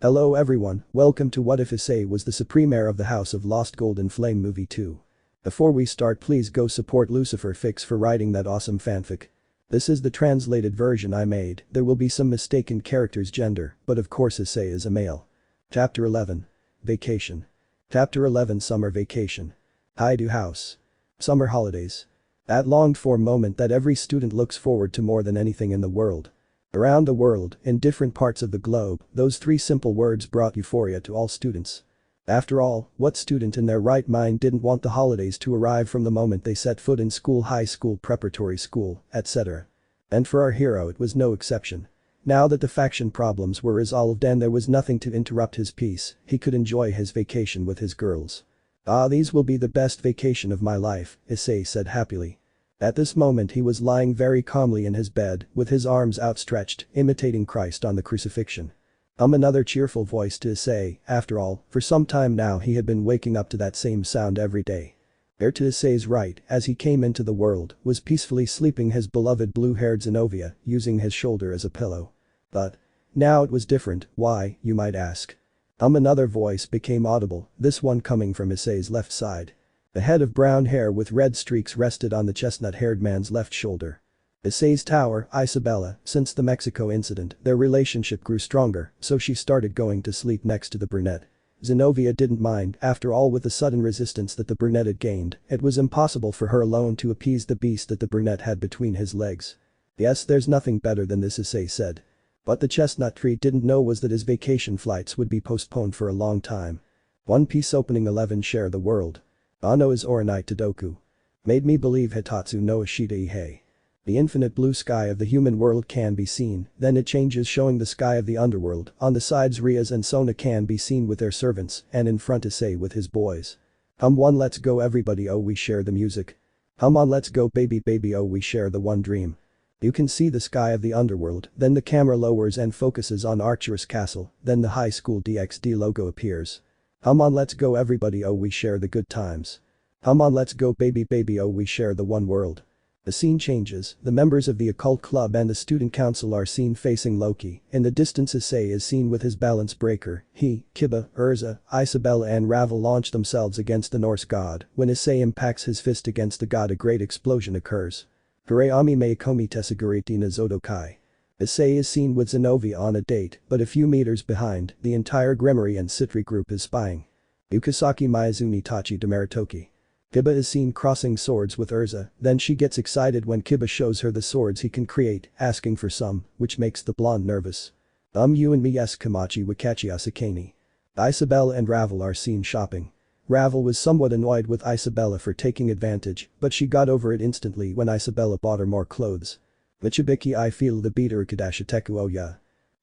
Hello everyone, welcome to What If Issei was the supreme heir of the House of Lost Golden Flame movie 2. Before we start, please go support lucifer-ficks for writing that awesome fanfic. This is the translated version I made, there will be some mistaken characters' gender, but of course Issei is a male. Chapter 11. Vacation. Chapter 11 Summer Vacation. Hideout House. Summer Holidays. That longed-for moment that every student looks forward to more than anything in the world. Around the world, in different parts of the globe, those three simple words brought euphoria to all students. After all, what student in their right mind didn't want the holidays to arrive from the moment they set foot in school, high school, preparatory school, etc. And for our hero it was no exception. Now that the faction problems were resolved and there was nothing to interrupt his peace, he could enjoy his vacation with his girls. "Ah, these will be the best vacation of my life," Issei said happily. At this moment he was lying very calmly in his bed, with his arms outstretched, imitating Christ on the crucifixion. Another cheerful voice to Issei, after all, for some time now he had been waking up to that same sound every day. There to Issei's right, as he came into the world, was peacefully sleeping his beloved blue-haired Zenobia, using his shoulder as a pillow. But now it was different, why, you might ask. Another voice became audible, this one coming from Issei's left side. The head of brown hair with red streaks rested on the chestnut-haired man's left shoulder. Issei's tower, Isabella, since the Mexico incident, their relationship grew stronger, so she started going to sleep next to the brunette. Zenobia didn't mind, after all, with the sudden resistance that the brunette had gained, it was impossible for her alone to appease the beast that the brunette had between his legs. "Yes, there's nothing better than this," Issei said. But the chestnut tree didn't know was that his vacation flights would be postponed for a long time. One Piece Opening 11 Share the World. Aeno is Oranai Todoku. Made me believe Hitatsu no Ashita Ihei. The infinite blue sky of the human world can be seen, then it changes showing the sky of the underworld, on the sides Rias and Sona can be seen with their servants, and in front Issei with his boys. One let's go everybody, oh we share the music. On let's go baby baby, oh we share the one dream. You can see the sky of the underworld, then the camera lowers and focuses on Archer's castle, then the high school DxD logo appears. On let's go everybody, oh we share the good times. On let's go baby baby, oh we share the one world. The scene changes, the members of the occult club and the student council are seen facing Loki, in the distance Issei is seen with his balance breaker, he, Kiba, Urza, Isabella and Ravel launch themselves against the Norse god, when Issei impacts his fist against the god a great explosion occurs. Hurayami me komi Sekiryuutei na Zodokai. Issei is seen with Zenobia on a date, but a few meters behind, the entire Gremory and Citri group is spying. Yukisaki Maizuni Tachi Demaritoki. Kiba is seen crossing swords with Urza, then she gets excited when Kiba shows her the swords he can create, asking for some, which makes the blonde nervous. You and me yes Kamachi Wakachi Asakani. Isabella and Ravel are seen shopping. Ravel was somewhat annoyed with Isabella for taking advantage, but she got over it instantly when Isabella bought her more clothes. Michibiki I feel the beater Kadashiteku oh yeah.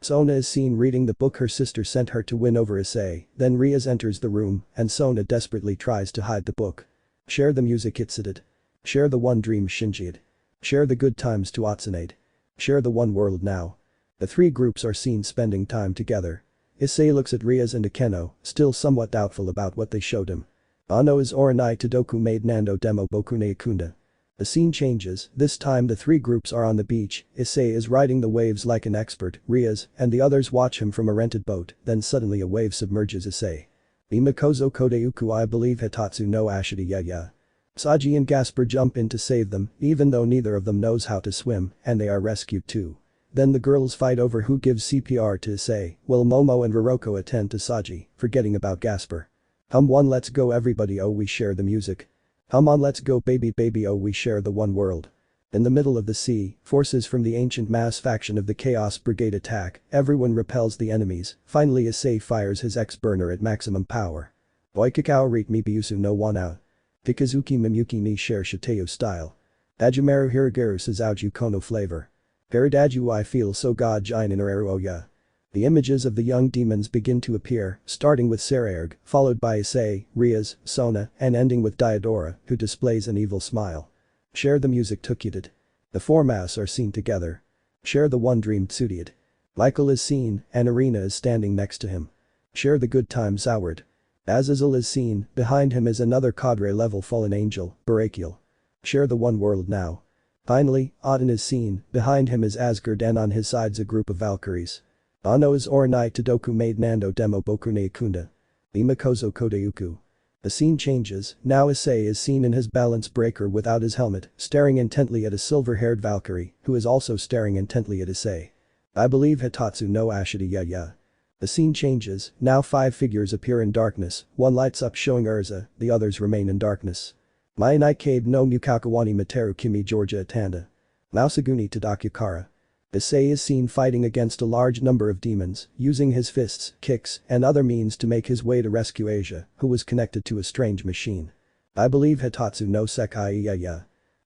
Sona is seen reading the book her sister sent her to win over Issei, then Rias enters the room, and Sona desperately tries to hide the book. Share the music Itsude. Share the one dream Shinjied. Share the good times to Atsunade. Share the one world now. The three groups are seen spending time together. Issei looks at Rias and Akeno, still somewhat doubtful about what they showed him. Aeno is Oranai Todoku made Nando demo Bokune Ikunda. The scene changes, this time the three groups are on the beach, Issei is riding the waves like an expert, Rias and the others watch him from a rented boat, then suddenly a wave submerges Issei. Imakozo Kodeuku I believe Hitatsu no Ashita yeah. Saji and Gasper jump in to save them, even though neither of them knows how to swim, and they are rescued too. Then the girls fight over who gives CPR to Issei, while Momo and Roroko attend to Saji, forgetting about Gasper. One let's go everybody, oh we share the music. On let's go baby baby, oh we share the one world. In the middle of the sea, forces from the ancient mass faction of the Chaos Brigade attack, everyone repels the enemies, finally Issei fires his X-burner at maximum power. Oikakao rit mi biusu no wanao. Kikazuki Mimyuki ni share Shiteo style. Ajumaru Hirigaru Sazauju Kono flavor. Peridaju I feel so god jinin araru oh yeah. The images of the young demons begin to appear, starting with Sekiryuutei, followed by Issei, Rias, Sona, and ending with Ghidorah, who displays an evil smile. Share the music Tukudid. The four masks are seen together. Share the one dream Tsudiad. Michael is seen, and Arena is standing next to him. Share the good times Zoward. Azazel is seen, behind him is another cadre level fallen angel, Barakiel. Share the one world now. Finally, Aten is seen, behind him is Asgard and on his sides a group of Valkyries. Ano is oranai Todoku made Nando demo Bokune Kunda. Imakozo Kodayuku. The scene changes, now Issei is seen in his balance breaker without his helmet, staring intently at a silver-haired Valkyrie, who is also staring intently at Issei. I believe Hitatsu no Ashita ya. The scene changes, now 5 figures appear in darkness, one lights up showing Urza, the others remain in darkness. Mainai Kabe no Mukakawani Materu Kimi Georgia Atanda. Mausaguni Tadakukara. Issei is seen fighting against a large number of demons, using his fists, kicks, and other means to make his way to rescue Asia, who was connected to a strange machine. I believe Hitatsu no Sekai ya.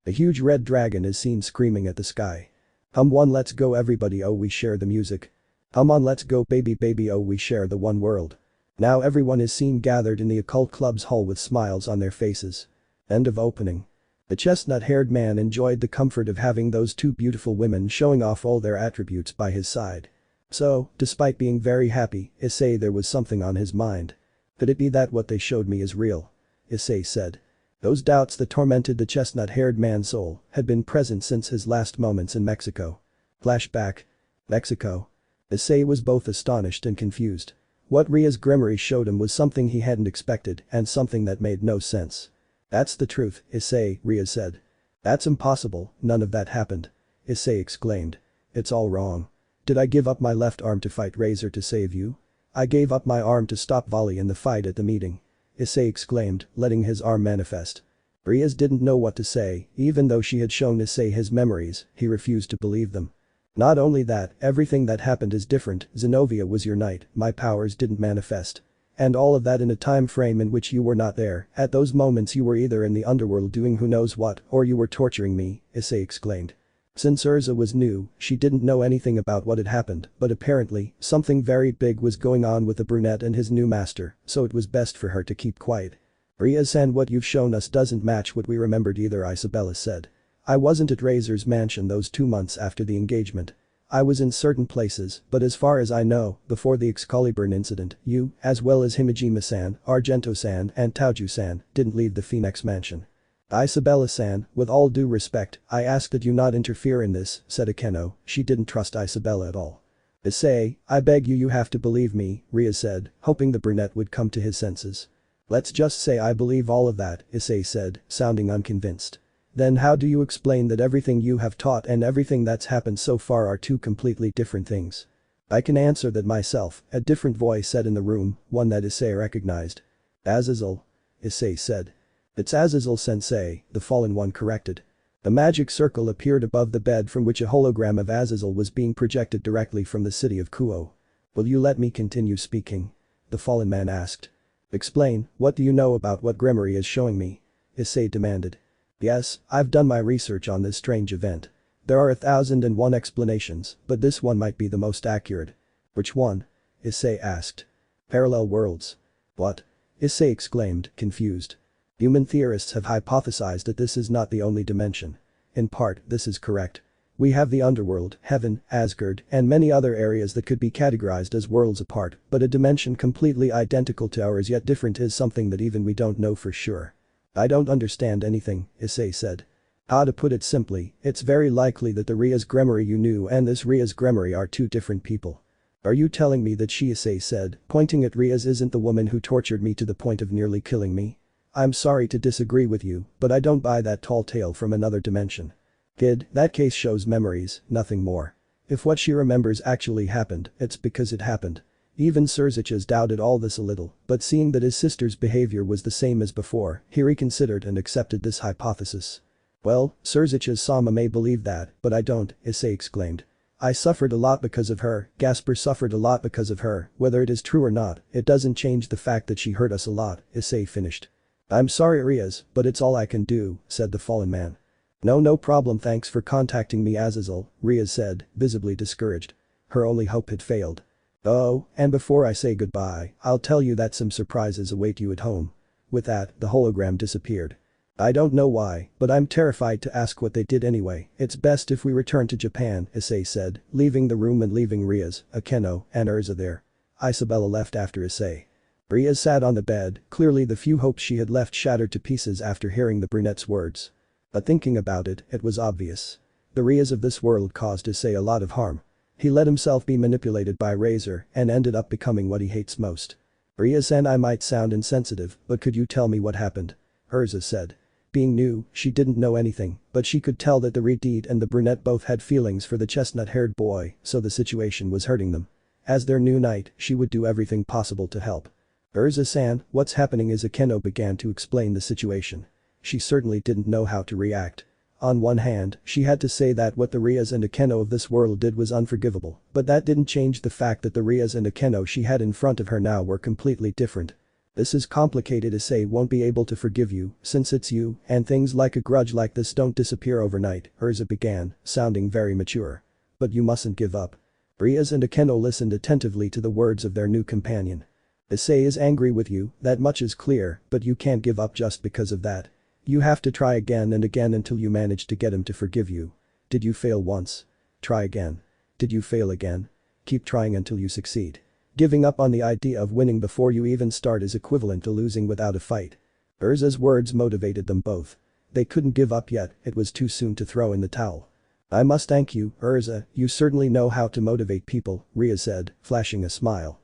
A huge red dragon is seen screaming at the sky. Hum on let's go everybody oh we share the music. Hum on let's go baby baby oh we share the one world. Now everyone is seen gathered in the occult club's hall with smiles on their faces. End of opening. The chestnut-haired man enjoyed the comfort of having those 2 beautiful women showing off all their attributes by his side. So, despite being very happy, Issei there was something on his mind. Could it be that what they showed me is real? Issei said. Those doubts that tormented the chestnut-haired man's soul had been present since his last moments in Mexico. Flashback. Mexico. Issei was both astonished and confused. What Rias' Gremory showed him was something he hadn't expected and something that made no sense. That's the truth, Issei, Rias said. That's impossible, none of that happened. Issei exclaimed. It's all wrong. Did I give up my left arm to fight Razor to save you? I gave up my arm to stop Volley in the fight at the meeting. Issei exclaimed, letting his arm manifest. Rias didn't know what to say, even though she had shown Issei his memories, he refused to believe them. Not only that, everything that happened is different, Zenobia was your knight, my powers didn't manifest. And all of that in a time frame in which you were not there, at those moments you were either in the underworld doing who knows what, or you were torturing me, Issei exclaimed. Since Urza was new, she didn't know anything about what had happened, but apparently, something very big was going on with the brunette and his new master, so it was best for her to keep quiet. Rias-san, what you've shown us doesn't match what we remembered either, Isabella said. I wasn't at Razor's mansion those 2 months after the engagement. I was in certain places, but as far as I know, before the Excalibur incident, you, as well as Himejima-san, Argento-san and Tauju-san, didn't leave the Phoenix mansion. Isabella-san, with all due respect, I ask that you not interfere in this, said Akeno, she didn't trust Isabella at all. Issei, I beg you have to believe me, Rias said, hoping the brunette would come to his senses. Let's just say I believe all of that, Issei said, sounding unconvinced. Then how do you explain that everything you have taught and everything that's happened so far are 2 completely different things? I can answer that myself, a different voice said in the room, one that Issei recognized. Azazel. Issei said. It's Azazel-sensei, the fallen one corrected. A magic circle appeared above the bed from which a hologram of Azazel was being projected directly from the city of Kuo. Will you let me continue speaking? The fallen man asked. Explain, what do you know about what Gremory is showing me? Issei demanded. Yes, I've done my research on this strange event. There are 1,001 explanations, but this one might be the most accurate. Which one? Issei asked. Parallel worlds. What? Issei exclaimed, confused. Human theorists have hypothesized that this is not the only dimension. In part, this is correct. We have the underworld, heaven, Asgard, and many other areas that could be categorized as worlds apart, but a dimension completely identical to ours yet different is something that even we don't know for sure. I don't understand anything, Issei said. How to put it simply, it's very likely that the Rias Gremory you knew and this Rias Gremory are 2 different people. Are you telling me that she, Issei said, pointing at Rias, isn't the woman who tortured me to the point of nearly killing me? I'm sorry to disagree with you, but I don't buy that tall tale from another dimension. Kid, that case shows memories, nothing more. If what she remembers actually happened, it's because it happened. Even Surzichas doubted all this a little, but seeing that his sister's behavior was the same as before, he reconsidered and accepted this hypothesis. Well, Surzichas-sama may believe that, but I don't, Issei exclaimed. I suffered a lot because of her, Gasper suffered a lot because of her, whether it is true or not, it doesn't change the fact that she hurt us a lot, Issei finished. I'm sorry Rias, but it's all I can do, said the fallen man. No problem, thanks for contacting me Azazel, Rias said, visibly discouraged. Her only hope had failed. Oh, and before I say goodbye, I'll tell you that some surprises await you at home. With that, the hologram disappeared. I don't know why, but I'm terrified to ask what they did anyway. It's best if we return to Japan, Issei said, leaving the room and leaving Rias, Akeno, and Urza there. Isabella left after Issei. Rias sat on the bed, clearly the few hopes she had left shattered to pieces after hearing the brunette's words. But thinking about it, it was obvious. The Rias of this world caused Issei a lot of harm. He let himself be manipulated by Razor and ended up becoming what he hates most. Rias, and I might sound insensitive, but could you tell me what happened? Urza said. Being new, she didn't know anything, but she could tell that the redhead and the brunette both had feelings for the chestnut-haired boy, so the situation was hurting them. As their new knight, she would do everything possible to help. Urza-san, what's happening is Aeno began to explain the situation. She certainly didn't know how to react. On one hand, she had to say that what the Rias and Aeno of this world did was unforgivable, but that didn't change the fact that the Rias and Aeno she had in front of her now were completely different. This is complicated. Issei won't be able to forgive you, since it's you, and things like a grudge like this don't disappear overnight, Urza began, sounding very mature. But you mustn't give up. Rias and Aeno listened attentively to the words of their new companion. Issei is angry with you, that much is clear, but you can't give up just because of that. You have to try again and again until you manage to get him to forgive you. Did you fail once? Try again. Did you fail again? Keep trying until you succeed. Giving up on the idea of winning before you even start is equivalent to losing without a fight. Urza's words motivated them both. They couldn't give up yet, it was too soon to throw in the towel. I must thank you, Urza, you certainly know how to motivate people, Rias said, flashing a smile.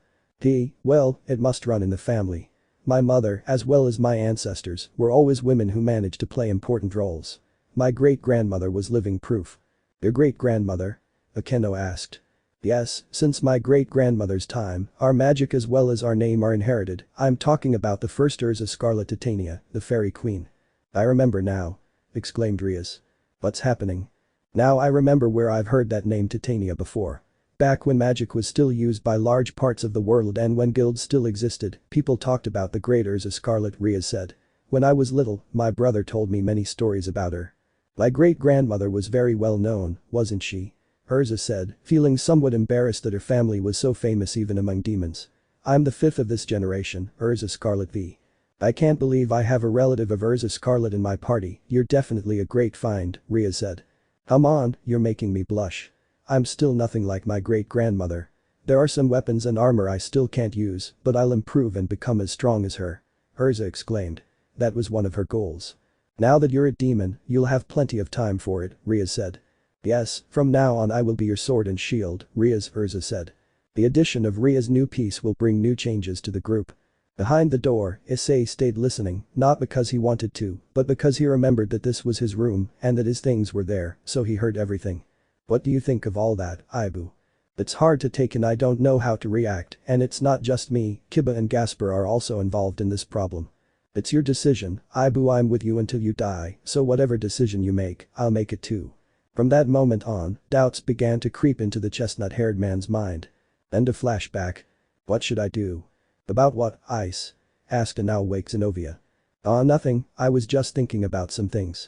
Well, it must run in the family. My mother, as well as my ancestors, were always women who managed to play important roles. My great-grandmother was living proof. Your great-grandmother? Aeno asked. Yes, since my great-grandmother's time, our magic as well as our name are inherited. I'm talking about the first Urza Scarlet Titania, the fairy queen. I remember now. Exclaimed Rias. What's happening? Now I remember where I've heard that name Titania before. Back when magic was still used by large parts of the world and when guilds still existed, people talked about the great Urza Scarlet, Rias said. When I was little, my brother told me many stories about her. My great-grandmother was very well known, wasn't she? Urza said, feeling somewhat embarrassed that her family was so famous even among demons. I'm the fifth of this generation, Urza Scarlet V. I can't believe I have a relative of Urza Scarlet in my party. You're definitely a great find, Rias said. Come on, you're making me blush. I'm still nothing like my great-grandmother. There are some weapons and armor I still can't use, but I'll improve and become as strong as her. Urza exclaimed. That was one of her goals. Now that you're a demon, you'll have plenty of time for it, Rias said. Yes, from now on I will be your sword and shield, Urza said. The addition of Rias' new piece will bring new changes to the group. Behind the door, Issei stayed listening, not because he wanted to, but because he remembered that this was his room and that his things were there, so he heard everything. What do you think of all that, Ibu? It's hard to take in. I don't know how to react, and it's not just me, Kiba and Gasper are also involved in this problem. It's your decision, Ibu. I'm with you until you die, so whatever decision you make, I'll make it too. From that moment on, doubts began to creep into the chestnut-haired man's mind. End of flashback. What should I do? About what, Ice? Asked a now awake Zenobia. Nothing, I was just thinking about some things.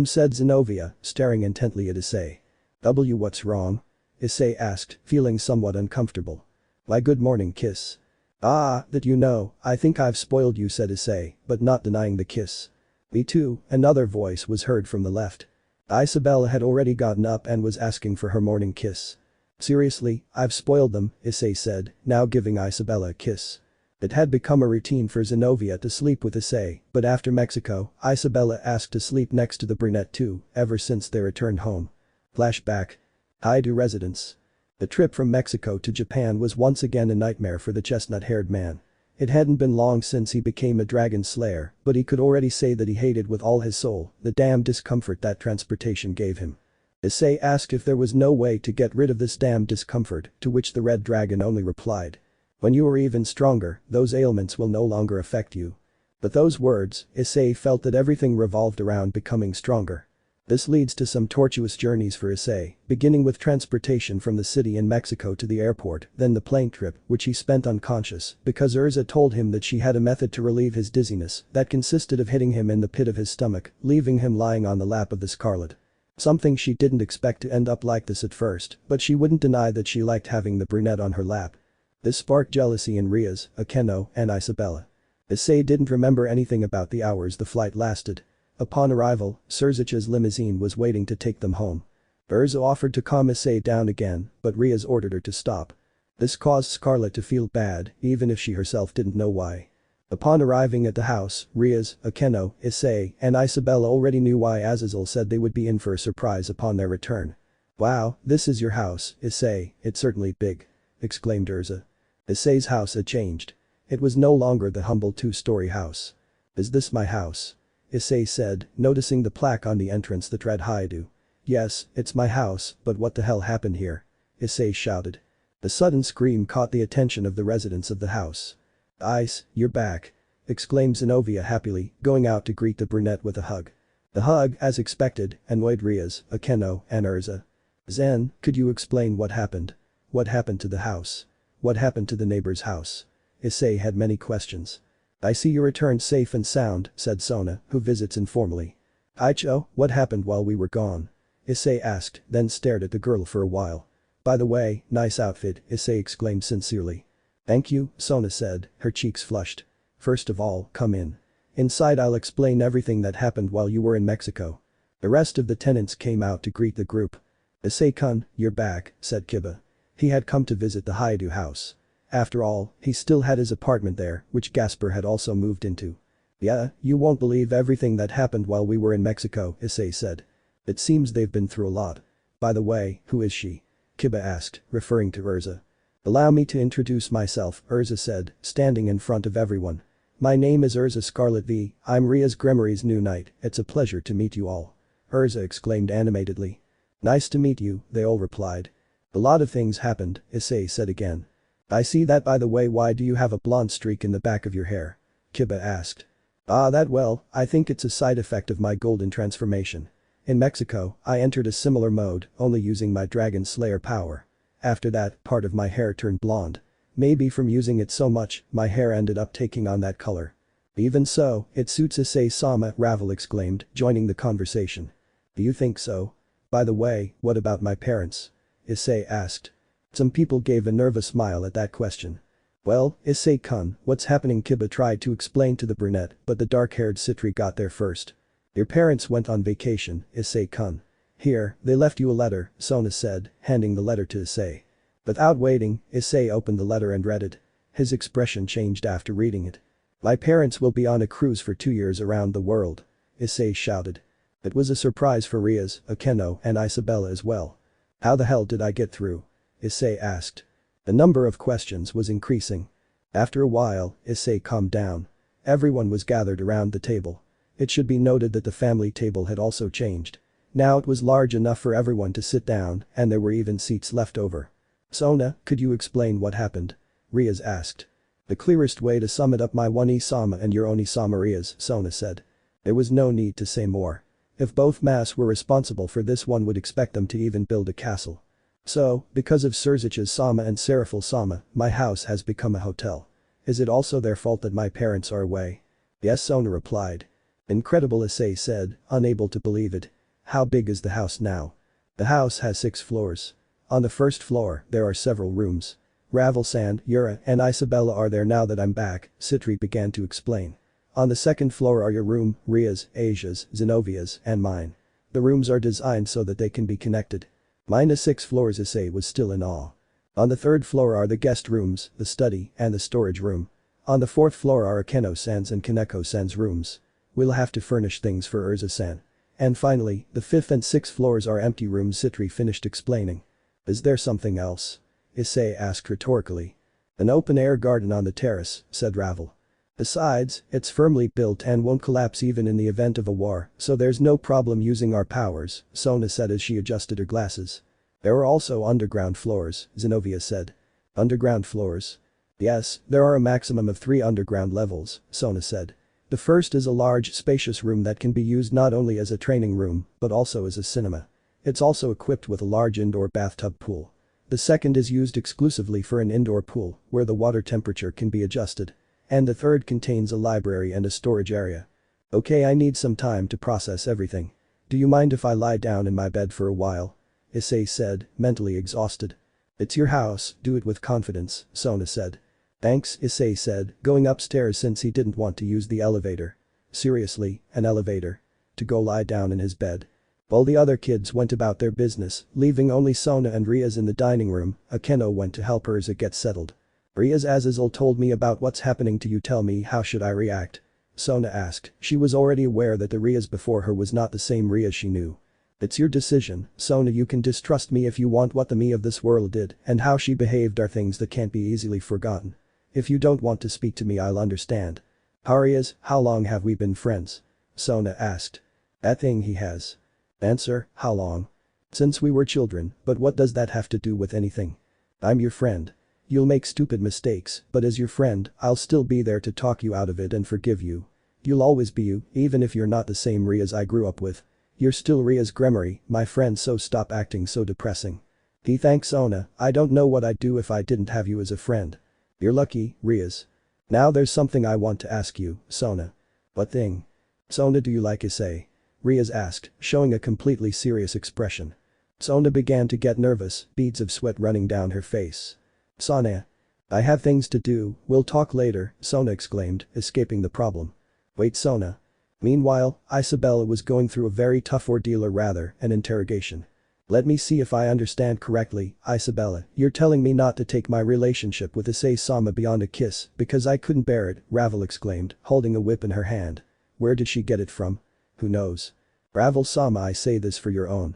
Said Zenobia, staring intently at Issei. What's wrong? Issei asked, feeling somewhat uncomfortable. Why, good morning kiss. That you know, I think I've spoiled you, said Issei, but not denying the kiss. Me too, another voice was heard from the left. Isabella had already gotten up and was asking for her morning kiss. Seriously, I've spoiled them, Issei said, now giving Isabella a kiss. It had become a routine for Zenobia to sleep with Issei, but after Mexico, Isabella asked to sleep next to the brunette too, ever since they returned home. Flashback. Haidu residence. The trip from Mexico to Japan was once again a nightmare for the chestnut-haired man. It hadn't been long since he became a dragon slayer, but he could already say that he hated with all his soul the damn discomfort that transportation gave him. Issei asked if there was no way to get rid of this damn discomfort, to which the red dragon only replied. When you are even stronger, those ailments will no longer affect you. With those words, Issei felt that everything revolved around becoming stronger. This leads to some tortuous journeys for Issei, beginning with transportation from the city in Mexico to the airport, then the plane trip, which he spent unconscious, because Urza told him that she had a method to relieve his dizziness that consisted of hitting him in the pit of his stomach, leaving him lying on the lap of the Scarlet. Something she didn't expect to end up like this at first, but she wouldn't deny that she liked having the brunette on her lap. This sparked jealousy in Rias, Aeno, and Isabella. Issei didn't remember anything about the hours the flight lasted. Upon arrival, Surzich's limousine was waiting to take them home. Urza offered to calm Issei down again, but Rias ordered her to stop. This caused Scarlet to feel bad, even if she herself didn't know why. Upon arriving at the house, Rias, Aeno, Issei, and Isabella already knew why Azazel said they would be in for a surprise upon their return. "Wow, this is your house, Issei, it's certainly big," exclaimed Urza. Issei's house had changed. It was no longer the humble two-story house. "Is this my house?" Issei said, noticing the plaque on the entrance that read Haidu. "Yes, it's my house, but what the hell happened here?" Issei shouted. The sudden scream caught the attention of the residents of the house. "Ice, you're back," exclaimed Zenobia happily, going out to greet the brunette with a hug. The hug, as expected, annoyed Rias, Aeno, and Urza. "Zen, could you explain what happened? What happened to the house? What happened to the neighbor's house?" Issei had many questions. "I see you returned safe and sound," said Sona, who visits informally. "Icho, what happened while we were gone?" Issei asked, then stared at the girl for a while. "By the way, nice outfit," Issei exclaimed sincerely. "Thank you," Sona said, her cheeks flushed. "First of all, come in. Inside I'll explain everything that happened while you were in Mexico." The rest of the tenants came out to greet the group. "Issei-kun, you're back," said Kiba. He had come to visit the Haidu house. After all, he still had his apartment there, which Gasper had also moved into. "Yeah, you won't believe everything that happened while we were in Mexico," Issei said. "It seems they've been through a lot. By the way, who is she?" Kiba asked, referring to Urza. "Allow me to introduce myself," Urza said, standing in front of everyone. "My name is Urza Scarlet V, I'm Rias Gremory's new knight, it's a pleasure to meet you all." Urza exclaimed animatedly. "Nice to meet you," they all replied. "A lot of things happened," Issei said again. "I see that. By the way, why do you have a blonde streak in the back of your hair?" Kiba asked. I think it's a side effect of my golden transformation. In Mexico, I entered a similar mode, only using my Dragon Slayer power. After that, part of my hair turned blonde. Maybe from using it so much, my hair ended up taking on that color." "Even so, it suits Issei-sama," Ravel exclaimed, joining the conversation. "Do you think so? By the way, what about my parents?" Issei asked. Some people gave a nervous smile at that question. "Well, Issei-kun, what's happening?" Kiba tried to explain to the brunette, but the dark-haired Citri got there first. "Your parents went on vacation, Issei-kun. Here, they left you a letter," Sona said, handing the letter to Issei. Without waiting, Issei opened the letter and read it. His expression changed after reading it. "My parents will be on a cruise for 2 years around the world," Issei shouted. It was a surprise for Rias, Aeno, and Isabella as well. "How the hell did I get through?" Issei asked. The number of questions was increasing. After a while, Issei calmed down. Everyone was gathered around the table. It should be noted that the family table had also changed. Now it was large enough for everyone to sit down, and there were even seats left over. "Sona, could you explain what happened?" Rias asked. "The clearest way to sum it up, my one Isama and your own Isama Rias," Sona said. There was no need to say more. If both Mas were responsible for this, one would expect them to even build a castle. "So, because of Surzich's Sama and Seraphil Sama, my house has become a hotel. Is it also their fault that my parents are away?" "Yes," Sona replied. "Incredible," Issei said, unable to believe it. "How big is the house now?" "The house has 6 floors. On the first floor, there are several rooms. Ravel-san, Yura, and Isabella are there now that I'm back," Citri began to explain. "On the second floor are your room, Rias, Asia's, Zenovia's, and mine. The rooms are designed so that they can be connected. Minus 6 floors." Issei was still in awe. "On the third floor are the guest rooms, the study, and the storage room. On the fourth floor are Akeno-san's and Kaneko-san's rooms. We'll have to furnish things for Urza-san. And finally, the fifth and sixth floors are empty rooms." Citri finished explaining. "Is there something else?" Issei asked rhetorically. "An open-air garden on the terrace," said Ravel. "Besides, it's firmly built and won't collapse even in the event of a war, so there's no problem using our powers," Sona said as she adjusted her glasses. "There are also underground floors," Zenovia said. "Underground floors?" "Yes, there are a maximum of 3 underground levels," Sona said. "The first is a large, spacious room that can be used not only as a training room, but also as a cinema. It's also equipped with a large indoor bathtub pool. The second is used exclusively for an indoor pool, where the water temperature can be adjusted. And the third contains a library and a storage area." "Okay, I need some time to process everything. Do you mind if I lie down in my bed for a while?" Issei said, mentally exhausted. "It's your house, do it with confidence," Sona said. "Thanks," Issei said, going upstairs since he didn't want to use the elevator. Seriously, an elevator? To go lie down in his bed. While the other kids went about their business, leaving only Sona and Rias in the dining room, Akeno went to help Urza get settled. "Rias, Azazel told me about what's happening to you, tell me, how should I react?" Sona asked. She was already aware that the Rias before her was not the same Rias she knew. It's your decision, Sona. You can distrust me if you want. What the me of this world did and how she behaved are things that can't be easily forgotten. If you don't want to speak to me, I'll understand. Rias, how long have we been friends? Sona asked. That thing he has. Answer, how long? Since we were children, but what does that have to do with anything? I'm your friend. You'll make stupid mistakes, but as your friend, I'll still be there to talk you out of it and forgive you. You'll always be you, even if you're not the same Rias I grew up with. You're still Rias Gremory, my friend, so stop acting so depressing. Thanks Sona, I don't know what I'd do if I didn't have you as a friend. You're lucky, Rias. Now there's something I want to ask you, Sona. What thing? Sona, do you like Issei? Rias asked, showing a completely serious expression. Sona began to get nervous, beads of sweat running down her face. Sona. I have things to do, we'll talk later, Sona exclaimed, escaping the problem. Wait, Sona. Meanwhile, Isabella was going through a very tough ordeal, or rather, an interrogation. Let me see if I understand correctly, Isabella, you're telling me not to take my relationship with Issei-sama beyond a kiss because I couldn't bear it, Ravel exclaimed, holding a whip in her hand. Where did she get it from? Who knows? Ravel-sama, I say this for your own.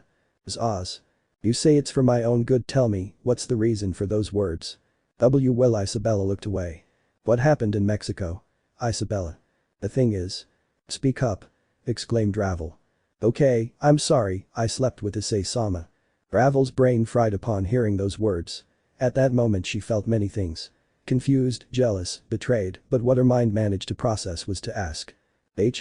Oz. You say it's for my own good. Tell me, what's the reason for those words? Well, Isabella looked away. What happened in Mexico? Isabella. The thing is. Speak up. Exclaimed Ravel. Okay, I'm sorry, I slept with Issei-sama. Ravel's brain fried upon hearing those words. At that moment she felt many things. Confused, jealous, betrayed, but what her mind managed to process was to ask.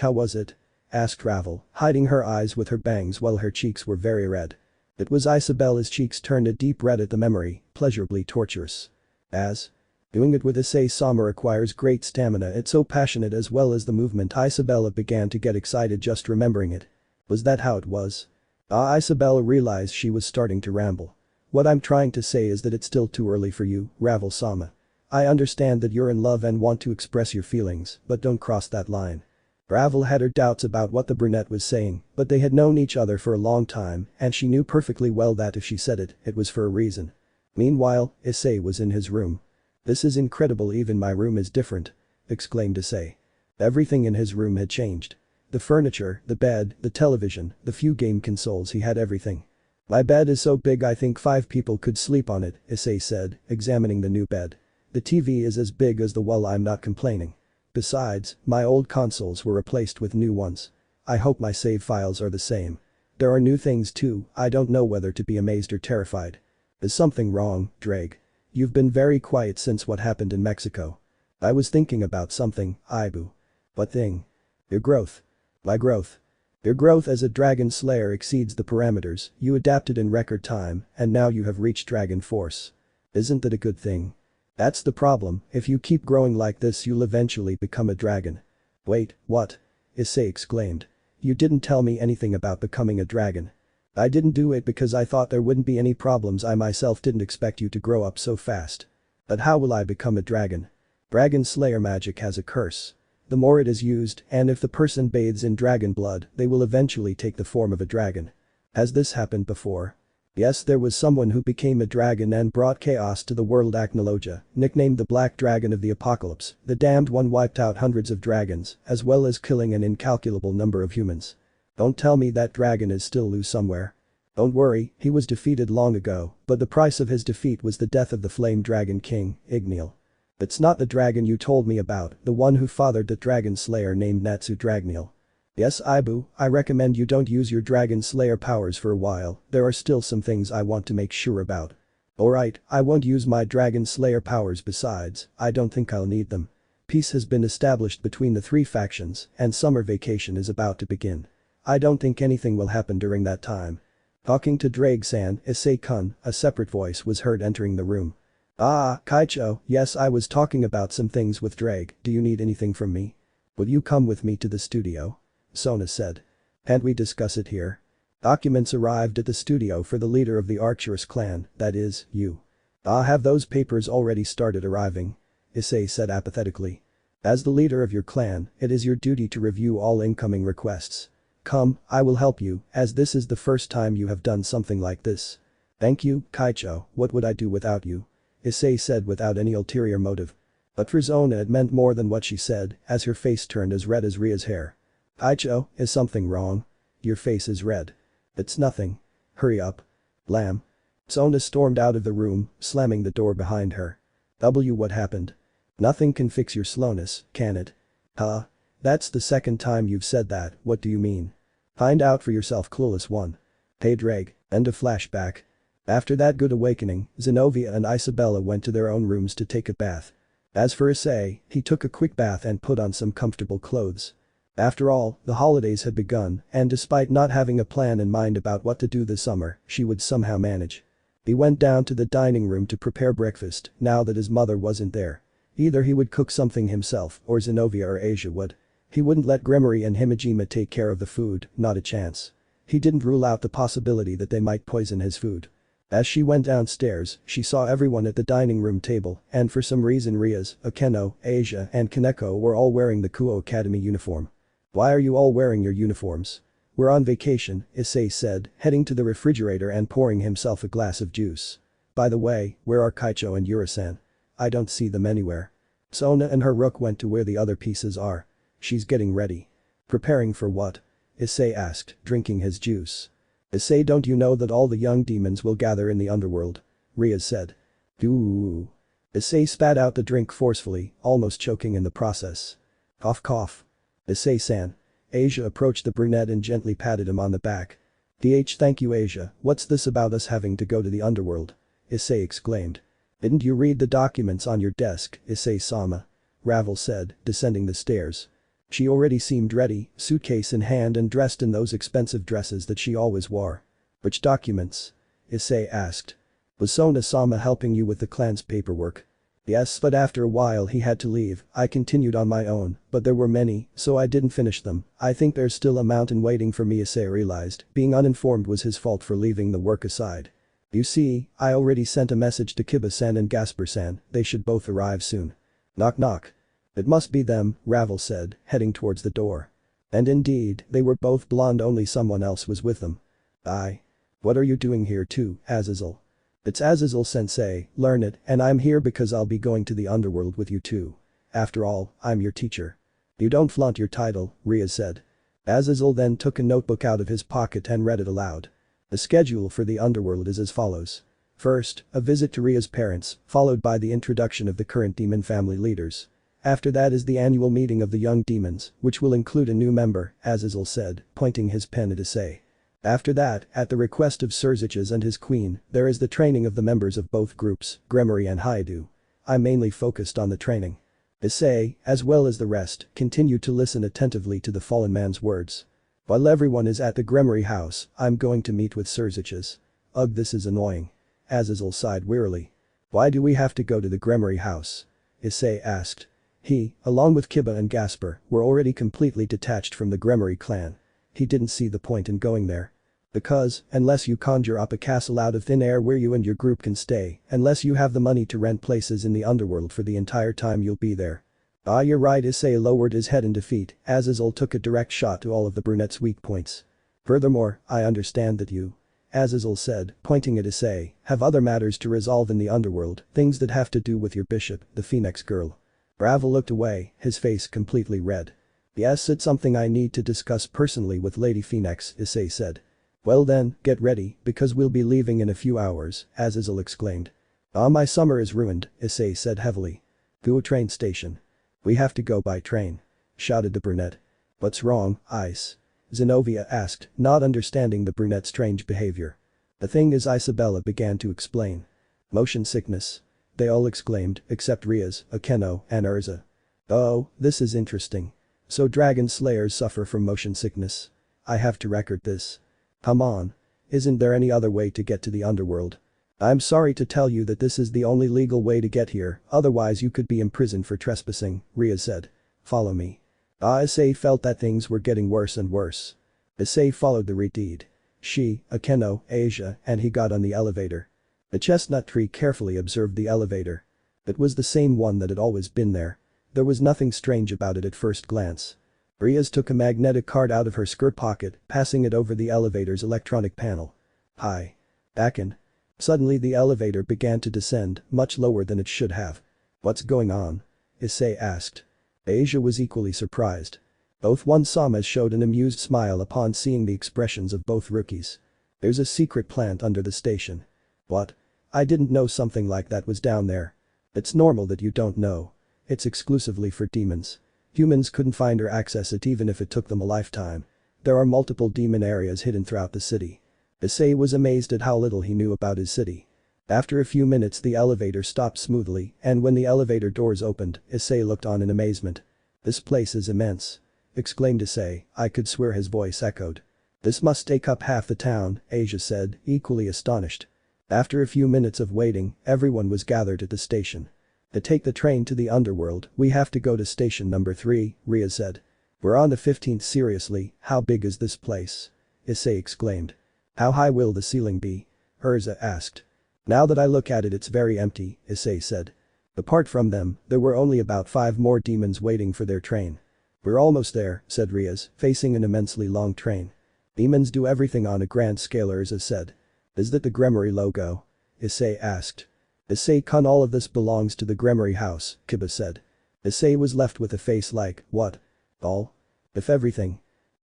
How was it? Asked Ravel, hiding her eyes with her bangs while her cheeks were very red. It was Isabella's cheeks turned a deep red at the memory, pleasurably torturous. As? Doing it with Issei-sama requires great stamina. It's so passionate as well as the movement. Isabella began to get excited just remembering it. Was that how it was? Isabella realized she was starting to ramble. What I'm trying to say is that it's still too early for you, Ravel-sama. I understand that you're in love and want to express your feelings, but don't cross that line. Ravel had her doubts about what the brunette was saying, but they had known each other for a long time and she knew perfectly well that if she said it, it was for a reason. Meanwhile, Issei was in his room. This is incredible, even my room is different, exclaimed Issei. Everything in his room had changed. The furniture, the bed, the television, the few game consoles, he had everything. My bed is so big I think 5 people could sleep on it, Issei said, examining the new bed. The TV is as big as the wall. I'm not complaining. Besides, my old consoles were replaced with new ones. I hope my save files are the same. There are new things too. I don't know whether to be amazed or terrified. Is something wrong, Drake? You've been very quiet since what happened in Mexico. I was thinking about something, Ibu. What thing? Your growth. My growth. Your growth as a dragon slayer exceeds the parameters you adapted in record time and now you have reached dragon force. Isn't that a good thing? That's the problem, if you keep growing like this you'll eventually become a dragon. Wait, what? Issei exclaimed. You didn't tell me anything about becoming a dragon. I didn't do it because I thought there wouldn't be any problems. I myself didn't expect you to grow up so fast. But how will I become a dragon? Dragon Slayer magic has a curse. The more it is used, and if the person bathes in dragon blood, they will eventually take the form of a dragon. Has this happened before? Yes, there was someone who became a dragon and brought chaos to the world. Acnologia, nicknamed the Black Dragon of the Apocalypse, the damned one wiped out hundreds of dragons, as well as killing an incalculable number of humans. Don't tell me that dragon is still loose somewhere. Don't worry, he was defeated long ago, but the price of his defeat was the death of the Flame Dragon King, Igneal. It's not the dragon you told me about, the one who fathered the dragon slayer named Natsu Dragneal. Yes, Ibu, I recommend you don't use your dragon slayer powers for a while. There are still some things I want to make sure about. Alright, I won't use my dragon slayer powers. Besides, I don't think I'll need them. Peace has been established between the 3 factions and summer vacation is about to begin. I don't think anything will happen during that time. Talking to Drake-san, Issei-kun, a separate voice was heard entering the room. Ah, Kaicho, yes, I was talking about some things with Drake. Do you need anything from me? Will you come with me to the studio? Sona said. Can't we discuss it here? Documents arrived at the studio for the leader of the Arcturus clan, that is, you. Have those papers already started arriving? Issei said apathetically. As the leader of your clan, it is your duty to review all incoming requests. Come, I will help you, as this is the first time you have done something like this. Thank you, Kaicho, what would I do without you? Issei said without any ulterior motive. But for Sona it meant more than what she said, as her face turned as red as Ria's hair. Kaicho, is something wrong? Your face is red. It's nothing. Hurry up. Blam. Sona stormed out of the room, slamming the door behind her. What happened? Nothing can fix your slowness, can it? Huh? That's the second time you've said that, what do you mean? Find out for yourself, clueless one. Hey Drake, end of flashback. After that good awakening, Zenobia and Isabella went to their own rooms to take a bath. As for Issei, he took a quick bath and put on some comfortable clothes. After all, the holidays had begun, and despite not having a plan in mind about what to do this summer, she would somehow manage. He went down to the dining room to prepare breakfast, now that his mother wasn't there. Either he would cook something himself, or Zenobia or Asia would. He wouldn't let Gremory and Himejima take care of the food, not a chance. He didn't rule out the possibility that they might poison his food. As she went downstairs, she saw everyone at the dining room table, and for some reason Rias, Akeno, Asia and Kaneko were all wearing the Kuo Academy uniform. Why are you all wearing your uniforms? We're on vacation, Issei said, heading to the refrigerator and pouring himself a glass of juice. By the way, where are Kaicho and Yura-san? I don't see them anywhere. Sona and her rook went to where the other pieces are. She's getting ready. Preparing for what? Issei asked, drinking his juice. Issei, don't you know that all the young demons will gather in the underworld? Rias said. Ooh. Issei spat out the drink forcefully, almost choking in the process. Cough cough. Issei-san. Asia approached the brunette and gently patted him on the back. Thank you Asia, what's this about us having to go to the underworld? Issei exclaimed. Didn't you read the documents on your desk, Issei-sama? Ravel said, descending the stairs. She already seemed ready, suitcase in hand and dressed in those expensive dresses that she always wore. Which documents? Issei asked. Was Sona-sama helping you with the clan's paperwork? Yes, but after a while he had to leave. I continued on my own, but there were many, so I didn't finish them. I think there's still a mountain waiting for me. Issei realized being uninformed was his fault for leaving the work aside. You see, I already sent a message to Kiba-san and Gasper-san, they should both arrive soon. Knock knock. It must be them, Ravel said, heading towards the door. And indeed, they were both blonde, only someone else was with them. What are you doing here too, Azazel? It's Azazel-sensei, learn it, and I'm here because I'll be going to the underworld with you too. After all, I'm your teacher. You don't flaunt your title, Rias said. Azazel then took a notebook out of his pocket and read it aloud. The schedule for the underworld is as follows. First, a visit to Ria's parents, followed by the introduction of the current demon family leaders. After that is the annual meeting of the young demons, which will include a new member, Azazel said, pointing his pen at Issei. After that, at the request of Surziches and his queen, there is the training of the members of both groups, Gremory and Haidu. I'm mainly focused on the training. Issei, as well as the rest, continued to listen attentively to the fallen man's words. While everyone is at the Gremory house, I'm going to meet with Surziches. Ugh, this is annoying. Azazel sighed wearily. Why do we have to go to the Gremory house? Issei asked. He, along with Kiba and Gasper, were already completely detached from the Gremory clan. He didn't see the point in going there. Because, unless you conjure up a castle out of thin air where you and your group can stay, unless you have the money to rent places in the underworld for the entire time you'll be there. Ah, you're right. Issei lowered his head in defeat. Azazel took a direct shot to all of the brunette's weak points. Furthermore, I understand that you, Azazel said, pointing at Issei, have other matters to resolve in the underworld, things that have to do with your bishop, the Phoenix girl. Ravel looked away, his face completely red. Yes, it's something I need to discuss personally with Lady Phoenix, Issei said. Well then, get ready, because we'll be leaving in a few hours, Azazel exclaimed. Ah, my summer is ruined, Issei said heavily. Go train station. We have to go by train. Shouted the brunette. What's wrong, Ice? Zenobia asked, not understanding the brunette's strange behavior. The thing is, Isabella began to explain. Motion sickness. They all exclaimed, except Rias, Akeno, and Urza. Oh, this is interesting. So dragon slayers suffer from motion sickness. I have to record this. Come on. Isn't there any other way to get to the underworld? I'm sorry to tell you that this is the only legal way to get here, otherwise you could be imprisoned for trespassing, Rias said. Follow me. Issei felt that things were getting worse and worse. Issei followed the redeed. She, Akeno, Asia, and he got on the elevator. The chestnut tree carefully observed the elevator. It was the same one that had always been there. There was nothing strange about it at first glance. Rias took a magnetic card out of her skirt pocket, passing it over the elevator's electronic panel. Hi. Awaken. Suddenly the elevator began to descend, much lower than it should have. What's going on? Issei asked. Asia was equally surprised. Both one-samas showed an amused smile upon seeing the expressions of both rookies. There's a secret plant under the station. What? I didn't know something like that was down there. It's normal that you don't know. It's exclusively for demons. Humans couldn't find or access it even if it took them a lifetime. There are multiple demon areas hidden throughout the city. Issei was amazed at how little he knew about his city. After a few minutes the elevator stopped smoothly and when the elevator doors opened, Issei looked on in amazement. "This place is immense," exclaimed Issei. I could swear his voice echoed. "This must take up half the town," Asia said, equally astonished. After a few minutes of waiting, everyone was gathered at the station. "To take the train to the underworld, we have to go to station number 3, Rias said. "We're on the 15th seriously, how big is this place?" Issei exclaimed. "How high will the ceiling be?" Urza asked. "Now that I look at it it's very empty," Issei said. Apart from them, there were only about 5 more demons waiting for their train. "We're almost there," said Rias, facing an immensely long train. "Demons do everything on a grand scale," Urza said. "Is that the Gremory logo?" Issei asked. "Issei-kun, all of this belongs to the Gremory house," Kiba said. Issei was left with a face like, what? All? If everything?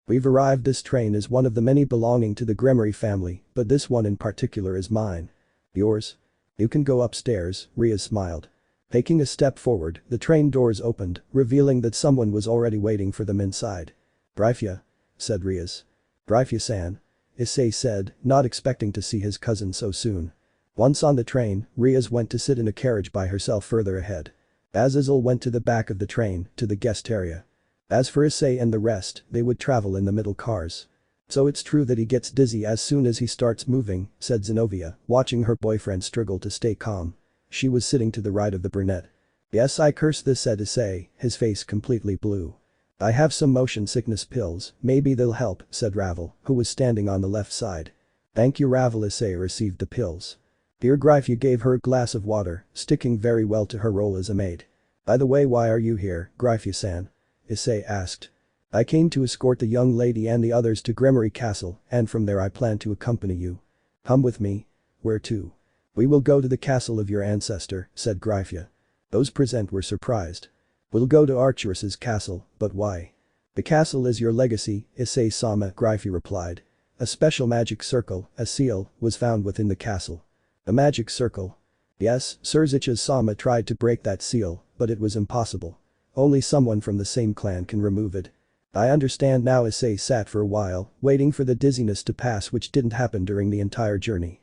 "We've arrived. This train is one of the many belonging to the Gremory family, but this one in particular is mine." "Yours? You can go upstairs," Rias smiled. Taking a step forward, the train doors opened, revealing that someone was already waiting for them inside. "Gryphia?" said Rias. "Gryphia-san," Issei said, not expecting to see his cousin so soon. Once on the train, Rias went to sit in a carriage by herself further ahead. Azazel went to the back of the train, to the guest area. As for Issei and the rest, they would travel in the middle cars. "So it's true that he gets dizzy as soon as he starts moving," said Zenobia, watching her boyfriend struggle to stay calm. She was sitting to the right of the brunette. "Yes, I curse this," said Issei, his face completely blue. "I have some motion sickness pills, maybe they'll help," said Ravel, who was standing on the left side. "Thank you, Ravel." Issei received the pills. Dear Gryphia gave her a glass of water, sticking very well to her role as a maid. "By the way, why are you here, Gryphia-san?" Issei asked. "I came to escort the young lady and the others to Gremory Castle, and from there I plan to accompany you." "Come with me?" "Where to?" "We will go to the castle of your ancestor," said Gryphia. Those present were surprised. "We'll go to Archerus's castle, but why?" "The castle is your legacy, Issei-sama," Gryphia replied. "A special magic circle, a seal, was found within the castle." "A magic circle?" "Yes, Surzicha-sama tried to break that seal, but it was impossible. Only someone from the same clan can remove it." "I understand now." Issei sat for a while, waiting for the dizziness to pass, which didn't happen during the entire journey.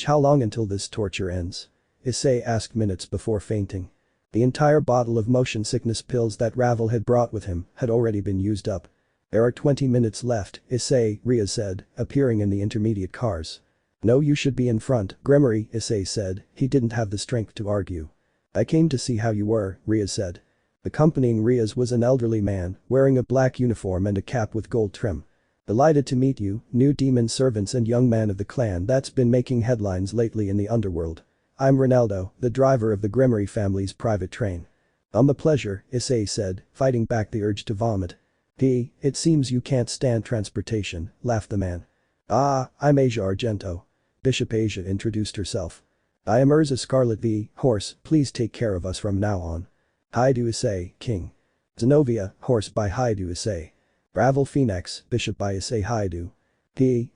How long until this torture ends?" Issei asked minutes before fainting. The entire bottle of motion sickness pills that Ravel had brought with him had already been used up. "There are 20 minutes left," Issei, Rias said, appearing in the intermediate cars. "No, you should be in front, Gremory," Issei said, he didn't have the strength to argue. "I came to see how you were," Rias said. Accompanying Rias was an elderly man, wearing a black uniform and a cap with gold trim. "Delighted to meet you, new demon servants and young man of the clan that's been making headlines lately in the underworld. I'm Ronaldo, the driver of the Gremory family's private train." "A pleasure," Issei said, fighting back the urge to vomit. It seems you can't stand transportation," laughed the man. "Ah, I'm Asia Argento." Bishop Asia introduced herself. "I am Urza Scarlet V, horse, please take care of us from now on." "Haidu Issei, king." Zenobia, horse by Haidu Issei. Ravel Phoenix, bishop by Issei Haidu.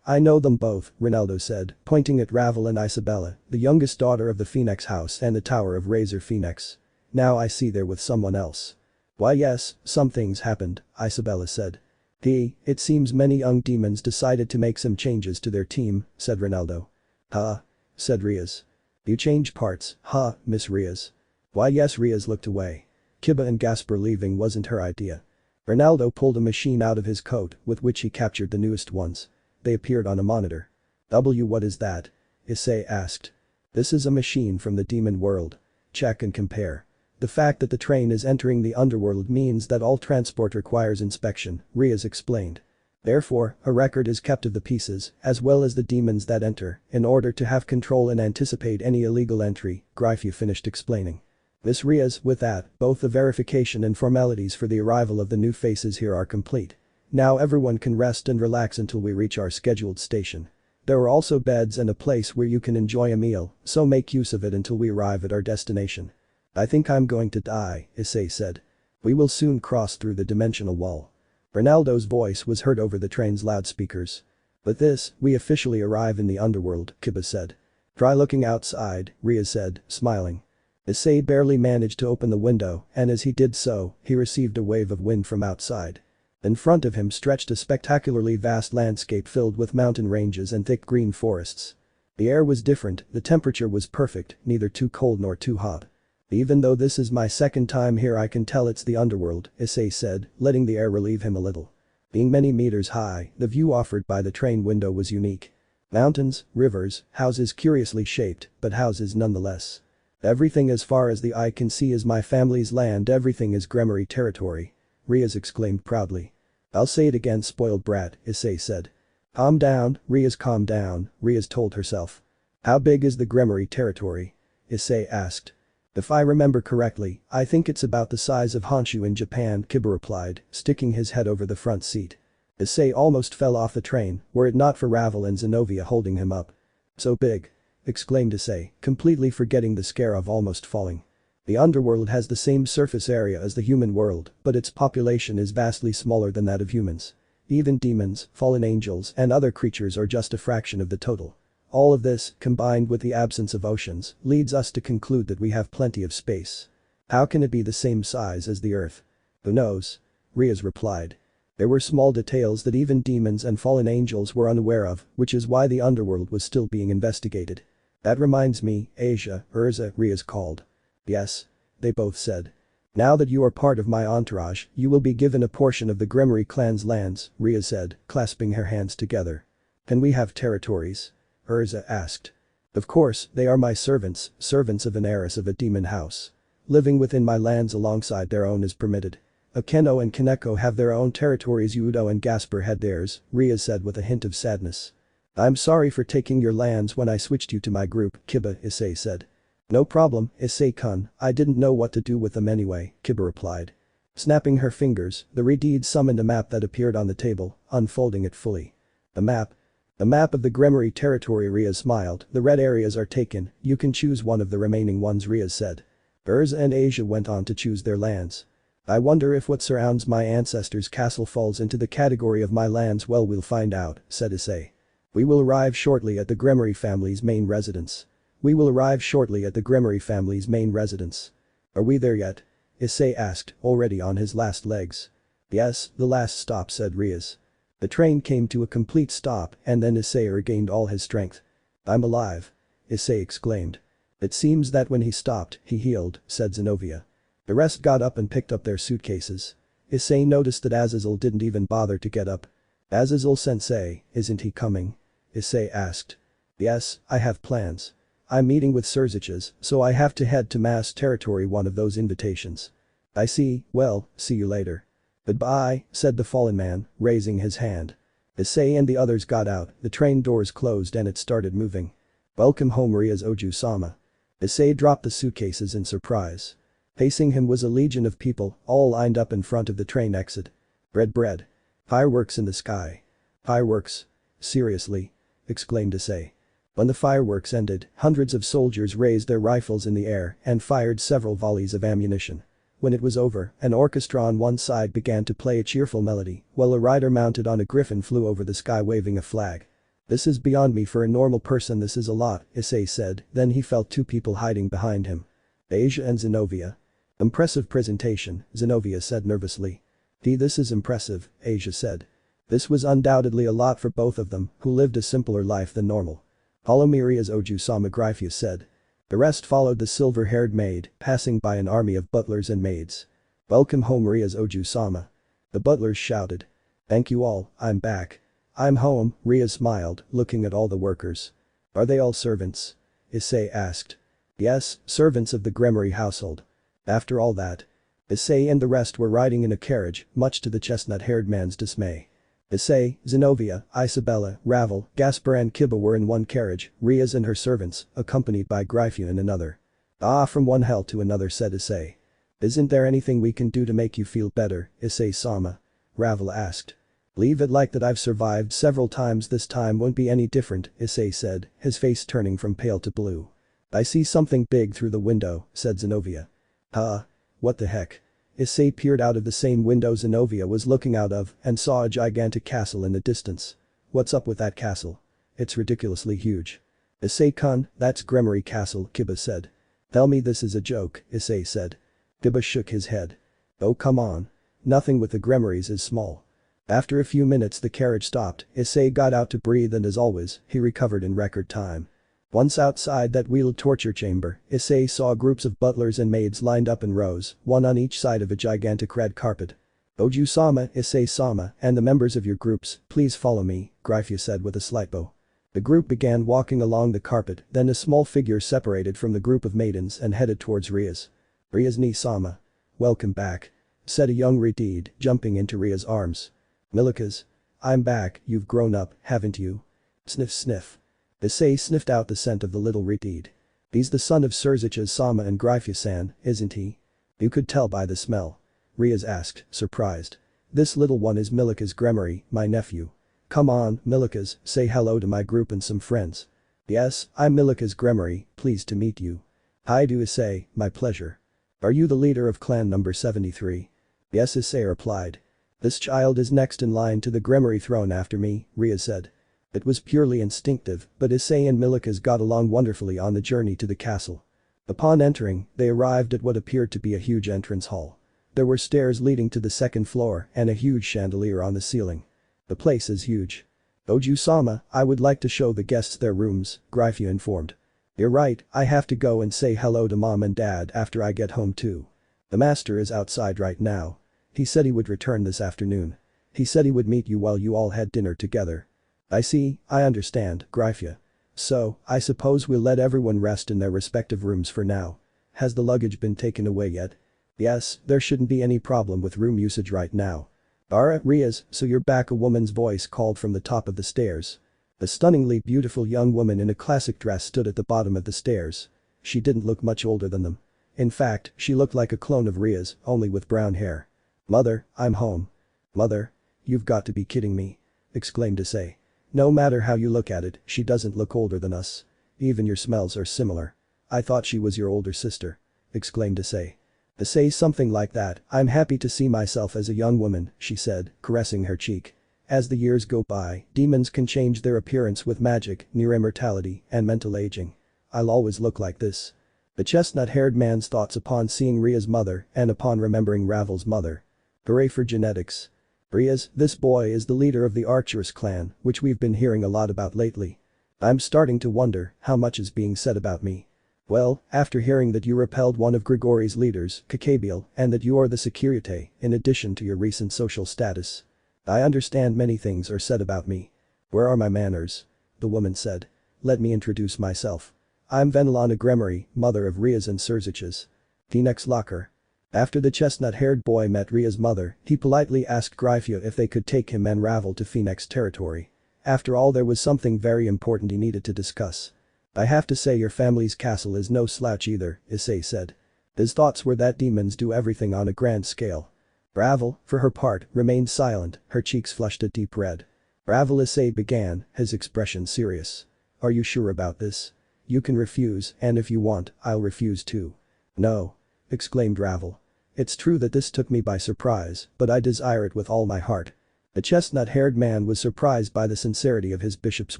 I know them both," Ronaldo said, pointing at Ravel and Isabella, the youngest daughter of the Phoenix house and the Tower of Razor Phoenix. "Now I see they're with someone else." "Why yes, some things happened," Isabella said. It seems many young demons decided to make some changes to their team," said Ronaldo. "Huh?" said Rias. "You change parts, huh, Miss Rias?" "Why yes." Rias looked away. Kiba and Gasper leaving wasn't her idea. Ronaldo pulled a machine out of his coat with which he captured the newest ones. They appeared on a monitor. What is that?" Issei asked. "This is a machine from the demon world. Check and compare. The fact that the train is entering the underworld means that all transport requires inspection," Rias explained. "Therefore, a record is kept of the pieces, as well as the demons that enter, in order to have control and anticipate any illegal entry," Gryphia finished explaining. "Miss Rias, with that, both the verification and formalities for the arrival of the new faces here are complete. Now everyone can rest and relax until we reach our scheduled station. There are also beds and a place where you can enjoy a meal, so make use of it until we arrive at our destination." "I think I'm going to die," Issei said. "We will soon cross through the dimensional wall." Ronaldo's voice was heard over the train's loudspeakers. With this, we officially arrive in the underworld, Kiba said. Try looking outside, Rias said, smiling. Issei barely managed to open the window, and as he did so, he received a wave of wind from outside. In front of him stretched a spectacularly vast landscape filled with mountain ranges and thick green forests. The air was different, the temperature was perfect, neither too cold nor too hot. Even though this is my second time here, I can tell it's the underworld, Issei said, letting the air relieve him a little. Being many meters high, the view offered by the train window was unique. Mountains, rivers, houses curiously shaped, but houses nonetheless. Everything as far as the eye can see is my family's land, everything is Gremory territory. Rias exclaimed proudly. I'll say it again, spoiled brat, Issei said. Calm down, Rias, calm down, Rias told herself. How big is the Gremory territory? Issei asked. If I remember correctly, I think it's about the size of Honshu in Japan, Kiba replied, sticking his head over the front seat. Issei almost fell off the train, were it not for Ravel and Zenobia holding him up. So big! Exclaimed Issei, completely forgetting the scare of almost falling. The underworld has the same surface area as the human world, but its population is vastly smaller than that of humans. Even demons, fallen angels, and other creatures are just a fraction of the total. All of this, combined with the absence of oceans, leads us to conclude that we have plenty of space. How can it be the same size as the Earth? Who knows? Rias replied. There were small details that even demons and fallen angels were unaware of, which is why the underworld was still being investigated. That reminds me, Asia, Urza, Rias called. Yes. They both said. Now that you are part of my entourage, you will be given a portion of the Gremory clan's lands, Rias said, clasping her hands together. Can we have territories? Urza asked. Of course, they are my servants, servants of an heiress of a demon house. Living within my lands alongside their own is permitted. Aeno and Ko have their own territories, Udo and Gasper had theirs, Rias said with a hint of sadness. I'm sorry for taking your lands when I switched you to my group, Kiba, Issei said. No problem, Issei-kun, I didn't know what to do with them anyway, Kiba replied. Snapping her fingers, the Redeed summoned a map that appeared on the table, unfolding it fully. A map? A map of the Gremory territory, Rias smiled, the red areas are taken, you can choose one of the remaining ones, Rias said. Urza and Asia went on to choose their lands. I wonder if what surrounds my ancestors' castle falls into the category of my lands. Well, we'll find out, said Issei. We will arrive shortly at the Gremory family's main residence. We will arrive shortly at the Gremory family's main residence. Are we there yet? Issei asked, already on his last legs. Yes, the last stop, said Rias. The train came to a complete stop and then Issei regained all his strength. I'm alive. Issei exclaimed. It seems that when he stopped, he healed, said Zenobia. The rest got up and picked up their suitcases. Issei noticed that Azazel didn't even bother to get up. Azazel-sensei, isn't he coming? Issei asked. Yes, I have plans. I'm meeting with Surziches, so I have to head to Mass Territory, one of those invitations. I see, well, see you later. Goodbye, said the fallen man, raising his hand. Issei and the others got out, the train doors closed and it started moving. Welcome home, Rias Oju-sama. Issei dropped the suitcases in surprise. Facing him was a legion of people, all lined up in front of the train exit. Bread. Fireworks in the sky. Fireworks? Seriously? Exclaimed Issei. When the fireworks ended, hundreds of soldiers raised their rifles in the air and fired several volleys of ammunition. When it was over, an orchestra on one side began to play a cheerful melody, while a rider mounted on a griffin flew over the sky waving a flag. This is beyond me. For a normal person this is a lot, Issei said, then he felt two people hiding behind him. Asia and Zenobia. Impressive presentation, Zenobia said nervously. This is impressive, Asia said. This was undoubtedly a lot for both of them, who lived a simpler life than normal. Follow me, Rias Oju-sama, Gryphius said. The rest followed the silver-haired maid, passing by an army of butlers and maids. Welcome home, Rias Oju-sama. The butlers shouted. Thank you all, I'm back. I'm home, Rias smiled, looking at all the workers. Are they all servants? Issei asked. Yes, servants of the Gremory household. After all that. Issei and the rest were riding in a carriage, much to the chestnut-haired man's dismay. Issei, Zenobia, Isabella, Ravel, Gasper and Kiba were in one carriage, Rias and her servants, accompanied by Gryphia in another. Ah, from one hell to another, said Issei. Isn't there anything we can do to make you feel better, Issei-sama? Ravel asked. Leave it like that. I've survived several times, this time won't be any different, Issei said, his face turning from pale to blue. I see something big through the window, said Zenobia. Huh? What the heck? Issei peered out of the same window Zenobia was looking out of and saw a gigantic castle in the distance. What's up with that castle? It's ridiculously huge. Issei-kun, that's Gremory Castle, Kiba said. Tell me this is a joke, Issei said. Kiba shook his head. Oh come on. Nothing with the Gremorys is small. After a few minutes the carriage stopped, Issei got out to breathe and as always, he recovered in record time. Once outside that wheeled torture chamber, Issei saw groups of butlers and maids lined up in rows, one on each side of a gigantic red carpet. Oju-sama, Issei-sama, and the members of your groups, please follow me, Gryphia said with a slight bow. The group began walking along the carpet, then a small figure separated from the group of maidens and headed towards Rias. Rias-ni-sama. Welcome back. Said a young Redeed, jumping into Ria's arms. Milikas. I'm back, you've grown up, haven't you? Sniff sniff. Issei sniffed out the scent of the little Redeed. He's the son of Surzich's-sama and Gryphia-san, isn't he? You could tell by the smell. Rias asked, surprised. This little one is Milikas Gremory, my nephew. Come on, Milikas, say hello to my group and some friends. Yes, I'm Milikas Gremory, pleased to meet you. Hi to Issei, my pleasure. Are you the leader of clan number 73? Yes, Issei replied. This child is next in line to the Gremory throne after me, Rias said. It was purely instinctive, but Issei and Milikas got along wonderfully on the journey to the castle. Upon entering, they arrived at what appeared to be a huge entrance hall. There were stairs leading to the second floor and a huge chandelier on the ceiling. The place is huge. Oju-sama, I would like to show the guests their rooms, Gryphia informed. You're right, I have to go and say hello to mom and dad after I get home too. The master is outside right now. He said he would return this afternoon. He said he would meet you while you all had dinner together. I see, I understand, Gryphia. So, I suppose we'll let everyone rest in their respective rooms for now. Has the luggage been taken away yet? Yes, there shouldn't be any problem with room usage right now. Rias, so you're back, a woman's voice called from the top of the stairs. A stunningly beautiful young woman in a classic dress stood at the bottom of the stairs. She didn't look much older than them. In fact, she looked like a clone of Rias, only with brown hair. Mother, I'm home. Mother? You've got to be kidding me. Exclaimed Issei. No matter how you look at it, she doesn't look older than us. Even your smells are similar. I thought she was your older sister. Exclaimed Issei. Say something like that, I'm happy to see myself as a young woman, she said, caressing her cheek. As the years go by, demons can change their appearance with magic, near immortality, and mental aging. I'll always look like this. The chestnut-haired man's thoughts upon seeing Ria's mother and upon remembering Ravel's mother. Hooray for genetics. Rias, this boy is the leader of the Archerous clan, which we've been hearing a lot about lately. I'm starting to wonder how much is being said about me. Well, after hearing that you repelled one of Grigory's leaders, Kakabiel, and that you are the Sekiryuutei, in addition to your recent social status. I understand many things are said about me. Where are my manners? The woman said. Let me introduce myself. I'm Venelana Gremory, mother of Rias and Surzich's. Phoenix Locker. After the chestnut-haired boy met Ria's mother, he politely asked Gryphia if they could take him and Ravel to Phoenix territory. After all, there was something very important he needed to discuss. I have to say your family's castle is no slouch either, Issei said. His thoughts were that demons do everything on a grand scale. Ravel, for her part, remained silent, her cheeks flushed a deep red. Ravel, Issei began, his expression serious. Are you sure about this? You can refuse, and if you want, I'll refuse too. No. Exclaimed Ravel. It's true that this took me by surprise, but I desire it with all my heart. The chestnut-haired man was surprised by the sincerity of his bishop's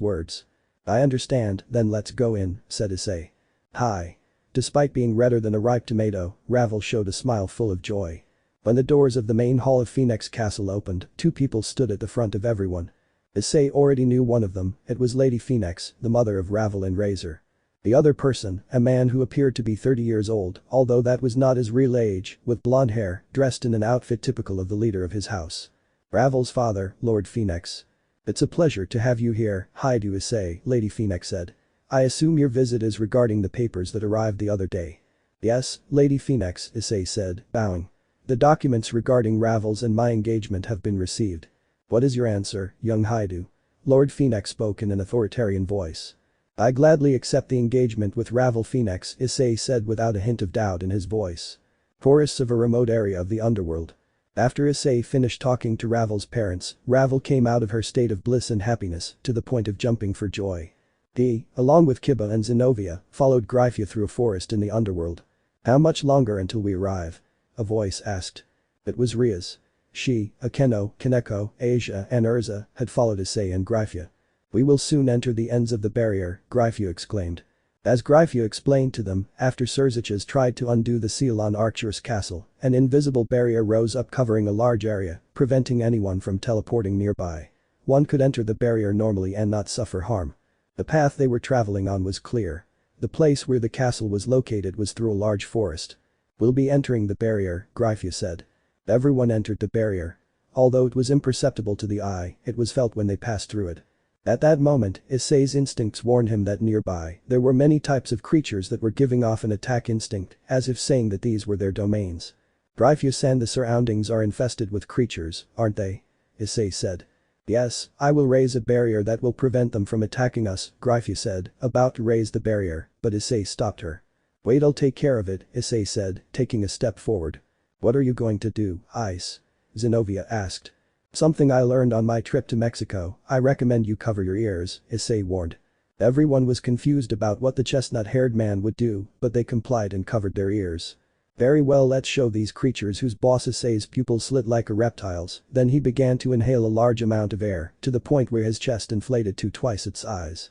words. I understand, then let's go in, said Issei. Hi. Despite being redder than a ripe tomato, Ravel showed a smile full of joy. When the doors of the main hall of Phoenix Castle opened, two people stood at the front of everyone. Issei already knew one of them, it was Lady Phoenix, the mother of Ravel and Razor. The other person, a man who appeared to be 30 years old, although that was not his real age, with blonde hair, dressed in an outfit typical of the leader of his house. Ravel's father, Lord Phoenix. It's a pleasure to have you here, hi to Issei, Lady Phoenix said. I assume your visit is regarding the papers that arrived the other day. Yes, Lady Phoenix, Issei said, bowing. The documents regarding Ravel's and my engagement have been received. What is your answer, young Haidu? Lord Phoenix spoke in an authoritarian voice. I gladly accept the engagement with Ravel Phoenix, Issei said without a hint of doubt in his voice. Forests of a remote area of the underworld. After Issei finished talking to Ravel's parents, Ravel came out of her state of bliss and happiness to the point of jumping for joy. He, along with Kiba and Zenobia, followed Gryphia through a forest in the underworld. How much longer until we arrive? A voice asked. It was Rias. She, Akeno, Kaneko, Asia and Urza had followed Issei and Gryphia. "We will soon enter the ends of the barrier," Gryphia exclaimed. As Gryphia explained to them, after Surziches tried to undo the seal on Arcturus Castle, an invisible barrier rose up covering a large area, preventing anyone from teleporting nearby. One could enter the barrier normally and not suffer harm. The path they were traveling on was clear. The place where the castle was located was through a large forest. "We'll be entering the barrier," Gryphia said. Everyone entered the barrier. Although it was imperceptible to the eye, it was felt when they passed through it. At that moment, Issei's instincts warned him that nearby, there were many types of creatures that were giving off an attack instinct, as if saying that these were their domains. "Gryphia-san, the surroundings are infested with creatures, aren't they?" Issei said. "Yes, I will raise a barrier that will prevent them from attacking us," Gryphia said, about to raise the barrier, but Issei stopped her. "Wait, I'll take care of it," Issei said, taking a step forward. "What are you going to do, Ice?" Zenobia asked. "Something I learned on my trip to Mexico, I recommend you cover your ears," Issei warned. Everyone was confused about what the chestnut-haired man would do, but they complied and covered their ears. "Very well, let's show these creatures whose boss." Issei's pupils slit like a reptile's, then he began to inhale a large amount of air, to the point where his chest inflated to twice its size.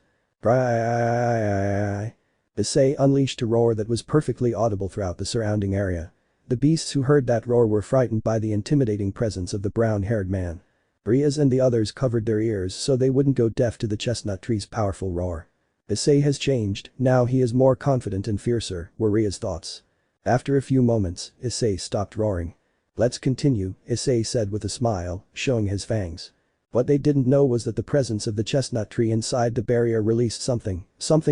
Issei unleashed a roar that was perfectly audible throughout the surrounding area. The beasts who heard that roar were frightened by the intimidating presence of the brown-haired man. Rias and the others covered their ears so they wouldn't go deaf to the chestnut tree's powerful roar. "Issei has changed, now he is more confident and fiercer," were Rias' thoughts. After a few moments, Issei stopped roaring. "Let's continue," Issei said with a smile, showing his fangs. What they didn't know was that the presence of the chestnut tree inside the barrier released something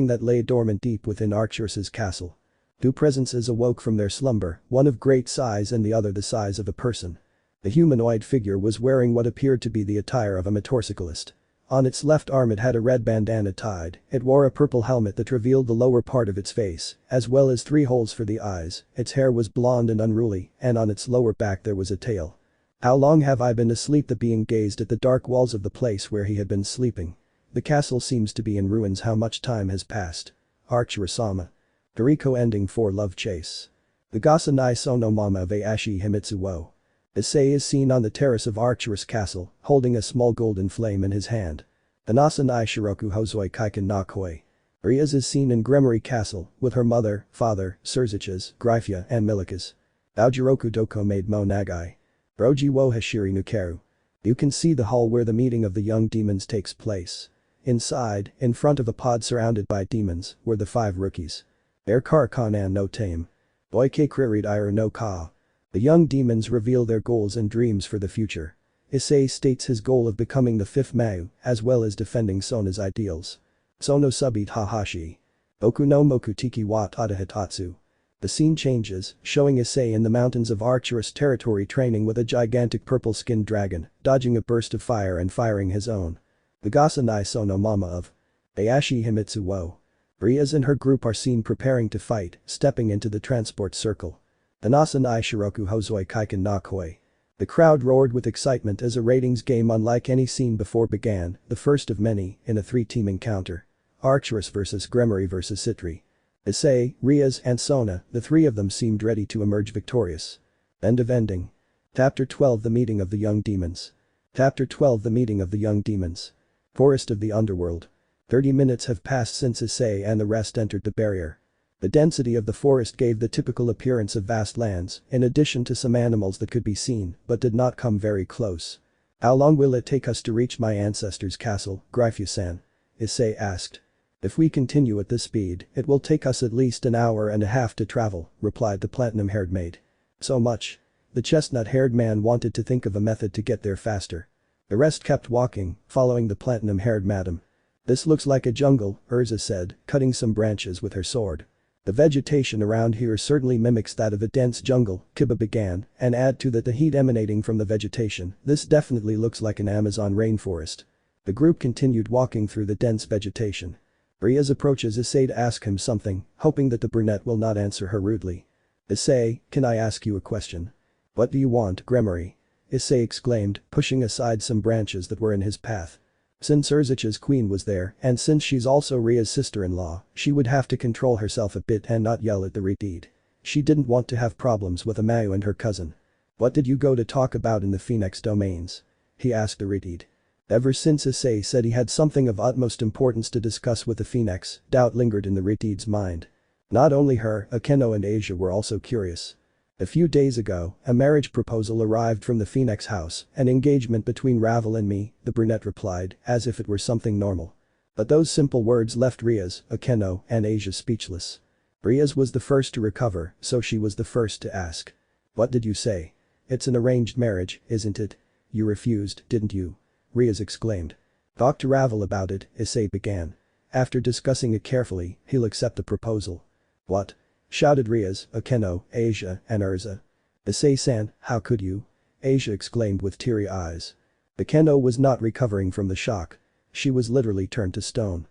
that lay dormant deep within Arcturus's castle. Two presences awoke from their slumber, one of great size and the other the size of a person. The humanoid figure was wearing what appeared to be the attire of a motorcyclist. On its left arm it had a red bandana tied, it wore a purple helmet that revealed the lower part of its face, as well as 3 holes for the eyes, its hair was blonde and unruly, and on its lower back there was a tail. "How long have I been asleep?" The being gazed at the dark walls of the place where he had been sleeping. "The castle seems to be in ruins. How much time has passed?" Arcturus-sama. Doriko ending for Love Chase. The Gasa Nai Sono Mama of Ashi Himitsu wo. Issei is seen on the terrace of Arcturus Castle, holding a small golden flame in his hand. The Nasa Nai Shiroku Hozoi Kaiken na Koi. Rias is seen in Gremory Castle, with her mother, father, Surziches, Gryphia and Milikas. Aojiroku Doko made Mo Nagai. Roji wo Hashiri Nukeru. You can see the hall where the meeting of the young demons takes place. Inside, in front of a pod surrounded by demons, were the 5 rookies. Erkar Kanan no Tame. Boike Kririd Ira no Ka. The young demons reveal their goals and dreams for the future. Issei states his goal of becoming the 5th Mau, as well as defending Sona's ideals. Sono Subit Hahashi. Oku no Mokutiki wa Tada Hitatsu. The scene changes, showing Issei in the mountains of Arcturus territory training with a gigantic purple-skinned dragon, dodging a burst of fire and firing his own. The Gasa Nai Sono Mama of Ashi Himitsu wo. Rias and her group are seen preparing to fight, stepping into the transport circle. The Nasa Nai Shiroku Hozoi Kaiken na Koi. The crowd roared with excitement as a ratings game unlike any seen before began, the first of many, in a 3-team encounter. Arcturus vs Gremory vs Citri. Issei, Rias and Sona, the 3 of them seemed ready to emerge victorious. End of ending. Chapter 12 The Meeting of the Young Demons. Chapter 12 The Meeting of the Young Demons. Forest of the Underworld. 30 minutes have passed since Issei and the rest entered the barrier. The density of the forest gave the typical appearance of vast lands, in addition to some animals that could be seen, but did not come very close. "How long will it take us to reach my ancestor's castle, Gryphia-san?" Issei asked. "If we continue at this speed, it will take us at least an hour and a half to travel," replied the platinum-haired maid. "So much?" The chestnut-haired man wanted to think of a method to get there faster. The rest kept walking, following the platinum-haired madam. "This looks like a jungle," Urza said, cutting some branches with her sword. "The vegetation around here certainly mimics that of a dense jungle," Kiba began, and add to that the heat emanating from the vegetation, "this definitely looks like an Amazon rainforest." The group continued walking through the dense vegetation. Rias approaches Issei to ask him something, hoping that the brunette will not answer her rudely. "Issei, can I ask you a question?" "What do you want, Gremory?" Issei exclaimed, pushing aside some branches that were in his path. Since Urzich's queen was there, and since she's also Ria's sister-in-law, she would have to control herself a bit and not yell at the redeed. She didn't want to have problems with Amayu and her cousin. What did you go to talk about in the Phoenix domains? He asked the Retid. Ever since Issei said he had something of utmost importance to discuss with the Phoenix, doubt lingered in the Retid's mind. Not only her, Aeno and Asia were also curious. A few days ago, a marriage proposal arrived from the Phoenix house, an engagement between Ravel and me, the brunette replied, as if it were something normal. But those simple words left Rias, Aeno, and Asia speechless. Rias was the first to recover, so she was the first to ask. What did you say? It's an arranged marriage, isn't it? You refused, didn't you? Rias exclaimed. Talk to Ravel about it, Issei began. After discussing it carefully, he'll accept the proposal. What? Shouted Rias, Aeno, Asia, and Urza. Issei-san, how could you? Asia exclaimed with teary eyes. Aeno was not recovering from the shock. She was literally turned to stone.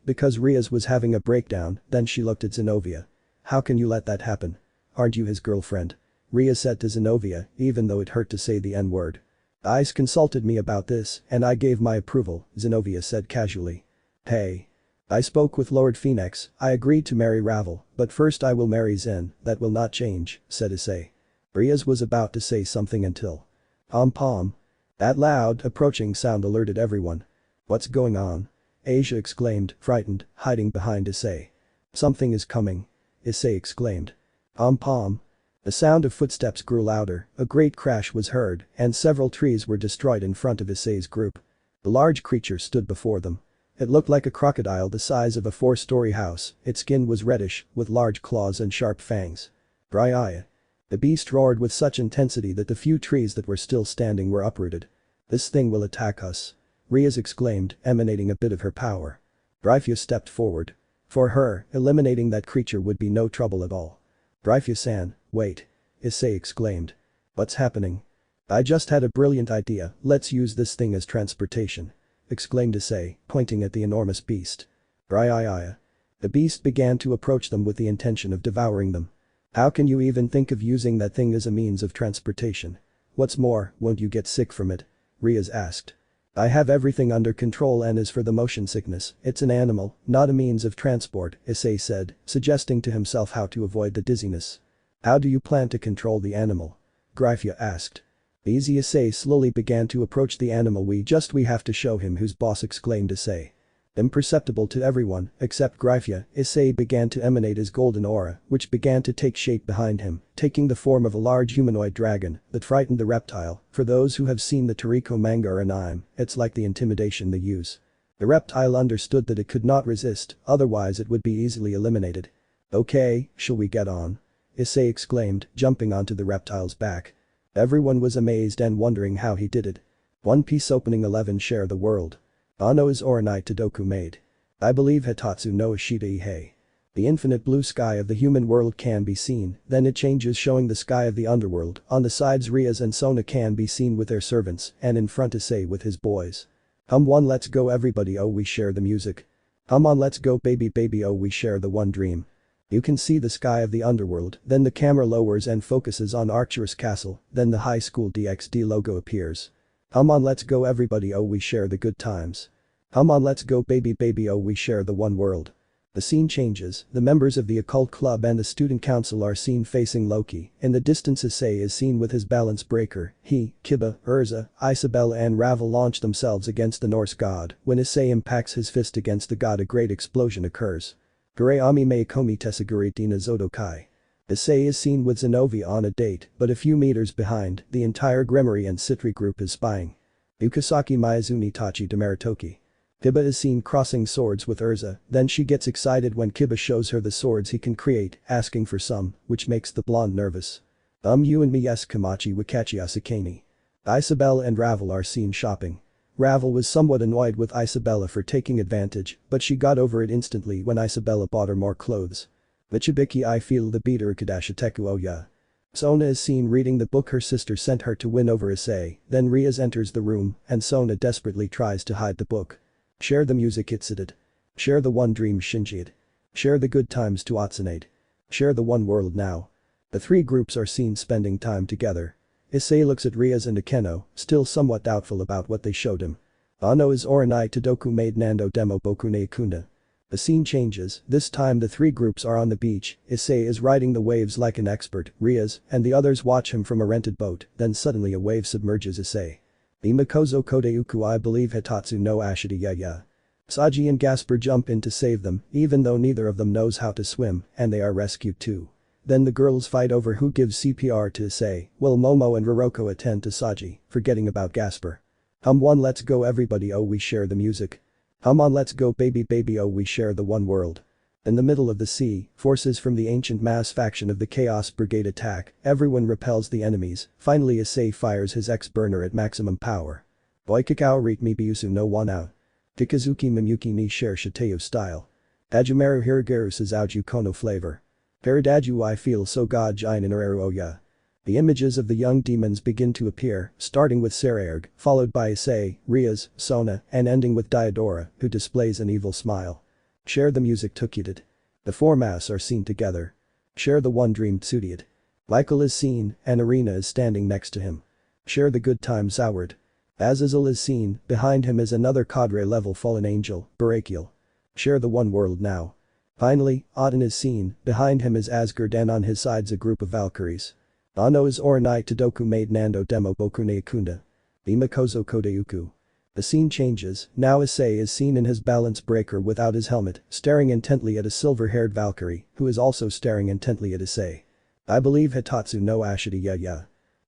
Because Rias was having a breakdown, then she looked at Zenobia. How can you let that happen? Aren't you his girlfriend? Rias said to Zenobia, even though it hurt to say the N-word. Ice consulted me about this, and I gave my approval, Zenobia said casually. Hey. I spoke with Lord Phoenix, I agreed to marry Ravel, but first I will marry Zen, that will not change, said Issei. Rias was about to say something until. Pom. That loud, approaching sound alerted everyone. What's going on? Asia exclaimed, frightened, hiding behind Issei. Something is coming. Issei exclaimed. Pom. The sound of footsteps grew louder, a great crash was heard, and several trees were destroyed in front of Issei's group. The large creature stood before them. It looked like a crocodile the size of a 4-story house, its skin was reddish, with large claws and sharp fangs. Rias. The beast roared with such intensity that the few trees that were still standing were uprooted. This thing will attack us. Rias exclaimed, emanating a bit of her power. Rias stepped forward. For her, eliminating that creature would be no trouble at all. Rias-san, wait. Issei exclaimed. What's happening? I just had a brilliant idea, let's use this thing as transportation. Exclaimed Issei, pointing at the enormous beast. Rias. The beast began to approach them with the intention of devouring them. How can you even think of using that thing as a means of transportation? What's more, won't you get sick from it? Rias asked. I have everything under control, and as for the motion sickness, it's an animal, not a means of transport, Issei said, suggesting to himself how to avoid the dizziness. How do you plan to control the animal? Rias asked. Easy. Issei slowly began to approach the animal. We have to show him who's boss, exclaimed Issei. Imperceptible to everyone, except Rias, Issei began to emanate his golden aura, which began to take shape behind him, taking the form of a large humanoid dragon that frightened the reptile. For those who have seen the Toriko manga or anime, it's like the intimidation they use. The reptile understood that it could not resist, otherwise it would be easily eliminated. Okay, shall we get on? Issei exclaimed, jumping onto the reptile's back. Everyone was amazed and wondering how he did it. One Piece Opening 11 Share the world. Ano is Oranai Todoku made. I believe Hitatsu no Ishida Ihei. The infinite blue sky of the human world can be seen, then it changes showing the sky of the underworld. On the sides Rias and Sona can be seen with their servants, and in front Issei with his boys. Hum one, let's go everybody, oh we share the music. Hum on, let's go baby oh we share the one dream. You can see the sky of the underworld, then the camera lowers and focuses on Arcturus Castle, then the high school DxD logo appears. Hum on, let's go everybody, oh we share the good times. Hum on, let's go baby oh we share the one world. The scene changes, the members of the occult club and the student council are seen facing Loki. In the distance Issei is seen with his balance breaker. He, Kiba, Urza, Isabella and Ravel launch themselves against the Norse god. When Issei impacts his fist against the god, a great explosion occurs. Gure Ami Mei Komi Tesaguri Dina Zodokai. Issei is seen with Zenobia on a date, but a few meters behind, the entire Gremory and Citri group is spying. Ukasaki Mayazuni Tachi Demaritoki. Kiba is seen crossing swords with Urza, then she gets excited when Kiba shows her the swords he can create, asking for some, which makes the blonde nervous. You and me yes Kamachi Wakachi Asakani. Isabella and Ravel are seen shopping. Ravel was somewhat annoyed with Isabella for taking advantage, but she got over it instantly when Isabella bought her more clothes. Michibiki I feel the beater Kadashiteku oh yeah. Sona is seen reading the book her sister sent her to win over Issei, then Rias enters the room, and Sona desperately tries to hide the book. Share the music Itsudat. Share the one dream Shinjiad. Share the good times to Atsunade. Share the one world now. The three groups are seen spending time together. Issei looks at Rias and Aeno, still somewhat doubtful about what they showed him. Ano is Oranai Todoku made Nando Demo Bokune Kuna. The scene changes, this time the three groups are on the beach, Issei is riding the waves like an expert, Rias and the others watch him from a rented boat, then suddenly a wave submerges Issei. Imakozo kodeuku I believe Hitatsu no ashita ya. Saji and Gasper jump in to save them, even though neither of them knows how to swim, and they are rescued too. Then the girls fight over who gives CPR to Issei, while Momo and Roroko attend to Saji, forgetting about Gasper. Hum one let's go everybody oh we share the music. Hum on let's go baby baby oh we share the one world. In the middle of the sea, forces from the ancient mass faction of the Chaos Brigade attack, everyone repels the enemies, finally Issei fires his X-burner at maximum power. Boikakao rit mi biusu no wanao. Kikazuki Mimyuki ni share shiteo style. Ajumeru hirigaru sazauju kono flavor. Peridaju I feel so god jine inareru oya. The images of the young demons begin to appear, starting with Sekiryuutei, followed by Issei, Rias, Sona, and ending with Ghidorah, who displays an evil smile. Share the music Tukudid. The four masks are seen together. Share the one dreamed Tsudiad. Michael is seen, and Arena is standing next to him. Share the good times Zoward. Azazel is seen, behind him is another cadre level fallen angel, Barakiel. Share the one world now. Finally, Aten is seen, behind him is Asgard and on his sides a group of Valkyries. Ano is Oranai Todoku made Nando demo Bokune Akunda. Imakozo kodeuku. The scene changes, now Issei is seen in his balance breaker without his helmet, staring intently at a silver-haired Valkyrie, who is also staring intently at Issei. I believe Hitatsu no ashita ya.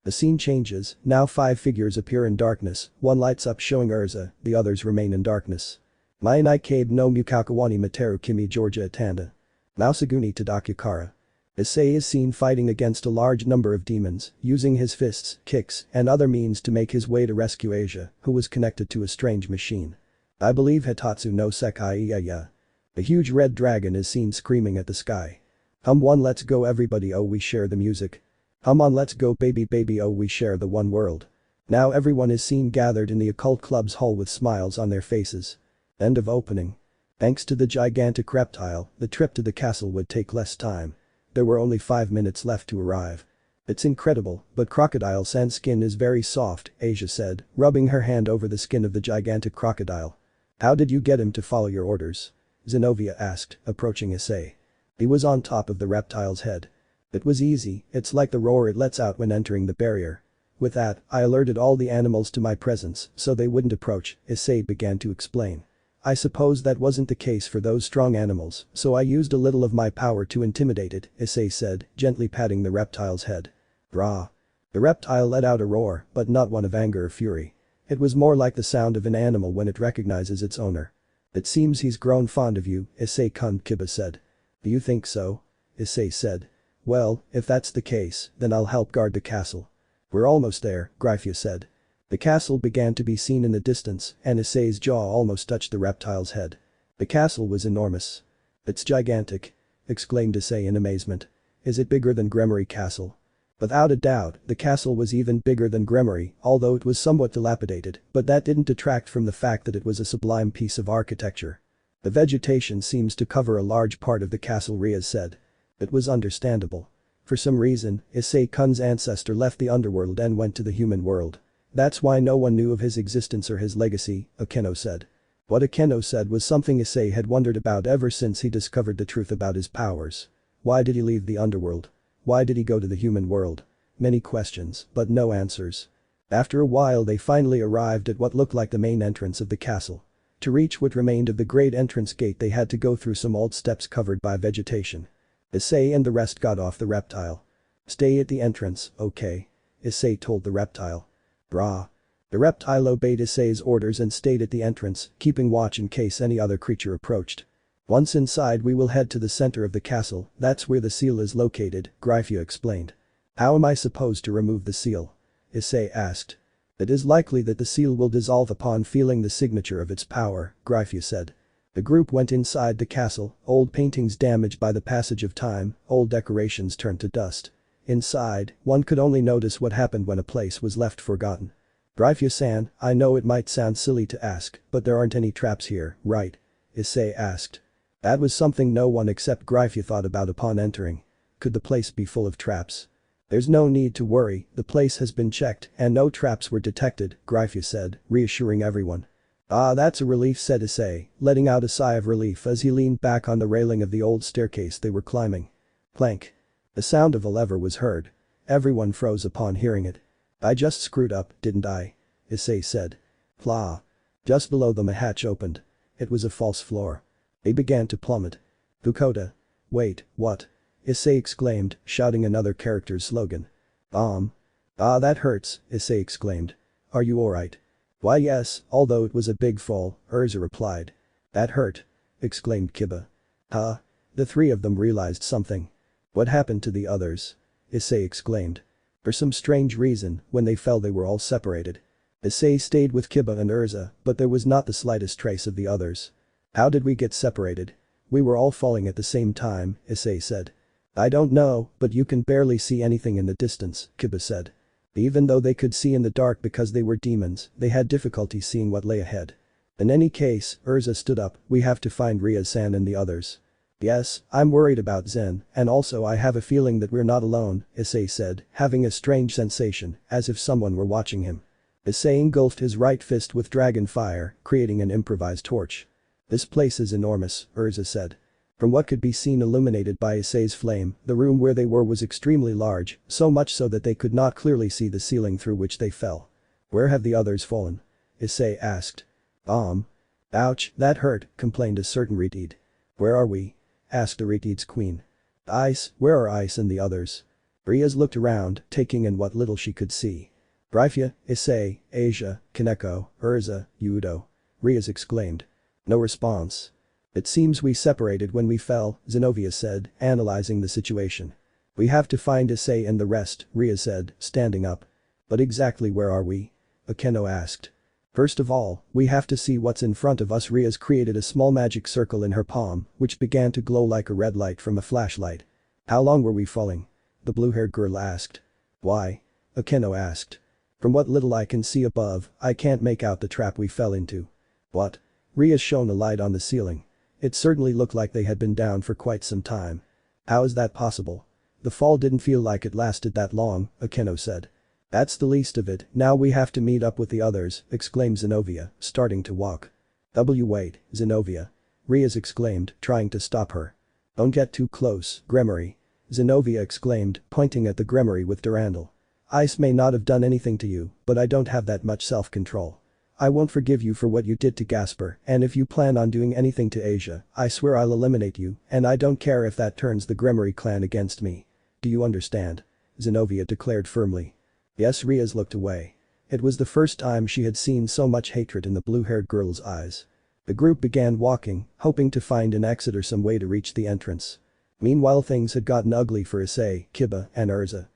The scene changes, now 5 figures appear in darkness, one lights up showing Urza, the others remain in darkness. Mayanai Kabe no Mukakawani Materu Kimi Georgia Atanda. Mausaguni Tadakukara. Issei is seen fighting against a large number of demons, using his fists, kicks, and other means to make his way to rescue Asia, who was connected to a strange machine. I believe Hitatsu no Sekai ya. The huge red dragon is seen screaming at the sky. Hum one let's go everybody oh we share the music. Hum on let's go baby baby oh we share the one world. Now everyone is seen gathered in the occult club's hall with smiles on their faces. End of opening. Thanks to the gigantic reptile, the trip to the castle would take less time. There were only 5 minutes left to arrive. It's incredible, but crocodile sand skin is very soft, Asia said, rubbing her hand over the skin of the gigantic crocodile. How did you get him to follow your orders? Zenobia asked, approaching Issei. He was on top of the reptile's head. It was easy, it's like the roar it lets out when entering the barrier. With that, I alerted all the animals to my presence so they wouldn't approach, Issei began to explain. I suppose that wasn't the case for those strong animals, so I used a little of my power to intimidate it, Issei said, gently patting the reptile's head. Rah. The reptile let out a roar, but not one of anger or fury. It was more like the sound of an animal when it recognizes its owner. It seems he's grown fond of you, Issei-kun Kiba said. Do you think so? Issei said. Well, if that's the case, then I'll help guard the castle. We're almost there, Gryphia said. The castle began to be seen in the distance, and Issei's jaw almost touched the reptile's head. The castle was enormous. It's gigantic, exclaimed Issei in amazement. Is it bigger than Gremory Castle? Without a doubt, the castle was even bigger than Gremory, although it was somewhat dilapidated, but that didn't detract from the fact that it was a sublime piece of architecture. The vegetation seems to cover a large part of the castle, Rias said. It was understandable. For some reason, Issei-kun's ancestor left the underworld and went to the human world. That's why no one knew of his existence or his legacy, Akeno said. What Akeno said was something Issei had wondered about ever since he discovered the truth about his powers. Why did he leave the underworld? Why did he go to the human world? Many questions, but no answers. After a while they finally arrived at what looked like the main entrance of the castle. To reach what remained of the great entrance gate they had to go through some old steps covered by vegetation. Issei and the rest got off the reptile. Stay at the entrance, okay? Issei told the reptile. Brah. The reptile obeyed Issei's orders and stayed at the entrance, keeping watch in case any other creature approached. Once inside we will head to the center of the castle, that's where the seal is located, Gryphia explained. How am I supposed to remove the seal? Issei asked. It is likely that the seal will dissolve upon feeling the signature of its power, Gryphia said. The group went inside the castle, old paintings damaged by the passage of time, old decorations turned to dust. Inside, one could only notice what happened when a place was left forgotten. Gryphia-san, I know it might sound silly to ask, but there aren't any traps here, right? Issei asked. That was something no one except Gryphia thought about upon entering. Could the place be full of traps? There's no need to worry, the place has been checked and no traps were detected, Gryphia said, reassuring everyone. Ah, that's a relief, said Issei, letting out a sigh of relief as he leaned back on the railing of the old staircase they were climbing. Clank. The sound of a lever was heard. Everyone froze upon hearing it. I just screwed up, didn't I? Issei said. Plah. Just below them a hatch opened. It was a false floor. They began to plummet. Fukuda. Wait, what? Issei exclaimed, shouting another character's slogan. Ah, that hurts, Issei exclaimed. Are you alright? Why yes, although it was a big fall, Urza replied. That hurt? Exclaimed Kiba. Huh? The three of them realized something. What happened to the others? Issei exclaimed. For some strange reason, when they fell they were all separated. Issei stayed with Kiba and Urza, but there was not the slightest trace of the others. How did we get separated? We were all falling at the same time, Issei said. I don't know, but you can barely see anything in the distance, Kiba said. Even though they could see in the dark because they were demons, they had difficulty seeing what lay ahead. In any case, Urza stood up, we have to find Rias-san and the others. Yes, I'm worried about Zen, and also I have a feeling that we're not alone, Issei said, having a strange sensation, as if someone were watching him. Issei engulfed his right fist with dragon fire, creating an improvised torch. This place is enormous, Urza said. From what could be seen illuminated by Issei's flame, the room where they were was extremely large, so much so that they could not clearly see the ceiling through which they fell. Where have the others fallen? Issei asked. Ouch, that hurt, complained a certain Retid. Where are we? Asked a Retid's queen. Ice, where are Ice and the others? Rias looked around, taking in what little she could see. Rifia, Issei, Asia, Kaneko, Urza, Yudo. Rias exclaimed. No response. It seems we separated when we fell, Zenobia said, analyzing the situation. We have to find Issei and the rest, Rias said, standing up. But exactly where are we? Akeno asked. First of all, we have to see what's in front of us. Rias created a small magic circle in her palm, which began to glow like a red light from a flashlight. How long were we falling? The blue-haired girl asked. Why? Akeno asked. From what little I can see above, I can't make out the trap we fell into. What? Rias shone a light on the ceiling. It certainly looked like they had been down for quite some time. How is that possible? The fall didn't feel like it lasted that long, Akeno said. That's the least of it, now we have to meet up with the others, exclaimed Zenobia, starting to walk. Wait, Zenobia. Rias exclaimed, trying to stop her. Don't get too close, Gremory. Zenobia exclaimed, pointing at the Gremory with Durandal. Ice may not have done anything to you, but I don't have that much self-control. I won't forgive you for what you did to Gasper, and if you plan on doing anything to Asia, I swear I'll eliminate you, and I don't care if that turns the Gremory clan against me. Do you understand? Zenobia declared firmly. Yes, Rias looked away. It was the first time she had seen so much hatred in the blue-haired girl's eyes. The group began walking, hoping to find an exit or some way to reach the entrance. Meanwhile things had gotten ugly for Issei, Kiba, and Urza.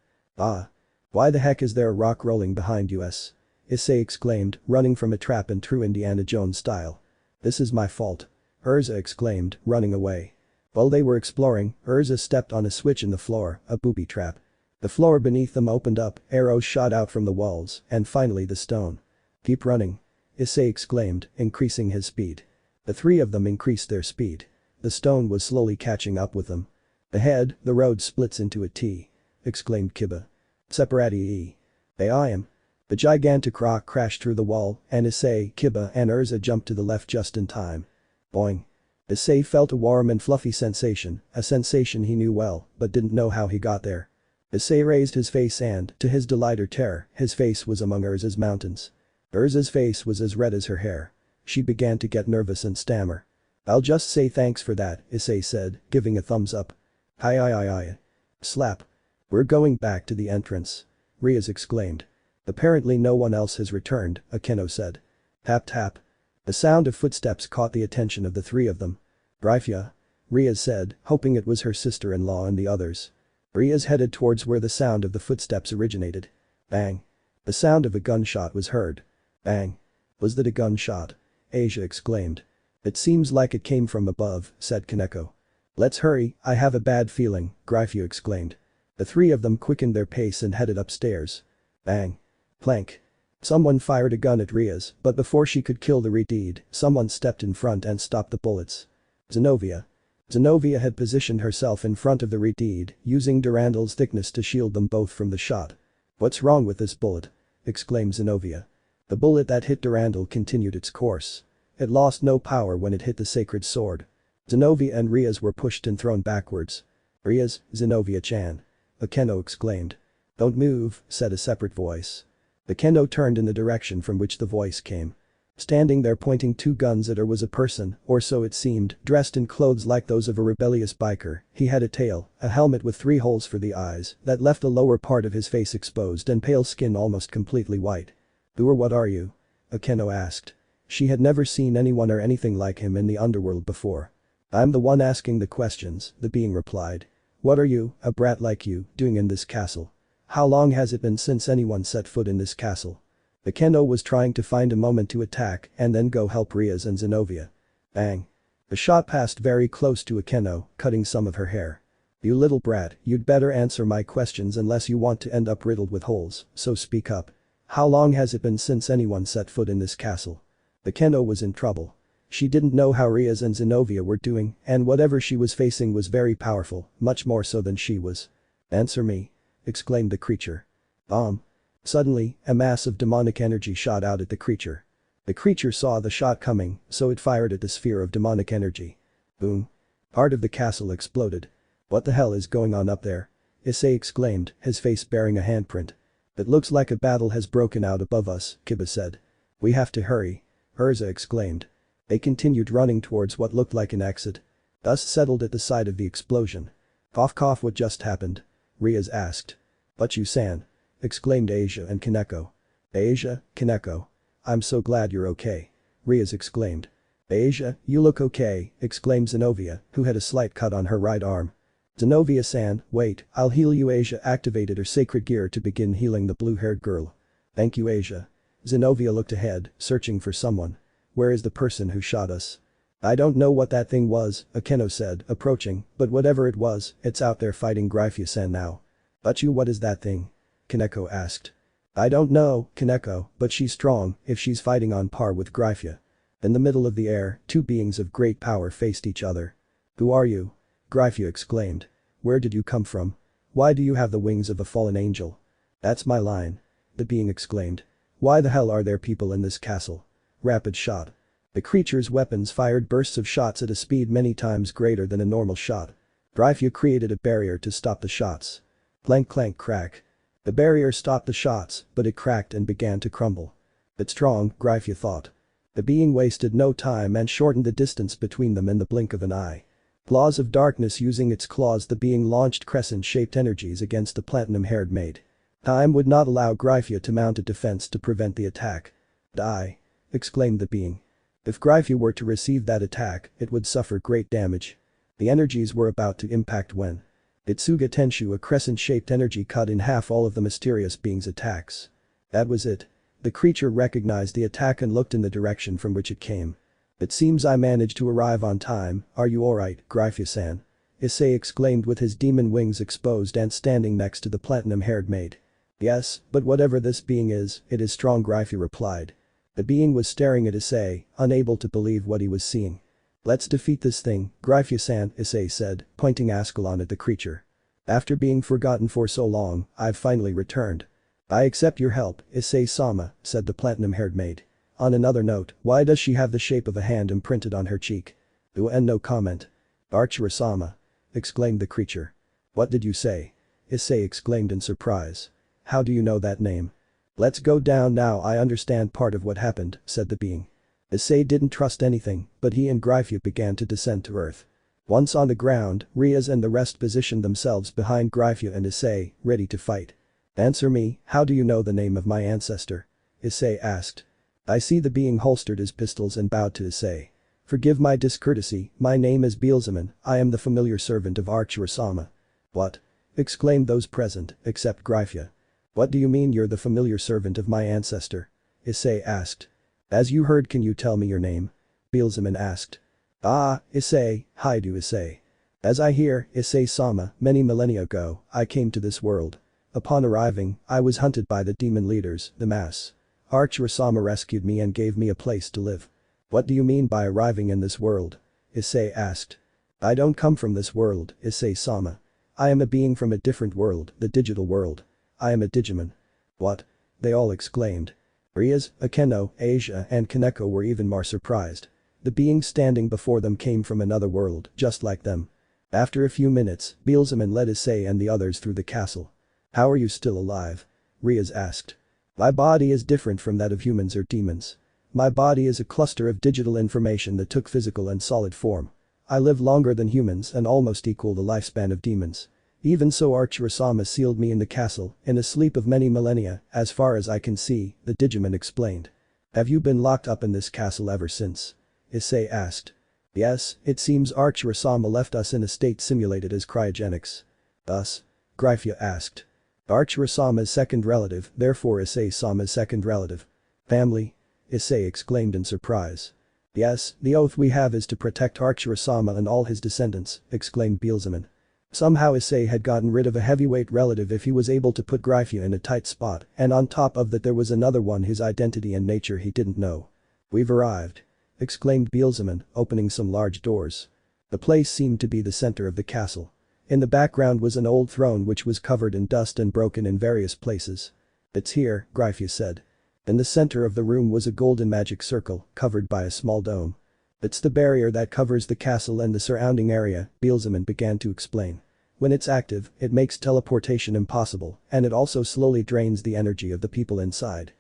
Why the heck is there a rock rolling behind us? Issei exclaimed, running from a trap in true Indiana Jones style. This is my fault. Urza exclaimed, running away. While they were exploring, Urza stepped on a switch in the floor, a booby trap. The floor beneath them opened up, arrows shot out from the walls, and finally the stone. Keep running. Issei exclaimed, increasing his speed. The three of them increased their speed. The stone was slowly catching up with them. Ahead, the road splits into a T. Exclaimed Kiba. Separati. I am. The gigantic rock crashed through the wall, and Issei, Kiba and Urza jumped to the left just in time. Boing. Issei felt a warm and fluffy sensation, a sensation he knew well, but didn't know how he got there. Issei raised his face and, to his delight or terror, his face was among Urza's mountains. Urza's face was as red as her hair. She began to get nervous and stammer. I'll just say thanks for that, Issei said, giving a thumbs up. Hi. Slap. We're going back to the entrance. Rias exclaimed. Apparently no one else has returned, Akeno said. Tap tap. The sound of footsteps caught the attention of the three of them. Rifia. Rias said, hoping it was her sister-in-law and the others. Rias headed towards where the sound of the footsteps originated. Bang. The sound of a gunshot was heard. Bang. Was that a gunshot? Asia exclaimed. It seems like it came from above, said Kaneko. Let's hurry, I have a bad feeling, Grifeu exclaimed. The three of them quickened their pace and headed upstairs. Bang. Plank. Someone fired a gun at Rias, but before she could kill the Retid, someone stepped in front and stopped the bullets. Zenobia. Zenobia had positioned herself in front of the Retid, using Durandal's thickness to shield them both from the shot. What's wrong with this bullet? Exclaimed Zenobia. The bullet that hit Durandal continued its course. It lost no power when it hit the sacred sword. Zenobia and Rias were pushed and thrown backwards. "Rias, Zenobia-chan," a Keno exclaimed. "Don't move," said a separate voice. The Keno turned in the direction from which the voice came. Standing there pointing two guns at her was a person, or so it seemed, dressed in clothes like those of a rebellious biker. He had a tail, a helmet with 3 holes for the eyes that left the lower part of his face exposed and pale skin almost completely white. "Who or what are you?" Akeno asked. She had never seen anyone or anything like him in the underworld before. "I'm the one asking the questions," the being replied. "What are you, a brat like you, doing in this castle? How long has it been since anyone set foot in this castle?" Akeno was trying to find a moment to attack and then go help Rias and Zenobia. Bang. The shot passed very close to Akeno, cutting some of her hair. "You little brat, you'd better answer my questions unless you want to end up riddled with holes, so speak up. How long has it been since anyone set foot in this castle?" Akeno was in trouble. She didn't know how Rias and Zenobia were doing, and whatever she was facing was very powerful, much more so than she was. "Answer me," exclaimed the creature. Bomb. Suddenly, a mass of demonic energy shot out at the creature. The creature saw the shot coming, so it fired at the sphere of demonic energy. Boom. Part of the castle exploded. "What the hell is going on up there?" Issei exclaimed, his face bearing a handprint. "It looks like a battle has broken out above us," Kiba said. "We have to hurry," Urza exclaimed. They continued running towards what looked like an exit. Dust settled at the side of the explosion. Cough cough, what just happened?" Rias asked. "But you san," exclaimed Asia and Kaneko. "Asia, Kaneko. I'm so glad you're okay," Rias exclaimed. "Asia, you look okay," exclaimed Zenobia, who had a slight cut on her right arm. "Zenobia-san, wait, I'll heal you." Asia activated her sacred gear to begin healing the blue-haired girl. "Thank you, Asia." Zenobia looked ahead, searching for someone. "Where is the person who shot us?" "I don't know what that thing was," Akeno said, approaching, "but whatever it was, it's out there fighting Gryphia-san now." "But what is that thing?" Kaneko asked. "I don't know, Kaneko, but she's strong if she's fighting on par with Gryphia." In the middle of the air, 2 beings of great power faced each other. "Who are you?" Gryphia exclaimed. "Where did you come from? Why do you have the wings of a fallen angel?" "That's my line," the being exclaimed. "Why the hell are there people in this castle?" Rapid shot. The creature's weapons fired bursts of shots at a speed many times greater than a normal shot. Gryphia created a barrier to stop the shots. Clank clank crack. The barrier stopped the shots, but it cracked and began to crumble. "It's strong," Gryphia thought. The being wasted no time and shortened the distance between them in the blink of an eye. Claws of darkness. Using its claws, the being launched crescent-shaped energies against the platinum-haired maid. Time would not allow Gryphia to mount a defense to prevent the attack. "Die!" exclaimed the being. If Gryphia were to receive that attack, it would suffer great damage. The energies were about to impact when Itsuga Tenshu, a crescent-shaped energy, cut in half all of the mysterious being's attacks. That was it. The creature recognized the attack and looked in the direction from which it came. "It seems I managed to arrive on time. Are you alright, Gryphia-san?" Issei exclaimed with his demon wings exposed and standing next to the platinum-haired maid. "Yes, but whatever this being is, it is strong," Gryphia replied. The being was staring at Issei, unable to believe what he was seeing. "Let's defeat this thing, Gryphia-san," Issei said, pointing Ascalon at the creature. "After being forgotten for so long, I've finally returned." "I accept your help, Issei-sama," said the platinum-haired maid. On another note, why does she have the shape of a hand imprinted on her cheek? And no comment. "Archura-sama," exclaimed the creature. "What did you say?" Issei exclaimed in surprise. "How do you know that name?" "Let's go down now. I understand part of what happened," said the being. Issei didn't trust anything, but he and Gryphia began to descend to earth. Once on the ground, Rias and the rest positioned themselves behind Gryphia and Issei, ready to fight. "Answer me, how do you know the name of my ancestor?" Issei asked. I see the being holstered his pistols and bowed to Issei. "Forgive my discourtesy, my name is Beelzeman, I am the familiar servant of Archura-sama." "What?" exclaimed those present, except Gryphia. "What do you mean you're the familiar servant of my ancestor?" Issei asked. "As you heard, can you tell me your name?" Beelzeman asked. "Ah, Issei, Haidu Issei. As I hear, Issei-sama, many millennia ago, I came to this world. Upon arriving, I was hunted by the demon leaders, the mass. Archura-sama rescued me and gave me a place to live." "What do you mean by arriving in this world?" Issei asked. "I don't come from this world, Issei-sama. I am a being from a different world, the digital world. I am a Digimon." "What?" they all exclaimed. Rias, Akeno, Asia and Kaneko were even more surprised. The being standing before them came from another world, just like them. After a few minutes, Beelzeman led Issei and the others through the castle. "How are you still alive?" Rias asked. "My body is different from that of humans or demons. My body is a cluster of digital information that took physical and solid form. I live longer than humans and almost equal the lifespan of demons. Even so Archirasama sealed me in the castle, in a sleep of many millennia, as far as I can see," the Digimon explained. "Have you been locked up in this castle ever since?" Issei asked. "Yes, it seems Archirasama left us in a state simulated as cryogenics." "Us?" Gryphia asked. "Archirasama's second relative, therefore Issei-sama's second relative." "Family?" Issei exclaimed in surprise. "Yes, the oath we have is to protect Archirasama and all his descendants," exclaimed Beelzeman. Somehow Issei had gotten rid of a heavyweight relative if he was able to put Gryphia in a tight spot, and on top of that there was another one whose identity and nature he didn't know. "We've arrived," exclaimed Beelzeman, opening some large doors. The place seemed to be the center of the castle. In the background was an old throne which was covered in dust and broken in various places. "It's here," Gryphia said. In the center of the room was a golden magic circle, covered by a small dome. "It's the barrier that covers the castle and the surrounding area," Beelzeman began to explain. "When it's active, it makes teleportation impossible, and it also slowly drains the energy of the people inside."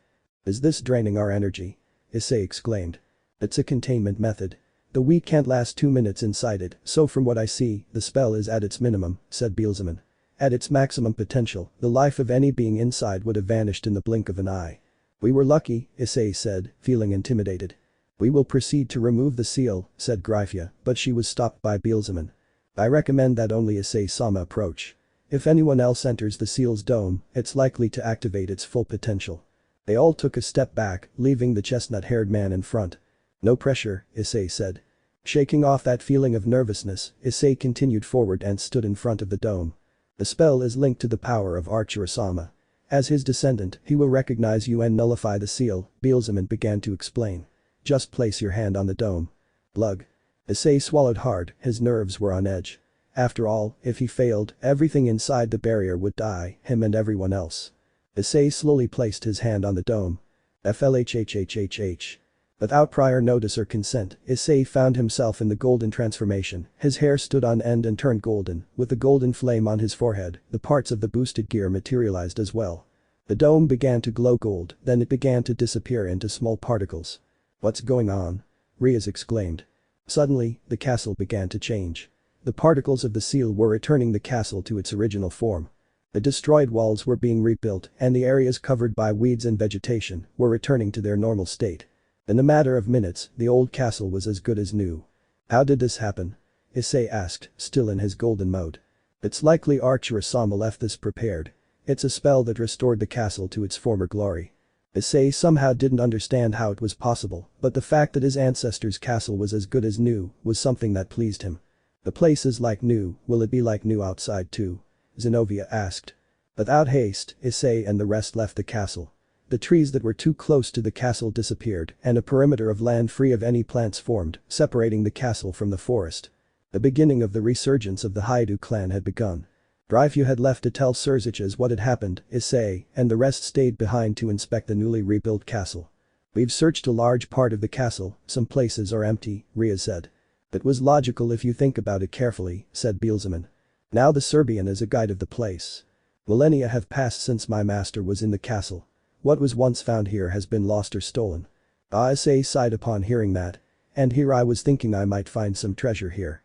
"Is this draining our energy?" Issei exclaimed. "It's a containment method. We can't last 2 minutes inside it, so from what I see, the spell is at its minimum," said Beelzeman. "At its maximum potential, the life of any being inside would have vanished in the blink of an eye." "We were lucky," Issei said, feeling intimidated. "We will proceed to remove the seal," said Gryphia, but she was stopped by Beelzeman. "I recommend that only Issei-sama approach. If anyone else enters the seal's dome, it's likely to activate its full potential." They all took a step back, leaving the chestnut-haired man in front. "No pressure," Issei said. Shaking off that feeling of nervousness, Issei continued forward and stood in front of the dome. "The spell is linked to the power of Archirasama. As his descendant, he will recognize you and nullify the seal," Beelzeman began to explain. "Just place your hand on the dome." Blug. Issei swallowed hard, his nerves were on edge. After all, if he failed, everything inside the barrier would die, him and everyone else. Issei slowly placed his hand on the dome. FLHHHHH. Without prior notice or consent, Issei found himself in the golden transformation, his hair stood on end and turned golden, with the golden flame on his forehead, the parts of the boosted gear materialized as well. The dome began to glow gold, then it began to disappear into small particles. "What's going on?" Rias exclaimed. Suddenly, the castle began to change. The particles of the seal were returning the castle to its original form. The destroyed walls were being rebuilt and the areas covered by weeds and vegetation were returning to their normal state. In a matter of minutes, the old castle was as good as new. "How did this happen?" Issei asked, still in his golden mode. "It's likely Archirasama left this prepared. It's a spell that restored the castle to its former glory." Issei somehow didn't understand how it was possible, but the fact that his ancestor's castle was as good as new was something that pleased him. "The place is like new, will it be like new outside too?" Zenobia asked. Without haste, Issei and the rest left the castle. The trees that were too close to the castle disappeared and a perimeter of land free of any plants formed, separating the castle from the forest. The beginning of the resurgence of the Haidu clan had begun. Gryphia had left to tell Surziches what had happened, Issei and the rest stayed behind to inspect the newly rebuilt castle. "We've searched a large part of the castle, some places are empty," Rias said. "It was logical if you think about it carefully," said Beelzeman. "Now the Serbian is a guide of the place. Millennia have passed since my master was in the castle. What was once found here has been lost or stolen." Issei sighed upon hearing that. "And here I was thinking I might find some treasure here."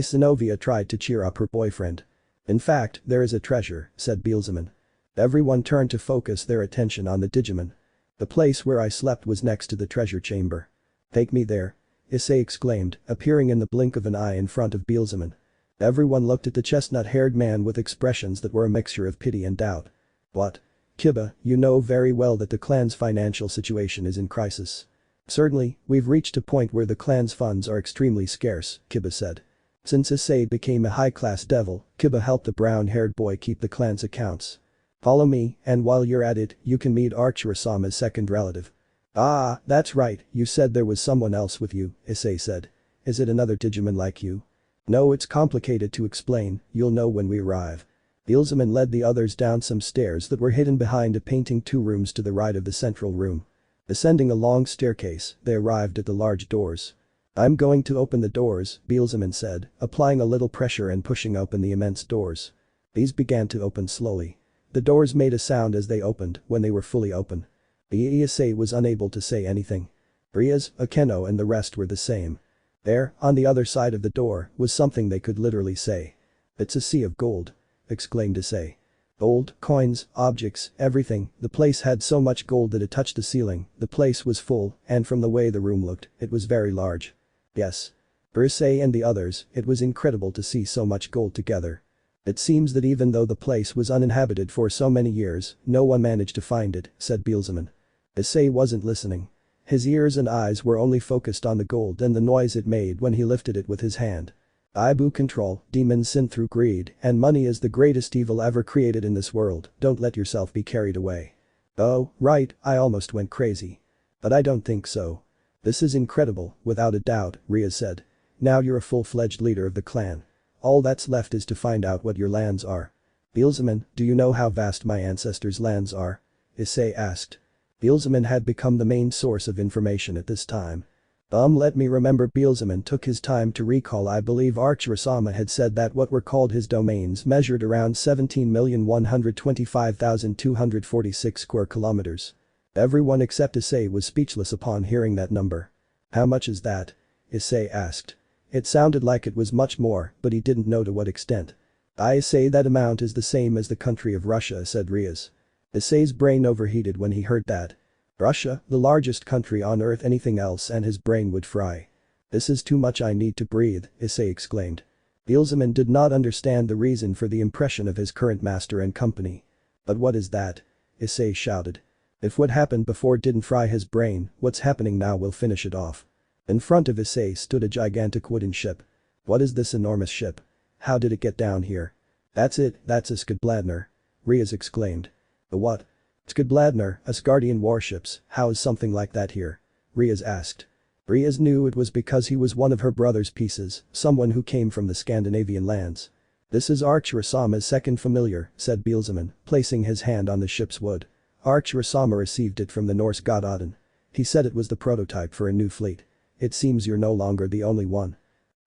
Zenobia tried to cheer up her boyfriend. "In fact, there is a treasure," said Beelzeman. Everyone turned to focus their attention on the Digimon. "The place where I slept was next to the treasure chamber." "Take me there," Issei exclaimed, appearing in the blink of an eye in front of Beelzeman. Everyone looked at the chestnut-haired man with expressions that were a mixture of pity and doubt. "What? Kiba, you know very well that the clan's financial situation is in crisis." "Certainly, we've reached a point where the clan's funds are extremely scarce," Kiba said. Since Issei became a high-class devil, Kiba helped the brown-haired boy keep the clan's accounts. "Follow me, and while you're at it, you can meet Archirasama's second relative." "Ah, that's right, you said there was someone else with you," Issei said. "Is it another Digimon like you?" "No, it's complicated to explain, you'll know when we arrive." Beelzeman led the others down some stairs that were hidden behind a painting 2 rooms to the right of the central room. Ascending a long staircase, they arrived at the large doors. "I'm going to open the doors," Beelzebub said, applying a little pressure and pushing open the immense doors. These began to open slowly. The doors made a sound as they opened when they were fully open. Issei was unable to say anything. Rias, Aeno and the rest were the same. There, on the other side of the door, was something they could literally say. "It's a sea of gold," exclaimed Issei. "Gold, coins, objects, everything, the place had so much gold that it touched the ceiling, the place was full, and from the way the room looked, it was very large." Yes. For Issei and the others, it was incredible to see so much gold together. "It seems that even though the place was uninhabited for so many years, no one managed to find it," said Beelzebub. Issei wasn't listening. His ears and eyes were only focused on the gold and the noise it made when he lifted it with his hand. "Ibu control, demons sin through greed, and money is the greatest evil ever created in this world, don't let yourself be carried away." "Oh, right, I almost went crazy. But I don't think so. This is incredible, without a doubt," Rias said. "Now you're a full-fledged leader of the clan. All that's left is to find out what your lands are." "Beelzebub, do you know how vast my ancestors' lands are?" Issei asked. Beelzebub had become the main source of information at this time. Let me remember. Beelzebub took his time to recall. I believe Archirasama had said that what were called his domains measured around 17,125,246 square kilometers. Everyone except Issei was speechless upon hearing that number. "How much is that?" Issei asked. It sounded like it was much more, but he didn't know to what extent. "I say that amount is the same as the country of Russia," said Rias. Issei's brain overheated when he heard that. Russia, the largest country on earth, anything else and his brain would fry. "This is too much, I need to breathe," Issei exclaimed. Beelzebub did not understand the reason for the impression of his current master and company. "But what is that?" Issei shouted. "If what happened before didn't fry his brain, what's happening now will finish it off." In front of Issei stood a gigantic wooden ship. "What is this enormous ship? How did it get down here?" "That's it, that's Skadbladner," Rias exclaimed. "The what?" "Skadbladner, Asgardian warships, how is something like that here?" Rias asked. Rias knew it was because he was one of her brother's pieces, someone who came from the Scandinavian lands. "This is Archirasama's second familiar," said Beelzebub, placing his hand on the ship's wood. "Archirasama received it from the Norse god Odin. He said it was the prototype for a new fleet. It seems you're no longer the only one."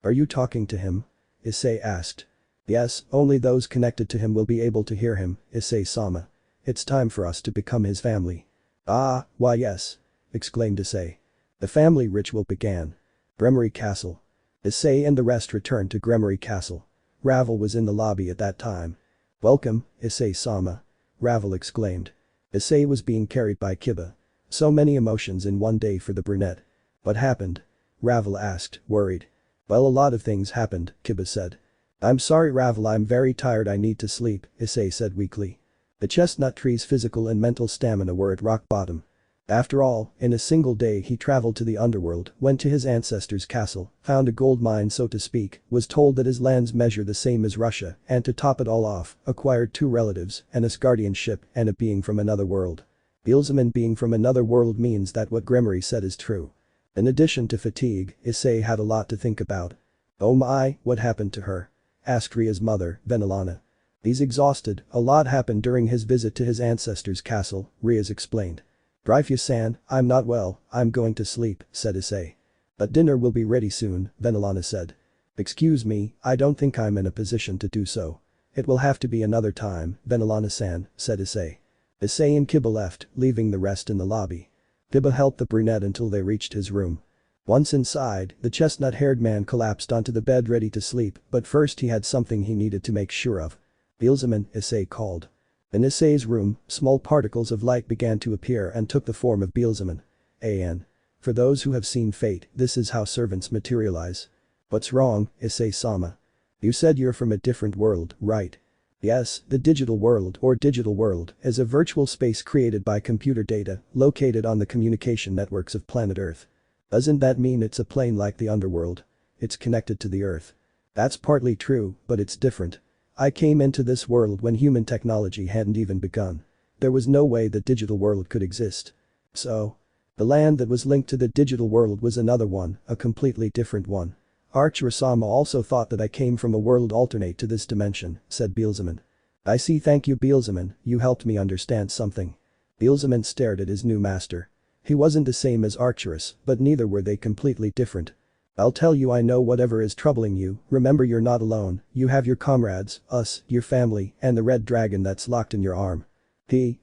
"Are you talking to him?" Issei asked. "Yes, only those connected to him will be able to hear him, Issei-sama. It's time for us to become his family." "Ah, why yes," exclaimed Issei. The family ritual began. Gremory Castle. Issei and the rest returned to Gremory Castle. Ravel was in the lobby at that time. "Welcome, Issei-sama," Ravel exclaimed. Issei was being carried by Kiba. So many emotions in one day for the brunette. "What happened?" Ravel asked, worried. "Well, a lot of things happened," Kiba said. "I'm sorry Ravel, I'm very tired, I need to sleep," Issei said weakly. The chestnut tree's physical and mental stamina were at rock bottom. After all, in a single day he traveled to the underworld, went to his ancestor's castle, found a gold mine so to speak, was told that his lands measure the same as Russia, and to top it all off, acquired 2 relatives, an Asgardian ship, and a being from another world. Beelzebub being from another world means that what Gremory said is true. In addition to fatigue, Issei had a lot to think about. "Oh my, what happened to her?" asked Ria's mother, Venelana. "He's exhausted, a lot happened during his visit to his ancestor's castle," Rias explained. "Dreyfus-san, I'm not well, I'm going to sleep," said Issei. "But dinner will be ready soon," Venelana said. "Excuse me, I don't think I'm in a position to do so. It will have to be another time, Venelana-san," said Issei. Issei and Kiba left, leaving the rest in the lobby. Kiba helped the brunette until they reached his room. Once inside, the chestnut-haired man collapsed onto the bed ready to sleep, but first he had something he needed to make sure of. "Beelzebub," Issei called. In Issei's room, small particles of light began to appear and took the form of Beelzebub. For those who have seen Fate, this is how servants materialize. "What's wrong, Issei-sama? You said you're from a different world, right?" "Yes, the digital world is a virtual space created by computer data located on the communication networks of planet Earth. Doesn't that mean it's a plane like the underworld? It's connected to the Earth." "That's partly true, but it's different. I came into this world when human technology hadn't even begun. There was no way the digital world could exist. So, the land that was linked to the digital world was another one, a completely different one. Archirasama also thought that I came from a world alternate to this dimension," said Beelzebub. "I see, thank you Beelzebub, you helped me understand something." Beelzebub stared at his new master. He wasn't the same as Arcturus, but neither were they completely different. I'll tell you, I know whatever is troubling you, remember you're not alone, you have your comrades, us, your family, and the red dragon that's locked in your arm.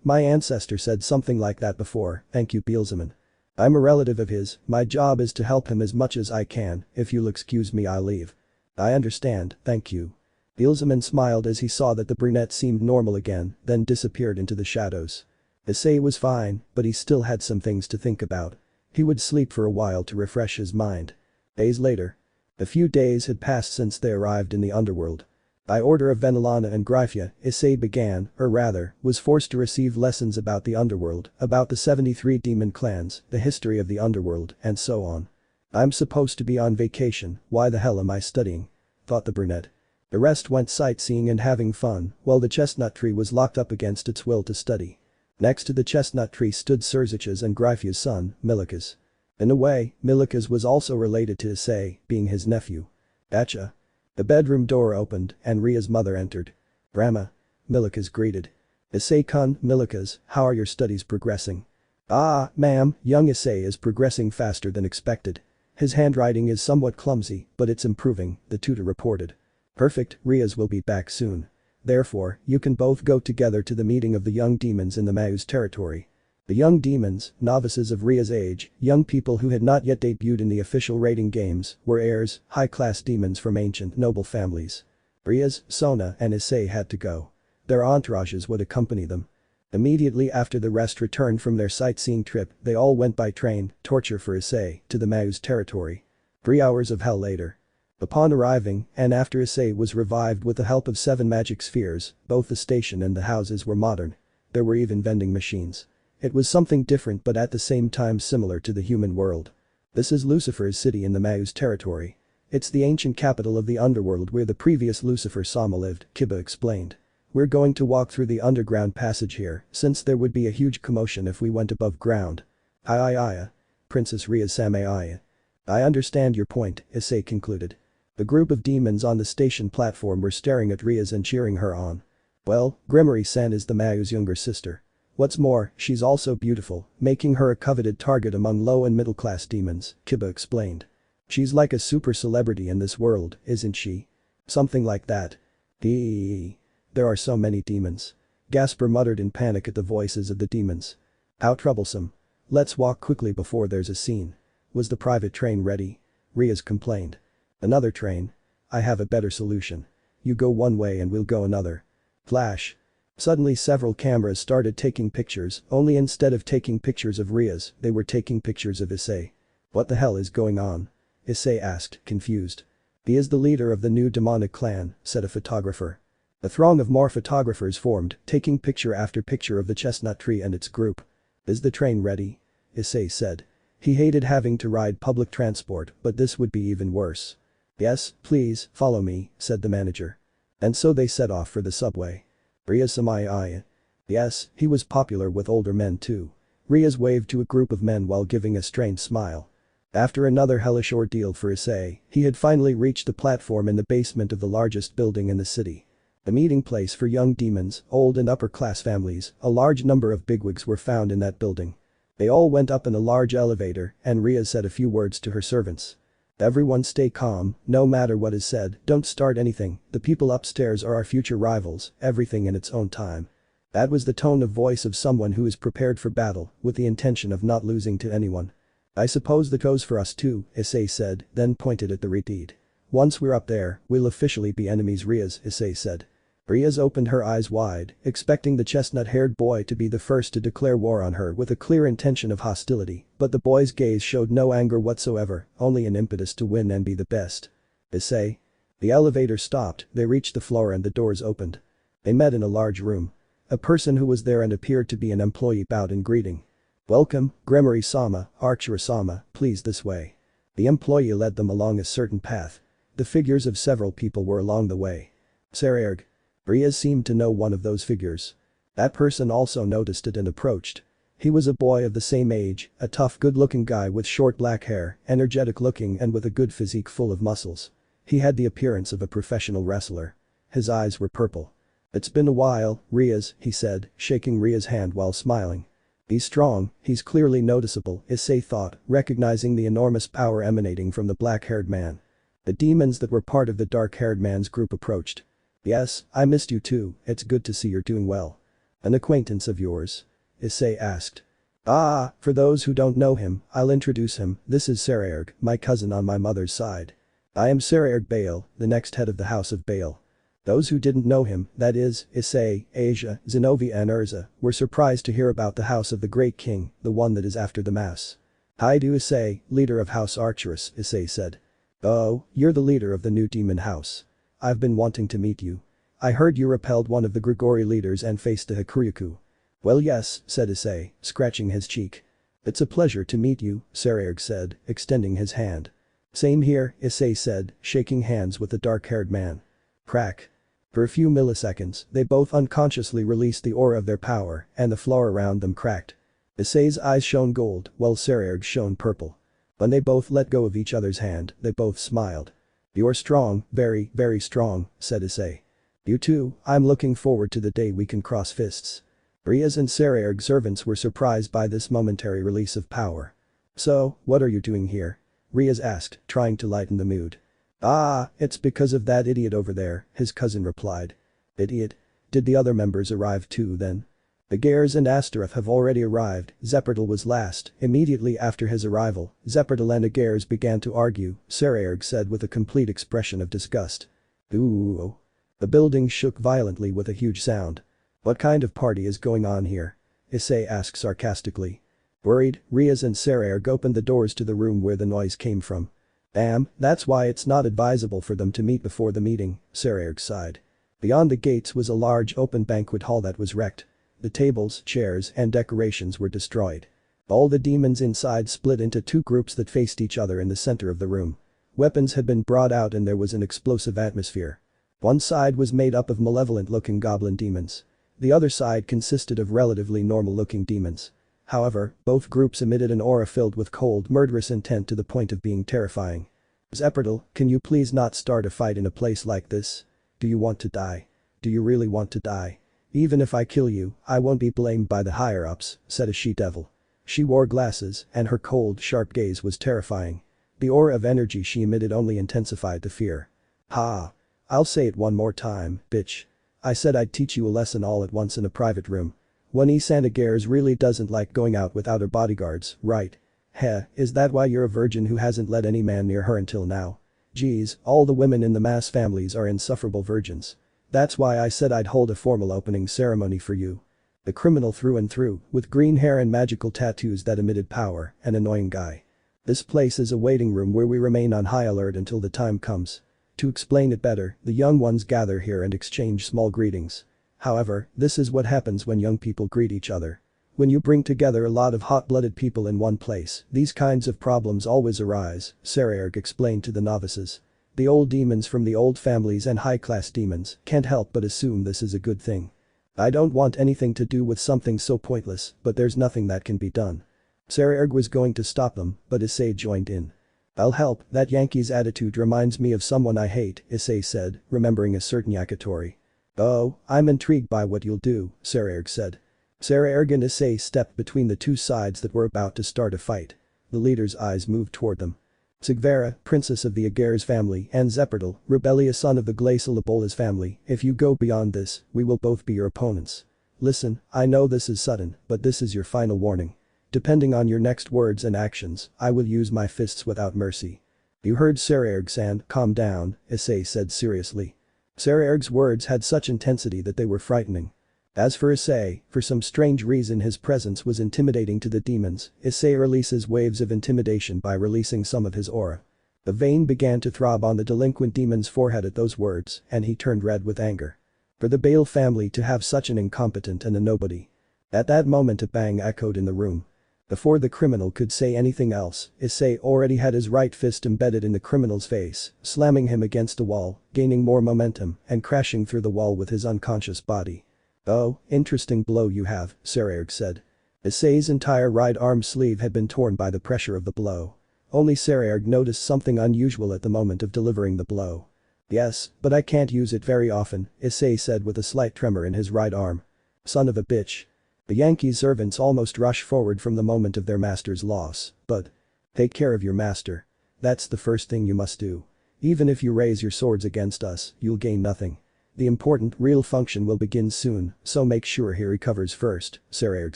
My ancestor said something like that before, thank you Beelzeman. I'm a relative of his, my job is to help him as much as I can, if you'll excuse me I'll leave. I understand, thank you. Beelzeman smiled as he saw that the brunette seemed normal again, then disappeared into the shadows. Issei was fine, but he still had some things to think about. He would sleep for a while to refresh his mind. Days later. A few days had passed since they arrived in the underworld. By order of Venelana and Gryphia, Issei began, or rather, was forced to receive lessons about the underworld, about the 73 demon clans, the history of the underworld, and so on. I'm supposed to be on vacation, why the hell am I studying? Thought the brunette. The rest went sightseeing and having fun, while the chestnut tree was locked up against its will to study. Next to the chestnut tree stood Surzich's and Gryphia's son, Milica's. In a way, Milica's was also related to Issei, being his nephew. Gotcha. The bedroom door opened, and Ria's mother entered. Brahma. Milica's greeted. Issei-kun, Milica's, how are your studies progressing? Ah, ma'am, young Issei is progressing faster than expected. His handwriting is somewhat clumsy, but it's improving, the tutor reported. Perfect, Rias will be back soon. Therefore, you can both go together to the meeting of the young demons in the Maus territory. The young demons, novices of Ria's age, young people who had not yet debuted in the official rating games, were heirs, high-class demons from ancient noble families. Rias, Sona, and Issei had to go. Their entourages would accompany them. Immediately after the rest returned from their sightseeing trip, they all went by train, torture for Issei, to the Maus territory. 3 hours of hell later. Upon arriving, and after Issei was revived with the help of 7 magic spheres, both the station and the houses were modern. There were even vending machines. It was something different but at the same time similar to the human world. This is Lucifer's city in the Maus territory. It's the ancient capital of the underworld where the previous Lucifer Sama lived, Kiba explained. We're going to walk through the underground passage here, since there would be a huge commotion if we went above ground. Aye. Princess Ria Samai. I understand your point, Issei concluded. The group of demons on the station platform were staring at Rias and cheering her on. Well, Gremory-san is the Maus' younger sister. What's more, she's also beautiful, making her a coveted target among low and middle class demons, Kiba explained. She's like a super celebrity in this world, isn't she? Something like that. There are so many demons. Gasper muttered in panic at the voices of the demons. How troublesome. Let's walk quickly before there's a scene. Was the private train ready? Rias complained. Another train? I have a better solution. You go one way and we'll go another. Flash. Suddenly several cameras started taking pictures, only instead of taking pictures of Rias, they were taking pictures of Issei. What the hell is going on? Issei asked, confused. He is the leader of the new demonic clan, said a photographer. A throng of more photographers formed, taking picture after picture of the chestnut tree and its group. Is the train ready? Issei said. He hated having to ride public transport, but this would be even worse. Yes, please, follow me, said the manager. And so they set off for the subway. Rias Samai. Yes, he was popular with older men too. Rias waved to a group of men while giving a strained smile. After another hellish ordeal for Issei, he had finally reached the platform in the basement of the largest building in the city. The meeting place for young demons, old and upper-class families, a large number of bigwigs were found in that building. They all went up in a large elevator, and Rias said a few words to her servants. Everyone stay calm, no matter what is said, don't start anything, the people upstairs are our future rivals, everything in its own time. That was the tone of voice of someone who is prepared for battle, with the intention of not losing to anyone. I suppose that goes for us too, Issei said, then pointed at the retreat. Once we're up there, we'll officially be enemies Rias, Issei said. Rias opened her eyes wide, expecting the chestnut-haired boy to be the first to declare war on her with a clear intention of hostility, but the boy's gaze showed no anger whatsoever, only an impetus to win and be the best. Issei. The elevator stopped, they reached the floor and the doors opened. They met in a large room. A person who was there and appeared to be an employee bowed in greeting. Welcome, Gremory-sama, Archer-sama, please this way. The employee led them along a certain path. The figures of several people were along the way. Sererg. Rias seemed to know one of those figures. That person also noticed it and approached. He was a boy of the same age, a tough good-looking guy with short black hair, energetic looking and with a good physique full of muscles. He had the appearance of a professional wrestler. His eyes were purple. It's been a while, Rias, he said, shaking Ria's hand while smiling. He's strong, he's clearly noticeable, Issei thought, recognizing the enormous power emanating from the black-haired man. The demons that were part of the dark-haired man's group approached. Yes, I missed you too, it's good to see you're doing well. An acquaintance of yours? Issei asked. Ah, for those who don't know him, I'll introduce him, this is Sekiryuutei, my cousin on my mother's side. I am Sekiryuutei Baal, the next head of the House of Baal. Those who didn't know him, that is, Issei, Asia, Zenobia and Urza, were surprised to hear about the house of the great king, the one that is after the mass. Hi to Issei, leader of House Archerus, Issei said. Oh, you're the leader of the new demon house. I've been wanting to meet you. I heard you repelled one of the Gregory leaders and faced the Sekiryuutei. Well yes, said Issei, scratching his cheek. It's a pleasure to meet you, Sekiryuutei said, extending his hand. Same here, Issei said, shaking hands with the dark-haired man. Crack. For a few milliseconds, they both unconsciously released the aura of their power, and the floor around them cracked. Issei's eyes shone gold, while Sekiryuutei's shone purple. When they both let go of each other's hand, they both smiled. You're strong, very, very strong, said Issei. You too, I'm looking forward to the day we can cross fists. Rias and Sekiryuutei's servants were surprised by this momentary release of power. So, what are you doing here? Rias asked, trying to lighten the mood. Ah, it's because of that idiot over there, his cousin replied. Idiot? Did the other members arrive too then? The Gairs and Astaroth have already arrived, Zepperdal was last. Immediately after his arrival, Zepperdal and the Gairs began to argue, Sekiryuutei said with a complete expression of disgust. Ooh. The building shook violently with a huge sound. What kind of party is going on here? Issei asked sarcastically. Worried, Rias and Sekiryuutei opened the doors to the room where the noise came from. Damn, that's why it's not advisable for them to meet before the meeting, Sekiryuutei sighed. Beyond the gates was a large open banquet hall that was wrecked. The tables, chairs, and decorations were destroyed. All the demons inside split into two groups that faced each other in the center of the room. Weapons had been brought out and there was an explosive atmosphere. One side was made up of malevolent-looking goblin demons. The other side consisted of relatively normal-looking demons. However, both groups emitted an aura filled with cold, murderous intent to the point of being terrifying. Zepperdal, can you please not start a fight in a place like this? Do you want to die? Do you really want to die? Even if I kill you, I won't be blamed by the higher-ups, said a she-devil. She wore glasses, and her cold, sharp gaze was terrifying. The aura of energy she emitted only intensified the fear. Ha! I'll say it one more time, bitch. I said I'd teach you a lesson all at once in a private room. One Santa Gairs really doesn't like going out without her bodyguards, right? Heh, is that why you're a virgin who hasn't let any man near her until now? Geez, all the women in the mass families are insufferable virgins. That's why I said I'd hold a formal opening ceremony for you. The criminal through and through, with green hair and magical tattoos that emitted power, an annoying guy. This place is a waiting room where we remain on high alert until the time comes. To explain it better, the young ones gather here and exchange small greetings. However, this is what happens when young people greet each other. When you bring together a lot of hot-blooded people in one place, these kinds of problems always arise, Sekiryuutei explained to the novices. The old demons from the old families and high-class demons can't help but assume this is a good thing. I don't want anything to do with something so pointless, but there's nothing that can be done. Sekiryuutei was going to stop them, but Issei joined in. I'll help, that Yankee's attitude reminds me of someone I hate, Issei said, remembering a certain yakitori. Oh, I'm intrigued by what you'll do, Sekiryuutei said. Sekiryuutei and Issei stepped between the two sides that were about to start a fight. The leader's eyes moved toward them. Sigvera, princess of the Agairs family, and Zepperdal, rebellious son of the glacial Ebola's family, if you go beyond this, we will both be your opponents. Listen, I know this is sudden, but this is your final warning. Depending on your next words and actions, I will use my fists without mercy. You heard Sekiryuutei-san, calm down, Issei said seriously. Sekiryuutei's words had such intensity that they were frightening. As for Issei, for some strange reason his presence was intimidating to the demons. Issei releases waves of intimidation by releasing some of his aura. The vein began to throb on the delinquent demon's forehead at those words, and he turned red with anger. For the Baal family to have such an incompetent and a nobody. At that moment a bang echoed in the room. Before the criminal could say anything else, Issei already had his right fist embedded in the criminal's face, slamming him against a wall, gaining more momentum, and crashing through the wall with his unconscious body. Oh, interesting blow you have, Sekiryuutei said. Issei's entire right arm sleeve had been torn by the pressure of the blow. Only Sekiryuutei noticed something unusual at the moment of delivering the blow. Yes, but I can't use it very often, Issei said with a slight tremor in his right arm. Son of a bitch. The Yankee servants almost rush forward from the moment of their master's loss, but take care of your master. That's the first thing you must do. Even if you raise your swords against us, you'll gain nothing. The important, real function will begin soon, so make sure he recovers first, Sekiryuutei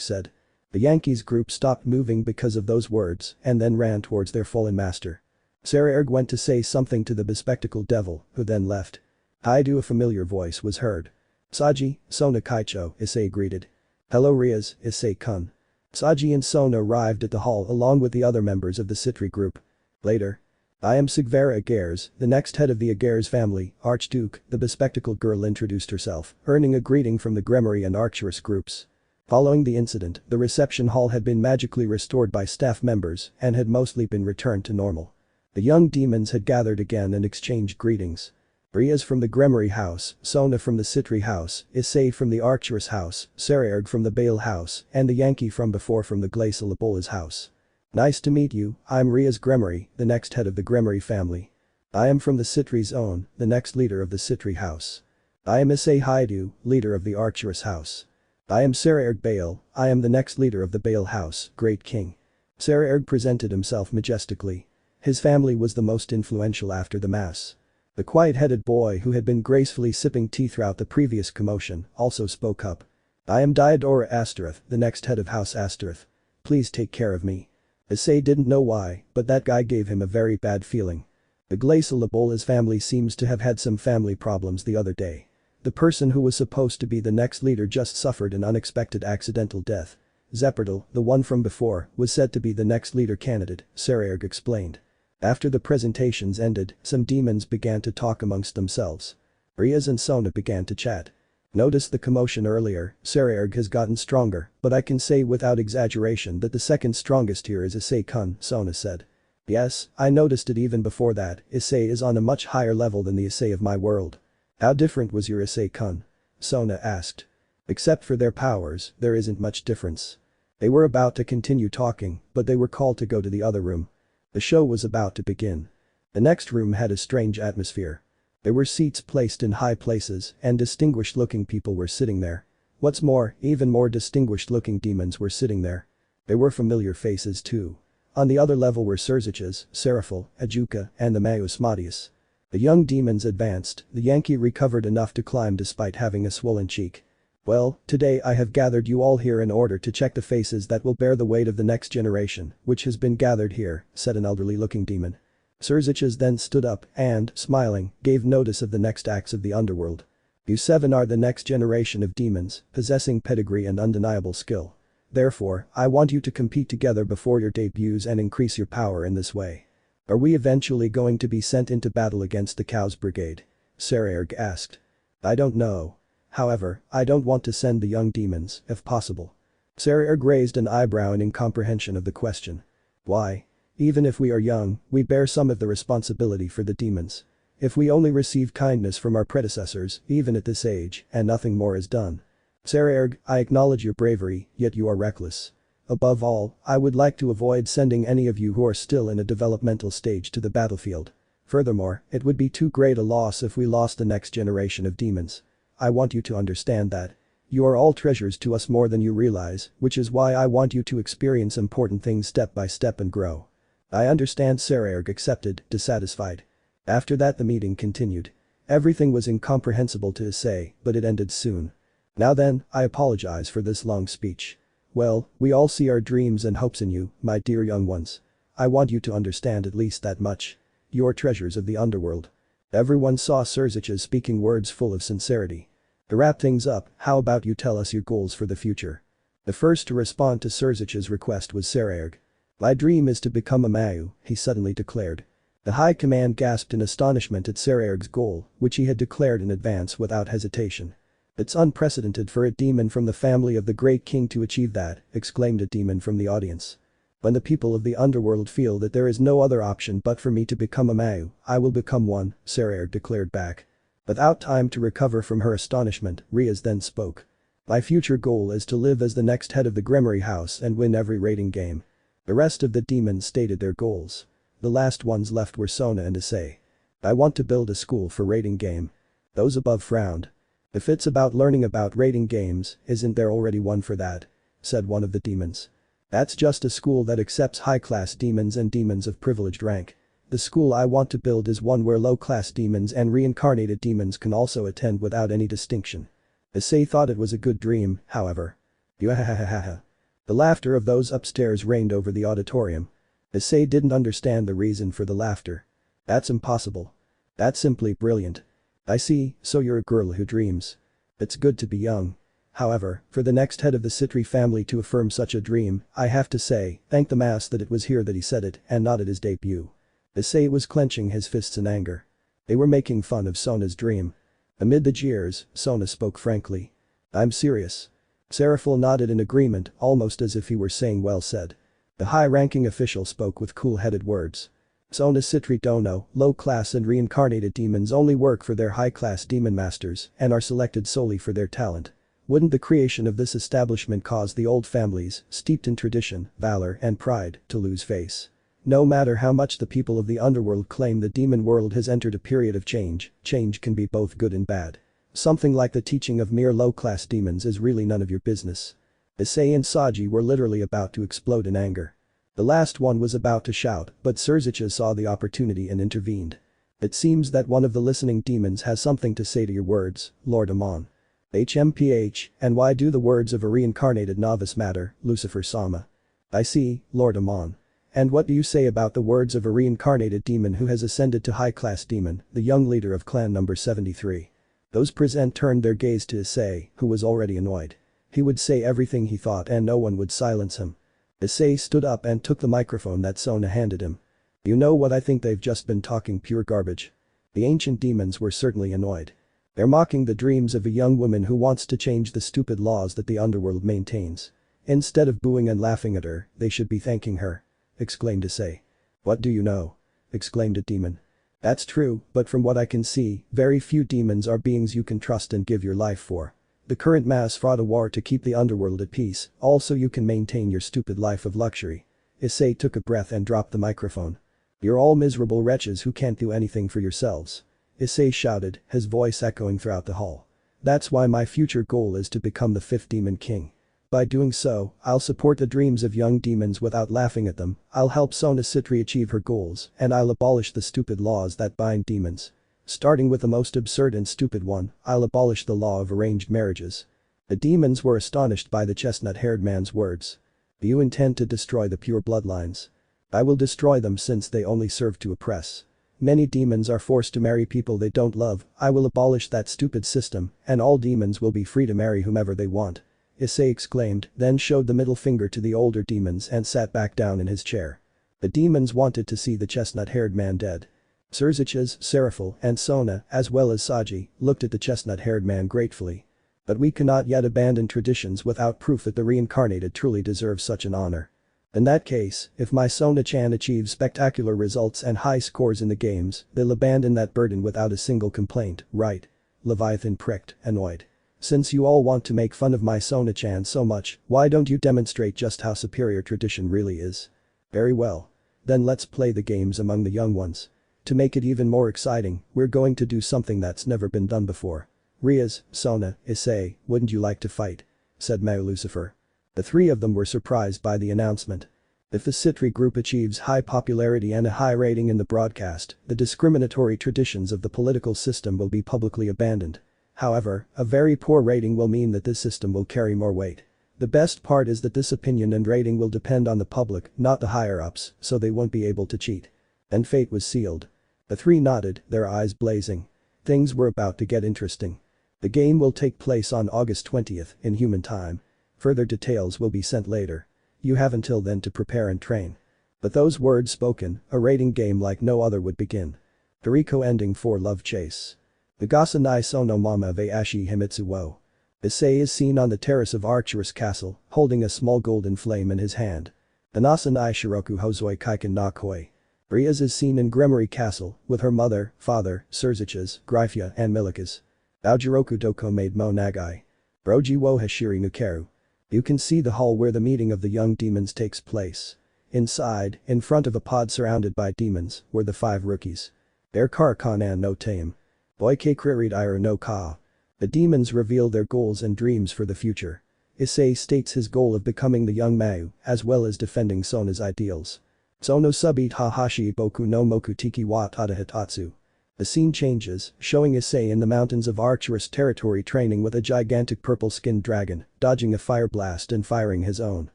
said. The Yankees group stopped moving because of those words and then ran towards their fallen master. Sekiryuutei went to say something to the bespectacled devil, who then left. "Haidu," a familiar voice was heard. "Saji, Sona Kaicho," Issei greeted. "Hello Rias, Issei-kun." Saji and Sona arrived at the hall along with the other members of the Citri group. Later. "I am Sigvara Agairs, the next head of the Agairs family, Archduke," the bespectacled girl introduced herself, earning a greeting from the Gremory and Arcturus groups. Following the incident, the reception hall had been magically restored by staff members and had mostly been returned to normal. The young demons had gathered again and exchanged greetings. Rias from the Gremory house, Sona from the Citri house, Issei from the Arcturus house, Sekiryuutei from the Bale house, and the Yankee from before from the Glacial house. "Nice to meet you, I'm Rias Gremory, the next head of the Gremory family. I am from the Citri's own, the next leader of the Citri house. I am Issei Haidu, leader of the Arcturus house. I am Sekiryuutei Bale, I am the next leader of the Bale house, Great King." Sekiryuutei presented himself majestically. His family was the most influential after the mass. The quiet-headed boy who had been gracefully sipping tea throughout the previous commotion also spoke up. "I am Diodora Astareth, the next head of House Astareth. Please take care of me." Issei didn't know why, but that guy gave him a very bad feeling. The Glacial family seems to have had some family problems the other day. The person who was supposed to be the next leader just suffered an unexpected accidental death. Zepperdal, the one from before, was said to be the next leader candidate, Sekiryuutei explained. After the presentations ended, some demons began to talk amongst themselves. Rias and Sona began to chat. "Notice the commotion earlier, Sekiryuutei has gotten stronger, but I can say without exaggeration that the second strongest here is Issei-kun," Sona said. "Yes, I noticed it even before that, Issei is on a much higher level than the Issei of my world." "How different was your Issei-kun?" Sona asked. "Except for their powers, there isn't much difference." They were about to continue talking, but they were called to go to the other room. The show was about to begin. The next room had a strange atmosphere. There were seats placed in high places and distinguished-looking people were sitting there. What's more, even more distinguished-looking demons were sitting there. There were familiar faces too. On the other level were Surziches, Seraphil, Ajuka, and the Maus Madius. The young demons advanced, the Yankee recovered enough to climb despite having a swollen cheek. "Well, today I have gathered you all here in order to check the faces that will bear the weight of the next generation, which has been gathered here," said an elderly-looking demon. Surziches then stood up and, smiling, gave notice of the next acts of the underworld. "You seven are the next generation of demons, possessing pedigree and undeniable skill. Therefore, I want you to compete together before your debuts and increase your power in this way. Are we eventually going to be sent into battle against the Cows Brigade?" Sekiryuutei asked. "I don't know. However, I don't want to send the young demons, if possible." Sekiryuutei raised an eyebrow in incomprehension of the question. "Why? Even if we are young, we bear some of the responsibility for the demons. If we only receive kindness from our predecessors, even at this age, and nothing more is done." "Sekiryuutei, I acknowledge your bravery, yet you are reckless. Above all, I would like to avoid sending any of you who are still in a developmental stage to the battlefield. Furthermore, it would be too great a loss if we lost the next generation of demons. I want you to understand that. You are all treasures to us more than you realize, which is why I want you to experience important things step by step and grow." "I understand," Sekiryuutei accepted, dissatisfied. After that the meeting continued. Everything was incomprehensible to Issei, but it ended soon. "Now then, I apologize for this long speech. Well, we all see our dreams and hopes in you, my dear young ones. I want you to understand at least that much. You're treasures of the underworld." Everyone saw Surziches speaking words full of sincerity. "To wrap things up, how about you tell us your goals for the future?" The first to respond to Surziches' request was Sekiryuutei. "My dream is to become a Mau," he suddenly declared. The High Command gasped in astonishment at Sekiryuutei's goal, which he had declared in advance without hesitation. "It's unprecedented for a demon from the family of the Great King to achieve that," exclaimed a demon from the audience. "When the people of the underworld feel that there is no other option but for me to become a Mau, I will become one," Sekiryuutei declared back. Without time to recover from her astonishment, Rias then spoke. "My future goal is to live as the next head of the Gremory house and win every rating game." The rest of the demons stated their goals. The last ones left were Sona and Issei. "I want to build a school for rating game." Those above frowned. "If it's about learning about rating games, isn't there already one for that?" said one of the demons. That's just a school that accepts high-class demons and demons of privileged rank. The school I want to build is one where low-class demons and reincarnated demons can also attend without any distinction. Issei thought it was a good dream, however. The laughter of those upstairs reigned over the auditorium. Issei didn't understand the reason for the laughter. That's impossible. That's simply brilliant. I see, so you're a girl who dreams. It's good to be young. However, for the next head of the Citri family to affirm such a dream, I have to say, thank the mass that it was here that he said it and not at his debut. Issei was clenching his fists in anger. They were making fun of Sona's dream. Amid the jeers, Sona spoke frankly. I'm serious. Seraphiel nodded in agreement, almost as if he were saying well said. The high-ranking official spoke with cool-headed words. Sona Citri Dono, low-class and reincarnated demons only work for their high-class demon masters and are selected solely for their talent. Wouldn't the creation of this establishment cause the old families, steeped in tradition, valor and pride, to lose face? No matter how much the people of the underworld claim the demon world has entered a period of change, change can be both good and bad. Something like the teaching of mere low-class demons is really none of your business. Issei and Saji were literally about to explode in anger. The last one was about to shout, but Surzicha saw the opportunity and intervened. It seems that one of the listening demons has something to say to your words, Lord Amon. HMPH, and why do the words of a reincarnated novice matter, Lucifer-sama? I see, Lord Amon. And what do you say about the words of a reincarnated demon who has ascended to high-class demon, the young leader of clan number 73? Those present turned their gaze to Issei, who was already annoyed. He would say everything he thought and no one would silence him. Issei stood up and took the microphone that Sona handed him. You know what, I think they've just been talking pure garbage. The ancient demons were certainly annoyed. They're mocking the dreams of a young woman who wants to change the stupid laws that the underworld maintains. Instead of booing and laughing at her, they should be thanking her. Exclaimed Issei. What do you know? Exclaimed a demon. That's true, but from what I can see, very few demons are beings you can trust and give your life for. The current mass fought a war to keep the underworld at peace, also you can maintain your stupid life of luxury. Issei took a breath and dropped the microphone. You're all miserable wretches who can't do anything for yourselves. Issei shouted, his voice echoing throughout the hall. That's why my future goal is to become the 5th Demon King. By doing so, I'll support the dreams of young demons without laughing at them, I'll help Sona Citri achieve her goals, and I'll abolish the stupid laws that bind demons. Starting with the most absurd and stupid one, I'll abolish the law of arranged marriages. The demons were astonished by the chestnut-haired man's words. Do you intend to destroy the pure bloodlines? I will destroy them since they only serve to oppress. Many demons are forced to marry people they don't love, I will abolish that stupid system, and all demons will be free to marry whomever they want. Issei exclaimed, then showed the middle finger to the older demons and sat back down in his chair. The demons wanted to see the chestnut-haired man dead. Surzichas, Seraphiel, and Sona, as well as Saji, looked at the chestnut-haired man gratefully. But we cannot yet abandon traditions without proof that the reincarnated truly deserve such an honor. In that case, if my Sona-chan achieves spectacular results and high scores in the games, they'll abandon that burden without a single complaint, right? Leviathan pricked, annoyed. Since you all want to make fun of my Sona-chan so much, why don't you demonstrate just how superior tradition really is? Very well. Then let's play the games among the young ones. To make it even more exciting, we're going to do something that's never been done before. Rias, Sona, Issei, wouldn't you like to fight? Said Mao Lucifer. The three of them were surprised by the announcement. If the Citri group achieves high popularity and a high rating in the broadcast, the discriminatory traditions of the political system will be publicly abandoned. However, a very poor rating will mean that this system will carry more weight. The best part is that this opinion and rating will depend on the public, not the higher-ups, so they won't be able to cheat. And fate was sealed. The three nodded, their eyes blazing. Things were about to get interesting. The game will take place on August 20th, in human time. Further details will be sent later. You have until then to prepare and train. But those words spoken, a rating game like no other would begin. Toriko ending for Love Chase. The Gasa nai sono mama ve ashi himitsu wo. Issei is seen on the terrace of Archerous Castle, holding a small golden flame in his hand. Anasa nai shiroku hozoi kaiken na koi. Rias is seen in Gremory Castle, with her mother, father, Surzichas, Gryphia and Milikas. Aojiroku doko made mo nagai. Broji wo hashiri nukeru. You can see the hall where the meeting of the young demons takes place. Inside, in front of a pod surrounded by demons, were the 5 rookies. Their kar kanan no tame. Boike kririd ira no ka. The demons reveal their goals and dreams for the future. Issei states his goal of becoming the young Mayu, as well as defending Sona's ideals. Sono subit hahashi boku no mokutiki wa tada hitatsu. The scene changes, showing Issei in the mountains of Arcturus territory training with a gigantic purple-skinned dragon, dodging a fire blast and firing his own.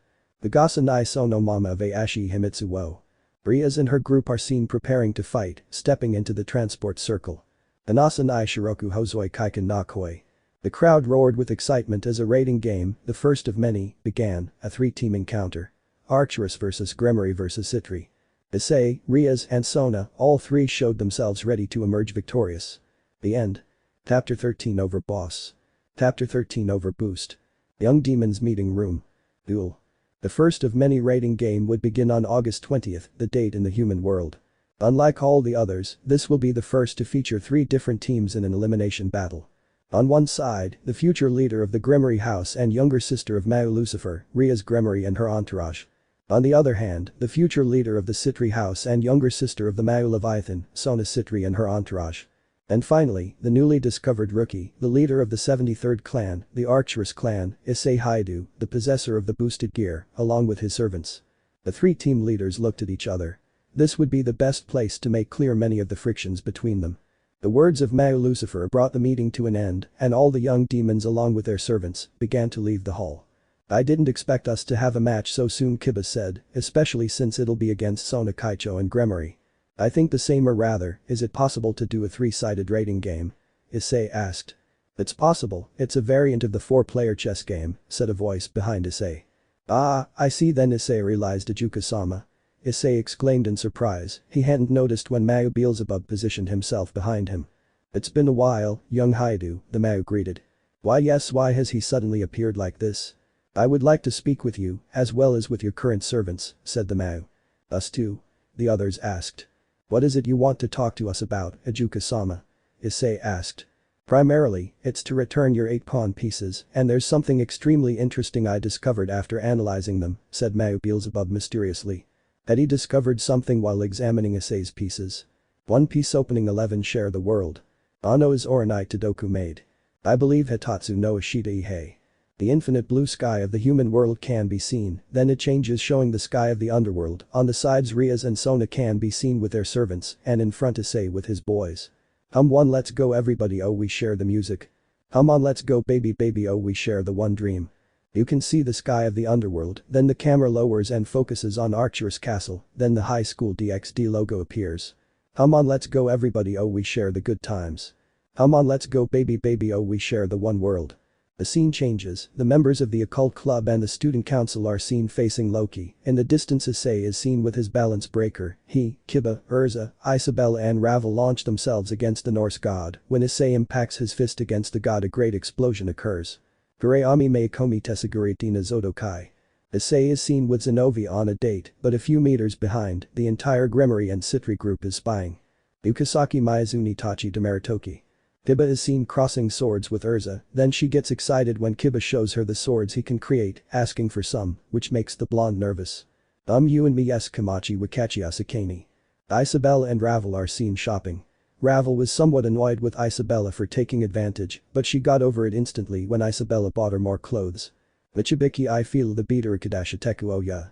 The Gasa nai sono mama ve ashi himitsu wo. Rias and her group are seen preparing to fight, stepping into the transport circle. Anasa nai shiroku hozoi kaiken na koi. The crowd roared with excitement as a raiding game, the first of many, began, a three-team encounter. Arcturus vs Gremory vs Issei. Issei, Rias and Sona, all three showed themselves ready to emerge victorious. The end. Chapter 13 over boss. Chapter 13 over boost. Young Demons meeting room. Duel. The first of many raiding game would begin on August 20th, the date in the human world. Unlike all the others, this will be the first to feature 3 different teams in an elimination battle. On one side, the future leader of the Gremory house and younger sister of Mayu Lucifer, Rias Gremory and her entourage. On the other hand, the future leader of the Issei house and younger sister of the Mayu Leviathan, Sona Issei and her entourage. And finally, the newly discovered rookie, the leader of the 73rd clan, the Arcturus clan, Issei Haidu, the possessor of the boosted gear, along with his servants. The 3 team leaders looked at each other. This would be the best place to make clear many of the frictions between them. The words of Mayu Lucifer brought the meeting to an end, and all the young demons along with their servants began to leave the hall. I didn't expect us to have a match so soon, Kiba said, especially since it'll be against Sona Kaicho and Gremory. I think the same, or rather, is it possible to do a 3-sided raiding game? Issei asked. It's possible, it's a variant of the 4-player chess game, said a voice behind Issei. Ah, I see then, Issei realized Ijuka-sama. Issei exclaimed in surprise, he hadn't noticed when Mayu Beelzebub positioned himself behind him. It's been a while, young Haidu, the Mayu greeted. Why yes, why has he suddenly appeared like this? I would like to speak with you, as well as with your current servants, said the Mayu. Us too? The others asked. What is it you want to talk to us about, Ijuka-sama? Issei asked. Primarily, it's to return your 8 pawn pieces, and there's something extremely interesting I discovered after analyzing them, said Mayu Beelzebub mysteriously. Had he discovered something while examining Issei's pieces? One piece opening 11 share the world. Ano is Oranai Todoku made. I believe Hitatsu no Ashita Ihei. The infinite blue sky of the human world can be seen, then it changes showing the sky of the underworld. On the sides Rias and Sona can be seen with their servants, and in front Issei with his boys. Hum one, let's go everybody, oh we share the music. Hum on, let's go baby baby, oh we share the one dream. You can see the sky of the underworld, then the camera lowers and focuses on Arcturus Castle, then the high school DxD logo appears. Hum on, let's go everybody, oh we share the good times. Hum on, let's go baby baby, oh we share the one world. The scene changes, the members of the occult club and the student council are seen facing Loki. In the distance Issei is seen with his balance breaker. He, Kiba, Urza, Isabella and Ravel launch themselves against the Norse god. When Issei impacts his fist against the god, a great explosion occurs. Kureami me komi tesaguriti na zodokai. Issei is seen with Zenovi on a date, but a few meters behind, the entire Gremory and Issei group is spying. Ukasaki Maizuni Tachi Demaritoki. Kiba is seen crossing swords with Urza, then she gets excited when Kiba shows her the swords he can create, asking for some, which makes the blonde nervous. You and me yes Kamachi Wakachi Asakani. Isabella and Ravel are seen shopping. Ravel was somewhat annoyed with Isabella for taking advantage, but she got over it instantly when Isabella bought her more clothes. Michibiki I feel the beater Ikadashiteku oh yeah.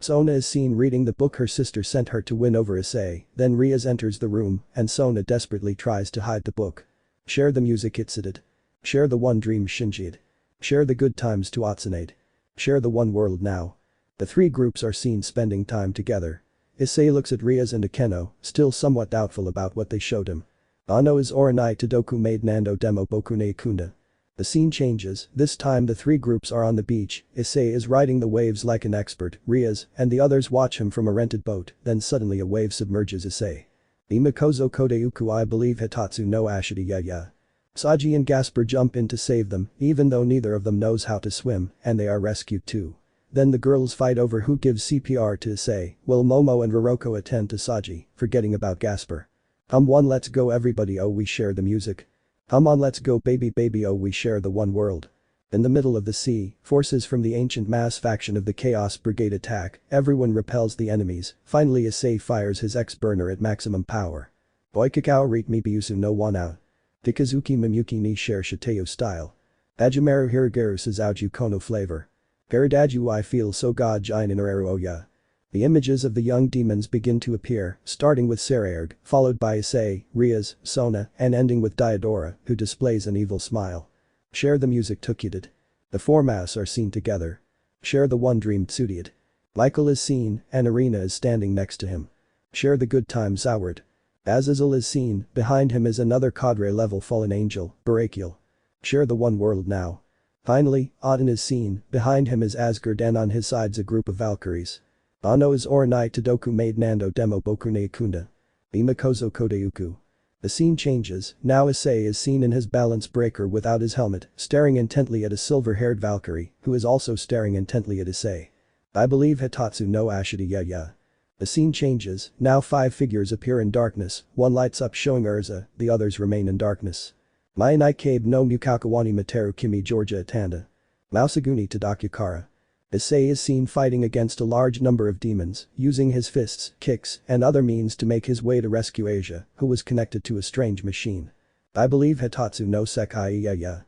Sona is seen reading the book her sister sent her to win over Issei, then Rias enters the room, and Sona desperately tries to hide the book. Share the music Itsuted. Share the one dream Shinjied. Share the good times to Atsunade. Share the one world now. The 3 groups are seen spending time together. Issei looks at Rias and Akeno, still somewhat doubtful about what they showed him. Ano is Oranai Todoku made Nando Demo Bokune Kunda. The scene changes, this time the 3 groups are on the beach. Issei is riding the waves like an expert, Rias and the others watch him from a rented boat, then suddenly a wave submerges Issei. Imakozo Kodeuku I believe Hitatsu no Ashita yeah. Saji and Gasper jump in to save them, even though neither of them knows how to swim, and they are rescued too. Then the girls fight over who gives CPR to Issei, while Momo and Roroko attend to Saji, forgetting about Gasper. Hum one let's go everybody oh we share the music. Hum on let's go baby baby oh we share the one world. In the middle of the sea, forces from the ancient mass faction of the Chaos Brigade attack, everyone repels the enemies, finally Issei fires his X-burner at maximum power. Boikakao rit mi biusu no wanao. Tikazuki Mimyuki ni share Shiteo style. Ajumeru Hirigaru Sazauju Kono flavor. Garadaju I feel so god Jainaru Oya. The images of the young demons begin to appear, starting with Sekiryuutei, followed by Issei, Rias, Sona, and ending with Ghidorah, who displays an evil smile. Share the music Tukudid. The four masks are seen together. Share the one dreamed Tsudiad. Michael is seen, and Arena is standing next to him. Share the good times Zoward. Azazel is seen, behind him is another cadre level fallen angel, Barakiel. Share the one world now. Finally, Aten is seen, behind him is Asgard and on his sides a group of Valkyries. Ano is Oranai Todoku made Nando Demo Bokune Ikunda. Imakozo Kodeuku. The scene changes, now Issei is seen in his balance breaker without his helmet, staring intently at a silver-haired Valkyrie, who is also staring intently at Issei. I believe Hitatsu no Ashita ya. The scene changes, now 5 figures appear in darkness, one lights up showing Urza, the others remain in darkness. Mainai Kabe no Mukakawani Materu Kimi Georgia Atanda. Mausaguni Tadakukara. Issei is seen fighting against a large number of demons, using his fists, kicks, and other means to make his way to rescue Asia, who was connected to a strange machine. I believe Hitatsu no Sekai ya.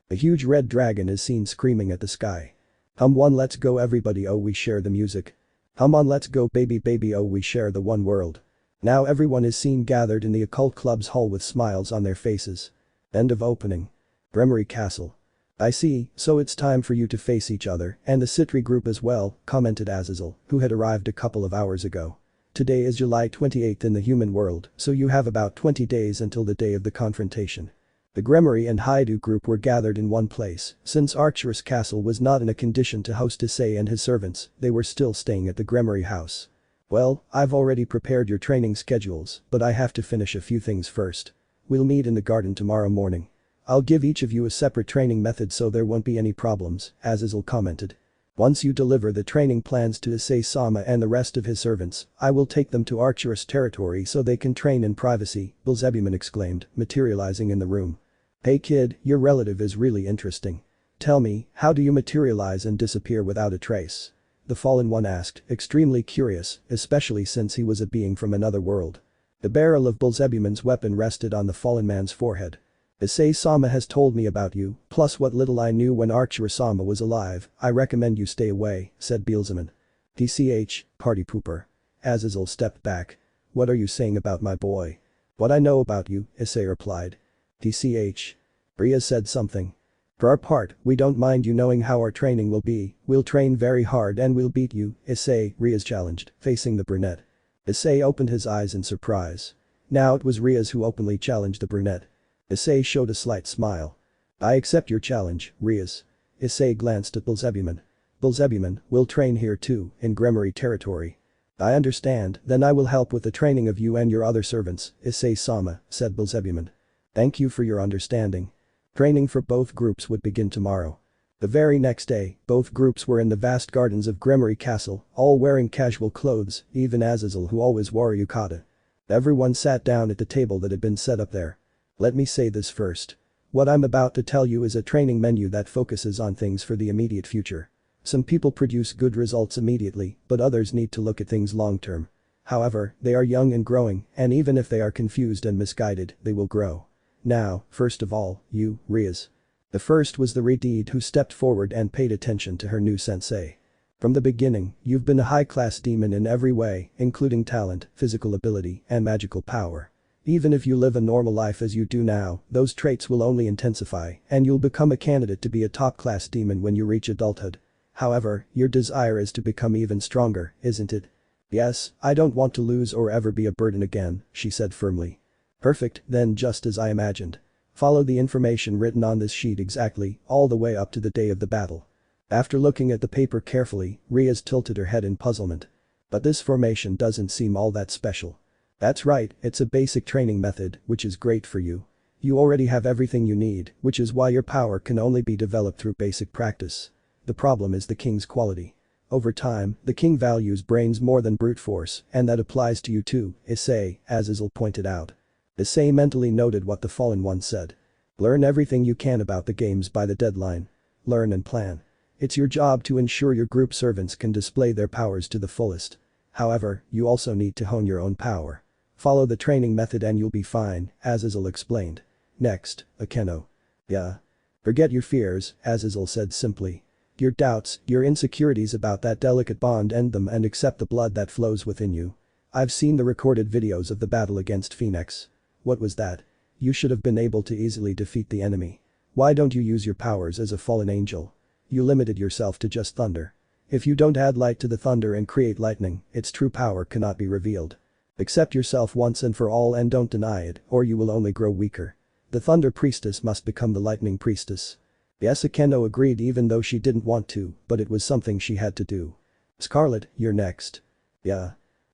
A huge red dragon is seen screaming at the sky. Hum one let's go everybody oh we share the music. Hum on let's go baby oh we share the one world. Now everyone is seen gathered in the occult club's hall with smiles on their faces. End of opening. Gremory Castle. I see, so it's time for you to face each other and the Citri group as well, commented Azazel, who had arrived a couple of hours ago. Today is July 28th in the human world, so you have about 20 days until the day of the confrontation. The Gremory and Haidu group were gathered in one place, since Arcturus Castle was not in a condition to host Issei and his servants, they were still staying at the Gremory house. Well, I've already prepared your training schedules, but I have to finish a few things first. We'll meet in the garden tomorrow morning. I'll give each of you a separate training method so there won't be any problems, Azazel commented. Once you deliver the training plans to Issei-sama and the rest of his servants, I will take them to Arcturus territory so they can train in privacy, Beelzebub exclaimed, materializing in the room. Hey kid, your relative is really interesting. Tell me, how do you materialize and disappear without a trace? The fallen one asked, extremely curious, especially since he was a being from another world. The barrel of Beelzebub's weapon rested on the fallen man's forehead. Issei-sama has told me about you, plus what little I knew when Arcturus-sama was alive, I recommend you stay away, said Beelzebub. TCH, party pooper. Azazel stepped back. What are you saying about my boy? What I know about you, Issei replied. TCH. Rias said something. For our part, we don't mind you knowing how our training will be, we'll train very hard and we'll beat you, Issei, Rias challenged, facing the brunette. Issei opened his eyes in surprise. Now it was Rias who openly challenged the brunette. Issei showed a slight smile. I accept your challenge, Rias. Issei glanced at Beelzebub. Beelzebub, we'll train here too, in Gremory territory. I understand, then I will help with the training of you and your other servants, Issei-sama, said Beelzebub. Thank you for your understanding. Training for both groups would begin tomorrow. The very next day, both groups were in the vast gardens of Gremory Castle, all wearing casual clothes, even Azazel who always wore a yukata. Everyone sat down at the table that had been set up there. Let me say this first. What I'm about to tell you is a training menu that focuses on things for the immediate future. Some people produce good results immediately, but others need to look at things long-term. However, they are young and growing, and even if they are confused and misguided, they will grow. Now, first of all, you, Rias. The first was the Redeed who stepped forward and paid attention to her new sensei. From the beginning, you've been a high-class demon in every way, including talent, physical ability, and magical power. Even if you live a normal life as you do now, those traits will only intensify and you'll become a candidate to be a top-class demon when you reach adulthood. However, your desire is to become even stronger, isn't it? Yes, I don't want to lose or ever be a burden again, she said firmly. Perfect, then just as I imagined. Follow the information written on this sheet exactly, all the way up to the day of the battle. After looking at the paper carefully, Rias tilted her head in puzzlement. But this formation doesn't seem all that special. That's right, it's a basic training method, which is great for you. You already have everything you need, which is why your power can only be developed through basic practice. The problem is the king's quality. Over time, the king values brains more than brute force, and that applies to you too, Issei, Azazel pointed out. Issei mentally noted what the fallen one said. Learn everything you can about the games by the deadline. Learn and plan. It's your job to ensure your group servants can display their powers to the fullest. However, you also need to hone your own power. Follow the training method and you'll be fine, Azazel explained. Next, Akeno. Yeah. Forget your fears, Azazel said simply. Your doubts, your insecurities about that delicate bond, end them and accept the blood that flows within you. I've seen the recorded videos of the battle against Phoenix. What was that? You should have been able to easily defeat the enemy. Why don't you use your powers as a fallen angel? You limited yourself to just thunder. If you don't add light to the thunder and create lightning, its true power cannot be revealed. Accept yourself once and for all and don't deny it, or you will only grow weaker. The Thunder Priestess must become the Lightning Priestess. Yes, Akeno agreed even though she didn't want to, but it was something she had to do. Scarlet, you're next. Yeah.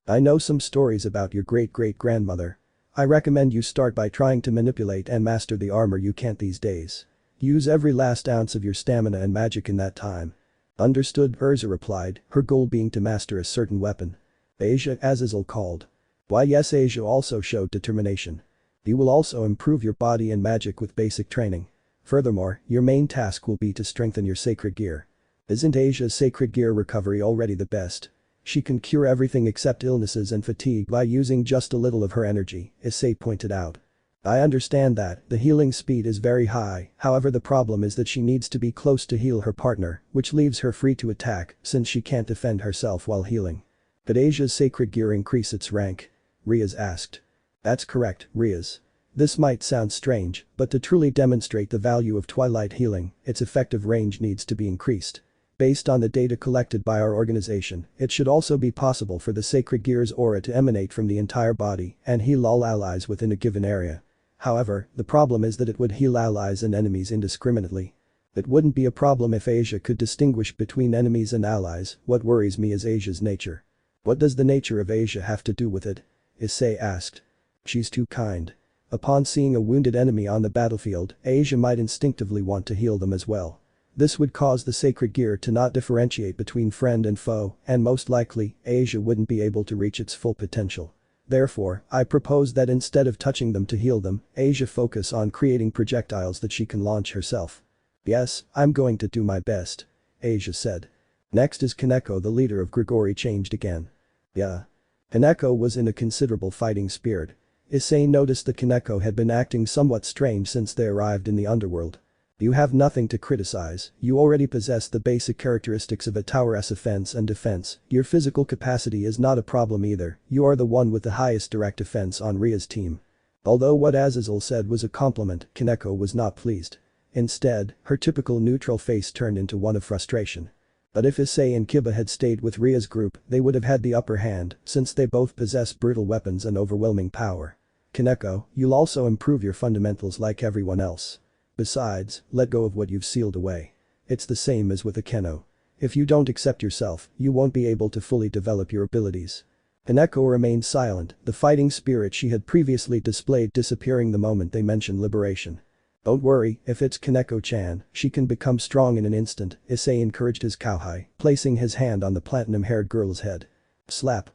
I know some stories about your great-great-grandmother. I recommend you start by trying to manipulate and master the armor you can't these days. Use every last ounce of your stamina and magic in that time. Understood, Urza replied, her goal being to master a certain weapon. Asia, Azazel called. Why yes, Asia also showed determination. You will also improve your body and magic with basic training. Furthermore, your main task will be to strengthen your sacred gear. Isn't Asia's sacred gear recovery already the best? She can cure everything except illnesses and fatigue by using just a little of her energy, Issei pointed out. I understand that, the healing speed is very high, however the problem is that she needs to be close to heal her partner, which leaves her free to attack since she can't defend herself while healing. Could Asia's sacred gear increase its rank? Rias asked. That's correct, Rias. This might sound strange, but to truly demonstrate the value of Twilight healing, its effective range needs to be increased. Based on the data collected by our organization, it should also be possible for the sacred gear's aura to emanate from the entire body and heal all allies within a given area. However, the problem is that it would heal allies and enemies indiscriminately. It wouldn't be a problem if Asia could distinguish between enemies and allies. What worries me is Asia's nature. What does the nature of Asia have to do with it? Issei asked. She's too kind. Upon seeing a wounded enemy on the battlefield, Asia might instinctively want to heal them as well. This would cause the sacred gear to not differentiate between friend and foe, and most likely, Asia wouldn't be able to reach its full potential. Therefore, I propose that instead of touching them to heal them, Asia focus on creating projectiles that she can launch herself. Yes, I'm going to do my best. Asia said. Next is Kaneko, the leader of Gremory, changed again. Yeah. Kaneko was in a considerable fighting spirit. Issei noticed that Kaneko had been acting somewhat strange since they arrived in the underworld. You have nothing to criticize, you already possess the basic characteristics of a tower's offense and defense, your physical capacity is not a problem either, you are the one with the highest direct defense on Ria's team. Although what Azazel said was a compliment, Kaneko was not pleased. Instead, her typical neutral face turned into one of frustration. But if Issei and Kiba had stayed with Ria's group, they would have had the upper hand, since they both possess brutal weapons and overwhelming power. Kaneko, you'll also improve your fundamentals like everyone else. Besides, let go of what you've sealed away. It's the same as with Akeno. If you don't accept yourself, you won't be able to fully develop your abilities. Kaneko remained silent, the fighting spirit she had previously displayed disappearing the moment they mentioned liberation. Don't worry, if it's Kaneko-chan, she can become strong in an instant, Issei encouraged his Kouhai, placing his hand on the platinum-haired girl's head. Slap.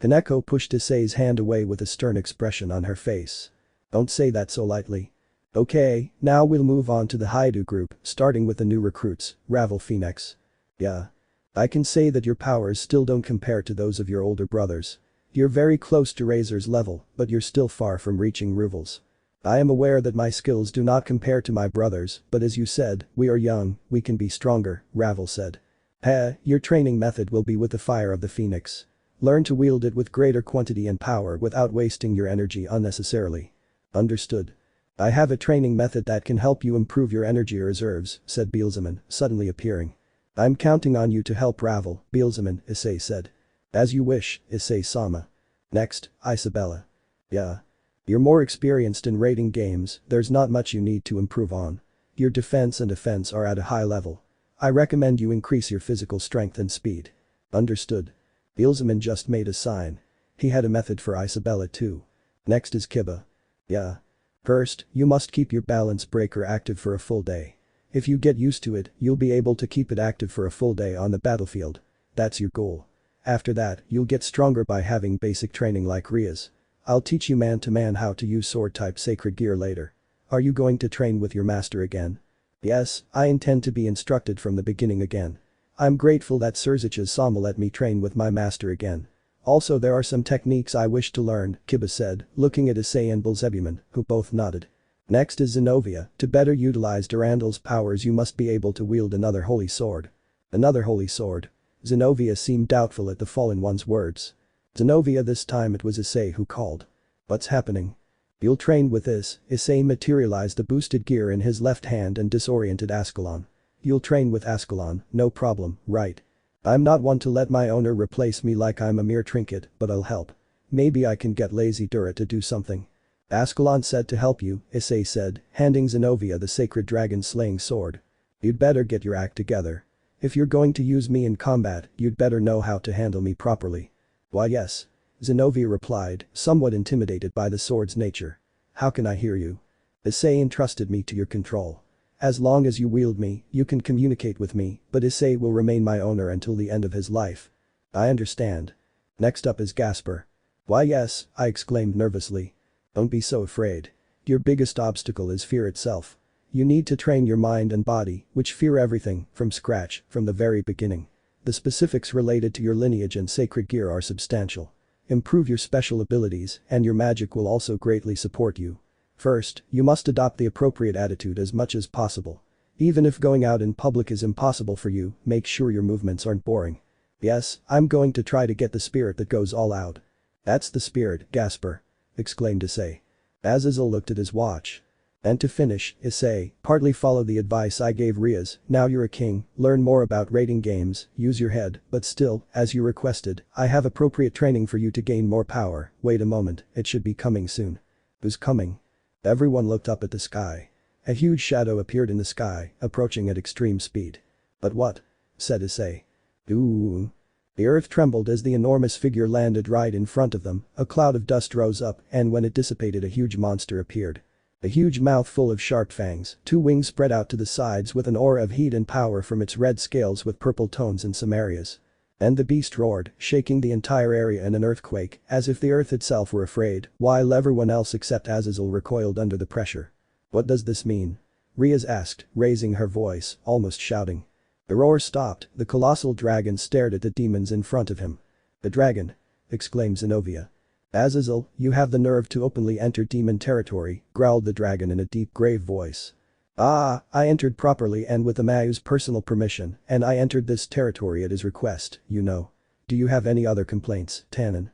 Kaneko pushed Issei's hand away with a stern expression on her face. Don't say that so lightly. Okay, now we'll move on to the Haidu group, starting with the new recruits, Ravel Phoenix. Yeah. I can say that your powers still don't compare to those of your older brothers. You're very close to Razor's level, but you're still far from reaching Ruvel's. I am aware that my skills do not compare to my brothers, but as you said, we are young, we can be stronger, Ravel said. Your training method will be with the fire of the Phoenix. Learn to wield it with greater quantity and power without wasting your energy unnecessarily. Understood. I have a training method that can help you improve your energy reserves, said Beelzeman, suddenly appearing. I'm counting on you to help Ravel, Beelzeman, Issei said. As you wish, Issei-sama. Next, Isabella. Yeah. You're more experienced in raiding games, there's not much you need to improve on. Your defense and offense are at a high level. I recommend you increase your physical strength and speed. Understood. Beelzeman just made a sign. He had a method for Isabella too. Next is Kiba. Yeah. First, you must keep your balance breaker active for a full day. If you get used to it, you'll be able to keep it active for a full day on the battlefield. That's your goal. After that, you'll get stronger by having basic training like Rias. I'll teach you man-to-man how to use sword-type sacred gear later. Are you going to train with your master again? Yes, I intend to be instructed from the beginning again. I'm grateful that Surzich's Sama let me train with my master again. Also there are some techniques I wish to learn, Kiba said, looking at Issei and Belzebuman, who both nodded. Next is Zenobia, to better utilize Durandal's powers you must be able to wield another holy sword. Another holy sword. Zenobia seemed doubtful at the fallen one's words. Zenobia, this time it was Issei who called. What's happening? You'll train with this. Issei materialized the boosted gear in his left hand and disoriented Ascalon. You'll train with Ascalon, no problem, right? I'm not one to let my owner replace me like I'm a mere trinket, but I'll help. Maybe I can get lazy Dura to do something. Ascalon said to help you, Issei said, handing Zenobia the sacred dragon-slaying sword. You'd better get your act together. If you're going to use me in combat, you'd better know how to handle me properly. Why yes. Zenobia replied, somewhat intimidated by the sword's nature. How can I hear you? Issei entrusted me to your control. As long as you wield me, you can communicate with me, but Issei will remain my owner until the end of his life. I understand. Next up is Gasper. Why yes, I exclaimed nervously. Don't be so afraid. Your biggest obstacle is fear itself. You need to train your mind and body, which fear everything, from scratch, from the very beginning. The specifics related to your lineage and sacred gear are substantial. Improve your special abilities, and your magic will also greatly support you. First, you must adopt the appropriate attitude as much as possible. Even if going out in public is impossible for you, make sure your movements aren't boring. Yes, I'm going to try to get the spirit that goes all out. That's the spirit, Gasper. Exclaimed Issei. Azazel looked at his watch. And to finish, Issei, partly follow the advice I gave Rias, now you're a king, learn more about raiding games, use your head, but still, as you requested, I have appropriate training for you to gain more power, wait a moment, it should be coming soon. Who's coming? Everyone looked up at the sky. A huge shadow appeared in the sky, approaching at extreme speed. But what? Said Issei. Ooh. The earth trembled as the enormous figure landed right in front of them, a cloud of dust rose up and when it dissipated a huge monster appeared. A huge mouth full of sharp fangs, 2 wings spread out to the sides with an aura of heat and power from its red scales with purple tones in some areas. And the beast roared, shaking the entire area in an earthquake, as if the earth itself were afraid, while everyone else except Azazel recoiled under the pressure. What does this mean? Rias asked, raising her voice, almost shouting. The roar stopped, the colossal dragon stared at the demons in front of him. The dragon! Exclaimed Zenobia. Azazel, you have the nerve to openly enter demon territory, growled the dragon in a deep grave voice. Ah, I entered properly and with Amayu's personal permission, and I entered this territory at his request, you know. Do you have any other complaints, Tannen?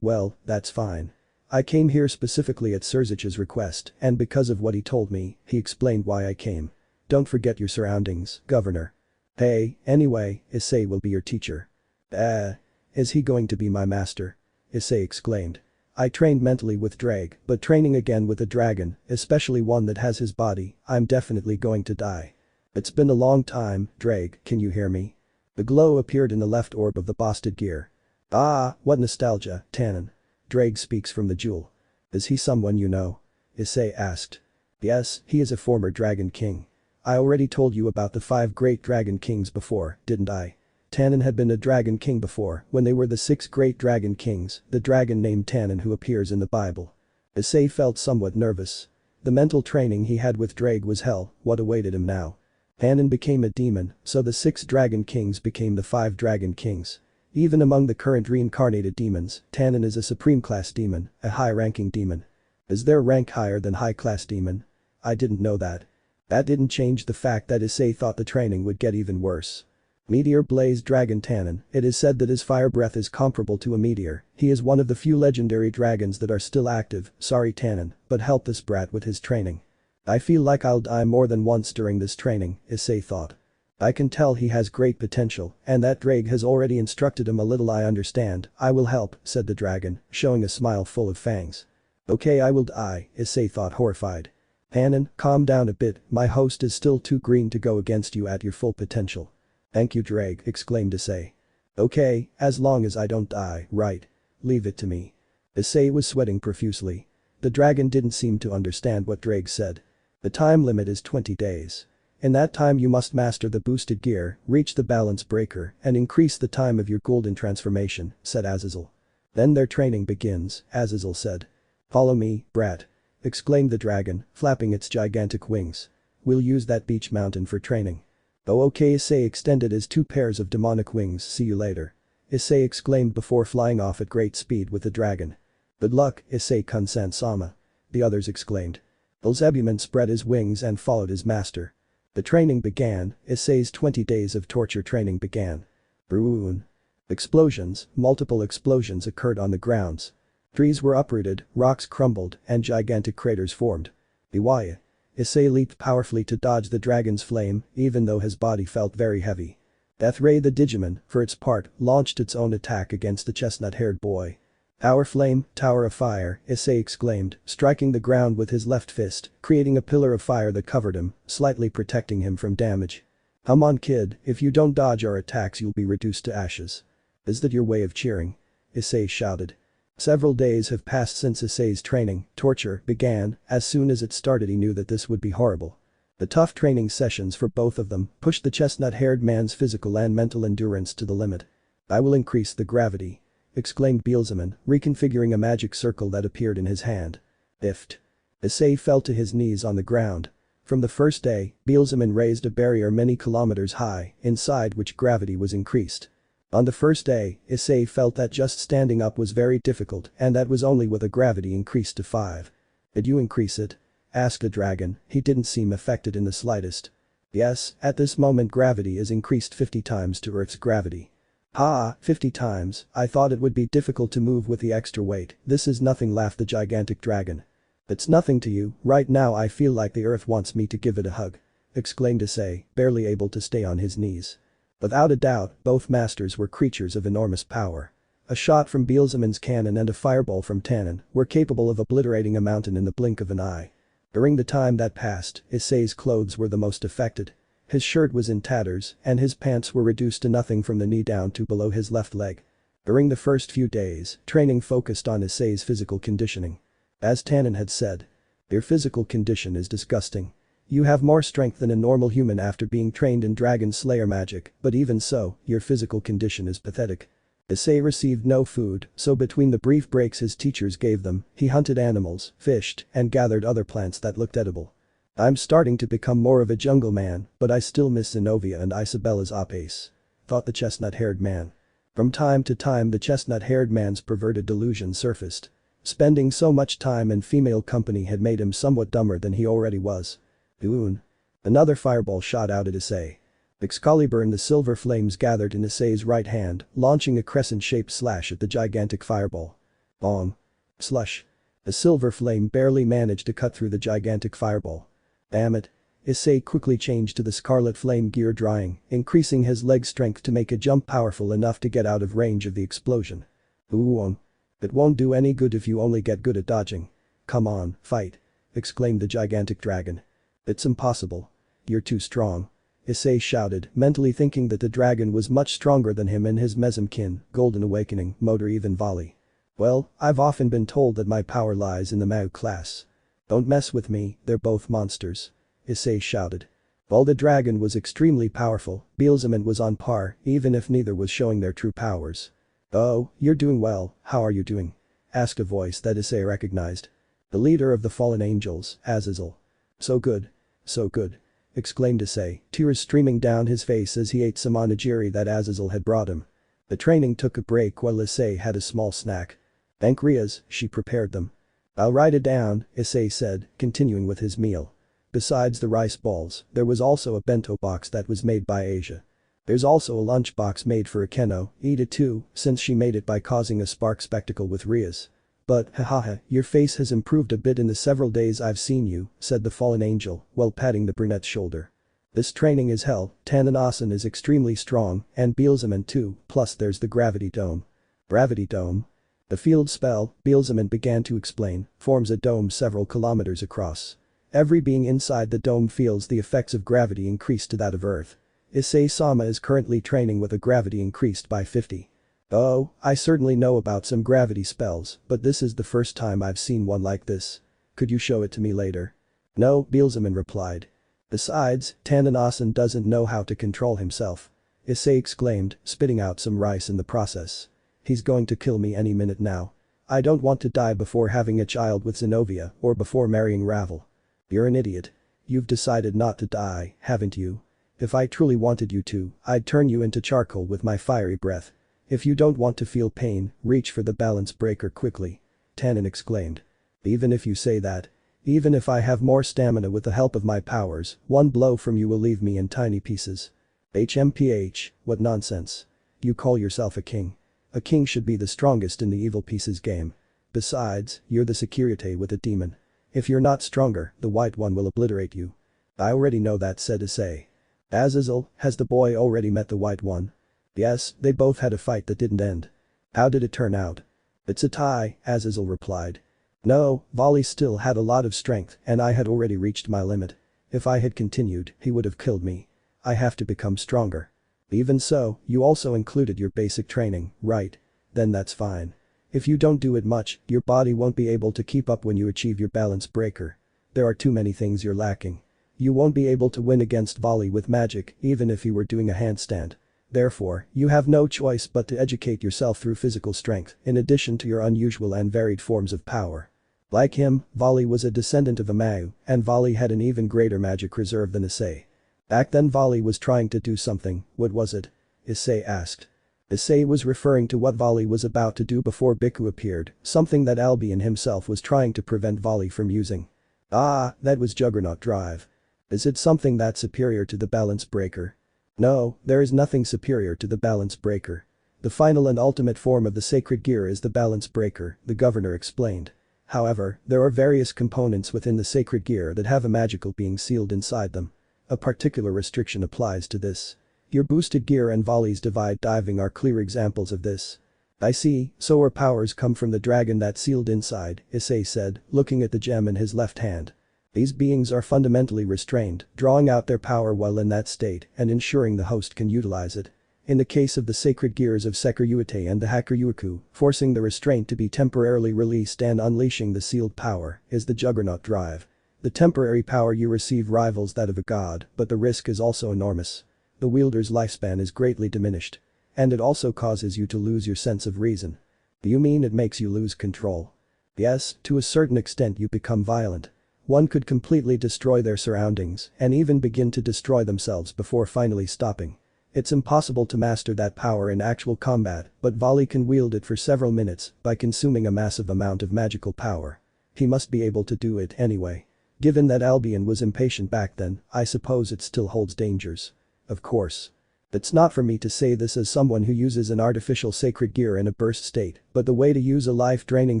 Well, that's fine. I came here specifically at Surzich's request, and because of what he told me, he explained why I came. Don't forget your surroundings, Governor. Hey, anyway, Issei will be your teacher. Is he going to be my master? Issei exclaimed. I trained mentally with Drag, but training again with a dragon, especially one that has his body, I'm definitely going to die. It's been a long time, Drag, can you hear me? The glow appeared in the left orb of the boosted gear. Ah, what nostalgia, Tannen. Drag speaks from the jewel. Is he someone you know? Issei asked. Yes, he is a former dragon king. I already told you about the 5 great dragon kings before, didn't I? Tannen had been a dragon king before, when they were the 6 great dragon kings, the dragon named Tannen who appears in the Bible. Issei felt somewhat nervous. The mental training he had with Drag was hell, what awaited him now? Tannen became a demon, so the 6 dragon kings became the 5 dragon kings. Even among the current reincarnated demons, Tannen is a supreme class demon, a high-ranking demon. Is there a rank higher than high-class demon? I didn't know that. That didn't change the fact that Issei thought the training would get even worse. Meteor Blaze Dragon Tannen, it is said that his fire breath is comparable to a meteor, he is one of the few legendary dragons that are still active, sorry Tannen, but help this brat with his training. I feel like I'll die more than once during this training, Issei thought. I can tell he has great potential, and that Drag has already instructed him a little I understand, I will help, said the dragon, showing a smile full of fangs. Okay I will die, Issei thought horrified. Tannen, calm down a bit, my host is still too green to go against you at your full potential. Thank you Drag, exclaimed Issei. Okay, as long as I don't die, right? Leave it to me. Issei was sweating profusely. The dragon didn't seem to understand what Drag said. The time limit is 20 days. In that time you must master the boosted gear, reach the balance breaker, and increase the time of your golden transformation, said Azazel. Then their training begins, Azazel said. Follow me, brat. Exclaimed the dragon, flapping its gigantic wings. We'll use that beach mountain for training. Oh okay Issei extended his 2 pairs of demonic wings, see you later. Issei exclaimed before flying off at great speed with the dragon. Good luck, Issei Kun-san-sama. The others exclaimed. Belzebuman spread his wings and followed his master. The training began. Issei's 20 days of torture training began. Boom. Explosions, multiple explosions occurred on the grounds. Trees were uprooted, rocks crumbled, and gigantic craters formed. Biwaya. Issei leaped powerfully to dodge the dragon's flame, even though his body felt very heavy. Death Ray the Digimon, for its part, launched its own attack against the chestnut-haired boy. Tower Flame, Tower of Fire, Issei exclaimed, striking the ground with his left fist, creating a pillar of fire that covered him, slightly protecting him from damage. Come on kid, if you don't dodge our attacks you'll be reduced to ashes. Is that your way of cheering? Issei shouted. Several days have passed since Issei's training, torture, began. As soon as it started he knew that this would be horrible. The tough training sessions for both of them pushed the chestnut-haired man's physical and mental endurance to the limit. I will increase the gravity, exclaimed Belzebuman, reconfiguring a magic circle that appeared in his hand. Ift. Issei fell to his knees on the ground. From the first day, Belzebuman raised a barrier many kilometers high, inside which gravity was increased. On the first day, Issei felt that just standing up was very difficult and that was only with a gravity increased to 5. Did you increase it? Asked the dragon, he didn't seem affected in the slightest. Yes, at this moment gravity is increased 50 times to Earth's gravity. 50 times, I thought it would be difficult to move with the extra weight, this is nothing, laughed the gigantic dragon. It's nothing to you, right now I feel like the earth wants me to give it a hug, exclaimed Issei, barely able to stay on his knees. Without a doubt, both masters were creatures of enormous power. A shot from Belzebuman's cannon and a fireball from Tannen were capable of obliterating a mountain in the blink of an eye. During the time that passed, Issei's clothes were the most affected. His shirt was in tatters, and his pants were reduced to nothing from the knee down to below his left leg. During the first few days, training focused on Issei's physical conditioning. As Tannen had said, your physical condition is disgusting. You have more strength than a normal human after being trained in Dragon Slayer magic, but even so, your physical condition is pathetic. Issei received no food, so between the brief breaks his teachers gave them, he hunted animals, fished, and gathered other plants that looked edible. I'm starting to become more of a jungle man, but I still miss Zenobia and Isabella's apace, thought the chestnut-haired man. From time to time the chestnut-haired man's perverted delusion surfaced. Spending so much time in female company had made him somewhat dumber than he already was. Boon. Another fireball shot out at Issei. Excalibur and the silver flames gathered in Issei's right hand, launching a crescent-shaped slash at the gigantic fireball. Bong. Slush. The silver flame barely managed to cut through the gigantic fireball. Damn it. Issei quickly changed to the scarlet flame gear drying, increasing his leg strength to make a jump powerful enough to get out of range of the explosion. Ooh. It won't do any good if you only get good at dodging. Come on, fight, exclaimed the gigantic dragon. It's impossible. You're too strong. Issei shouted, mentally thinking that the dragon was much stronger than him in his Mesomkin, Golden Awakening, mode or even volley. Well, I've often been told that my power lies in the Mao class. Don't mess with me, they're both monsters. Issei shouted. While the dragon was extremely powerful, Belzebuman was on par, even if neither was showing their true powers. Oh, you're doing well, how are you doing? Asked a voice that Issei recognized. The leader of the fallen angels, Azazel. So good. So good. Exclaimed Issei, tears streaming down his face as he ate some onigiri that Azazel had brought him. The training took a break while Issei had a small snack. Thank Rias, she prepared them. I'll write it down, Issei said, continuing with his meal. Besides the rice balls, there was also a bento box that was made by Asia. There's also a lunchbox made for Akeno, eat it too, since she made it by causing a spark spectacle with Rias. But, hahaha, your face has improved a bit in the several days I've seen you, said the fallen angel, while patting the brunette's shoulder. This training is hell, Tannen is extremely strong, and Belzebuman too, plus there's the gravity dome. Gravity dome? The field spell, Belzebuman began to explain, forms a dome several kilometers across. Every being inside the dome feels the effects of gravity increased to that of Earth. Issei-sama is currently training with a gravity increased by 50. Oh, I certainly know about some gravity spells, but this is the first time I've seen one like this. Could you show it to me later? No, Belzebuman replied. Besides, Tannen doesn't know how to control himself. Issei exclaimed, spitting out some rice in the process. He's going to kill me any minute now. I don't want to die before having a child with Zenobia or before marrying Ravel. You're an idiot. You've decided not to die, haven't you? If I truly wanted you to, I'd turn you into charcoal with my fiery breath. If you don't want to feel pain, reach for the balance breaker quickly. Tannen exclaimed. Even if you say that. Even if I have more stamina with the help of my powers, one blow from you will leave me in tiny pieces. HMPH, what nonsense. You call yourself a king. A king should be the strongest in the evil pieces game. Besides, you're the Sekiryuutei with a demon. If you're not stronger, the white one will obliterate you. I already know that, said Issei. Azazel, has the boy already met the white one? Yes, they both had a fight that didn't end. How did it turn out? It's a tie, Azazel replied. No, Volley still had a lot of strength and I had already reached my limit. If I had continued, he would have killed me. I have to become stronger. Even so, you also included your basic training, right? Then that's fine. If you don't do it much, your body won't be able to keep up when you achieve your balance breaker. There are too many things you're lacking. You won't be able to win against Volley with magic even if he were doing a handstand. Therefore, you have no choice but to educate yourself through physical strength in addition to your unusual and varied forms of power. Like him, Volley was a descendant of Amau, and Volley had an even greater magic reserve than Issei. Back then Volley was trying to do something, what was it? Issei asked. Issei was referring to what Volley was about to do before Biku appeared, something that Albion himself was trying to prevent Volley from using. Ah, that was Juggernaut Drive. Is it something that's superior to the balance breaker? No, there is nothing superior to the balance breaker. The final and ultimate form of the sacred gear is the balance breaker, the governor explained. However, there are various components within the sacred gear that have a magical being sealed inside them. A particular restriction applies to this. Your boosted gear and Volley's divide diving are clear examples of this. I see, so our powers come from the dragon that's sealed inside, Issei said, looking at the gem in his left hand. These beings are fundamentally restrained, drawing out their power while in that state and ensuring the host can utilize it. In the case of the sacred gears of Sekiryuutei and the Hakuryuku, forcing the restraint to be temporarily released and unleashing the sealed power is the Juggernaut Drive. The temporary power you receive rivals that of a god, but the risk is also enormous. The wielder's lifespan is greatly diminished. And it also causes you to lose your sense of reason. Do you mean it makes you lose control? Yes, to a certain extent you become violent. One could completely destroy their surroundings and even begin to destroy themselves before finally stopping. It's impossible to master that power in actual combat, but Volley can wield it for several minutes by consuming a massive amount of magical power. He must be able to do it anyway. Given that Albion was impatient back then, I suppose it still holds dangers. Of course. It's not for me to say this as someone who uses an artificial sacred gear in a burst state, but the way to use a life-draining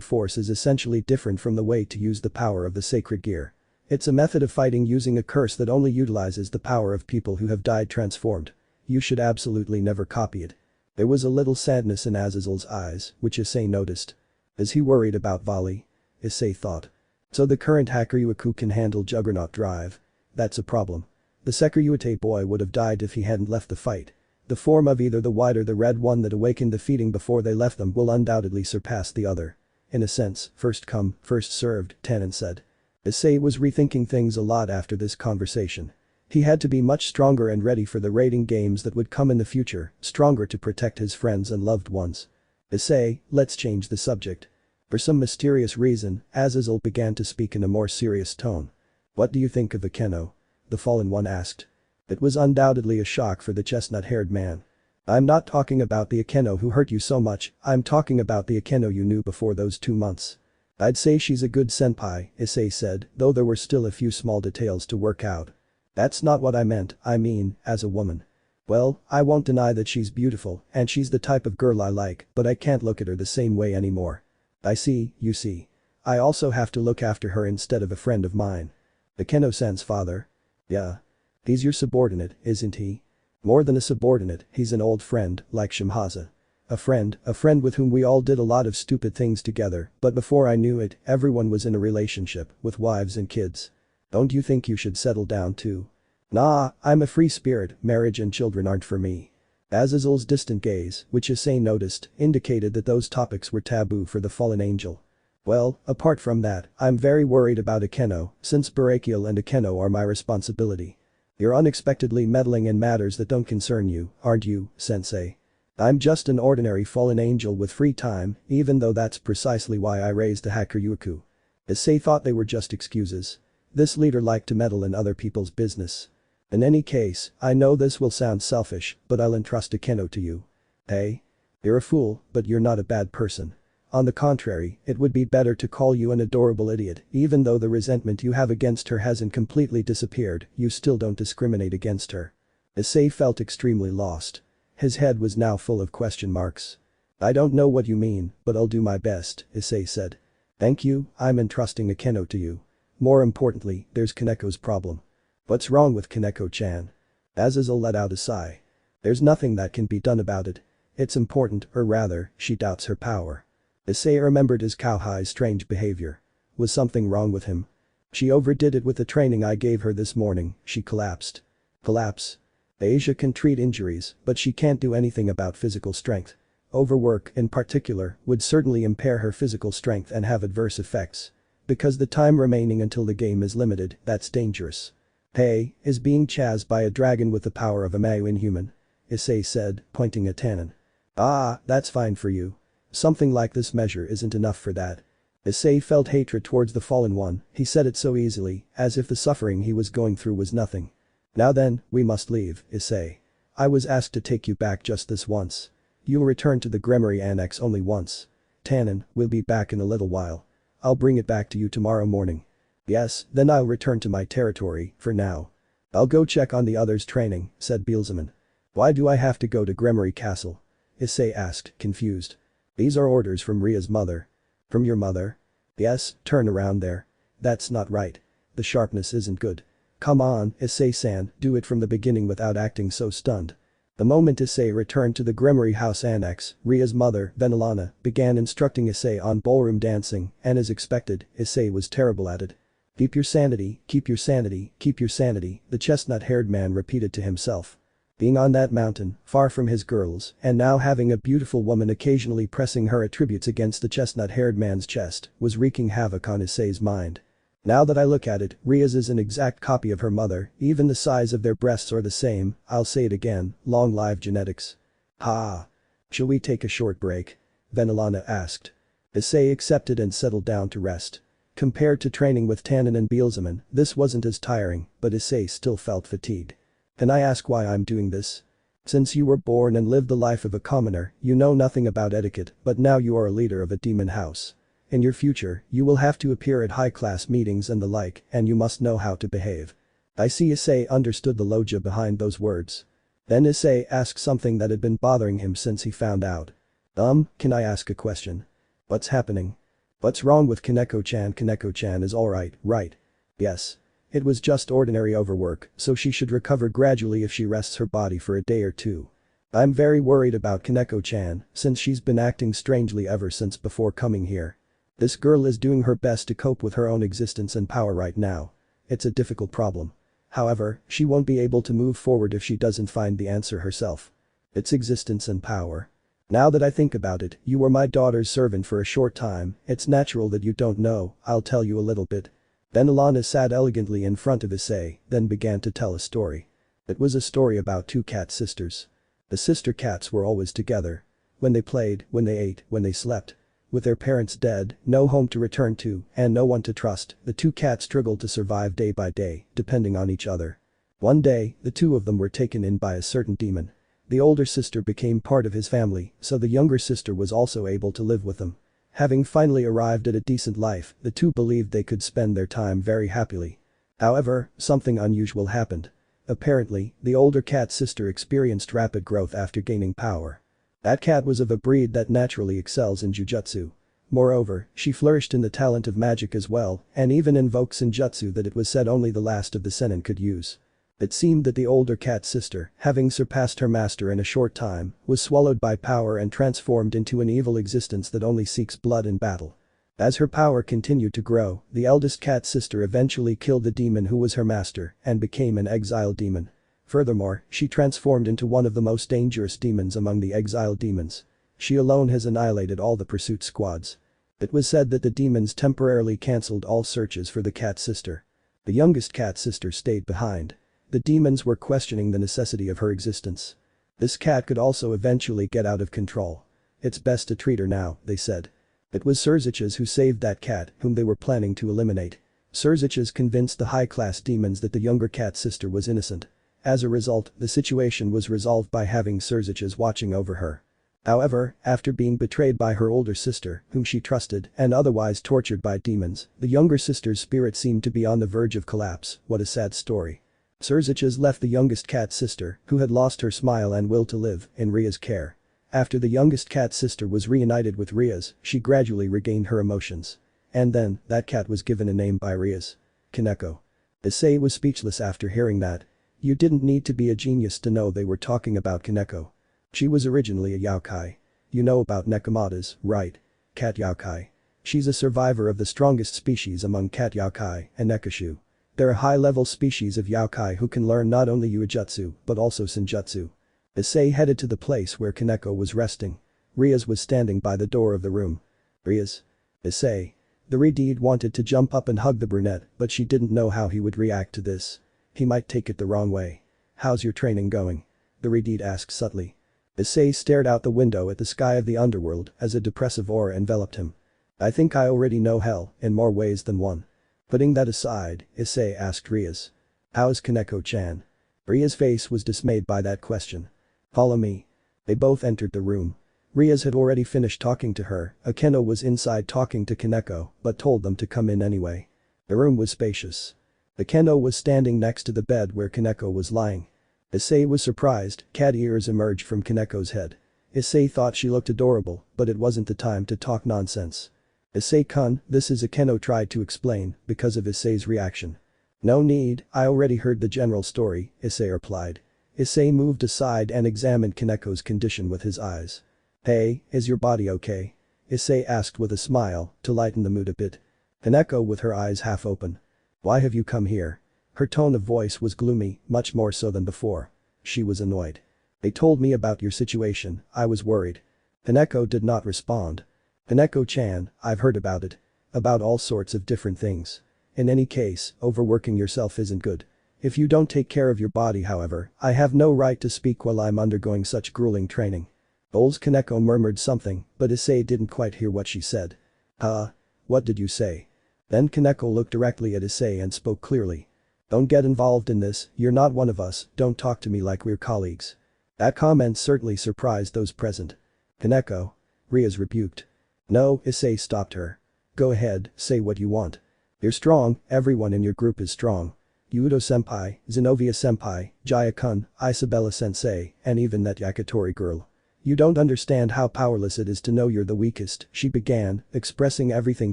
force is essentially different from the way to use the power of the sacred gear. It's a method of fighting using a curse that only utilizes the power of people who have died transformed. You should absolutely never copy it. There was a little sadness in Azazel's eyes, which Issei noticed. Is he worried about Volley? Issei thought. So the current Hakuryuku can handle Juggernaut Drive. That's a problem. The Sekiryuutei boy would have died if he hadn't left the fight. The form of either the white or the red one that awakened defeating before they left them will undoubtedly surpass the other. In a sense, first come, first served, Tannen said. Issei was rethinking things a lot after this conversation. He had to be much stronger and ready for the raiding games that would come in the future, stronger to protect his friends and loved ones. Issei, let's change the subject. For some mysterious reason, Azazel began to speak in a more serious tone. What do you think of Akeno? The fallen one asked. It was undoubtedly a shock for the chestnut-haired man. I'm not talking about the Akeno who hurt you so much, I'm talking about the Akeno you knew before those 2 months. I'd say she's a good senpai, Issei said, though there were still a few small details to work out. That's not what I meant, I mean, as a woman. Well, I won't deny that she's beautiful, and she's the type of girl I like, but I can't look at her the same way anymore. I see, you see. I also have to look after her instead of a friend of mine. Akeno-san's father? Yeah. He's your subordinate, isn't he? More than a subordinate, he's an old friend, like Shimhaza. A friend with whom we all did a lot of stupid things together, but before I knew it, everyone was in a relationship, with wives and kids. Don't you think you should settle down too? Nah, I'm a free spirit, marriage and children aren't for me. Azazel's distant gaze, which Issei noticed, indicated that those topics were taboo for the fallen angel. Well, apart from that, I'm very worried about Akeno, since Barakiel and Akeno are my responsibility. You're unexpectedly meddling in matters that don't concern you, aren't you, sensei? I'm just an ordinary fallen angel with free time, even though that's precisely why I raised the Hakuryuku. Issei thought they were just excuses. This leader liked to meddle in other people's business. In any case, I know this will sound selfish, but I'll entrust Akeno to you. Hey? You're a fool, but you're not a bad person. On the contrary, it would be better to call you an adorable idiot. Even though the resentment you have against her hasn't completely disappeared, you still don't discriminate against her. Issei felt extremely lost. His head was now full of question marks. I don't know what you mean, but I'll do my best, Issei said. Thank you, I'm entrusting Akeno to you. More importantly, there's Kaneko's problem. What's wrong with Kaneko-chan? Azazel let out a sigh. There's nothing that can be done about it. It's important, or rather, she doubts her power. Issei remembered his cowhai's strange behavior. Was something wrong with him? She overdid it with the training I gave her this morning, she collapsed. Collapse? Asia can treat injuries, but she can't do anything about physical strength. Overwork, in particular, would certainly impair her physical strength and have adverse effects. Because the time remaining until the game is limited, that's dangerous. Hey, is being chased by a dragon with the power of a Mayu inhuman? Issei said, pointing at Tannen. Ah, that's fine for you. Something like this measure isn't enough for that. Issei felt hatred towards the fallen one, he said it so easily, as if the suffering he was going through was nothing. Now then, we must leave, Issei. I was asked to take you back just this once. You'll return to the Gremory Annex only once. Tannen, we'll be back in a little while. I'll bring it back to you tomorrow morning. Yes, then I'll return to my territory, for now. I'll go check on the others' training, said Beelzeman. Why do I have to go to Gremory Castle? Issei asked, confused. These are orders from Ria's mother. From your mother? Yes, turn around there. That's not right. The sharpness isn't good. Come on, Issei-san, do it from the beginning without acting so stunned. The moment Issei returned to the Gremory House Annex, Ria's mother, Venelana, began instructing Issei on ballroom dancing, and as expected, Issei was terrible at it. Keep your sanity, keep your sanity, keep your sanity, the chestnut-haired man repeated to himself. Being on that mountain, far from his girls, and now having a beautiful woman occasionally pressing her attributes against the chestnut-haired man's chest, was wreaking havoc on Issei's mind. Now that I look at it, Ria's is an exact copy of her mother, even the size of their breasts are the same, I'll say it again, long live genetics. Ha! Shall we take a short break? Venelana asked. Issei accepted and settled down to rest. Compared to training with Tannen and Beelzeman, this wasn't as tiring, but Issei still felt fatigued. Can I ask why I'm doing this? Since you were born and lived the life of a commoner, you know nothing about etiquette, but now you are a leader of a demon house. In your future, you will have to appear at high-class meetings and the like, and you must know how to behave. I see Issei understood the logic behind those words. Then Issei asked something that had been bothering him since he found out. Can I ask a question? What's happening? What's wrong with Kaneko-chan? Kaneko-chan is alright, right? Yes. It was just ordinary overwork, so she should recover gradually if she rests her body for a day or two. I'm very worried about Kaneko-chan, since she's been acting strangely ever since before coming here. This girl is doing her best to cope with her own existence and power right now. It's a difficult problem. However, she won't be able to move forward if she doesn't find the answer herself. It's existence and power. Now that I think about it, you were my daughter's servant for a short time, it's natural that you don't know, I'll tell you a little bit. Venelana sat elegantly in front of Issei, then began to tell a story. It was a story about two cat sisters. The sister cats were always together. When they played, when they ate, when they slept. With their parents dead, no home to return to, and no one to trust, the two cats struggled to survive day by day, depending on each other. One day, the two of them were taken in by a certain demon. The older sister became part of his family, so the younger sister was also able to live with them. Having finally arrived at a decent life, the two believed they could spend their time very happily. However, something unusual happened. Apparently, the older cat sister experienced rapid growth after gaining power. That cat was of a breed that naturally excels in jujutsu. Moreover, she flourished in the talent of magic as well, and even invokes senjutsu that it was said only the last of the seinen could use. It seemed that the older cat sister, having surpassed her master in a short time, was swallowed by power and transformed into an evil existence that only seeks blood in battle. As her power continued to grow, the eldest cat sister eventually killed the demon who was her master and became an exiled demon. Furthermore, she transformed into one of the most dangerous demons among the exiled demons. She alone has annihilated all the pursuit squads. It was said that the demons temporarily cancelled all searches for the cat sister. The youngest cat sister stayed behind. The demons were questioning the necessity of her existence. This cat could also eventually get out of control. It's best to treat her now, they said. It was Surziches who saved that cat, whom they were planning to eliminate. Surziches convinced the high-class demons that the younger cat sister was innocent. As a result, the situation was resolved by having Surziches watching over her. However, after being betrayed by her older sister, whom she trusted, and otherwise tortured by demons, the younger sister's spirit seemed to be on the verge of collapse. What a sad story. Surziches left the youngest cat sister, who had lost her smile and will to live, in Rias' care. After the youngest cat sister was reunited with Rias, she gradually regained her emotions. And then, that cat was given a name by Rias. Kaneko. Issei was speechless after hearing that. You didn't need to be a genius to know they were talking about Kaneko. She was originally a yokai. You know about Nekomatas, right? Cat yokai. She's a survivor of the strongest species among cat yokai and nekashu. They're a high-level species of yokai who can learn not only Yuujutsu but also Senjutsu. Issei headed to the place where Kaneko was resting. Rias was standing by the door of the room. Rias? Issei. The Redeed wanted to jump up and hug the brunette, but she didn't know how he would react to this. He might take it the wrong way. How's your training going? The Redeed asked subtly. Issei stared out the window at the sky of the underworld as a depressive aura enveloped him. I think I already know hell, in more ways than one. Putting that aside, Issei asked Rias. How's Kaneko-chan? Rias' face was dismayed by that question. Follow me. They both entered the room. Rias had already finished talking to her, Akeno was inside talking to Kaneko, but told them to come in anyway. The room was spacious. Akeno was standing next to the bed where Kaneko was lying. Issei was surprised, cat ears emerged from Kaneko's head. Issei thought she looked adorable, but it wasn't the time to talk nonsense. Issei-kun, this is Akeno tried to explain, because of Issei's reaction. No need, I already heard the general story, Issei replied. Issei moved aside and examined Kaneko's condition with his eyes. Hey, is your body okay? Issei asked with a smile, to lighten the mood a bit. Kaneko with her eyes half open. Why have you come here? Her tone of voice was gloomy, much more so than before. She was annoyed. They told me about your situation, I was worried. Kaneko did not respond. Kaneko-chan, I've heard about it. About all sorts of different things. In any case, overworking yourself isn't good. If you don't take care of your body however, I have no right to speak while I'm undergoing such grueling training. Old Kaneko murmured something, but Issei didn't quite hear what she said. What did you say? Then Kaneko looked directly at Issei and spoke clearly. Don't get involved in this, you're not one of us, don't talk to me like we're colleagues. That comment certainly surprised those present. Kaneko? Rias rebuked. No, Issei stopped her. Go ahead, say what you want. You're strong, everyone in your group is strong. Yudo-senpai, Zenobia-senpai, Jaya-kun, Isabella-sensei, and even that Yakitori girl. You don't understand how powerless it is to know you're the weakest, she began, expressing everything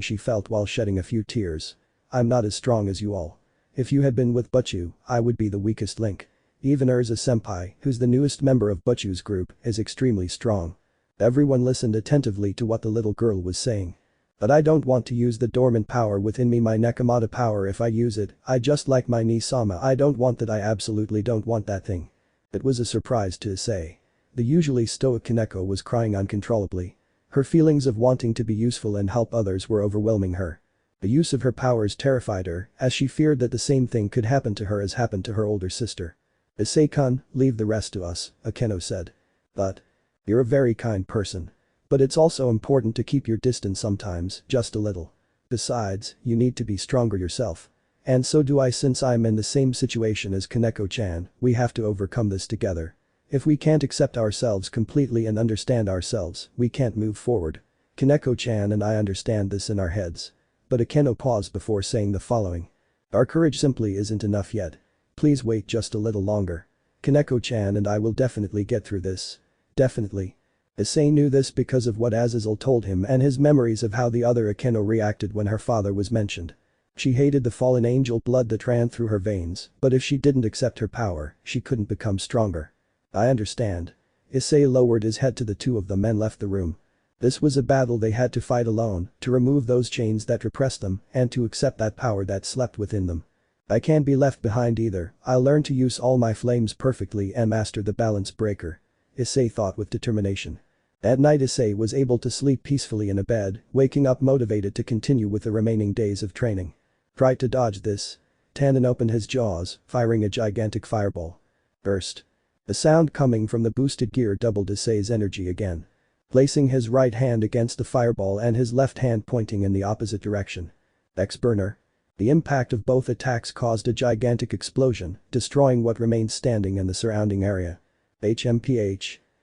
she felt while shedding a few tears. I'm not as strong as you all. If you had been with Butchu, I would be the weakest link. Even Urza-senpai, who's the newest member of Butchu's group, is extremely strong. Everyone listened attentively to what the little girl was saying. But I don't want to use the dormant power within me, my Nekomata power. If I use it, I just like my Nisama. I don't want that, I absolutely don't want that thing. It was a surprise to Issei. The usually stoic Kaneko was crying uncontrollably. Her feelings of wanting to be useful and help others were overwhelming her. The use of her powers terrified her, as she feared that the same thing could happen to her as happened to her older sister. Issei-kun, leave the rest to us, Akeno said. But. You're a very kind person. But it's also important to keep your distance sometimes, just a little. Besides, you need to be stronger yourself. And so do I, since I'm in the same situation as Kaneko-chan, we have to overcome this together. If we can't accept ourselves completely and understand ourselves, we can't move forward. Kaneko-chan and I understand this in our heads. But Akeno paused before saying the following. Our courage simply isn't enough yet. Please wait just a little longer. Kaneko-chan and I will definitely get through this. Definitely. Issei knew this because of what Azazel told him and his memories of how the other Akeno reacted when her father was mentioned. She hated the fallen angel blood that ran through her veins, but if she didn't accept her power, she couldn't become stronger. I understand. Issei lowered his head to the two of them and left the room. This was a battle they had to fight alone, to remove those chains that repressed them and to accept that power that slept within them. I can't be left behind either, I'll learn to use all my flames perfectly and master the balance breaker. Issei thought with determination. At night Issei was able to sleep peacefully in a bed, waking up motivated to continue with the remaining days of training. Try to dodge this. Tannen opened his jaws, firing a gigantic fireball. Burst. The sound coming from the boosted gear doubled Issei's energy again. Placing his right hand against the fireball and his left hand pointing in the opposite direction. X-burner. The impact of both attacks caused a gigantic explosion, destroying what remained standing in the surrounding area. HMPH.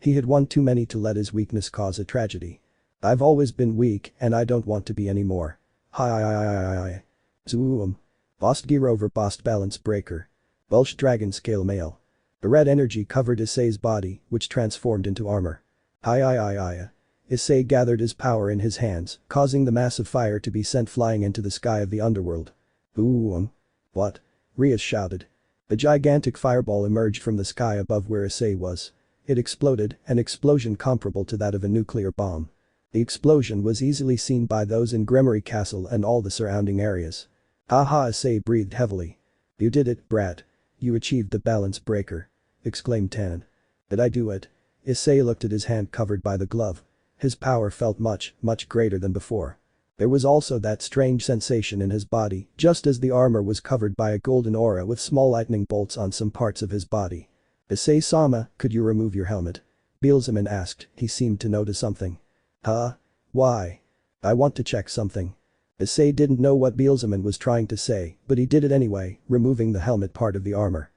He had won too many to let his weakness cause a tragedy. I've always been weak and I don't want to be anymore. Hi. Zoom. Bost Girover Bost Balance Breaker. Welsh Dragon Scale Male. The red energy covered Issei's body, which transformed into armor. Hi. Issei gathered his power in his hands, causing the massive fire to be sent flying into the sky of the underworld. What? Rias shouted. A gigantic fireball emerged from the sky above where Issei was. It exploded, an explosion comparable to that of a nuclear bomb. The explosion was easily seen by those in Gremory Castle and all the surrounding areas. Haha, Issei breathed heavily. You did it, brat. You achieved the balance breaker. Exclaimed Tannen. Did I do it? Issei looked at his hand covered by the glove. His power felt much greater than before. There was also that strange sensation in his body, just as the armor was covered by a golden aura with small lightning bolts on some parts of his body. Issei-sama, could you remove your helmet? Beelzeman asked, he seemed to notice something. Huh? Why? I want to check something. Issei didn't know what Beelzeman was trying to say, but he did it anyway, removing the helmet part of the armor.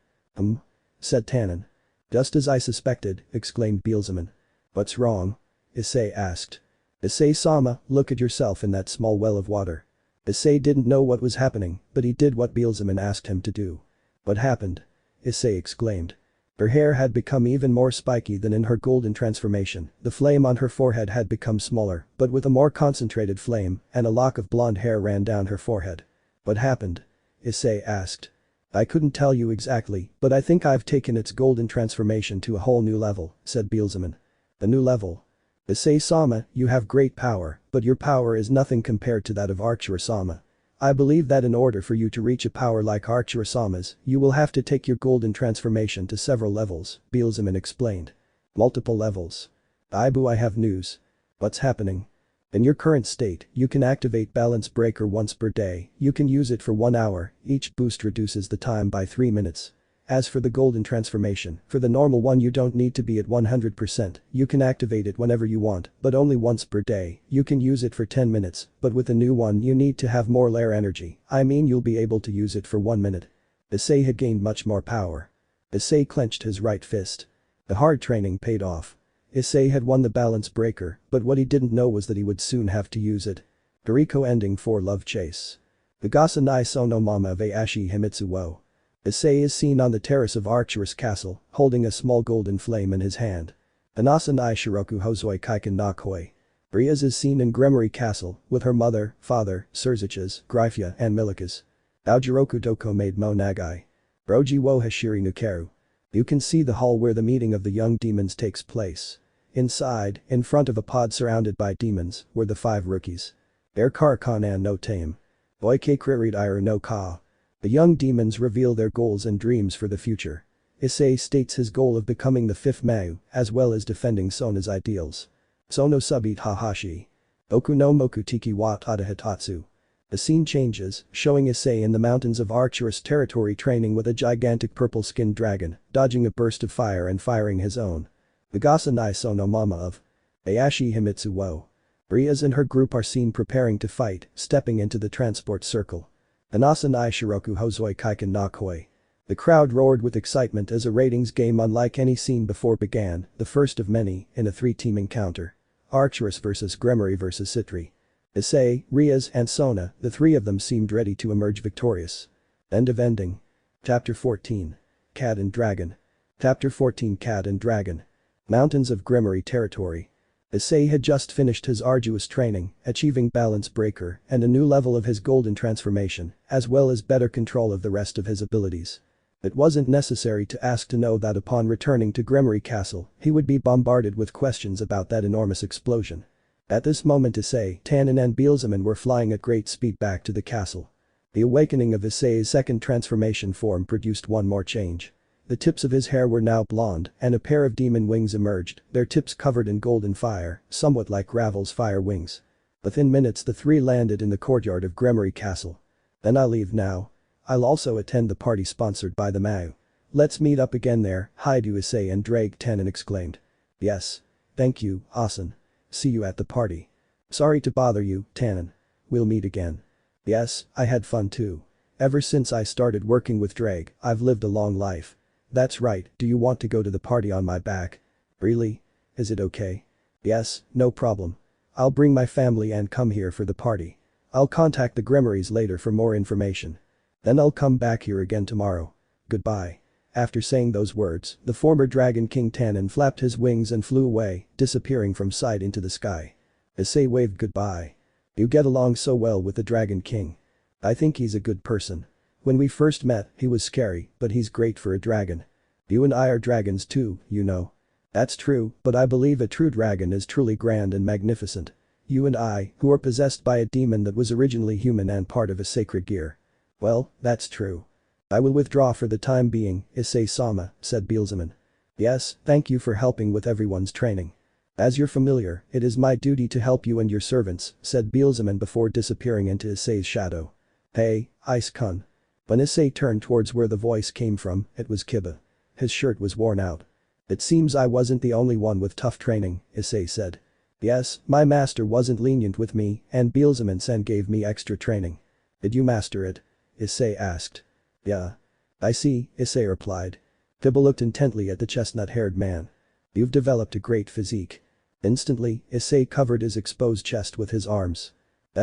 Said Tannen. Just as I suspected, exclaimed Beelzeman. What's wrong? Issei asked. Issei-sama, look at yourself in that small well of water. Issei didn't know what was happening, but he did what Beelzeman asked him to do. What happened? Issei exclaimed. Her hair had become even more spiky than in her golden transformation, the flame on her forehead had become smaller, but with a more concentrated flame, and a lock of blonde hair ran down her forehead. What happened? Issei asked. I couldn't tell you exactly, but I think I've taken its golden transformation to a whole new level, said Beelzeman. The new level? Issei-sama, you have great power, but your power is nothing compared to that of Archer-sama. I believe that in order for you to reach a power like Archer-sama's, you will have to take your golden transformation to several levels, Beelzeman explained. Multiple levels. I have news. What's happening? In your current state, you can activate Balance Breaker once per day, you can use it for 1 hour, each boost reduces the time by 3 minutes. As for the golden transformation, for the normal one you don't need to be at 100%, you can activate it whenever you want, but only once per day, you can use it for 10 minutes, but with the new one you need to have more lair energy, I mean you'll be able to use it for 1 minute. Issei had gained much more power. Issei clenched his right fist. The hard training paid off. Issei had won the balance breaker, but what he didn't know was that he would soon have to use it. Doriko ending for love chase. The Gasa Nai Sono Mama ve Ashi Himitsu wo. Issei is seen on the terrace of Archer's castle, holding a small golden flame in his hand. Anasa Nai Shiroku Hozoi Kaiken na Koi. Rias is seen in Gremory Castle, with her mother, father, Surziches, Gryphia and Milikas. Aojiroku Doko made Mo Nagai. Broji wo Hashiri Nukeru. You can see the hall where the meeting of the young demons takes place. Inside, in front of a pod surrounded by demons, were the 5 rookies. Erkar Kanan no Tame. Oike Kririd Iru no Ka. The young demons reveal their goals and dreams for the future. Issei states his goal of becoming the 5th Mau, as well as defending Sona's ideals. Sono subit hahashi. Oku no moku tiki wa tada hitatsu. The scene changes, showing Issei in the mountains of Archer's territory training with a gigantic purple-skinned dragon, dodging a burst of fire and firing his own. The Gasa Nai Sono Mama of Ayashi Himitsu wo. Rias and her group are seen preparing to fight, stepping into the transport circle. Anasa Nai Shiroku Hozoi Kaiken na Koi. The crowd roared with excitement as a ratings game unlike any seen before began, the first of many, in a 3-team encounter. Archerus vs Gremory vs Citri. Issei, Rias and Sona, the 3 of them seemed ready to emerge victorious. End of ending. Chapter 14. Cat and Dragon. Chapter 14 Cat and Dragon. Mountains of Gremory territory. Issei had just finished his arduous training, achieving balance breaker and a new level of his golden transformation, as well as better control of the rest of his abilities. It wasn't necessary to ask to know that upon returning to Gremory Castle, he would be bombarded with questions about that enormous explosion. At this moment Issei, Tannen and Beelzeman were flying at great speed back to the castle. The awakening of Issei's second transformation form produced one more change. The tips of his hair were now blonde, and a pair of demon wings emerged, their tips covered in golden fire, somewhat like Ravel's fire wings. Within minutes the 3 landed in the courtyard of Gremory Castle. Then I'll leave now. I'll also attend the party sponsored by the Mau. Let's meet up again there, Haidu Issei and Drake Tannen exclaimed. Yes. Thank you, Asen. See you at the party. Sorry to bother you, Tannen. We'll meet again. Yes, I had fun too. Ever since I started working with Drake, I've lived a long life. That's right, do you want to go to the party on my back? Really? Is it okay? Yes, no problem. I'll bring my family and come here for the party. I'll contact the Gremories later for more information. Then I'll come back here again tomorrow. Goodbye. After saying those words, the former Dragon King Tannen flapped his wings and flew away, disappearing from sight into the sky. Issei waved goodbye. You get along so well with the Dragon King. I think he's a good person. When we first met, he was scary, but he's great for a dragon. You and I are dragons too, you know. That's true, but I believe a true dragon is truly grand and magnificent. You and I, who are possessed by a demon that was originally human and part of a sacred gear. Well, that's true. I will withdraw for the time being, Issei-sama, said Beelzebub. Yes, thank you for helping with everyone's training. As your familiar, it is my duty to help you and your servants, said Beelzebub before disappearing into Issei's shadow. Hey, Ice-kun. When Issei turned towards where the voice came from, it was Kiba. His shirt was worn out. It seems I wasn't the only one with tough training, Issei said. Yes, my master wasn't lenient with me, and Beelzebub-san gave me extra training. Did you master it? Issei asked. Yeah. I see, Issei replied. Kiba looked intently at the chestnut-haired man. You've developed a great physique. Instantly, Issei covered his exposed chest with his arms.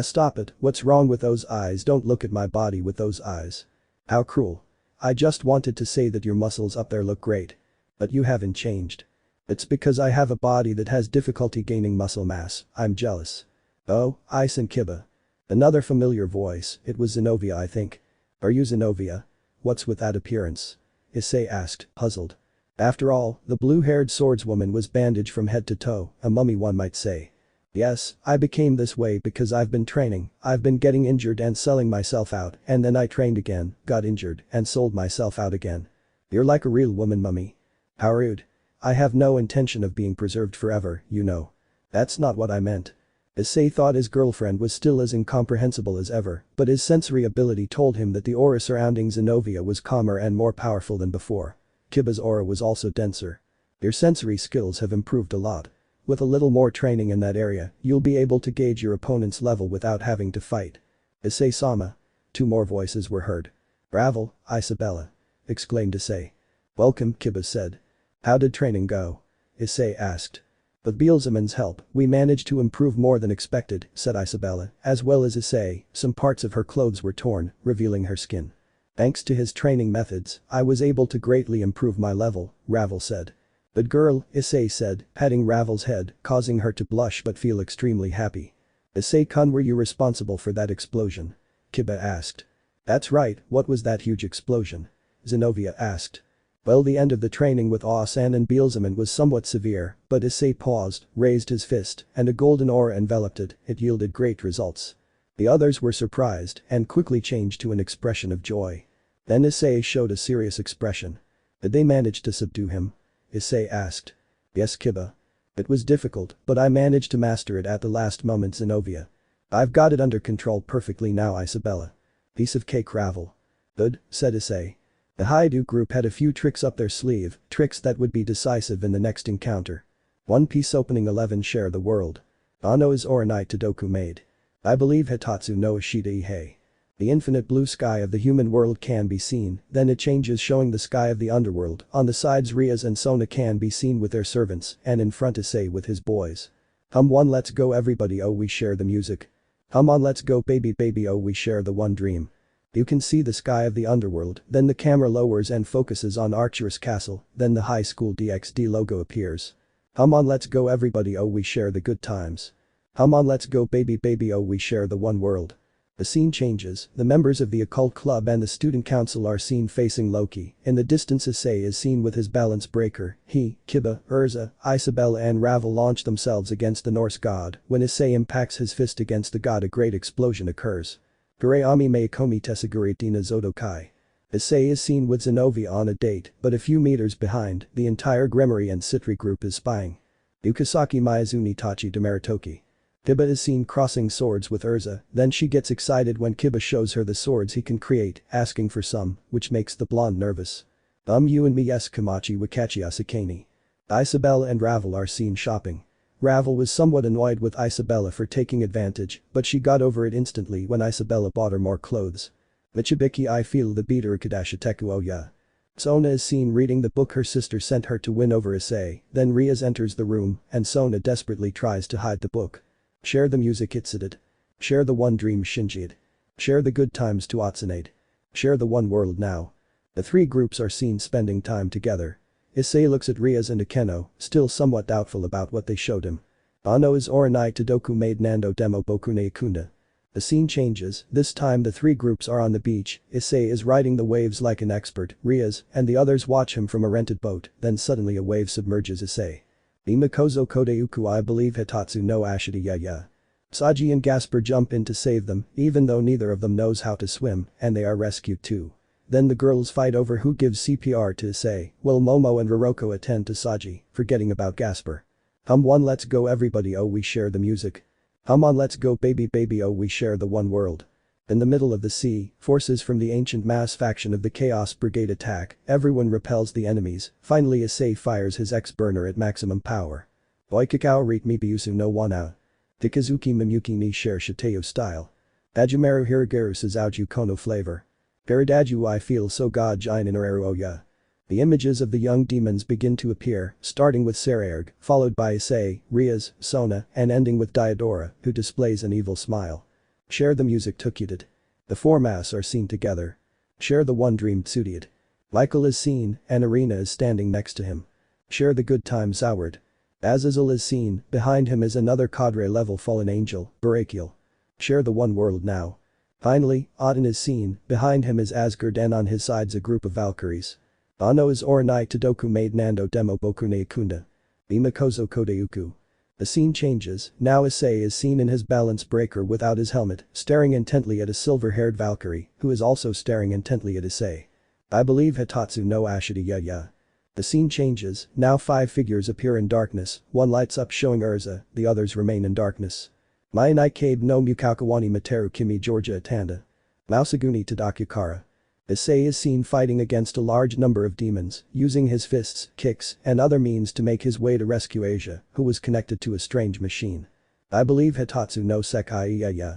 Stop it, what's wrong with those eyes? Don't look at my body with those eyes. How cruel. I just wanted to say that your muscles up there look great. But you haven't changed. It's because I have a body that has difficulty gaining muscle mass, I'm jealous. Oh, Ice and Kiba. Another familiar voice, it was Zenobia I think. Are you Zenobia? What's with that appearance? Issei asked, puzzled. After all, the blue-haired swordswoman was bandaged from head to toe, a mummy one might say. Yes, I became this way because I've been training, I've been getting injured and selling myself out, and then I trained again, got injured, and sold myself out again. You're like a real woman mummy. How rude. I have no intention of being preserved forever, you know. That's not what I meant. Issei thought his girlfriend was still as incomprehensible as ever, but his sensory ability told him that the aura surrounding Zenobia was calmer and more powerful than before. Kiba's aura was also denser. Your sensory skills have improved a lot. With a little more training in that area, you'll be able to gauge your opponent's level without having to fight. Issei-sama. Two more voices were heard. Bravo, Isabella. Exclaimed Issei. Welcome, Kiba said. How did training go? Issei asked. With Beelzebub's help, we managed to improve more than expected, said Isabella, as well as Issei, some parts of her clothes were torn, revealing her skin. Thanks to his training methods, I was able to greatly improve my level, Ravel said. Good girl, Issei said, patting Ravel's head, causing her to blush but feel extremely happy. Issei-kun, were you responsible for that explosion? Kiba asked. That's right, what was that huge explosion? Zenobia asked. Well, the end of the training with Awaken and Beelzebub was somewhat severe, but Issei paused, raised his fist, and a golden aura enveloped it, it yielded great results. The others were surprised and quickly changed to an expression of joy. Then Issei showed a serious expression. Did they manage to subdue him? Issei asked. Yes, Kiba. It was difficult, but I managed to master it at the last moment, Zenobia. I've got it under control perfectly now, Isabella. Piece of cake, Ravel. Good, said Issei. The Haidu group had a few tricks up their sleeve, tricks that would be decisive in the next encounter. One Piece opening 11 share the world. Ano is Oranite Todoku made. I believe Hitatsu no Ashita Ihei. The infinite blue sky of the human world can be seen, then it changes showing the sky of the underworld, on the sides Rias and Sona can be seen with their servants, and in front Issei with his boys. Hum one, let's go everybody, oh we share the music. Hum on, let's go baby baby, oh we share the one dream. You can see the sky of the underworld, then the camera lowers and focuses on Archerous Castle, then the high school DxD logo appears. Hum on, let's go everybody, oh we share the good times. Hum on, let's go baby baby, oh we share the one world. The scene changes, the members of the occult club and the student council are seen facing Loki, in the distance Issei is seen with his balance breaker, he, Kiba, Urza, Isabella and Ravel launch themselves against the Norse god, when Issei impacts his fist against the god a great explosion occurs. Gureami me komi tesaguri na zodokai. Issei is seen with Zenobia on a date, but a few meters behind, the entire Gremory and Citri group is spying. Yukasaki Miyazuni Tachi Demaritoki. Kiba is seen crossing swords with Urza, then she gets excited when Kiba shows her the swords he can create, asking for some, which makes the blonde nervous. You and me yes Kamachi Wakachi Asakani. Isabella and Ravel are seen shopping. Ravel was somewhat annoyed with Isabella for taking advantage, but she got over it instantly when Isabella bought her more clothes. Michibiki I feel the beater Kadashiteku oh yeah. Sona is seen reading the book her sister sent her to win over Issei, then Rias enters the room and Sona desperately tries to hide the book. Share the music Itsude. Share the one dream Shinjied. Share the good times to Atsunade. Share the one world now. The three groups are seen spending time together. Issei looks at Rias and Akeno, still somewhat doubtful about what they showed him. Ano is Oranai Todoku made Nando demo Bokune Ikunda. The scene changes, this time the three groups are on the beach, Issei is riding the waves like an expert, Rias and the others watch him from a rented boat, then suddenly a wave submerges Issei. Imakozo Kodeuku I believe Hitatsu no Ashita ya. Saji and Gasper jump in to save them, even though neither of them knows how to swim, and they are rescued too. Then the girls fight over who gives CPR to Issei, while Momo and Roroko attend to Saji, forgetting about Gasper. Hum one let's go everybody oh we share the music. Hum on let's go baby baby oh we share the one world. In the middle of the sea, forces from the ancient mass faction of the Chaos Brigade attack, everyone repels the enemies, finally Issei fires his X-burner at maximum power. Oikakao rit mibiusu no wana. Tikazuki Mimyuki ni share Shiteo style. Ajumaru Hirigaru Sazauju Kono flavor. Peridaju I feel so god jinin oya. The images of the young demons begin to appear, starting with Sekiryuutei, followed by Issei, Rias, Sona, and ending with Ghidorah, who displays an evil smile. Share the music Tukudid. The four masks are seen together. Share the one dream Tsudiad. Michael is seen, and Arena is standing next to him. Share the good times Zoward. Azazel is seen, behind him is another cadre level fallen angel, Barakiel. Share the one world now. Finally, Aten is seen, behind him is Asgard and on his sides a group of Valkyries. Ano is Oranai Todoku made Nando demo Bokune Ikunda. Imakozo Kodeuku. The scene changes, now Issei is seen in his balance breaker without his helmet, staring intently at a silver-haired Valkyrie, who is also staring intently at Issei. I believe Hitatsu no Ashita ya. The scene changes, now 5 figures appear in darkness, one lights up showing Urza, the others remain in darkness. Mayanai Kabe no Mukakawani Materu Kimi Georgia Atanda. Mausaguni Tadakukara. Issei is seen fighting against a large number of demons, using his fists, kicks, and other means to make his way to rescue Asia, who was connected to a strange machine. I believe Hitatsu no Sekai ya.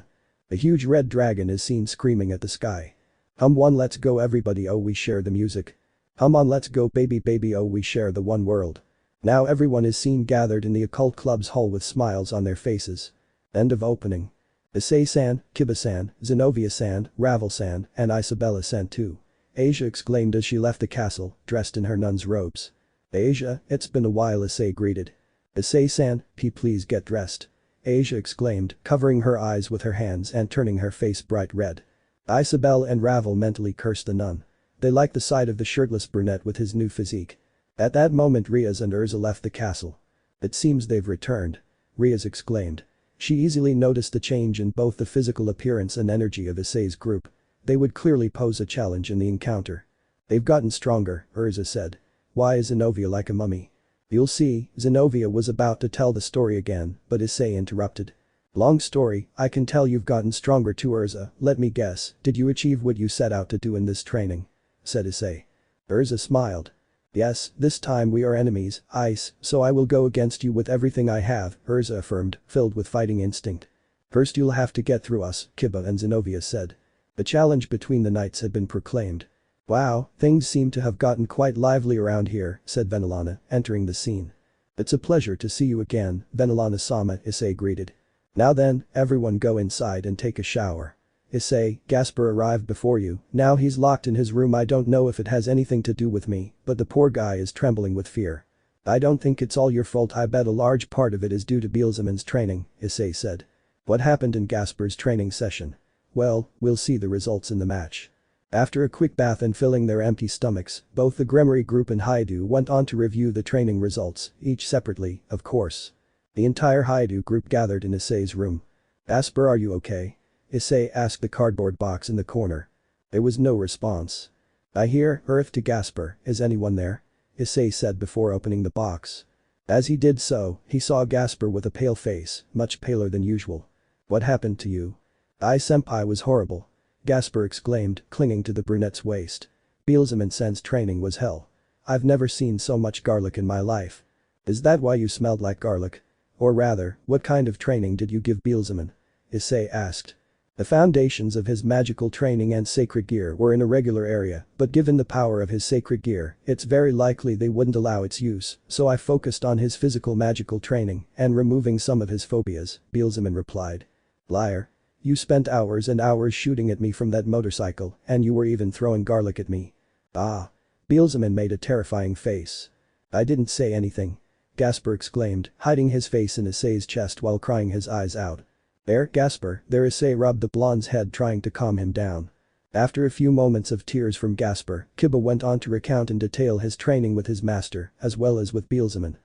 A huge red dragon is seen screaming at the sky. Hum one let's go everybody oh we share the music. Hum on let's go baby baby oh we share the one world. Now everyone is seen gathered in the occult club's hall with smiles on their faces. End of opening. Issei-san, Kiba-san, Zenobia-san, Ravel-san, and Isabella-san too. Asia exclaimed as she left the castle, dressed in her nun's robes. Asia, it's been a while Issei greeted. Issei-san, please get dressed. Asia exclaimed, covering her eyes with her hands and turning her face bright red. Isabel and Ravel mentally cursed the nun. They liked the sight of the shirtless brunette with his new physique. At that moment Rias and Urza left the castle. It seems they've returned. Rias exclaimed. She easily noticed the change in both the physical appearance and energy of Issei's group. They would clearly pose a challenge in the encounter. They've gotten stronger, Urza said. Why is Zenobia like a mummy? You'll see, Zenobia was about to tell the story again, but Issei interrupted. Long story, I can tell you've gotten stronger too Urza, let me guess, did you achieve what you set out to do in this training? Said Issei. Urza smiled. Yes, this time we are enemies, Ice, so I will go against you with everything I have, Urza affirmed, filled with fighting instinct. First you'll have to get through us, Kiba and Zenobia said. The challenge between the knights had been proclaimed. Wow, things seem to have gotten quite lively around here, said Venelana, entering the scene. It's a pleasure to see you again, Venelana-sama, Issei greeted. Now then, everyone go inside and take a shower. Issei, Gasper arrived before you, now he's locked in his room I don't know if it has anything to do with me, but the poor guy is trembling with fear. I don't think it's all your fault I bet a large part of it is due to Bielzeman's training, Issei said. What happened in Gasper's training session? Well, we'll see the results in the match. After a quick bath and filling their empty stomachs, both the Gremory group and Haidu went on to review the training results, each separately, of course. The entire Haidu group gathered in Issei's room. Asper are you okay? Issei asked the cardboard box in the corner. There was no response. I hear, Earth to Gasper, is anyone there? Issei said before opening the box. As he did so, he saw Gasper with a pale face, much paler than usual. What happened to you? Senpai was horrible. Gasper exclaimed, clinging to the brunette's waist. Bielzeman-sen's training was hell. I've never seen so much garlic in my life. Is that why you smelled like garlic? Or rather, what kind of training did you give Bielzeman? Issei asked. The foundations of his magical training and sacred gear were in a regular area, but given the power of his sacred gear, it's very likely they wouldn't allow its use, so I focused on his physical magical training and removing some of his phobias, Beelzeman replied. Liar. You spent hours and hours shooting at me from that motorcycle, and you were even throwing garlic at me. Ah. Beelzeman made a terrifying face. I didn't say anything. Gasper exclaimed, hiding his face in Issei's chest while crying his eyes out. There, Gasper, there Issei rubbed the blonde's head trying to calm him down. After a few moments of tears from Gasper, Kiba went on to recount in detail his training with his master, as well as with Beelzeman.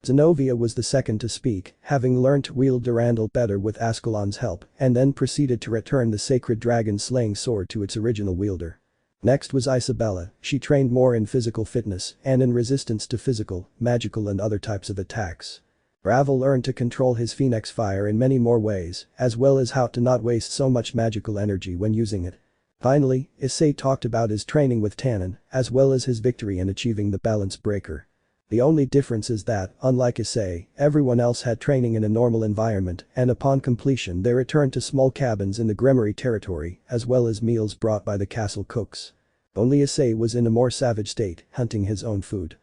Zenobia was the second to speak, having learned to wield Durandal better with Ascalon's help, and then proceeded to return the sacred dragon-slaying sword to its original wielder. Next was Isabella. She trained more in physical fitness and in resistance to physical, magical and other types of attacks. Ravel learned to control his phoenix fire in many more ways, as well as how to not waste so much magical energy when using it. Finally, Issei talked about his training with Tannen, as well as his victory in achieving the balance breaker. The only difference is that, unlike Issei, everyone else had training in a normal environment and upon completion they returned to small cabins in the Gremory territory, as well as meals brought by the castle cooks. Only Issei was in a more savage state, hunting his own food.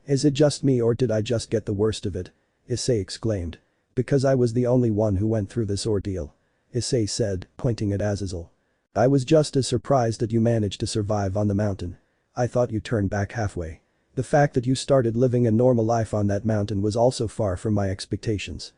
Is it just me or did I just get the worst of it? Issei exclaimed. Because I was the only one who went through this ordeal. Issei said, pointing at Azazel. I was just as surprised that you managed to survive on the mountain. I thought you turned back halfway. The fact that you started living a normal life on that mountain was also far from my expectations.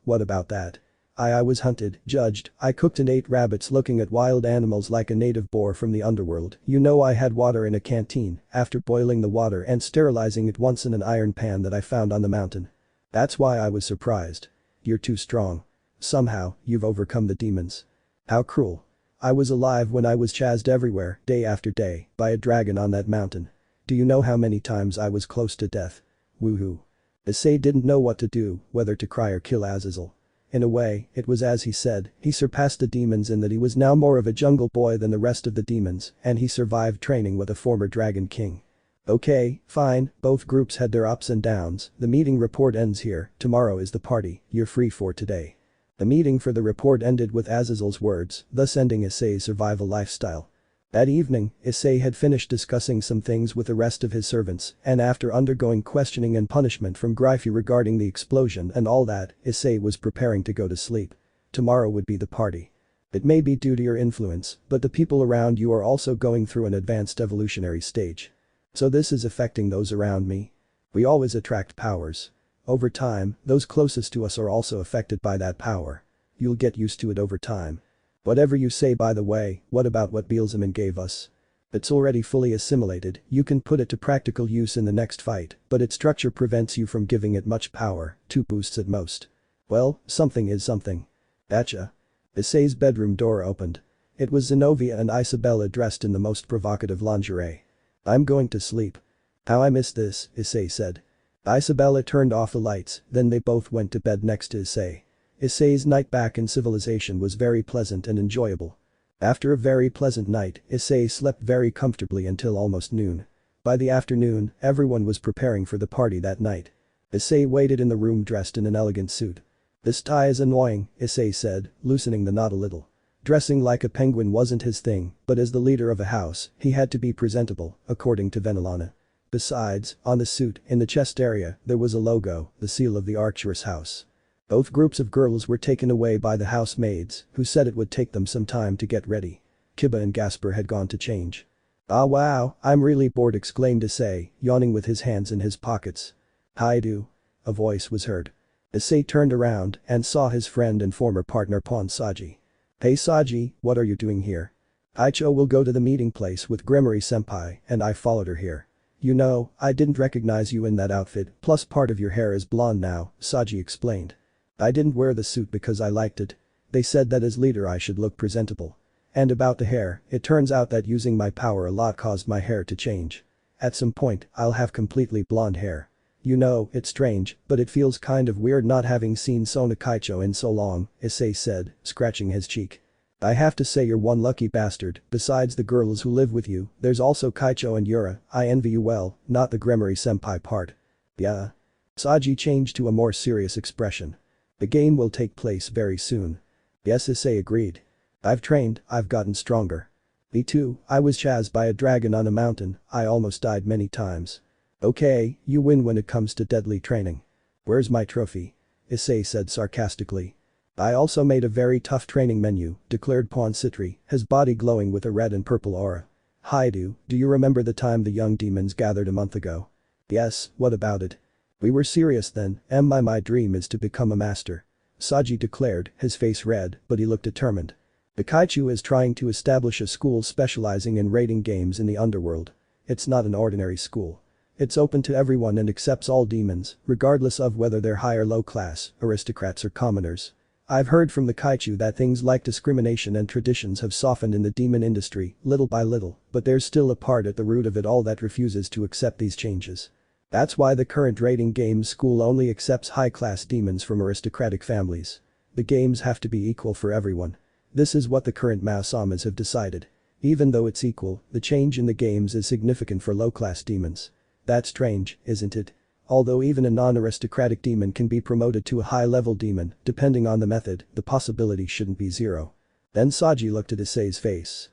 What about that? I was hunted, judged, I cooked and ate rabbits looking at wild animals like a native boar from the underworld. You know I had water in a canteen, after boiling the water and sterilizing it once in an iron pan that I found on the mountain. That's why I was surprised. You're too strong. Somehow, you've overcome the demons. How cruel. I was alive when I was chased everywhere, day after day, by a dragon on that mountain. Do you know how many times I was close to death? Woohoo. Issei didn't know what to do, whether to cry or kill Azazel. In a way, it was as he said, he surpassed the demons in that he was now more of a jungle boy than the rest of the demons, and he survived training with a former dragon king. Okay, fine, both groups had their ups and downs, the meeting report ends here, tomorrow is the party, you're free for today. The meeting for the report ended with Azazel's words, thus ending Issei's survival lifestyle. That evening, Issei had finished discussing some things with the rest of his servants, and after undergoing questioning and punishment from Gryphi regarding the explosion and all that, Issei was preparing to go to sleep. Tomorrow would be the party. It may be due to your influence, but the people around you are also going through an advanced evolutionary stage. So this is affecting those around me. We always attract powers. Over time, those closest to us are also affected by that power. You'll get used to it over time. Whatever you say by the way, what about what Beelzeman gave us? It's already fully assimilated, you can put it to practical use in the next fight, but its structure prevents you from giving it much power, 2 boosts at most. Well, something is something. Gotcha. Issei's bedroom door opened. It was Zenobia and Isabella dressed in the most provocative lingerie. I'm going to sleep. How I miss this, Issei said. Isabella turned off the lights, then they both went to bed next to Issei. Issei's night back in civilization was very pleasant and enjoyable. After a very pleasant night, Issei slept very comfortably until almost noon. By the afternoon, everyone was preparing for the party that night. Issei waited in the room dressed in an elegant suit. This tie is annoying, Issei said, loosening the knot a little. Dressing like a penguin wasn't his thing, but as the leader of a house, he had to be presentable, according to Venelana. Besides, on the suit, in the chest area, there was a logo, the seal of the Archeress house. Both groups of girls were taken away by the housemaids, who said it would take them some time to get ready. Kiba and Gasper had gone to change. Ah wow, I'm really bored, exclaimed Issei, yawning with his hands in his pockets. Hi do. A voice was heard. Issei turned around and saw his friend and former partner Pawn Saji. Hey Saji, what are you doing here? Aicho will go to the meeting place with Gremory senpai and I followed her here. You know, I didn't recognize you in that outfit, plus part of your hair is blonde now, Saji explained. I didn't wear the suit because I liked it. They said that as leader I should look presentable. And about the hair, it turns out that using my power a lot caused my hair to change. At some point, I'll have completely blonde hair. You know, it's strange, but it feels kind of weird not having seen Sona Kaicho in so long, Issei said, scratching his cheek. I have to say you're one lucky bastard, besides the girls who live with you, there's also Kaicho and Yura, I envy you well, not the Gremory senpai part. Yeah. Saji changed to a more serious expression. The game will take place very soon. Yes, Issei agreed. I've trained, I've gotten stronger. Me too, I was chased by a dragon on a mountain, I almost died many times. Okay, you win when it comes to deadly training. Where's my trophy? Issei said sarcastically. I also made a very tough training menu, declared Pawn Citri, his body glowing with a red and purple aura. Do you remember the time the young demons gathered a month ago? Yes, what about it? We were serious then, my dream is to become a master. Saji declared, his face red, but he looked determined. The Kaichu is trying to establish a school specializing in raiding games in the underworld. It's not an ordinary school. It's open to everyone and accepts all demons, regardless of whether they're high or low class, aristocrats or commoners. I've heard from the Kaichu that things like discrimination and traditions have softened in the demon industry, little by little, but there's still a part at the root of it all that refuses to accept these changes. That's why the current raiding games school only accepts high-class demons from aristocratic families. The games have to be equal for everyone. This is what the current Mao-samas have decided. Even though it's equal, the change in the games is significant for low-class demons. That's strange, isn't it? Although even a non-aristocratic demon can be promoted to a high-level demon, depending on the method, the possibility shouldn't be zero. Then Saji looked at Issei's face.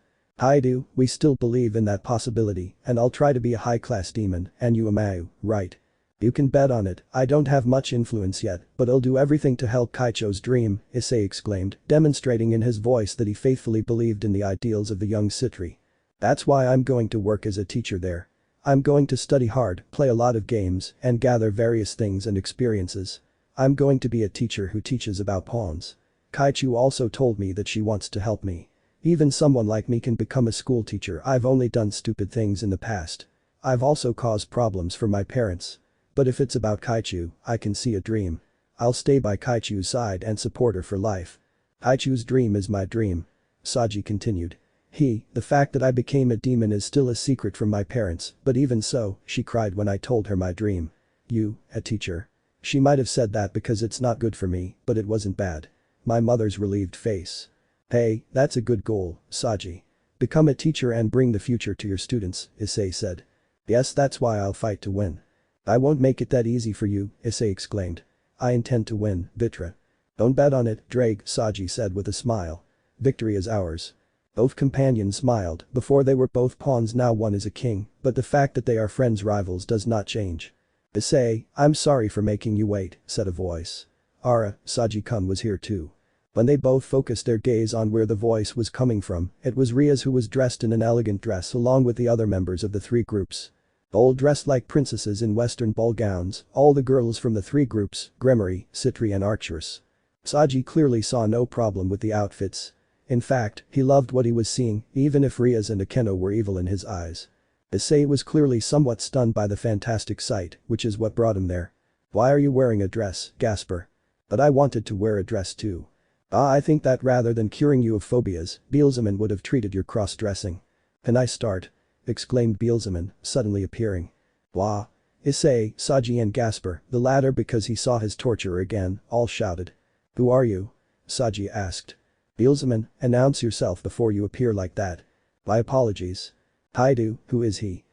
We still believe in that possibility, and I'll try to be a high-class demon, and you a Mayu, right? You can bet on it, I don't have much influence yet, but I'll do everything to help Kaicho's dream, Issei exclaimed, demonstrating in his voice that he faithfully believed in the ideals of the young Citri. That's why I'm going to work as a teacher there. I'm going to study hard, play a lot of games, and gather various things and experiences. I'm going to be a teacher who teaches about pawns. Kaichu also told me that she wants to help me. Even someone like me can become a school teacher. I've only done stupid things in the past. I've also caused problems for my parents. But if it's about Kaichu, I can see a dream. I'll stay by Kaichu's side and support her for life. Kaichu's dream is my dream. Saji continued. The fact that I became a demon is still a secret from my parents, but even so, she cried when I told her my dream. You, a teacher. She might have said that because it's not good for me, but it wasn't bad. My mother's relieved face. Hey, that's a good goal, Saji. Become a teacher and bring the future to your students, Issei said. Yes, that's why I'll fight to win. I won't make it that easy for you, Issei exclaimed. I intend to win, Vitra. Don't bet on it, Drake, Saji said with a smile. Victory is ours. Both companions smiled, before they were both pawns now one is a king, but the fact that they are friends rivals does not change. Issei, I'm sorry for making you wait, said a voice. Saji-kun was here too. When they both focused their gaze on where the voice was coming from, it was Rias who was dressed in an elegant dress along with the other members of the three groups. All dressed like princesses in western ball gowns, all the girls from the three groups, Gremory, Citri and Archeress. Saji clearly saw no problem with the outfits. In fact, he loved what he was seeing, even if Rias and Akeno were evil in his eyes. Issei was clearly somewhat stunned by the fantastic sight, which is what brought him there. Why are you wearing a dress, Gasper? But I wanted to wear a dress too. I think that rather than curing you of phobias, Beelzeman would have treated your cross-dressing. Can I start? Exclaimed Beelzeman, suddenly appearing. Wah! Issei, Saji and Gasper, the latter because he saw his torturer again, all shouted. Who are you? Saji asked. Beelzeman, announce yourself before you appear like that. My apologies. Who is he?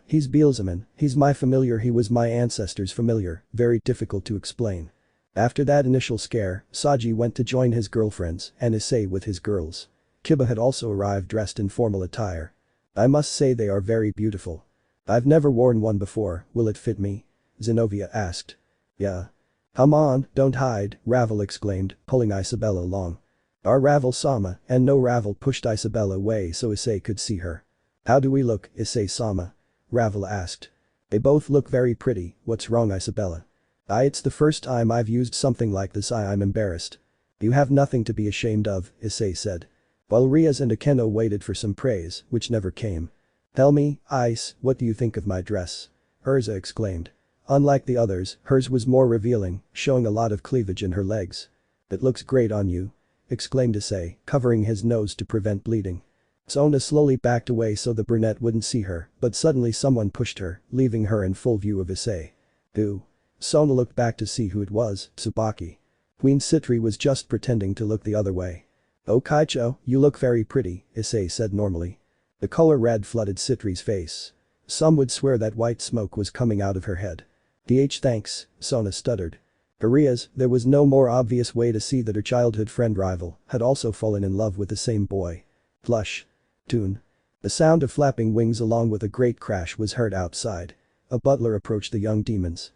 He's Beelzeman, he's my familiar, he was my ancestor's familiar, very difficult to explain. After that initial scare, Saji went to join his girlfriends and Issei with his girls. Kiba had also arrived dressed in formal attire. I must say they are very beautiful. I've never worn one before, will it fit me? Zenobia asked. Yeah. Come on, don't hide, Ravel exclaimed, pulling Isabella along. Our Ravel-sama, and no Ravel pushed Isabella away so Issei could see her. How do we look, Issei-sama? Ravel asked. They both look very pretty, what's wrong Isabella? It's the first time I've used something like this, I'm embarrassed. You have nothing to be ashamed of, Issei said. While Rias and Akeno waited for some praise, which never came. Tell me, Ice, what do you think of my dress? Urza exclaimed. Unlike the others, hers was more revealing, showing a lot of cleavage in her legs. It looks great on you. Exclaimed Issei, covering his nose to prevent bleeding. Sona slowly backed away so the brunette wouldn't see her, but suddenly someone pushed her, leaving her in full view of Issei. Who? Sona looked back to see who it was, Tsubaki. Queen Citri was just pretending to look the other way. Oh Kaicho, you look very pretty, Issei said normally. The color red flooded Citri's face. Some would swear that white smoke was coming out of her head. Thanks, Sona stuttered. For Rias, there was no more obvious way to see that her childhood friend rival had also fallen in love with the same boy. Flush. Tune. The sound of flapping wings along with a great crash was heard outside. A butler approached the young demons.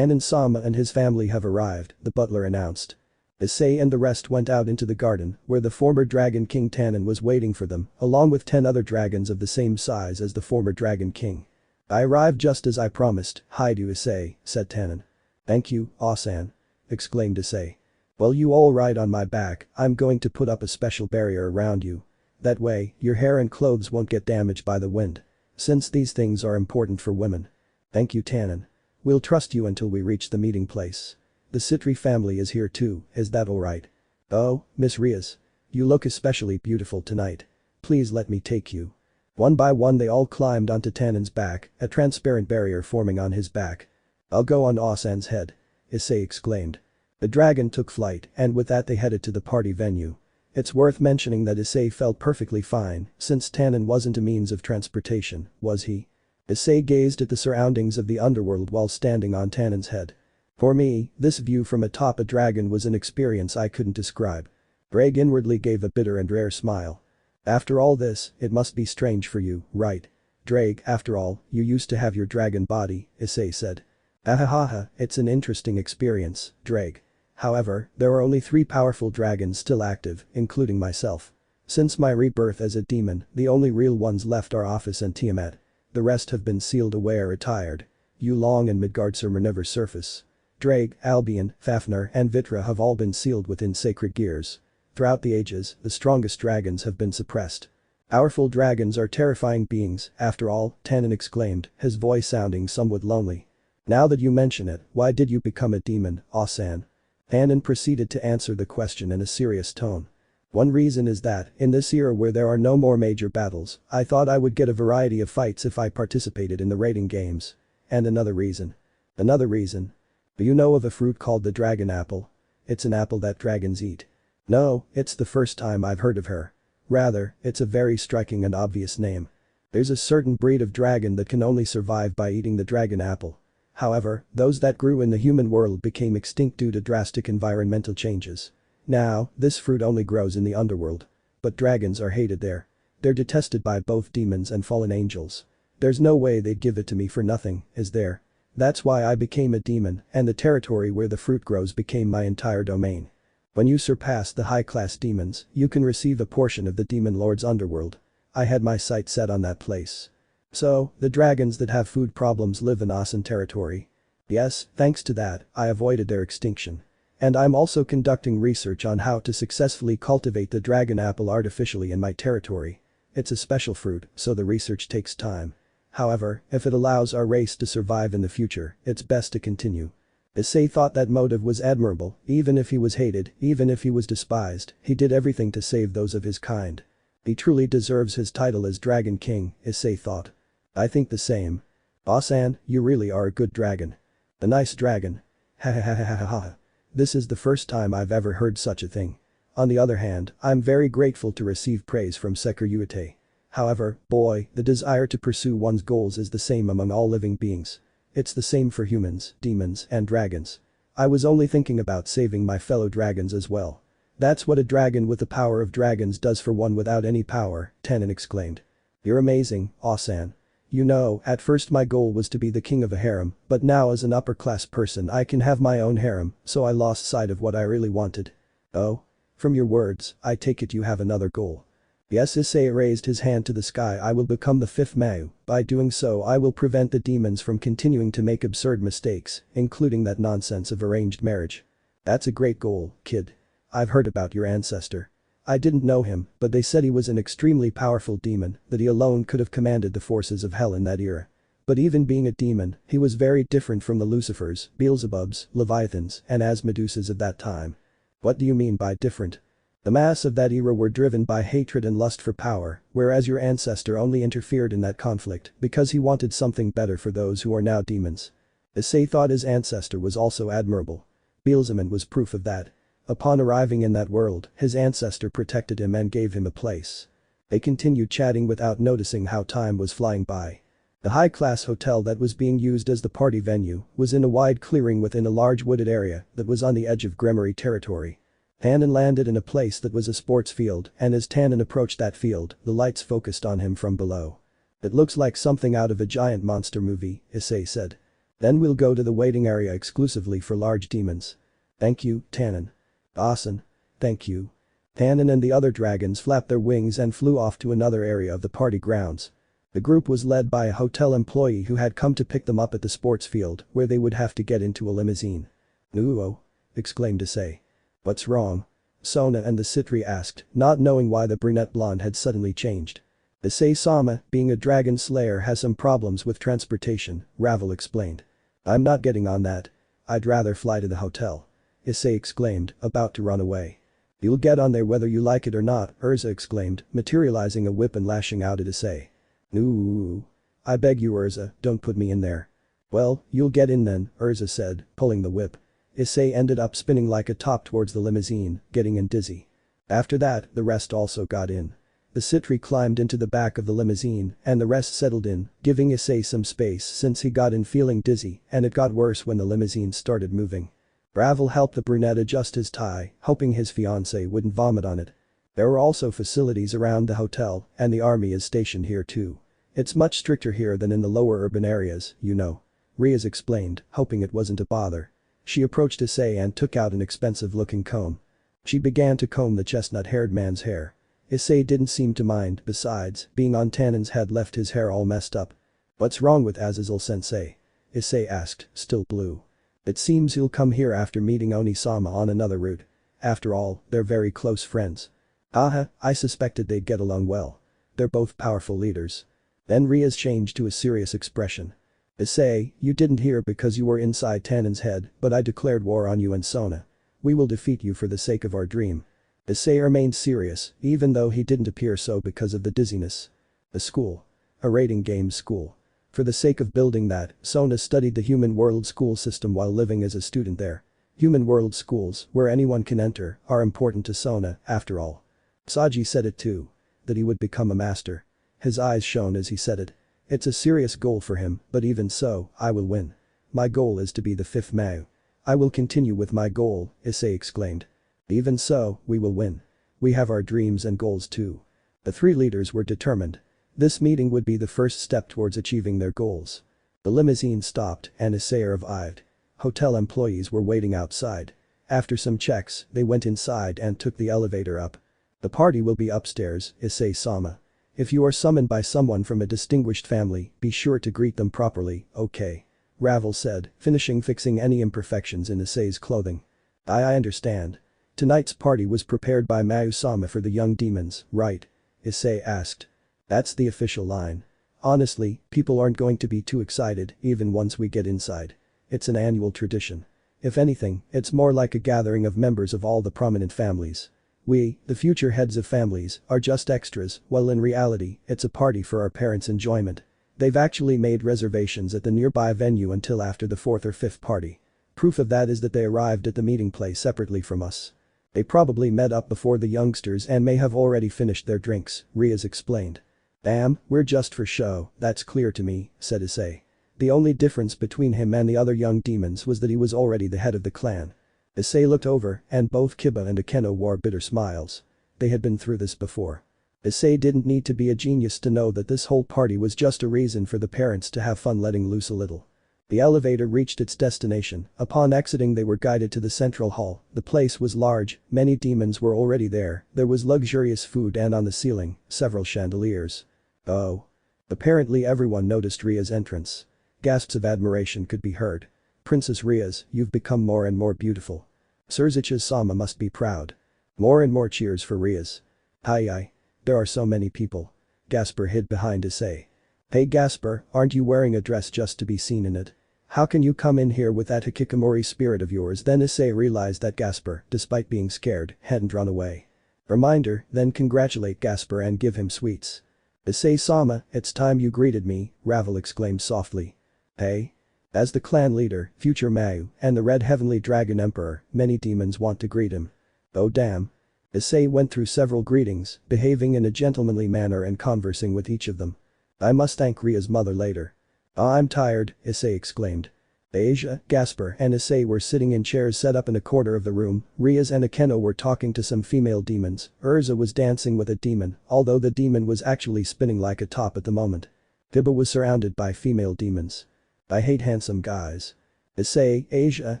Sama and his family have arrived, the butler announced. Issei and the rest went out into the garden, where the former Dragon King Tannen was waiting for them, along with 10 other dragons of the same size as the former Dragon King. I arrived just as I promised, hi to Issei, said Tannen. Thank you, Asan. Exclaimed Issei. Well, you all ride on my back, I'm going to put up a special barrier around you. That way, your hair and clothes won't get damaged by the wind. Since these things are important for women. Thank you, Tannen. We'll trust you until we reach the meeting place. The Citri family is here too, is that alright? Oh, Miss Rias. You look especially beautiful tonight. Please let me take you. One by one they all climbed onto Tannen's back, a transparent barrier forming on his back. I'll go on Asan's head. Issei exclaimed. The dragon took flight and with that they headed to the party venue. It's worth mentioning that Issei felt perfectly fine since Tannen wasn't a means of transportation, was he? Issei gazed at the surroundings of the underworld while standing on Tannen's head. For me, this view from atop a dragon was an experience I couldn't describe. Drake inwardly gave a bitter and rare smile. After all this, it must be strange for you, right? Drake, after all, you used to have your dragon body, Issei said. Ahahaha, it's an interesting experience, Drake. However, there are only 3 powerful dragons still active, including myself. Since my rebirth as a demon, the only real ones left are Office and Tiamat. The rest have been sealed away or retired. Yulong and Midgardsormr never surface. Drake, Albion, Fafnir and Vitra have all been sealed within sacred gears. Throughout the ages, the strongest dragons have been suppressed. Powerful dragons are terrifying beings, after all, Tannen exclaimed, his voice sounding somewhat lonely. Now that you mention it, why did you become a demon, Asan? Tannen proceeded to answer the question in a serious tone. One reason is that, in this era where there are no more major battles, I thought I would get a variety of fights if I participated in the raiding games. And another reason. Another reason. Do you know of a fruit called the dragon apple? It's an apple that dragons eat. No, it's the first time I've heard of her. Rather, it's a very striking and obvious name. There's a certain breed of dragon that can only survive by eating the dragon apple. However, those that grew in the human world became extinct due to drastic environmental changes. Now, this fruit only grows in the underworld. But dragons are hated there. They're detested by both demons and fallen angels. There's no way they'd give it to me for nothing, is there? That's why I became a demon, and the territory where the fruit grows became my entire domain. When you surpass the high-class demons, you can receive a portion of the demon lord's underworld. I had my sights set on that place. So, the dragons that have food problems live in Asan territory. Yes, thanks to that, I avoided their extinction. And I'm also conducting research on how to successfully cultivate the dragon apple artificially in my territory. It's a special fruit, so the research takes time. However, if it allows our race to survive in the future, it's best to continue. Issei thought that motive was admirable, even if he was hated, even if he was despised, he did everything to save those of his kind. He truly deserves his title as Dragon King, Issei thought. I think the same. Asan, you really are a good dragon. A nice dragon. Ha ha ha ha ha ha. This is the first time I've ever heard such a thing. On the other hand, I'm very grateful to receive praise from Sekiryuutei. However, boy, the desire to pursue one's goals is the same among all living beings. It's the same for humans, demons, and dragons. I was only thinking about saving my fellow dragons as well. That's what a dragon with the power of dragons does for one without any power, Tannen exclaimed. You're amazing, Asan. You know, at first my goal was to be the king of a harem, but now as an upper-class person I can have my own harem, so I lost sight of what I really wanted. Oh? From your words, I take it you have another goal. Yes, Issei raised his hand to the sky. I will become the 5th Mau, by doing so I will prevent the demons from continuing to make absurd mistakes, including that nonsense of arranged marriage. That's a great goal, kid. I've heard about your ancestor. I didn't know him, but they said he was an extremely powerful demon, that he alone could have commanded the forces of hell in that era. But even being a demon, he was very different from the Lucifers, Beelzebubs, Leviathans, and Asmodeuses of that time. What do you mean by different? The mass of that era were driven by hatred and lust for power, whereas your ancestor only interfered in that conflict because he wanted something better for those who are now demons. Issei thought his ancestor was also admirable. Beelzebub was proof of that. Upon arriving in that world, his ancestor protected him and gave him a place. They continued chatting without noticing how time was flying by. The high-class hotel that was being used as the party venue was in a wide clearing within a large wooded area that was on the edge of Gremory territory. Tannen landed in a place that was a sports field, and as Tannen approached that field, the lights focused on him from below. "It looks like something out of a giant monster movie," Issei said. "Then we'll go to the waiting area exclusively for large demons." "Thank you, Tannen." "Awesome. Thank you." Tannen and the other dragons flapped their wings and flew off to another area of the party grounds. The group was led by a hotel employee who had come to pick them up at the sports field, where they would have to get into a limousine. "Nuo!" exclaimed Issei. "What's wrong?" Sona and the Citri asked, not knowing why the brunette blonde had suddenly changed. "Issei-sama, being a dragon slayer, has some problems with transportation," Ravel explained. "I'm not getting on that. I'd rather fly to the hotel," Issei exclaimed, about to run away. "You'll get on there whether you like it or not," Urza exclaimed, materializing a whip and lashing out at Issei. "No. I beg you, Urza, don't put me in there." "Well, you'll get in then," Urza said, pulling the whip. Issei ended up spinning like a top towards the limousine, getting in dizzy. After that, the rest also got in. The Citri climbed into the back of the limousine and the rest settled in, giving Issei some space since he got in feeling dizzy, and it got worse when the limousine started moving. Ravel helped the brunette adjust his tie, hoping his fiancée wouldn't vomit on it. There were also facilities around the hotel, and the army is stationed here too. "It's much stricter here than in the lower urban areas, you know," Rias explained, hoping it wasn't a bother. She approached Issei and took out an expensive-looking comb. She began to comb the chestnut-haired man's hair. Issei didn't seem to mind, besides, being on Tannen's head left his hair all messed up. "What's wrong with Azazel-sensei?" Issei asked, still blue. "It seems he'll come here after meeting Oni-sama on another route. After all, they're very close friends." I suspected they'd get along well. They're both powerful leaders." Then Rias changed to a serious expression. "Issei, you didn't hear because you were inside Tannen's head, but I declared war on you and Sona. We will defeat you for the sake of our dream." Issei remained serious, even though he didn't appear so because of the dizziness. "A school. A rating game school. For the sake of building that, Sona studied the human world school system while living as a student there. Human world schools, where anyone can enter, are important to Sona, after all." Saji said it too. That he would become a master. His eyes shone as he said it. "It's a serious goal for him, but even so, I will win. My goal is to be the fifth Mao. I will continue with my goal," Issei exclaimed. "Even so, we will win. We have our dreams and goals too." The three leaders were determined. This meeting would be the first step towards achieving their goals. The limousine stopped and Issei arrived. Hotel employees were waiting outside. After some checks, they went inside and took the elevator up. "The party will be upstairs, Issei-sama. If you are summoned by someone from a distinguished family, be sure to greet them properly, okay?" Ravel said, finishing fixing any imperfections in Issei's clothing. I understand. Tonight's party was prepared by Mayu-sama for the young demons, right?" Issei asked. "That's the official line. Honestly, people aren't going to be too excited even once we get inside. It's an annual tradition. If anything, it's more like a gathering of members of all the prominent families. We, the future heads of families, are just extras, while in reality, it's a party for our parents' enjoyment. They've actually made reservations at the nearby venue until after the fourth or fifth party. Proof of that is that they arrived at the meeting place separately from us. They probably met up before the youngsters and may have already finished their drinks," Rias explained. "Damn, we're just for show, that's clear to me," said Issei. The only difference between him and the other young demons was that he was already the head of the clan. Issei looked over and both Kiba and Akeno wore bitter smiles. They had been through this before. Issei didn't need to be a genius to know that this whole party was just a reason for the parents to have fun letting loose a little. The elevator reached its destination. Upon exiting they were guided to the central hall. The place was large, many demons were already there, there was luxurious food and on the ceiling, several chandeliers. "Oh." Apparently everyone noticed Ria's entrance. Gasps of admiration could be heard. "Princess Rias, you've become more and more beautiful. Surzicha-sama must be proud." More and more cheers for Rias. Hi. There are so many people." Gasper hid behind Issei. "Hey Gasper, aren't you wearing a dress just to be seen in it? How can you come in here with that hikikomori spirit of yours?" Then Issei realized that Gasper, despite being scared, hadn't run away. Reminder, then congratulate Gasper and give him sweets. "Issei-sama, it's time you greeted me," Ravel exclaimed softly. "Hey?" As the clan leader, future Mayu, and the Red Heavenly Dragon Emperor, many demons want to greet him. "Oh damn." Issei went through several greetings, behaving in a gentlemanly manner and conversing with each of them. I must thank Ria's mother later. Ah, I'm tired, Issei exclaimed. Asia, Gasper and Issei were sitting in chairs set up in a corner of the room. Rias and Akeno were talking to some female demons. Urza was dancing with a demon, although the demon was actually spinning like a top at the moment. Fiba was surrounded by female demons. I hate handsome guys. Issei, Asia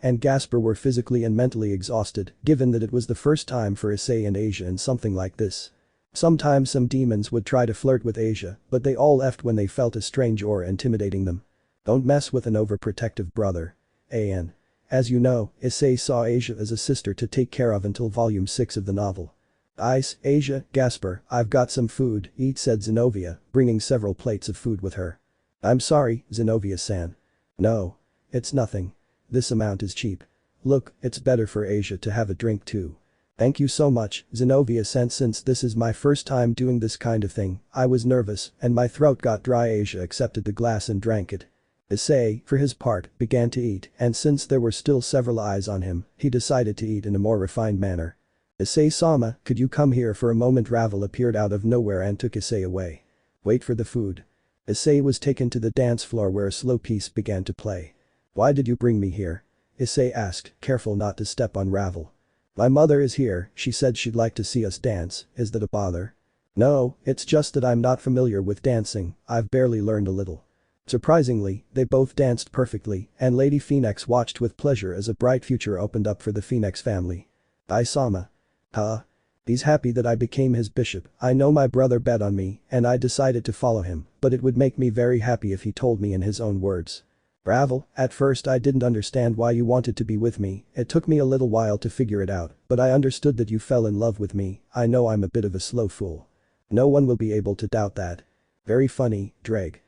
and Gasper were physically and mentally exhausted, given that it was the first time for Issei and Asia in something like this. Sometimes some demons would try to flirt with Asia, but they all left when they felt a strange aura intimidating them. Don't mess with an overprotective brother. An. As you know, Issei saw Asia as a sister to take care of until volume 6 of the novel. Ice, Asia, Gasper, I've got some food, eat, said Zenobia, bringing several plates of food with her. I'm sorry, Zenobia-san. No. It's nothing. This amount is cheap. Look, it's better for Asia to have a drink too. Thank you so much, Zenobia-san. Since this is my first time doing this kind of thing, I was nervous and my throat got dry. Asia accepted the glass and drank it. Issei, for his part, began to eat, and since there were still several eyes on him, he decided to eat in a more refined manner. Issei-sama, could you come here for a moment? Ravel appeared out of nowhere and took Issei away. Wait for the food. Issei was taken to the dance floor where a slow piece began to play. Why did you bring me here? Issei asked, careful not to step on Ravel. My mother is here, she said she'd like to see us dance. Is that a bother? No, it's just that I'm not familiar with dancing, I've barely learned a little. Surprisingly, they both danced perfectly, and Lady Phoenix watched with pleasure as a bright future opened up for the Phoenix family. Isama. Huh? He's happy that I became his bishop. I know my brother bet on me, and I decided to follow him, but it would make me very happy if he told me in his own words. Ravel, at first I didn't understand why you wanted to be with me, it took me a little while to figure it out, but I understood that you fell in love with me. I know I'm a bit of a slow fool. No one will be able to doubt that. Very funny, Dreg.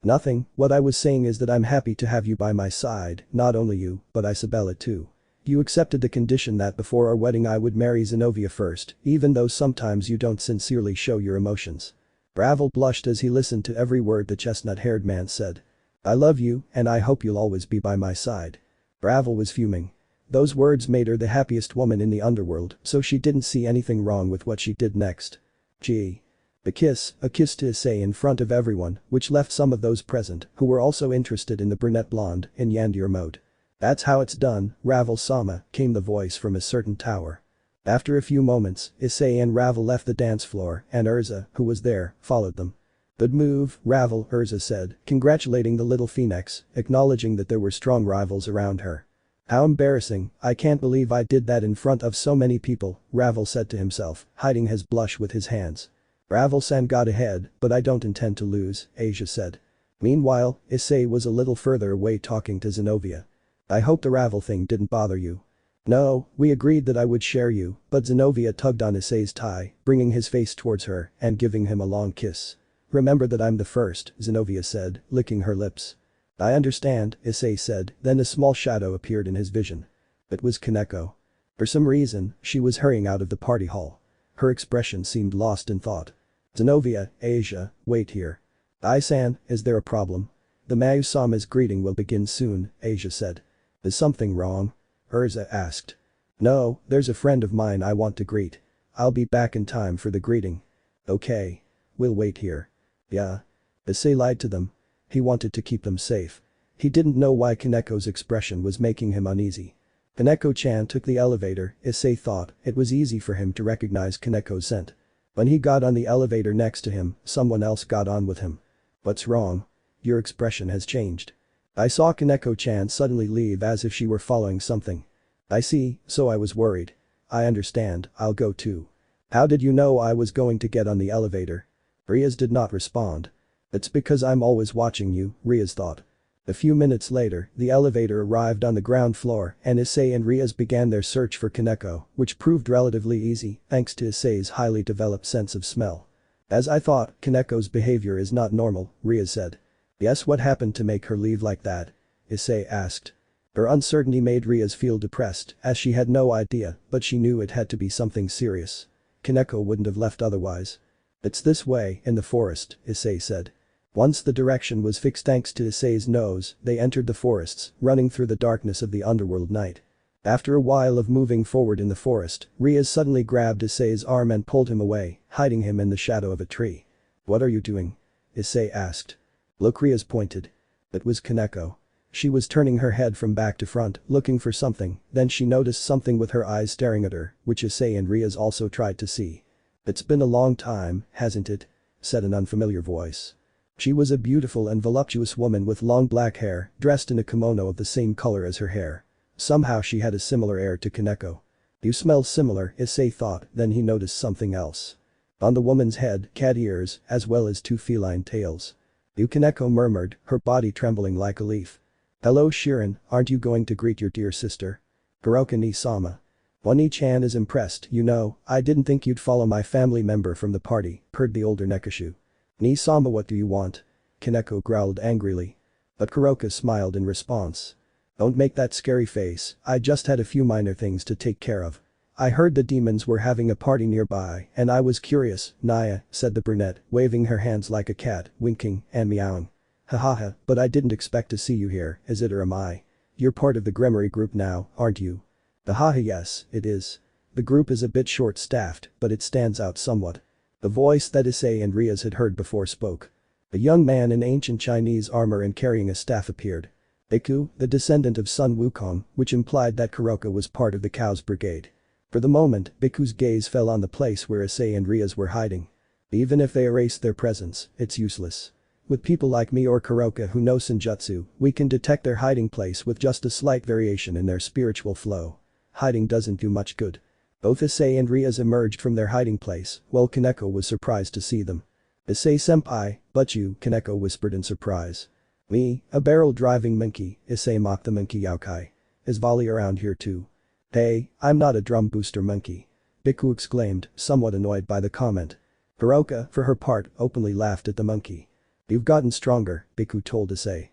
Nothing, what I was saying is that I'm happy to have you by my side, not only you, but Isabella too. You accepted the condition that before our wedding I would marry Zenobia first, even though sometimes you don't sincerely show your emotions. Ravel blushed as he listened to every word the chestnut-haired man said. I love you, and I hope you'll always be by my side. Ravel was fuming. Those words made her the happiest woman in the underworld, so she didn't see anything wrong with what she did next. Gee. A kiss to Issei in front of everyone, which left some of those present, who were also interested in the brunette blonde, in Yandere mode. That's how it's done, Ravel-sama, came the voice from a certain tower. After a few moments, Issei and Ravel left the dance floor, and Urza, who was there, followed them. Good move, Ravel, Urza said, congratulating the little phoenix, acknowledging that there were strong rivals around her. How embarrassing, I can't believe I did that in front of so many people, Ravel said to himself, hiding his blush with his hands. Ravel-san got ahead, but I don't intend to lose, Asia said. Meanwhile, Issei was a little further away talking to Zenobia. I hope the Ravel thing didn't bother you. No, we agreed that I would share you, but Zenobia tugged on Issei's tie, bringing his face towards her and giving him a long kiss. Remember that I'm the first, Zenobia said, licking her lips. I understand, Issei said, then a small shadow appeared in his vision. It was Kaneko. For some reason, she was hurrying out of the party hall. Her expression seemed lost in thought. Zenobia, Asia, wait here. Ai-san, is there a problem? The Mayu-sama's greeting will begin soon, Asia said. Is something wrong? Urza asked. No, there's a friend of mine I want to greet. I'll be back in time for the greeting. Okay. We'll wait here. Yeah. Issei lied to them. He wanted to keep them safe. He didn't know why Kaneko's expression was making him uneasy. Kaneko-chan took the elevator, Issei thought, it was easy for him to recognize Kaneko's scent. When he got on the elevator next to him, someone else got on with him. What's wrong? Your expression has changed. I saw Kaneko-chan suddenly leave as if she were following something. I see, so I was worried. I understand, I'll go too. How did you know I was going to get on the elevator? Rias did not respond. It's because I'm always watching you, Rias thought. A few minutes later, the elevator arrived on the ground floor and Issei and Rias began their search for Kaneko, which proved relatively easy thanks to Issei's highly developed sense of smell. As I thought, Kaneko's behavior is not normal, Rias said. Yes, what happened to make her leave like that? Issei asked. Her uncertainty made Rias feel depressed as she had no idea, but she knew it had to be something serious. Kaneko wouldn't have left otherwise. It's this way, in the forest, Issei said. Once the direction was fixed thanks to Issei's nose, they entered the forests, running through the darkness of the underworld night. After a while of moving forward in the forest, Rias suddenly grabbed Issei's arm and pulled him away, hiding him in the shadow of a tree. What are you doing? Issei asked. Look, Rias pointed. It was Kaneko. She was turning her head from back to front, looking for something, then she noticed something with her eyes staring at her, which Issei and Rias also tried to see. It's been a long time, hasn't it? Said an unfamiliar voice. She was a beautiful and voluptuous woman with long black hair, dressed in a kimono of the same color as her hair. Somehow she had a similar air to Kaneko. You smell similar, Issei thought, then he noticed something else. On the woman's head, cat ears, as well as 2 feline tails. You, Kaneko murmured, her body trembling like a leaf. Hello Shirin, aren't you going to greet your dear sister? Kuroka ni sama. Oni-chan is impressed, you know, I didn't think you'd follow my family member from the party, purred the older Nekashu. Ni-sama, what do you want? Kaneko growled angrily. But Kuroka smiled in response. Don't make that scary face, I just had a few minor things to take care of. I heard the demons were having a party nearby and I was curious, Naya, said the brunette, waving her hands like a cat, winking and meowing. Hahaha, but I didn't expect to see you here, is it or am I? You're part of the Gremory group now, aren't you? Hahaha, yes, it is. The group is a bit short-staffed, but it stands out somewhat. The voice that Issei and Rias had heard before spoke. A young man in ancient Chinese armor and carrying a staff appeared. Biku, the descendant of Sun Wukong, which implied that Kuroka was part of the Cow's brigade. For the moment, Biku's gaze fell on the place where Issei and Rias were hiding. Even if they erased their presence, it's useless. With people like me or Kuroka who know Senjutsu, we can detect their hiding place with just a slight variation in their spiritual flow. Hiding doesn't do much good. Both Issei and Rias emerged from their hiding place, while Kaneko was surprised to see them. Issei-senpai, but you, Kaneko whispered in surprise. Me, a barrel-driving monkey, Issei mocked the monkey yokai. Is Volley around here too? Hey, I'm not a drum booster monkey. Biku exclaimed, somewhat annoyed by the comment. Kuroka, for her part, openly laughed at the monkey. You've gotten stronger, Biku told Issei.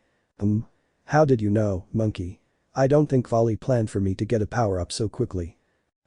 How did you know, monkey? I don't think Volley planned for me to get a power-up so quickly.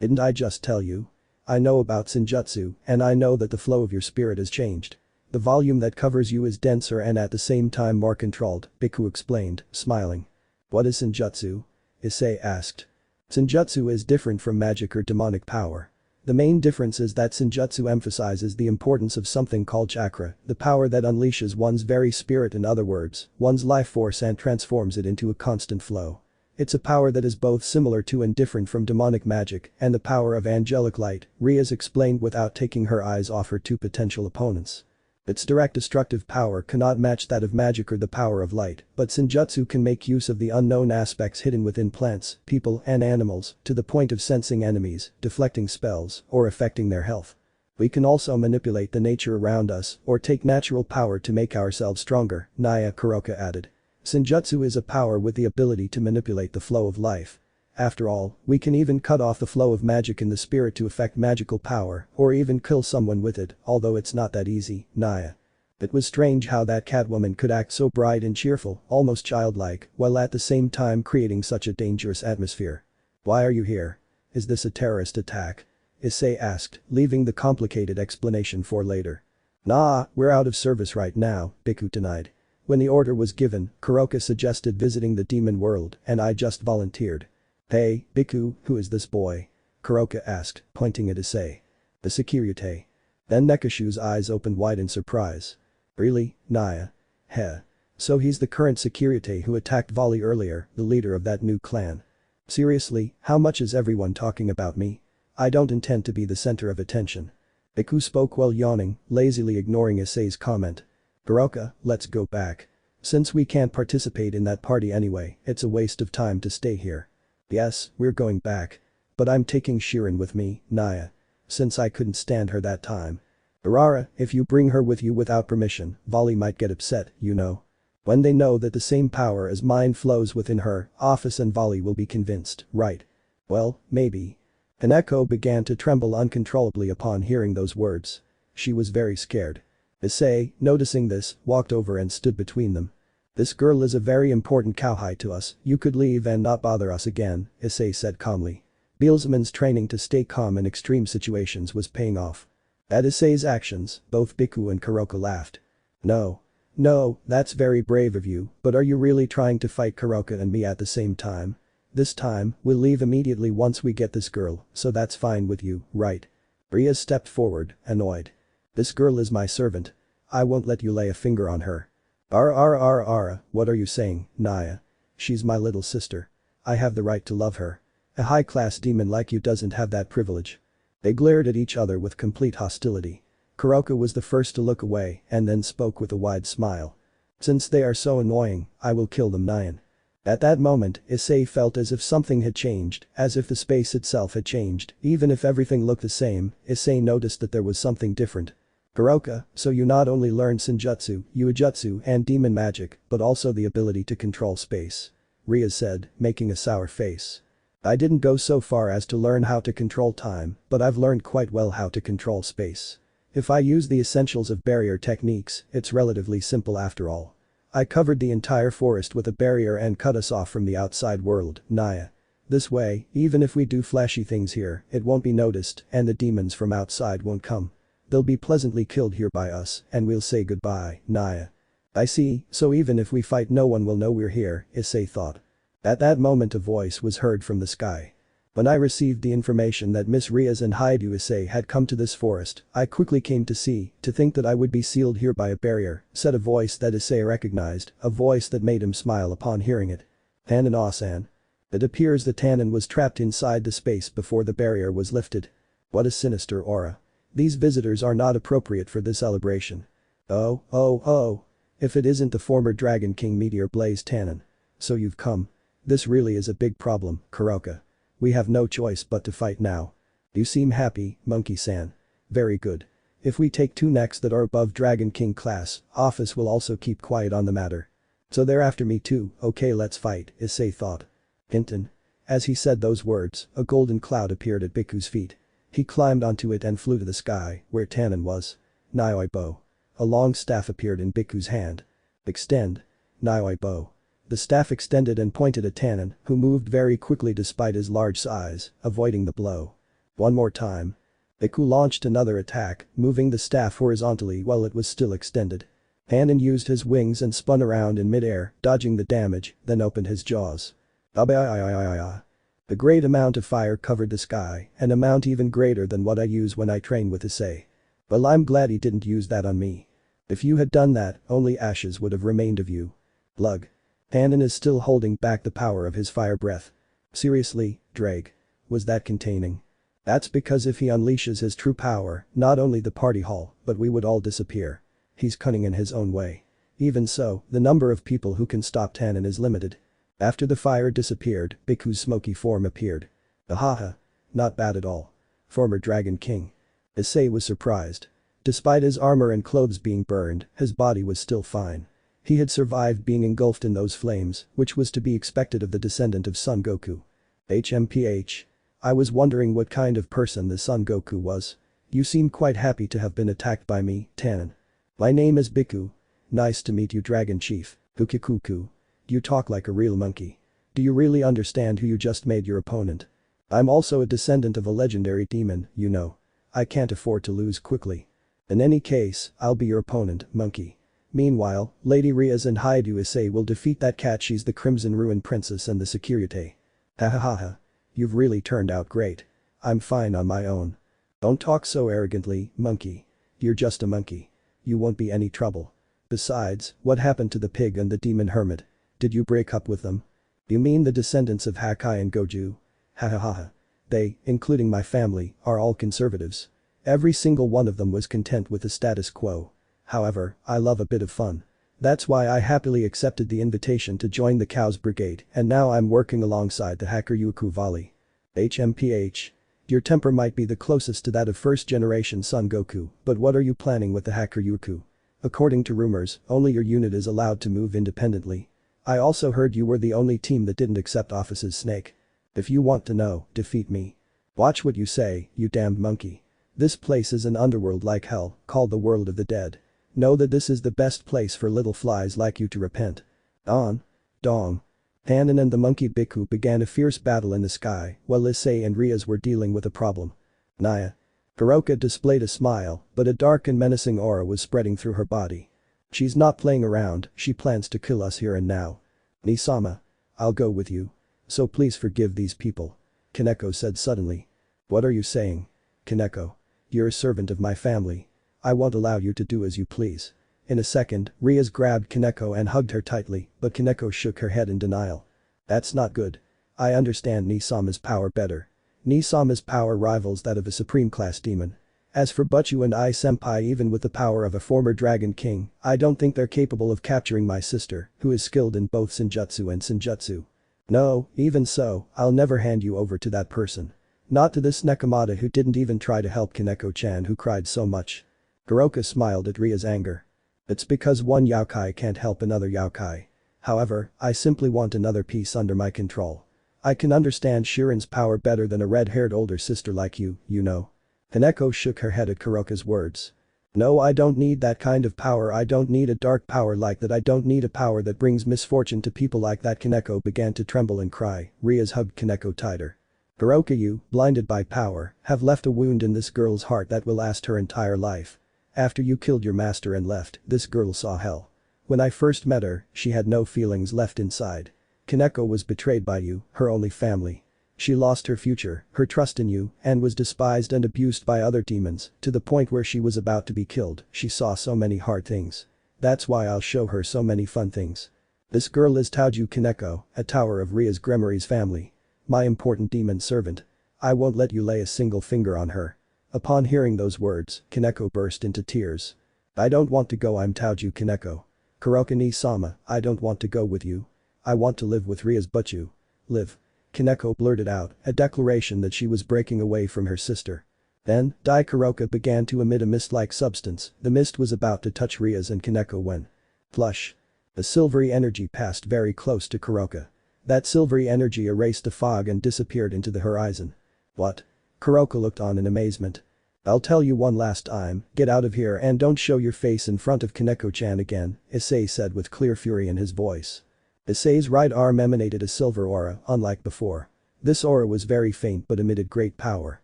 Didn't I just tell you? I know about Senjutsu, and I know that the flow of your spirit has changed. The volume that covers you is denser and at the same time more controlled, Biku explained, smiling. What is Senjutsu? Issei asked. Senjutsu is different from magic or demonic power. The main difference is that Senjutsu emphasizes the importance of something called chakra, the power that unleashes one's very spirit, in other words, one's life force, and transforms it into a constant flow. It's a power that is both similar to and different from demonic magic and the power of angelic light, Rias explained without taking her eyes off her 2 potential opponents. Its direct destructive power cannot match that of magic or the power of light, but Senjutsu can make use of the unknown aspects hidden within plants, people and animals, to the point of sensing enemies, deflecting spells, or affecting their health. We can also manipulate the nature around us or take natural power to make ourselves stronger, Naya, Kuroka added. Senjutsu is a power with the ability to manipulate the flow of life. After all, we can even cut off the flow of magic in the spirit to affect magical power, or even kill someone with it, although it's not that easy, Naya. It was strange how that Catwoman could act so bright and cheerful, almost childlike, while at the same time creating such a dangerous atmosphere. Why are you here? Is this a terrorist attack? Issei asked, leaving the complicated explanation for later. Nah, we're out of service right now, Biku denied. When the order was given, Kuroka suggested visiting the demon world, and I just volunteered. Hey, Biku, who is this boy? Kuroka asked, pointing at Issei. The Sekiryuutei. Then Nekashu's eyes opened wide in surprise. Really, Naya? Heh. So he's the current Sekiryuutei who attacked Volley earlier, the leader of that new clan. Seriously, how much is everyone talking about me? I don't intend to be the center of attention. Biku spoke while yawning, lazily ignoring Issei's comment. Kuroka, let's go back. Since we can't participate in that party anyway, it's a waste of time to stay here. Yes, we're going back. But I'm taking Shirin with me, Naya. Since I couldn't stand her that time. Urara, if you bring her with you without permission, Volley might get upset, you know. When they know that the same power as mine flows within her, Office and Volley will be convinced, right? Well, maybe. Kaneko began to tremble uncontrollably upon hearing those words. She was very scared. Issei, noticing this, walked over and stood between them. This girl is a very important cowhide to us, you could leave and not bother us again, Issei said calmly. Bielsman's training to stay calm in extreme situations was paying off. At Issei's actions, both Biku and Kuroka laughed. No. No, that's very brave of you, but are you really trying to fight Kuroka and me at the same time? This time, we'll leave immediately once we get this girl, so that's fine with you, right? Rias stepped forward, annoyed. This girl is my servant. I won't let you lay a finger on her. What are you saying, Naya? She's my little sister. I have the right to love her. A high-class demon like you doesn't have that privilege. They glared at each other with complete hostility. Kuroka was the first to look away and then spoke with a wide smile. Since they are so annoying, I will kill them, Nyan. At that moment, Issei felt as if something had changed, as if the space itself had changed. Even if everything looked the same, Issei noticed that there was something different. Kuroka, so you not only learned Senjutsu, Yuujutsu and demon magic, but also the ability to control space. Rias said, making a sour face. I didn't go so far as to learn how to control time, but I've learned quite well how to control space. If I use the essentials of barrier techniques, it's relatively simple after all. I covered the entire forest with a barrier and cut us off from the outside world, Naya. This way, even if we do flashy things here, it won't be noticed and the demons from outside won't come. They'll be pleasantly killed here by us and we'll say goodbye, Naya. I see, so even if we fight no one will know we're here, Issei thought. At that moment a voice was heard from the sky. When I received the information that Miss Rias and Issei had come to this forest, I quickly came to think that I would be sealed here by a barrier, said a voice that Issei recognized, a voice that made him smile upon hearing it. Tannen-san. It appears that Tannen was trapped inside the space before the barrier was lifted. What a sinister aura. These visitors are not appropriate for this celebration. Oh. If it isn't the former Dragon King Meteor Blaze Tannen. So you've come. This really is a big problem, Kuroka. We have no choice but to fight now. You seem happy, Monkey-san. Very good. If we take two necks that are above Dragon King class, Office will also keep quiet on the matter. So they're after me too, okay let's fight, Issei thought. Hinton. As he said those words, a golden cloud appeared at Biku's feet. He climbed onto it and flew to the sky, where Tannen was. Nioi bow. A long staff appeared in Biku's hand. Extend. Nioi bow. The staff extended and pointed at Tannen, who moved very quickly despite his large size, avoiding the blow. One more time. Biku launched another attack, moving the staff horizontally while it was still extended. Tannen used his wings and spun around in midair, dodging the damage, then opened his jaws. A great amount of fire covered the sky, an amount even greater than what I use when I train with Issei. Well, I'm glad he didn't use that on me. If you had done that, only ashes would have remained of you. Lug. Tannen is still holding back the power of his fire breath. Seriously, Drake. Was that containing? That's because if he unleashes his true power, not only the party hall, but we would all disappear. He's cunning in his own way. Even so, the number of people who can stop Tannen is limited. After the fire disappeared, Biku's smoky form appeared. Ahaha. Not bad at all. Former Dragon King. Issei was surprised. Despite his armor and clothes being burned, his body was still fine. He had survived being engulfed in those flames, which was to be expected of the descendant of Son Goku. HMPH. I was wondering what kind of person the Son Goku was. You seem quite happy to have been attacked by me, Tannen. My name is Biku. Nice to meet you, Dragon Chief. Ukikuku. You talk like a real monkey. Do you really understand who you just made your opponent? I'm also a descendant of a legendary demon, you know. I can't afford to lose quickly. In any case, I'll be your opponent, monkey. Meanwhile, Lady Rias and Issei will defeat that cat. She's the Crimson Ruin Princess and the Sekiryuutei. Hahaha. You've really turned out great. I'm fine on my own. Don't talk so arrogantly, monkey. You're just a monkey. You won't be any trouble. Besides, what happened to the pig and the demon hermit? Did you break up with them? You mean the descendants of Hakai and Gojo? Hahaha. They, including my family, are all conservatives. Every single one of them was content with the status quo. However, I love a bit of fun. That's why I happily accepted the invitation to join the Cows Brigade and now I'm working alongside the Hakuryuku Valley. HMPH. Your temper might be the closest to that of first-generation Son Goku, but what are you planning with the Hakuryuku? According to rumors, only your unit is allowed to move independently. I also heard you were the only team that didn't accept Office's snake. If you want to know, defeat me. Watch what you say, you damned monkey. This place is an underworld like hell, called the world of the dead. Know that this is the best place for little flies like you to repent. On. Dong. Tannen and the monkey Biku began a fierce battle in the sky while Issei and Rias were dealing with a problem. Naya. Kuroka displayed a smile, but a dark and menacing aura was spreading through her body. She's not playing around, she plans to kill us here and now. Nisama. I'll go with you. So please forgive these people. Kaneko said suddenly. What are you saying? Kaneko. You're a servant of my family. I won't allow you to do as you please. In a second, Rias grabbed Kaneko and hugged her tightly, but Kaneko shook her head in denial. That's not good. I understand Nisama's power better. Nisama's power rivals that of a supreme class demon. As for Butchu and I senpai, even with the power of a former Dragon King, I don't think they're capable of capturing my sister, who is skilled in both Senjutsu and Senjutsu. No, even so, I'll never hand you over to that person. Not to this Nekomata who didn't even try to help Kaneko-chan who cried so much. Kuroka smiled at Ria's anger. It's because one yokai can't help another yokai. However, I simply want another piece under my control. I can understand Shirin's power better than a red-haired older sister like you know. Kaneko shook her head at Kuroka's words. No, I don't need that kind of power. I don't need a dark power like that. I don't need a power that brings misfortune to people like that. Kaneko began to tremble and cry. Rias hugged Kaneko tighter. Kuroka, you, blinded by power, have left a wound in this girl's heart that will last her entire life. After you killed your master and left, this girl saw hell. When I first met her, she had no feelings left inside. Kaneko was betrayed by you, her only family. She lost her future, her trust in you, and was despised and abused by other demons, to the point where she was about to be killed. She saw so many hard things. That's why I'll show her so many fun things. This girl is Tauju Kaneko, a tower of Rias Gremory's family. My important demon servant. I won't let you lay a single finger on her. Upon hearing those words, Kaneko burst into tears. I don't want to go. I'm Tauju Kaneko. Kuroka-ni-sama, I don't want to go with you. I want to live with Rias Butchu. Live. Kaneko blurted out, a declaration that she was breaking away from her sister. Then, Dai Kuroka began to emit a mist-like substance. The mist was about to touch Rias and Kaneko when. Flush. A silvery energy passed very close to Kuroka. That silvery energy erased the fog and disappeared into the horizon. What? Kuroka looked on in amazement. I'll tell you one last time, get out of here and don't show your face in front of Kaneko-chan again, Issei said with clear fury in his voice. Issei's right arm emanated a silver aura, unlike before. This aura was very faint but emitted great power.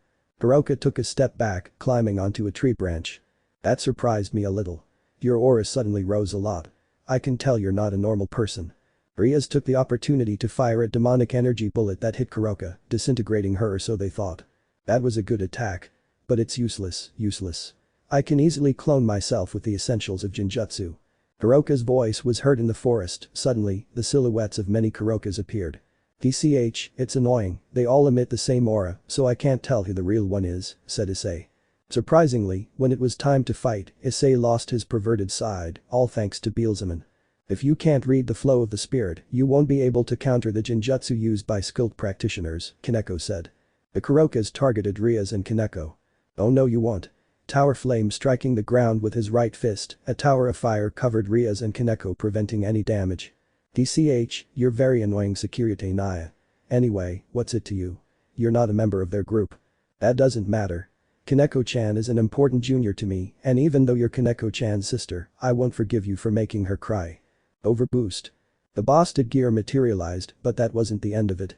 Kuroka took a step back, climbing onto a tree branch. That surprised me a little. Your aura suddenly rose a lot. I can tell you're not a normal person. Rias took the opportunity to fire a demonic energy bullet that hit Kuroka, disintegrating her, so they thought. That was a good attack. But it's useless. I can easily clone myself with the essentials of Jinjutsu. Kuroka's voice was heard in the forest. Suddenly, the silhouettes of many Kurokas appeared. DCH, it's annoying, they all emit the same aura, so I can't tell who the real one is, said Issei. Surprisingly, when it was time to fight, Issei lost his perverted side, all thanks to Beelzeman. If you can't read the flow of the spirit, you won't be able to counter the Jinjutsu used by skilled practitioners, Kaneko said. The Kurokas targeted Rias and Kaneko. Oh no, you won't. Tower Flame striking the ground with his right fist, a tower of fire covered Rias and Kaneko, preventing any damage. DCH, you're very annoying, Sekiryuutei Naya. Anyway, what's it to you? You're not a member of their group. That doesn't matter. Kaneko-chan is an important junior to me, and even though you're Kaneko-chan's sister, I won't forgive you for making her cry. Overboost. The boosted gear materialized, but that wasn't the end of it.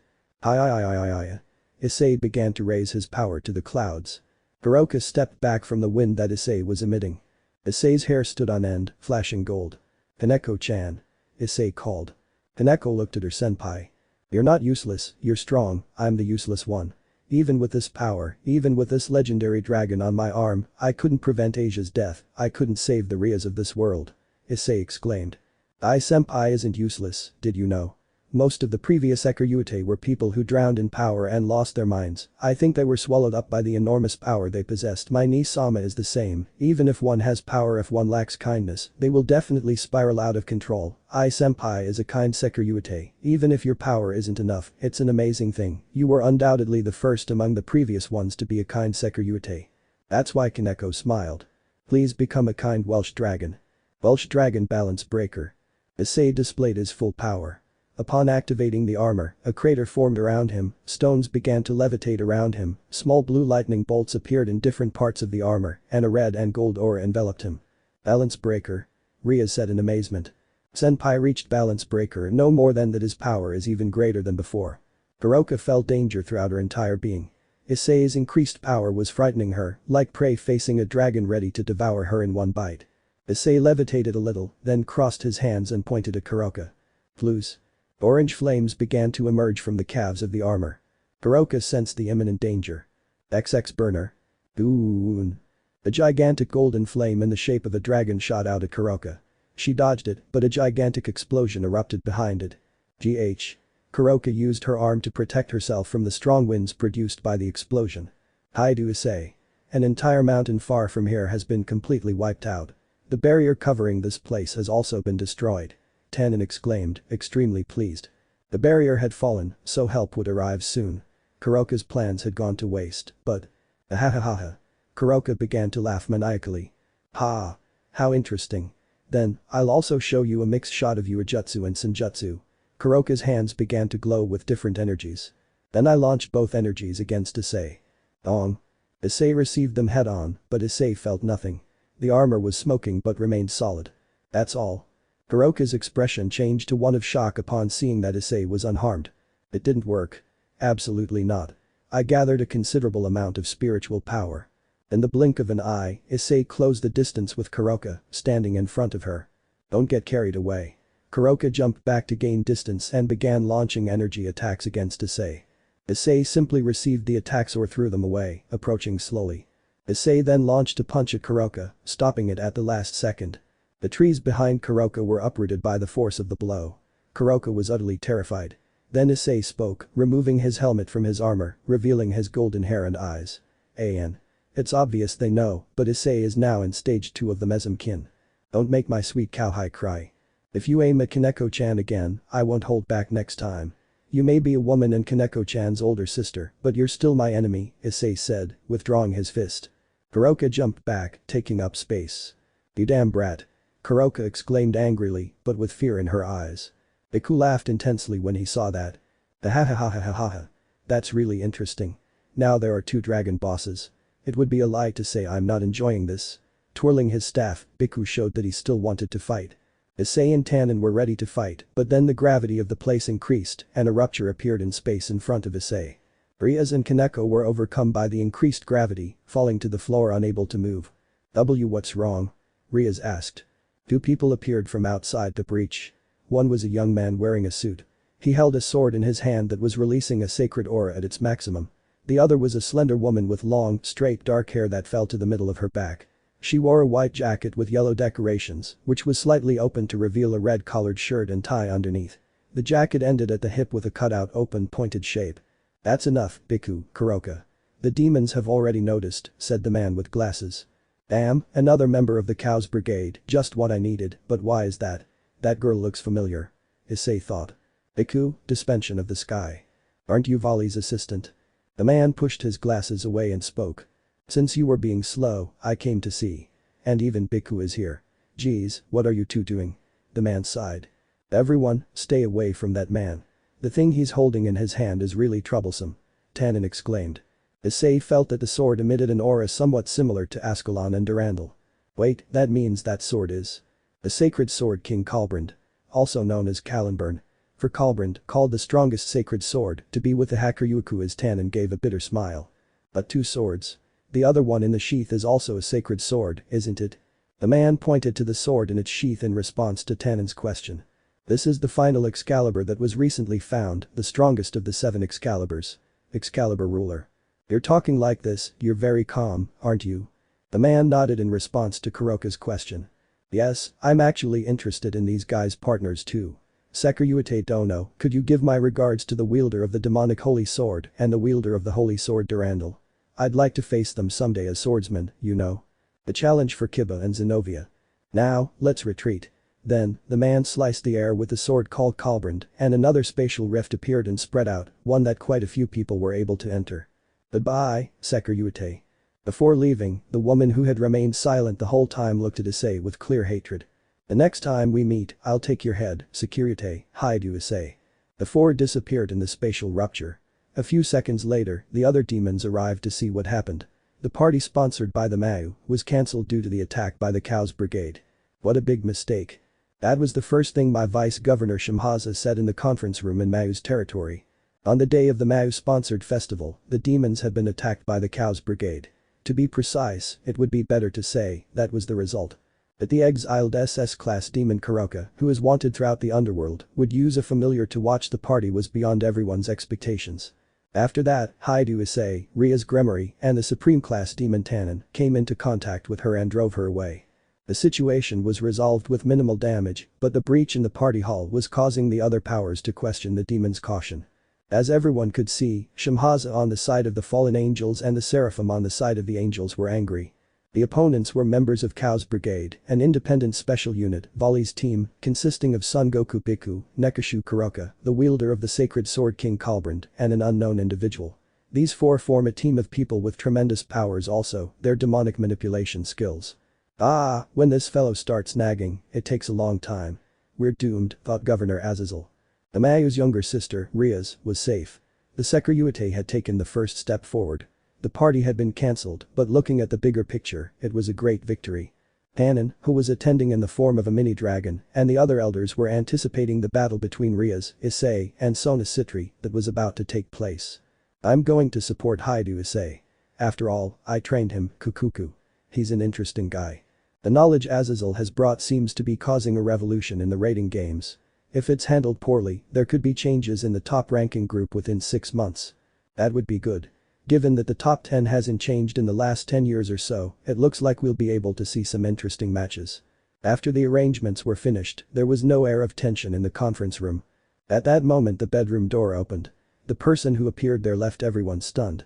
Issei began to raise his power to the clouds. Kuroka stepped back from the wind that Issei was emitting. Issei's hair stood on end, flashing gold. Kaneko-chan. Issei called. Kaneko looked at her senpai. You're not useless, you're strong, I'm the useless one. Even with this power, even with this legendary dragon on my arm, I couldn't prevent Asia's death, I couldn't save the Rias of this world. Issei exclaimed. Senpai isn't useless, did you know? Most of the previous Sekiryuutei were people who drowned in power and lost their minds. I think they were swallowed up by the enormous power they possessed. My Ni-sama is the same, even if one has power, if one lacks kindness, they will definitely spiral out of control. Senpai is a kind Sekiryuutei, even if your power isn't enough, it's an amazing thing. You were undoubtedly the first among the previous ones to be a kind Sekiryuutei. That's why Kaneko smiled. Please become a kind Welsh dragon. Welsh dragon balance breaker. Issei displayed his full power. Upon activating the armor, a crater formed around him, stones began to levitate around him, small blue lightning bolts appeared in different parts of the armor, and a red and gold aura enveloped him. Balance breaker. Rias said in amazement. Senpai reached balance breaker, no more than that his power is even greater than before. Kuroka felt danger throughout her entire being. Issei's increased power was frightening her, like prey facing a dragon ready to devour her in one bite. Issei levitated a little, then crossed his hands and pointed at Kuroka. Flues. Orange flames began to emerge from the calves of the armor. Kuroka sensed the imminent danger. XX burner. Goon. A gigantic golden flame in the shape of a dragon shot out at Kuroka. She dodged it, but a gigantic explosion erupted behind it. GH. Kuroka used her arm to protect herself from the strong winds produced by the explosion. Hi do Issei. An entire mountain far from here has been completely wiped out. The barrier covering this place has also been destroyed. Tannen exclaimed, extremely pleased. The barrier had fallen, so help would arrive soon. Kuroka's plans had gone to waste, but… Ahahaha. Kuroka began to laugh maniacally. Ha! How interesting. Then, I'll also show you a mixed shot of Uejutsu and Senjutsu. Kuroka's hands began to glow with different energies. Then I launched both energies against Issei. Ong. Issei received them head-on, but Issei felt nothing. The armor was smoking but remained solid. That's all. Kuroka's expression changed to one of shock upon seeing that Issei was unharmed. It didn't work. Absolutely not. I gathered a considerable amount of spiritual power. In the blink of an eye, Issei closed the distance with Kuroka, standing in front of her. Don't get carried away. Kuroka jumped back to gain distance and began launching energy attacks against Issei. Issei simply received the attacks or threw them away, approaching slowly. Issei then launched a punch at Kuroka, stopping it at the last second. The trees behind Kuroka were uprooted by the force of the blow. Kuroka was utterly terrified. Then Issei spoke, removing his helmet from his armor, revealing his golden hair and eyes. An. It's obvious they know, but Issei is now in stage 2 of the Mezumkin. Don't make my sweet cowhide cry. If you aim at Kaneko-chan again, I won't hold back next time. You may be a woman and Kaneko-chan's older sister, but you're still my enemy, Issei said, withdrawing his fist. Kuroka jumped back, taking up space. You damn brat. Kuroka exclaimed angrily, but with fear in her eyes. Iku laughed intensely when he saw that. Ahahahahaha. That's really interesting. Now there are 2 dragon bosses. It would be a lie to say I'm not enjoying this. Twirling his staff, Biku showed that he still wanted to fight. Issei and Tannen were ready to fight, but then the gravity of the place increased and a rupture appeared in space in front of Issei. Rias and Kaneko were overcome by the increased gravity, falling to the floor unable to move. What's wrong? Rias asked. 2 people appeared from outside the breach. One was a young man wearing a suit. He held a sword in his hand that was releasing a sacred aura at its maximum. The other was a slender woman with long, straight dark hair that fell to the middle of her back. She wore a white jacket with yellow decorations, which was slightly open to reveal a red-collared shirt and tie underneath. The jacket ended at the hip with a cutout open pointed shape. That's enough, Biku, Kuroka. The demons have already noticed, said the man with glasses. Damn, another member of the Cows Brigade, just what I needed, but why is that? That girl looks familiar. Issei thought. Biku, Suspension of the Sky. Aren't you Vali's assistant? The man pushed his glasses away and spoke. Since you were being slow, I came to see. And even Biku is here. Geez, what are you 2 doing? The man sighed. Everyone, stay away from that man. The thing he's holding in his hand is really troublesome. Tannen exclaimed. Issei felt that the sword emitted an aura somewhat similar to Ascalon and Durandal. Wait, that means that sword is a sacred sword King Kalbrand. Also known as Kalenburn. For Kalbrand, called the strongest sacred sword, to be with the Hakuryuku as Tannen gave a bitter smile. But 2 swords. The other one in the sheath is also a sacred sword, isn't it? The man pointed to the sword in its sheath in response to Tannen's question. This is the final Excalibur that was recently found, the strongest of the 7 Excaliburs. Excalibur ruler. You're talking like this, you're very calm, aren't you? The man nodded in response to Kuroka's question. Yes, I'm actually interested in these guys' partners too. Sekiryuutei Dono, could you give my regards to the wielder of the demonic holy sword and the wielder of the holy sword Durandal? I'd like to face them someday as swordsmen, you know. The challenge for Kiba and Zenobia. Now, let's retreat. Then, the man sliced the air with the sword called Kalbrand and another spatial rift appeared and spread out, one that quite a few people were able to enter. Goodbye, Sekiryuutei. Before leaving, the woman who had remained silent the whole time looked at Issei with clear hatred. The next time we meet, I'll take your head, Sekiryuutei, hide you Issei. The 4 disappeared in the spatial rupture. A few seconds later, the other demons arrived to see what happened. The party sponsored by the Mayu was cancelled due to the attack by the Cows Brigade. What a big mistake. That was the first thing my Vice-Governor Shimhaza said in the conference room in Mayu's territory. On the day of the Mayu-sponsored festival, the demons had been attacked by the Cows Brigade. To be precise, it would be better to say, that was the result. But the exiled SS-class demon Kuroka, who is wanted throughout the underworld, would use a familiar to watch the party was beyond everyone's expectations. After that, Issei, Rias Gremory, and the Supreme Class Demon Tannen came into contact with her and drove her away. The situation was resolved with minimal damage, but the breach in the party hall was causing the other powers to question the demon's caution. As everyone could see, Shemhaza on the side of the fallen angels and the Seraphim on the side of the angels were angry. The opponents were members of Kao's brigade, an independent special unit, Volley's team, consisting of Son Goku Piku, Nekashu Kuroka, the wielder of the sacred sword King Kalbrand, and an unknown individual. These four form a team of people with tremendous powers also, their demonic manipulation skills. When this fellow starts nagging, it takes a long time. We're doomed, thought Governor Azazel. Amayu's younger sister, Rias, was safe. The Sekiryuutei had taken the first step forward. The party had been cancelled, but looking at the bigger picture, it was a great victory. Tannen, who was attending in the form of a mini-dragon, and the other elders were anticipating the battle between Rias, Issei, and Sona Sitri that was about to take place. I'm going to support Issei. After all, I trained him, Kukuku. He's an interesting guy. The knowledge Azazel has brought seems to be causing a revolution in the rating games. If it's handled poorly, there could be changes in the top ranking group within 6 months. That would be good. Given that the top 10 hasn't changed in the last 10 years or so, it looks like we'll be able to see some interesting matches. After the arrangements were finished, there was no air of tension in the conference room. At that moment the bedroom door opened. The person who appeared there left everyone stunned.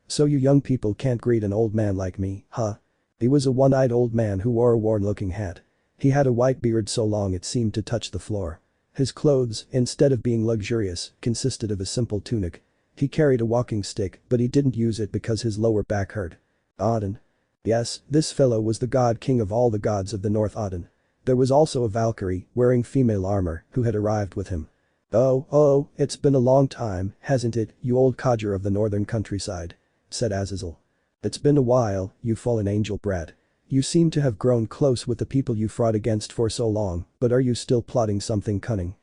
So you young people can't greet an old man like me, huh? He was a one-eyed old man who wore a worn-looking hat. He had a white beard so long it seemed to touch the floor. His clothes, instead of being luxurious, consisted of a simple tunic. He carried a walking stick, but he didn't use it because his lower back hurt. Odin. Yes, this fellow was the god king of all the gods of the North Odin. There was also a Valkyrie, wearing female armor, who had arrived with him. Oh, it's been a long time, hasn't it, you old codger of the northern countryside? Said Azazel. It's been a while, you fallen angel brat. You seem to have grown close with the people you fought against for so long, but are you still plotting something cunning?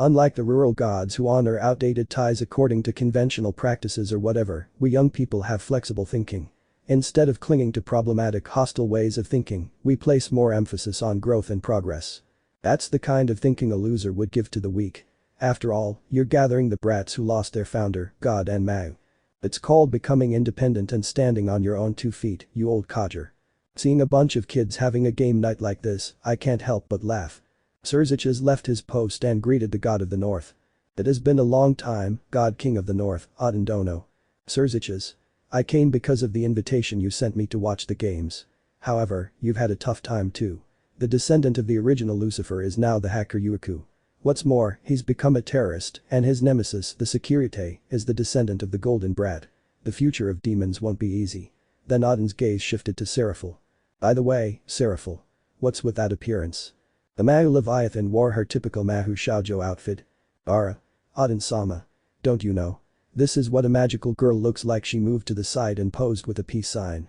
Unlike the rural gods who honor outdated ties according to conventional practices or whatever, we young people have flexible thinking. Instead of clinging to problematic hostile ways of thinking, we place more emphasis on growth and progress. That's the kind of thinking a loser would give to the weak. After all, you're gathering the brats who lost their founder, God and Mao. It's called becoming independent and standing on your own 2 feet, you old codger. Seeing a bunch of kids having a game night like this, I can't help but laugh. Serziches left his post and greeted the god of the north. It has been a long time, god king of the north, Odin Dono. Serziches. I came because of the invitation you sent me to watch the games. However, you've had a tough time too. The descendant of the original Lucifer is now the hacker Yuiku. What's more, he's become a terrorist, and his nemesis, the Sekiryuutei, is the descendant of the Golden Brat. The future of demons won't be easy. Then Odin's gaze shifted to Seraphil. By the way, Seraphil. What's with that appearance? The Mahu Leviathan wore her typical Mahu Shoujo outfit. Odin-sama. Don't you know? This is what a magical girl looks like. She moved to the side and posed with a peace sign.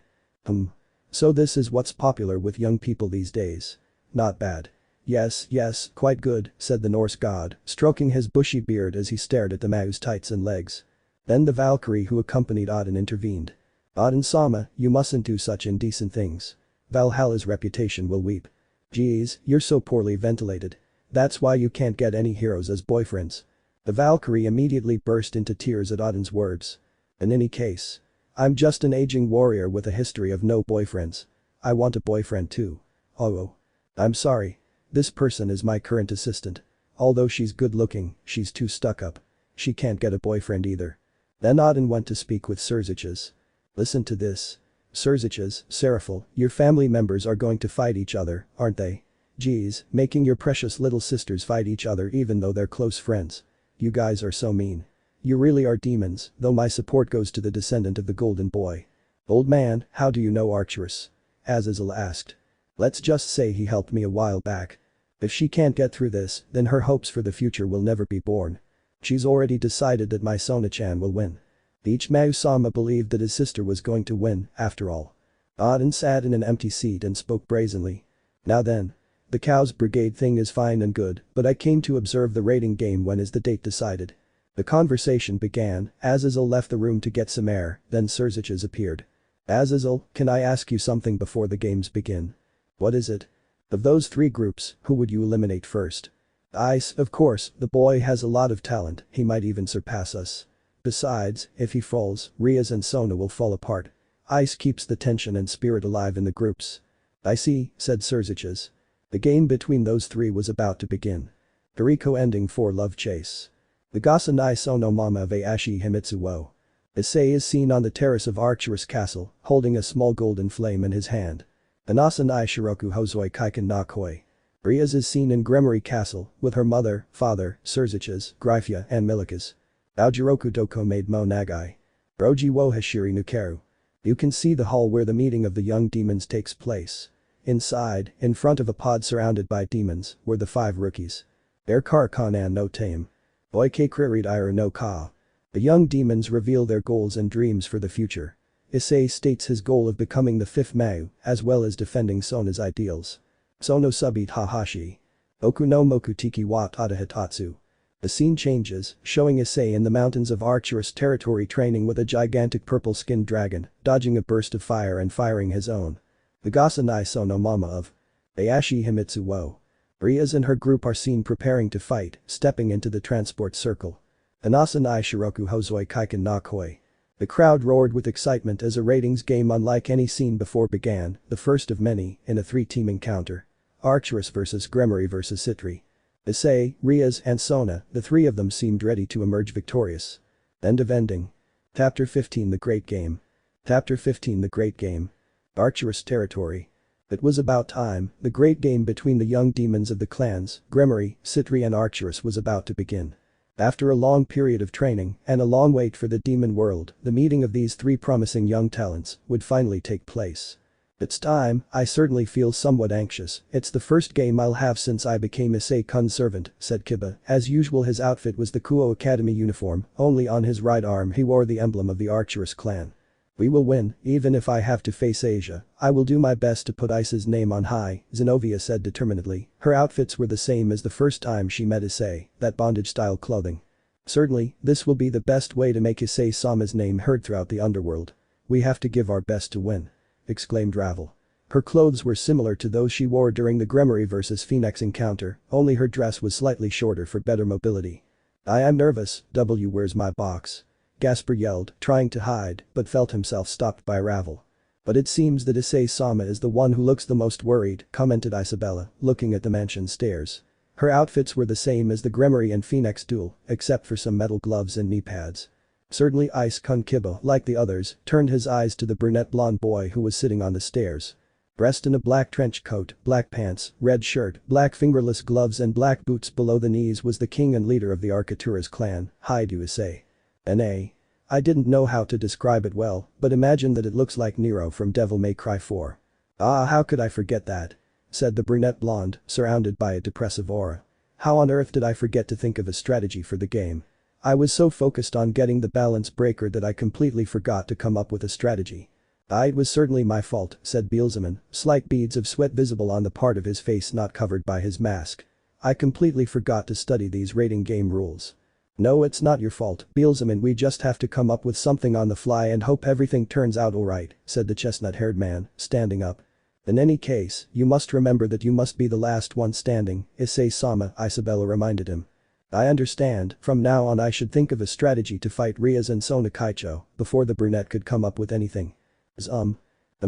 So this is what's popular with young people these days. Not bad. Yes, quite good, said the Norse god, stroking his bushy beard as he stared at the Mahu's tights and legs. Then the Valkyrie who accompanied Odin intervened. Odin-sama, you mustn't do such indecent things. Valhalla's reputation will weep. Geez, you're so poorly ventilated. That's why you can't get any heroes as boyfriends. The Valkyrie immediately burst into tears at Odin's words. In any case. I'm just an aging warrior with a history of no boyfriends. I want a boyfriend too. Oh. I'm sorry. This person is my current assistant. Although she's good looking, she's too stuck up. She can't get a boyfriend either. Then Odin went to speak with Serziches. Listen to this. Serziches, Seraphil, your family members are going to fight each other, aren't they? Geez, making your precious little sisters fight each other even though they're close friends. You guys are so mean. You really are demons, though my support goes to the descendant of the Golden Boy. Old man, how do you know Arcturus? Azazel asked. Let's just say he helped me a while back. If she can't get through this, then her hopes for the future will never be born. She's already decided that my Sona-chan will win. Each Mahu-sama believed that his sister was going to win, after all. Odin sat in an empty seat and spoke brazenly. Now then. The Chaos Brigade thing is fine and good, but I came to observe the rating game. When is the date decided? The conversation began. Azazel left the room to get some air, then Serziches appeared. Azazel, can I ask you something before the games begin? What is it? Of those 3 groups, who would you eliminate first? Ice, of course, the boy has a lot of talent, he might even surpass us. Besides, if he falls, Rias and Sona will fall apart. Ice keeps the tension and spirit alive in the groups. I see, said Surziches. The game between those three was about to begin. Doriko ending for love chase. The Gasa ni sono mama ve ashi himitsu wo. Issei is seen on the terrace of Archerous Castle, holding a small golden flame in his hand. Anasa ni shiroku hozoi kaiken na koi. Rias is seen in Gremory Castle, with her mother, father, Surziches, Gryphia and Milikas. Aojiroku doko made mo nagai. Roji wo hashiri nukeru. You can see the hall where the meeting of the young demons takes place. Inside, in front of a pod surrounded by demons, were the 5 rookies. Their kar kanan no tame. Oike kririd ira no ka. The young demons reveal their goals and dreams for the future. Issei states his goal of becoming the 5th Mau, as well as defending Sona's ideals. Sono subit hahashi. Oku no mokutiki wa tada hitatsu. The scene changes, showing Issei in the mountains of Archerous territory training with a gigantic purple-skinned dragon, dodging a burst of fire and firing his own. The Gasa ni sono mama of Ayashi Himitsu wo. Rias and her group are seen preparing to fight, stepping into the transport circle. Anasa ni shiroku hozoi kaiken na koi. The crowd roared with excitement as a ratings game unlike any seen before began, the first of many, in a 3-team encounter. Archerous vs Gremory vs Citri. Issei, Rias and Sona, the 3 of them seemed ready to emerge victorious. End of ending. Chapter 15 The Great Game. Chapter 15 The Great Game. Archerous territory. It was about time, the great game between the young demons of the clans, Gremory, Citri and Archerous was about to begin. After a long period of training and a long wait for the demon world, the meeting of these 3 promising young talents would finally take place. It's time, I certainly feel somewhat anxious, it's the first game I'll have since I became Issei-kun's servant, said Kiba. As usual his outfit was the Kuo Academy uniform, only on his right arm he wore the emblem of the Archerous clan. We will win, even if I have to face Asia, I will do my best to put Ice's name on high, Zenobia said determinedly. Her outfits were the same as the first time she met Issei, that bondage-style clothing. Certainly, this will be the best way to make Issei-sama's name heard throughout the underworld. We have to give our best to win. Exclaimed Ravel. Her clothes were similar to those she wore during the Gremory vs Phoenix encounter, only her dress was slightly shorter for better mobility. I am nervous, where's my box? Gasper yelled, trying to hide, but felt himself stopped by Ravel. But it seems that Issei-sama is the one who looks the most worried, commented Isabella, looking at the mansion stairs. Her outfits were the same as the Gremory and Phoenix duel, except for some metal gloves and knee pads. Certainly Ice-kun Kiba, like the others, turned his eyes to the brunette blonde boy who was sitting on the stairs. Dressed in a black trench coat, black pants, red shirt, black fingerless gloves and black boots below the knees was the king and leader of the Arcaturas clan, Haidu Issei. N.A. I didn't know how to describe it well, but imagine that it looks like Nero from Devil May Cry 4. Ah, how could I forget that? Said the brunette blonde, surrounded by a depressive aura. How on earth did I forget to think of a strategy for the game? I was so focused on getting the balance breaker that I completely forgot to come up with a strategy. It was certainly my fault, said Beelzeman, slight beads of sweat visible on the part of his face not covered by his mask. I completely forgot to study these rating game rules. No, it's not your fault, Beelzeman, we just have to come up with something on the fly and hope everything turns out alright, said the chestnut-haired man, standing up. In any case, you must remember that you must be the last one standing, Issei-sama, Isabella reminded him. I understand, from now on I should think of a strategy to fight Rias and Sona Kaicho, before the brunette could come up with anything. The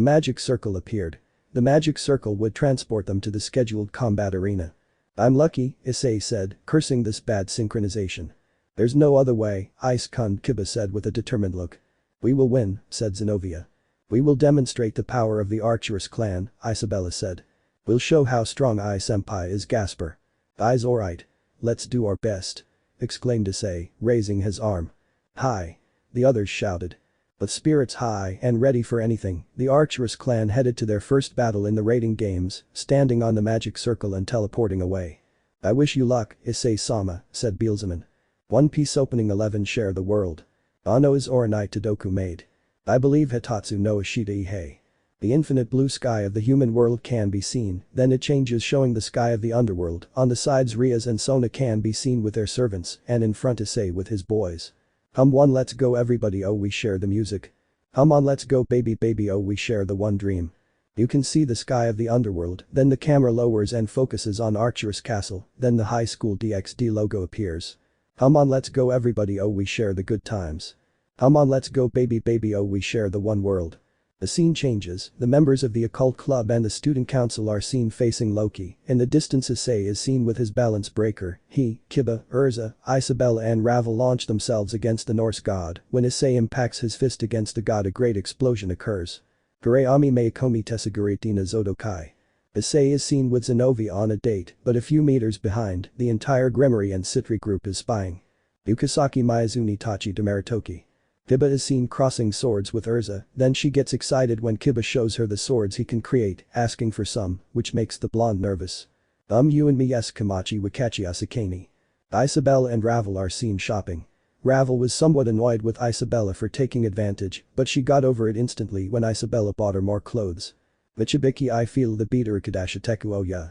magic circle appeared. The magic circle would transport them to the scheduled combat arena. I'm lucky, Issei said, cursing this bad synchronization. There's no other way, Ice-kun Kiba said with a determined look. We will win, said Zenobia. We will demonstrate the power of the Archerous clan, Isabella said. We'll show how strong Ai-senpai is, Gasper. I's alright. Let's do our best. Exclaimed Issei, raising his arm. Hi. The others shouted. With spirits high and ready for anything, the Archerous clan headed to their first battle in the rating games, standing on the magic circle and teleporting away. I wish you luck, Issei-sama, said Beelzeman. One Piece Opening 11 Share the world. Ano is Oranai Todoku made. I believe Hitatsu no Ishida Ihei. The infinite blue sky of the human world can be seen, then it changes showing the sky of the underworld. On the sides Rias and Sona can be seen with their servants, and in front Issei with his boys. Hum on, let's go everybody, oh we share the music. Hum on, let's go baby baby, oh we share the one dream. You can see the sky of the underworld, then the camera lowers and focuses on Archer's castle, then the high school DxD logo appears. Come on, let's go everybody, oh we share the good times. Come on, let's go baby baby, oh we share the one world. The scene changes, the members of the occult club and the student council are seen facing Loki. In the distance Issei is seen with his balance breaker. He, Kiba, Urza, Isabella and Ravel launch themselves against the Norse god. When Issei impacts his fist against the god, a great explosion occurs. Gureami me komi Sekiryuutei na Zodokai. Issei is seen with Zenobia on a date, but a few meters behind, the entire Gremory and Citri group is spying. Yukasaki Miyazuni Tachi de Maritoki. Kiba is seen crossing swords with Urza, then she gets excited when Kiba shows her the swords he can create, asking for some, which makes the blonde nervous. You and me yes Kamachi Wakachi Asakani. Isabella and Ravel are seen shopping. Ravel was somewhat annoyed with Isabella for taking advantage, but she got over it instantly when Isabella bought her more clothes. Michibiki I feel the beater Kadashateku oh yeah.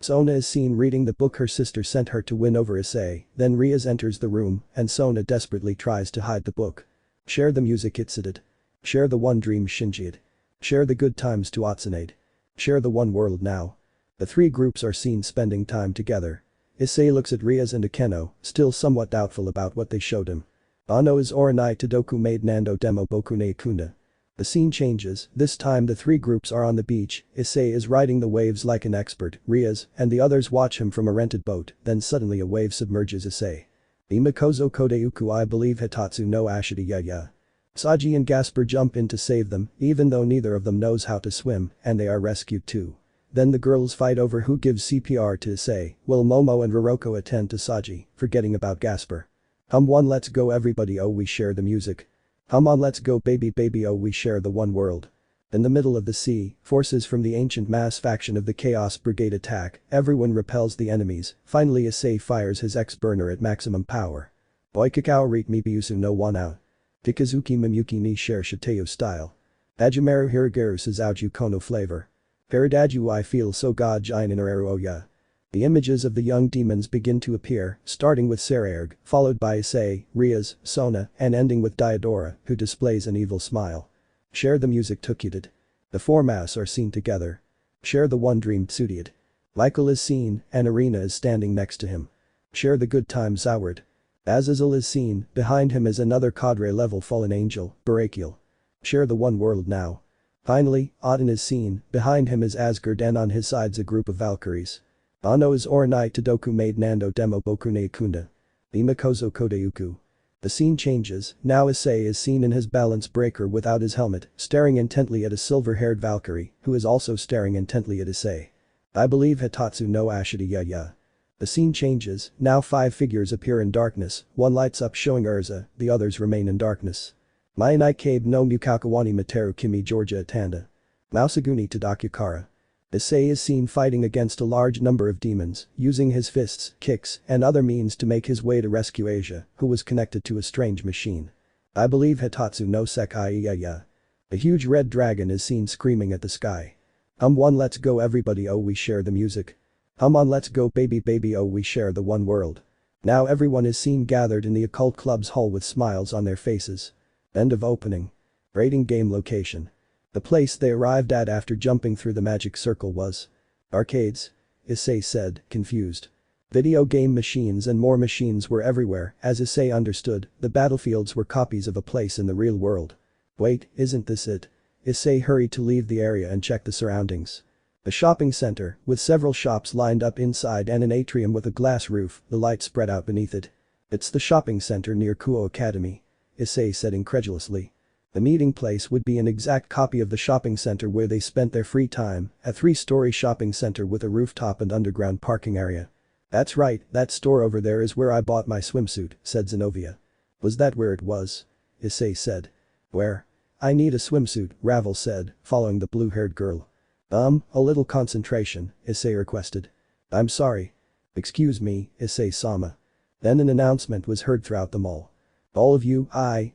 Sona is seen reading the book her sister sent her to win over Issei, then Rias enters the room, and Sona desperately tries to hide the book. Share the music Itsuted. Share the one dream Shinjied. Share the good times to Otsunade. Share the one world now. The three groups are seen spending time together. Issei looks at Rias and Akeno, still somewhat doubtful about what they showed him. Ano is Oranai Todoku made Nando demo Bokune Ikunda. The scene changes, this time the three groups are on the beach. Issei is riding the waves like an expert, Rias and the others watch him from a rented boat, then suddenly a wave submerges Issei. Imakozo Kodeuku I believe Hitatsu no Ashita ya. Saji and Gasper jump in to save them, even though neither of them knows how to swim, and they are rescued too. Then the girls fight over who gives CPR to Issei, while Momo and Roroko attend to Saji, forgetting about Gasper. Come on let's go everybody oh we share the music. Come on let's go baby baby oh we share the one world. In the middle of the sea, forces from the ancient mass faction of the Chaos Brigade attack, everyone repels the enemies, finally Issei fires his X-burner at maximum power. Boikakao rit mibiusu no wanao. Kikazuki Mimyuki ni share shiteo style. Ajumaru hirigaru sazauju kono flavor. Paradaju I feel so god jinaru oya. The images of the young demons begin to appear, starting with Sererg, followed by Issei, Rias, Sona, and ending with Ghidorah, who displays an evil smile. Share the music Tukudid. The four mass are seen together. Share the one dream Tsudiad. Michael is seen, and Arena is standing next to him. Share the good times Zoward. Azazel is seen, behind him is another cadre level fallen angel, Barakiel. Share the one world now. Finally, Aten is seen, behind him is Asgard and on his sides a group of Valkyries. Ano is Oranai Todoku made Nando demo Bokune Ikunda. Imakozo Kodeuku. The scene changes, now Issei is seen in his balance breaker without his helmet, staring intently at a silver-haired Valkyrie, who is also staring intently at Issei. I believe Hitatsu no Ashita ya. The scene changes, now 5 figures appear in darkness, one lights up showing Urza, the others remain in darkness. Mayanai Kabe no Mukakawani Materu Kimi Georgia Atanda. Mausaguni Tadakukara. Issei is seen fighting against a large number of demons, using his fists, kicks, and other means to make his way to rescue Asia, who was connected to a strange machine. I believe Hitatsu no Sekai ya. A huge red dragon is seen screaming at the sky. One let's go everybody oh we share the music. On let's go baby baby oh we share the one world. Now everyone is seen gathered in the occult club's hall with smiles on their faces. End of opening. Rating game location. The place they arrived at after jumping through the magic circle was arcades, Issei said, confused. Video game machines and more machines were everywhere, as Issei understood, the battlefields were copies of a place in the real world. Wait, isn't this it? Issei hurried to leave the area and check the surroundings. A shopping center, with several shops lined up inside and an atrium with a glass roof, the light spread out beneath it. It's the shopping center near Kuo Academy, Issei said incredulously. The meeting place would be an exact copy of the shopping center where they spent their free time, a 3-story shopping center with a rooftop and underground parking area. That's right, that store over there is where I bought my swimsuit, said Zenobia. Was that where it was? Issei said. Where? I need a swimsuit, Ravel said, following the blue-haired girl. A little concentration, Issei requested. I'm sorry. Excuse me, Issei-sama. Then an announcement was heard throughout the mall. All of you,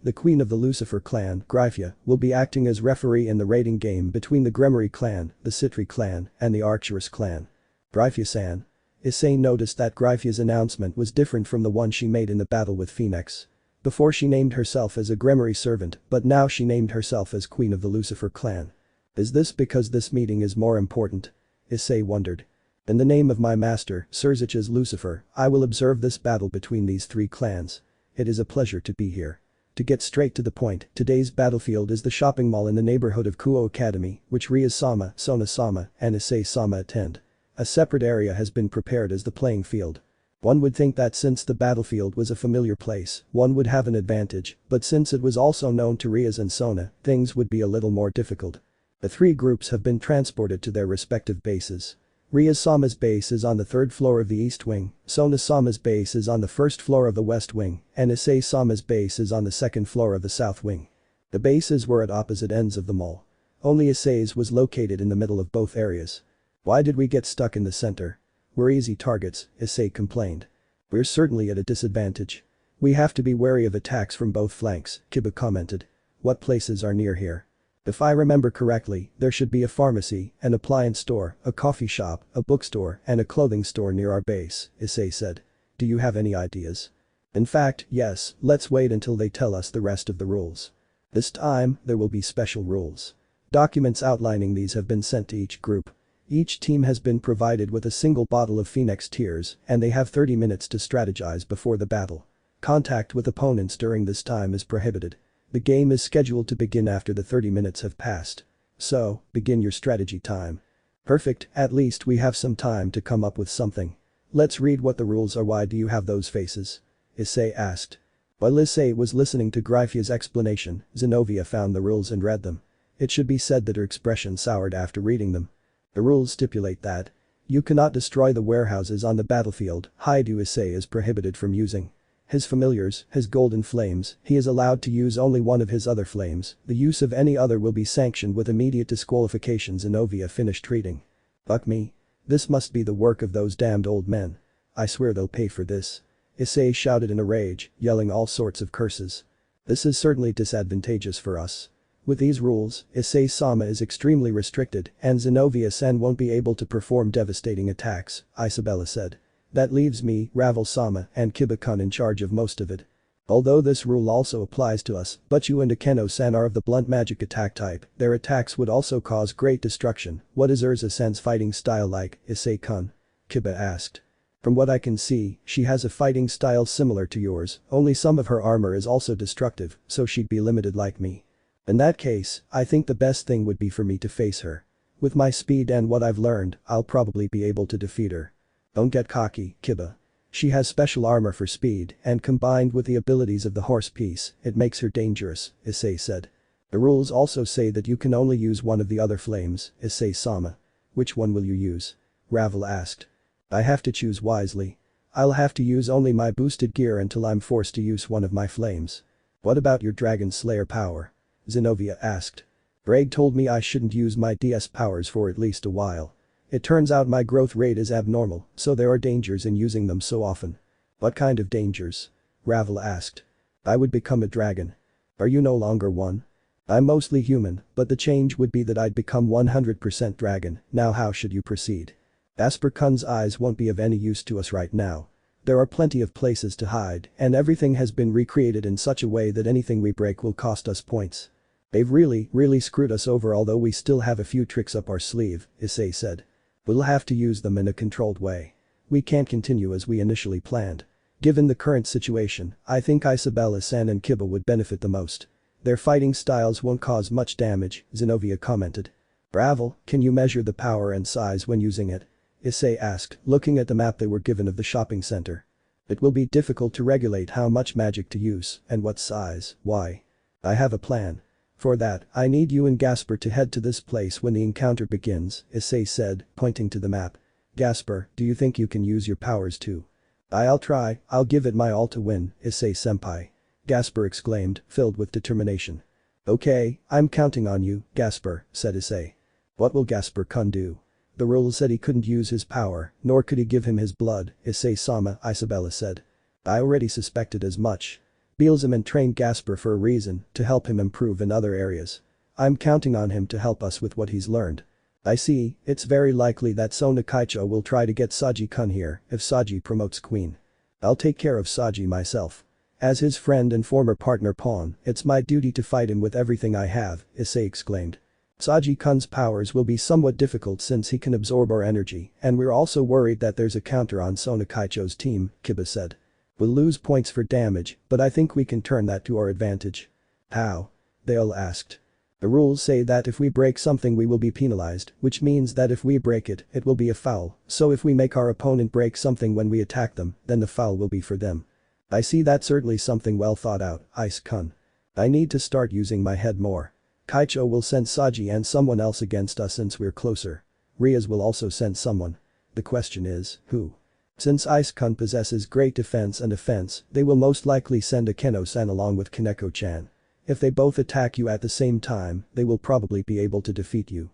the queen of the Lucifer clan, Gryphia, will be acting as referee in the rating game between the Gremory clan, the Citri clan, and the Arcturus clan. Gryphia-san. Issei noticed that Gryphia's announcement was different from the one she made in the battle with Phoenix. Before she named herself as a Gremory servant, but now she named herself as queen of the Lucifer clan. Is this because this meeting is more important? Issei wondered. In the name of my master, Surzich's Lucifer, I will observe this battle between these three clans. It is a pleasure to be here. To get straight to the point, today's battlefield is the shopping mall in the neighborhood of Kuo Academy, which Rias-sama, Sona-sama, and Issei-sama attend. A separate area has been prepared as the playing field. One would think that since the battlefield was a familiar place, one would have an advantage, but since it was also known to Rias and Sona, things would be a little more difficult. The three groups have been transported to their respective bases. Rias-sama's base is on the third floor of the east wing, Sona-sama's base is on the first floor of the west wing, and Issei-sama's base is on the second floor of the south wing. The bases were at opposite ends of the mall. Only Issei's was located in the middle of both areas. Why did we get stuck in the center? We're easy targets, Issei complained. We're certainly at a disadvantage. We have to be wary of attacks from both flanks, Kiba commented. What places are near here? If I remember correctly, there should be a pharmacy, an appliance store, a coffee shop, a bookstore, and a clothing store near our base, Issei said. Do you have any ideas? In fact, yes, let's wait until they tell us the rest of the rules. This time, there will be special rules. Documents outlining these have been sent to each group. Each team has been provided with a single bottle of Phoenix Tears, and they have 30 minutes to strategize before the battle. Contact with opponents during this time is prohibited. The game is scheduled to begin after the 30 minutes have passed. So, begin your strategy time. Perfect, at least we have some time to come up with something. Let's read what the rules are. Why do you have those faces? Issei asked. While Issei was listening to Gryphia's explanation, Zenobia found the rules and read them. It should be said that her expression soured after reading them. The rules stipulate that you cannot destroy the warehouses on the battlefield. Haidu Issei is prohibited from using his familiars, his golden flames. He is allowed to use only one of his other flames. The use of any other will be sanctioned with immediate disqualification. Zenobia finished reading. Fuck me. This must be the work of those damned old men. I swear they'll pay for this. Issei shouted in a rage, yelling all sorts of curses. This is certainly disadvantageous for us. With these rules, Issei-sama is extremely restricted and Zenobia-san won't be able to perform devastating attacks, Isabella said. That leaves me, Ravel-sama, and Kiba-kun in charge of most of it. Although this rule also applies to us, but you and Akeno-san are of the blunt magic attack type, their attacks would also cause great destruction. What is Urza-san's fighting style like, Issei-kun? Kiba asked. From what I can see, she has a fighting style similar to yours, only some of her armor is also destructive, so she'd be limited like me. In that case, I think the best thing would be for me to face her. With my speed and what I've learned, I'll probably be able to defeat her. Don't get cocky, Kiba. She has special armor for speed, and combined with the abilities of the horse piece, it makes her dangerous, Issei said. The rules also say that you can only use one of the other flames, Issei-sama. Which one will you use? Ravel asked. I have to choose wisely. I'll have to use only my boosted gear until I'm forced to use one of my flames. What about your Dragon Slayer power? Zenobia asked. Braig told me I shouldn't use my DS powers for at least a while. It turns out my growth rate is abnormal, so there are dangers in using them so often. What kind of dangers? Ravel asked. I would become a dragon. Are you no longer one? I'm mostly human, but the change would be that I'd become 100% dragon. Now how should you proceed? Asper-kun's eyes won't be of any use to us right now. There are plenty of places to hide, and everything has been recreated in such a way that anything we break will cost us points. They've really screwed us over, although we still have a few tricks up our sleeve, Issei said. We'll have to use them in a controlled way. We can't continue as we initially planned. Given the current situation, I think Isabella-san and Kiba would benefit the most. Their fighting styles won't cause much damage, Zenobia commented. Ravel, can you measure the power and size when using it? Issei asked, looking at the map they were given of the shopping center. It will be difficult to regulate how much magic to use and what size. Why? I have a plan. For that, I need you and Gasper to head to this place when the encounter begins, Issei said, pointing to the map. Gasper, do you think you can use your powers too? I'll try, I'll give it my all to win, Issei-senpai. Gasper exclaimed, filled with determination. Okay, I'm counting on you, Gasper, said Issei. What will Gasper-kun do? The rules said he couldn't use his power, nor could he give him his blood, Issei-sama, Isabella said. I already suspected as much. Beelzeman trained Gasper for a reason, to help him improve in other areas. I'm counting on him to help us with what he's learned. I see, it's very likely that Sona Kaicho will try to get Saji-kun here if Saji promotes Queen. I'll take care of Saji myself. As his friend and former partner pawn, it's my duty to fight him with everything I have, Issei exclaimed. Saji-kun's powers will be somewhat difficult since he can absorb our energy, and we're also worried that there's a counter on Sona Kaicho's team, Kiba said. We'll lose points for damage, but I think we can turn that to our advantage. How? They all asked. The rules say that if we break something we will be penalized, which means that if we break it, it will be a foul, so if we make our opponent break something when we attack them, then the foul will be for them. I see that's certainly something well thought out, Ice-kun. I need to start using my head more. Kaicho will send Saji and someone else against us since we're closer. Rias will also send someone. The question is, who? Since Ice-kun possesses great defense and offense, they will most likely send Akeno-san along with Kaneko-chan. If they both attack you at the same time, they will probably be able to defeat you.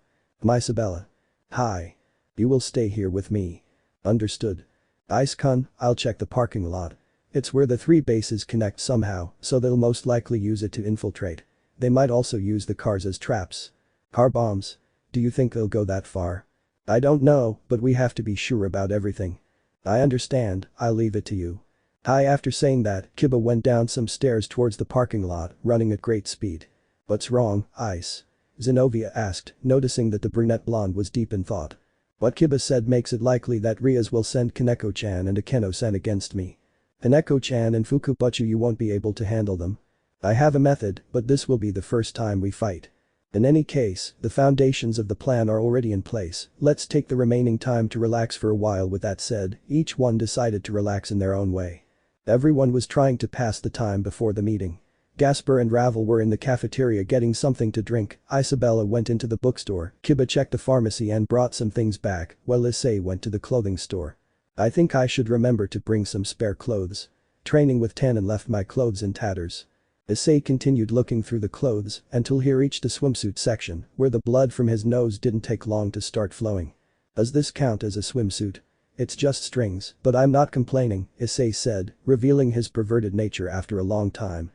Isabella. Hi. You will stay here with me. Understood. Ice-kun, I'll check the parking lot. It's where the 3 bases connect somehow, so they'll most likely use it to infiltrate. They might also use the cars as traps. Car bombs? Do you think they'll go that far? I don't know, but we have to be sure about everything. I understand, I'll leave it to you. After saying that, Kiba went down some stairs towards the parking lot, running at great speed. What's wrong, Ice? Zenobia asked, noticing that the brunette blonde was deep in thought. What Kiba said makes it likely that Rias will send Kaneko-chan and Akeno-san against me. Kaneko-chan and Fukubachu, you won't be able to handle them. I have a method, but this will be the first time we fight. In any case, the foundations of the plan are already in place, let's take the remaining time to relax for a while. With that said, each one decided to relax in their own way. Everyone was trying to pass the time before the meeting. Gasper and Ravel were in the cafeteria getting something to drink, Isabella went into the bookstore, Kiba checked the pharmacy and brought some things back, while Issei went to the clothing store. I think I should remember to bring some spare clothes. Training with Tannen left my clothes in tatters. Issei continued looking through the clothes until he reached the swimsuit section, where the blood from his nose didn't take long to start flowing. Does this count as a swimsuit? It's just strings, but I'm not complaining, Issei said, revealing his perverted nature after a long time.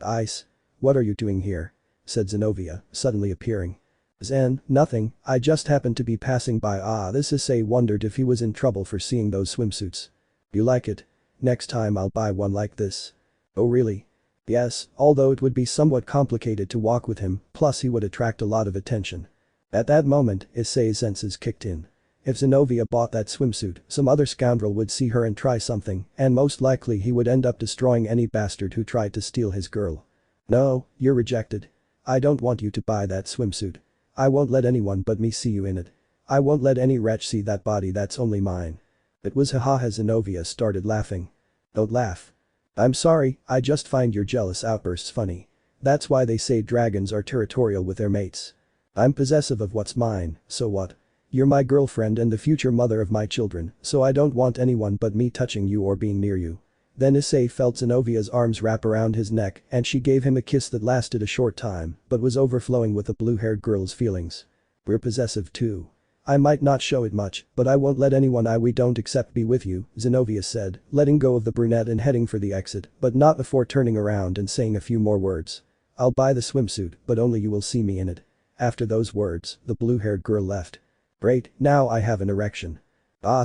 Ice? What are you doing here? Said Zenobia, suddenly appearing. Zen, nothing, I just happened to be passing by. This Issei wondered if he was in trouble for seeing those swimsuits. You like it? Next time I'll buy one like this. Oh really? Yes, although it would be somewhat complicated to walk with him, plus he would attract a lot of attention. At that moment, Issei's senses kicked in. If Zenobia bought that swimsuit, some other scoundrel would see her and try something, and most likely he would end up destroying any bastard who tried to steal his girl. No, you're rejected. I don't want you to buy that swimsuit. I won't let anyone but me see you in it. I won't let any wretch see that body, that's only mine. It was haha. Zenobia started laughing. Don't laugh. I'm sorry, I just find your jealous outbursts funny. That's why they say dragons are territorial with their mates. I'm possessive of what's mine, so what? You're my girlfriend and the future mother of my children, so I don't want anyone but me touching you or being near you. Then Issei felt Zenovia's arms wrap around his neck and she gave him a kiss that lasted a short time but was overflowing with the blue-haired girl's feelings. We're possessive too. I might not show it much, but I won't let anyone we don't accept be with you, Zenobia said, letting go of the brunette and heading for the exit, but not before turning around and saying a few more words. I'll buy the swimsuit, but only you will see me in it. After those words, the blue-haired girl left. Great, now I have an erection.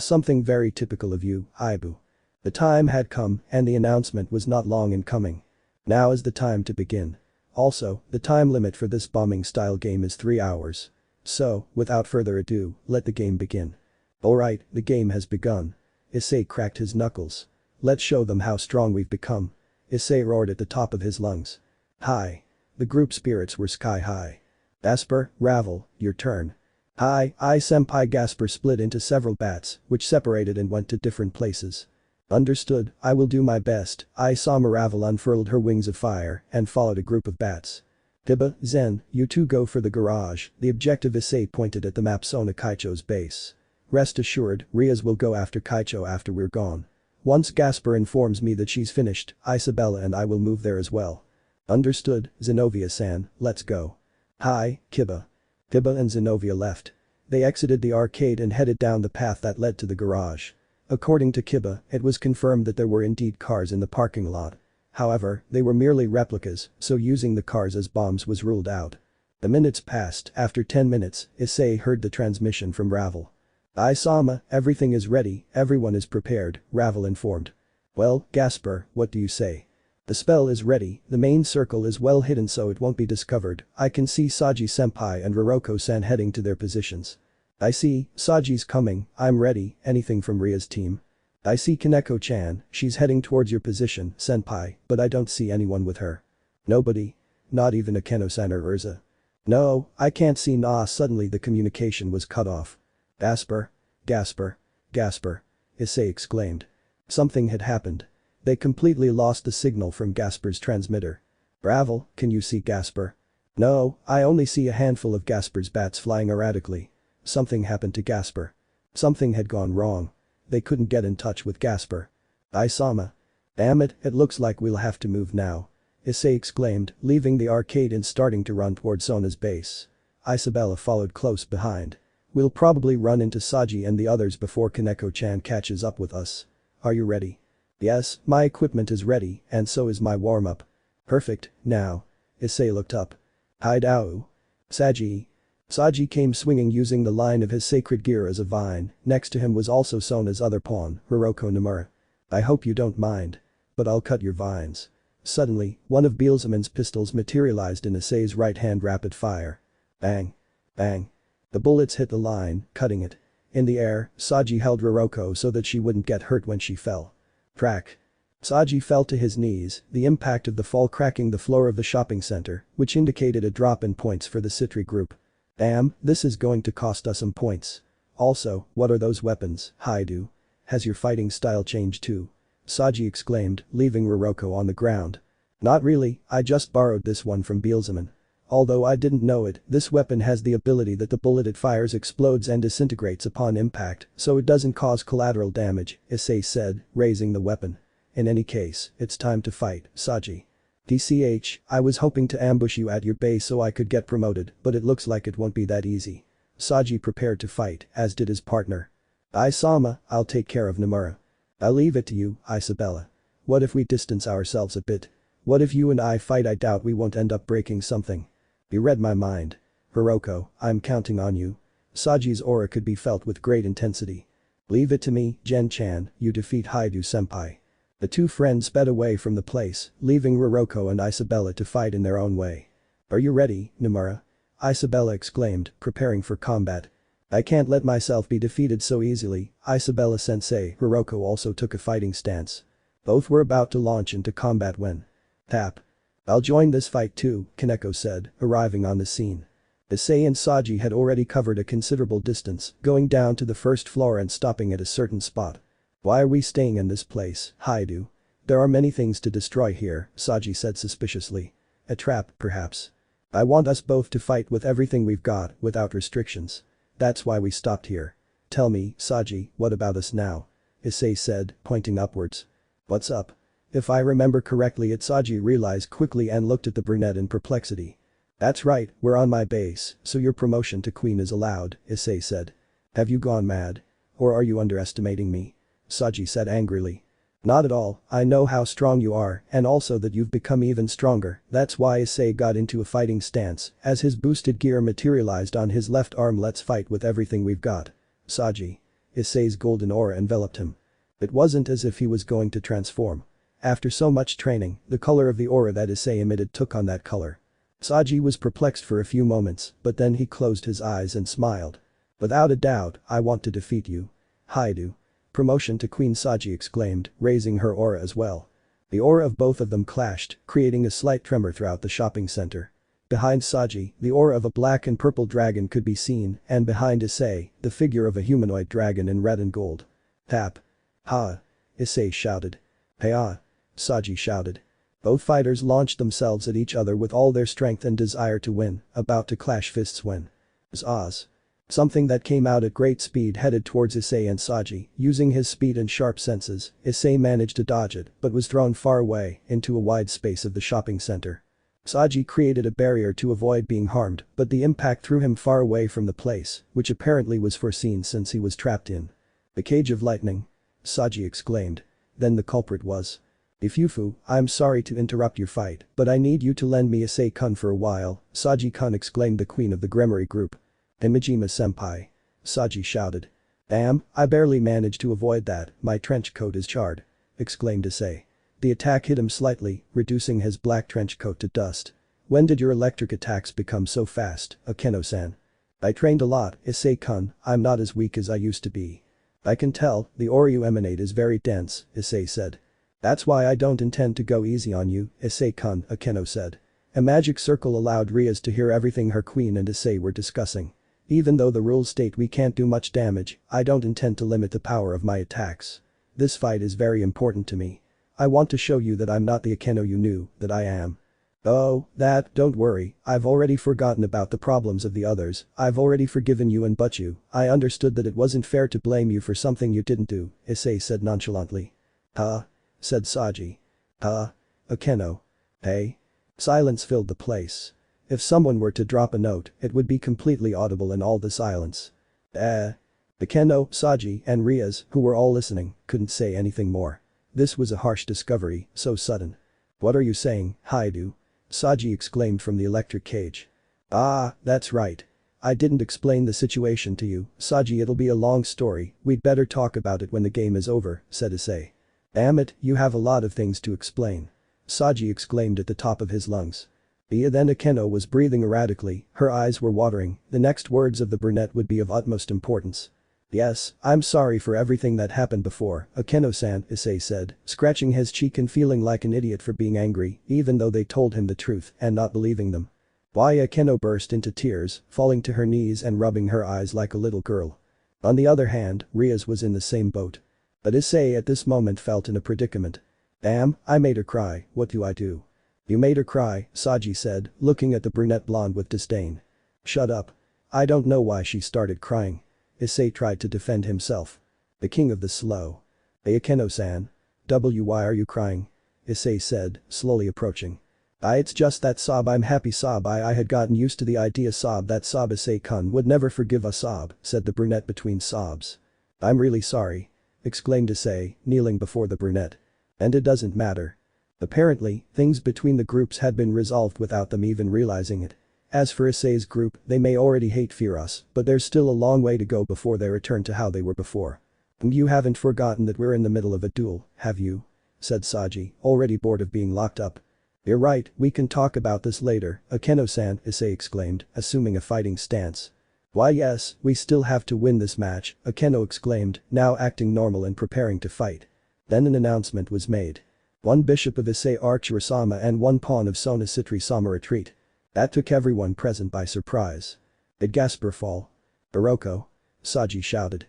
Something very typical of you, Ibu. The time had come, and the announcement was not long in coming. Now is the time to begin. Also, the time limit for this bombing-style game is 3 hours. So, without further ado, let the game begin. Alright, the game has begun. Issei cracked his knuckles. Let's show them how strong we've become. Issei roared at the top of his lungs. Hi. The group spirits were sky high. Gasper, Ravel, your turn. Hi, senpai. Gasper split into several bats, which separated and went to different places. Understood, I will do my best. Ravel unfurled her wings of fire and followed a group of bats. Kiba, Zen, you two go for the garage, the objective. Issei pointed at the map. Sona Kaicho's base. Rest assured, Rias will go after Kaicho after we're gone. Once Gasper informs me that she's finished, Isabella and I will move there as well. Understood, Zenobia-san, let's go. Hi, Kiba. Kiba and Zenobia left. They exited the arcade and headed down the path that led to the garage. According to Kiba, it was confirmed that there were indeed cars in the parking lot. However, they were merely replicas, so using the cars as bombs was ruled out. The minutes passed. After 10 minutes, Issei heard the transmission from Ravel. Isama, everything is ready, everyone is prepared, Ravel informed. Well, Gasper, what do you say? The spell is ready, the main circle is well hidden so it won't be discovered. I can see Saji-senpai and Roroko-san heading to their positions. I see, Saji's coming, I'm ready, anything from Ria's team? I see Kaneko-chan, she's heading towards your position, senpai, but I don't see anyone with her. Nobody? Not even Akeno-san or Urza? No, I can't see nah. Suddenly the communication was cut off. Gasper. Gasper. Gasper. Issei exclaimed. Something had happened. They completely lost the signal from Gasper's transmitter. Bravel, can you see Gasper? No, I only see a handful of Gasper's bats flying erratically. Something happened to Gasper. Something had gone wrong. They couldn't get in touch with Gasper. Isama. Damn it, it looks like we'll have to move now. Issei exclaimed, leaving the arcade and starting to run towards Sona's base. Isabella followed close behind. We'll probably run into Saji and the others before Kaneko-chan catches up with us. Are you ready? Yes, my equipment is ready, and so is my warm-up. Perfect, now. Issei looked up. Haidao. Saji. Saji came swinging using the line of his sacred gear as a vine. Next to him was also Sona's other pawn, Hiroko Nomura. I hope you don't mind. But I'll cut your vines. Suddenly, one of Beelzeman's pistols materialized in Issei's right hand rapid fire. Bang. Bang. The bullets hit the line, cutting it. In the air, Saji held Hiroko so that she wouldn't get hurt when she fell. Crack. Saji fell to his knees, the impact of the fall cracking the floor of the shopping center, which indicated a drop in points for the Citri group. Damn, this is going to cost us some points. Also, what are those weapons, Haidu? Has your fighting style changed too? Saji exclaimed, leaving Hiroko on the ground. Not really, I just borrowed this one from Beelzeman. Although I didn't know it, this weapon has the ability that the bullet it fires explodes and disintegrates upon impact, so it doesn't cause collateral damage, Issei said, raising the weapon. In any case, it's time to fight, Saji. TCH, I was hoping to ambush you at your base so I could get promoted, but it looks like it won't be that easy. Saji prepared to fight, as did his partner. Isama, I'll take care of Nomura. I'll leave it to you, Isabella. What if we distance ourselves a bit? What if you and I fight? I doubt we won't end up breaking something. You read my mind. Hiroko, I'm counting on you. Saji's aura could be felt with great intensity. Leave it to me, Gen-chan, you defeat Haidu-senpai. The two friends sped away from the place, leaving Hiroko and Isabella to fight in their own way. Are you ready, Nomura? Isabella exclaimed, preparing for combat. I can't let myself be defeated so easily, Isabella-sensei. Hiroko also took a fighting stance. Both were about to launch into combat when. Tap. I'll join this fight too, Kaneko said, arriving on the scene. Issei and Saji had already covered a considerable distance, going down to the first floor and stopping at a certain spot. Why are we staying in this place, Haidu? There are many things to destroy here, Saji said suspiciously. A trap, perhaps. I want us both to fight with everything we've got, without restrictions. That's why we stopped here. Tell me, Saji, what about us now? Issei said, pointing upwards. What's up? If I remember correctly, Saji realized quickly and looked at the brunette in perplexity. That's right, we're on my base, so your promotion to queen is allowed, Issei said. Have you gone mad? Or are you underestimating me? Saji said angrily. Not at all, I know how strong you are and also that you've become even stronger. That's why Issei got into a fighting stance as his boosted gear materialized on his left arm. Let's fight with everything we've got. Saji. Issei's golden aura enveloped him. It wasn't as if he was going to transform. After so much training, the color of the aura that Issei emitted took on that color. Saji was perplexed for a few moments, but then he closed his eyes and smiled. Without a doubt, I want to defeat you. Haidu. Promotion to queen, Saji exclaimed, raising her aura as well. The aura of both of them clashed, creating a slight tremor throughout the shopping center. Behind Saji, the aura of a black and purple dragon could be seen, and behind Issei, the figure of a humanoid dragon in red and gold. Tap. Ha! Issei shouted. Hey-ah! Saji shouted. Both fighters launched themselves at each other with all their strength and desire to win, about to clash fists when. Zaz. Something that came out at great speed headed towards Issei and Saji. Using his speed and sharp senses, Issei managed to dodge it but was thrown far away into a wide space of the shopping center. Saji created a barrier to avoid being harmed, but the impact threw him far away from the place, which apparently was foreseen since he was trapped in. The cage of lightning. Saji exclaimed. Then the culprit was. Ifufu, I'm sorry to interrupt your fight, but I need you to lend me Issei-kun for a while, Saji-kun exclaimed the queen of the Gremory group. Imajima-senpai. Saji shouted. Damn, I barely managed to avoid that, my trench coat is charred. Exclaimed Issei. The attack hit him slightly, reducing his black trench coat to dust. When did your electric attacks become so fast, Akeno-san? I trained a lot, Issei-kun, I'm not as weak as I used to be. I can tell, the aura you emanate is very dense, Issei said. That's why I don't intend to go easy on you, Issei-kun, Akeno said. A magic circle allowed Rias to hear everything her queen and Issei were discussing. Even though the rules state we can't do much damage, I don't intend to limit the power of my attacks. This fight is very important to me. I want to show you that I'm not the Akeno you knew, that I am. Oh, don't worry, I've already forgotten about the problems of the others, I've already forgiven you and Butchu, I understood that it wasn't fair to blame you for something you didn't do, Issei said nonchalantly. Huh? Said Saji. Huh? Akeno. Hey? Silence filled the place. If someone were to drop a note, it would be completely audible in all the silence. Akeno, Saji, and Rias, who were all listening, couldn't say anything more. This was a harsh discovery, so sudden. What are you saying, Haidu? Saji exclaimed from the electric cage. Ah, that's right. I didn't explain the situation to you, Saji, it'll be a long story, we'd better talk about it when the game is over, said Issei. Damn it, you have a lot of things to explain. Saji exclaimed at the top of his lungs. Then Akeno was breathing erratically, her eyes were watering, the next words of the brunette would be of utmost importance. Yes, I'm sorry for everything that happened before, Akeno-san, Issei said, scratching his cheek and feeling like an idiot for being angry, even though they told him the truth and not believing them. Why, Akeno burst into tears, falling to her knees and rubbing her eyes like a little girl. On the other hand, Rias was in the same boat. But Issei at this moment felt in a predicament. Damn, I made her cry, what do I do? You made her cry, Saji said, looking at the brunette blonde with disdain. Shut up. I don't know why she started crying. Issei tried to defend himself. The king of the slow. Akeno-san. Why are you crying? Issei said, slowly approaching. It's just that sob, I'm happy sob, I had gotten used to the idea sob that sob Issei-kun would never forgive us sob, said the brunette between sobs. I'm really sorry. Exclaimed Issei, kneeling before the brunette. And it doesn't matter. Apparently, things between the groups had been resolved without them even realizing it. As for Issei's group, they may already hate Firas, but there's still a long way to go before they return to how they were before. You haven't forgotten that we're in the middle of a duel, have you? Said Saji, already bored of being locked up. You're right, we can talk about this later, Akeno-san, Issei exclaimed, assuming a fighting stance. Why yes, we still have to win this match, Akeno exclaimed, now acting normal and preparing to fight. Then an announcement was made. One bishop of Issei Archer-sama and one pawn of Sona Citri-sama retreat. That took everyone present by surprise. Did Gasper fall? Baroko? Saji shouted.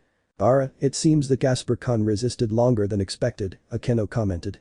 It seems that Gasper-kun resisted longer than expected, Akeno commented.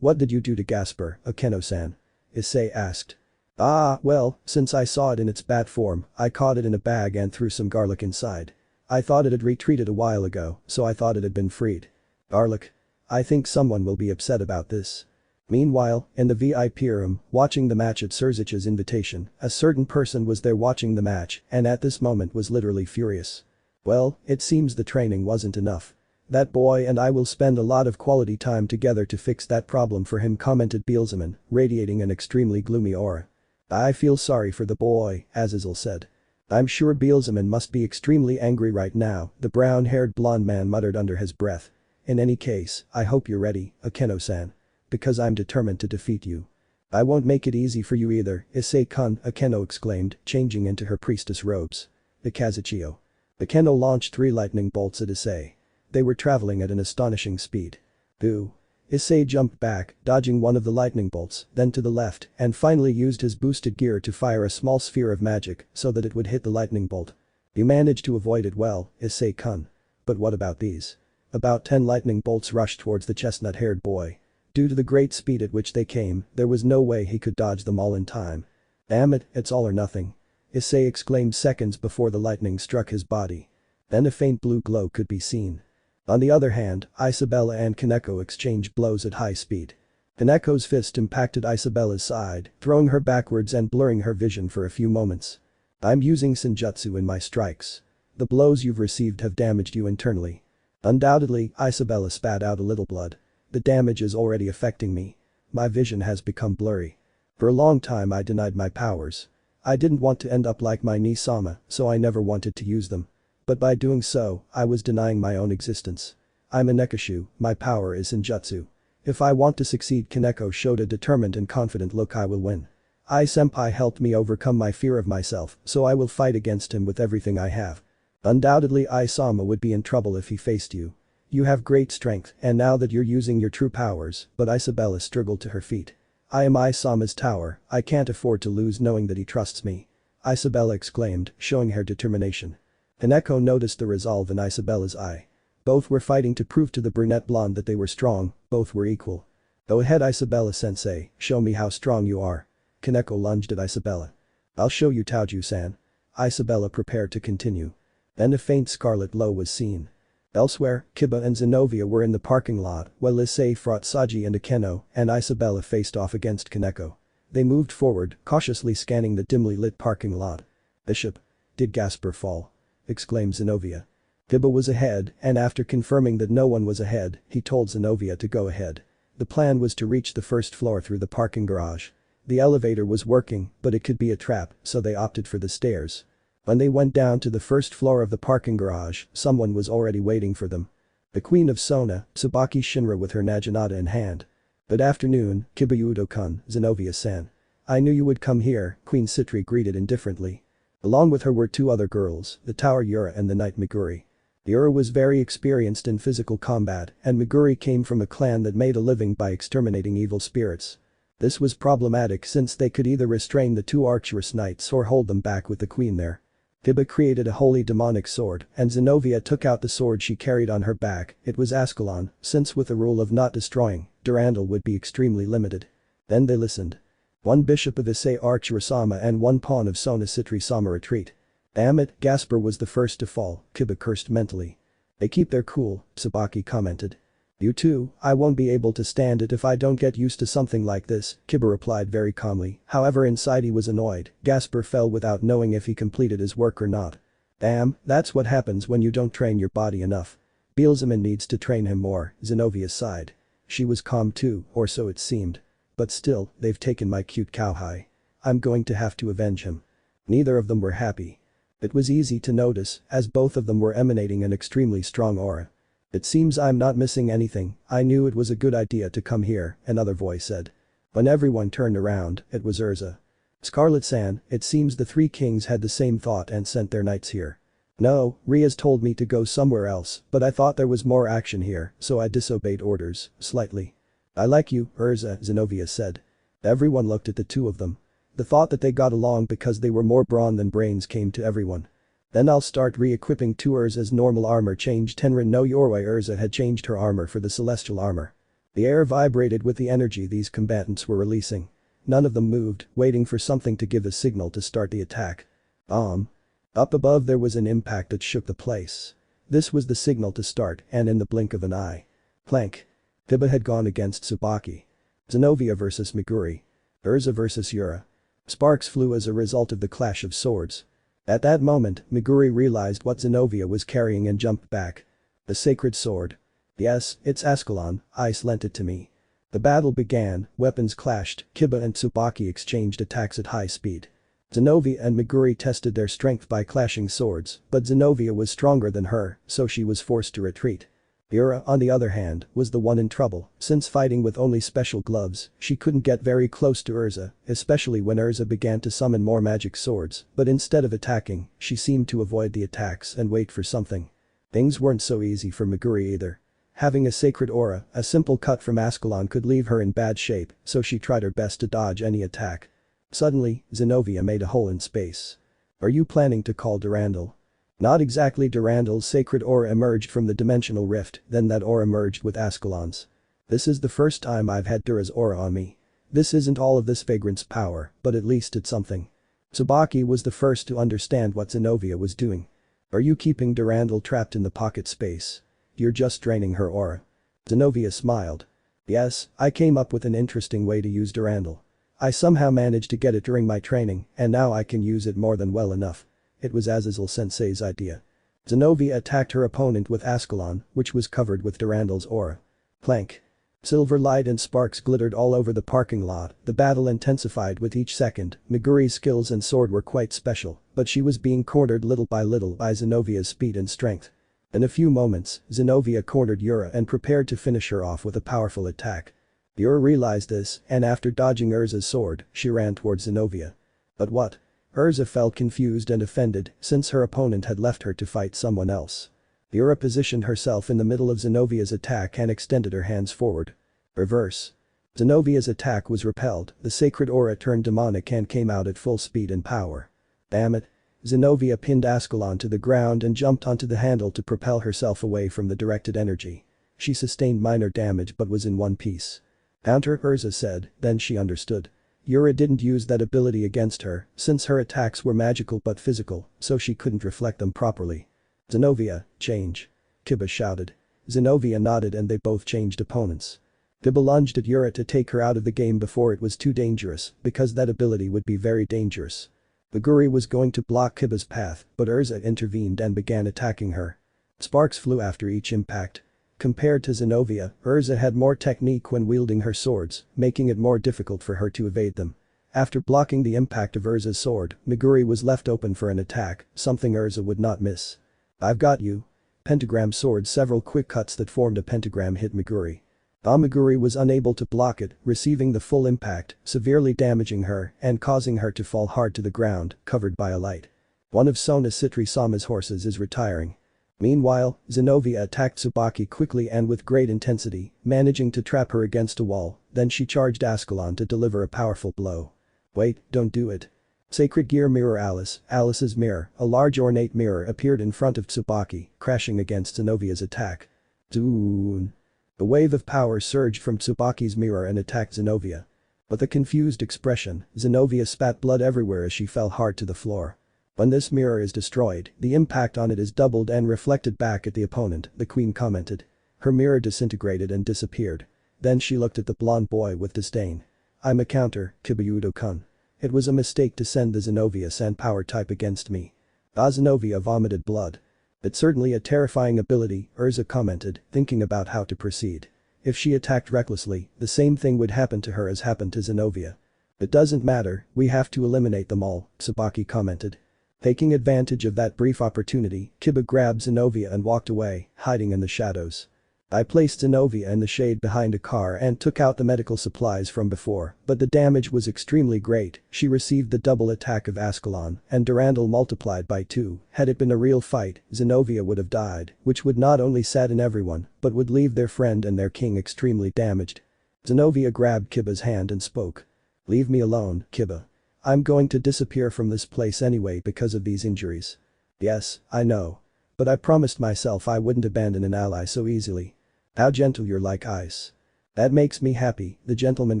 What did you do to Gasper, Akeno-san? Issei asked. Well, since I saw it in its bat form, I caught it in a bag and threw some garlic inside. I thought it had retreated a while ago, so I thought it had been freed. Garlic? I think someone will be upset about this. Meanwhile, in the VIP room, watching the match at Surzich's invitation, a certain person was there watching the match and at this moment was literally furious. Well, it seems the training wasn't enough. That boy and I will spend a lot of quality time together to fix that problem for him, commented Bielsaman, radiating an extremely gloomy aura. I feel sorry for the boy, Azazel said. I'm sure Bielsaman must be extremely angry right now, the brown-haired blonde man muttered under his breath. In any case, I hope you're ready, Akeno-san. Because I'm determined to defeat you. I won't make it easy for you either, Issei-kun, Akeno exclaimed, changing into her priestess robes. The Kazuchio. Akeno launched 3 lightning bolts at Issei. They were traveling at an astonishing speed. Boo. Issei jumped back, dodging one of the lightning bolts, then to the left, and finally used his boosted gear to fire a small sphere of magic so that it would hit the lightning bolt. You managed to avoid it well, Issei-kun. But what about these? About 10 lightning bolts rushed towards the chestnut-haired boy. Due to the great speed at which they came, there was no way he could dodge them all in time. Damn it, it's all or nothing. Issei exclaimed seconds before the lightning struck his body. Then a faint blue glow could be seen. On the other hand, Isabella and Kaneko exchanged blows at high speed. Kaneko's fist impacted Isabella's side, throwing her backwards and blurring her vision for a few moments. I'm using Senjutsu in my strikes. The blows you've received have damaged you internally. Undoubtedly, Isabella spat out a little blood. The damage is already affecting me. My vision has become blurry. For a long time I denied my powers. I didn't want to end up like my Ni-sama, so I never wanted to use them. But by doing so, I was denying my own existence. I'm a Nekashu, my power is Senjutsu. If I want to succeed, Kaneko showed a determined and confident look. I will win. Senpai helped me overcome my fear of myself, so I will fight against him with everything I have. Undoubtedly Sama would be in trouble if he faced you. You have great strength, and now that you're using your true powers, but Isabella struggled to her feet. I am Sama's tower, I can't afford to lose knowing that he trusts me. Isabella exclaimed, showing her determination. Kaneko noticed the resolve in Isabella's eye. Both were fighting to prove to the brunette blonde that they were strong, both were equal. Go ahead Isabella-sensei, show me how strong you are. Kaneko lunged at Isabella. I'll show you Taoju-san. Isabella prepared to continue. Then a faint scarlet glow was seen. Elsewhere, Kiba and Zenobia were in the parking lot while Issei fought Saji and Akeno and Isabella faced off against Kaneko. They moved forward, cautiously scanning the dimly lit parking lot. Bishop. Did Gasper fall? Exclaimed Zenobia. Kiba was ahead, and after confirming that no one was ahead, he told Zenobia to go ahead. The plan was to reach the first floor through the parking garage. The elevator was working, but it could be a trap, so they opted for the stairs. When they went down to the first floor of the parking garage, someone was already waiting for them. The Queen of Sona, Tsubaki Shinra with her naginata in hand. Good afternoon, Kibayudo-kun, Zenobia-san. I knew you would come here, Queen Citri greeted indifferently. Along with her were two other girls, the Tower Yura and the Knight Meguri. Yura was very experienced in physical combat, and Meguri came from a clan that made a living by exterminating evil spirits. This was problematic since they could either restrain the two archerous knights or hold them back with the queen there. Kiba created a holy demonic sword, and Zenobia took out the sword she carried on her back. It was Ascalon, since with the rule of not destroying, Durandal would be extremely limited. Then they listened. One bishop of Issei Archer-sama and one pawn of Sona Citri-sama retreat. Damn it, Gasper was the first to fall, Kiba cursed mentally. They keep their cool, Tsubaki commented. You too, I won't be able to stand it if I don't get used to something like this, Kiba replied very calmly, however inside he was annoyed. Gasper fell without knowing if he completed his work or not. Damn, that's what happens when you don't train your body enough. Beelzeman needs to train him more, Zenobia sighed. She was calm too, or so it seemed. But still, they've taken my cute cowhide. I'm going to have to avenge him. Neither of them were happy. It was easy to notice, as both of them were emanating an extremely strong aura. It seems I'm not missing anything, I knew it was a good idea to come here, another voice said. When everyone turned around, it was Urza. Scarlet-san, it seems the three kings had the same thought and sent their knights here. No, Rias told me to go somewhere else, but I thought there was more action here, so I disobeyed orders, slightly. I like you, Urza, Zenobia said. Everyone looked at the two of them. The thought that they got along because they were more brawn than brains came to everyone. Then I'll start re-equipping two Urza's normal armor. Changed Tenrin no Yorway. Urza had changed her armor for the celestial armor. The air vibrated with the energy these combatants were releasing. None of them moved, waiting for something to give a signal to start the attack. Bomb. Up above there was an impact that shook the place. This was the signal to start, and in the blink of an eye. Plank. Kiba had gone against Tsubaki. Zenobia versus Meguri. Urza versus Yura. Sparks flew as a result of the clash of swords. At that moment, Meguri realized what Zenobia was carrying and jumped back. The sacred sword. Yes, it's Ascalon, Ice lent it to me. The battle began, weapons clashed, Kiba and Tsubaki exchanged attacks at high speed. Zenobia and Meguri tested their strength by clashing swords, but Zenobia was stronger than her, so she was forced to retreat. Yura, on the other hand, was the one in trouble, since fighting with only special gloves, she couldn't get very close to Urza, especially when Urza began to summon more magic swords, but instead of attacking, she seemed to avoid the attacks and wait for something. Things weren't so easy for Meguri either. Having a sacred aura, a simple cut from Ascalon could leave her in bad shape, so she tried her best to dodge any attack. Suddenly, Zenobia made a hole in space. Are you planning to call Durandal? Not exactly. Durandal's sacred aura emerged from the dimensional rift, then that aura merged with Ascalon's. This is the first time I've had Dura's aura on me. This isn't all of this vagrant's power, but at least it's something. Tsubaki was the first to understand what Zenobia was doing. Are you keeping Durandal trapped in the pocket space? You're just draining her aura. Zenobia smiled. Yes, I came up with an interesting way to use Durandal. I somehow managed to get it during my training, and now I can use it more than well enough. It was Azazel-sensei's idea. Zenobia attacked her opponent with Ascalon, which was covered with Durandal's aura. Plank. Silver light and sparks glittered all over the parking lot. The battle intensified with each second. Meguri's skills and sword were quite special, but she was being cornered little by little by Zenobia's speed and strength. In a few moments, Zenobia cornered Yura and prepared to finish her off with a powerful attack. Yura realized this, and after dodging Urza's sword, she ran towards Zenobia. But what? Urza felt confused and offended since her opponent had left her to fight someone else. Yura positioned herself in the middle of Zenobia's attack and extended her hands forward. Reverse. Zenobia's attack was repelled, the sacred aura turned demonic and came out at full speed and power. Damn it. Zenobia pinned Ascalon to the ground and jumped onto the handle to propel herself away from the directed energy. She sustained minor damage but was in one piece. Counter, Urza said, then she understood. Yura didn't use that ability against her, since her attacks were magical but physical, so she couldn't reflect them properly. Zenobia, change. Kiba shouted. Zenobia nodded and they both changed opponents. Kiba lunged at Yura to take her out of the game before it was too dangerous, because that ability would be very dangerous. Meguri was going to block Kiba's path, but Urza intervened and began attacking her. Sparks flew after each impact. Compared to Zenobia, Urza had more technique when wielding her swords, making it more difficult for her to evade them. After blocking the impact of Urza's sword, Meguri was left open for an attack, something Urza would not miss. I've got you. Pentagram sword. Several quick cuts that formed a pentagram hit Meguri. Meguri was unable to block it, receiving the full impact, severely damaging her and causing her to fall hard to the ground, covered by a light. One of Sona Citri-sama's horses is retiring. Meanwhile, Zenobia attacked Tsubaki quickly and with great intensity, managing to trap her against a wall, then she charged Ascalon to deliver a powerful blow. Wait, don't do it. Sacred Gear Mirror Alice's mirror, a large ornate mirror appeared in front of Tsubaki, crashing against Zenobia's attack. Zoon. A wave of power surged from Tsubaki's mirror and attacked Zenobia. With a confused expression, Zenobia spat blood everywhere as she fell hard to the floor. When this mirror is destroyed, the impact on it is doubled and reflected back at the opponent, the queen commented. Her mirror disintegrated and disappeared. Then she looked at the blonde boy with disdain. I'm a counter, Kibayudo-kun. It was a mistake to send the Zenobia Sand power type against me. Zenobia vomited blood. It's certainly a terrifying ability, Urza commented, thinking about how to proceed. If she attacked recklessly, the same thing would happen to her as happened to Zenobia. It doesn't matter, we have to eliminate them all, Tsubaki commented. Taking advantage of that brief opportunity, Kiba grabbed Zenobia and walked away, hiding in the shadows. I placed Zenobia in the shade behind a car and took out the medical supplies from before, but the damage was extremely great. She received the double attack of Ascalon, and Durandal multiplied by 2. Had it been a real fight, Zenobia would have died, which would not only sadden everyone, but would leave their friend and their king extremely damaged. Zenobia grabbed Kiba's hand and spoke. Leave me alone, Kiba. I'm going to disappear from this place anyway because of these injuries. Yes, I know. But I promised myself I wouldn't abandon an ally so easily. How gentle you're like ice. That makes me happy, the gentleman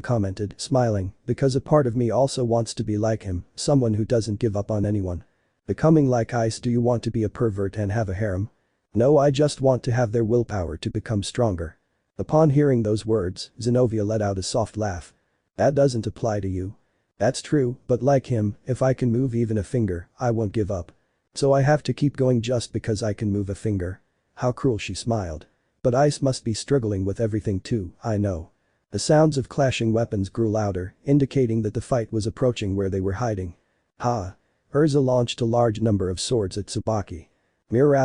commented, smiling, because a part of me also wants to be like him, someone who doesn't give up on anyone. Becoming like ice. Do you want to be a pervert and have a harem? No, I just want to have their willpower to become stronger. Upon hearing those words, Zenobia let out a soft laugh. That doesn't apply to you. That's true, but like him, if I can move even a finger, I won't give up. So I have to keep going just because I can move a finger. How cruel, she smiled. But Ice must be struggling with everything too, I know. The sounds of clashing weapons grew louder, indicating that the fight was approaching where they were hiding. Ha! Urza launched a large number of swords at Tsubaki. Mirror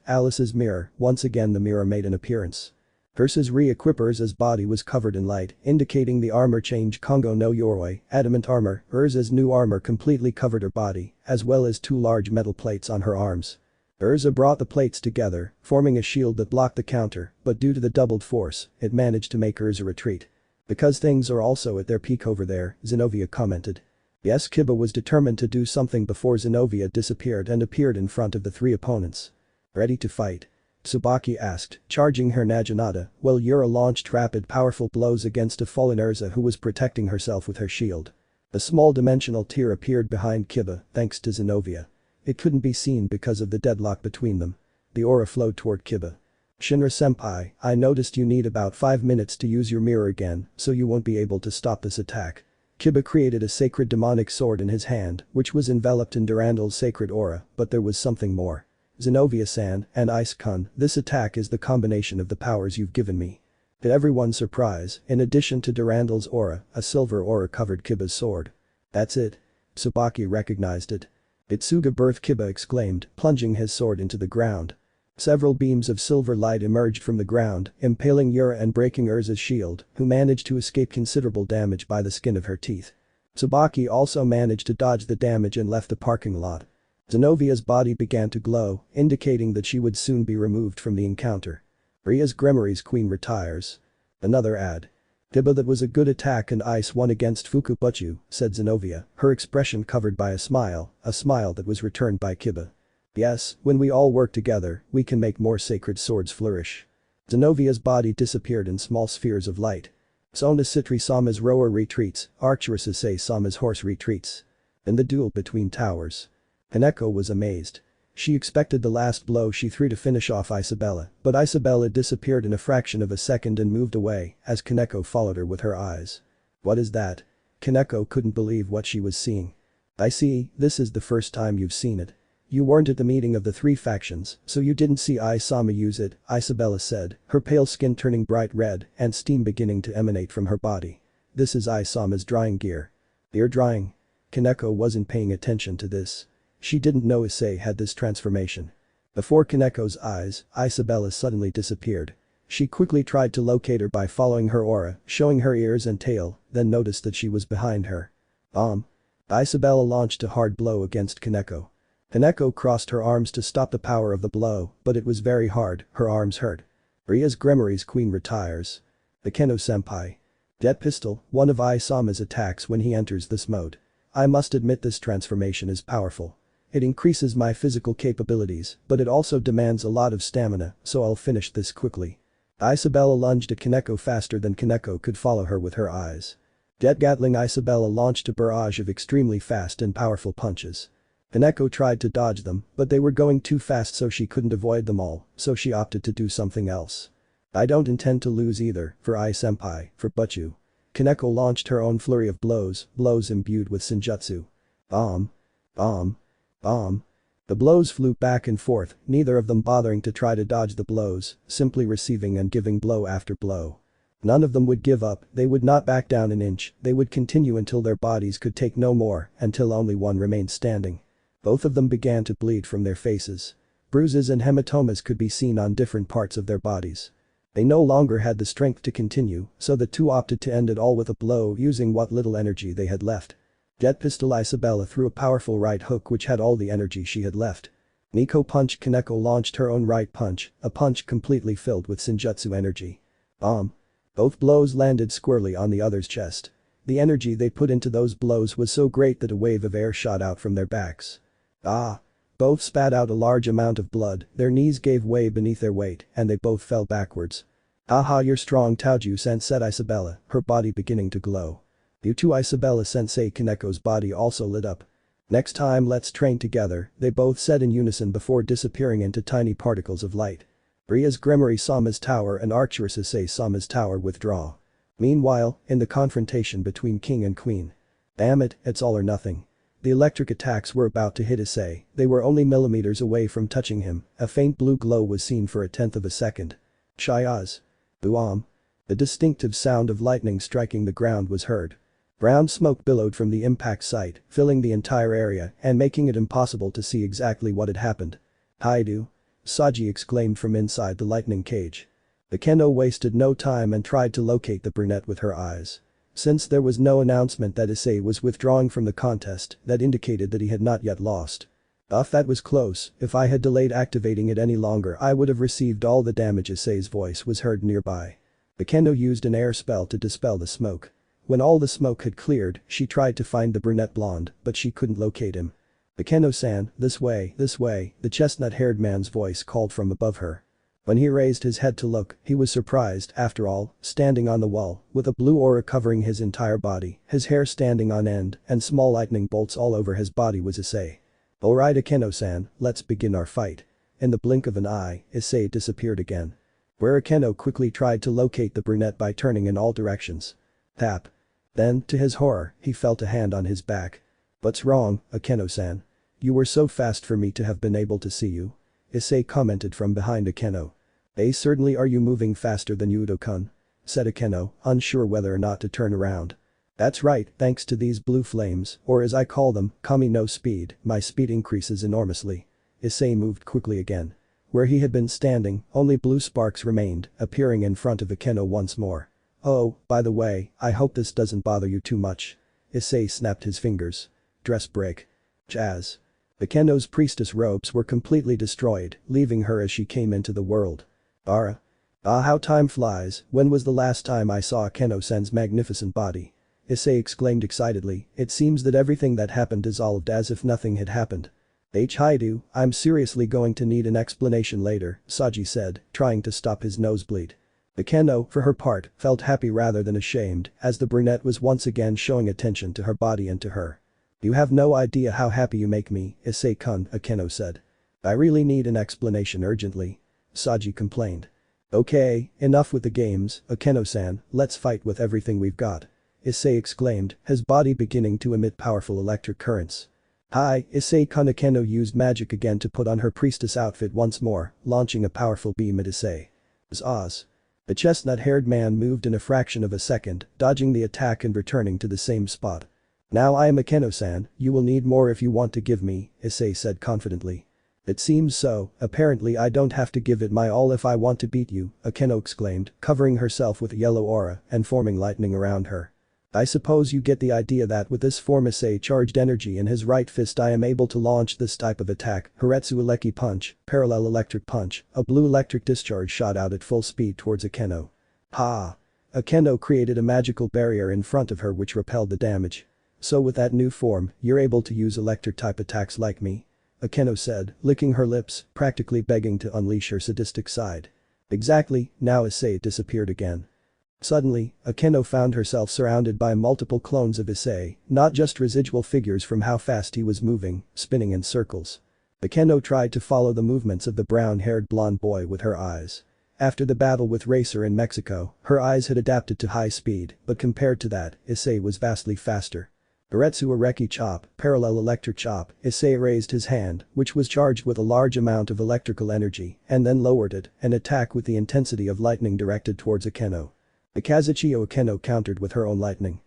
Alice's mirror, once again the mirror made an appearance. Urza's re-equip. Urza's body was covered in light, indicating the armor change. Kongo no Yoroi, adamant armor. Urza's new armor completely covered her body, as well as 2 large metal plates on her arms. Urza brought the plates together, forming a shield that blocked the counter, but due to the doubled force, it managed to make Urza retreat. Because things are also at their peak over there, Zenobia commented. Yes, Kiba was determined to do something before Zenobia disappeared and appeared in front of the 3 opponents. Ready to fight? Tsubaki asked, charging her Naginata, while Yura launched rapid powerful blows against a fallen Urza who was protecting herself with her shield. A small dimensional tear appeared behind Kiba, thanks to Zenobia. It couldn't be seen because of the deadlock between them. The aura flowed toward Kiba. Shinra-senpai, I noticed you need about 5 minutes to use your mirror again, so you won't be able to stop this attack. Kiba created a sacred demonic sword in his hand, which was enveloped in Durandal's sacred aura, but there was something more. Zenobia-san and Ice-kun, this attack is the combination of the powers you've given me. To everyone's surprise, in addition to Durandal's aura, a silver aura covered Kiba's sword. That's it. Tsubaki recognized it. Itsuga birth, Kiba exclaimed, plunging his sword into the ground. Several beams of silver light emerged from the ground, impaling Yura and breaking Urza's shield, who managed to escape considerable damage by the skin of her teeth. Tsubaki also managed to dodge the damage and left the parking lot. Zenovia's body began to glow, indicating that she would soon be removed from the encounter. Rias Gremory's queen retires. Another ad. Kiba, that was a good attack and Ice won against Fukubuchu, said Zenovia, her expression covered by a smile that was returned by Kiba. Yes, when we all work together, we can make more sacred swords flourish. Zenovia's body disappeared in small spheres of light. Sona Citri Sama's rower retreats, Archeress Issei Sama's horse retreats. In the duel between towers. Kaneko was amazed. She expected the last blow she threw to finish off Isabella, but Isabella disappeared in a fraction of a second and moved away as Kaneko followed her with her eyes. What is that? Kaneko couldn't believe what she was seeing. I see, this is the first time you've seen it. You weren't at the meeting of the three factions, so you didn't see Ai-sama use it, Isabella said, her pale skin turning bright red and steam beginning to emanate from her body. This is Ai-sama's drying gear. Ear drying? Kaneko wasn't paying attention to this. She didn't know Issei had this transformation. Before Kaneko's eyes, Isabella suddenly disappeared. She quickly tried to locate her by following her aura, showing her ears and tail, then noticed that she was behind her. Isabella launched a hard blow against Kaneko. Kaneko crossed her arms to stop the power of the blow, but it was very hard, her arms hurt. Rias Gremory's queen retires. The Keno-senpai. Jet pistol, one of Ai-sama's attacks when he enters this mode. I must admit this transformation is powerful. It increases my physical capabilities, but it also demands a lot of stamina, so I'll finish this quickly. Isabella lunged at Kaneko faster than Kaneko could follow her with her eyes. Jet Gatling Isabella launched a barrage of extremely fast and powerful punches. Kaneko tried to dodge them, but they were going too fast so she couldn't avoid them all, so she opted to do something else. I don't intend to lose either, for Ai-senpai, for Butchu. Kaneko launched her own flurry of blows imbued with Senjutsu. Bomb. The blows flew back and forth, neither of them bothering to try to dodge the blows, simply receiving and giving blow after blow. None of them would give up, they would not back down an inch, they would continue until their bodies could take no more, until only one remained standing. Both of them began to bleed from their faces. Bruises and hematomas could be seen on different parts of their bodies. They no longer had the strength to continue, so the two opted to end it all with a blow using what little energy they had left. Jet pistol Isabella threw a powerful right hook which had all the energy she had left. Nico punched Kaneko launched her own right punch, a punch completely filled with Senjutsu energy. Bomb. Both blows landed squarely on the other's chest. The energy they put into those blows was so great that a wave of air shot out from their backs. Both spat out a large amount of blood, their knees gave way beneath their weight, and they both fell backwards. Aha, you're strong, Taoju-san, said Isabella, her body beginning to glow. You too, Isabella sensei. Kaneko's body also lit up. Next time let's train together, they both said in unison before disappearing into tiny particles of light. Rias Gremory Sama's tower and Archeress Issei Sama's tower withdraw. Meanwhile, in the confrontation between king and queen. Damn it, it's all or nothing. The electric attacks were about to hit Issei, they were only millimeters away from touching him, a faint blue glow was seen for a tenth of a second. Shayaz. Buam. The distinctive sound of lightning striking the ground was heard. Brown smoke billowed from the impact site, filling the entire area and making it impossible to see exactly what had happened. Haidu. Saji exclaimed from inside the lightning cage. The Keno wasted no time and tried to locate the brunette with her eyes. Since there was no announcement that Issei was withdrawing from the contest, that indicated that he had not yet lost. That was close, if I had delayed activating it any longer I would have received all the damage. Issei's voice was heard nearby. The Keno used an air spell to dispel the smoke. When all the smoke had cleared, she tried to find the brunette blonde, but she couldn't locate him. The Keno-san, this way, the chestnut-haired man's voice called from above her. When he raised his head to look, he was surprised, after all, standing on the wall, with a blue aura covering his entire body, his hair standing on end, and small lightning bolts all over his body was Issei. Alright Akeno-san, let's begin our fight. In the blink of an eye, Issei disappeared again. Where Akeno quickly tried to locate the brunette by turning in all directions. Tap. Then, to his horror, he felt a hand on his back. What's wrong, Akeno-san? You were so fast for me to have been able to see you. Issei commented from behind Akeno. Certainly are you moving faster than Udo-kun? Said Akeno, unsure whether or not to turn around. That's right, thanks to these blue flames, or as I call them, Kami no speed, my speed increases enormously. Issei moved quickly again. Where he had been standing, only blue sparks remained, appearing in front of Aeno once more. "Oh, by the way, I hope this doesn't bother you too much." Issei snapped his fingers. Dress break. Jazz. Aeno's priestess robes were completely destroyed, leaving her as she came into the world. Ara. Ah, how time flies, when was the last time I saw Aeno-san's magnificent body? Issei exclaimed excitedly, it seems that everything that happened dissolved as if nothing had happened. Haidu, I'm seriously going to need an explanation later, Saji said, trying to stop his nosebleed. Aeno, for her part, felt happy rather than ashamed, as the brunette was once again showing attention to her body and to her. You have no idea how happy you make me, Issei-kun, Aeno said. I really need an explanation urgently. Saji complained. Okay, enough with the games, Aeno-san, let's fight with everything we've got. Issei exclaimed, his body beginning to emit powerful electric currents. Hi, Issei-kun. Aeno used magic again to put on her priestess outfit once more, launching a powerful beam at Issei. Oz. The chestnut-haired man moved in a fraction of a second, dodging the attack and returning to the same spot. Now I am Aeno-san, you will need more if you want to give me, Issei said confidently. It seems so, apparently I don't have to give it my all if I want to beat you, Aeno exclaimed, covering herself with a yellow aura and forming lightning around her. I suppose you get the idea that with this form Issei charged energy in his right fist I am able to launch this type of attack, Haretsu Eleki Punch, Parallel Electric Punch, a blue electric discharge shot out at full speed towards Aeno. Ha! Aeno created a magical barrier in front of her which repelled the damage. So with that new form, you're able to use electric type attacks like me? Aeno said, licking her lips, practically begging to unleash her sadistic side. Exactly, now Issei disappeared again. Suddenly, Aeno found herself surrounded by multiple clones of Issei, not just residual figures from how fast he was moving, spinning in circles. Aeno tried to follow the movements of the brown-haired blonde boy with her eyes. After the battle with Racer in Mexico, her eyes had adapted to high speed, but compared to that, Issei was vastly faster. Haretsu Areki Chop, Parallel Electric Chop, Issei raised his hand, which was charged with a large amount of electrical energy, and then lowered it, an attack with the intensity of lightning directed towards Aeno. The Kazuchiyo Aeno countered with her own lightning.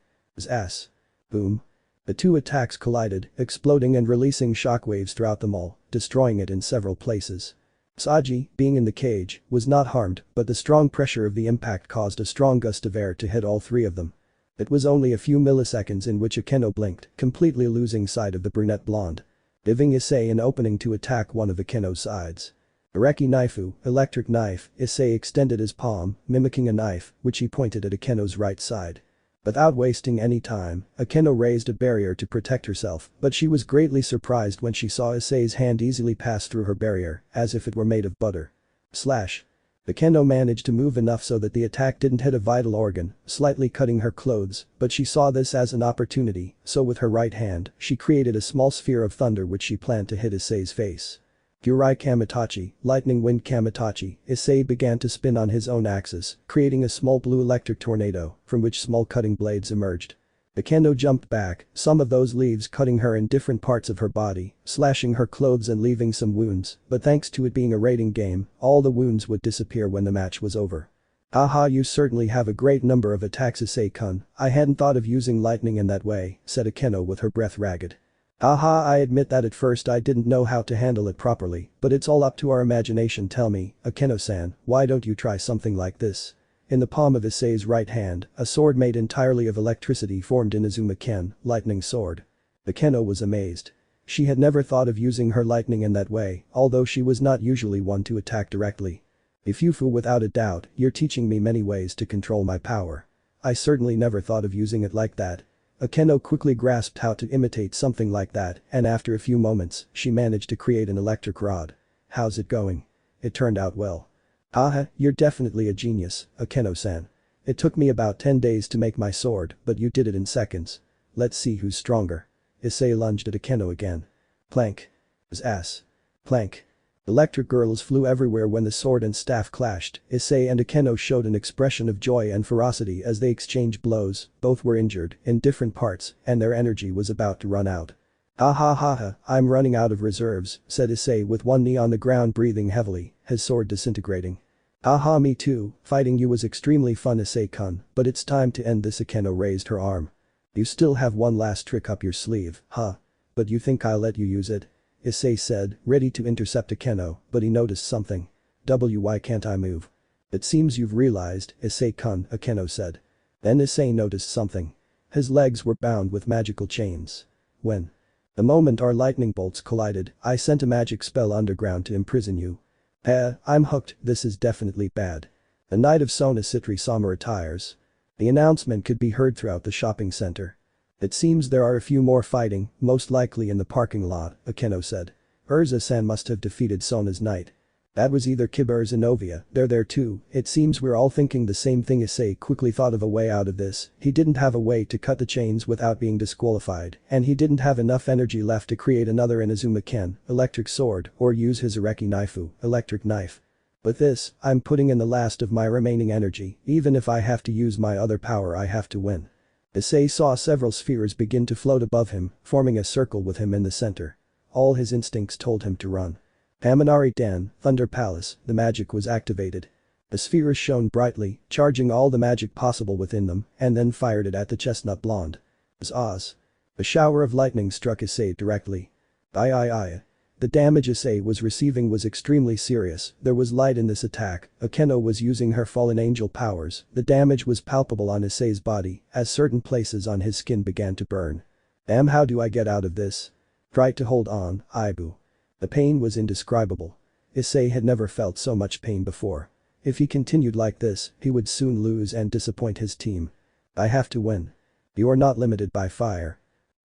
Ass. Boom. The two attacks collided, exploding and releasing shockwaves throughout them all, destroying it in several places. Saji, being in the cage, was not harmed, but the strong pressure of the impact caused a strong gust of air to hit all three of them. It was only a few milliseconds in which Aeno blinked, completely losing sight of the brunette blonde. Giving Issei an opening to attack one of Aeno's sides. Areki Knifeu, electric knife, Issei extended his palm, mimicking a knife, which he pointed at Aeno's right side. Without wasting any time, Aeno raised a barrier to protect herself, but she was greatly surprised when she saw Issei's hand easily pass through her barrier, as if it were made of butter. Slash. Aeno managed to move enough so that the attack didn't hit a vital organ, slightly cutting her clothes, but she saw this as an opportunity, so with her right hand, she created a small sphere of thunder which she planned to hit Issei's face. Gyurai Kamitachi, Lightning Wind Kamitachi, Issei began to spin on his own axis, creating a small blue electric tornado, from which small cutting blades emerged. Aeno jumped back, some of those leaves cutting her in different parts of her body, slashing her clothes and leaving some wounds, but thanks to it being a raiding game, all the wounds would disappear when the match was over. Haha, you certainly have a great number of attacks, Issei-kun, I hadn't thought of using lightning in that way, said Aeno with her breath ragged. Haha, I admit that at first I didn't know how to handle it properly, but it's all up to our imagination. Tell me, Aeno-san, why don't you try something like this? In the palm of Issei's right hand, a sword made entirely of electricity formed in Azuma-ken, lightning sword. Aeno was amazed. She had never thought of using her lightning in that way, although she was not usually one to attack directly. Ifufu, without a doubt, you're teaching me many ways to control my power. I certainly never thought of using it like that. Aeno quickly grasped how to imitate something like that, and after a few moments, she managed to create an electric rod. How's it going? It turned out well. Haha, you're definitely a genius, Aeno-san. It took me about 10 days to make my sword, but you did it in seconds. Let's see who's stronger. Issei lunged at Aeno again. Plank. His ass. Plank. Electric girls flew everywhere when the sword and staff clashed. Issei and Aeno showed an expression of joy and ferocity as they exchanged blows, both were injured, in different parts, and their energy was about to run out. Ha ha ha ha, I'm running out of reserves, said Issei with one knee on the ground, breathing heavily, his sword disintegrating. Haha, me too, fighting you was extremely fun, Issei-kun, but it's time to end this. Aeno raised her arm. You still have one last trick up your sleeve, huh? But you think I'll let you use it? Issei said, ready to intercept Aeno, but he noticed something. Why can't I move? It seems you've realized, Issei-kun, Aeno said. Then Issei noticed something. His legs were bound with magical chains. When? The moment our lightning bolts collided, I sent a magic spell underground to imprison you. I'm hooked, this is definitely bad. The Knight of Sona Citri Sama retires. The announcement could be heard throughout the shopping center. It seems there are a few more fighting, most likely in the parking lot, Aeno said. Urza-san must have defeated Sona's knight. That was either Kib or Zenobia, they're there too, it seems we're all thinking the same thing. Issei quickly thought of a way out of this, he didn't have a way to cut the chains without being disqualified, and he didn't have enough energy left to create another Inazuma-ken, electric sword, or use his Areki Knaifu, electric knife. With this, I'm putting in the last of my remaining energy, even if I have to use my other power I have to win. Issei saw several spheres begin to float above him, forming a circle with him in the center. All his instincts told him to run. Haminari Den, Thunder Palace, the magic was activated. The spheres shone brightly, charging all the magic possible within them, and then fired it at the chestnut blonde. Zaz. A shower of lightning struck Issei directly. Aye. The damage Issei was receiving was extremely serious, there was light in this attack, Aeno was using her fallen angel powers, the damage was palpable on Issei's body, as certain places on his skin began to burn. Damn, how do I get out of this? Try to hold on, Aibu. The pain was indescribable. Issei had never felt so much pain before. If he continued like this, he would soon lose and disappoint his team. I have to win. You're not limited by fire.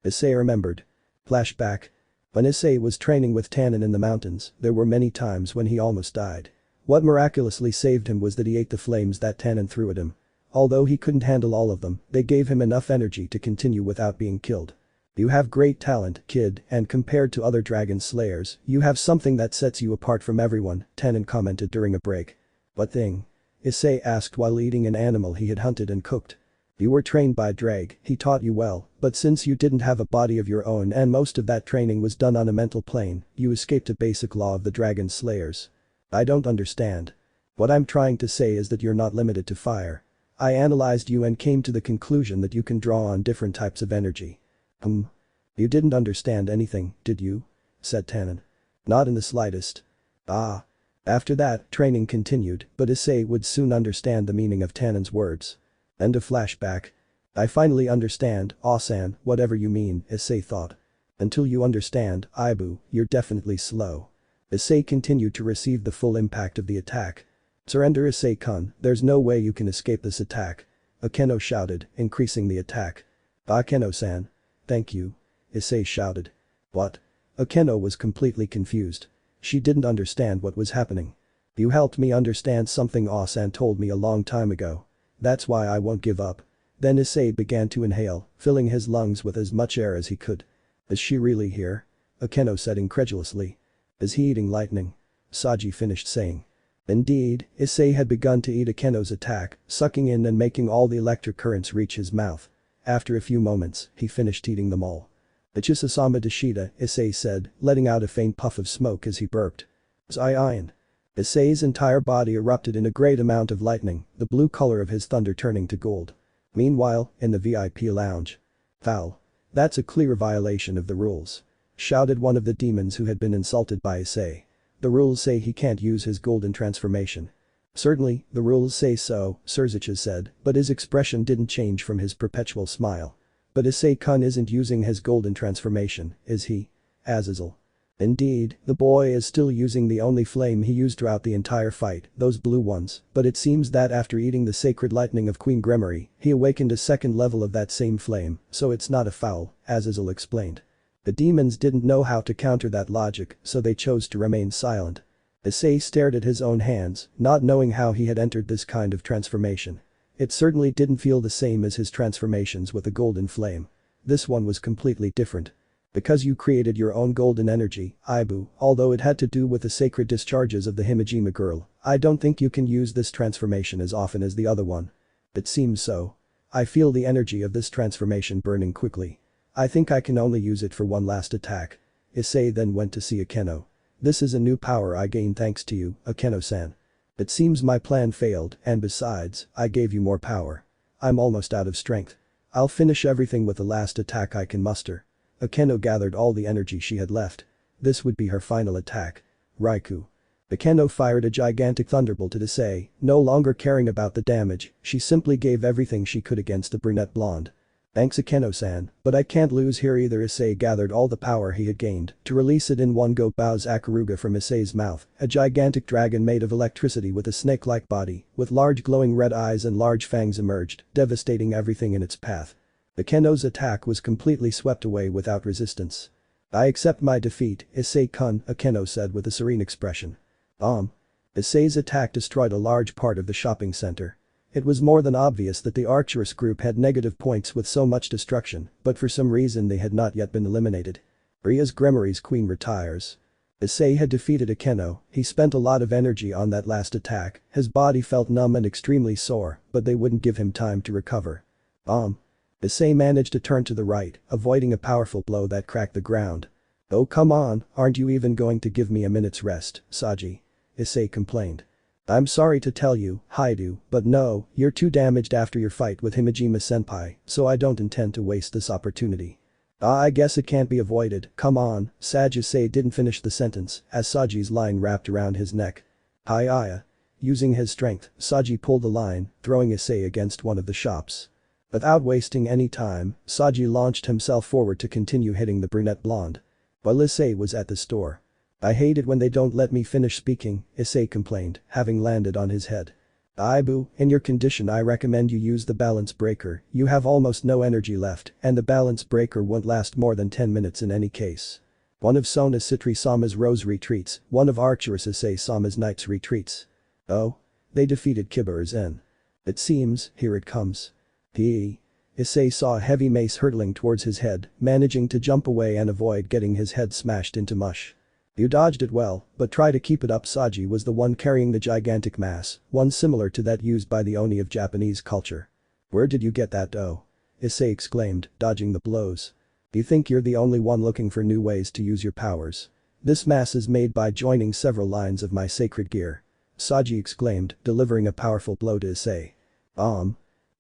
Issei remembered. Flashback. When Issei was training with Tannen in the mountains, there were many times when he almost died. What miraculously saved him was that he ate the flames that Tannen threw at him. Although he couldn't handle all of them, they gave him enough energy to continue without being killed. You have great talent, kid, and compared to other dragon slayers, you have something that sets you apart from everyone, Tannen commented during a break. What thing? Issei asked while eating an animal he had hunted and cooked. You were trained by Drag, he taught you well, but since you didn't have a body of your own and most of that training was done on a mental plane, you escaped a basic law of the dragon slayers. I don't understand. What I'm trying to say is that you're not limited to fire. I analyzed you and came to the conclusion that you can draw on different types of energy. You didn't understand anything, did you? Said Tannen. Not in the slightest. Ah. After that, training continued, but Issei would soon understand the meaning of Tannen's words. End of flashback. I finally understand, Asan, whatever you mean, Issei thought. Until you understand, Aibu, you're definitely slow. Issei continued to receive the full impact of the attack. Surrender, Issei-kun, there's no way you can escape this attack. Aeno shouted, increasing the attack. Aeno-san. Thank you. Issei shouted. What? Aeno was completely confused. She didn't understand what was happening. You helped me understand something Asan told me a long time ago. That's why I won't give up. Then Issei began to inhale, filling his lungs with as much air as he could. Is she really here? Aeno said incredulously. Is he eating lightning? Saji finished saying. Indeed, Issei had begun to eat Aeno's attack, sucking in and making all the electric currents reach his mouth. After a few moments, he finished eating them all. Ichisasama Deshita, Issei said, letting out a faint puff of smoke as he burped. Zion. Issei's entire body erupted in a great amount of lightning, the blue color of his thunder turning to gold. Meanwhile, in the VIP lounge. Foul. That's a clear violation of the rules. Shouted one of the demons who had been insulted by Issei. The rules say he can't use his golden transformation. Certainly, the rules say so, Surzicha said, but his expression didn't change from his perpetual smile. But Issei-kun isn't using his golden transformation, is he? Azazel. Indeed, the boy is still using the only flame he used throughout the entire fight, those blue ones, but it seems that after eating the sacred lightning of Queen Gremory, he awakened a second level of that same flame, so it's not a foul, Azazel explained. The demons didn't know how to counter that logic, so they chose to remain silent. Issei stared at his own hands, not knowing how he had entered this kind of transformation. It certainly didn't feel the same as his transformations with the golden flame. This one was completely different. Because you created your own golden energy, Aibu, although it had to do with the sacred discharges of the Himejima girl, I don't think you can use this transformation as often as the other one. It seems so. I feel the energy of this transformation burning quickly. I think I can only use it for one last attack. Issei then went to see Aeno. This is a new power I gained thanks to you, Aeno-san. It seems my plan failed, and besides, I gave you more power. I'm almost out of strength. I'll finish everything with the last attack I can muster. Aeno gathered all the energy she had left. This would be her final attack. Raikou. Akeno fired a gigantic thunderbolt at Issei, no longer caring about the damage, she simply gave everything she could against the brunette blonde. Thanks Akeno-san, but I can't lose here either. Issei gathered all the power he had gained to release it in one go. Bao's Akaruga from Issei's mouth, a gigantic dragon made of electricity with a snake-like body, with large glowing red eyes and large fangs emerged, devastating everything in its path. Akeno's attack was completely swept away without resistance. I accept my defeat, Issei-kun, Akeno said with a serene expression. Issei's attack destroyed a large part of the shopping center. It was more than obvious that the Arcturus group had negative points with so much destruction, but for some reason they had not yet been eliminated. Rias Gremory's queen retires. Issei had defeated Akeno, he spent a lot of energy on that last attack, his body felt numb and extremely sore, but they wouldn't give him time to recover. Issei managed to turn to the right, avoiding a powerful blow that cracked the ground. Oh come on, aren't you even going to give me a minute's rest, Saji? Issei complained. I'm sorry to tell you, Haidu, but no, you're too damaged after your fight with Himejima-senpai, so I don't intend to waste this opportunity. I guess it can't be avoided, come on, Issei didn't finish the sentence, as Saji's line wrapped around his neck. Hi-ya. Using his strength, Saji pulled the line, throwing Issei against one of the shops. Without wasting any time, Saji launched himself forward to continue hitting the brunette blonde. While Issei was at the store. I hate it when they don't let me finish speaking, Issei complained, having landed on his head. Boo, in your condition I recommend you use the balance breaker, you have almost no energy left, and the balance breaker won't last more than 10 minutes in any case. One of Sona Citri-sama's Rose retreats, one of Arcturus Issei-sama's Knights retreats. Oh? They defeated Kibara-zen. It seems, here it comes. Issei saw a heavy mace hurtling towards his head, managing to jump away and avoid getting his head smashed into mush. You dodged it well, but try to keep it up. Saji was the one carrying the gigantic mass, one similar to that used by the Oni of Japanese culture. Where did you get that dough? Issei exclaimed, dodging the blows. You think you're the only one looking for new ways to use your powers? This mass is made by joining several lines of my sacred gear. Saji exclaimed, delivering a powerful blow to Issei.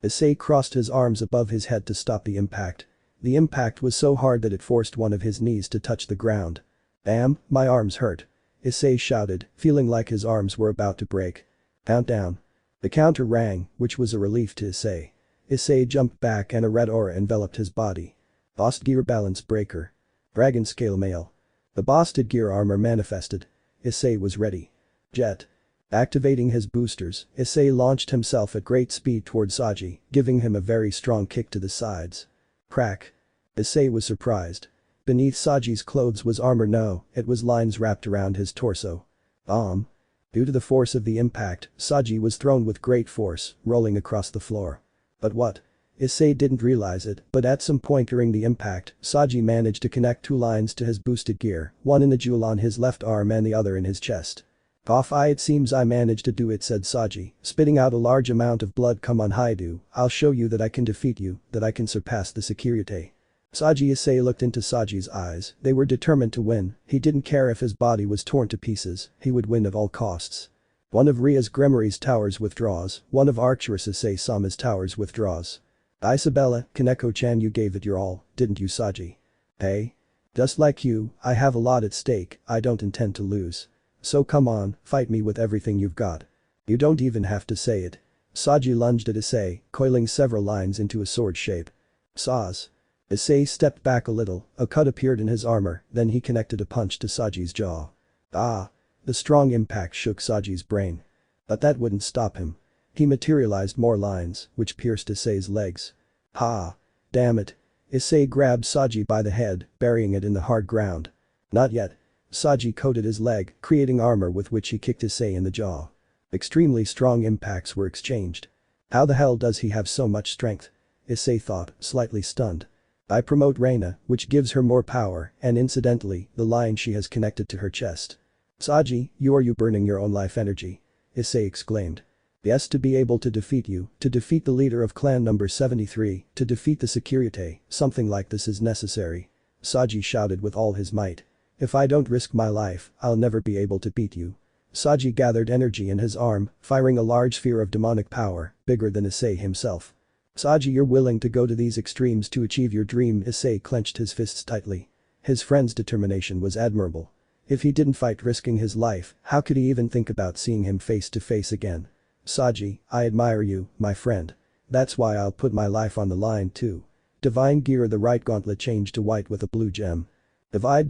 Issei crossed his arms above his head to stop the impact. The impact was so hard that it forced one of his knees to touch the ground. Damn, my arms hurt. Issei shouted, feeling like his arms were about to break. Countdown. The counter rang, which was a relief to Issei. Issei jumped back and a red aura enveloped his body. Bossed gear balance breaker. Dragon scale mail. The bossed gear armor manifested. Issei was ready. Jet. Activating his boosters, Issei launched himself at great speed toward Saji, giving him a very strong kick to the sides. Crack. Issei was surprised. Beneath Saji's clothes was armor. No, it was lines wrapped around his torso. Due to the force of the impact, Saji was thrown with great force, rolling across the floor. But what? Issei didn't realize it, but at some point during the impact, Saji managed to connect two lines to his boosted gear, one in the jewel on his left arm and the other in his chest. It seems I managed to do it, said Saji, spitting out a large amount of blood. Come on Haidu, I'll show you that I can defeat you, that I can surpass the Sekiryuutei. Issei looked into Saji's eyes, they were determined to win, he didn't care if his body was torn to pieces, he would win at all costs. One of Rias Gremory's towers withdraws, one of Arcturus Issei-sama's towers withdraws. Isabella, Kaneko-chan, you gave it your all, didn't you Saji? Hey? Just like you, I have a lot at stake, I don't intend to lose. So come on, fight me with everything you've got. You don't even have to say it. Saji lunged at Issei, coiling several lines into a sword shape. Saws. Issei stepped back a little, a cut appeared in his armor, then he connected a punch to Saji's jaw. The strong impact shook Saji's brain. But that wouldn't stop him. He materialized more lines, which pierced Issei's legs. Damn it. Issei grabbed Saji by the head, burying it in the hard ground. Not yet. Saji coated his leg, creating armor with which he kicked Issei in the jaw. Extremely strong impacts were exchanged. How the hell does he have so much strength? Issei thought, slightly stunned. I promote Reina, which gives her more power, and incidentally, the line she has connected to her chest. Saji, you burning your own life energy? Issei exclaimed. Yes, to be able to defeat you, to defeat the leader of clan number 73, to defeat the Sekiryuutei, something like this is necessary. Saji shouted with all his might. If I don't risk my life, I'll never be able to beat you. Saji gathered energy in his arm, firing a large sphere of demonic power, bigger than Issei himself. Saji, you're willing to go to these extremes to achieve your dream? Issei clenched his fists tightly. His friend's determination was admirable. If he didn't fight risking his life, how could he even think about seeing him face to face again? Saji, I admire you, my friend. That's why I'll put my life on the line too. Divine gear. The right gauntlet changed to white with a blue gem. Divide.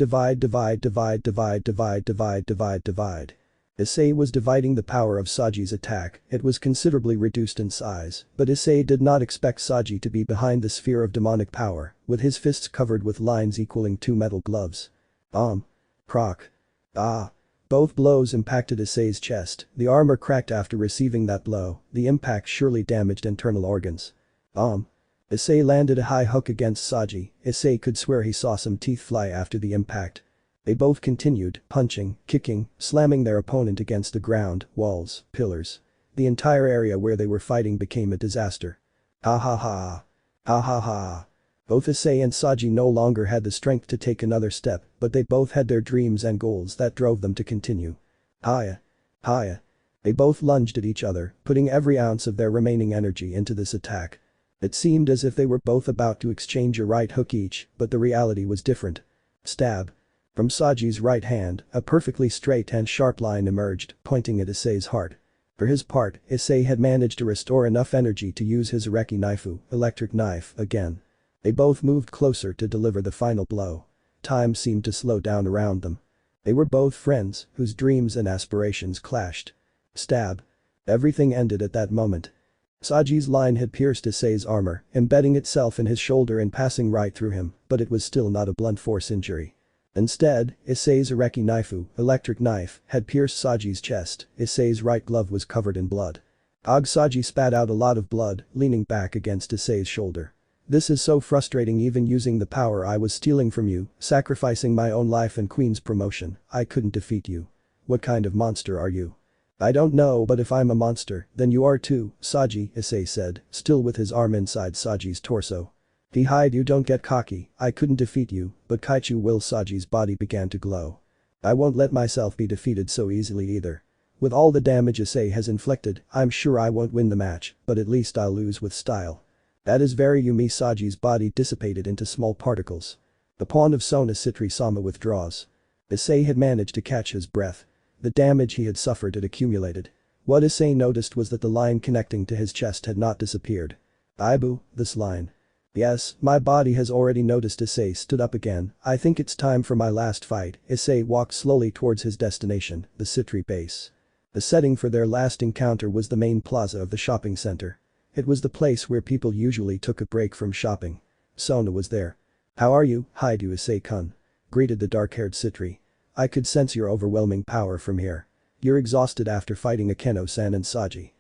Issei was dividing the power of Saji's attack. It was considerably reduced in size, but Issei did not expect Saji to be behind the sphere of demonic power, with his fists covered with lines equaling 2 metal gloves. Proc. Ah. Both blows impacted Issei's chest. The armor cracked after receiving that blow. The impact surely damaged internal organs. Issei landed a high hook against Saji. Issei could swear he saw some teeth fly after the impact. They both continued, punching, kicking, slamming their opponent against the ground, walls, pillars. The entire area where they were fighting became a disaster. Ha ha ha. Ha ha ha. Both Issei and Saji no longer had the strength to take another step, but they both had their dreams and goals that drove them to continue. Hiya. Hiya. They both lunged at each other, putting every ounce of their remaining energy into this attack. It seemed as if they were both about to exchange a right hook each, but the reality was different. Stab. From Saji's right hand, a perfectly straight and sharp line emerged, pointing at Issei's heart. For his part, Issei had managed to restore enough energy to use his Reki Knaifu, electric knife, again. They both moved closer to deliver the final blow. Time seemed to slow down around them. They were both friends, whose dreams and aspirations clashed. Stab. Everything ended at that moment. Saji's line had pierced Issei's armor, embedding itself in his shoulder and passing right through him, but it was still not a blunt force injury. Instead, Issei's Reki Knaifu, electric knife, had pierced Saji's chest. Issei's right glove was covered in blood. Saji spat out a lot of blood, leaning back against Issei's shoulder. This is so frustrating, even using the power I was stealing from you, sacrificing my own life and Queen's promotion, I couldn't defeat you. What kind of monster are you? I don't know, but if I'm a monster, then you are too, Saji, Issei said, still with his arm inside Saji's torso. Hide, you don't get cocky, I couldn't defeat you, but Kaichu will. Saji's body began to glow. I won't let myself be defeated so easily either. With all the damage Issei has inflicted, I'm sure I won't win the match, but at least I'll lose with style. That is very Yumi. Saji's body dissipated into small particles. The pawn of Sona Citri-sama withdraws. Issei had managed to catch his breath. The damage he had suffered had accumulated. What Issei noticed was that the line connecting to his chest had not disappeared. Aibu, this line. Yes, my body has already noticed. Issei stood up again. I think it's time for my last fight. Issei walked slowly towards his destination, the Citri base. The setting for their last encounter was the main plaza of the shopping center. It was the place where people usually took a break from shopping. Sona was there. How are you, Haidu? Issei-kun greeted the dark-haired Citri. I could sense your overwhelming power from here. You're exhausted after fighting Akeno-san and Saji.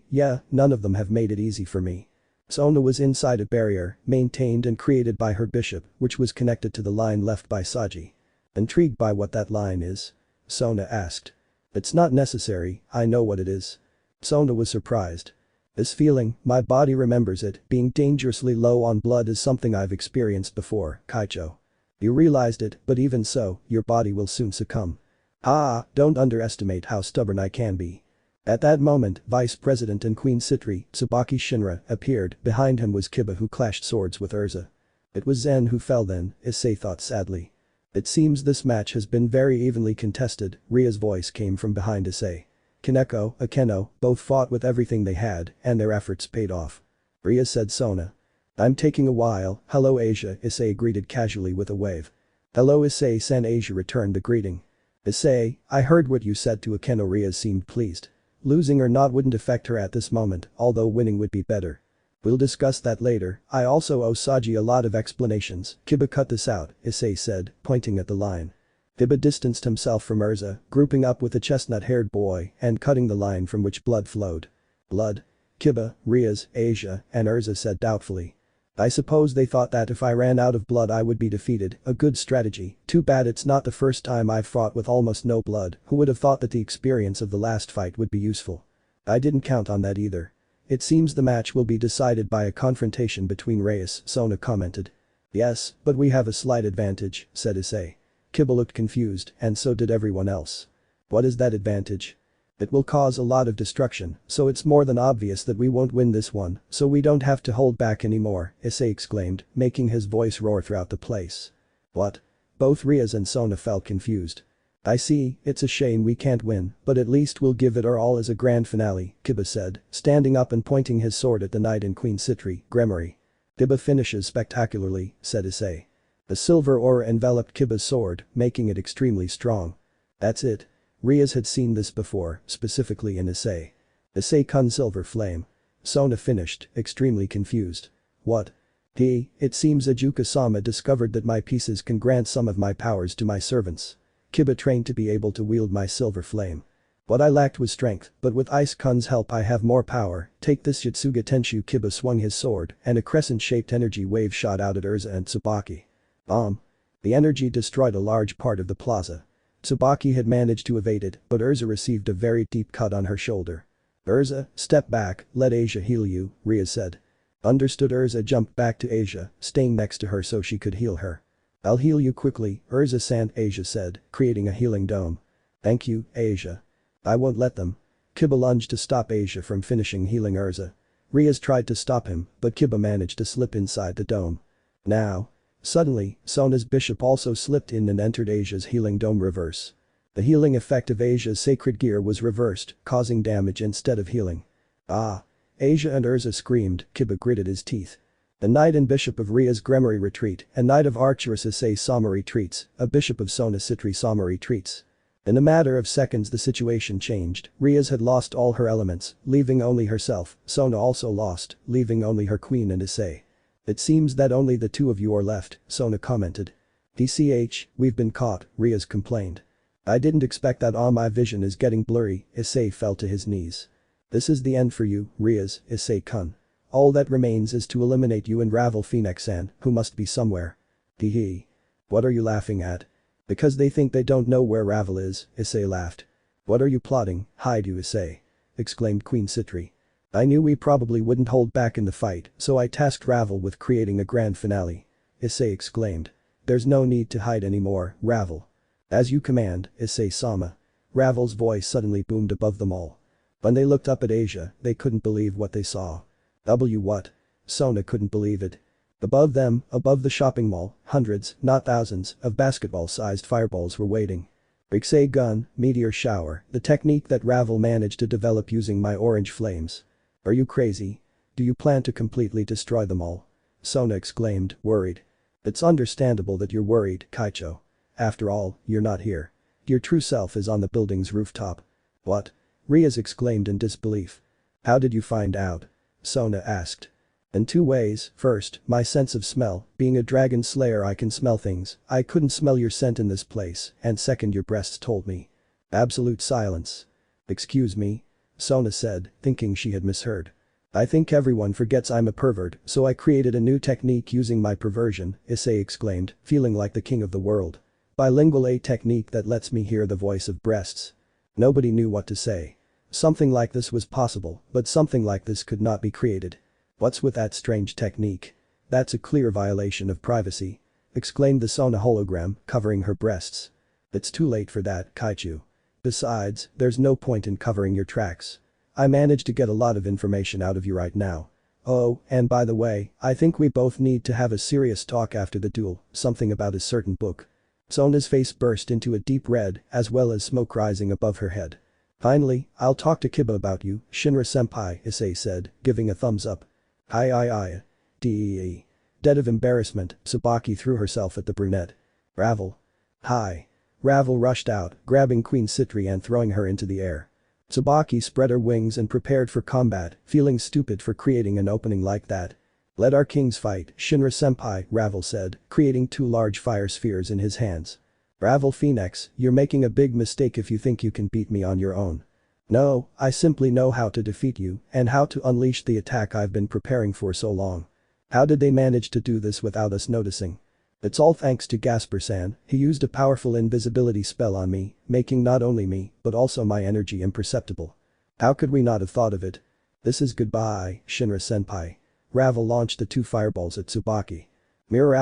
Yeah, none of them have made it easy for me. Sona was inside a barrier, maintained and created by her bishop, which was connected to the line left by Saji. Intrigued by what that line is? Sona asked. It's not necessary, I know what it is. Sona was surprised. This feeling, my body remembers it, being dangerously low on blood is something I've experienced before, Kaicho. You realized it, but even so, your body will soon succumb. Don't underestimate how stubborn I can be. At that moment, Vice President and Queen Citri, Tsubaki Shinra, appeared. Behind him was Kiba, who clashed swords with Urza. It was Zen who fell then, Issei thought sadly. It seems this match has been very evenly contested. Ria's voice came from behind Issei. Kaneko, Akeno, both fought with everything they had, and their efforts paid off. Ria said Sona. I'm taking a while. Hello Asia, Issei greeted casually with a wave. Hello Issei-san. Asia returned the greeting. Issei, I heard what you said to Akeno. Ria seemed pleased. Losing or not wouldn't affect her at this moment, although winning would be better. We'll discuss that later. I also owe Saji a lot of explanations. Kiba cut this out, Issei said, pointing at the line. Kiba distanced himself from Urza, grouping up with the chestnut-haired boy and cutting the line from which blood flowed. Blood? Kiba, Rias, Asia, and Urza said doubtfully. I suppose they thought that if I ran out of blood I would be defeated. A good strategy. Too bad it's not the first time I've fought with almost no blood. Who would have thought that the experience of the last fight would be useful? I didn't count on that either. It seems the match will be decided by a confrontation between Rias, Sona commented. Yes, but we have a slight advantage, said Issei. Kiba looked confused, and so did everyone else. What is that advantage? It will cause a lot of destruction, so it's more than obvious that we won't win this one, so we don't have to hold back anymore, Issei exclaimed, making his voice roar throughout the place. What? Both Rias and Sona felt confused. I see, it's a shame we can't win, but at least we'll give it our all as a grand finale, Kiba said, standing up and pointing his sword at the knight in Queen Citri, Gremory. Kiba finishes spectacularly, said Issei. A silver aura enveloped Kiba's sword, making it extremely strong. That's it. Rias had seen this before, specifically in Issei. Issei-kun silver flame. Sona finished, extremely confused. What? It seems Ajuka-sama discovered that my pieces can grant some of my powers to my servants. Kiba trained to be able to wield my silver flame. What I lacked was strength, but with Ice-kun's help I have more power. Take this Yotsuga Tenshu. Kiba swung his sword, and a crescent-shaped energy wave shot out at Urza and Tsubaki. Bomb. The energy destroyed a large part of the plaza. Tsubaki had managed to evade it, but Urza received a very deep cut on her shoulder. Urza, step back, let Asia heal you, Rias said. Understood. Urza jumped back to Asia, staying next to her so she could heal her. I'll heal you quickly, Urza-san, Asia said, creating a healing dome. Thank you, Asia. I won't let them. Kiba lunged to stop Asia from finishing healing Urza. Rias tried to stop him, but Kiba managed to slip inside the dome. Now. Suddenly, Sona's bishop also slipped in and entered Asia's healing dome reverse. The healing effect of Asia's sacred gear was reversed, causing damage instead of healing. Ah. Asia and Urza screamed, Kiba gritted his teeth. The knight and bishop of Rias Gremory retreat, a knight of Archerus Issei-sama retreats, a bishop of Sona Citri-sama retreats. In a matter of seconds the situation changed. Rias had lost all her elements, leaving only herself. Sona also lost, leaving only her queen and Issei. It seems that only the two of you are left, Sona commented. DCH, we've been caught, Rias complained. I didn't expect that. My vision is getting blurry, Issei fell to his knees. This is the end for you, Rias, Issei-kun. All that remains is to eliminate you and Ravel Phoenix-san, who must be somewhere. Hee. What are you laughing at? Because they think they don't know where Ravel is, Issei laughed. What are you plotting, hide you Issei? Exclaimed Queen Citri. I knew we probably wouldn't hold back in the fight, so I tasked Ravel with creating a grand finale. Issei exclaimed. There's no need to hide anymore, Ravel. As you command, Issei-sama. Ravel's voice suddenly boomed above them all. When they looked up at Asia, they couldn't believe what they saw. What? Sona couldn't believe it. Above them, above the shopping mall, hundreds, not thousands, of basketball-sized fireballs were waiting. Issei gun, meteor shower, the technique that Ravel managed to develop using my orange flames. Are you crazy? Do you plan to completely destroy them all? Sona exclaimed, worried. It's understandable that you're worried, Kaicho. After all, you're not here. Your true self is on the building's rooftop. What? Rias exclaimed in disbelief. How did you find out? Sona asked. In two ways. First, my sense of smell. Being a dragon slayer I can smell things. I couldn't smell your scent in this place. And second, your breasts told me. Absolute silence. Excuse me? Sona said, thinking she had misheard. I think everyone forgets I'm a pervert, so I created a new technique using my perversion, Issei exclaimed, feeling like the king of the world. Bilingual, a technique that lets me hear the voice of breasts. Nobody knew what to say. Something like this was possible, but something like this could not be created. What's with that strange technique? That's a clear violation of privacy. Exclaimed the Sona hologram, covering her breasts. It's too late for that, Kaichu. Besides, there's no point in covering your tracks. I managed to get a lot of information out of you right now. Oh, and by the way, I think we both need to have a serious talk after the duel, something about a certain book. Sona's face burst into a deep red, as well as smoke rising above her head. Finally, I'll talk to Kiba about you, Shinra-senpai, Issei said, giving a thumbs up. Aye. Dee. Dead of embarrassment, Tsubaki threw herself at the brunette. Ravel. Hi. Ravel rushed out, grabbing Queen Citri and throwing her into the air. Tsubaki spread her wings and prepared for combat, feeling stupid for creating an opening like that. Let our kings fight, Shinra-senpai, Ravel said, creating two large fire spheres in his hands. Ravel Phoenix, you're making a big mistake if you think you can beat me on your own. No, I simply know how to defeat you and how to unleash the attack I've been preparing for so long. How did they manage to do this without us noticing? It's all thanks to Gasper-san. He used a powerful invisibility spell on me, making not only me, but also my energy imperceptible. How could we not have thought of it? This is goodbye, Shinra-senpai. Ravel launched the two fireballs at Tsubaki. Mirror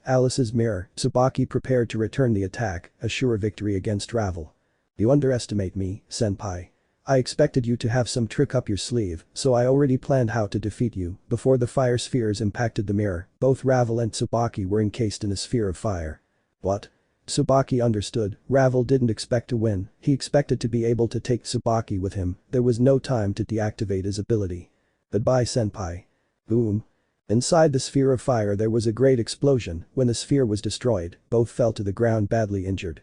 Alice's mirror, Tsubaki prepared to return the attack, a sure victory against Ravel. You underestimate me, senpai. I expected you to have some trick up your sleeve, so I already planned how to defeat you. Before the fire spheres impacted the mirror, both Ravel and Tsubaki were encased in a sphere of fire. What? Tsubaki understood, Ravel didn't expect to win, he expected to be able to take Tsubaki with him, there was no time to deactivate his ability. Goodbye senpai. Boom. Inside the sphere of fire there was a great explosion, when the sphere was destroyed, both fell to the ground badly injured.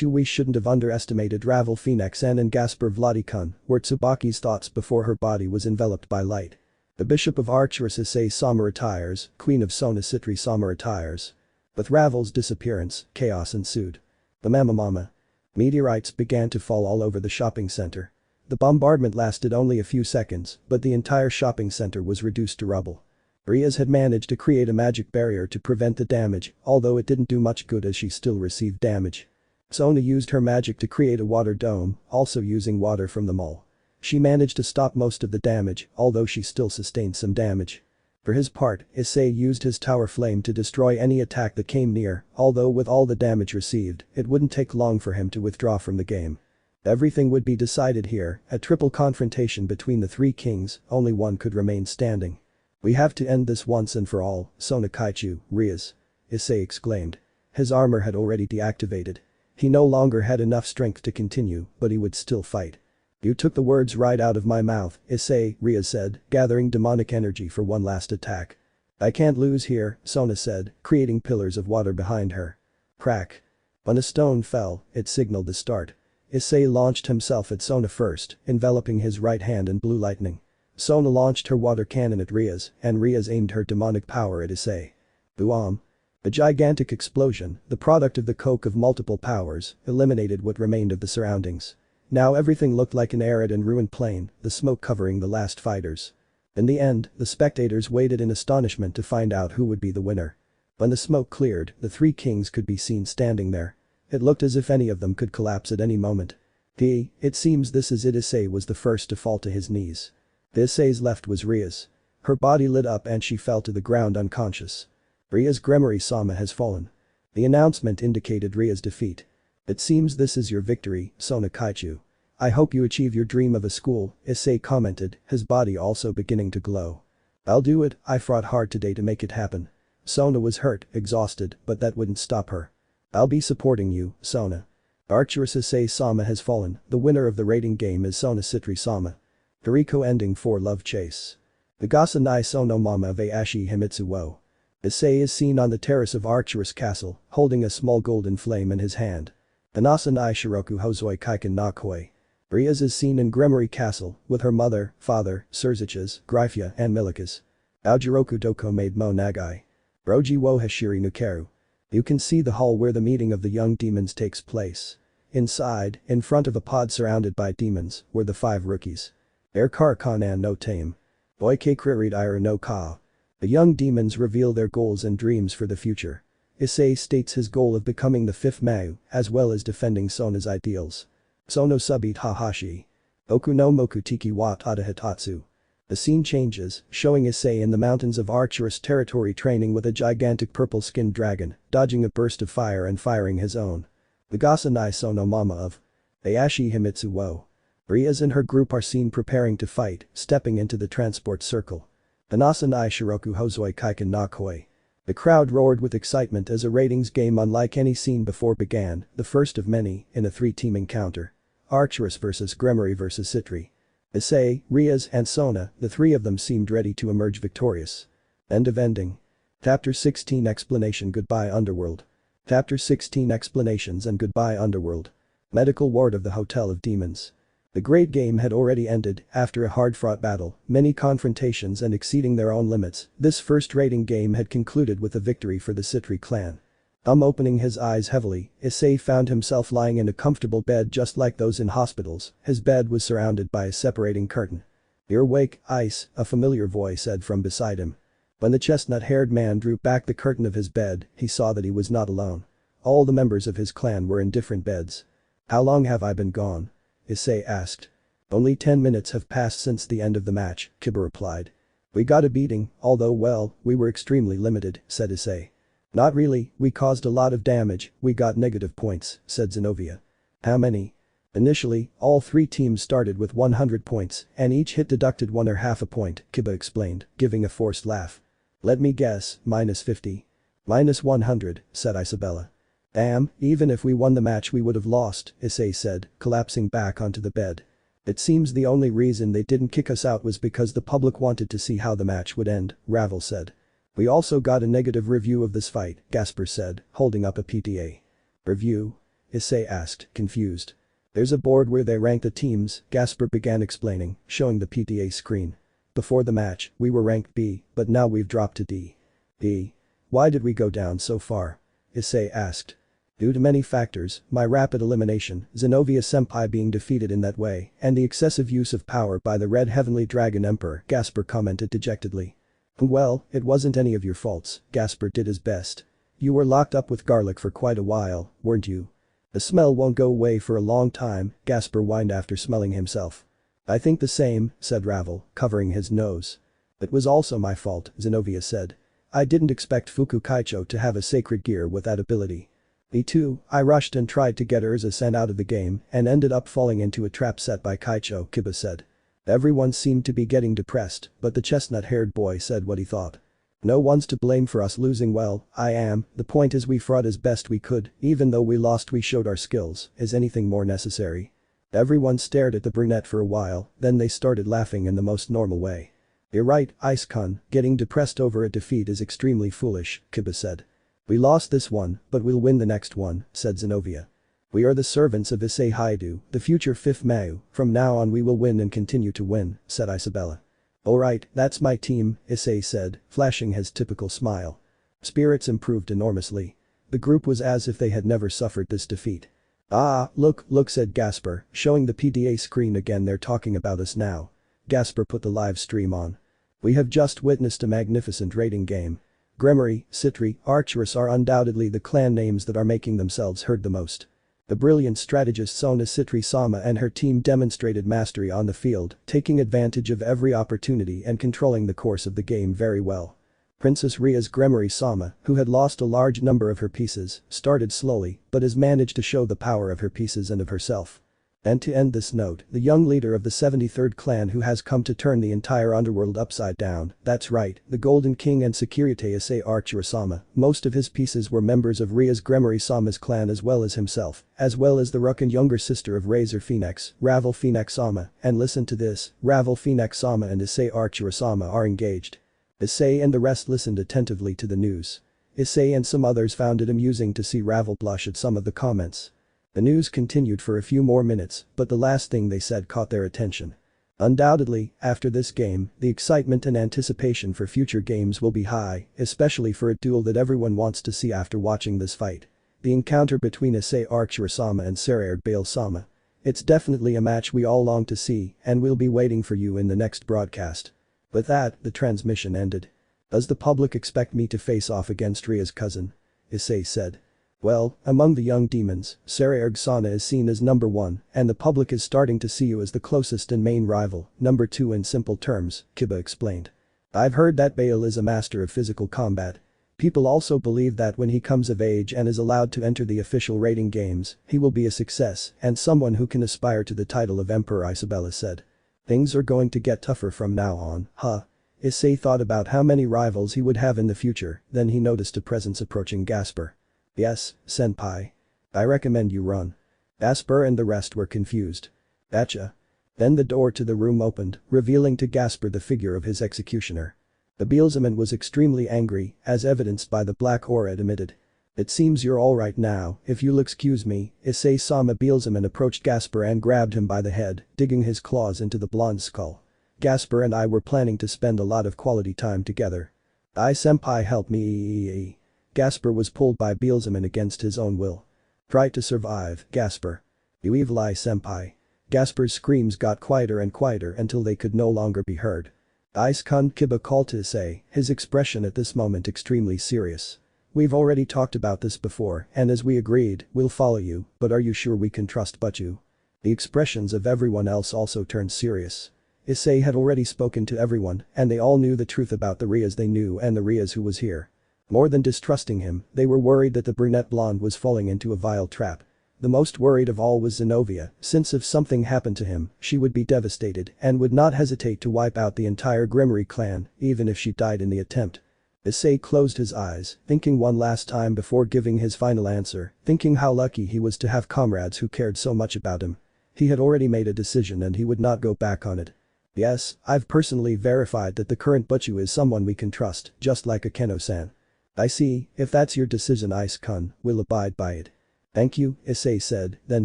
We shouldn't have underestimated Ravel Phoenix and Gasper Vladikun, were Tsubaki's thoughts before her body was enveloped by light. The Bishop of Archeress Issei Sama retires, Queen of Sona Citri Sama retires. With Ravel's disappearance, chaos ensued. The Mamamama. Meteorites began to fall all over the shopping center. The bombardment lasted only a few seconds, but the entire shopping center was reduced to rubble. Rias had managed to create a magic barrier to prevent the damage, although it didn't do much good as she still received damage. Sona used her magic to create a water dome, also using water from the mall. She managed to stop most of the damage, although she still sustained some damage. For his part, Issei used his tower flame to destroy any attack that came near, although with all the damage received, it wouldn't take long for him to withdraw from the game. Everything would be decided here, a triple confrontation between the three kings, only one could remain standing. We have to end this once and for all, Sona Kaichu, Rias. Issei exclaimed. His armor had already deactivated. He no longer had enough strength to continue, but he would still fight. You took the words right out of my mouth, Issei, Rias said, gathering demonic energy for one last attack. I can't lose here, Sona said, creating pillars of water behind her. Crack. When a stone fell, it signaled the start. Issei launched himself at Sona first, enveloping his right hand in blue lightning. Sona launched her water cannon at Rias, and Rias aimed her demonic power at Issei. Boom. A gigantic explosion, the product of the coke of multiple powers, eliminated what remained of the surroundings. Now everything looked like an arid and ruined plain, the smoke covering the last fighters. In the end, the spectators waited in astonishment to find out who would be the winner. When the smoke cleared, the three kings could be seen standing there. It looked as if any of them could collapse at any moment. It seems this is it. Issei was the first to fall to his knees. The Issei's left was Rias. Her body lit up and she fell to the ground unconscious. Rias Gremory Sama has fallen. The announcement indicated Rias' defeat. It seems this is your victory, Sona Kaichu. I hope you achieve your dream of a school, Issei commented, his body also beginning to glow. I'll do it, I fought hard today to make it happen. Sona was hurt, exhausted, but that wouldn't stop her. I'll be supporting you, Sona. Archeress Issei Sama has fallen, the winner of the rating game is Sona Citri Sama. Hiriko ending for love chase. The Gasa Nai Sono Mama of Ashi Himitsu wo. Issei is seen on the terrace of Archeress Castle, holding a small golden flame in his hand. Anasa Nai Shiroku Hozoi Kaiken na Koi. Rias is seen in Gremory Castle, with her mother, father, Surziches, Gryphia and Milikas. Aojiroku Doko made Mo Nagai. Roji wo Hashiri Nukeru. You can see the hall where the meeting of the young demons takes place. Inside, in front of a pod surrounded by demons, were the 5 rookies. Erkar Kanan no Tame. Boike Kririd Ira no Ka. The young demons reveal their goals and dreams for the future. Issei states his goal of becoming the 5th Mau, as well as defending Sona's ideals. Sono subit Hahashi. Oku no Moku Tiki wa Tada Hitatsu. The scene changes, showing Issei in the mountains of Archeress territory training with a gigantic purple-skinned dragon, dodging a burst of fire and firing his own. The Gasa Nai Sono Mama of Ayashi Himitsu wo. Rias and her group are seen preparing to fight, stepping into the transport circle. Anasa Nai Shiroku Hozoi Kaiken na Koi. The crowd roared with excitement as a ratings game unlike any seen before began, the first of many, in a 3-team encounter. Archeress vs Gremory vs Citri. Issei, Rias and Sona, the 3 of them seemed ready to emerge victorious. End of ending. Chapter 16 Explanation Goodbye Underworld. Chapter 16 Explanations and Goodbye Underworld. Medical ward of the Hotel of Demons. The great game had already ended, after a hard-fought battle, many confrontations and exceeding their own limits, this first rating game had concluded with a victory for the Citri clan. Opening his eyes heavily, Issei found himself lying in a comfortable bed just like those in hospitals, his bed was surrounded by a separating curtain. You're awake, Ice, a familiar voice said from beside him. When the chestnut-haired man drew back the curtain of his bed, he saw that he was not alone. All the members of his clan were in different beds. How long have I been gone? Issei asked. Only 10 minutes have passed since the end of the match, Kiba replied. We got a beating, although well, we were extremely limited, said Issei. Not really, we caused a lot of damage, we got negative points, said Zenobia. How many? Initially, all 3 teams started with 100 points, and each hit deducted 1 or half a point, Kiba explained, giving a forced laugh. Let me guess, -50. -100, said Isabella. Damn, even if we won the match we would have lost, Issei said, collapsing back onto the bed. It seems the only reason they didn't kick us out was because the public wanted to see how the match would end, Ravel said. We also got a negative review of this fight, Gasper said, holding up a PTA. Review? Issei asked, confused. There's a board where they rank the teams, Gasper began explaining, showing the PTA screen. Before the match, we were ranked B, but now we've dropped to D. D. Why did we go down so far? Issei asked. Due to many factors, my rapid elimination, Zenovia-senpai being defeated in that way, and the excessive use of power by the Red Heavenly Dragon Emperor, Gasper commented dejectedly. Well, it wasn't any of your faults, Gasper did his best. You were locked up with garlic for quite a while, weren't you? The smell won't go away for a long time, Gasper whined after smelling himself. I think the same, said Ravel, covering his nose. It was also my fault, Zenovia said. I didn't expect Fuku Kaicho to have a sacred gear with that ability. Me too, I rushed and tried to get Urza-sen out of the game and ended up falling into a trap set by Kaicho, Kiba said. Everyone seemed to be getting depressed, but the chestnut-haired boy said what he thought. No one's to blame for us losing. Well, I am, the point is we fought as best we could, even though we lost we showed our skills, is anything more necessary? Everyone stared at the brunette for a while, then they started laughing in the most normal way. You're right, Ice-kun, getting depressed over a defeat is extremely foolish, Kiba said. We lost this one, but we'll win the next one, said Zenovia. We are the servants of Issei Haidu, the future 5th Mau, from now on we will win and continue to win, said Isabella. Alright, that's my team, Issei said, flashing his typical smile. Spirits improved enormously. The group was as if they had never suffered this defeat. Ah, look, said Gasper, showing the PDA screen again. They're talking about us now. Gasper put the live stream on. We have just witnessed a magnificent raiding game. Gremory, Citri, Archerus are undoubtedly the clan names that are making themselves heard the most. The brilliant strategist Sona Citri-sama and her team demonstrated mastery on the field, taking advantage of every opportunity and controlling the course of the game very well. Princess Rias Gremory-sama, who had lost a large number of her pieces, started slowly but has managed to show the power of her pieces and of herself. And to end this note, the young leader of the 73rd clan who has come to turn the entire underworld upside down, that's right, the Golden King and Sekiryuutei Issei Archerus-sama, most of his pieces were members of Rias Gremory-sama's clan as well as himself, as well as the Rukan younger sister of Razor Phoenix, Ravel Phoenix-sama, and listen to this, Ravel Phoenix-sama and Issei Archerus-sama are engaged. Issei and the rest listened attentively to the news. Issei and some others found it amusing to see Ravel blush at some of the comments. The news continued for a few more minutes, but the last thing they said caught their attention. Undoubtedly, after this game, the excitement and anticipation for future games will be high, especially for a duel that everyone wants to see after watching this fight. The encounter between Issei Archerus-sama and Sekiryuutei Bale-sama. It's definitely a match we all long to see, and we'll be waiting for you in the next broadcast. With that, the transmission ended. Does the public expect me to face off against Ria's cousin? Issei said. Well, among the young demons, Sekiryuutei is seen as number 1, and the public is starting to see you as the closest and main rival, number 2 in simple terms, Kiba explained. I've heard that Bale is a master of physical combat. People also believe that when he comes of age and is allowed to enter the official raiding games, he will be a success and someone who can aspire to the title of Emperor, Isabella said. Things are going to get tougher from now on, huh? Issei thought about how many rivals he would have in the future, then he noticed a presence approaching Gasper. Yes, senpai. I recommend you run. Gasper and the rest were confused. Gotcha. Then the door to the room opened, revealing to Gasper the figure of his executioner. The Beelzeman was extremely angry, as evidenced by the black aura it emitted. It seems you're alright now, if you'll excuse me, Issei-sama. Beelzeman approached Gasper and grabbed him by the head, digging his claws into the blonde skull. Gasper and I were planning to spend a lot of quality time together. Senpai, help me. Gasper was pulled by Beelzeman against his own will. Try to survive, Gasper. You evil eye, senpai. Gasper's screams got quieter and quieter until they could no longer be heard. Ice-kun, Kiba called to Issei, his expression at this moment extremely serious. We've already talked about this before, and as we agreed, we'll follow you, but are you sure we can trust Butchu? The expressions of everyone else also turned serious. Issei had already spoken to everyone, and they all knew the truth about the Rias they knew and the Rias who was here. More than distrusting him, they were worried that the brunette blonde was falling into a vile trap. The most worried of all was Zenovia, since if something happened to him, she would be devastated and would not hesitate to wipe out the entire Gremory clan, even if she died in the attempt. Issei closed his eyes, thinking one last time before giving his final answer, thinking how lucky he was to have comrades who cared so much about him. He had already made a decision and he would not go back on it. Yes, I've personally verified that the current Butchu is someone we can trust, just like Akeno-san. I see, if that's your decision Ice-kun, we'll abide by it. Thank you, Issei said, then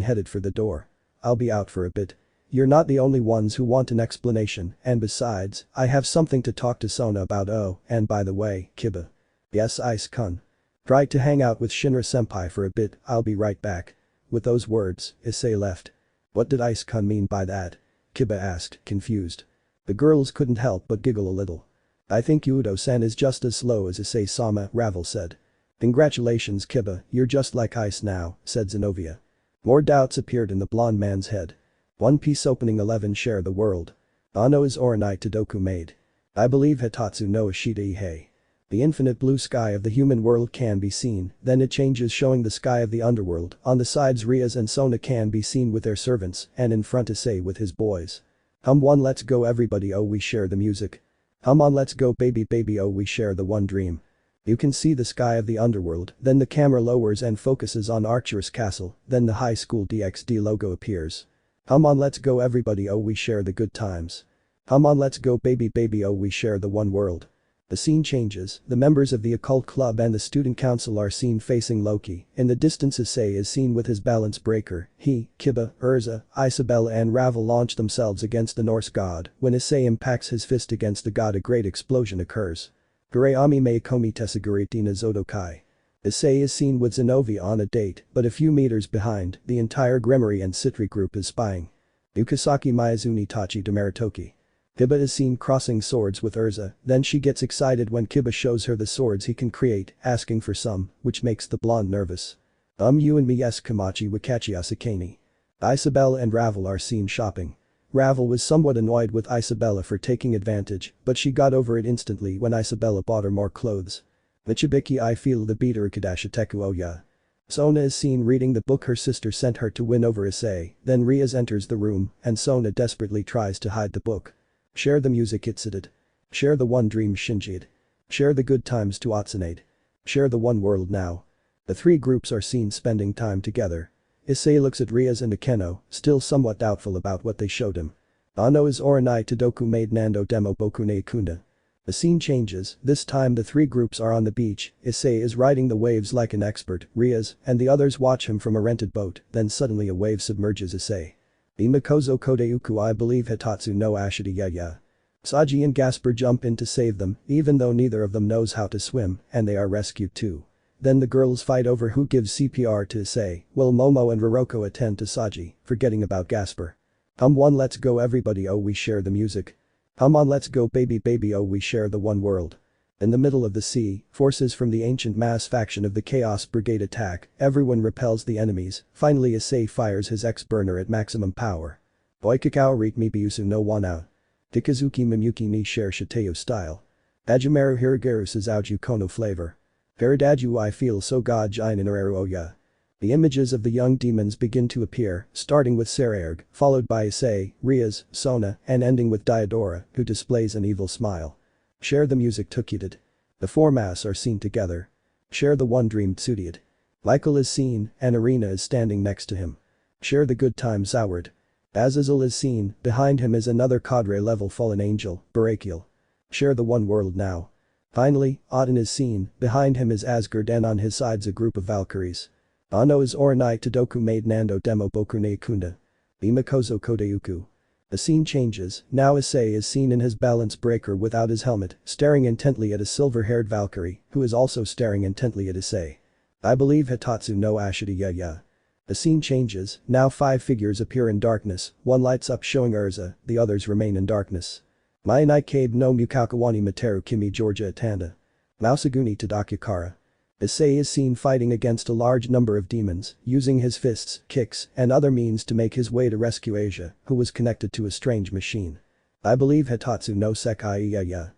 headed for the door. I'll be out for a bit. You're not the only ones who want an explanation, and besides, I have something to talk to Sona about. Oh, and by the way, Kiba. Yes Ice-kun. Try to hang out with Shinra-senpai for a bit, I'll be right back. With those words, Issei left. What did Ice-kun mean by that? Kiba asked, confused. The girls couldn't help but giggle a little. I think Udo-san is just as slow as Issei-sama, Ravel said. Congratulations Kiba, you're just like ice now, said Zenobia. More doubts appeared in the blonde man's head. One Piece opening 11 share the world. Ano is Oranai Todoku made. I believe Hitatsu no Ashita Ihei. The infinite blue sky of the human world can be seen, then it changes showing the sky of the underworld. On the sides Rias and Sona can be seen with their servants, and in front Issei with his boys. Hum on let's go everybody oh we share the music. Hum on let's go baby baby oh we share the one dream. You can see the sky of the underworld, then the camera lowers and focuses on Arcturus Castle, then the high school DxD logo appears. Hum on let's go everybody oh we share the good times. Hum on let's go baby baby oh we share the one world. The scene changes, the members of the occult club and the student council are seen facing Loki. In the distance Issei is seen with his balance breaker. He, Kiba, Urza, Isabella and Ravel launch themselves against the Norse god. When Issei impacts his fist against the god a great explosion occurs. Gureami me komi tesaguritina zodokai. Issei is seen with Zenobia on a date, but a few meters behind, the entire Gremory and Citri group is spying. Ukasaki Miyazuni Tachi Damaritoki. Kiba is seen crossing swords with Urza, then she gets excited when Kiba shows her the swords he can create, asking for some, which makes the blonde nervous. You and me yes Kamachi Wakachi Asakani. Isabella and Ravel are seen shopping. Ravel was somewhat annoyed with Isabella for taking advantage, but she got over it instantly when Isabella bought her more clothes. Michibiki I feel the beater Kadashiteku oh yeah. Sona is seen reading the book her sister sent her to win over Issei, then Rias enters the room, and Sona desperately tries to hide the book. Share the music Itsuted. Share the one dream Shinjid. Share the good times to Atsunade. Share the one world now. The three groups are seen spending time together. Issei looks at Rias and Akeno, still somewhat doubtful about what they showed him. Ano is Oranai Todoku made Nando Demo Bokune Kunda. The scene changes, this time the three groups are on the beach, Issei is riding the waves like an expert, Rias and the others watch him from a rented boat, then suddenly a wave submerges Issei. Imakozo Kodeuku I believe Hitatsu no Ashita yeah. Saji and Gasper jump in to save them, even though neither of them knows how to swim, and they are rescued too. Then the girls fight over who gives CPR to Issei, while Momo and Roroko attend to Saji, forgetting about Gasper. Hum on let's go everybody oh we share the music. Hum on let's go baby baby oh we share the one world. In the middle of the sea, forces from the ancient mass faction of the Chaos Brigade attack, everyone repels the enemies, finally Issei fires his X-burner at maximum power. Oikakao rit mibiusu no wanao. Tikazuki Mimyuki ni share shiteo style. Ajumaru Hirigaru Sazauju Kono flavor. Veridaju I feel so god Jinaru Oya. The images of the young demons begin to appear, starting with Sekiryuutei, followed by Issei, Rias, Sona, and ending with Ghidorah, who displays an evil smile. Share the music Tukudid. The four mass are seen together. Share the one dream Tsudiad. Lycal is seen, and Arena is standing next to him. Share the good times Zoward. Azazel is seen, behind him is another cadre level fallen angel, Barakiel. Share the one world now. Finally, Aten is seen, behind him is Asgard and on his sides a group of Valkyries. Ano is Oranai Todoku made Nando Demo Bokune Kunda. Imakozo Kodeuku. The scene changes, now Issei is seen in his balance breaker without his helmet, staring intently at a silver-haired Valkyrie, who is also staring intently at Issei. I believe Hitatsu no Ashita yeah. The scene changes, now 5 figures appear in darkness, one lights up showing Urza, the others remain in darkness. Mainai Kabe no Mukakawani Materu Kimi Georgia Atanda. Mausaguni Tadakakara. Issei is seen fighting against a large number of demons, using his fists, kicks, and other means to make his way to rescue Asia, who was connected to a strange machine. I believe Hitatsu no Sekai yeah.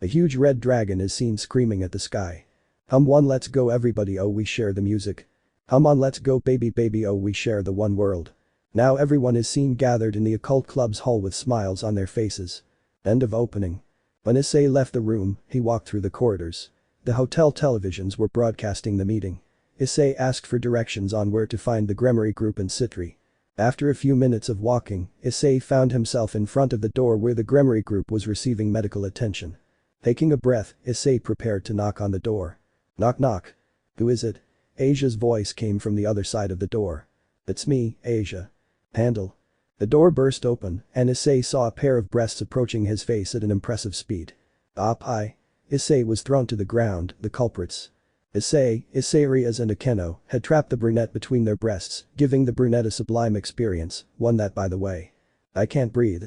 A huge red dragon is seen screaming at the sky. Hum on let's go everybody oh we share the music. Hum on let's go baby baby oh we share the one world. Now everyone is seen gathered in the occult club's hall with smiles on their faces. End of opening. When Issei left the room, he walked through the corridors. The hotel televisions were broadcasting the meeting. Issei asked for directions on where to find the Gremory group in Citri. After a few minutes of walking, Issei found himself in front of the door where the Gremory group was receiving medical attention. Taking a breath, Issei prepared to knock on the door. Knock knock. Who is it? Asia's voice came from the other side of the door. It's me, Asia. Handle. The door burst open, and Issei saw a pair of breasts approaching his face at an impressive speed. Up. Issei was thrown to the ground, the culprits. Issei, Rias and Aeno had trapped the brunette between their breasts, giving the brunette a sublime experience, one that by the way. I can't breathe.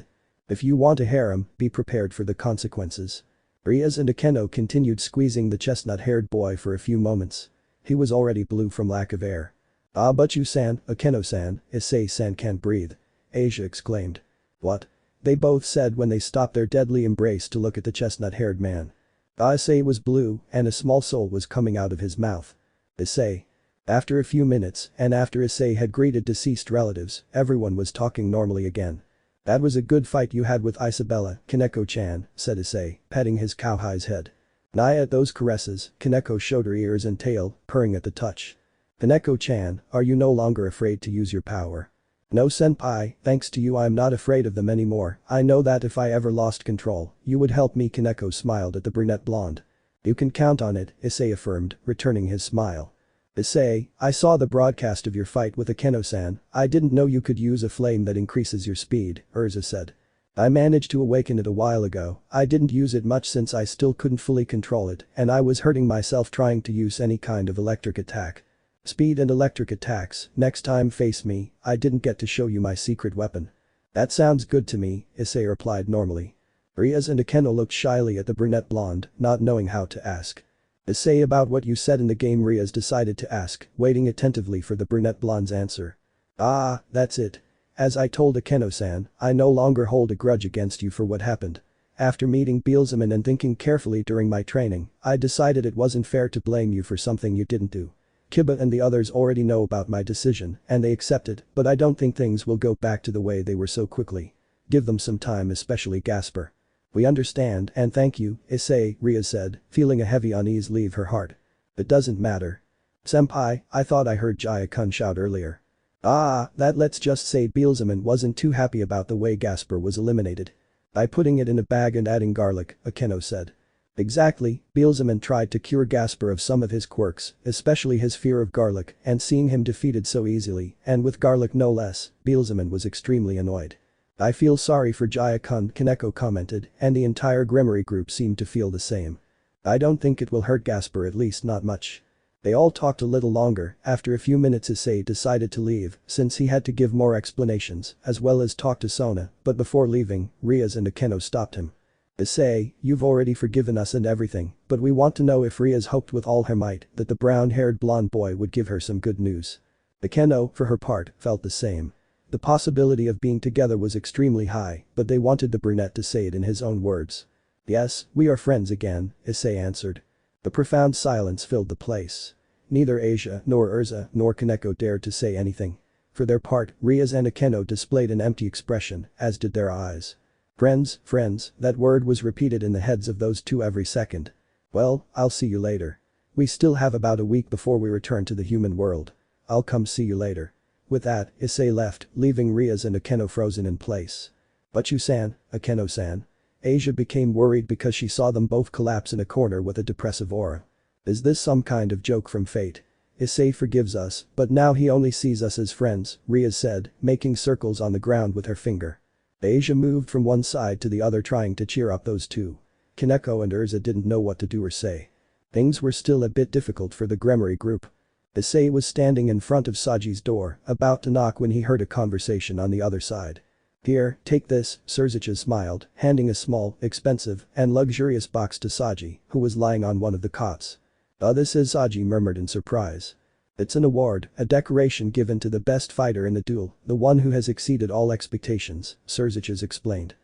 If you want a harem, be prepared for the consequences. Rias and Aeno continued squeezing the chestnut-haired boy for a few moments. He was already blue from lack of air. Ah but you-san, Aeno-san, Issei-san can't breathe. Asia exclaimed. What? They both said when they stopped their deadly embrace to look at the chestnut-haired man. Issei was blue, and a small soul was coming out of his mouth. Issei. After a few minutes, and after Issei had greeted deceased relatives, everyone was talking normally again. That was a good fight you had with Isabella, Kaneko-chan, said Issei, petting his cowhai's head. Nigh at those caresses, Kaneko showed her ears and tail, purring at the touch. Kaneko-chan, are you no longer afraid to use your power? No senpai, thanks to you I'm not afraid of them anymore. I know that if I ever lost control, you would help me. Kaneko smiled at the brunette blonde. You can count on it, Issei affirmed, returning his smile. Issei, I saw the broadcast of your fight with Aeno-san. I didn't know you could use a flame that increases your speed, Urza said. I managed to awaken it a while ago. I didn't use it much since I still couldn't fully control it, and I was hurting myself trying to use any kind of electric attack. Speed and electric attacks, next time face me. I didn't get to show you my secret weapon. That sounds good to me, Issei replied normally. Rias and Aeno looked shyly at the brunette blonde, not knowing how to ask. Issei, about what you said in the game, Rias decided to ask, waiting attentively for the brunette blonde's answer. Ah, that's it. As I told Aeno-san, I no longer hold a grudge against you for what happened. After meeting Beelzeman and thinking carefully during my training, I decided it wasn't fair to blame you for something you didn't do. Kiba and the others already know about my decision, and they accept it, but I don't think things will go back to the way they were so quickly. Give them some time, especially Gasper. We understand and thank you, Issei, Rias said, feeling a heavy unease leave her heart. It doesn't matter. Senpai, I thought I heard Jaya-kun shout earlier. Ah, that let's just say Beelzeman wasn't too happy about the way Gasper was eliminated. By putting it in a bag and adding garlic, Aeno said. Exactly, Beelzeman tried to cure Gasper of some of his quirks, especially his fear of garlic, and seeing him defeated so easily, and with garlic no less, Beelzeman was extremely annoyed. I feel sorry for Jaya-kun, Kaneko commented, and the entire Gremory group seemed to feel the same. I don't think it will hurt Gasper, at least not much. They all talked a little longer. After a few minutes Issei decided to leave, since he had to give more explanations, as well as talk to Sona, but before leaving, Rias and Aeno stopped him. Issei, you've already forgiven us and everything, but we want to know if Rias hoped with all her might that the brown-haired blonde boy would give her some good news. Aeno, for her part, felt the same. The possibility of being together was extremely high, but they wanted the brunette to say it in his own words. Yes, we are friends again, Issei answered. A profound silence filled the place. Neither Asia nor Urza nor Kaneko dared to say anything. For their part, Rias and Aeno displayed an empty expression, as did their eyes. Friends, that word was repeated in the heads of those two every second. Well, I'll see you later. We still have about a week before we return to the human world. I'll come see you later. With that, Issei left, leaving Rias and Aeno frozen in place. But you-san, Aeno-san. Asia became worried because she saw them both collapse in a corner with a depressive aura. Is this some kind of joke from fate? Issei forgives us, but now he only sees us as friends, Rias said, making circles on the ground with her finger. Asia moved from one side to the other trying to cheer up those two. Kaneko and Urza didn't know what to do or say. Things were still a bit difficult for the Gremory group. Issei was standing in front of Saji's door, about to knock when he heard a conversation on the other side. Here, take this, Surzicha smiled, handing a small, expensive, and luxurious box to Saji, who was lying on one of the cots. This is, Saji murmured in surprise. It's an award, a decoration given to the best fighter in the duel, the one who has exceeded all expectations, Surzicha explained.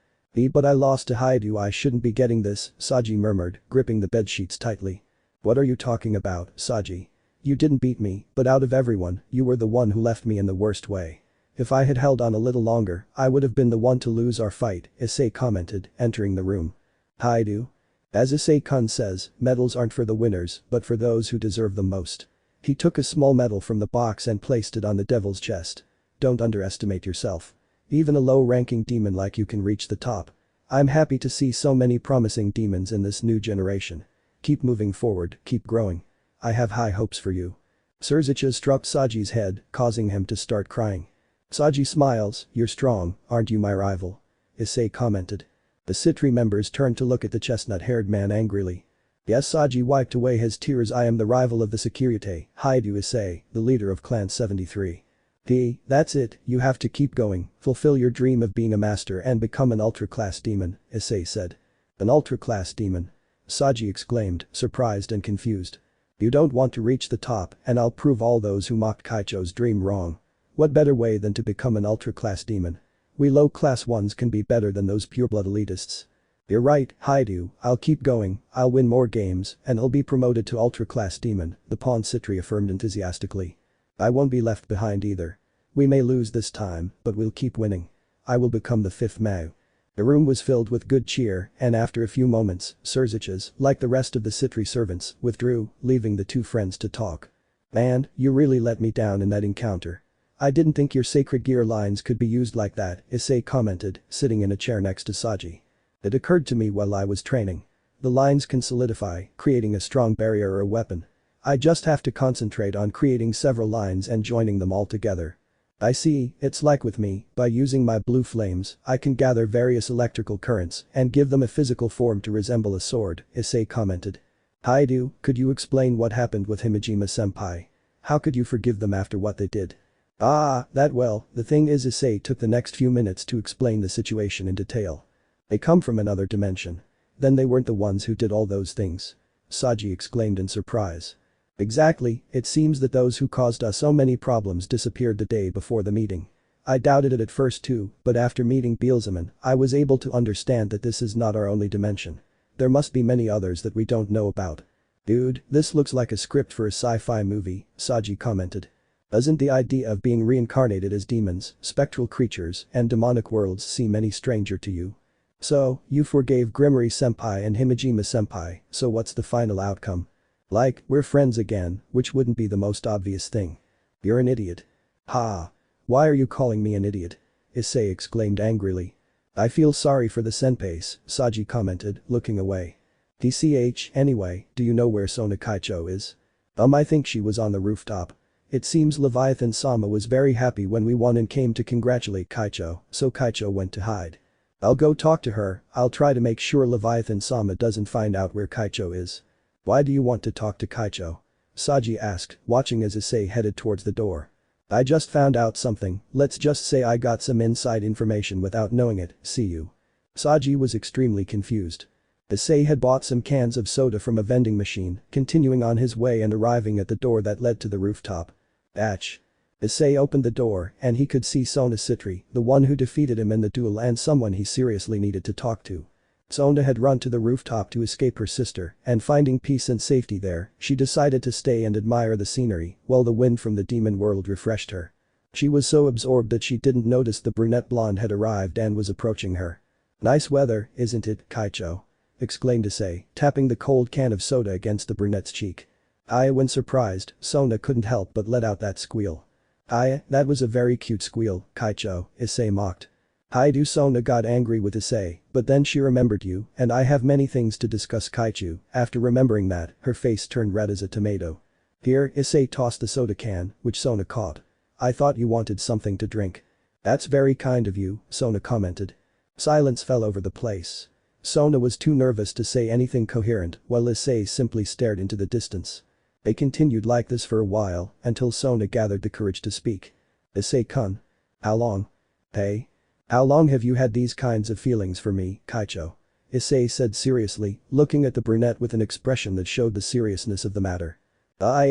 But I lost to Haidu. I shouldn't be getting this, Saji murmured, gripping the bedsheets tightly. What are you talking about, Saji? You didn't beat me, but out of everyone, you were the one who left me in the worst way. If I had held on a little longer, I would have been the one to lose our fight, Issei commented, entering the room. Haidu? As Issei-kun says, medals aren't for the winners, but for those who deserve them most. He took a small medal from the box and placed it on the devil's chest. Don't underestimate yourself. Even a low-ranking demon like you can reach the top. I'm happy to see so many promising demons in this new generation. Keep moving forward, keep growing. I have high hopes for you. Surzicha stroked Saji's head, causing him to start crying. Saji smiles, you're strong, aren't you my rival? Issei commented. The Citri members turned to look at the chestnut-haired man angrily. Yes, Saji wiped away his tears. I am the rival of the Sekiryuutei, Heir, Issei, the leader of Clan 73. That's it, you have to keep going, fulfill your dream of being a master and become an ultra-class demon, Issei said. An ultra-class demon? Saji exclaimed, surprised and confused. You don't want to reach the top and I'll prove all those who mocked Kaicho's dream wrong. What better way than to become an ultra-class demon? We low-class ones can be better than those pure-blood elitists. You're right, Haidu, I'll keep going, I'll win more games, and I'll be promoted to ultra-class demon, the Pawn Citri affirmed enthusiastically. I won't be left behind either. We may lose this time, but we'll keep winning. I will become the 5th Mao. The room was filled with good cheer, and after a few moments, Surzichas, like the rest of the Citri servants, withdrew, leaving the two friends to talk. Man, you really let me down in that encounter. I didn't think your sacred gear lines could be used like that, Issei commented, sitting in a chair next to Saji. It occurred to me while I was training. The lines can solidify, creating a strong barrier or a weapon. I just have to concentrate on creating several lines and joining them all together. I see, it's like with me, by using my blue flames, I can gather various electrical currents and give them a physical form to resemble a sword, Issei commented. Haidu, could you explain what happened with Himejima-senpai? How could you forgive them after what they did? The thing is Issei took the next few minutes to explain the situation in detail. They come from another dimension. Then they weren't the ones who did all those things. Saji exclaimed in surprise. Exactly, it seems that those who caused us so many problems disappeared the day before the meeting. I doubted it at first too, but after meeting Beelzeman, I was able to understand that this is not our only dimension. There must be many others that we don't know about. Dude, this looks like a script for a sci-fi movie, Saji commented. Doesn't the idea of being reincarnated as demons, spectral creatures, and demonic worlds seem any stranger to you? So, you forgave Gremory-senpai and Himejima-senpai, so what's the final outcome? Like, we're friends again, which wouldn't be the most obvious thing. You're an idiot. Ha. Why are you calling me an idiot? Issei exclaimed angrily. I feel sorry for the senpais, Saji commented, looking away. Anyway, do you know where Sona Kaicho is? I think she was on the rooftop. It seems Leviathan-sama was very happy when we won and came to congratulate Kaicho, so Kaicho went to hide. I'll go talk to her, I'll try to make sure Leviathan-sama doesn't find out where Kaicho is. Why do you want to talk to Kaicho? Saji asked, watching as Issei headed towards the door. I just found out something, let's just say I got some inside information without knowing it, see you. Saji was extremely confused. Issei had bought some cans of soda from a vending machine, continuing on his way and arriving at the door that led to the rooftop. Batch. Issei opened the door and he could see Sona Citri, the one who defeated him in the duel and someone he seriously needed to talk to. Sona had run to the rooftop to escape her sister, and finding peace and safety there, she decided to stay and admire the scenery while the wind from the demon world refreshed her. She was so absorbed that she didn't notice the brunette blonde had arrived and was approaching her. Nice weather, isn't it, Kaicho? Exclaimed Issei, tapping the cold can of soda against the brunette's cheek. When surprised, Sona couldn't help but let out that squeal. That was a very cute squeal, Kaicho, Issei mocked. Sona got angry with Issei, but then she remembered you, and I have many things to discuss Kaichu. After remembering that, her face turned red as a tomato. Here, Issei tossed the soda can, which Sona caught. I thought you wanted something to drink. That's very kind of you, Sona commented. Silence fell over the place. Sona was too nervous to say anything coherent, while Issei simply stared into the distance. They continued like this for a while, until Sona gathered the courage to speak. Issei-kun. How long? Hey? How long have you had these kinds of feelings for me, Kaicho? Issei said seriously, looking at the brunette with an expression that showed the seriousness of the matter.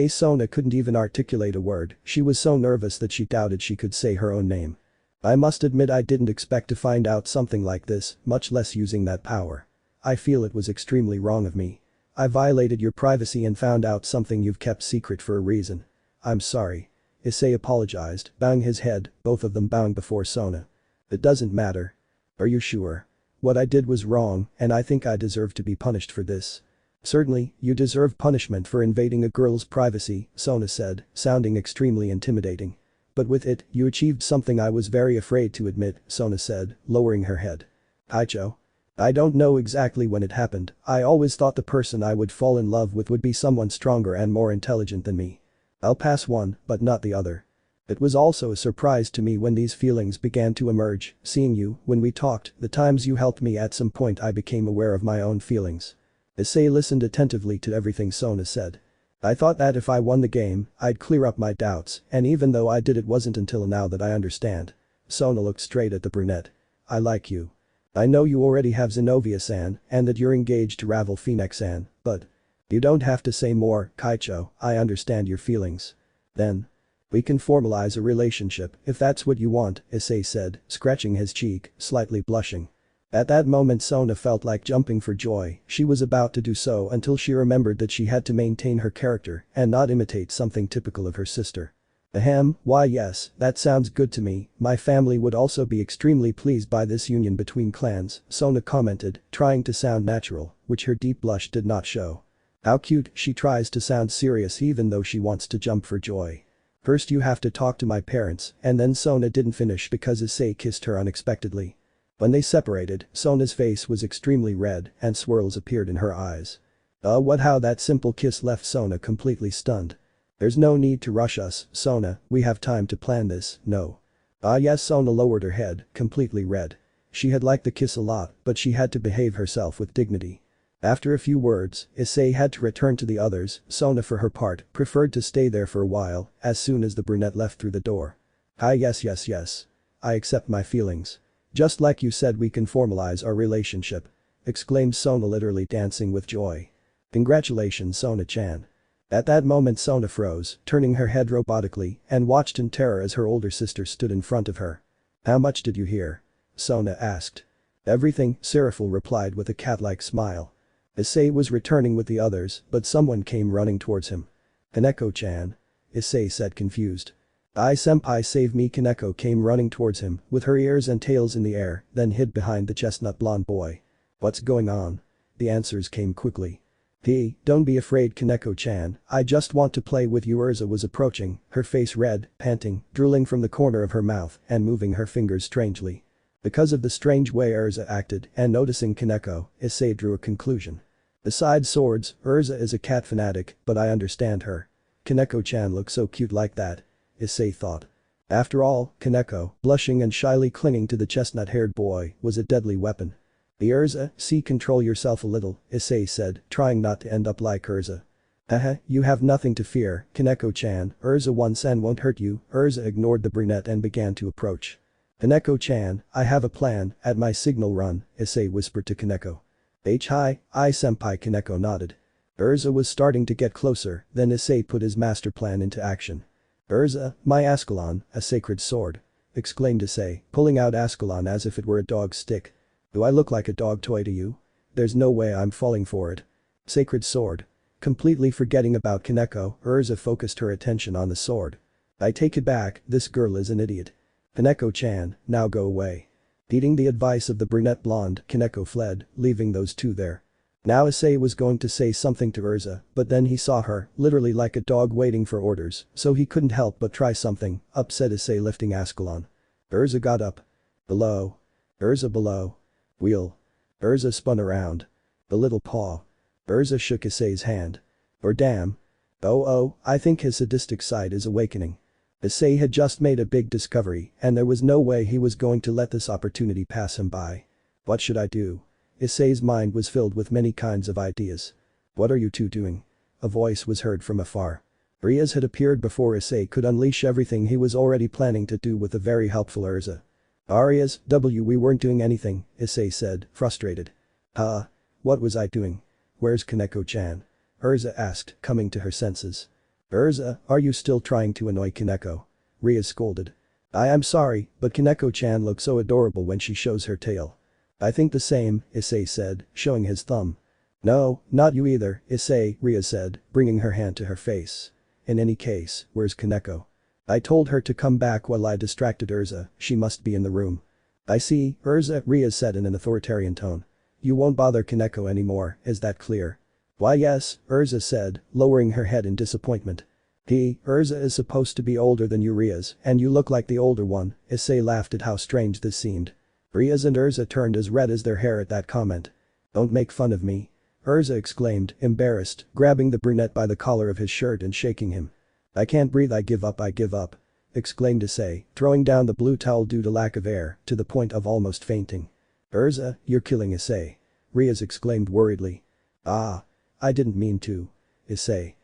Sona couldn't even articulate a word, she was so nervous that she doubted she could say her own name. I must admit I didn't expect to find out something like this, much less using that power. I feel it was extremely wrong of me. I violated your privacy and found out something you've kept secret for a reason. I'm sorry. Issei apologized, bowing his head, both of them bowing before Sona. It doesn't matter. Are you sure? What I did was wrong, and I think I deserve to be punished for this. Certainly, you deserve punishment for invading a girl's privacy, Sona said, sounding extremely intimidating. But with it, you achieved something I was very afraid to admit, Sona said, lowering her head. Aicho. I don't know exactly when it happened, I always thought the person I would fall in love with would be someone stronger and more intelligent than me. I'll pass one, but not the other. It was also a surprise to me when these feelings began to emerge, seeing you, when we talked, the times you helped me at some point I became aware of my own feelings. Issei listened attentively to everything Sona said. I thought that if I won the game, I'd clear up my doubts, and even though I did it wasn't until now that I understand. Sona looked straight at the brunette. I like you. I know you already have Zenobia-san, and that you're engaged to Ravel Phoenix-san, but… You don't have to say more, Kaicho, I understand your feelings. Then… We can formalize a relationship, if that's what you want, Issei said, scratching his cheek, slightly blushing. At that moment Sona felt like jumping for joy, she was about to do so until she remembered that she had to maintain her character and not imitate something typical of her sister. Ahem, why yes, that sounds good to me, my family would also be extremely pleased by this union between clans, Sona commented, trying to sound natural, which her deep blush did not show. How cute, she tries to sound serious even though she wants to jump for joy. First you have to talk to my parents, and then Sona didn't finish because Issei kissed her unexpectedly. When they separated, Sona's face was extremely red and swirls appeared in her eyes. What how that simple kiss left Sona completely stunned. There's no need to rush us, Sona, we have time to plan this, no. Yes, Sona lowered her head, completely red. She had liked the kiss a lot, but she had to behave herself with dignity. After a few words, Issei had to return to the others, Sona for her part preferred to stay there for a while as soon as the brunette left through the door. Yes. I accept my feelings. Just like you said we can formalize our relationship. Exclaimed Sona literally dancing with joy. Congratulations Sona-chan. At that moment Sona froze, turning her head robotically and watched in terror as her older sister stood in front of her. How much did you hear? Sona asked. Everything, Seraphil replied with a cat-like smile. Issei was returning with the others, but someone came running towards him. Kaneko-chan. Issei said confused. Senpai save me. Kaneko came running towards him, with her ears and tails in the air, then hid behind the chestnut blonde boy. What's going on? The answers came quickly. Don't be afraid Kaneko-chan, I just want to play with you. Urza was approaching, her face red, panting, drooling from the corner of her mouth and moving her fingers strangely. Because of the strange way Urza acted and noticing Kaneko, Issei drew a conclusion. Besides swords, Urza is a cat fanatic, but I understand her. Kaneko-chan looks so cute like that. Issei thought. After all, Kaneko, blushing and shyly clinging to the chestnut-haired boy, was a deadly weapon. The Urza, control yourself a little, Issei said, trying not to end up like Urza. You have nothing to fear, Kaneko-chan, Urza once and won't hurt you. Urza ignored the brunette and began to approach. Kaneko-chan, I have a plan, at my signal run, Issei whispered to Kaneko. Hi, senpai. Kaneko nodded. Urza was starting to get closer, then Issei put his master plan into action. Urza, my Ascalon, a sacred sword. Exclaimed Issei, pulling out Ascalon as if it were a dog's stick. Do I look like a dog toy to you? There's no way I'm falling for it. Sacred sword. Completely forgetting about Kaneko, Urza focused her attention on the sword. I take it back, this girl is an idiot. Kaneko-chan, now go away. Heeding the advice of the brunette blonde, Kaneko fled, leaving those two there. Now Issei was going to say something to Urza, but then he saw her, literally like a dog waiting for orders, so he couldn't help but try something, upset Issei lifting Ascalon. Urza got up. Below. Urza below. Wheel. Urza spun around. The little paw. Urza shook Issei's hand. Or damn. Oh, I think his sadistic side is awakening. Issei had just made a big discovery and there was no way he was going to let this opportunity pass him by. What should I do? Issei's mind was filled with many kinds of ideas. What are you two doing? A voice was heard from afar. Rias had appeared before Issei could unleash everything he was already planning to do with a very helpful Urza. Arias, we weren't doing anything, Issei said, frustrated. What was I doing? Where's Kaneko-chan? Urza asked, coming to her senses. Urza, are you still trying to annoy Kaneko? Rias scolded. I am sorry, but Kaneko-chan looks so adorable when she shows her tail. I think the same, Issei said, showing his thumb. No, not you either, Issei, Rias said, bringing her hand to her face. In any case, where's Kaneko? I told her to come back while I distracted Urza, she must be in the room. I see, Urza, Rias said in an authoritarian tone. You won't bother Kaneko anymore, is that clear? Why yes, Urza said, lowering her head in disappointment. Urza is supposed to be older than you Rias, and you look like the older one, Issei laughed at how strange this seemed. Rias and Urza turned as red as their hair at that comment. Don't make fun of me. Urza exclaimed, embarrassed, grabbing the brunette by the collar of his shirt and shaking him. I can't breathe, I give up, exclaimed Issei, throwing down the blue towel due to lack of air, to the point of almost fainting. Urza, you're killing Issei. Rias exclaimed worriedly. Ah. I didn't mean to. Issei.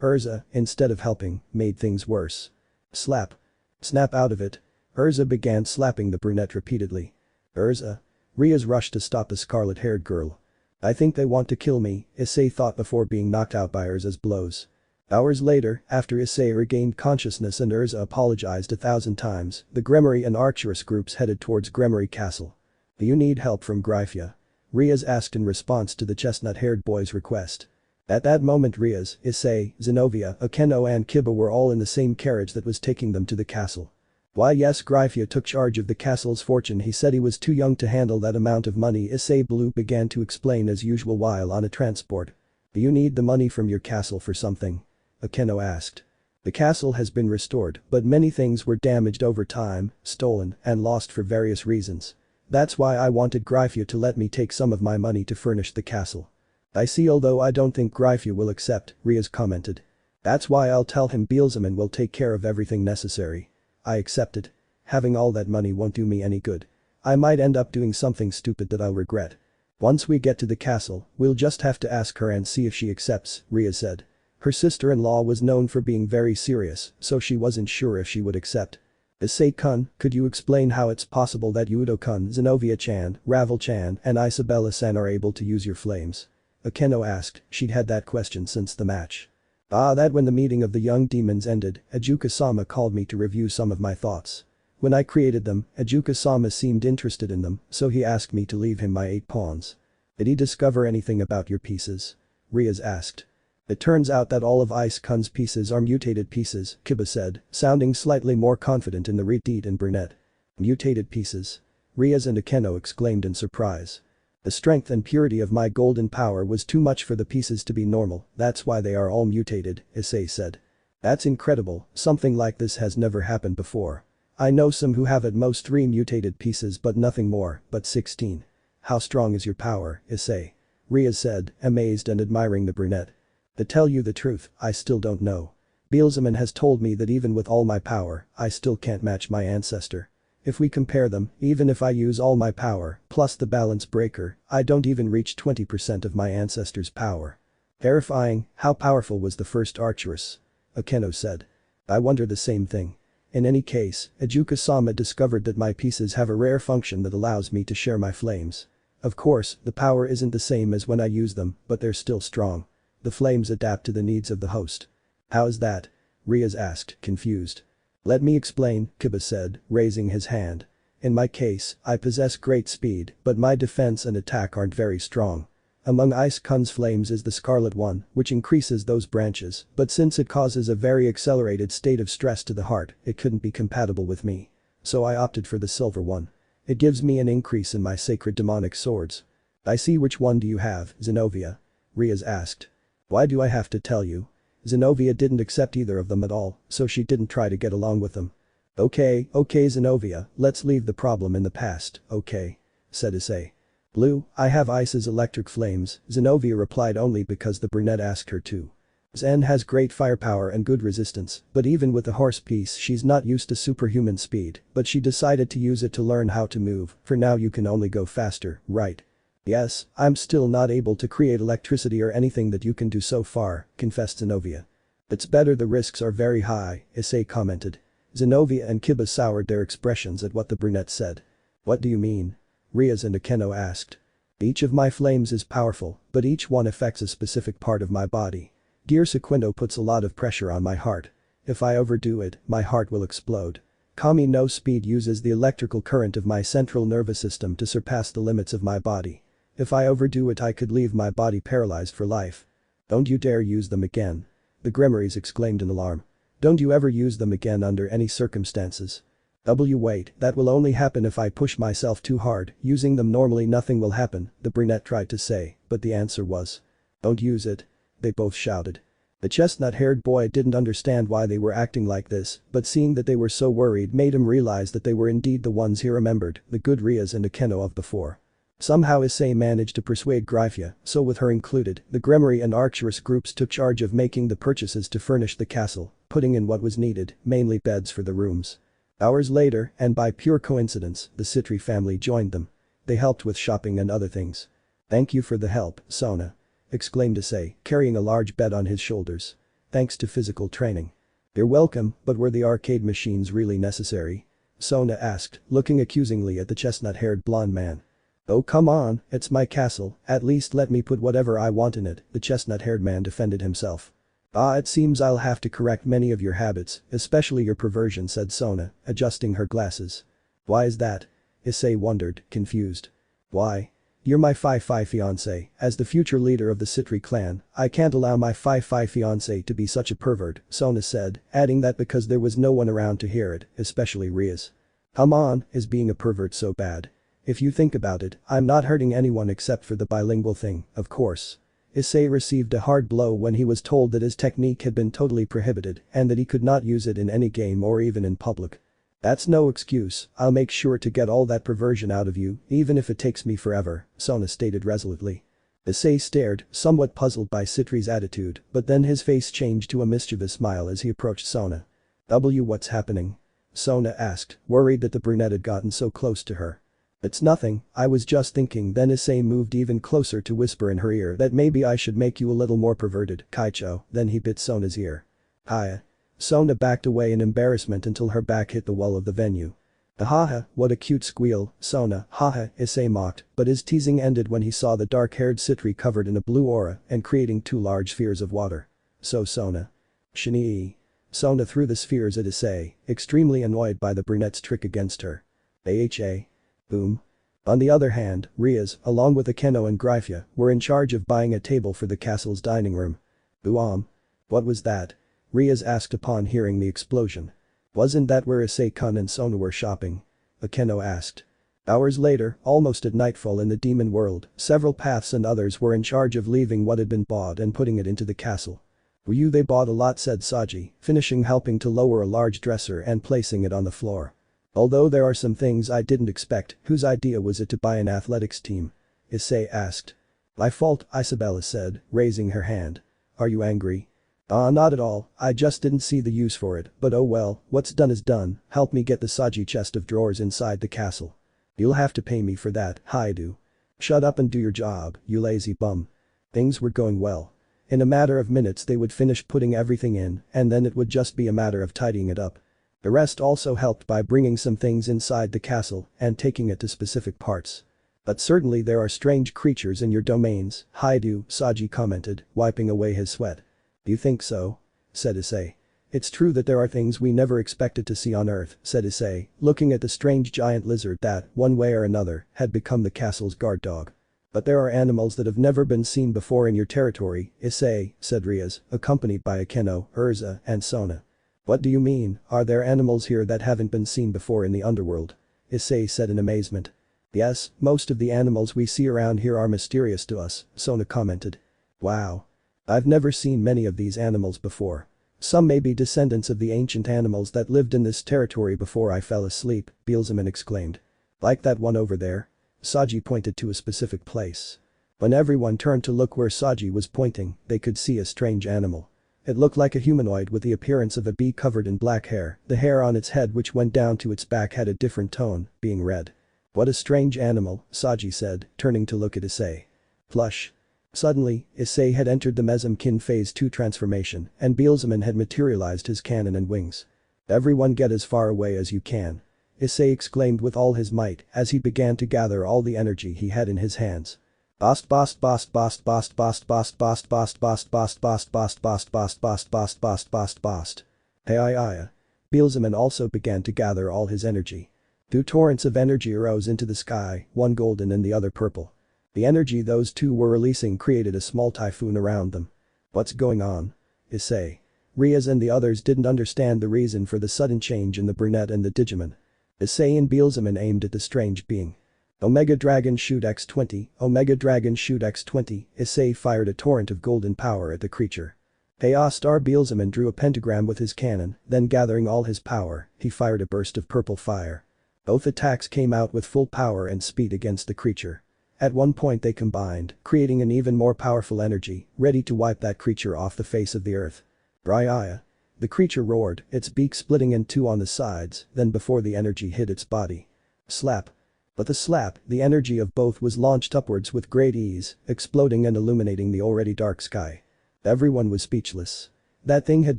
Urza, instead of helping, made things worse. Slap. Snap out of it. Urza began slapping the brunette repeatedly. Urza. Rias rushed to stop the scarlet-haired girl. I think they want to kill me, Issei thought before being knocked out by Urza's blows. Hours later, after Issei regained consciousness and Urza apologized 1,000 times, the Gremory and Arcturus groups headed towards Gremory Castle. Do you need help from Gryphia? Rias asked in response to the chestnut-haired boy's request. At that moment Rias, Issei, Zenovia, Aeno and Kiba were all in the same carriage that was taking them to the castle. Why yes, Gryphia took charge of the castle's fortune. He said he was too young to handle that amount of money. Issei Blue began to explain as usual while on a transport. Do you need the money from your castle for something? Aeno asked. The castle has been restored, but many things were damaged over time, stolen, and lost for various reasons. That's why I wanted Gryphia to let me take some of my money to furnish the castle. I see, although I don't think Gryphia will accept, Rias commented. That's why I'll tell him Beelzeman will take care of everything necessary. I accepted. Having all that money won't do me any good. I might end up doing something stupid that I'll regret. Once we get to the castle, we'll just have to ask her and see if she accepts, Rias said. Her sister-in-law was known for being very serious, so she wasn't sure if she would accept. Issei-kun, could you explain how it's possible that Udo-kun, Zenovia-chan, Ravel-chan, and Isabella-san are able to use your flames? Aeno asked, she'd had that question since the match. That when the meeting of the young demons ended, Ajuka-sama called me to review some of my thoughts. When I created them, Ajuka-sama seemed interested in them, so he asked me to leave him my 8 pawns. Did he discover anything about your pieces? Rias asked. It turns out that all of Ice-kun's pieces are mutated pieces, Kiba said, sounding slightly more confident in the retreat and brunette. Mutated pieces? Rias and Aeno exclaimed in surprise. The strength and purity of my golden power was too much for the pieces to be normal, that's why they are all mutated, Issei said. That's incredible, something like this has never happened before. I know some who have at most 3 mutated pieces but nothing more, but 16. How strong is your power, Issei? Rias said, amazed and admiring the brunette. To tell you the truth, I still don't know. Beelzeman has told me that even with all my power, I still can't match my ancestor. If we compare them, even if I use all my power, plus the balance breaker, I don't even reach 20% of my ancestor's power. Terrifying, how powerful was the first Arcturus? Aeno said. I wonder the same thing. In any case, Ajuka-sama discovered that my pieces have a rare function that allows me to share my flames. Of course, the power isn't the same as when I use them, but they're still strong. The flames adapt to the needs of the host. How is that? Rias asked, confused. Let me explain, Kiba said, raising his hand. In my case, I possess great speed, but my defense and attack aren't very strong. Among Ice-kun's flames is the scarlet one, which increases those branches, but since it causes a very accelerated state of stress to the heart, it couldn't be compatible with me. So I opted for the silver one. It gives me an increase in my sacred demonic swords. I see, which one do you have, Zenovia? Rias asked. Why do I have to tell you? Zenovia didn't accept either of them at all, so she didn't try to get along with them. Okay Zenovia, let's leave the problem in the past, okay? Said Issei. Blue, I have Ice's electric flames, Zenovia replied only because the brunette asked her to. Zen has great firepower and good resistance, but even with the horse piece she's not used to superhuman speed, but she decided to use it to learn how to move. For now you can only go faster, right? Yes, I'm still not able to create electricity or anything that you can do so far, confessed Zenovia. It's better, the risks are very high, Issei commented. Zenovia and Kiba soured their expressions at what the brunette said. What do you mean? Rias and Aeno asked. Each of my flames is powerful, but each one affects a specific part of my body. Gear Sequindo puts a lot of pressure on my heart. If I overdo it, my heart will explode. Kami no Speed uses the electrical current of my central nervous system to surpass the limits of my body. If I overdo it, I could leave my body paralyzed for life. Don't you dare use them again. The Gremorys exclaimed in alarm. Don't you ever use them again under any circumstances. Wait, that will only happen if I push myself too hard, using them normally nothing will happen, the brunette tried to say, but the answer was. Don't use it. They both shouted. The chestnut-haired boy didn't understand why they were acting like this, but seeing that they were so worried made him realize that they were indeed the ones he remembered, the good Rias and Aeno of before. Somehow Issei managed to persuade Gremory, so with her included, the Gremory and Arcturus groups took charge of making the purchases to furnish the castle, putting in what was needed, mainly beds for the rooms. Hours later, and by pure coincidence, the Citri family joined them. They helped with shopping and other things. Thank you for the help, Sona. Exclaimed Issei, carrying a large bed on his shoulders. Thanks to physical training. You're welcome, but were the arcade machines really necessary? Sona asked, looking accusingly at the chestnut-haired blonde man. Oh come on, it's my castle, at least let me put whatever I want in it, the chestnut-haired man defended himself. It seems I'll have to correct many of your habits, especially your perversion, said Sona, adjusting her glasses. Why is that? Issei wondered, confused. Why? You're my Fi-Fi fiancé, as the future leader of the Citri clan, I can't allow my Fi-Fi fiancé to be such a pervert, Sona said, adding that because there was no one around to hear it, especially Rias. Come on, is being a pervert so bad? If you think about it, I'm not hurting anyone except for the bilingual thing, of course. Issei received a hard blow when he was told that his technique had been totally prohibited and that he could not use it in any game or even in public. That's no excuse, I'll make sure to get all that perversion out of you, even if it takes me forever, Sona stated resolutely. Issei stared, somewhat puzzled by Citri's attitude, but then his face changed to a mischievous smile as he approached Sona. What's happening? Sona asked, worried that the brunette had gotten so close to her. It's nothing, I was just thinking, then Issei moved even closer to whisper in her ear that maybe I should make you a little more perverted, Kaicho, then he bit Sona's ear. Hiya. Sona backed away in embarrassment until her back hit the wall of the venue. Haha, what a cute squeal, Sona, haha, Issei mocked, but his teasing ended when he saw the dark-haired Citri covered in a blue aura and creating two large spheres of water. So Sona. Shinii. Sona threw the spheres at Issei, extremely annoyed by the brunette's trick against her. Aha. Boom. On the other hand, Rias, along with Aeno and Gremory, were in charge of buying a table for the castle's dining room. What was that? Rias asked upon hearing the explosion. Wasn't that where Issei-kun and Sona were shopping? Aeno asked. Hours later, almost at nightfall in the demon world, several paths and others were in charge of leaving what had been bought and putting it into the castle. They bought a lot, said Saji, finishing helping to lower a large dresser and placing it on the floor. Although there are some things I didn't expect, whose idea was it to buy an athletics team? Issei asked. My fault, Isabella said, raising her hand. Are you angry? Not at all, I just didn't see the use for it, but oh well, what's done is done, help me get the Saji chest of drawers inside the castle. You'll have to pay me for that, Haidu. Shut up and do your job, you lazy bum. Things were going well. In a matter of minutes they would finish putting everything in, and then it would just be a matter of tidying it up. The rest also helped by bringing some things inside the castle and taking it to specific parts. But certainly there are strange creatures in your domains, Haidu, Saji commented, wiping away his sweat. You think so? Said Issei. It's true that there are things we never expected to see on Earth, said Issei, looking at the strange giant lizard that, one way or another, had become the castle's guard dog. But there are animals that have never been seen before in your territory, Issei, said Rias, accompanied by Aeno, Urza, and Sona. What do you mean, are there animals here that haven't been seen before in the underworld? Issei said in amazement. Yes, most of the animals we see around here are mysterious to us, Sona commented. Wow. I've never seen many of these animals before. Some may be descendants of the ancient animals that lived in this territory before I fell asleep, Beelzeman exclaimed. Like that one over there? Saji pointed to a specific place. When everyone turned to look where Saji was pointing, they could see a strange animal. It looked like a humanoid with the appearance of a bee covered in black hair, the hair on its head which went down to its back had a different tone, being red. What a strange animal, Saji said, turning to look at Issei. Plush. Suddenly, Issei had entered the Mesomkin Phase 2 transformation, and Beelzeman had materialized his cannon and wings. Everyone get as far away as you can. Issei exclaimed with all his might as he began to gather all the energy he had in his hands. Bast bast bast bast bast bast bast bast bast bast bast bast bast bast bast bast bast bast bast bast. Hey. Beelzeman also began to gather all his energy. Two torrents of energy arose into the sky, one golden and the other purple. The energy those two were releasing created a small typhoon around them. What's going on? Issei. Rias and the others didn't understand the reason for the sudden change in the brunette and the Digimon. Issei and Beelzebub aimed at the strange being. Omega Dragon Shoot X20, Omega Dragon Shoot X20, Issei fired a torrent of golden power at the creature. Chaos Star Beelzebub drew a pentagram with his cannon, then gathering all his power, he fired a burst of purple fire. Both attacks came out with full power and speed against the creature. At one point they combined, creating an even more powerful energy, ready to wipe that creature off the face of the earth. Rias. The creature roared, its beak splitting in two on the sides, then before the energy hit its body. Slap. But the energy of both was launched upwards with great ease, exploding and illuminating the already dark sky. Everyone was speechless. That thing had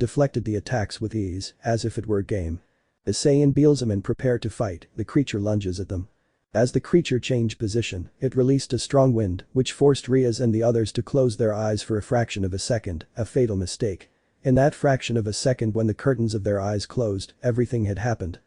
deflected the attacks with ease, as if it were a game. Issei and Beelzebub prepare to fight, the creature lunges at them. As the creature changed position, it released a strong wind, which forced Rias and the others to close their eyes for a fraction of a second, a fatal mistake. In that fraction of a second when the curtains of their eyes closed, everything had happened.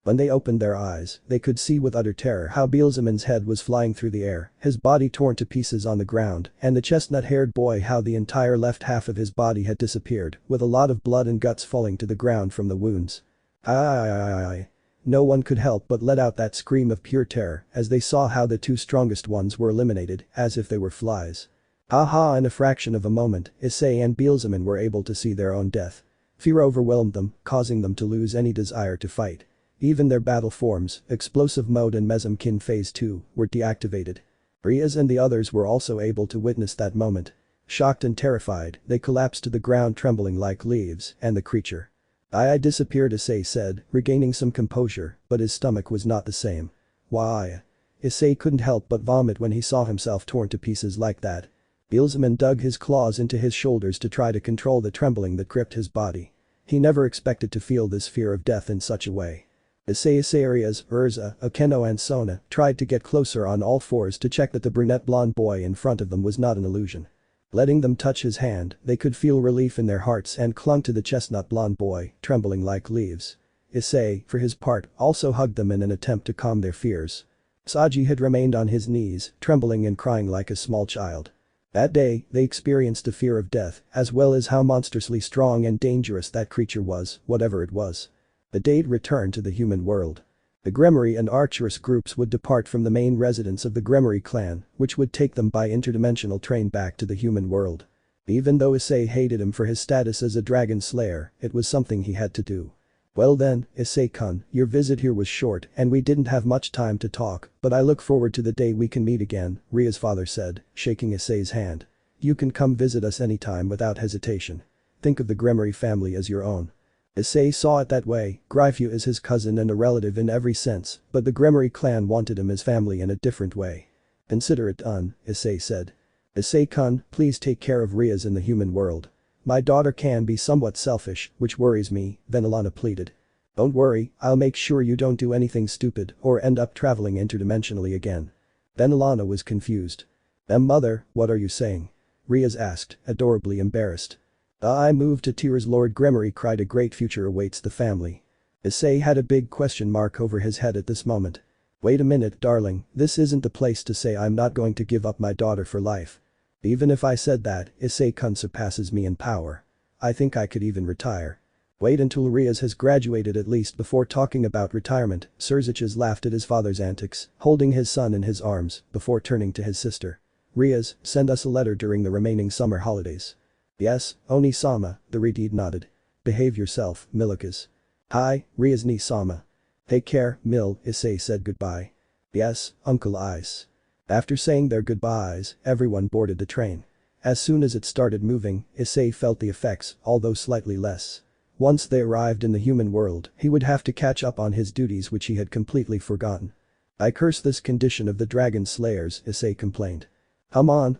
When they opened their eyes, they could see with utter terror how Beelzebub's head was flying through the air, his body torn to pieces on the ground, and the chestnut-haired boy how the entire left half of his body had disappeared, with a lot of blood and guts falling to the ground from the wounds. Aye. No one could help but let out that scream of pure terror as they saw how the two strongest ones were eliminated, as if they were flies. In a fraction of a moment, Issei and Beelzebub were able to see their own death. Fear overwhelmed them, causing them to lose any desire to fight. Even their battle forms, Explosive Mode and Mesemkin Phase 2, were deactivated. Rias and the others were also able to witness that moment. Shocked and terrified, they collapsed to the ground trembling like leaves, and the creature. I disappeared, Issei said, regaining some composure, but his stomach was not the same. Why? Issei couldn't help but vomit when he saw himself torn to pieces like that. Beelzebub dug his claws into his shoulders to try to control the trembling that gripped his body. He never expected to feel this fear of death in such a way. Issei, Rias, Urza, Aeno and Sona tried to get closer on all fours to check that the brunette blonde boy in front of them was not an illusion. Letting them touch his hand, they could feel relief in their hearts and clung to the chestnut blonde boy, trembling like leaves. Issei, for his part, also hugged them in an attempt to calm their fears. Saji had remained on his knees, trembling and crying like a small child. That day, they experienced a fear of death, as well as how monstrously strong and dangerous that creature was, whatever it was. The date returned to the human world. The Gremory and Archerous groups would depart from the main residence of the Gremory clan, which would take them by interdimensional train back to the human world. Even though Issei hated him for his status as a dragon slayer, it was something he had to do. Well then, Issei-kun, your visit here was short and we didn't have much time to talk, but I look forward to the day we can meet again, Ria's father said, shaking Issei's hand. You can come visit us anytime without hesitation. Think of the Gremory family as your own. Issei saw it that way, Gryphu is his cousin and a relative in every sense, but the Gremory clan wanted him as family in a different way. Consider it done, Issei said. Issei-kun, please take care of Rias in the human world. My daughter can be somewhat selfish, which worries me, Venelana pleaded. Don't worry, I'll make sure you don't do anything stupid or end up traveling interdimensionally again. Venelana was confused. Mother, what are you saying? Rias asked, adorably embarrassed. I moved to tears, Lord Gremory cried. A great future awaits the family. Issei had a big question mark over his head at this moment. Wait a minute, darling, this isn't the place to say I'm not going to give up my daughter for life. Even if I said that, Issei-kun surpasses me in power. I think I could even retire. Wait until Rias has graduated at least before talking about retirement, Surziches laughed at his father's antics, holding his son in his arms, before turning to his sister. Rias, send us a letter during the remaining summer holidays. Yes, Oni-sama, the Redeed nodded. Behave yourself, Milikas. Hi, Rias-ni-sama. Take care, Mil, Issei said goodbye. Yes, Uncle Ice. After saying their goodbyes, everyone boarded the train. As soon as it started moving, Issei felt the effects, although slightly less. Once they arrived in the human world, he would have to catch up on his duties which he had completely forgotten. I curse this condition of the dragon slayers, Issei complained. Come on,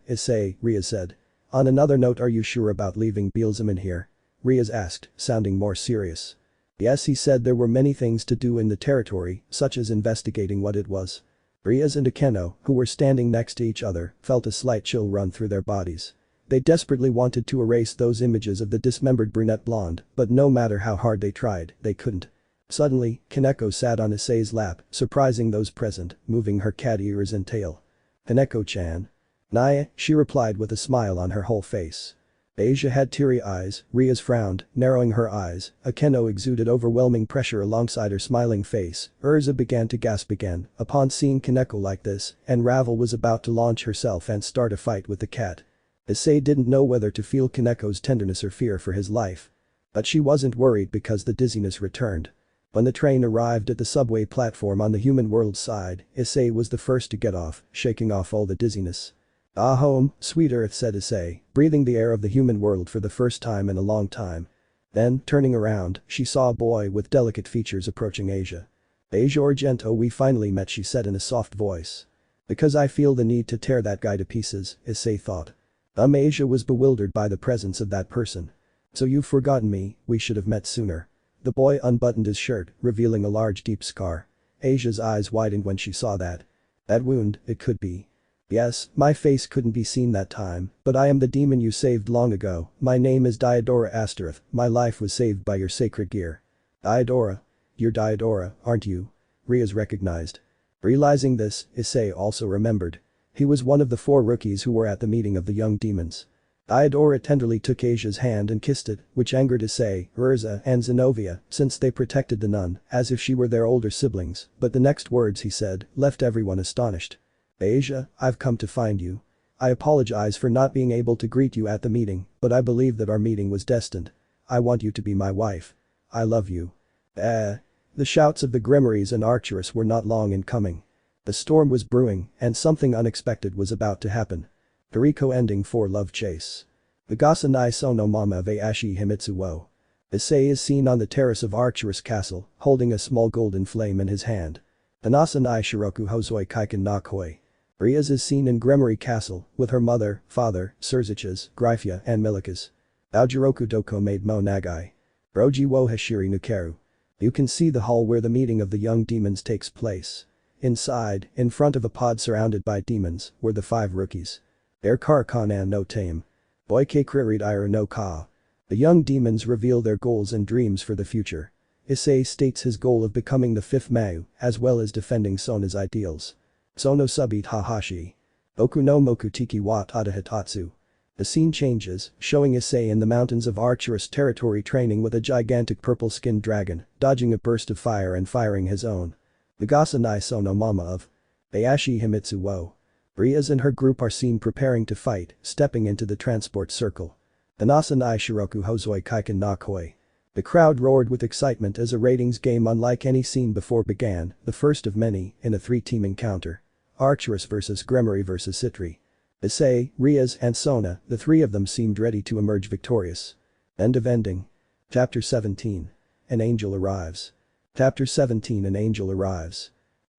Issei, Rias said. On another note, are you sure about leaving Beelzebub here? Rias asked, sounding more serious. Yes, he said there were many things to do in the territory, such as investigating what it was. Rias and Aeno, who were standing next to each other, felt a slight chill run through their bodies. They desperately wanted to erase those images of the dismembered brunette blonde, but no matter how hard they tried, they couldn't. Suddenly, Kaneko sat on Issei's lap, surprising those present, moving her cat ears and tail. Kaneko-chan. Naya, she replied with a smile on her whole face. Asia had teary eyes, Rias frowned, narrowing her eyes, Akeno exuded overwhelming pressure alongside her smiling face, Urza began to gasp again upon seeing Kaneko like this, and Ravel was about to launch herself and start a fight with the cat. Issei didn't know whether to feel Kaneko's tenderness or fear for his life. But she wasn't worried because the dizziness returned. When the train arrived at the subway platform on the human world side, Issei was the first to get off, shaking off all the dizziness. "Ah home, sweet earth," said Issei, breathing the air of the human world for the first time in a long time. Then, turning around, she saw a boy with delicate features approaching Asia. "Asia Argento, we finally met," she said in a soft voice. "Because I feel the need to tear that guy to pieces," Issei thought. Asia was bewildered by the presence of that person. "So you've forgotten me, we should have met sooner." The boy unbuttoned his shirt, revealing a large deep scar. Asia's eyes widened when she saw that. "That wound, it could be." "Yes, my face couldn't be seen that time, but I am the demon you saved long ago, my name is Ghidorah Astareth, my life was saved by your sacred gear." "Ghidorah? You're Ghidorah, aren't you?" Rias recognized. Realizing this, Issei also remembered. He was one of the 4 rookies who were at the meeting of the young demons. Ghidorah tenderly took Asia's hand and kissed it, which angered Issei, Urza and Zenobia, since they protected the nun, as if she were their older siblings, but the next words he said left everyone astonished. "Asia, I've come to find you. I apologize for not being able to greet you at the meeting, but I believe that our meeting was destined. I want you to be my wife. I love you." The shouts of the Gremorys and Arcturus were not long in coming. The storm was brewing, and something unexpected was about to happen. Toriko ending for love chase. Bagasa nai sono mama ve ashi himitsu wo. Issei is seen on the terrace of Arcturus Castle, holding a small golden flame in his hand. Anasa nai shiroku hozoi kaiken na koi. Rias is seen in Gremory Castle, with her mother, father, Surziches, Gryphia and Milikas. Aojiroku doko made mo nagai. Roji wo hashiri nukeru. You can see the hall where the meeting of the young demons takes place. Inside, in front of a pod surrounded by demons, were the 5 rookies. Air kar kanan no tame. Boike kririd ira no ka. The young demons reveal their goals and dreams for the future. Issei states his goal of becoming the 5th Mayu, as well as defending Sona's ideals. Sono subit hahashi. Oku no mokutiki wa tada hitatsu. The scene changes, showing Issei in the mountains of Arcturus territory training with a gigantic purple-skinned dragon, dodging a burst of fire and firing his own. Bagasa nai sono mama of. Ayashi himitsu wo. Rias and her group are seen preparing to fight, stepping into the transport circle. Anasa nai shiroku hozoi kaiken na koi. The crowd roared with excitement as a ratings game unlike any seen before began, the first of many, in a 3-team encounter. Arcturus vs Gremory vs Citri. Issei, Rias and Sona, the 3 of them seemed ready to emerge victorious. End of ending. Chapter 17. An angel arrives. Chapter 17. An angel arrives.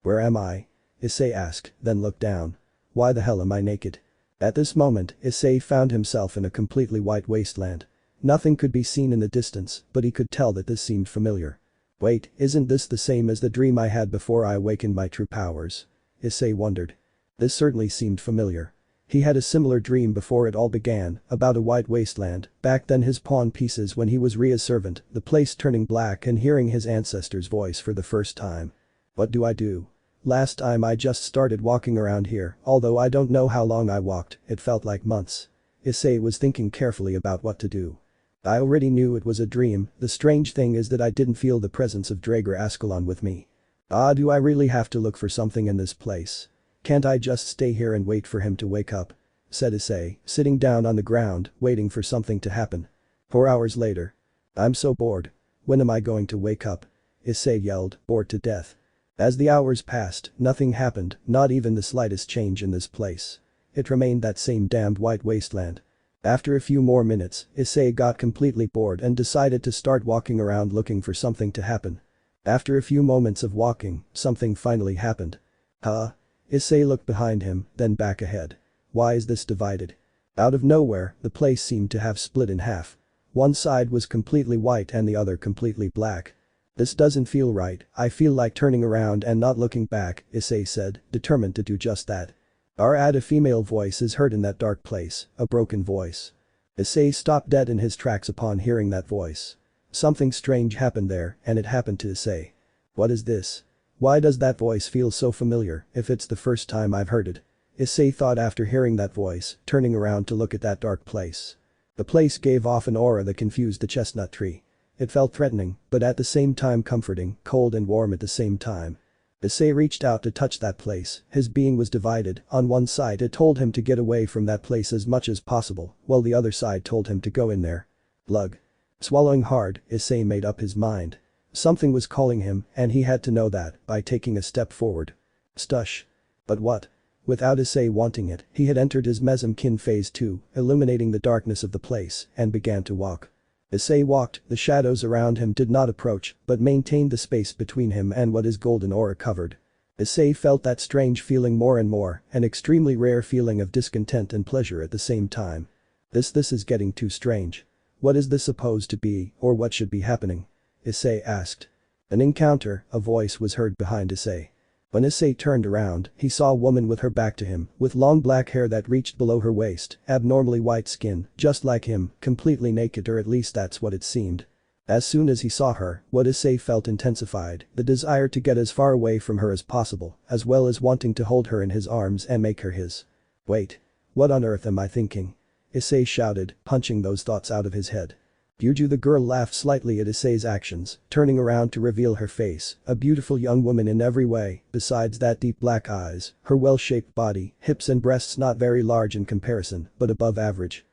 "Where am I?" Issei asked, then looked down. "Why the hell am I naked?" At this moment, Issei found himself in a completely white wasteland. Nothing could be seen in the distance, but he could tell that this seemed familiar. "Wait, isn't this the same as the dream I had before I awakened my true powers?" Issei wondered. This certainly seemed familiar. He had a similar dream before it all began, about a white wasteland, back then his pawn pieces when he was Ria's servant, the place turning black and hearing his ancestor's voice for the first time. "What do I do? Last time I just started walking around here, although I don't know how long I walked, it felt like months." Issei was thinking carefully about what to do. "I already knew it was a dream, the strange thing is that I didn't feel the presence of Drager Ascalon with me. Do I really have to look for something in this place? Can't I just stay here and wait for him to wake up?" said Issei, sitting down on the ground, waiting for something to happen. 4 hours later. "I'm so bored. When am I going to wake up?" Issei yelled, bored to death. As the hours passed, nothing happened, not even the slightest change in this place. It remained that same damned white wasteland. After a few more minutes, Issei got completely bored and decided to start walking around looking for something to happen. After a few moments of walking, something finally happened. Huh? Issei looked behind him, then back ahead. Why is this divided? Out of nowhere, the place seemed to have split in half. One side was completely white and the other completely black. "This doesn't feel right, I feel like turning around and not looking back," Issei said, determined to do just that. A female voice is heard in that dark place, a broken voice. Issei stopped dead in his tracks upon hearing that voice. Something strange happened there, and it happened to Issei. What is this? Why does that voice feel so familiar, if it's the first time I've heard it? Issei thought after hearing that voice, turning around to look at that dark place. The place gave off an aura that confused the chestnut tree. It felt threatening, but at the same time comforting, cold and warm at the same time. Issei reached out to touch that place, his being was divided, on one side it told him to get away from that place as much as possible, while the other side told him to go in there. Lug. Swallowing hard, Issei made up his mind. Something was calling him, and he had to know that by taking a step forward. Stush. But what? Without Issei wanting it, he had entered his Mesemkin phase 2, illuminating the darkness of the place, and began to walk. Issei walked, the shadows around him did not approach, but maintained the space between him and what his golden aura covered. Issei felt that strange feeling more and more, an extremely rare feeling of discontent and pleasure at the same time. This is getting too strange. What is this supposed to be, or what should be happening? Issei asked. An encounter, a voice was heard behind Issei. When Issei turned around, he saw a woman with her back to him, with long black hair that reached below her waist, abnormally white skin, just like him, completely naked, or at least that's what it seemed. As soon as he saw her, what Issei felt intensified, the desire to get as far away from her as possible, as well as wanting to hold her in his arms and make her his. Wait. What on earth am I thinking? Issei shouted, punching those thoughts out of his head. Yuju, the girl, laughed slightly at Issei's actions, turning around to reveal her face, a beautiful young woman in every way, besides that deep black eyes, her well-shaped body, hips and breasts not very large in comparison, but above average.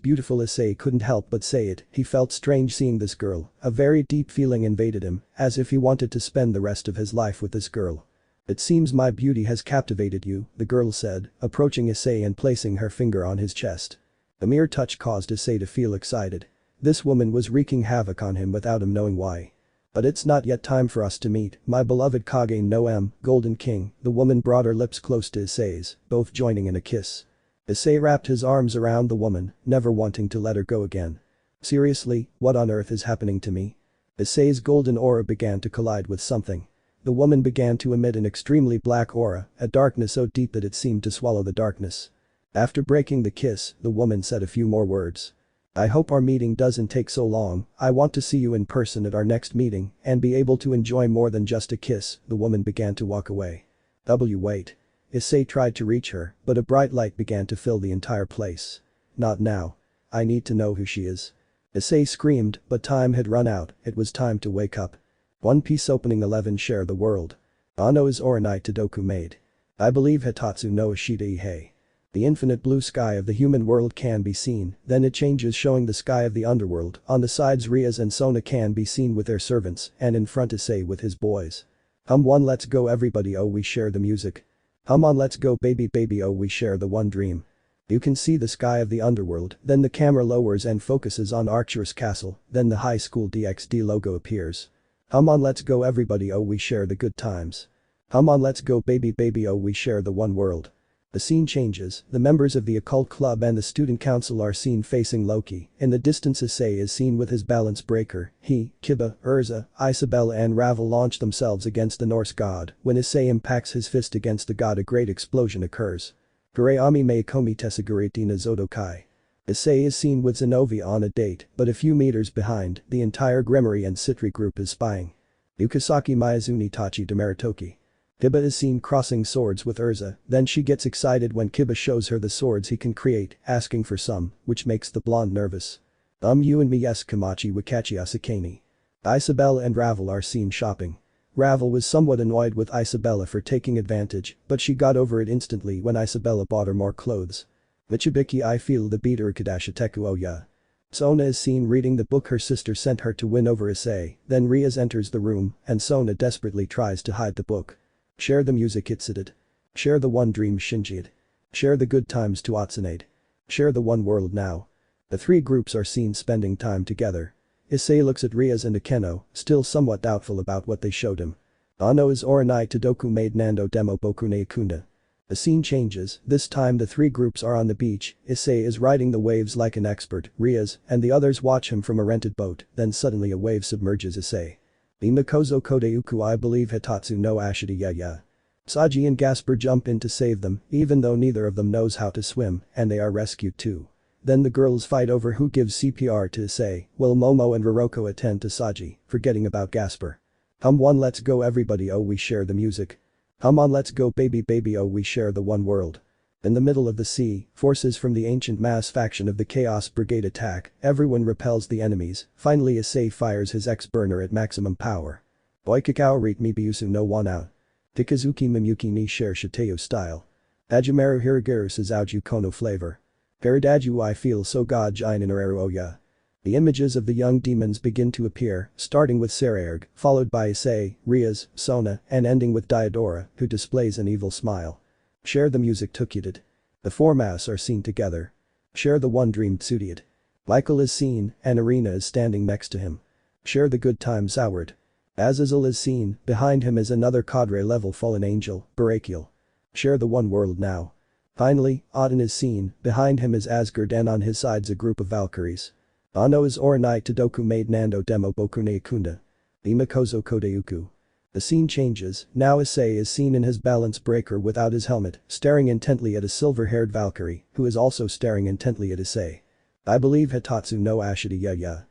Beautiful. Issei couldn't help but say it, he felt strange seeing this girl, a very deep feeling invaded him, as if he wanted to spend the rest of his life with this girl. It seems my beauty has captivated you, the girl said, approaching Issei and placing her finger on his chest. The mere touch caused Issei to feel excited. This woman was wreaking havoc on him without him knowing why. But it's not yet time for us to meet, my beloved Kage no M, Golden King, the woman brought her lips close to Issei's, both joining in a kiss. Issei wrapped his arms around the woman, never wanting to let her go again. Seriously, what on earth is happening to me? Issei's golden aura began to collide with something. The woman began to emit an extremely black aura, a darkness so deep that it seemed to swallow the darkness. After breaking the kiss, the woman said a few more words. I hope our meeting doesn't take so long, I want to see you in person at our next meeting and be able to enjoy more than just a kiss. The woman began to walk away. Wait. Issei tried to reach her, but a bright light began to fill the entire place. Not now. I need to know who she is. Issei screamed, but time had run out, it was time to wake up. One Piece Opening 11 Share the world. Ano is Oranai Todoku made. I believe Hitatsu no Ashita Ihei. The infinite blue sky of the human world can be seen, then it changes showing the sky of the underworld. On the sides Rias and Sona can be seen with their servants, and in front Issei with his boys. On let's go everybody, oh we share the music. On let's go baby oh we share the one dream. You can see the sky of the underworld, then the camera lowers and focuses on Arcturus Castle, then the high school DxD logo appears. On let's go everybody, oh we share the good times. On let's go baby oh we share the one world. The scene changes, the members of the occult club and the student council are seen facing Loki. In the distance Issei is seen with his balance breaker. He, Kiba, Urza, Isabella and Ravel launch themselves against the Norse god. When Issei impacts his fist against the god, a great explosion occurs. Kureami me komi tesaguriti na zodokai. Issei is seen with Zenobia on a date, but a few meters behind, the entire Gremory and Citri group is spying. Yukasaki Miyazuni Tachi Demaritoki. Kiba is seen crossing swords with Urza, then she gets excited when Kiba shows her the swords he can create, asking for some, which makes the blonde nervous. You and me yes Kamachi Wakachi Asakani. Isabella and Ravel are seen shopping. Ravel was somewhat annoyed with Isabella for taking advantage, but she got over it instantly when Isabella bought her more clothes. Michibiki I feel the beater Kadashiteku oh yeah. Sona is seen reading the book her sister sent her to win over Issei, then Rias enters the room, and Sona desperately tries to hide the book. Share the music Itsuted. Share the one dream Shinjied. Share the good times to Atsunade. Share the one world now. The three groups are seen spending time together. Issei looks at Rias and Akeno, still somewhat doubtful about what they showed him. Ano is Oranai Todoku made Nando Demo Bokune Ikunda. The scene changes, this time the three groups are on the beach. Issei is riding the waves like an expert, Rias and the others watch him from a rented boat, then suddenly a wave submerges Issei. Imakozo Kodeuku I believe Hitatsu no Ashita yeah. Saji and Gasper jump in to save them, even though neither of them knows how to swim, and they are rescued too. Then the girls fight over who gives CPR to Issei, while Momo and Roroko attend to Saji, forgetting about Gasper. On let's go everybody oh we share the music. On let's go baby oh we share the one world. In the middle of the sea, forces from the ancient mass faction of the Chaos Brigade attack, everyone repels the enemies, finally Issei fires his X-burner at maximum power. Oikakao rit mi biusu no one out. Tikazuki Mimyuki ni share shiteo style. Ajumeru Hirigaru Sazauju Kono flavor. Peridaju I feel so god Jinareru Oya. The images of the young demons begin to appear, starting with Sekiryuutei, followed by Issei, Rias, Sona, and ending with Ghidorah, who displays an evil smile. Share the music Tukudid. The four masks are seen together. Share the one dream Tsudiad. Michael is seen, and Arena is standing next to him. Share the good times outward. Azazel is seen, behind him is another cadre level fallen angel, Barakiel. Share the one world now. Finally, Aten is seen, behind him is Asgard and on his sides a group of Valkyries. Ano is Oranai Todoku made Nando Demo Bokune Ikunda. Imakozo Kodeuku. The scene changes, now Issei is seen in his balance breaker without his helmet, staring intently at a silver-haired Valkyrie, who is also staring intently at Issei. I believe Hitatsu no Ashita ya.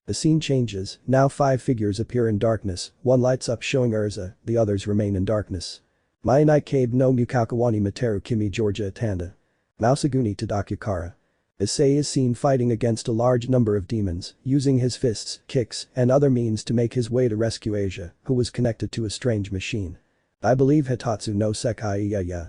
The scene changes, now 5 figures appear in darkness, one lights up showing Urza, the others remain in darkness. Mainai Kabe no Mukakawani Materu Kimi Georgia Atanda. Mausaguni Tadakukara. Issei is seen fighting against a large number of demons, using his fists, kicks, and other means to make his way to rescue Asia, who was connected to a strange machine. I believe Hitatsu no Sekai ya.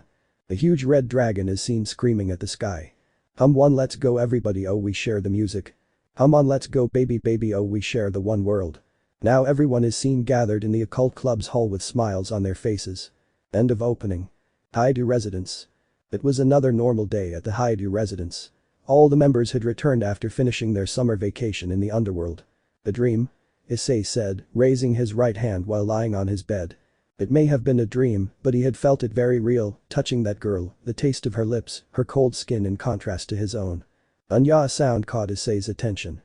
The huge red dragon is seen screaming at the sky. Hum one let's go everybody oh we share the music. Hum on let's go baby baby oh we share the one world. Now everyone is seen gathered in the occult club's hall with smiles on their faces. End of opening. Haidu residence. It was another normal day at the Haidu residence. All the members had returned after finishing their summer vacation in the underworld. A dream? Issei said, raising his right hand while lying on his bed. It may have been a dream, but he had felt it very real, touching that girl, the taste of her lips, her cold skin in contrast to his own. Anya sound caught Issei's attention.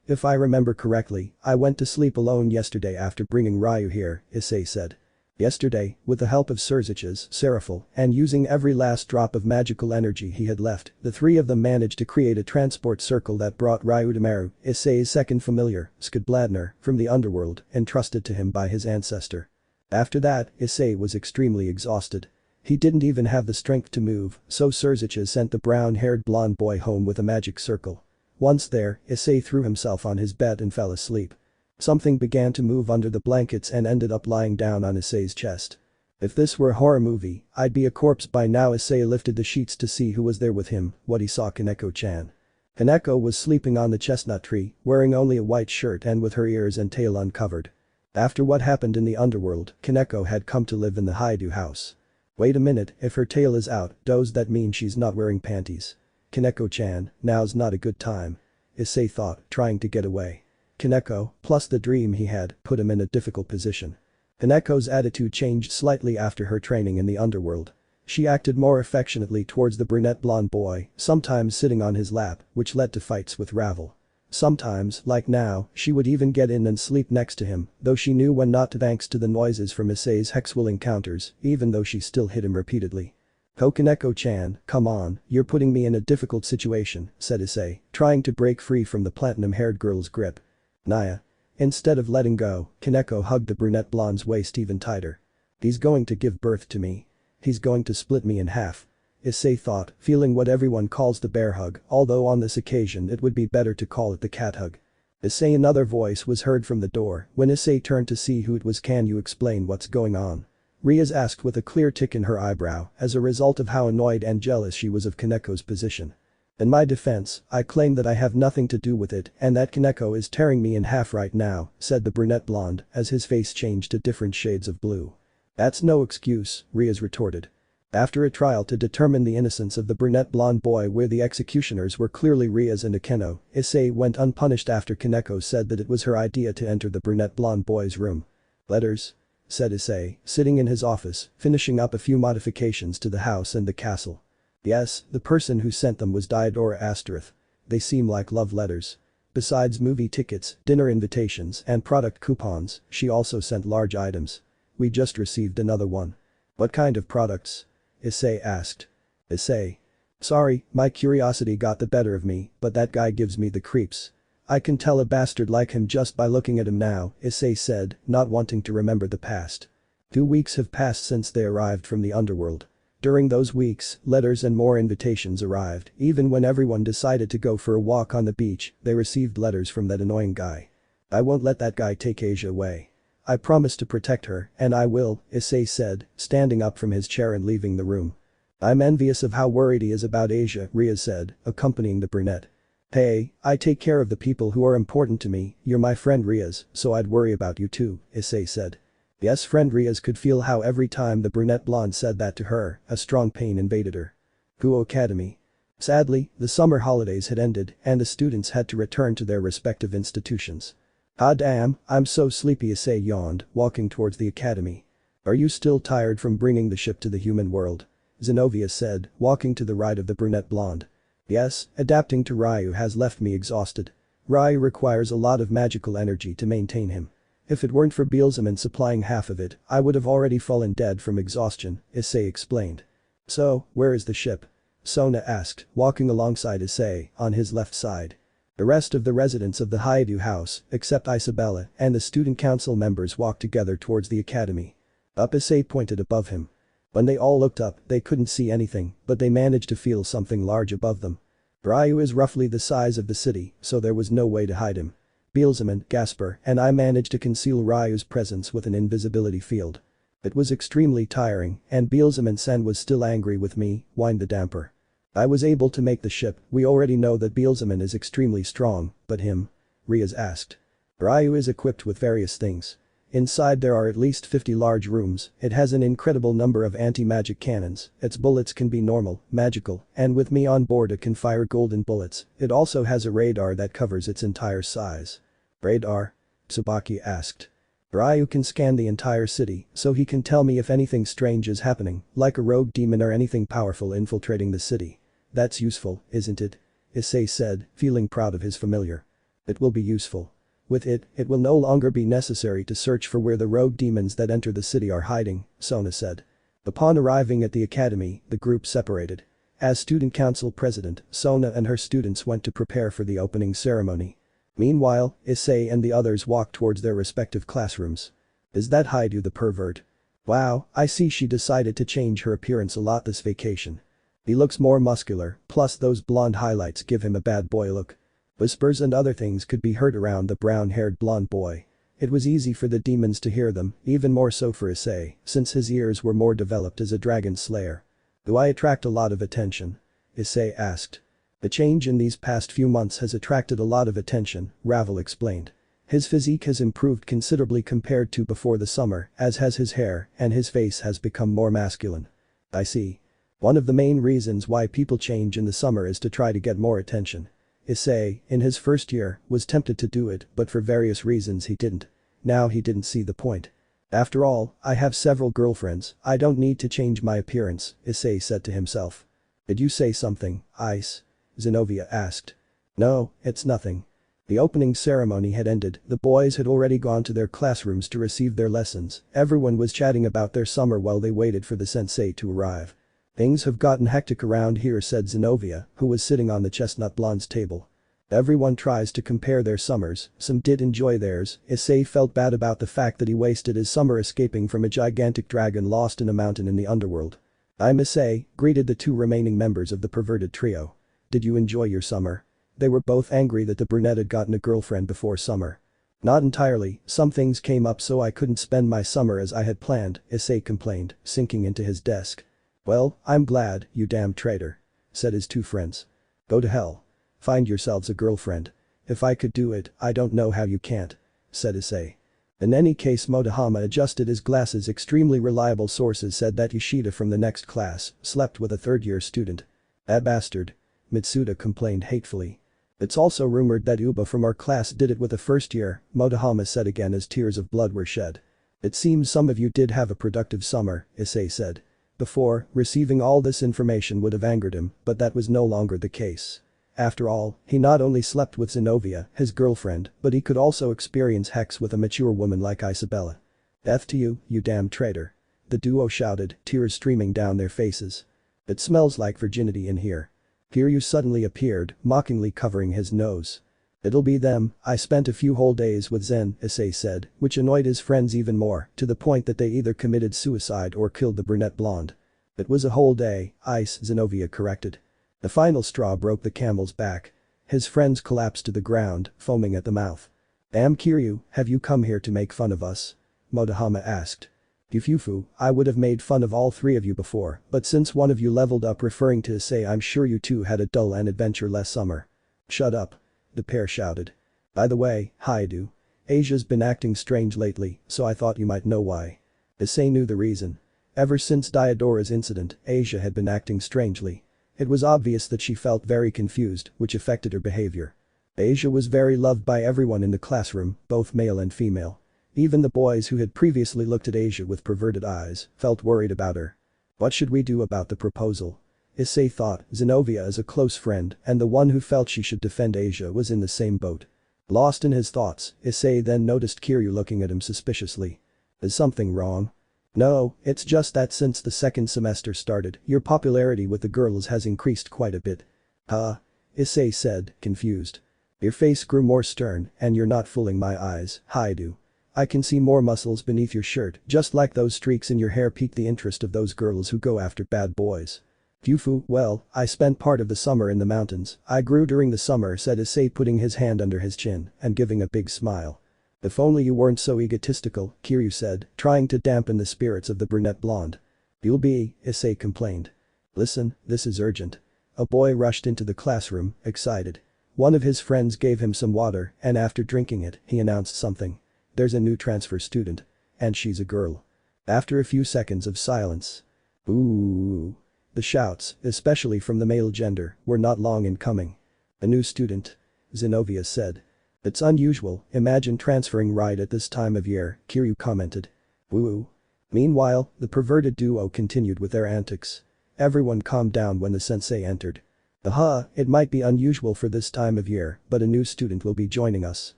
If I remember correctly, I went to sleep alone yesterday after bringing Ryu here, Issei said. Yesterday, with the help of Surzich's, Seraphil, and using every last drop of magical energy he had left, the three of them managed to create a transport circle that brought Ryu to Meru, Issei's second familiar, Skadbladner, from the underworld, entrusted to him by his ancestor. After that, Issei was extremely exhausted. He didn't even have the strength to move, so Surzicha sent the brown-haired blonde boy home with a magic circle. Once there, Issei threw himself on his bed and fell asleep. Something began to move under the blankets and ended up lying down on Issei's chest. If this were a horror movie, I'd be a corpse by now. Issei lifted the sheets to see who was there with him, what he saw Kaneko-chan. Kaneko was sleeping on the chestnut tree, wearing only a white shirt and with her ears and tail uncovered. After what happened in the underworld, Kaneko had come to live in the Haidu house. Wait a minute, if her tail is out, does that mean she's not wearing panties? Kaneko-chan, now's not a good time. Issei thought, trying to get away. Kaneko, plus the dream he had, put him in a difficult position. Kaneko's attitude changed slightly after her training in the underworld. She acted more affectionately towards the brunette blonde boy, sometimes sitting on his lap, which led to fights with Ravel. Sometimes, like now, she would even get in and sleep next to him, though she knew when not to thanks to the noises from Issei's Hexwill encounters, even though she still hit him repeatedly. "Oh Kaneko-chan, come on, you're putting me in a difficult situation," said Issei, trying to break free from the platinum-haired girl's grip. Naya. Instead of letting go, Kaneko hugged the brunette blonde's waist even tighter. "He's going to give birth to me. He's going to split me in half." Issei thought, feeling what everyone calls the bear hug, although on this occasion it would be better to call it the cat hug. Issei another voice was heard from the door. When Issei turned to see who it was. "Can you explain what's going on?" Rias asked with a clear tick in her eyebrow, as a result of how annoyed and jealous she was of Kaneko's position. "In my defense, I claim that I have nothing to do with it and that Kaneko is tearing me in half right now," said the brunette blonde, as his face changed to different shades of blue. "That's no excuse," Rias retorted. After a trial to determine the innocence of the brunette blonde boy where the executioners were clearly Rias and Akeno, Issei went unpunished after Kaneko said that it was her idea to enter the brunette blonde boy's room. "Letters?" said Issei, sitting in his office, finishing up a few modifications to the house and the castle. "Yes, the person who sent them was Ghidorah Astareth. They seem like love letters. Besides movie tickets, dinner invitations, and product coupons, she also sent large items. We just received another one." "What kind of products?" Issei asked. Issei. "Sorry, my curiosity got the better of me, but that guy gives me the creeps. I can tell a bastard like him just by looking at him now," Issei said, not wanting to remember the past. 2 weeks have passed since they arrived from the underworld. During those weeks, letters and more invitations arrived. Even when everyone decided to go for a walk on the beach, they received letters from that annoying guy. I won't let that guy take Asia away. I promise to protect her, and I will, Issei said, standing up from his chair and leaving the room. I'm envious of how worried he is about Asia, Rias said, accompanying the brunette. Hey, I take care of the people who are important to me, you're my friend Rias, so I'd worry about you too, Issei said. Yes, friend Rias could feel how every time the brunette blonde said that to her, a strong pain invaded her. Guo Academy. Sadly, the summer holidays had ended and the students had to return to their respective institutions. Ah damn, I'm so sleepy, Issei yawned, walking towards the academy. Are you still tired from bringing the ship to the human world? Zenobia said, walking to the right of the brunette blonde. Yes, adapting to Ryu has left me exhausted. Ryu requires a lot of magical energy to maintain him. If it weren't for Beelzeman supplying half of it, I would have already fallen dead from exhaustion, Issei explained. So, where is the ship? Sona asked, walking alongside Issei, on his left side. The rest of the residents of the Heredero house, except Isabella and the student council members walked together towards the academy. Up, Issei pointed above him. When they all looked up, they couldn't see anything, but they managed to feel something large above them. Ryu is roughly the size of the city, so there was no way to hide him. Beelzeman, Gasper, and I managed to conceal Ryu's presence with an invisibility field. It was extremely tiring, and Beelzeman-sen was still angry with me, whined the damper. I was able to make the ship, we already know that Beelzeman is extremely strong, but him? Rias asked. Ryu is equipped with various things. Inside there are at least 50 large rooms, it has an incredible number of anti-magic cannons, its bullets can be normal, magical, and with me on board it can fire golden bullets, it also has a radar that covers its entire size. Radar? Tsubaki asked. Ryu can scan the entire city, so he can tell me if anything strange is happening, like a rogue demon or anything powerful infiltrating the city. That's useful, isn't it? Issei said, feeling proud of his familiar. It will be useful. With it, it will no longer be necessary to search for where the rogue demons that enter the city are hiding, Sona said. Upon arriving at the academy, the group separated. As student council president, Sona and her students went to prepare for the opening ceremony. Meanwhile, Issei and the others walked towards their respective classrooms. Is that Haidu the pervert? Wow, I see she decided to change her appearance a lot this vacation. He looks more muscular, plus those blonde highlights give him a bad boy look. Whispers and other things could be heard around the brown-haired blonde boy. It was easy for the demons to hear them, even more so for Issei, since his ears were more developed as a dragon slayer. Do I attract a lot of attention? Issei asked. The change in these past few months has attracted a lot of attention, Ravel explained. His physique has improved considerably compared to before the summer, as has his hair, and his face has become more masculine. I see. One of the main reasons why people change in the summer is to try to get more attention. Issei, in his first year, was tempted to do it, but for various reasons he didn't. Now he didn't see the point. After all, I have several girlfriends, I don't need to change my appearance, Issei said to himself. Did you say something, Ice? Zenobia asked. No, it's nothing. The opening ceremony had ended, the boys had already gone to their classrooms to receive their lessons, everyone was chatting about their summer while they waited for the sensei to arrive. Things have gotten hectic around here, said Zenobia, who was sitting on the chestnut blonde's table. Everyone tries to compare their summers, some did enjoy theirs, Issei felt bad about the fact that he wasted his summer escaping from a gigantic dragon lost in a mountain in the underworld. I'm Issei, greeted the two remaining members of the perverted trio. Did you enjoy your summer? They were both angry that the brunette had gotten a girlfriend before summer. Not entirely, some things came up so I couldn't spend my summer as I had planned, Issei complained, sinking into his desk. Well, I'm glad, you damn traitor, said his two friends. Go to hell. Find yourselves a girlfriend. If I could do it, I don't know how you can't, said Issei. In any case, Motohama adjusted his glasses. Extremely reliable sources said that Yoshida from the next class slept with a third-year student. That bastard. Mitsuda complained hatefully. It's also rumored that Uba from our class did it with a first year, Motohama said again as tears of blood were shed. It seems some of you did have a productive summer, Issei said. Before, receiving all this information would have angered him, but that was no longer the case. After all, he not only slept with Zenobia, his girlfriend, but he could also experience hex with a mature woman like Isabella. F to you, you damn traitor. The duo shouted, tears streaming down their faces. It smells like virginity in here. Kiryu suddenly appeared, mockingly covering his nose. It'll be them, I spent a few whole days with Zen, Issei said, which annoyed his friends even more, to the point that they either committed suicide or killed the brunette blonde. It was a whole day, Ice, Zenobia corrected. The final straw broke the camel's back. His friends collapsed to the ground, foaming at the mouth. Damn Kiryu, have you come here to make fun of us? Motohama asked. Yufufu, I would have made fun of all three of you before, but since one of you leveled up referring to Issei, I'm sure you two had a dull and adventure-less summer. Shut up. The pair shouted. By the way, Haidu. Asia's been acting strange lately, so I thought you might know why. Issei knew the reason. Ever since Diodora's incident, Asia had been acting strangely. It was obvious that she felt very confused, which affected her behavior. Asia was very loved by everyone in the classroom, both male and female. Even the boys who had previously looked at Asia with perverted eyes felt worried about her. What should we do about the proposal? Issei thought. Zenobia is a close friend and the one who felt she should defend Asia was in the same boat. Lost in his thoughts, Issei then noticed Kiryu looking at him suspiciously. Is something wrong? No, it's just that since the second semester started, your popularity with the girls has increased quite a bit. Huh? Issei said, confused. Your face grew more stern and you're not fooling my eyes, Haidu. I can see more muscles beneath your shirt, just like those streaks in your hair pique the interest of those girls who go after bad boys. Fufu, well, I spent part of the summer in the mountains. I grew during the summer, said Issei, putting his hand under his chin and giving a big smile. If only you weren't so egotistical, Kiryu said, trying to dampen the spirits of the brunette blonde. You'll be, Issei complained. Listen, this is urgent. A boy rushed into the classroom, excited. One of his friends gave him some water and after drinking it, he announced something. There's a new transfer student. And she's a girl. After a few seconds of silence. Ooh. The shouts, especially from the male gender, were not long in coming. A new student. Zenobia said. It's unusual, imagine transferring right at this time of year, Kiryu commented. Woo. Meanwhile, the perverted duo continued with their antics. Everyone calmed down when the sensei entered. It might be unusual for this time of year, but a new student will be joining us.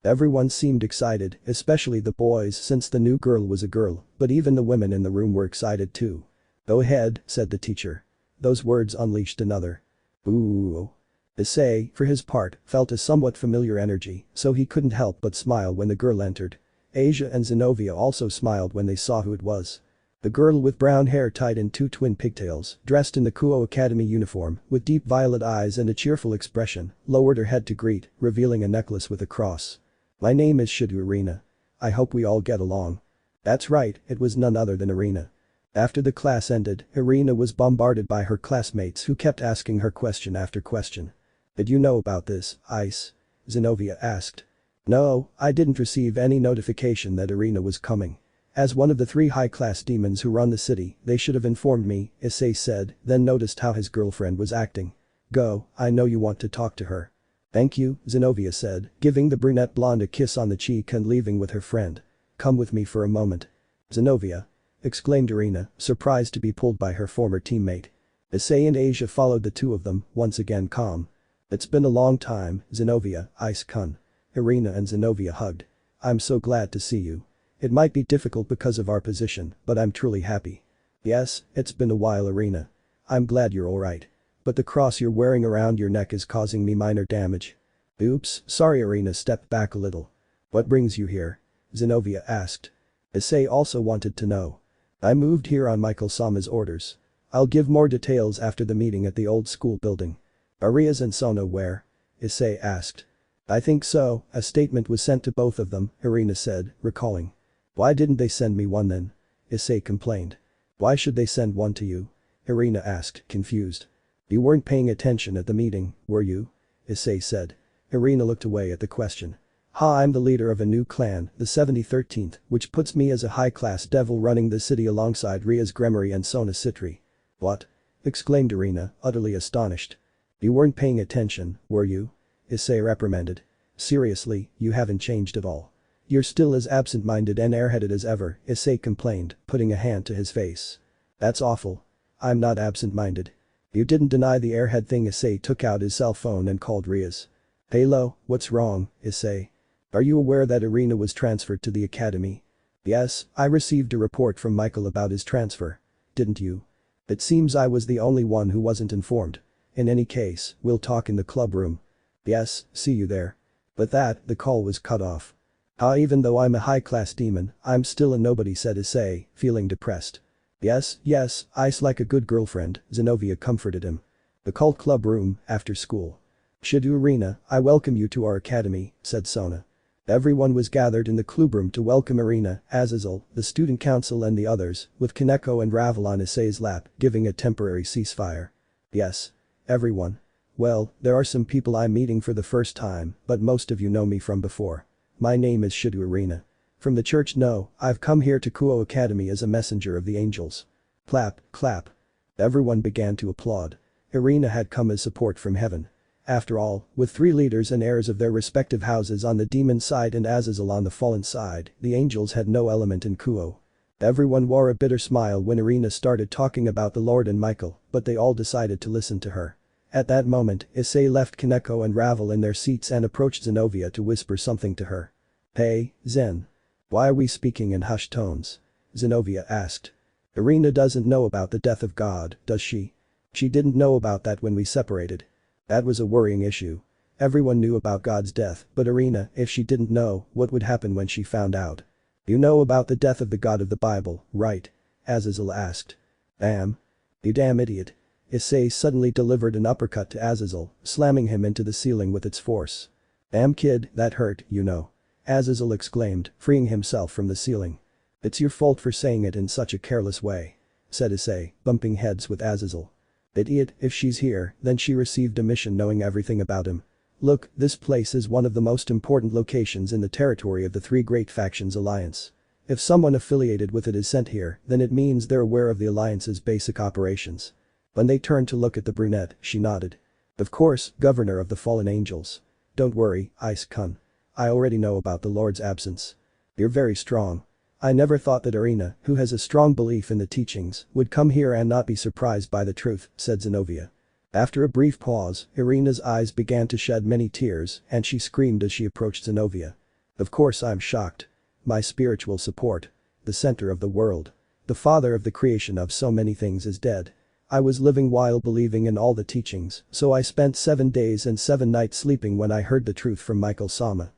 Everyone seemed excited, especially the boys since the new girl was a girl, but even the women in the room were excited too. Go ahead, said the teacher. Those words unleashed another. Ooh. Issei, for his part, felt a somewhat familiar energy, so he couldn't help but smile when the girl entered. Asia and Zenobia also smiled when they saw who it was. The girl with brown hair tied in two twin pigtails, dressed in the Kuo Academy uniform, with deep violet eyes and a cheerful expression, lowered her head to greet, revealing a necklace with a cross. My name is Shidu Irina. I hope we all get along. That's right, it was none other than Irina. After the class ended, Irina was bombarded by her classmates who kept asking her question after question. Did you know about this, Ice? Zenobia asked. No, I didn't receive any notification that Irina was coming. As one of the 3 high-class demons who run the city, they should have informed me, Issei said, then noticed how his girlfriend was acting. Go, I know you want to talk to her. Thank you, Zenobia said, giving the brunette blonde a kiss on the cheek and leaving with her friend. Come with me for a moment. Zenobia. Exclaimed Irina, surprised to be pulled by her former teammate. Issei and Asia followed the two of them, once again calm. It's been a long time, Zenobia, Ice-kun. Irina and Zenobia hugged. I'm so glad to see you. It might be difficult because of our position, but I'm truly happy. Yes, it's been a while, Irina. I'm glad you're alright. But the cross you're wearing around your neck is causing me minor damage. Oops, sorry. Irina stepped back a little. What brings you here? Zenobia asked. Issei also wanted to know. I moved here on Michael-sama's orders. I'll give more details after the meeting at the old school building. Are Rias and Sono where? Issei asked. I think so, a statement was sent to both of them, Irina said, recalling. Why didn't they send me one then? Issei complained. Why should they send one to you? Irina asked, confused. You weren't paying attention at the meeting, were you? Issei said. Irina looked away at the question. I'm the leader of a new clan, the 7013th, which puts me as a high-class devil running the city alongside Rias Gremory and Sona Citri. What? Exclaimed Irina, utterly astonished. You weren't paying attention, were you? Issei reprimanded. Seriously, you haven't changed at all. You're still as absent-minded and airheaded as ever, Issei complained, putting a hand to his face. That's awful. I'm not absent-minded. You didn't deny the airhead thing. Issei took out his cell phone and called Rias. Hello, what's wrong, Issei? Are you aware that Irina was transferred to the academy? Yes, I received a report from Michael about his transfer. Didn't you? It seems I was the only one who wasn't informed. In any case, we'll talk in the club room. Yes, see you there. With that, the call was cut off. Even though I'm a high-class demon, I'm still a nobody, said Issei, feeling depressed. Yes, yes, Ice like a good girlfriend, Zenobia comforted him. The cult club room, after school. Shidorina, I welcome you to our academy, said Sona. Everyone was gathered in the clubroom to welcome Irina, Azazel, the student council and the others, with Kaneko and Ravel on Issei's lap, giving a temporary ceasefire. Yes. Everyone. Well, there are some people I'm meeting for the first time, but most of you know me from before. My name is Shidorina. From the church no, I've come here to Kuo Academy as a messenger of the angels. Clap, clap. Everyone began to applaud. Irina had come as support from heaven. After all, with 3 leaders and heirs of their respective houses on the demon side and Azazel on the fallen side, the angels had no element in Kuo. Everyone wore a bitter smile when Irina started talking about the Lord and Michael, but they all decided to listen to her. At that moment, Issei left Kaneko and Ravel in their seats and approached Zenobia to whisper something to her. Hey, Zen. Why are we speaking in hushed tones? Zenobia asked. Irina doesn't know about the death of God, does she? She didn't know about that when we separated. That was a worrying issue. Everyone knew about God's death, but Irina, if she didn't know, what would happen when she found out? You know about the death of the God of the Bible, right? Azazel asked. You damn idiot. Issei suddenly delivered an uppercut to Azazel, slamming him into the ceiling with its force. Damn kid, that hurt, you know. Azazel exclaimed, freeing himself from the ceiling. It's your fault for saying it in such a careless way, said Issei, bumping heads with Azazel. Idiot, if she's here, then she received a mission knowing everything about him. Look, this place is one of the most important locations in the territory of the 3 Great Factions Alliance. If someone affiliated with it is sent here, then it means they're aware of the Alliance's basic operations. When they turned to look at the brunette, she nodded. Of course, Governor of the Fallen Angels. Don't worry, Ice-kun. I already know about the Lord's absence. You're very strong. I never thought that Irina, who has a strong belief in the teachings, would come here and not be surprised by the truth, said Zenobia. After a brief pause, Irina's eyes began to shed many tears and she screamed as she approached Zenobia. Of course I'm shocked. My spiritual support. The center of the world. The father of the creation of so many things is dead. I was living while believing in all the teachings, so I spent 7 days and 7 nights sleeping when I heard the truth from Michael-sama.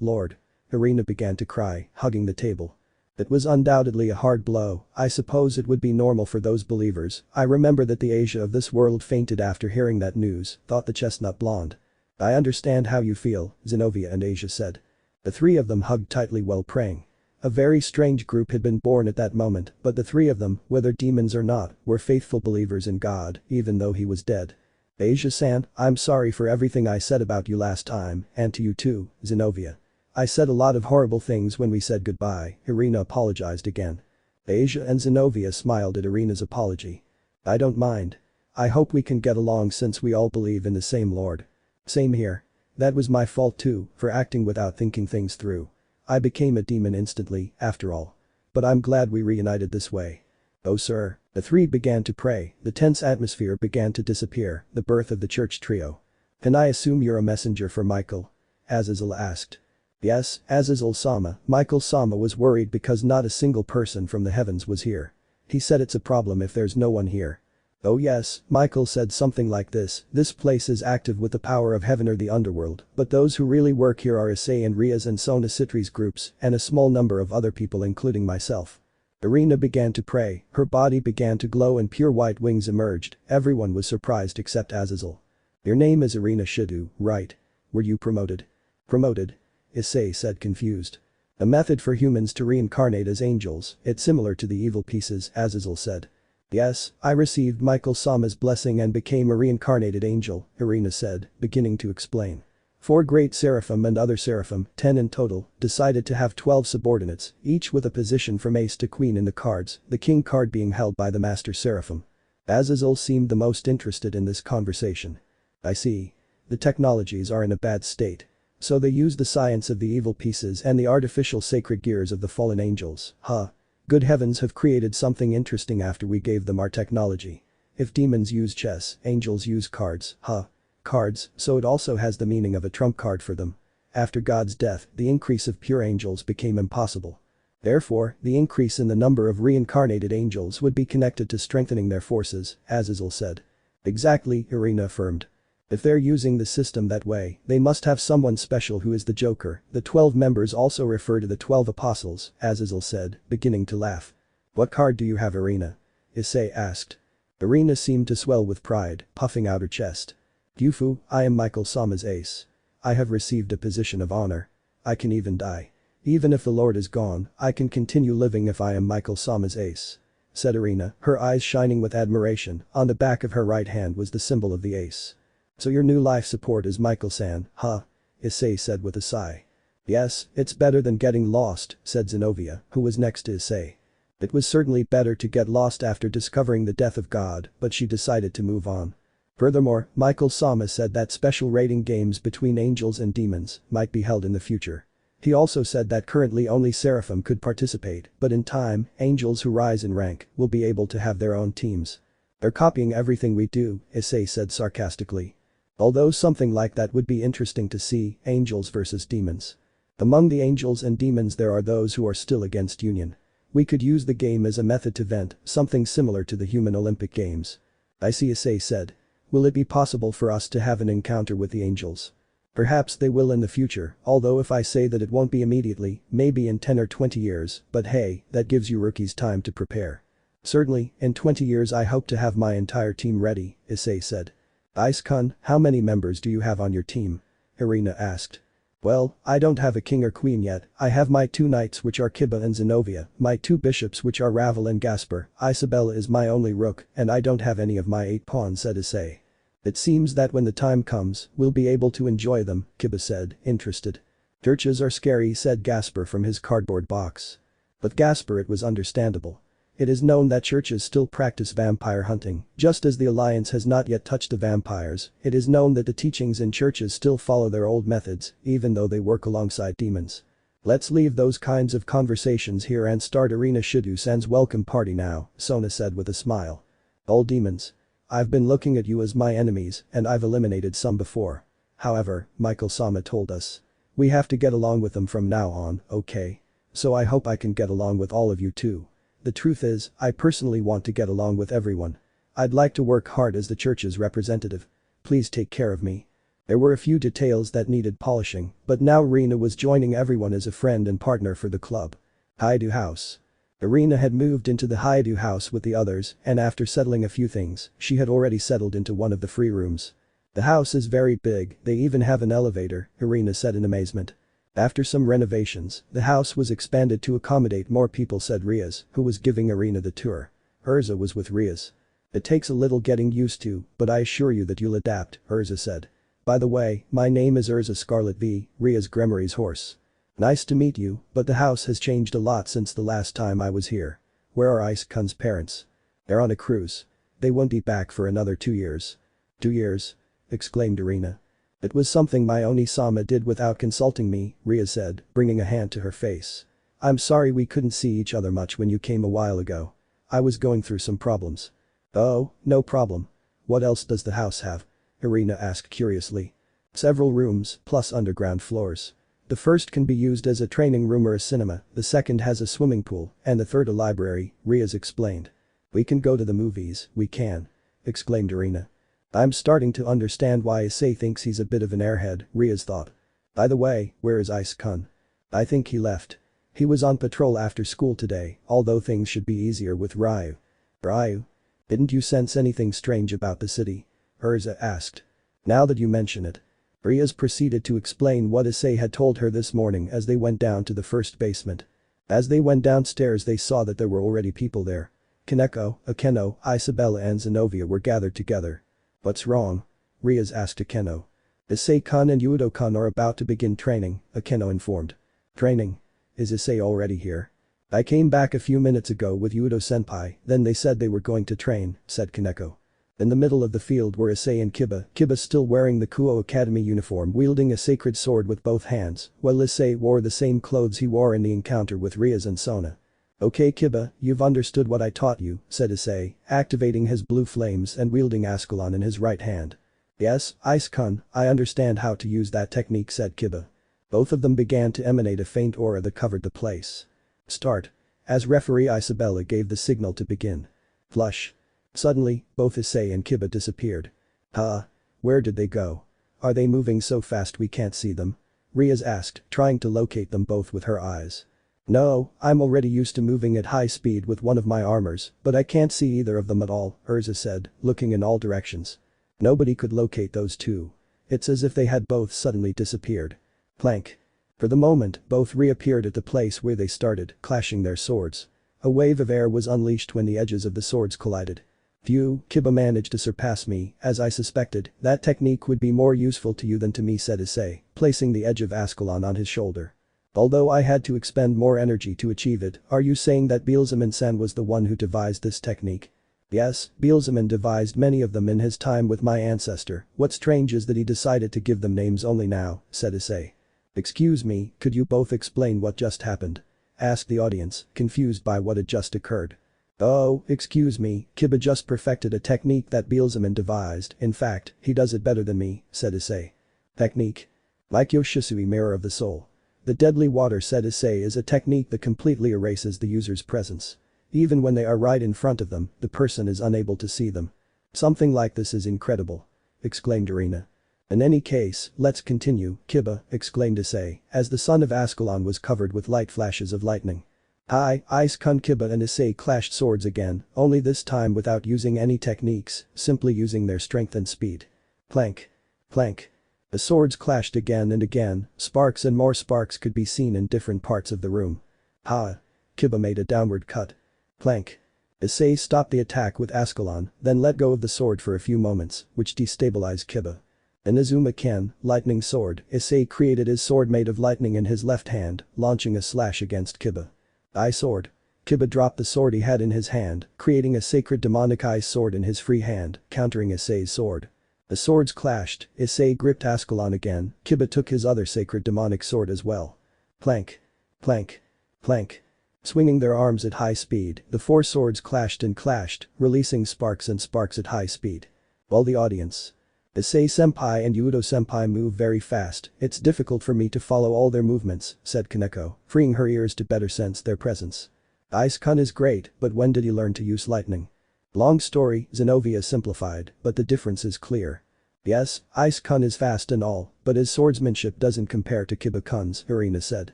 Lord. Irina began to cry, hugging the table. It was undoubtedly a hard blow. I suppose it would be normal for those believers. I remember that the Asia of this world fainted after hearing that news, thought the chestnut blonde. I understand how you feel, Zenobia and Asia said. The 3 of them hugged tightly while praying. A very strange group had been born at that moment, but the 3 of them, whether demons or not, were faithful believers in God, even though he was dead. Asia-san, I'm sorry for everything I said about you last time, and to you too, Zenobia. I said a lot of horrible things when we said goodbye, Irina apologized again. Asia and Zenobia smiled at Irina's apology. I don't mind. I hope we can get along since we all believe in the same Lord. Same here. That was my fault too, for acting without thinking things through. I became a demon instantly, after all. But I'm glad we reunited this way. Oh sir. The 3 began to pray, the tense atmosphere began to disappear, the birth of the church trio. Can I assume you're a messenger for Michael? Azazel asked. Yes, Azazel-sama. Michael-sama was worried because not a single person from the heavens was here. He said it's a problem if there's no one here. Oh yes, Michael said something like this place is active with the power of heaven or the underworld, but those who really work here are Issei and Rias and Sona Citri's groups and a small number of other people including myself. Irina began to pray, her body began to glow and pure white wings emerged, everyone was surprised except Azazel. Your name is Irina Shidu, right? Were you promoted? Promoted? Issei said confused. A method for humans to reincarnate as angels, it's similar to the evil pieces, Azazel said. Yes, I received Michael-sama's blessing and became a reincarnated angel, Irina said, beginning to explain. 4 great seraphim and other seraphim, 10 in total, decided to have 12 subordinates, each with a position from ace to queen in the cards, the king card being held by the master seraphim. Azazel seemed the most interested in this conversation. I see. The technologies are in a bad state. So they use the science of the evil pieces and the artificial sacred gears of the fallen angels, huh? Good heavens have created something interesting after we gave them our technology. If demons use chess, angels use cards, huh? Cards, so it also has the meaning of a trump card for them. After God's death, the increase of pure angels became impossible. Therefore, the increase in the number of reincarnated angels would be connected to strengthening their forces, Azazel said. Exactly, Irina affirmed. If they're using the system that way, they must have someone special who is the Joker. The 12 members also refer to the 12 apostles, Azazel said, beginning to laugh. What card do you have, Irina? Issei asked. Irina seemed to swell with pride, puffing out her chest. Yufu, I am Michael Sama's ace. I have received a position of honor. I can even die. Even if the Lord is gone, I can continue living if I am Michael Sama's ace. Said Irina, her eyes shining with admiration. On the back of her right hand was the symbol of the ace. So your new life support is Michael-san, huh? Issei said with a sigh. Yes, it's better than getting lost, said Zenobia, who was next to Issei. It was certainly better to get lost after discovering the death of God, but she decided to move on. Furthermore, Michael Sama said that special rating games between angels and demons might be held in the future. He also said that currently only Seraphim could participate, but in time, angels who rise in rank will be able to have their own teams. They're copying everything we do, Issei said sarcastically. Although something like that would be interesting to see, angels versus demons. Among the angels and demons there are those who are still against union. We could use the game as a method to vent, something similar to the human Olympic Games. I see, Issei said. Will it be possible for us to have an encounter with the angels? Perhaps they will in the future, although if I say that it won't be immediately, maybe in 10 or 20 years, but hey, that gives you rookies time to prepare. Certainly, in 20 years I hope to have my entire team ready, Issei said. Ice-kun, how many members do you have on your team? Irina asked. Well, I don't have a king or queen yet, I have my 2 knights which are Kiba and Zenobia, my 2 bishops which are Ravel and Gasper, Isabella is my only rook, and I don't have any of my 8 pawns, said Issei. It seems that when the time comes, we'll be able to enjoy them, Kiba said, interested. Churches are scary, said Gasper from his cardboard box. But Gasper, it was understandable. It is known that churches still practice vampire hunting, just as the Alliance has not yet touched the vampires. It is known that the teachings in churches still follow their old methods, even though they work alongside demons. Let's leave those kinds of conversations here and start Irina Shidu-san's welcome party now, Sona said with a smile. All demons. I've been looking at you as my enemies, and I've eliminated some before. However, Michael Sama told us. We have to get along with them from now on, okay? So I hope I can get along with all of you too. The truth is, I personally want to get along with everyone. I'd like to work hard as the church's representative. Please take care of me. There were a few details that needed polishing, but now Irina was joining everyone as a friend and partner for the club. Haidu House. Irina had moved into the Haidu house with the others, and after settling a few things, she had already settled into one of the free rooms. The house is very big, they even have an elevator, Irina said in amazement. After some renovations, the house was expanded to accommodate more people, said Rias, who was giving Irina the tour. Urza was with Rias. It takes a little getting used to, but I assure you that you'll adapt, Urza said. By the way, my name is Urza Scarlet V, Rias Gremory's horse. Nice to meet you, but the house has changed a lot since the last time I was here. Where are Ice-kun's parents? They're on a cruise. They won't be back for another 2 years. 2 years? Exclaimed Irina. It was something my Oni-sama did without consulting me, Ria said, bringing a hand to her face. I'm sorry we couldn't see each other much when you came a while ago. I was going through some problems. Oh, no problem. What else does the house have? Irina asked curiously. Several rooms, plus underground floors. The first can be used as a training room or a cinema, the second has a swimming pool, and the third a library, Rias explained. We can go to the movies, we can. Exclaimed Irina. I'm starting to understand why Issei thinks he's a bit of an airhead, Rias thought. By the way, where is Ice-kun? I think he left. He was on patrol after school today, although things should be easier with Ryu. Ryu? Didn't you sense anything strange about the city? Urza asked. Now that you mention it. Rias proceeded to explain what Issei had told her this morning as they went down to the first basement. As they went downstairs they saw that there were already people there. Kaneko, Akeno, Isabella and Zenobia were gathered together. What's wrong? Rias asked Akeno. Issei-kun and Yudo-kun are about to begin training, Akeno informed. Training? Is Issei already here? I came back a few minutes ago with Yudo-senpai, then they said they were going to train, said Kaneko. In the middle of the field were Issei and Kiba still wearing the Kuo Academy uniform wielding a sacred sword with both hands, while Issei wore the same clothes he wore in the encounter with Rias and Sona. Okay Kiba, you've understood what I taught you, said Issei, activating his blue flames and wielding Ascalon in his right hand. Yes, Ice-kun, I understand how to use that technique, said Kiba. Both of them began to emanate a faint aura that covered the place. Start. As referee Isabella gave the signal to begin. Flush. Suddenly, both Issei and Kiba disappeared. Huh? Where did they go? Are they moving so fast we can't see them? Rias asked, trying to locate them both with her eyes. No, I'm already used to moving at high speed with one of my armors, but I can't see either of them at all, Urza said, looking in all directions. Nobody could locate those two. It's as if they had both suddenly disappeared. Plank. For the moment, both reappeared at the place where they started, clashing their swords. A wave of air was unleashed when the edges of the swords collided. Phew, Kiba managed to surpass me, as I suspected, that technique would be more useful to you than to me, said Issei, placing the edge of Ascalon on his shoulder. Although I had to expend more energy to achieve it, are you saying that Beelzeman-san was the one who devised this technique? Yes, Beelzeman devised many of them in his time with my ancestor, what's strange is that he decided to give them names only now, said Issei. Excuse me, could you both explain what just happened? Asked the audience, confused by what had just occurred. Oh, excuse me, Kiba just perfected a technique that Beelzeman devised, in fact, he does it better than me, said Issei. Technique? Like Yoshisui Mirror of the Soul. The deadly water, said Issei, is a technique that completely erases the user's presence. Even when they are right in front of them, the person is unable to see them. Something like this is incredible. Exclaimed Irina. In any case, let's continue, Kiba, exclaimed Issei, as the sun of Ascalon was covered with light flashes of lightning. Hi, Ice-kun. Kiba and Issei clashed swords again, only this time without using any techniques, simply using their strength and speed. Plank. Plank. The swords clashed again and again, sparks and more sparks could be seen in different parts of the room. Ha! Kiba made a downward cut. Plank. Issei stopped the attack with Ascalon, then let go of the sword for a few moments, which destabilized Kiba. Inazuma Ken, lightning sword, Issei created his sword made of lightning in his left hand, launching a slash against Kiba. Eye sword. Kiba dropped the sword he had in his hand, creating a sacred demonic eye sword in his free hand, countering Issei's sword. The swords clashed, Issei gripped Ascalon again, Kiba took his other sacred demonic sword as well. Plank. Plank. Plank. Swinging their arms at high speed, the four swords clashed and clashed, releasing sparks and sparks at high speed. While the audience. Issei-senpai and Yudo-senpai move very fast, it's difficult for me to follow all their movements, said Kaneko, freeing her ears to better sense their presence. Ice-kun is great, but when did he learn to use lightning? Long story, Zenobia simplified, but the difference is clear. Yes, Ice-kun is fast and all, but his swordsmanship doesn't compare to Kiba-kun's, Irina said.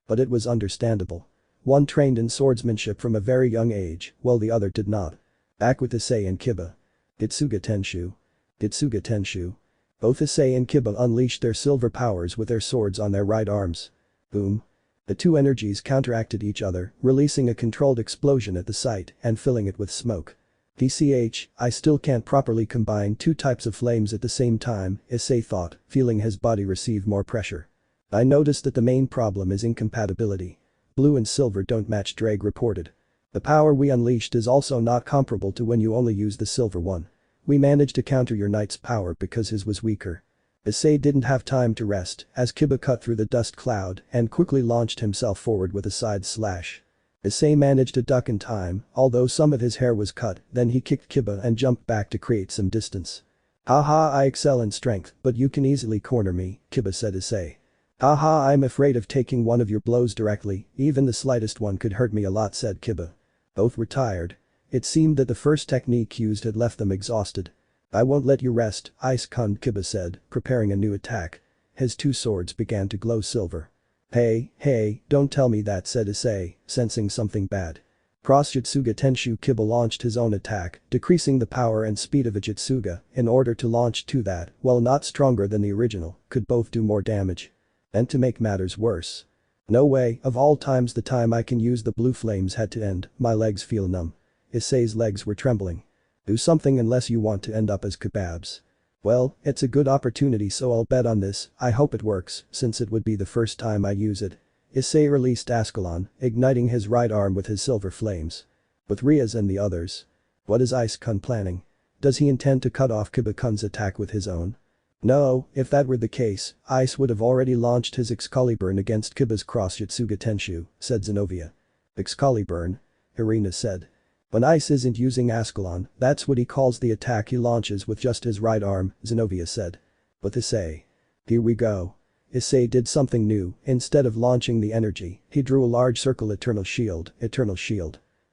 But it was understandable. One trained in swordsmanship from a very young age, while the other did not. Back with Issei and Kiba. Itsuga Tenshu. Itsuga Tenshu. Both Issei and Kiba unleashed their silver powers with their swords on their right arms. Boom. The two energies counteracted each other, releasing a controlled explosion at the site and filling it with smoke. PCH, I still can't properly combine two types of flames at the same time, Issei thought, feeling his body receive more pressure. I noticed that the main problem is incompatibility. Blue and silver don't match, Drake reported. The power we unleashed is also not comparable to when you only use the silver one. We managed to counter your knight's power because his was weaker. Issei didn't have time to rest as Kiba cut through the dust cloud and quickly launched himself forward with a side slash. Issei managed to duck in time, although some of his hair was cut, then he kicked Kiba and jumped back to create some distance. Haha, I excel in strength, but you can easily corner me, Kiba said Issei. Haha, I'm afraid of taking one of your blows directly, even the slightest one could hurt me a lot, said Kiba. Both were tired. It seemed that the first technique used had left them exhausted. I won't let you rest, Ice-kun, Kiba said, preparing a new attack. His two swords began to glow silver. Hey, don't tell me that, said Issei, sensing something bad. Cross-Jutsuga Tenshu. Kiba launched his own attack, decreasing the power and speed of a Jutsuga in order to launch two that, while not stronger than the original, could both do more damage. And to make matters worse. No way, of all times the time I can use the blue flames had to end, my legs feel numb. Issei's legs were trembling. Do something unless you want to end up as kebabs. Well, it's a good opportunity so I'll bet on this, I hope it works, since it would be the first time I use it. Issei released Ascalon, igniting his right arm with his silver flames. With Rias and the others. What is Ice-kun planning? Does he intend to cut off Kiba-kun's attack with his own? No, if that were the case, Ice would have already launched his Excaliburn against Kiba's cross-Jutsuga Tenshu, said Zenobia. Excaliburn? Irina said. When Ice isn't using Ascalon, that's what he calls the attack he launches with just his right arm, Zenobia said. But Issei. Here we go. Issei did something new, instead of launching the energy, he drew a large circle eternal shield.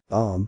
The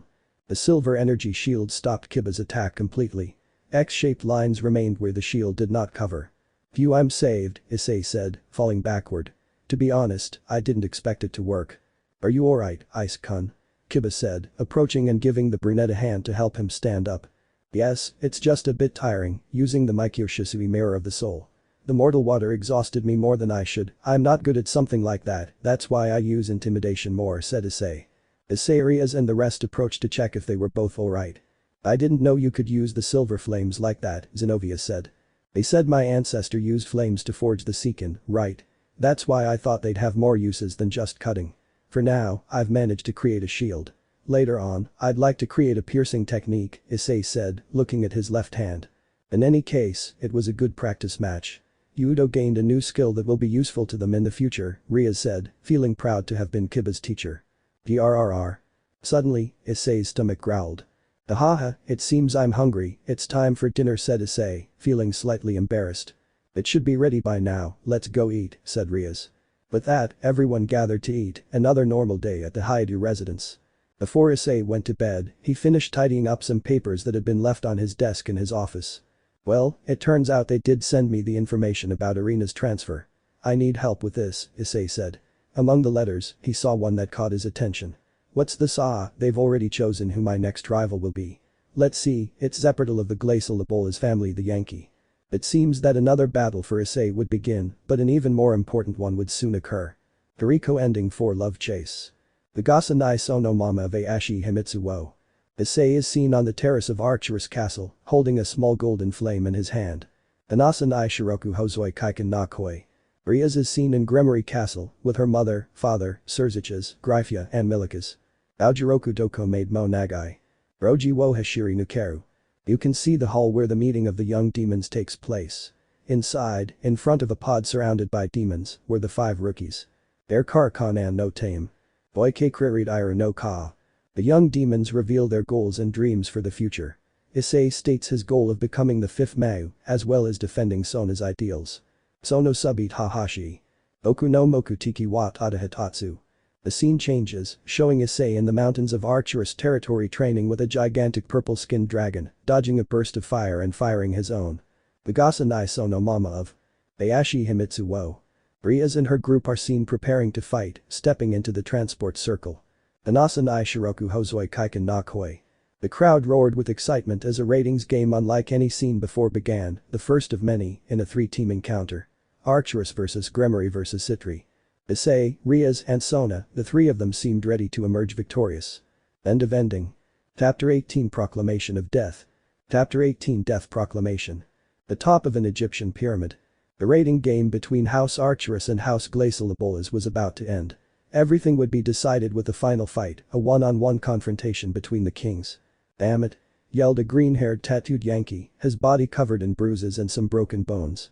silver energy shield stopped Kiba's attack completely. X-shaped lines remained where the shield did not cover. Phew, I'm saved, Issei said, falling backward. To be honest, I didn't expect it to work. "Are you alright, Ice-kun?" Kiba said, approaching and giving the brunette a hand to help him stand up. "Yes, it's just a bit tiring, using the Mykyo Shisui mirror of the soul. The mortal water exhausted me more than I should, I'm not good at something like that, that's why I use intimidation more," said Issei. Issei, Rias and the rest approached to check if they were both alright. "I didn't know you could use the silver flames like that," Zenobia said. "They said my ancestor used flames to forge the Sekin, right? That's why I thought they'd have more uses than just cutting. For now, I've managed to create a shield. Later on, I'd like to create a piercing technique," Issei said, looking at his left hand. "In any case, it was a good practice match. Yudo gained a new skill that will be useful to them in the future," Rias said, feeling proud to have been Kiba's teacher. "Grrr." Suddenly, Issei's stomach growled. "Ahaha, it seems I'm hungry, it's time for dinner," said Issei, feeling slightly embarrassed. "It should be ready by now, let's go eat," said Rias. With that, everyone gathered to eat, another normal day at the Heir residence. Before Issei went to bed, he finished tidying up some papers that had been left on his desk in his office. "Well, it turns out they did send me the information about Arena's transfer. I need help with this," Issei said. Among the letters, he saw one that caught his attention. "What's this? They've already chosen who my next rival will be. Let's see, it's Zepperdal of the Glacial Ebola's family, the Yankee." It seems that another battle for Issei would begin, but an even more important one would soon occur. Toriko ending for love chase. The Gasa Nai Sono Mama of Ayashi Himitsu wo. Issei is seen on the terrace of Archerus Castle, holding a small golden flame in his hand. Anasa Nai Shiroku Hozoi Kaiken na Koi. Rias is seen in Gremory Castle, with her mother, father, Surziches, Gryphia and Milikas. Aojiroku Doko made Mo Nagai. Roji wo Hashiri Nukeru. You can see the hall where the meeting of the young demons takes place. Inside, in front of a pod surrounded by demons, were the 5 rookies. Their Kar Kanan no Tame. Boike Kririd Ira no Ka. The young demons reveal their goals and dreams for the future. Issei states his goal of becoming the 5th Mau, as well as defending Sona's ideals. Sono Subit Hahashi. Oku no Moku Tiki wa Tada Hitatsu. The scene changes, showing Issei in the mountains of Archerus territory training with a gigantic purple-skinned dragon, dodging a burst of fire and firing his own. The Gasa Nai Sono Mama of Ayashi Himitsu wo. Rias and her group are seen preparing to fight, stepping into the transport circle. Anasa Nai Shiroku Hozoi Kaiken na Koi. The crowd roared with excitement as a ratings game unlike any seen before began, the first of many, in a 3-team encounter. Archerus vs Gremory vs Citri. Issei, Rias and Sona, the 3 of them seemed ready to emerge victorious. End of ending. Chapter 18 Proclamation of Death. Chapter 18 Death Proclamation. The top of an Egyptian pyramid. The rating game between House Archerus and House Glacial Ebolas was about to end. Everything would be decided with the final fight, a one-on-one confrontation between the kings. "Damn it," yelled a green-haired tattooed Yankee, his body covered in bruises and some broken bones.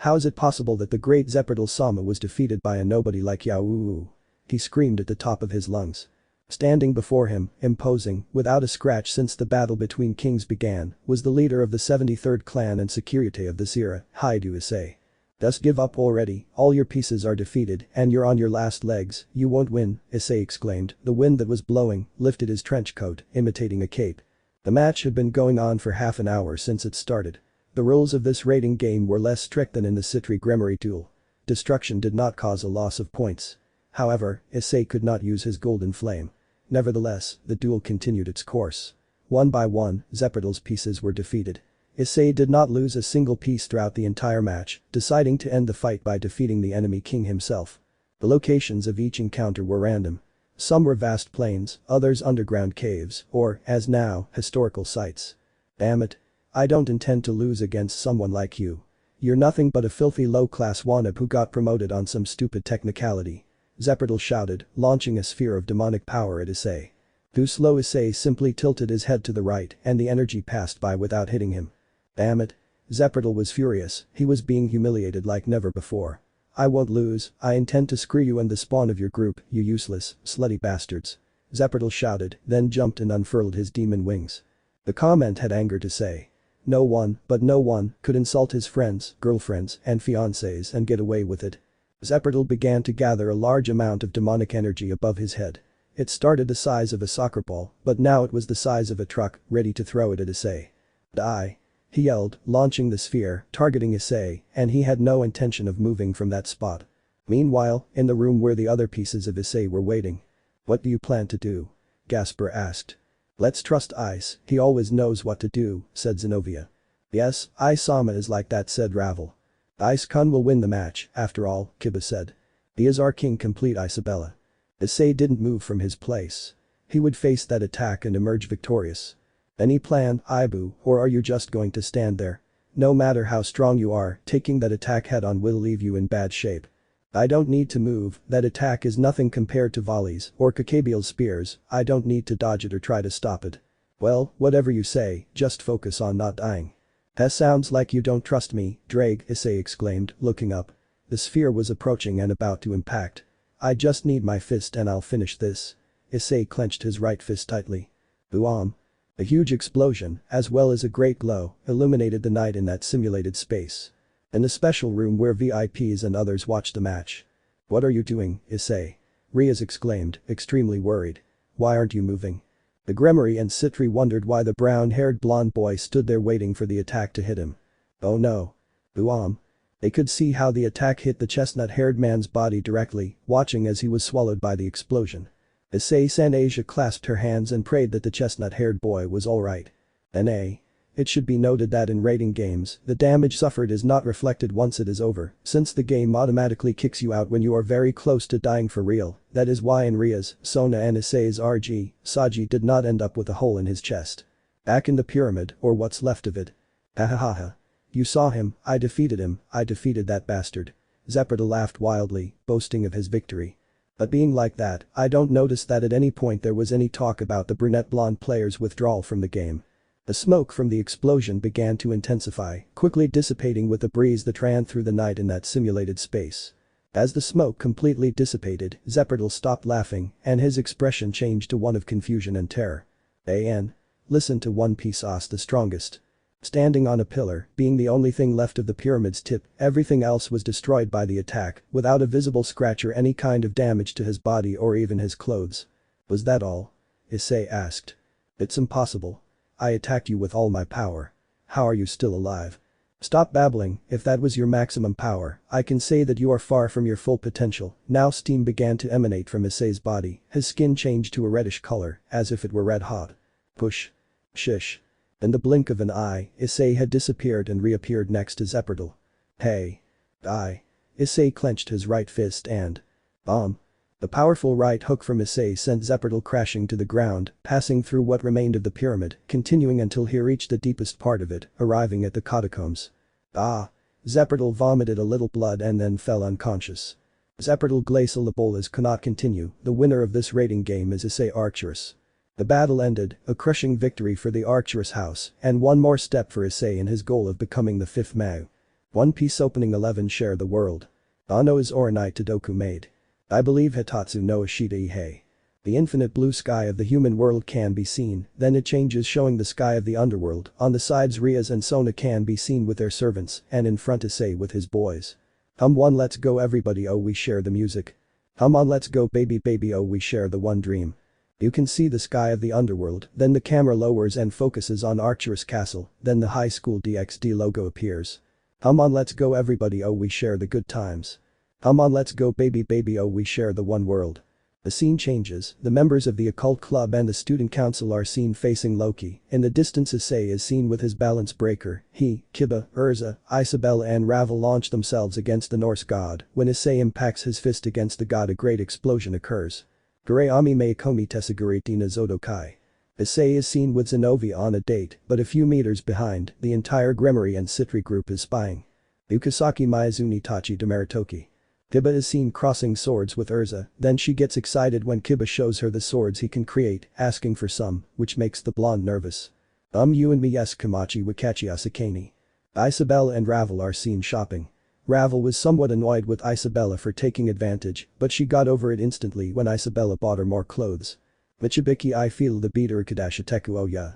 How is it possible that the great Zepperdal Sama was defeated by a nobody like Yao? He screamed at the top of his lungs. Standing before him, imposing, without a scratch since the battle between kings began, was the leader of the 73rd clan and Sekiryuutei of this era, Haidu Issei. "Just give up already, all your pieces are defeated and you're on your last legs, you won't win," Issei exclaimed. The wind that was blowing lifted his trench coat, imitating a cape. The match had been going on for half an hour since it started. The rules of this rating game were less strict than in the Citri Gremory duel. Destruction did not cause a loss of points. However, Issei could not use his golden flame. Nevertheless, the duel continued its course. One by one, Zepperdal's pieces were defeated. Issei did not lose a single piece throughout the entire match, deciding to end the fight by defeating the enemy king himself. The locations of each encounter were random. Some were vast plains, others underground caves, or, as now, historical sites. "Damn it. I don't intend to lose against someone like you. You're nothing but a filthy low-class wannabe who got promoted on some stupid technicality," Zepperdal shouted, launching a sphere of demonic power at Issei. Too slow. Issei simply tilted his head to the right and the energy passed by without hitting him. "Damn it." Zepperdal was furious, he was being humiliated like never before. "I won't lose, I intend to screw you and the spawn of your group, you useless, slutty bastards." Zepperdal shouted, then jumped and unfurled his demon wings. The comment had angered Issei. No one, but no one, could insult his friends, girlfriends, and fiancés and get away with it. Zepperdal began to gather a large amount of demonic energy above his head. It started the size of a soccer ball, but now it was the size of a truck, ready to throw it at Issei. "Die!" he yelled, launching the sphere, targeting Issei, and he had no intention of moving from that spot. Meanwhile, in the room where the other pieces of Issei were waiting. "What do you plan to do?" Gasper asked. "Let's trust Ice, he always knows what to do," said Zenobia. "Yes, Ice-sama is like that," said Ravel. "Ice-kun will win the match, after all," Kiba said. "He is our king complete Isabella." Issei didn't move from his place. He would face that attack and emerge victorious. "Any plan, Ibu, or are you just going to stand there? No matter how strong you are, taking that attack head-on will leave you in bad shape." "I don't need to move, that attack is nothing compared to volleys or Kakabiel's spears, I don't need to dodge it or try to stop it." "Well, whatever you say, just focus on not dying." "That sounds like you don't trust me, Drake," Issei exclaimed, looking up. The sphere was approaching and about to impact. "I just need my fist and I'll finish this." Issei clenched his right fist tightly. Boom. A huge explosion, as well as a great glow, illuminated the night in that simulated space. In a special room where VIPs and others watched the match. "What are you doing, Issei?" Rias exclaimed, extremely worried. "Why aren't you moving?" The Gremory and Citri wondered why the brown-haired blonde boy stood there waiting for the attack to hit him. "Oh no." Boom. They could see how the attack hit the chestnut-haired man's body directly, watching as he was swallowed by the explosion. Issei-san Asia clasped her hands and prayed that the chestnut-haired boy was alright. N.A. It should be noted that in raiding games, the damage suffered is not reflected once it is over, since the game automatically kicks you out when you are very close to dying for real. That is why in Rias, Sona and Issei's RG, Saji did not end up with a hole in his chest. Back in the pyramid, or what's left of it. "Hahaha. You saw him, I defeated that bastard." Zeppert laughed wildly, boasting of his victory. "But being like that, I don't notice that at any point there was any talk about the brunette blonde player's withdrawal from the game." The smoke from the explosion began to intensify, quickly dissipating with the breeze that ran through the night in that simulated space. As the smoke completely dissipated, Zeppert stopped laughing, and his expression changed to one of confusion and terror. "An. Listen to One Piece Os the strongest." Standing on a pillar, being the only thing left of the pyramid's tip, everything else was destroyed by the attack, without a visible scratch or any kind of damage to his body or even his clothes. "Was that all?" Issei asked. "It's impossible. I attacked you with all my power. How are you still alive?" "Stop babbling, if that was your maximum power, I can say that you are far from your full potential." Now steam began to emanate from Issei's body, his skin changed to a reddish color, as if it were red hot. Push. Shish. In the blink of an eye, Issei had disappeared and reappeared next to Zeppert. "Hey. Issei clenched his right fist and… Bomb. The powerful right hook from Issei sent Zeppert crashing to the ground, passing through what remained of the pyramid, continuing until he reached the deepest part of it, arriving at the catacombs. Zeppert vomited a little blood and then fell unconscious. Zeppert glacial Ebolas cannot continue, the winner of this raiding game is Issei Arcturus. The battle ended, a crushing victory for the Arcturus house, and one more step for Issei in his goal of becoming the 5th Mao. One Piece Opening 11 Share the World. Ano is Oranite Todoku made. I believe Hitatsu no Ashita Ihei. The infinite blue sky of the human world can be seen, then it changes showing the sky of the underworld. On the sides Rias and Sona can be seen with their servants, and in front Issei with his boys. Hum on let's go everybody oh we share the music. Hum on let's go baby baby oh we share the one dream. You can see the sky of the underworld, then the camera lowers and focuses on Arcturus Castle, then the high school DxD logo appears. Hum on let's go everybody oh we share the good times. Hum on let's go baby baby oh we share the one world. The scene changes, the members of the occult club and the student council are seen facing Loki, in the distance Issei is seen with his balance breaker, he, Kiba, Urza, Isabella and Ravel launch themselves against the Norse god, when Issei impacts his fist against the god a great explosion occurs. Gureami me komi tesaguriti na zodokai. Issei is seen with Zenobia on a date, but a few meters behind, the entire Gremory and Citri group is spying. Ukasaki Maizuni Tachi Demaritoki. Kiba is seen crossing swords with Urza, then she gets excited when Kiba shows her the swords he can create, asking for some, which makes the blonde nervous. You and me yes Kamachi Wakachi Asakani. Isabella and Ravel are seen shopping. Ravel was somewhat annoyed with Isabella for taking advantage, but she got over it instantly when Isabella bought her more clothes. Michibiki I feel the beater Kadashiteku oh yeah.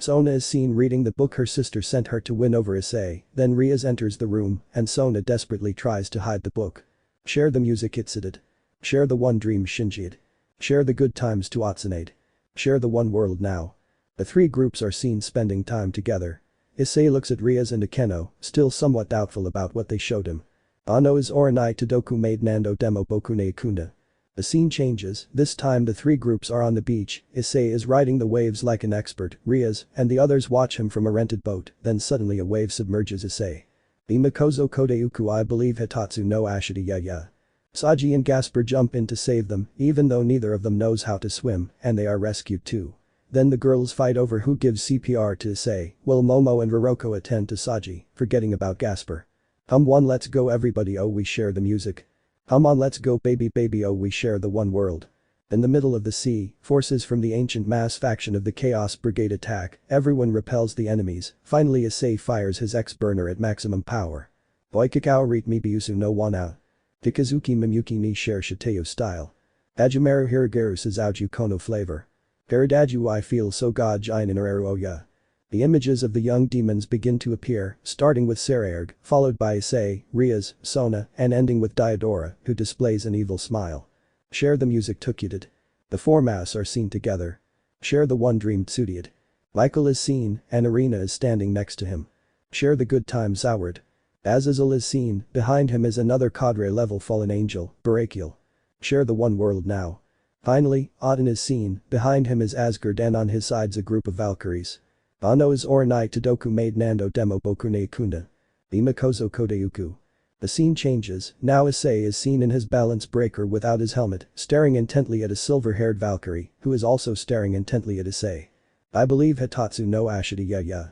Sona is seen reading the book her sister sent her to win over Issei, then Rias enters the room, and Sona desperately tries to hide the book. Share the music Itsudat. Share the one dream Shinji'd. Share the good times to Atsunade. Share the one world now. The three groups are seen spending time together. Issei looks at Rias and Akeno, still somewhat doubtful about what they showed him. Ano is oranai todoku made nando demo bokune ikunda. The scene changes, this time the three groups are on the beach, Issei is riding the waves like an expert, Rias and the others watch him from a rented boat, then suddenly a wave submerges Issei. Imakozo kodeuku I believe Hitatsu no ashita ya. Saji and Gasper jump in to save them, even though neither of them knows how to swim, and they are rescued too. Then the girls fight over who gives CPR to Issei, while Momo and Roroko attend to Saji, forgetting about Gasper. Hum one let's go everybody oh we share the music. Hum on let's go baby baby oh we share the one world. In the middle of the sea, forces from the ancient mass faction of the Chaos Brigade attack, everyone repels the enemies, finally Issei fires his X-burner at maximum power. Boikakao rit mi biusu no wana. Tikazuki Mimyuki ni share shiteo style. Ajumeru hirigeru sazauju kono flavor. Peridaju I feel so god jinin oya. The images of the young demons begin to appear, starting with Sekiryuutei, followed by Issei, Rias, Sona, and ending with Ghidorah, who displays an evil smile. Share the music Tukudid. The four masks are seen together. Share the one dream Tsudiad. Michael is seen, and Arena is standing next to him. Share the good time Zoward. Azazel is seen, behind him is another cadre level fallen angel, Barakiel. Share the one world now. Finally, Aten is seen, behind him is Asgard and on his sides a group of Valkyries. Ano is oranai todoku made nando demo bokune ikunda. Imakozo kodeuku. The scene changes, now Issei is seen in his balance breaker without his helmet, staring intently at a silver-haired Valkyrie, who is also staring intently at Issei. I believe Hitatsu no ashita ya.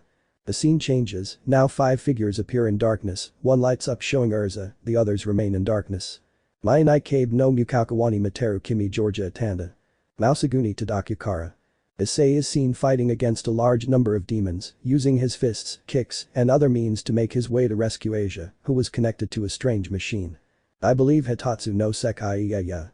The scene changes, now 5 figures appear in darkness, one lights up showing Urza, the others remain in darkness. Mayanai Kabe no Mukakawani Materu Kimi Georgia Atanda. Mausaguni Tadakukara. Issei is seen fighting against a large number of demons, using his fists, kicks, and other means to make his way to rescue Asia, who was connected to a strange machine. I believe Hitatsu no Sekai ya.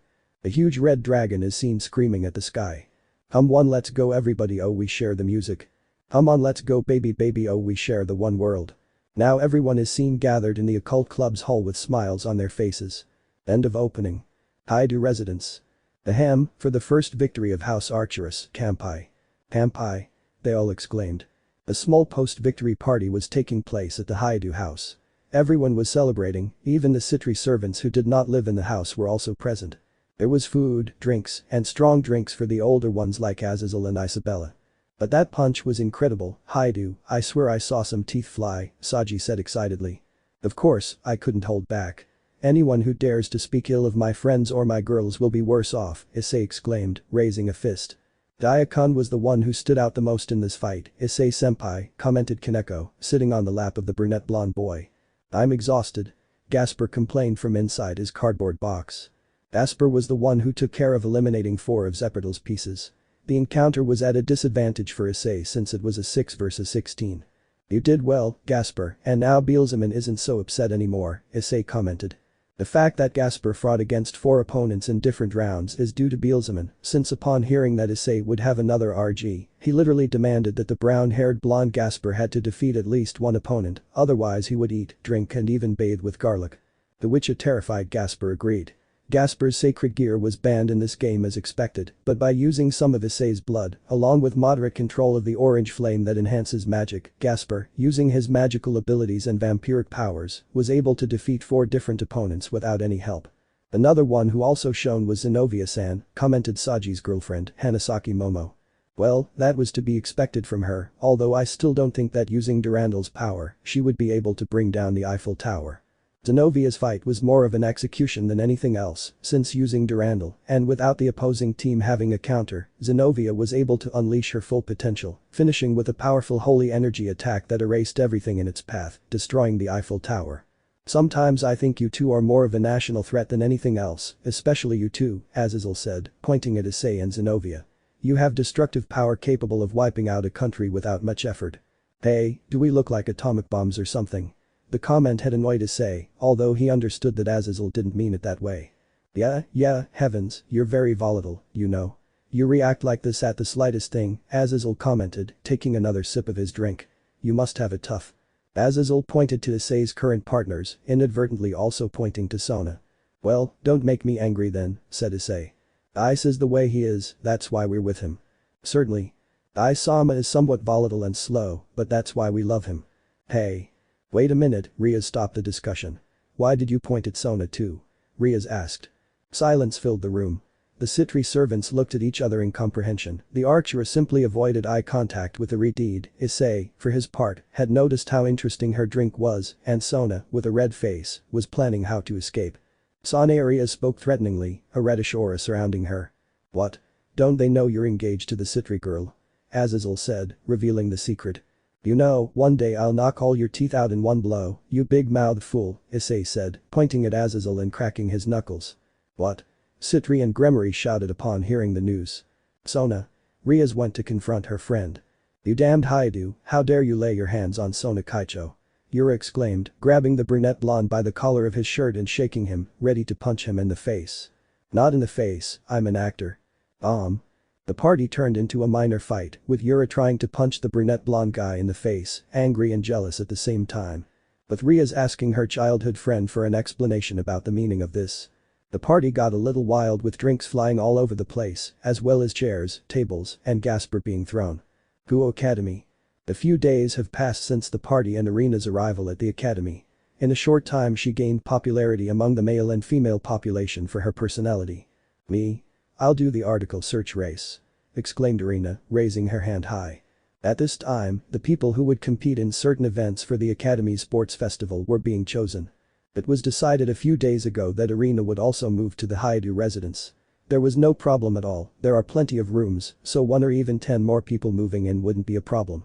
A huge red dragon is seen screaming at the sky. Hum one let's go everybody oh we share the music. Hum on let's go baby baby oh we share the one world. Now everyone is seen gathered in the occult club's hall with smiles on their faces. End of opening. Haidu residence. Ahem, for the first victory of House Archerus, Kampai. Kampai. They all exclaimed. A small post-victory party was taking place at the Haidu house. Everyone was celebrating, even the Citri servants who did not live in the house were also present. There was food, drinks, and strong drinks for the older ones like Azazel and Isabella. But that punch was incredible, Haidu, I swear I saw some teeth fly, Saji said excitedly. Of course, I couldn't hold back. Anyone who dares to speak ill of my friends or my girls will be worse off, Issei exclaimed, raising a fist. Diakon was the one who stood out the most in this fight, Issei-senpai, commented Kaneko, sitting on the lap of the brunette blonde boy. I'm exhausted. Gasper complained from inside his cardboard box. Gasper was the one who took care of eliminating 4 of Zeppel's pieces. The encounter was at a disadvantage for Issei since it was a 6 versus 16. You did well, Gasper, and now Beelzeman isn't so upset anymore, Issei commented. The fact that Gasper fought against 4 opponents in different rounds is due to Beelzeman, since upon hearing that Issei would have another RG, he literally demanded that the brown-haired blonde Gasper had to defeat at least one opponent, otherwise he would eat, drink and even bathe with garlic. To which a terrified Gasper agreed. Gasper's sacred gear was banned in this game as expected, but by using some of Issei's blood, along with moderate control of the orange flame that enhances magic, Gasper, using his magical abilities and vampiric powers, was able to defeat 4 different opponents without any help. Another one who also shone was Zenobia-san, commented Saji's girlfriend, Hanasaki Momo. Well, that was to be expected from her, although I still don't think that using Durandal's power, she would be able to bring down the Eiffel Tower. Zenobia's fight was more of an execution than anything else, since using Durandal, and without the opposing team having a counter, Zenobia was able to unleash her full potential, finishing with a powerful holy energy attack that erased everything in its path, destroying the Eiffel Tower. Sometimes I think you two are more of a national threat than anything else, especially you two, Azazel said, pointing at Issei and Zenobia. You have destructive power capable of wiping out a country without much effort. Hey, do we look like atomic bombs or something? The comment had annoyed Issei, although he understood that Azazel didn't mean it that way. Yeah, heavens, you're very volatile, you know. You react like this at the slightest thing, Azazel commented, taking another sip of his drink. You must have it tough. Azazel pointed to Issei's current partners, inadvertently also pointing to Sona. Well, don't make me angry then, said Issei. Ice is the way he is, that's why we're with him. Certainly. Isama is somewhat volatile and slow, but that's why we love him. Hey. Wait a minute, Rias stopped the discussion. Why did you point at Sona too? Rias asked. Silence filled the room. The Citri servants looked at each other in comprehension. The archer simply avoided eye contact with the redeed. Issei, for his part, had noticed how interesting her drink was, and Sona, with a red face, was planning how to escape. Rias spoke threateningly, a reddish aura surrounding her. What? Don't they know you're engaged to the Citri girl? Azazel said, revealing the secret. You know, one day I'll knock all your teeth out in one blow, you big-mouthed fool, Issei said, pointing at Azazel and cracking his knuckles. What? Citri and Gremory shouted upon hearing the news. Sona. Rias went to confront her friend. You damned Haidu, how dare you lay your hands on Sona Kaicho? Yura exclaimed, grabbing the brunette blonde by the collar of his shirt and shaking him, ready to punch him in the face. Not in the face, I'm an actor. The party turned into a minor fight, with Yura trying to punch the brunette blonde guy in the face, angry and jealous at the same time. With Rias asking her childhood friend for an explanation about the meaning of this. The party got a little wild with drinks flying all over the place, as well as chairs, tables, and Gasper being thrown. Guo Academy. A few days have passed since the party and Arena's arrival at the academy. In a short time she gained popularity among the male and female population for her personality. Me? I'll do the article search race. Exclaimed Arena, raising her hand high. At this time, the people who would compete in certain events for the Academy Sports Festival were being chosen. It was decided a few days ago that Arena would also move to the Haidu residence. There was no problem at all, there are plenty of rooms, so 1 or even 10 more people moving in wouldn't be a problem.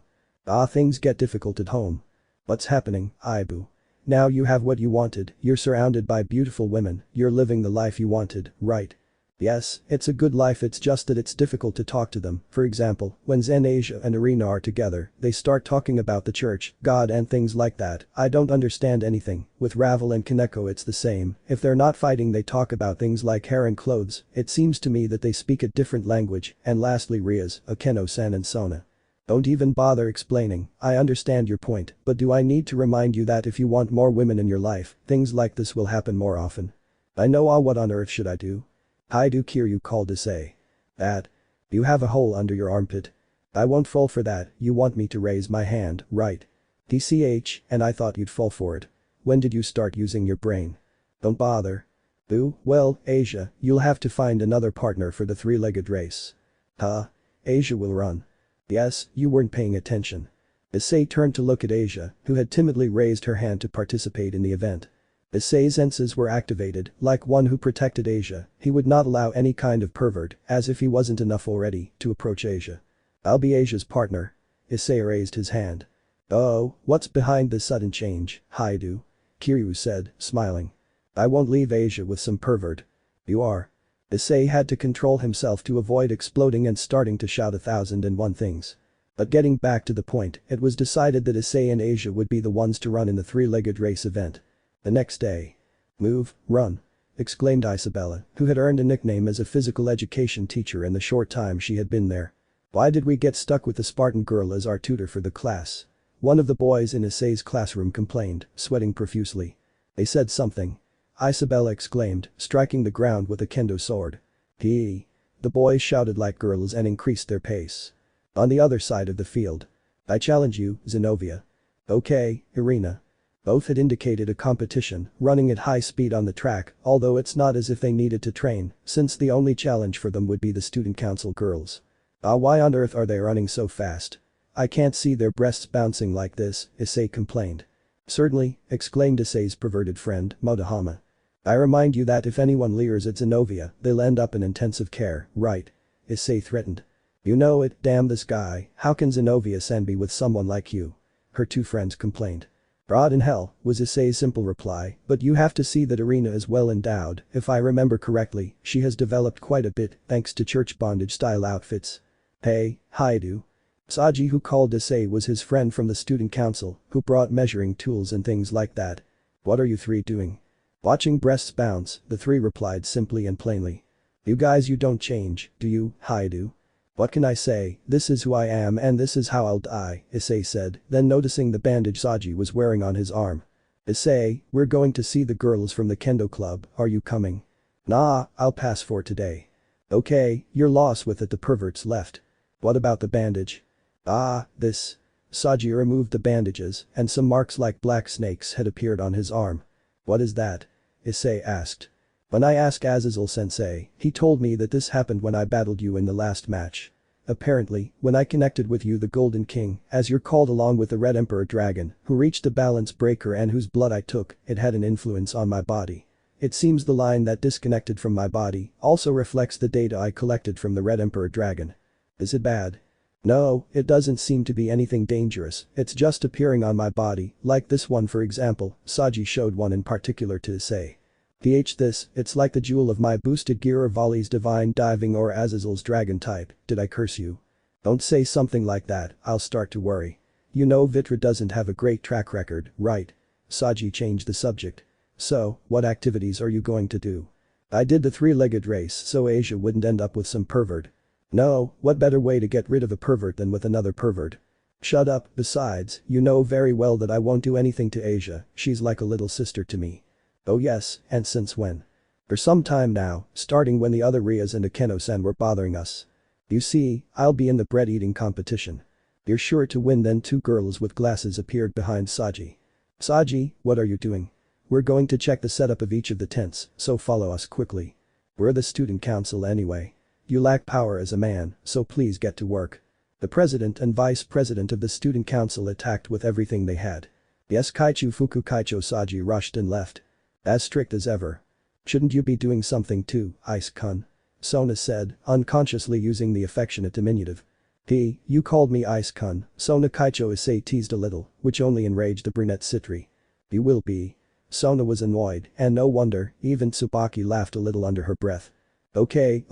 Things get difficult at home. What's happening, Aibu? Now you have what you wanted, you're surrounded by beautiful women, you're living the life you wanted, right? Yes, it's a good life, it's just that it's difficult to talk to them. For example, when Zen Asia and Arena are together, they start talking about the church, God and things like that. I don't understand anything. With Ravel and Kaneko it's the same. If they're not fighting they talk about things like hair and clothes. It seems to me that they speak a different language. And lastly Rias, Akeno-san and Sona. Don't even bother explaining, I understand your point, but do I need to remind you that if you want more women in your life, things like this will happen more often? I know. What on earth should I do? Haidu Kiryu called Issei. That? You have a hole under your armpit. I won't fall for that, you want me to raise my hand, right? TCH, and I thought you'd fall for it. When did you start using your brain? Don't bother. Boo, well, Asia, you'll have to find another partner for the three-legged race. Huh? Asia will run. Yes, you weren't paying attention. Issei turned to look at Asia, who had timidly raised her hand to participate in the event. Issei's senses were activated, like one who protected Asia, he would not allow any kind of pervert, as if he wasn't enough already, to approach Asia. I'll be Asia's partner. Issei raised his hand. Oh, what's behind this sudden change, Haidu? Kiryu said, smiling. I won't leave Asia with some pervert. You are. Issei had to control himself to avoid exploding and starting to shout 1,001 things. But getting back to the point, it was decided that Issei and Asia would be the ones to run in the three-legged race event. The next day. Move, run. Exclaimed Isabella, who had earned a nickname as a physical education teacher in the short time she had been there. Why did we get stuck with the Spartan girl as our tutor for the class? One of the boys in Issei's classroom complained, sweating profusely. They said something. Isabella exclaimed, striking the ground with a kendo sword. The boys shouted like girls and increased their pace. On the other side of the field. I challenge you, Zenobia. Okay, Irina. Both had indicated a competition, running at high speed on the track, although it's not as if they needed to train, since the only challenge for them would be the student council girls. Why on earth are they running so fast? I can't see their breasts bouncing like this, Issei complained. Certainly, exclaimed Issei's perverted friend, Motohama. I remind you that if anyone leers at Zenobia, they'll end up in intensive care, right? Issei threatened. You know it, damn this guy, how can Zenobia-san be with someone like you? Her two friends complained. Rot in hell, was Issei's simple reply, but you have to see that Arena is well endowed, if I remember correctly, she has developed quite a bit thanks to church bondage-style outfits. Hey, Haidu. Saji, who called Issei, was his friend from the student council, who brought measuring tools and things like that. What are you three doing? Watching breasts bounce, the three replied simply and plainly. You guys, you don't change, do you, Haidu? What can I say, this is who I am and this is how I'll die, Issei said, then noticing the bandage Saji was wearing on his arm. Issei, we're going to see the girls from the kendo club, are you coming? Nah, I'll pass for today. Okay, you're lost with it, the perverts left. What about the bandage? This. Saji removed the bandages and some marks like black snakes had appeared on his arm. What is that? Issei asked. When I asked Azazel-sensei, he told me that this happened when I battled you in the last match. Apparently, when I connected with you the Golden King, as you're called along with the Red Emperor Dragon, who reached the balance breaker and whose blood I took, it had an influence on my body. It seems the line that disconnected from my body also reflects the data I collected from the Red Emperor Dragon. Is it bad? No, it doesn't seem to be anything dangerous, it's just appearing on my body, like this one for example. Saji showed one in particular to Issei. It's like the jewel of my boosted gear or Volley's divine diving or Azazel's dragon type. Did I curse you? Don't say something like that, I'll start to worry. You know Vitra doesn't have a great track record, right? Saji changed the subject. So, what activities are you going to do? I did the three-legged race so Asia wouldn't end up with some pervert. No, what better way to get rid of a pervert than with another pervert? Shut up, besides, you know very well that I won't do anything to Asia, she's like a little sister to me. Oh yes, and since when? For some time now, starting when the other Rias and Akeno-san were bothering us. You see, I'll be in the bread-eating competition. You're sure to win then. Two girls with glasses appeared behind Saji. Saji, what are you doing? We're going to check the setup of each of the tents, so follow us quickly. We're the student council anyway. You lack power as a man, so please get to work. The president and vice president of the student council attacked with everything they had. Yes, Kaichu Fuku Kaicho. Saji rushed and left. As strict as ever. Shouldn't you be doing something too, Ice-kun? Sona said, unconsciously using the affectionate diminutive. You called me Ice-kun, Sona Kaicho. Issei teased a little, which only enraged the brunette Citri. You will be. Sona was annoyed, and no wonder, even Tsubaki laughed a little under her breath. Okay,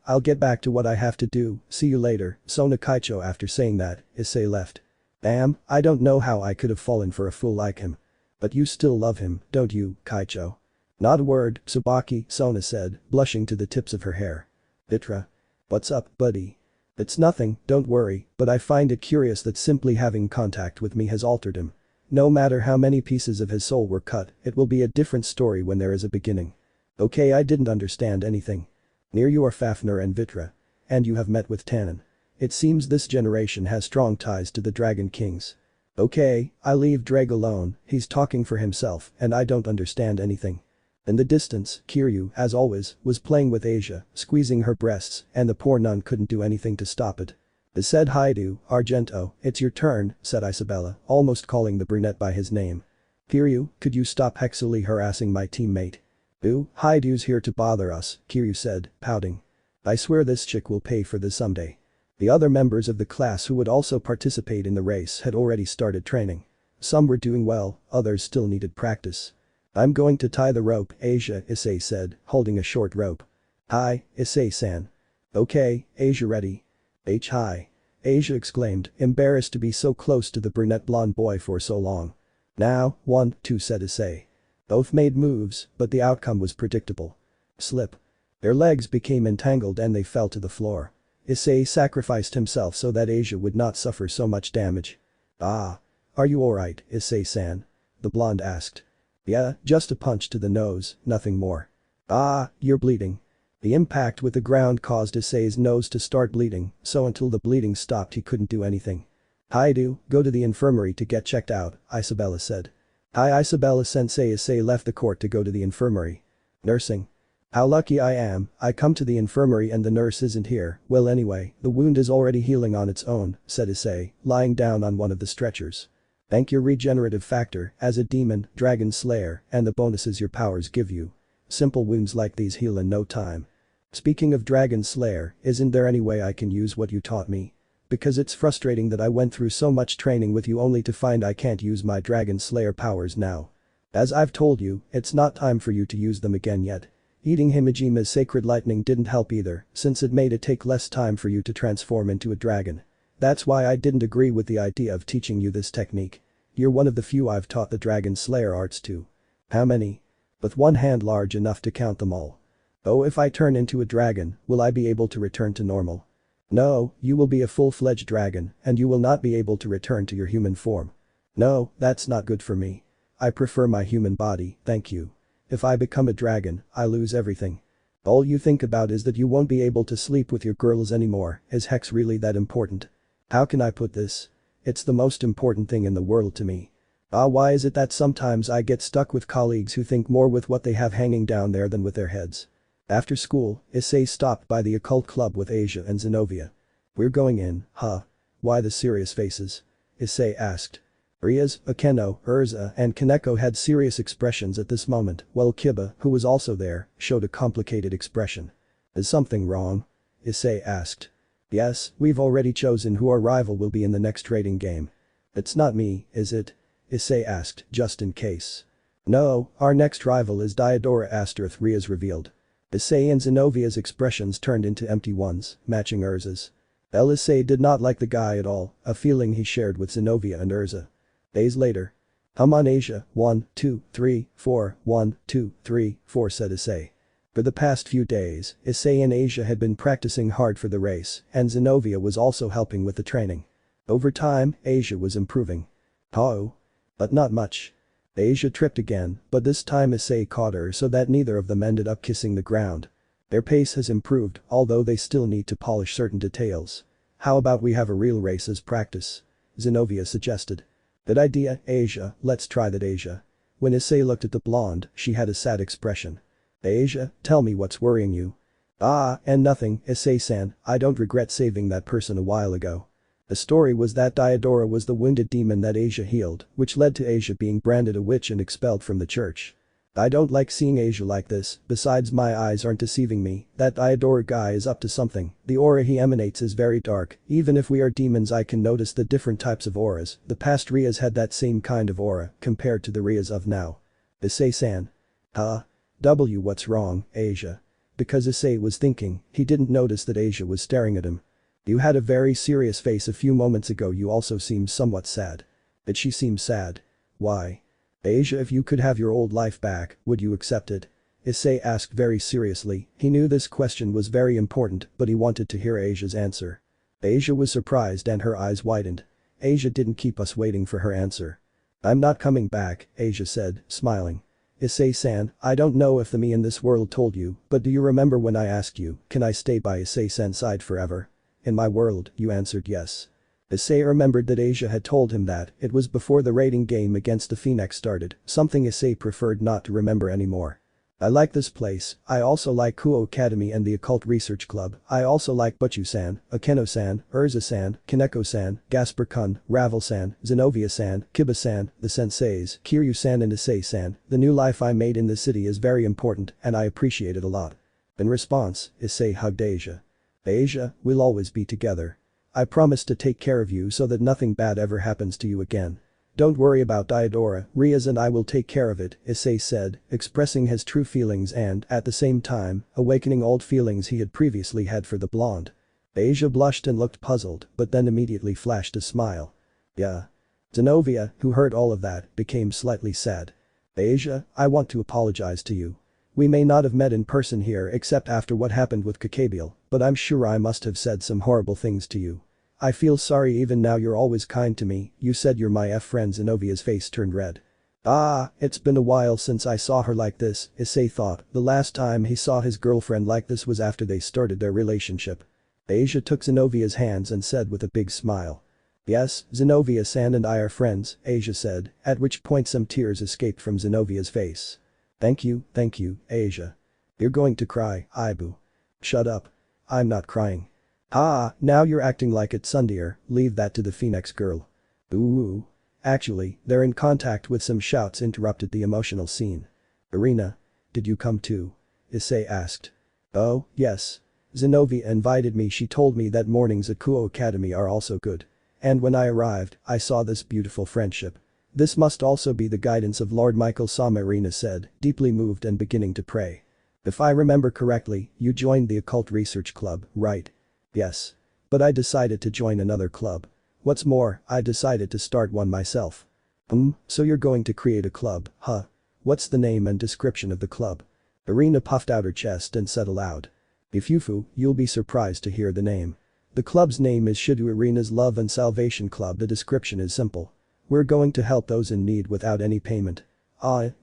I'll get back to what I have to do, see you later, Sona Kaicho. After saying that, Issei left. Damn, I don't know how I could have fallen for a fool like him. But you still love him, don't you, Kaicho? Not a word, Tsubaki, Sona said, blushing to the tips of her hair. Vitra. What's up, buddy? It's nothing, don't worry, but I find it curious that simply having contact with me has altered him. No matter how many pieces of his soul were cut, it will be a different story when there is a beginning. Okay, I didn't understand anything. Near you are Fafnir and Vitra. And you have met with Tannen. It seems this generation has strong ties to the Dragon Kings. Okay, I leave Dreg alone, he's talking for himself and I don't understand anything. In the distance, Kiryu, as always, was playing with Asia, squeezing her breasts, and the poor nun couldn't do anything to stop it. Said Haidu, Argento, it's your turn, said Isabella, almost calling the brunette by his name. Kiryu, could you stop hexily harassing my teammate? Ooh, Haidu's here to bother us, Kiryu said, pouting. I swear this chick will pay for this someday. The other members of the class who would also participate in the race had already started training. Some were doing well, others still needed practice. I'm going to tie the rope, Asia, Issei said, holding a short rope. Hi, Issei-san. Okay, Asia ready. Hi. Asia exclaimed, embarrassed to be so close to the brunette blonde boy for so long. Now, 1, 2 said Issei. Both made moves, but the outcome was predictable. Slip. Their legs became entangled and they fell to the floor. Issei sacrificed himself so that Asia would not suffer so much damage. Ah. Are you alright, Issei-san? The blonde asked. Yeah, just a punch to the nose, nothing more. Ah, you're bleeding. The impact with the ground caused Issei's nose to start bleeding, so until the bleeding stopped he couldn't do anything. Haidu, go to the infirmary to get checked out, Isabella said. Hi Isabella-sensei. Issei left the court to go to the infirmary. Nursing. How lucky I am, I come to the infirmary and the nurse isn't here. Well anyway, the wound is already healing on its own, said Issei, lying down on one of the stretchers. Thank your regenerative factor, as a demon, dragon slayer, and the bonuses your powers give you. Simple wounds like these heal in no time. Speaking of dragon slayer, isn't there any way I can use what you taught me? Because it's frustrating that I went through so much training with you only to find I can't use my dragon slayer powers now. As I've told you, it's not time for you to use them again yet. Eating Himejima's sacred lightning didn't help either, since it made it take less time for you to transform into a dragon. That's why I didn't agree with the idea of teaching you this technique. You're one of the few I've taught the dragon slayer arts to. How many? With one hand large enough to count them all. Oh, if I turn into a dragon, will I be able to return to normal? No, you will be a full-fledged dragon, and you will not be able to return to your human form. No, that's not good for me. I prefer my human body, thank you. If I become a dragon, I lose everything. All you think about is that you won't be able to sleep with your girls anymore. Is Hex really that important? How can I put this? It's the most important thing in the world to me. Ah, why is it that sometimes I get stuck with colleagues who think more with what they have hanging down there than with their heads? After school, Issei stopped by the occult club with Asia and Zenobia. We're going in, huh? Why the serious faces? Issei asked. Rias, Akeno, Urza and Kaneko had serious expressions at this moment, while Kiba, who was also there, showed a complicated expression. Is something wrong? Issei asked. Yes, we've already chosen who our rival will be in the next raiding game. It's not me, is it? Issei asked, just in case. No, our next rival is Ghidorah*, Rias revealed. Issei and Zenovia's expressions turned into empty ones, matching Urza's. Issei did not like the guy at all, a feeling he shared with Zenovia and Urza. Days later. I'm on Asia, 1, 2, 3, 4, 1, 2, 3, 4 said Issei. For the past few days, Issei and Asia had been practicing hard for the race, and Zenovia was also helping with the training. Over time, Asia was improving. Oh. But not much. Asia tripped again, but this time Issei caught her so that neither of them ended up kissing the ground. Their pace has improved, although they still need to polish certain details. How about we have a real race as practice? Zenovia suggested. Good idea, Asia, let's try that Asia. When Issei looked at the blonde, she had a sad expression. Asia, tell me what's worrying you. Ah, and nothing, Issei-san, I don't regret saving that person a while ago. The story was that Ghidorah was the wounded demon that Asia healed, which led to Asia being branded a witch and expelled from the church. I don't like seeing Asia like this, besides my eyes aren't deceiving me, that Ghidorah guy is up to something, the aura he emanates is very dark, even if we are demons I can notice the different types of auras, the past Rias had that same kind of aura, compared to the Rias of now. Issei-san. Huh? What's wrong, Asia? Because Issei was thinking, he didn't notice that Asia was staring at him. You had a very serious face a few moments ago, you also seemed somewhat sad. Did she seem sad? Why? Asia, if you could have your old life back, would you accept it? Issei asked very seriously, he knew this question was very important but he wanted to hear Asia's answer. Asia was surprised and her eyes widened. Asia didn't keep us waiting for her answer. I'm not coming back, Asia said, smiling. Issei-san, I don't know if the me in this world told you, but do you remember when I asked you, can I stay by Issei-san's side forever? In my world, you answered yes. Issei remembered that Asia had told him that, it was before the raiding game against the Phoenix started, something Issei preferred not to remember anymore. I like this place, I also like Kuo Academy and the Occult Research Club, I also like Butchu-san, Akeno-san, Urza-san, Kaneko-san, Gasper-kun, Ravel-san, Zenovia-san, Kiba-san, the senseis, Kiryu-san and Issei-san, the new life I made in the city is very important and I appreciate it a lot. In response, Issei hugged Asia. Asia, we'll always be together. I promise to take care of you so that nothing bad ever happens to you again. Don't worry about Ghidorah, Rias and I will take care of it, Issei said, expressing his true feelings and, at the same time, awakening old feelings he had previously had for the blonde. Asia blushed and looked puzzled, but then immediately flashed a smile. Yeah. Zenovia, who heard all of that, became slightly sad. Asia, I want to apologize to you. We may not have met in person here except after what happened with Kakabiel, but I'm sure I must have said some horrible things to you. I feel sorry even now you're always kind to me, you said you're my friend. Zenovia's face turned red. Ah, it's been a while since I saw her like this, Issei thought, the last time he saw his girlfriend like this was after they started their relationship. Asia took Zenovia's hands and said with a big smile. Yes, Zenovia-san and I are friends, Asia said, at which point some tears escaped from Zenovia's face. Thank you, Asia. You're going to cry, Ibu. Shut up. I'm not crying. Ah, now you're acting like it, Sundeer, leave that to the Phoenix girl. Ooh. Actually, they're in contact with some shouts interrupted the emotional scene. Irina. Did you come too? Issei asked. Oh, yes. Zenovia invited me, she told me that mornings at Kuo Academy are also good. And when I arrived, I saw this beautiful friendship. This must also be the guidance of Lord Michael Sama, Irina said, deeply moved and beginning to pray. If I remember correctly, you joined the Occult Research Club, right? Yes. But I decided to join another club. What's more, I decided to start one myself. So you're going to create a club, huh? What's the name and description of the club? Irina puffed out her chest and said aloud. If you'll be surprised to hear the name. The club's name is Shidu Irina's Love and Salvation Club. The description is simple. We're going to help those in need without any payment.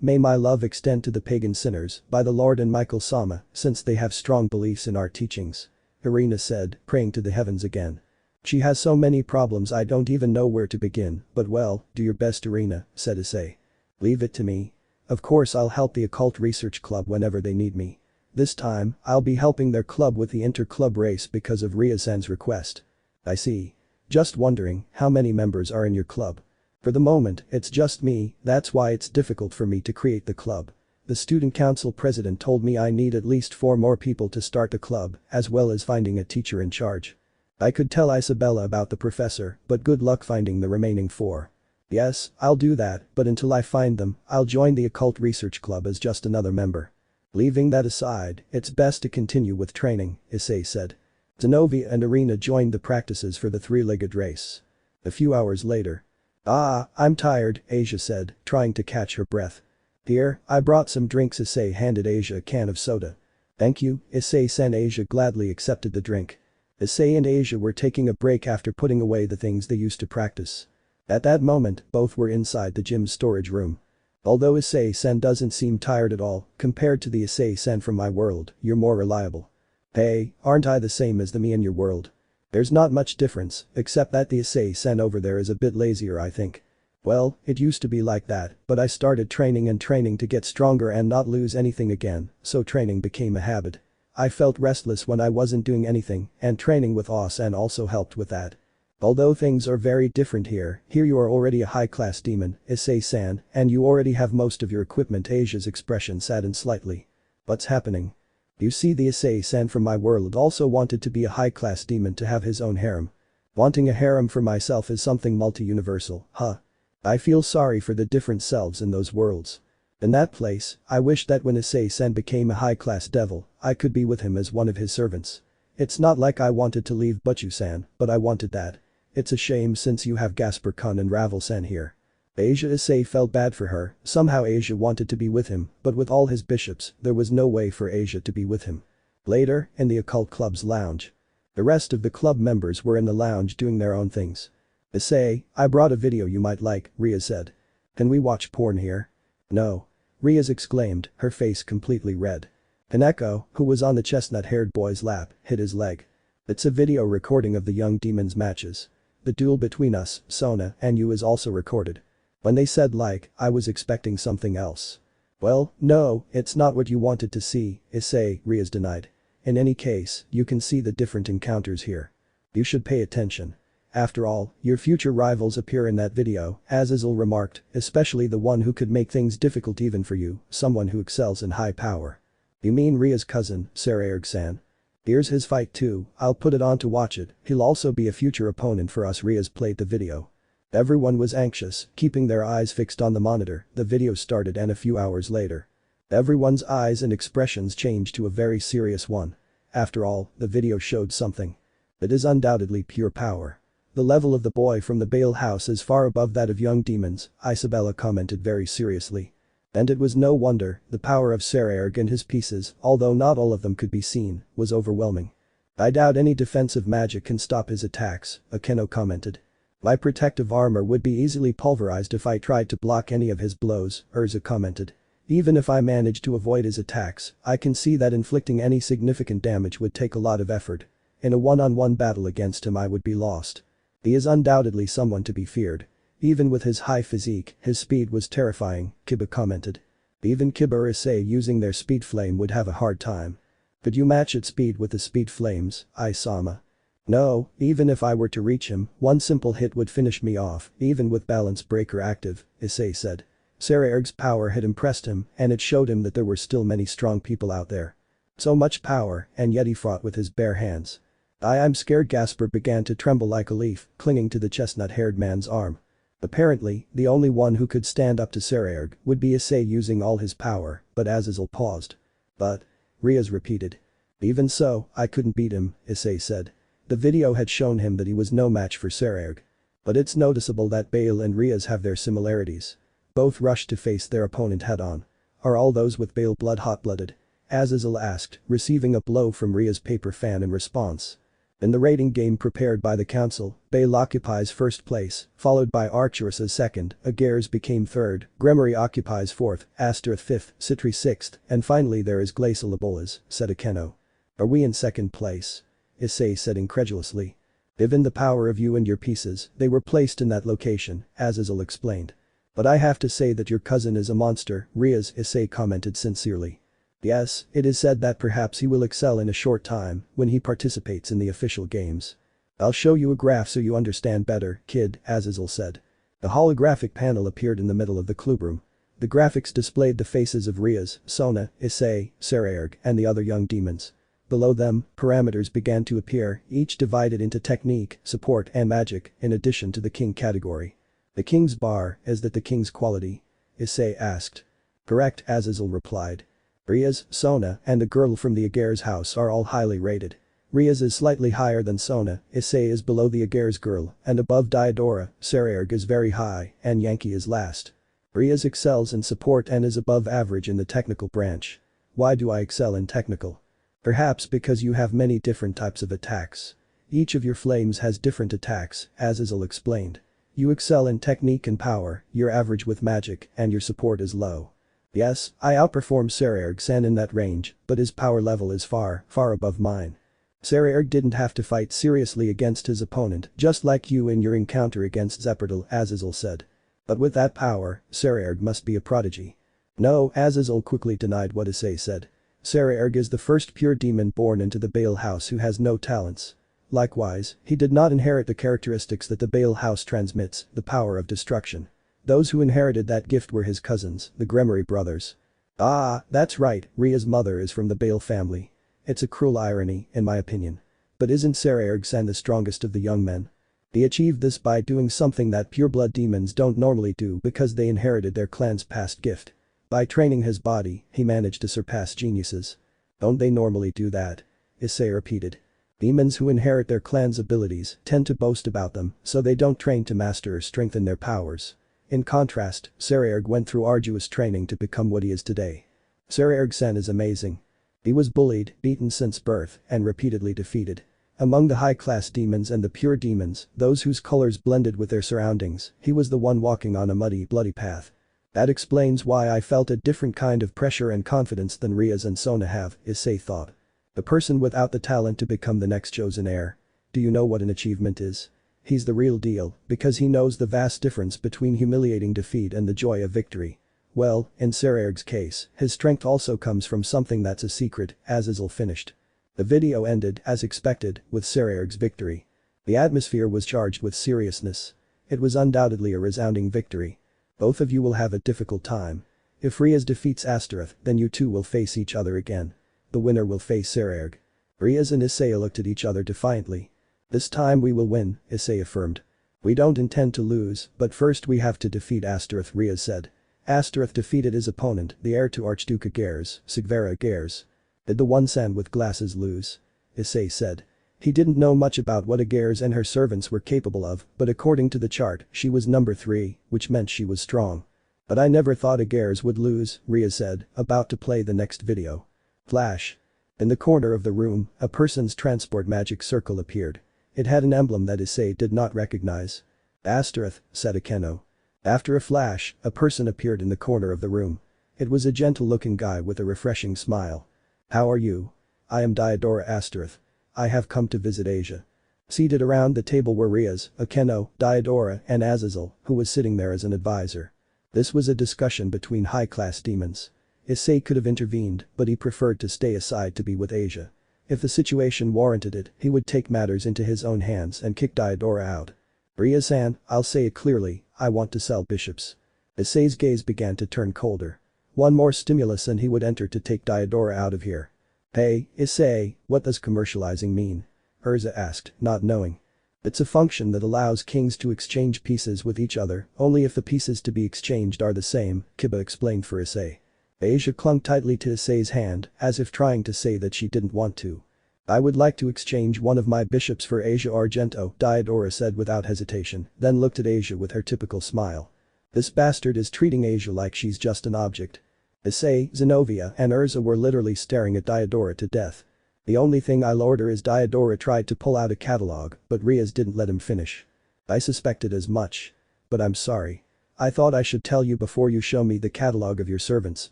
May my love extend to the pagan sinners by the Lord and Michael Sama, since they have strong beliefs in our teachings. Irina said, praying to the heavens again. She has so many problems I don't even know where to begin, but well, do your best Arena, said Issei. Leave it to me. Of course I'll help the occult research club whenever they need me. This time, I'll be helping their club with the inter-club race because of Rias-san's request. I see. Just wondering, how many members are in your club? For the moment, it's just me, that's why it's difficult for me to create the club. The student council president told me I need at least 4 more people to start the club, as well as finding a teacher in charge. I could tell Isabella about the professor, but good luck finding the remaining 4. Yes, I'll do that, but until I find them, I'll join the occult research club as just another member. Leaving that aside, it's best to continue with training, Issei said. Zenobia and Arena joined the practices for the 3-legged race. A few hours later. I'm tired, Asia said, trying to catch her breath. Here, I brought some drinks. Issei handed Asia a can of soda. Thank you, Issei-san. Asia gladly accepted the drink. Issei and Asia were taking a break after putting away the things they used to practice. At that moment, both were inside the gym's storage room. Although Issei-san doesn't seem tired at all, compared to the Issei-san from my world, you're more reliable. Hey, aren't I the same as the me in your world? There's not much difference, except that the Issei-san over there is a bit lazier I think. Well, it used to be like that, but I started training to get stronger and not lose anything again, so training became a habit. I felt restless when I wasn't doing anything, and training with Osan also helped with that. Although things are very different here you are already a high-class demon, Issei-san, and you already have most of your equipment. Asia's expression saddened slightly. What's happening? You see, the Issei-san from my world also wanted to be a high-class demon to have his own harem. Wanting a harem for myself is something multi-universal, huh? I feel sorry for the different selves in those worlds. In that place, I wish that when Issei-san became a high-class devil, I could be with him as one of his servants. It's not like I wanted to leave Butchu-san, but I wanted that. It's a shame since you have Gasper-kun and Ravel-san here. Asia. Issei felt bad for her, somehow Asia wanted to be with him, but with all his bishops, there was no way for Asia to be with him. Later, in the occult club's lounge. The rest of the club members were in the lounge doing their own things. Issei, I brought a video you might like, Rias said. Can we watch porn here? No. Rias exclaimed, her face completely red. Haneko, who was on the chestnut-haired boy's lap, hit his leg. It's a video recording of the young demons' matches. The duel between us, Sona, and you is also recorded. When they said like, I was expecting something else. Well, no, it's not what you wanted to see, Issei, Rias denied. In any case, you can see the different encounters here. You should pay attention. After all, your future rivals appear in that video, Azazel remarked, especially the one who could make things difficult even for you, someone who excels in high power. You mean Ria's cousin, Sekiryuutei-san? Here's his fight too, I'll put it on to watch it, he'll also be a future opponent for us. Rias played the video. Everyone was anxious, keeping their eyes fixed on the monitor. The video started and a few hours later. Everyone's eyes and expressions changed to a very serious one. After all, the video showed something. It is undoubtedly pure power. The level of the boy from the Bale house is far above that of young demons, Isabella commented very seriously. And it was no wonder, the power of Sekiryuutei and his pieces, although not all of them could be seen, was overwhelming. I doubt any defensive magic can stop his attacks, Akeno commented. My protective armor would be easily pulverized if I tried to block any of his blows, Urza commented. Even if I managed to avoid his attacks, I can see that inflicting any significant damage would take a lot of effort. In a one-on-one battle against him I would be lost. He is undoubtedly someone to be feared. Even with his high physique, his speed was terrifying, Kiba commented. Even Kiba or Issei using their speed flame would have a hard time. Could you match its speed with the speed flames, Isama? No, even if I were to reach him, one simple hit would finish me off, even with balance breaker active, Issei said. Sekiryuutei's power had impressed him, and it showed him that there were still many strong people out there. So much power, and yet he fought with his bare hands. I'm scared. Gasper began to tremble like a leaf, clinging to the chestnut-haired man's arm. Apparently, the only one who could stand up to Sekiryuutei would be Issei using all his power, but Azazel paused. But, Rias repeated. Even so, I couldn't beat him, Issei said. The video had shown him that he was no match for Sekiryuutei. But it's noticeable that Bale and Rias have their similarities. Both rushed to face their opponent head-on. Are all those with Bale blood hot-blooded? Azazel asked, receiving a blow from Rias' paper fan in response. In the rating game prepared by the council, Bale occupies first place, followed by Arcturus as second, Aguirre's became third, Gremory occupies fourth, Asterith fifth, Citri sixth, and finally there is Glacial Ebolas, said Akeno. Are we in second place? Issei said incredulously. Given the power of you and your pieces, they were placed in that location, Azazel explained. But I have to say that your cousin is a monster, Rias, Issei commented sincerely. Yes, it is said that perhaps he will excel in a short time when he participates in the official games. I'll show you a graph so you understand better, kid, Azazel said. A holographic panel appeared in the middle of the clubroom. The graphics displayed the faces of Rias, Sona, Issei, Sekiryuutei, and the other young demons. Below them, parameters began to appear, each divided into technique, support and magic, in addition to the king category. The king's bar, is that the king's quality? Issei asked. Correct, Azazel replied. Rias, Sona, and the girl from the Heir's house are all highly rated. Rias is slightly higher than Sona, Issei is below the Heir's girl, and above Ghidorah, Sekiryuutei is very high, and Yankee is last. Rias excels in support and is above average in the technical branch. Why do I excel in technical? Perhaps because you have many different types of attacks. Each of your flames has different attacks, Azazel explained. You excel in technique and power, you're average with magic, and your support is low. Yes, I outperform Sekiryuutei in that range, but his power level is far, far above mine. Sekiryuutei didn't have to fight seriously against his opponent, just like you in your encounter against Zepperdal, Azazel said. But with that power, Sekiryuutei must be a prodigy. No, Azazel quickly denied what Issei said. Sekiryuutei is the first pure demon born into the Baal house who has no talents. Likewise, he did not inherit the characteristics that the Baal house transmits, the power of destruction. Those who inherited that gift were his cousins, the Gremory brothers. Ah, that's right, Ria's mother is from the Baal family. It's a cruel irony, in my opinion. But isn't Sekiryuutei the strongest of the young men? He achieved this by doing something that pureblood demons don't normally do because they inherited their clan's past gift. By training his body, he managed to surpass geniuses. Don't they normally do that? Issei repeated. Demons who inherit their clan's abilities tend to boast about them, so they don't train to master or strengthen their powers. In contrast, Sekiryuutei went through arduous training to become what he is today. Sekiryuutei is amazing. He was bullied, beaten since birth, and repeatedly defeated. Among the high-class demons and the pure demons, those whose colors blended with their surroundings, he was the one walking on a muddy, bloody path. That explains why I felt a different kind of pressure and confidence than Rias and Sona have, Issei thought. The person without the talent to become the next chosen heir. Do you know what an achievement is? He's the real deal, because he knows the vast difference between humiliating defeat and the joy of victory. Well, in Sekiryuutei's case, his strength also comes from something that's a secret, Azazel finished. The video ended, as expected, with Sekiryuutei's victory. The atmosphere was charged with seriousness. It was undoubtedly a resounding victory. Both of you will have a difficult time. If Rias defeats Astaroth, then you two will face each other again. The winner will face Sekiryuutei. Rias and Issei looked at each other defiantly. This time we will win, Issei affirmed. We don't intend to lose, but first we have to defeat Astaroth, Rias said. Astaroth defeated his opponent, the heir to Archduke Aigairs, Sigvera Aigairs. Did the one-san with glasses lose? Issei said. He didn't know much about what Aigairs and her servants were capable of, but according to the chart, she was number 3, which meant she was strong. But I never thought Aigairs would lose, Rias said, about to play the next video. Flash. In the corner of the room, a person's transport magic circle appeared. It had an emblem that Issei did not recognize. Astaroth, said Aeno. After a flash, a person appeared in the corner of the room. It was a gentle-looking guy with a refreshing smile. How are you? I am Ghidorah Astaroth. I have come to visit Asia. Seated around the table were Rias, Aeno, Ghidorah, and Azazel, who was sitting there as an advisor. This was a discussion between high-class demons. Issei could have intervened, but he preferred to stay aside to be with Asia. If the situation warranted it, he would take matters into his own hands and kick Ghidorah out. Rias-san, I'll say it clearly, I want to sell bishops. Issei's gaze began to turn colder. One more stimulus and he would enter to take Ghidorah out of here. Hey, Issei, what does commercializing mean? Urza asked, not knowing. It's a function that allows kings to exchange pieces with each other, only if the pieces to be exchanged are the same, Kiba explained for Issei. Asia clung tightly to Issei's hand, as if trying to say that she didn't want to. I would like to exchange one of my bishops for Asia Argento, Ghidorah said without hesitation, then looked at Asia with her typical smile. This bastard is treating Asia like she's just an object. Issei, Zenobia, and Urza were literally staring at Ghidorah to death. The only thing I'll order is Ghidorah tried to pull out a catalog, but Rias didn't let him finish. I suspected as much. But I'm sorry. I thought I should tell you before you show me the catalog of your servants,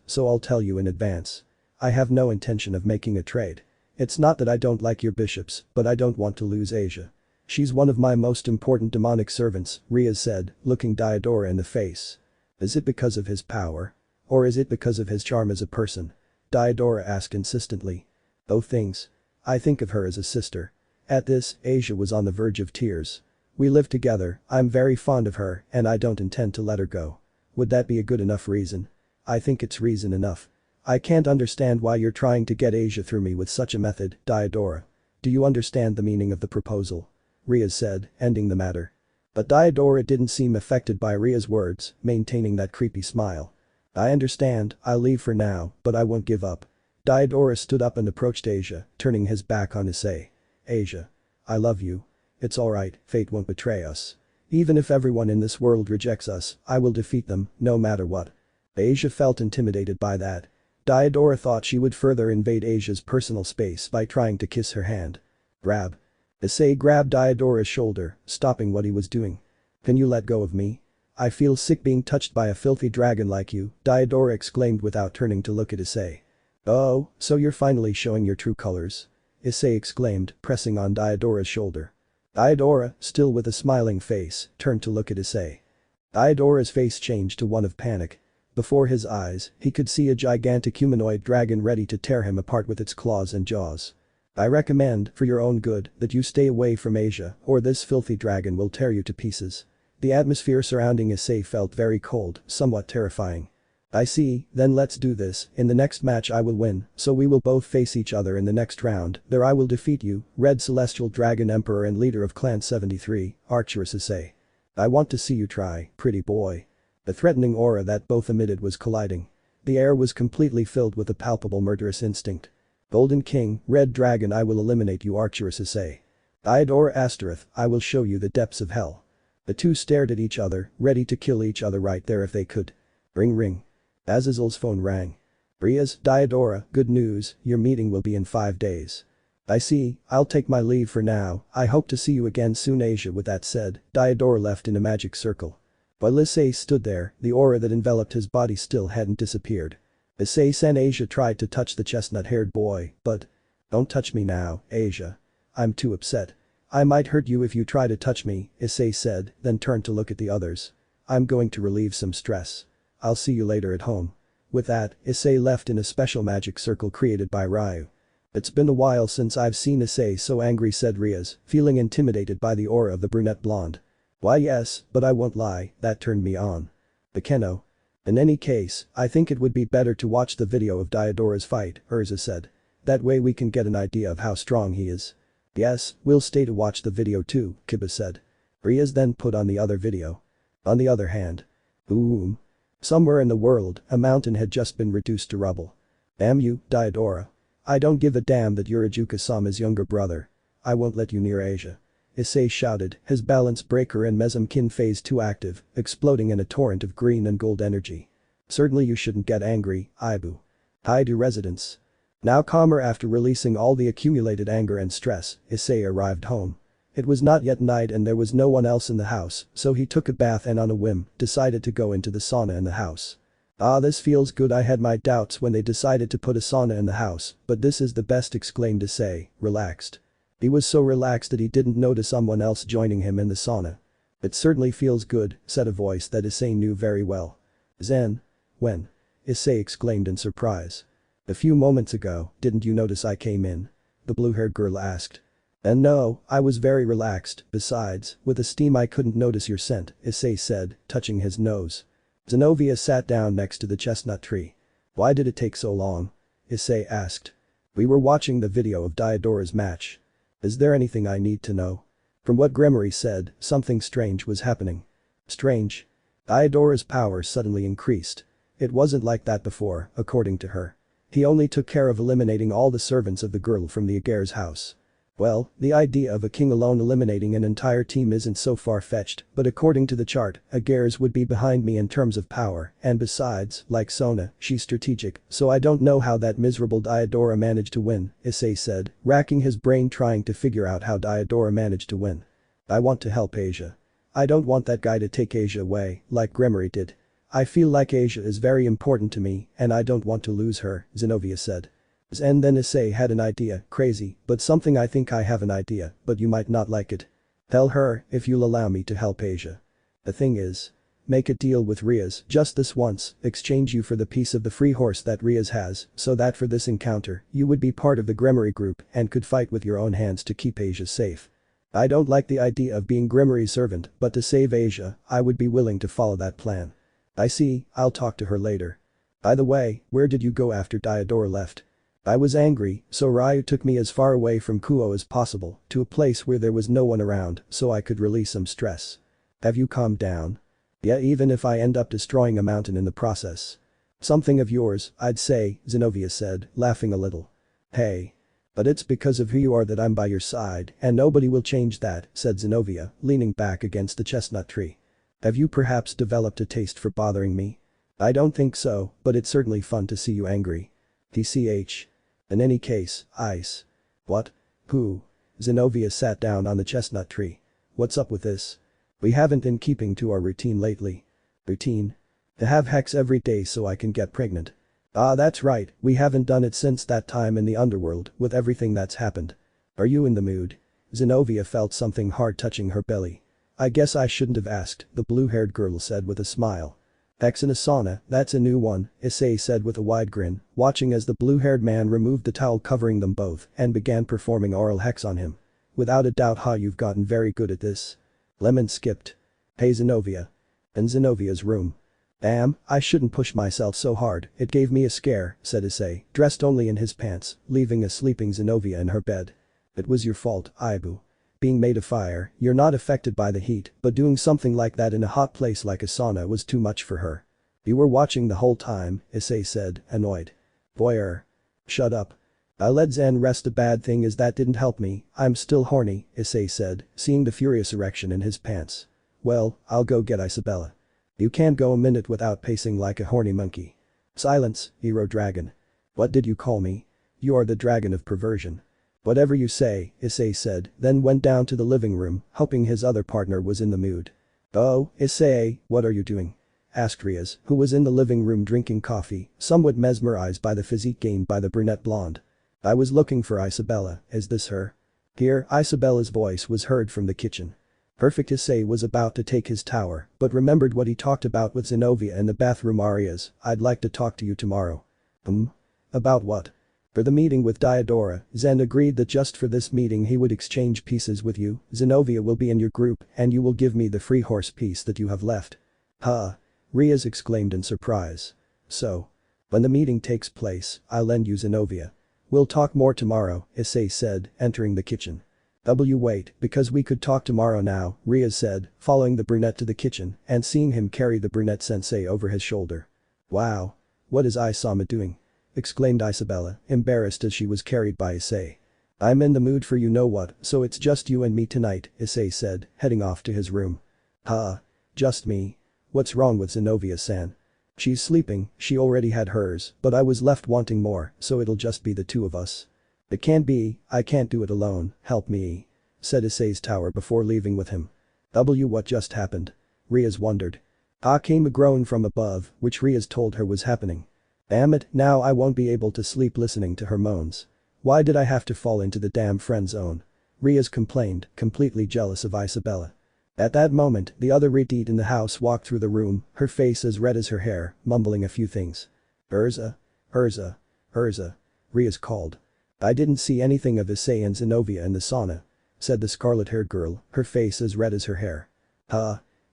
so I'll tell you in advance. I have no intention of making a trade. It's not that I don't like your bishops, but I don't want to lose Asia. She's one of my most important demonic servants, Rias said, looking Ghidorah in the face. Is it because of his power? Or is it because of his charm as a person? Ghidorah asked insistently. Both things. I think of her as a sister. At this, Asia was on the verge of tears. We live together, I'm very fond of her, and I don't intend to let her go. Would that be a good enough reason? I think it's reason enough. I can't understand why you're trying to get Asia through me with such a method, Ghidorah. Do you understand the meaning of the proposal? Rias said, ending the matter. But Ghidorah didn't seem affected by Rias' words, maintaining that creepy smile. I understand, I'll leave for now, but I won't give up. Ghidorah stood up and approached Asia, turning his back on Issei. Asia. I love you. It's alright, fate won't betray us. Even if everyone in this world rejects us, I will defeat them, no matter what. Asia felt intimidated by that. Ghidorah thought she would further invade Asia's personal space by trying to kiss her hand. Grab. Issei grabbed Ghidorah's shoulder, stopping what he was doing. Can you let go of me? I feel sick being touched by a filthy dragon like you, Ghidorah exclaimed without turning to look at Issei. Oh, so you're finally showing your true colors? Issei exclaimed, pressing on Ghidorah's shoulder. Ghidorah, still with a smiling face, turned to look at Issei. Ghidorah's face changed to one of panic. Before his eyes, he could see a gigantic humanoid dragon ready to tear him apart with its claws and jaws. I recommend, for your own good, that you stay away from Asia, or this filthy dragon will tear you to pieces. The atmosphere surrounding Issei felt very cold, somewhat terrifying. I see, then let's do this, in the next match I will win, so we will both face each other in the next round, there I will defeat you, Red Celestial Dragon Emperor and leader of Clan 73, Archeress Issei. I want to see you try, pretty boy. The threatening aura that both emitted was colliding. The air was completely filled with a palpable murderous instinct. Golden King, Red Dragon I will eliminate you Archeress Issei. Ghidorah Astereth, I will show you the depths of hell. The two stared at each other, ready to kill each other right there if they could. Ring ring. Azazel's phone rang. Rias, Ghidorah, good news, your meeting will be in 5 days. I see, I'll take my leave for now, I hope to see you again soon Asia. With that said, Ghidorah left in a magic circle. While Issei stood there, the aura that enveloped his body still hadn't disappeared. Issei-san Asia tried to touch the chestnut-haired boy, but… Don't touch me now, Asia. I'm too upset. I might hurt you if you try to touch me, Issei said, then turned to look at the others. I'm going to relieve some stress. I'll see you later at home. With that, Issei left in a special magic circle created by Ryu. It's been a while since I've seen Issei so angry said Rias, feeling intimidated by the aura of the brunette blonde. Why yes, but I won't lie, that turned me on. Bekeno. In any case, I think it would be better to watch the video of Ghidorah's fight, Urza said. That way we can get an idea of how strong he is. Yes, we'll stay to watch the video too, Kiba said. Rias then put on the other video. On the other hand. Boom. Somewhere in the world, a mountain had just been reduced to rubble. Damn you, Ghidorah. I don't give a damn that you're Ajuka-sama's younger brother. I won't let you near Asia. Issei shouted, his balance breaker and Mesamkin phase 2 active, exploding in a torrent of green and gold energy. Certainly you shouldn't get angry, Ibu. Hi to residents. Now calmer after releasing all the accumulated anger and stress, Issei arrived home. It was not yet night and there was no one else in the house, so he took a bath and on a whim, decided to go into the sauna in the house. Ah, this feels good. I had my doubts when they decided to put a sauna in the house, but this is the best, exclaimed Issei, relaxed. He was so relaxed that he didn't notice someone else joining him in the sauna. It certainly feels good, said a voice that Issei knew very well. Zen? When? Issei exclaimed in surprise. A few moments ago, didn't you notice I came in? The blue-haired girl asked. And no, I was very relaxed, besides, with the steam I couldn't notice your scent, Issei said, touching his nose. Zenobia sat down next to the chestnut tree. Why did it take so long? Issei asked. We were watching the video of Ghidorah's match. Is there anything I need to know? From what Gremory said, something strange was happening. Strange? Ghidorah's power suddenly increased. It wasn't like that before, according to her. He only took care of eliminating all the servants of the girl from the Heir's house. Well, the idea of a king alone eliminating an entire team isn't so far-fetched, but according to the chart, Heir's would be behind me in terms of power, and besides, like Sona, she's strategic, so I don't know how that miserable Ghidorah managed to win, Issei said, racking his brain trying to figure out how Ghidorah managed to win. I want to help Asia. I don't want that guy to take Asia away, like Gremory did. I feel like Asia is very important to me, and I don't want to lose her, Zenobia said. And then Issei had an idea, crazy, but something I think I have an idea, but you might not like it. Tell her if you'll allow me to help Asia. The thing is. Make a deal with Rias just this once, exchange you for the piece of the free horse that Rias has, so that for this encounter, you would be part of the Gremory group and could fight with your own hands to keep Asia safe. I don't like the idea of being Gremory's servant, but to save Asia, I would be willing to follow that plan. I see, I'll talk to her later. By the way, where did you go after Ghidorah left? I was angry, so Ryu took me as far away from Kuo as possible, to a place where there was no one around, so I could release some stress. Have you calmed down? Yeah, even if I end up destroying a mountain in the process. Something of yours, I'd say, Zenobia said, laughing a little. Hey. But it's because of who you are that I'm by your side, and nobody will change that, said Zenobia, leaning back against the chestnut tree. Have you perhaps developed a taste for bothering me? I don't think so, but it's certainly fun to see you angry. TCH. In any case, Ice. What? Who? Zenobia sat down on the chestnut tree. What's up with this? We haven't been keeping to our routine lately. Routine? To have Hex every day so I can get pregnant. Ah, that's right, we haven't done it since that time in the underworld with everything that's happened. Are you in the mood? Zenobia felt something hard touching her belly. I guess I shouldn't have asked, the blue-haired girl said with a smile. Hex in a sauna, that's a new one, Issei said with a wide grin, watching as the blue-haired man removed the towel covering them both and began performing oral hex on him. Without a doubt, you've gotten very good at this. Lemon skipped. Hey Zenobia. In Zenovia's room. Damn, I shouldn't push myself so hard, it gave me a scare, said Issei, dressed only in his pants, leaving a sleeping Zenobia in her bed. It was your fault, Ibu. Being made of fire, you're not affected by the heat, but doing something like that in a hot place like a sauna was too much for her. You were watching the whole time, Issei said, annoyed. Voyeur. Shut up. I let Zen rest. The bad thing is that didn't help me, I'm still horny, Issei said, seeing the furious erection in his pants. Well, I'll go get Isabella. You can't go a minute without pacing like a horny monkey. Silence, hero dragon. What did you call me? You are the dragon of perversion. Whatever you say, Issei said, then went down to the living room, hoping his other partner was in the mood. Oh, Issei, what are you doing? Asked Rias, who was in the living room drinking coffee, somewhat mesmerized by the physique gained by the brunette blonde. I was looking for Isabella, is this her? Here, Isabella's voice was heard from the kitchen. Perfect. Issei was about to take his tower, but remembered what he talked about with Zenobia in the bathroom. Arias, I'd like to talk to you tomorrow. About what? For the meeting with Ghidorah, Zen agreed that just for this meeting he would exchange pieces with you, Zenobia will be in your group and you will give me the free horse piece that you have left. Huh? Rias exclaimed in surprise. So? When the meeting takes place, I'll lend you Zenobia. We'll talk more tomorrow, Issei said, entering the kitchen. Wait, because we could talk tomorrow now, Rias said, following the brunette to the kitchen and seeing him carry the brunette sensei over his shoulder. Wow. What is Isama doing? Exclaimed Isabella, embarrassed as she was carried by Issei. I'm in the mood for you know what, so it's just you and me tonight, Issei said, heading off to his room. Just me? What's wrong with Zenobia-san? She's sleeping, she already had hers, but I was left wanting more, so it'll just be the two of us. It can't be, I can't do it alone, help me. Said Issei's tower before leaving with him. What just happened? Rias wondered. Came a groan from above, which Rias told her was happening. Damn it, now I won't be able to sleep listening to her moans. Why did I have to fall into the damn friend zone? Rias complained, completely jealous of Isabella. At that moment, the other retreat in the house walked through the room, her face as red as her hair, mumbling a few things. Urza. Rias called. I didn't see anything of Issei and Zenobia in the sauna. Said the scarlet-haired girl, her face as red as her hair.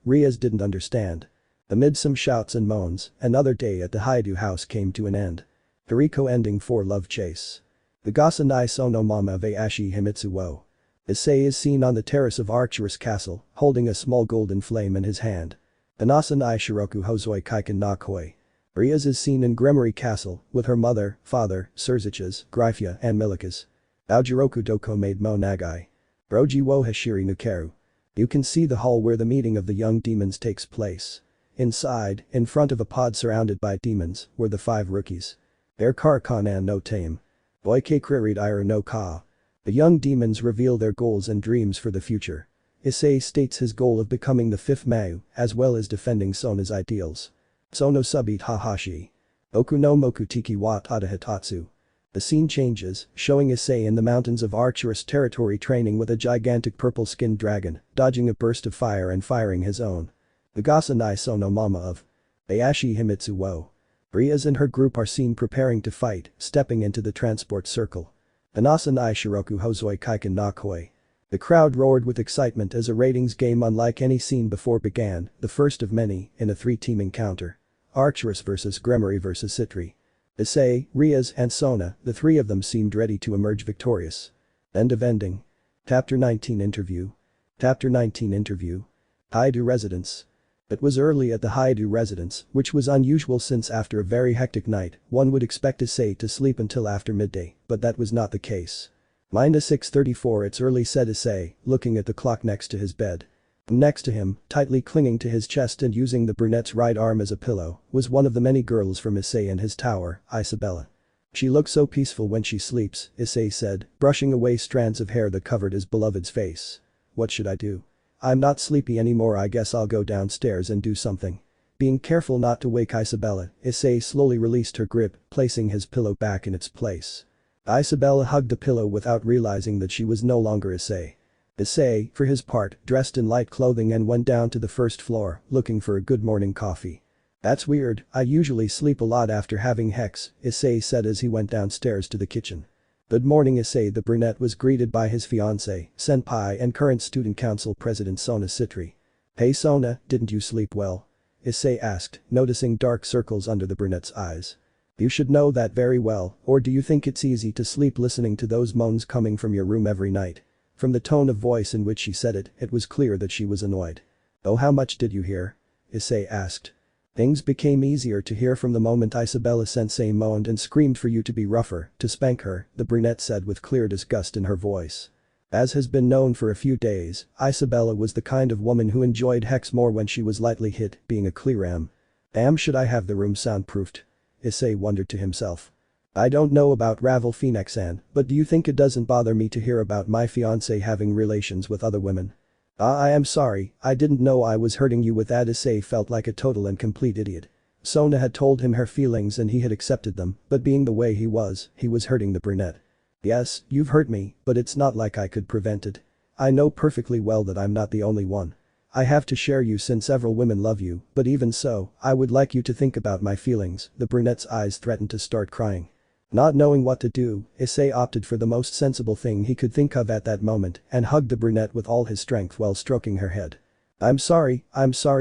Rias didn't understand. Amid some shouts and moans, another day at the Haidu house came to an end. Hiriko ending for love chase. The Gasa nai sono mama ve ashi himitsu wo. Issei is seen on the terrace of Arcturus Castle, holding a small golden flame in his hand. Anasa nai shiroku hozoi kaiken na koi. Rias is seen in Gremory Castle, with her mother, father, Surziches, Gryphia and Milikas. Aojiroku doko made mo nagai. Broji wo hashiri nukeru. You can see the hall where the meeting of the young demons takes place. Inside, in front of a pod surrounded by demons, were the 5 rookies. Their kar kanan no tame. Boike kririd ira no ka. The young demons reveal their goals and dreams for the future. Issei states his goal of becoming the 5th Mayu, as well as defending Sona's ideals. Sono subit hahashi. Oku no moku tiki wa tada hitatsu. The scene changes, showing Issei in the mountains of Arcturus territory training with a gigantic purple-skinned dragon, dodging a burst of fire and firing his own. The Gasa Nai Sono Mama of Ayashi Himitsu wo. Rias and her group are seen preparing to fight, stepping into the transport circle. Anasa Nai Shiroku Hozoi Kaiken Nakoi. The crowd roared with excitement as a ratings game unlike any seen before began, the first of many, in a 3-team encounter. Arcturus vs Gremory vs Citri. Issei, Rias and Sona, the three of them seemed ready to emerge victorious. End of ending. Chapter 19 Interview. Chapter 19 Interview. Haidu Residence. It was early at the Haidu residence, which was unusual since after a very hectic night, one would expect Issei to sleep until after midday, but that was not the case. -6:34 It's early, said Issei, looking at the clock next to his bed. Next to him, tightly clinging to his chest and using the brunette's right arm as a pillow, was one of the many girls from Issei and his tower, Isabella. She looks so peaceful when she sleeps, Issei said, brushing away strands of hair that covered his beloved's face. What should I do? I'm not sleepy anymore, I guess I'll go downstairs and do something. Being careful not to wake Isabella, Issei slowly released her grip, placing his pillow back in its place. Isabella hugged the pillow without realizing that she was no longer Issei. Issei, for his part, dressed in light clothing and went down to the first floor, looking for a good morning coffee. That's weird, I usually sleep a lot after having Hex, Issei said as he went downstairs to the kitchen. Good morning, Issei. The brunette was greeted by his fiancée, senpai and current student council president Sona Citri. Hey Sona, didn't you sleep well? Issei asked, noticing dark circles under the brunette's eyes. You should know that very well, or do you think it's easy to sleep listening to those moans coming from your room every night? From the tone of voice in which she said it, it was clear that she was annoyed. Oh, how much did you hear? Issei asked. Things became easier to hear from the moment Isabella-sensei moaned and screamed for you to be rougher, to spank her, the brunette said with clear disgust in her voice. As has been known for a few days, Isabella was the kind of woman who enjoyed Hex more when she was lightly hit, being a clear. Damn, should I have the room soundproofed? Issei wondered to himself. I don't know about Ravel Phoenix-san, but do you think it doesn't bother me to hear about my fiancé having relations with other women? I am sorry, I didn't know I was hurting you with that. Issei felt like a total and complete idiot. Sona had told him her feelings and he had accepted them, but being the way he was hurting the brunette. Yes, you've hurt me, but it's not like I could prevent it. I know perfectly well that I'm not the only one. I have to share you since several women love you, but even so, I would like you to think about my feelings. The brunette's eyes threatened to start crying. Not knowing what to do, Issei opted for the most sensible thing he could think of at that moment and hugged the brunette with all his strength while stroking her head. I'm sorry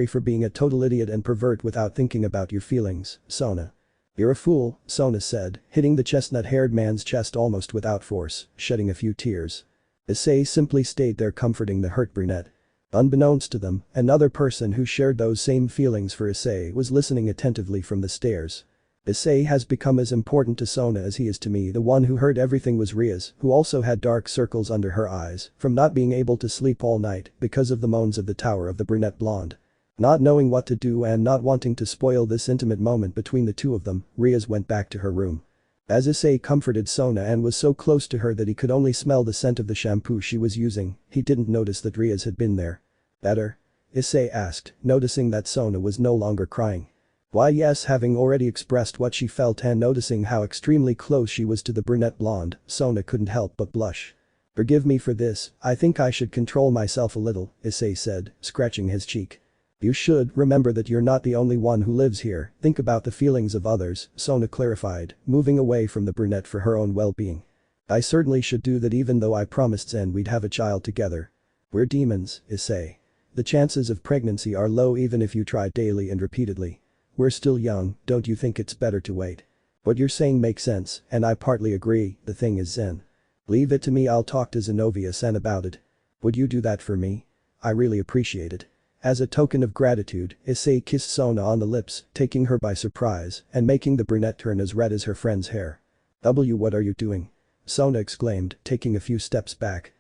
for being a total idiot and pervert without thinking about your feelings, Sona. You're a fool, Sona said, hitting the chestnut-haired man's chest almost without force, shedding a few tears. Issei simply stayed there comforting the hurt brunette. Unbeknownst to them, another person who shared those same feelings for Issei was listening attentively from the stairs. Issei has become as important to Sona as he is to me. The one who heard everything was Rias, who also had dark circles under her eyes from not being able to sleep all night because of the moans of the tower of the brunette blonde. Not knowing what to do and not wanting to spoil this intimate moment between the two of them, Rias went back to her room. As Issei comforted Sona and was so close to her that he could only smell the scent of the shampoo she was using, he didn't notice that Rias had been there. Better? Issei asked, noticing that Sona was no longer crying. Why yes, having already expressed what she felt and noticing how extremely close she was to the brunette blonde, Sona couldn't help but blush. Forgive me for this, I think I should control myself a little, Issei said, scratching his cheek. You should remember that you're not the only one who lives here, think about the feelings of others, Sona clarified, moving away from the brunette for her own well-being. I certainly should do that even though I promised Zen we'd have a child together. We're demons, Issei. The chances of pregnancy are low even if you try daily and repeatedly. We're still young, don't you think it's better to wait? What you're saying makes sense, and I partly agree, the thing is Zen. Leave it to me, I'll talk to Zenovia-san about it. Would you do that for me? I really appreciate it. As a token of gratitude, Issei kissed Sona on the lips, taking her by surprise and making the brunette turn as red as her friend's hair. What are you doing? Sona exclaimed, taking a few steps back.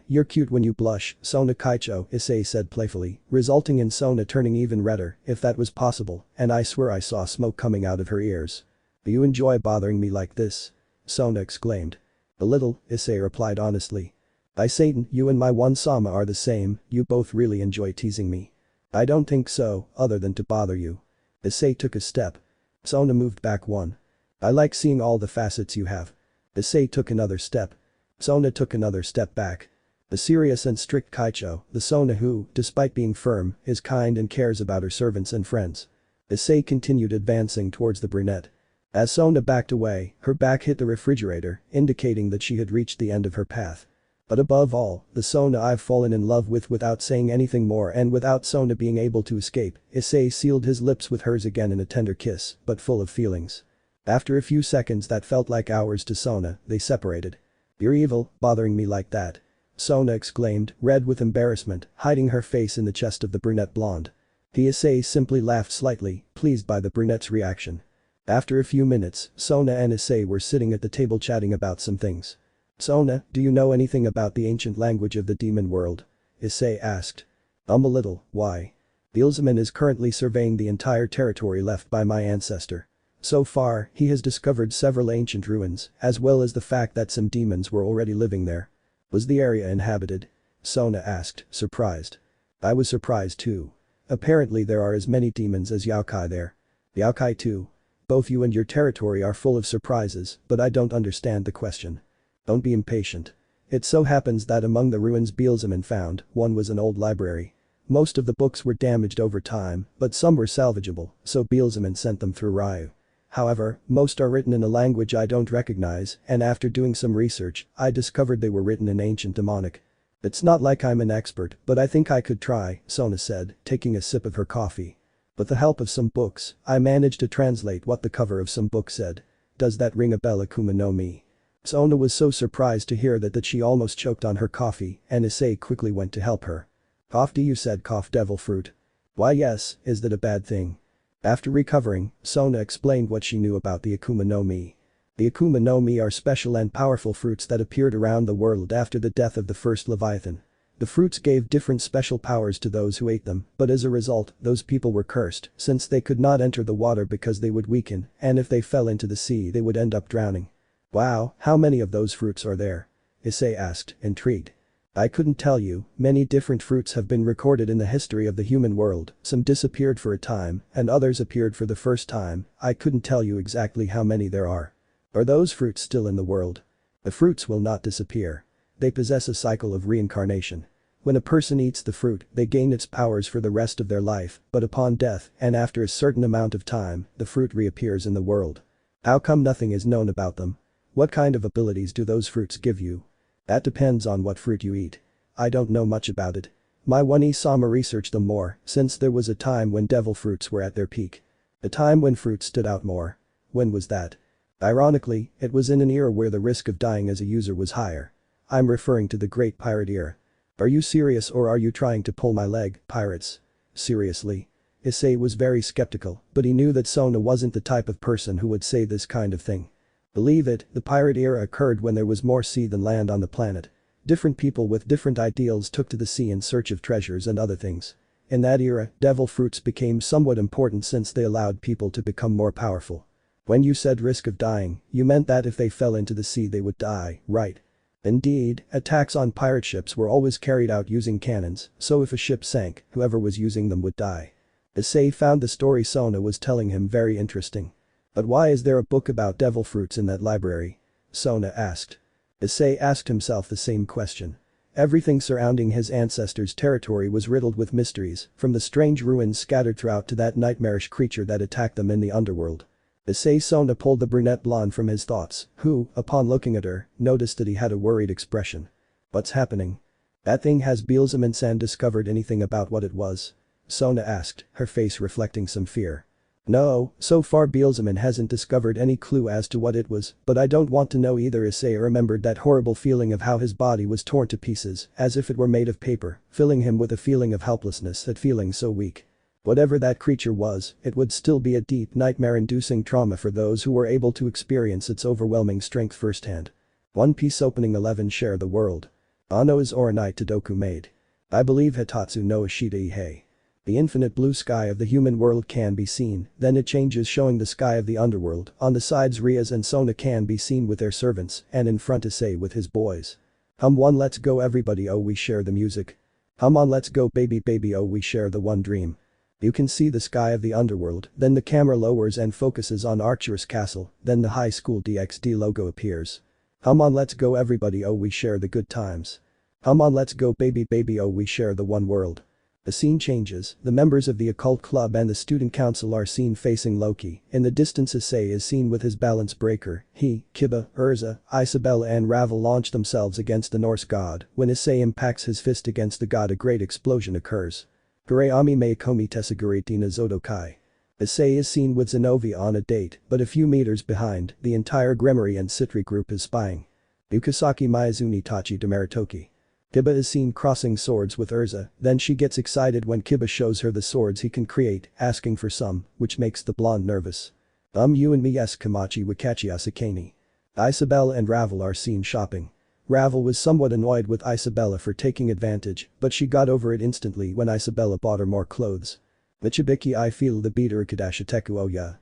You're cute when you blush, Sona Kaicho, Issei said playfully, resulting in Sona turning even redder, if that was possible, and I swear I saw smoke coming out of her ears. Do you enjoy bothering me like this? Sona exclaimed. A little, Issei replied honestly. By Satan, you and my one Sama are the same, you both really enjoy teasing me. I don't think so, other than to bother you. Issei took a step. Sona moved back one. I like seeing all the facets you have. Issei took another step. Sona took another step back. The serious and strict Kaicho, the Sona who, despite being firm, is kind and cares about her servants and friends. Issei continued advancing towards the brunette. As Sona backed away, her back hit the refrigerator, indicating that she had reached the end of her path. But above all, the Sona I've fallen in love with without saying anything more and without Sona being able to escape, Issei sealed his lips with hers again in a tender kiss, but full of feelings. After a few seconds that felt like hours to Sona, they separated. "You're evil, bothering me like that," Sona exclaimed, red with embarrassment, hiding her face in the chest of the brunette blonde. Issei simply laughed slightly, pleased by the brunette's reaction. After a few minutes, Sona and Issei were sitting at the table chatting about some things. "Sona, do you know anything about the ancient language of the demon world?" Issei asked. A little, why? Beelzebub is currently surveying the entire territory left by my ancestor. So far, he has discovered several ancient ruins, as well as the fact that some demons were already living there. Was the area inhabited? Sona asked, surprised. I was surprised too. Apparently there are as many demons as yokai there. Yokai too. Both you and your territory are full of surprises, but I don't understand the question. Don't be impatient. It so happens that among the ruins Beelzebub found, one was an old library. Most of the books were damaged over time, but some were salvageable, so Beelzebub sent them through Ryu. However, most are written in a language I don't recognize, and after doing some research, I discovered they were written in ancient demonic. It's not like I'm an expert, but I think I could try, Sona said, taking a sip of her coffee. With the help of some books, I managed to translate what the cover of some book said. Does that ring a bell? Akuma no Mi? Sona was so surprised to hear that she almost choked on her coffee, and Issei quickly went to help her. "Cough, do you said cough devil fruit?" "Why yes, is that a bad thing?" After recovering, Sona explained what she knew about the Akuma no Mi. The Akuma no Mi are special and powerful fruits that appeared around the world after the death of the first Leviathan. The fruits gave different special powers to those who ate them, but as a result, those people were cursed, since they could not enter the water because they would weaken, and if they fell into the sea they would end up drowning. "Wow, how many of those fruits are there?" Issei asked, intrigued. "I couldn't tell you, many different fruits have been recorded in the history of the human world, some disappeared for a time, and others appeared for the first time. I couldn't tell you exactly how many there are." "Are those fruits still in the world?" "The fruits will not disappear. They possess a cycle of reincarnation. When a person eats the fruit, they gain its powers for the rest of their life, but upon death, and after a certain amount of time, the fruit reappears in the world." "How come nothing is known about them? What kind of abilities do those fruits give you?" "That depends on what fruit you eat. I don't know much about it. My one-sama researched them more, since there was a time when devil fruits were at their peak. A time when fruits stood out more. When was that?" "Ironically, it was in an era where the risk of dying as a user was higher. I'm referring to the Great Pirate Era." "Are you serious or are you trying to pull my leg, pirates?" "Seriously?" Issei was very skeptical, but he knew that Sona wasn't the type of person who would say this kind of thing. "Believe it, the pirate era occurred when there was more sea than land on the planet. Different people with different ideals took to the sea in search of treasures and other things. In that era, devil fruits became somewhat important since they allowed people to become more powerful." "When you said risk of dying, you meant that if they fell into the sea they would die, right?" "Indeed, attacks on pirate ships were always carried out using cannons, so if a ship sank, whoever was using them would die." Issei found the story Sona was telling him very interesting. "But why is there a book about devil fruits in that library?" Sona asked. Issei asked himself the same question. Everything surrounding his ancestors' territory was riddled with mysteries, from the strange ruins scattered throughout to that nightmarish creature that attacked them in the underworld. Sona pulled the brunette blonde from his thoughts, who, upon looking at her, noticed that he had a worried expression. "What's happening?" "That thing has Beelzebub-san discovered anything about what it was?" Sona asked, her face reflecting some fear. "No, so far Beelzebub hasn't discovered any clue as to what it was, but I don't want to know either." Issei remembered that horrible feeling of how his body was torn to pieces, as if it were made of paper, filling him with a feeling of helplessness at feeling so weak. Whatever that creature was, it would still be a deep nightmare-inducing trauma for those who were able to experience its overwhelming strength firsthand. One Piece Opening 11 Share the world. Ano is Oranai Todoku made. I believe Hitatsu no Ashita Ihei. The infinite blue sky of the human world can be seen, then it changes showing the sky of the underworld. On the sides Rias and Sona can be seen with their servants, and in front Issei with his boys. Hum one let's go everybody, oh we share the music. Hum on let's go baby baby, oh we share the one dream. You can see the sky of the underworld, then the camera lowers and focuses on Arcturus Castle, then the high school DxD logo appears. Come on, let's go everybody, oh we share the good times. Come on, let's go baby baby, oh we share the one world. The scene changes, the members of the occult club and the student council are seen facing Loki. In the distance Issei is seen with his balance breaker. He, Kiba, Urza, Isabella and Ravel launch themselves against the Norse god. When Issei impacts his fist against the god, a great explosion occurs. Kureami me komi tesaguriti na zodokai. Issei is seen with Zenobia on a date, but a few meters behind, the entire Gremory and Citri group is spying. Yukasaki Miyazuni Tachi Demaritoki. Kiba is seen crossing swords with Urza, then she gets excited when Kiba shows her the swords he can create, asking for some, which makes the blonde nervous. You and me yes Kamachi Wakachi Asakani. Isabella and Ravel are seen shopping. Ravel was somewhat annoyed with Isabella for taking advantage, but she got over it instantly when Isabella bought her more clothes. Michibiki I feel the beater Kadashiteku oh yeah.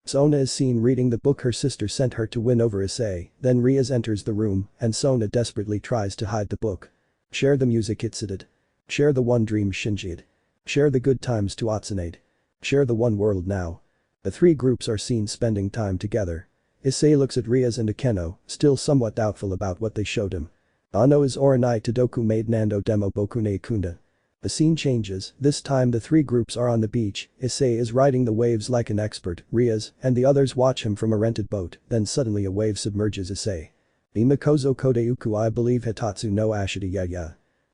Sona is seen reading the book her sister sent her to win over Issei, then Rias enters the room, and Sona desperately tries to hide the book. Share the music Itsuda. Share the one dream Shinji'd. Share the good times to Atsunade. Share the one world now. The three groups are seen spending time together. Issei looks at Rias and Akeno, still somewhat doubtful about what they showed him. Ano is Oranai Todoku made Nando demo Bokune Kunda. The scene changes, this time the three groups are on the beach. Issei is riding the waves like an expert, Rias and the others watch him from a rented boat, then suddenly a wave submerges Issei. Imakozo Kodeuku I believe Hitatsu no Ashita yeah.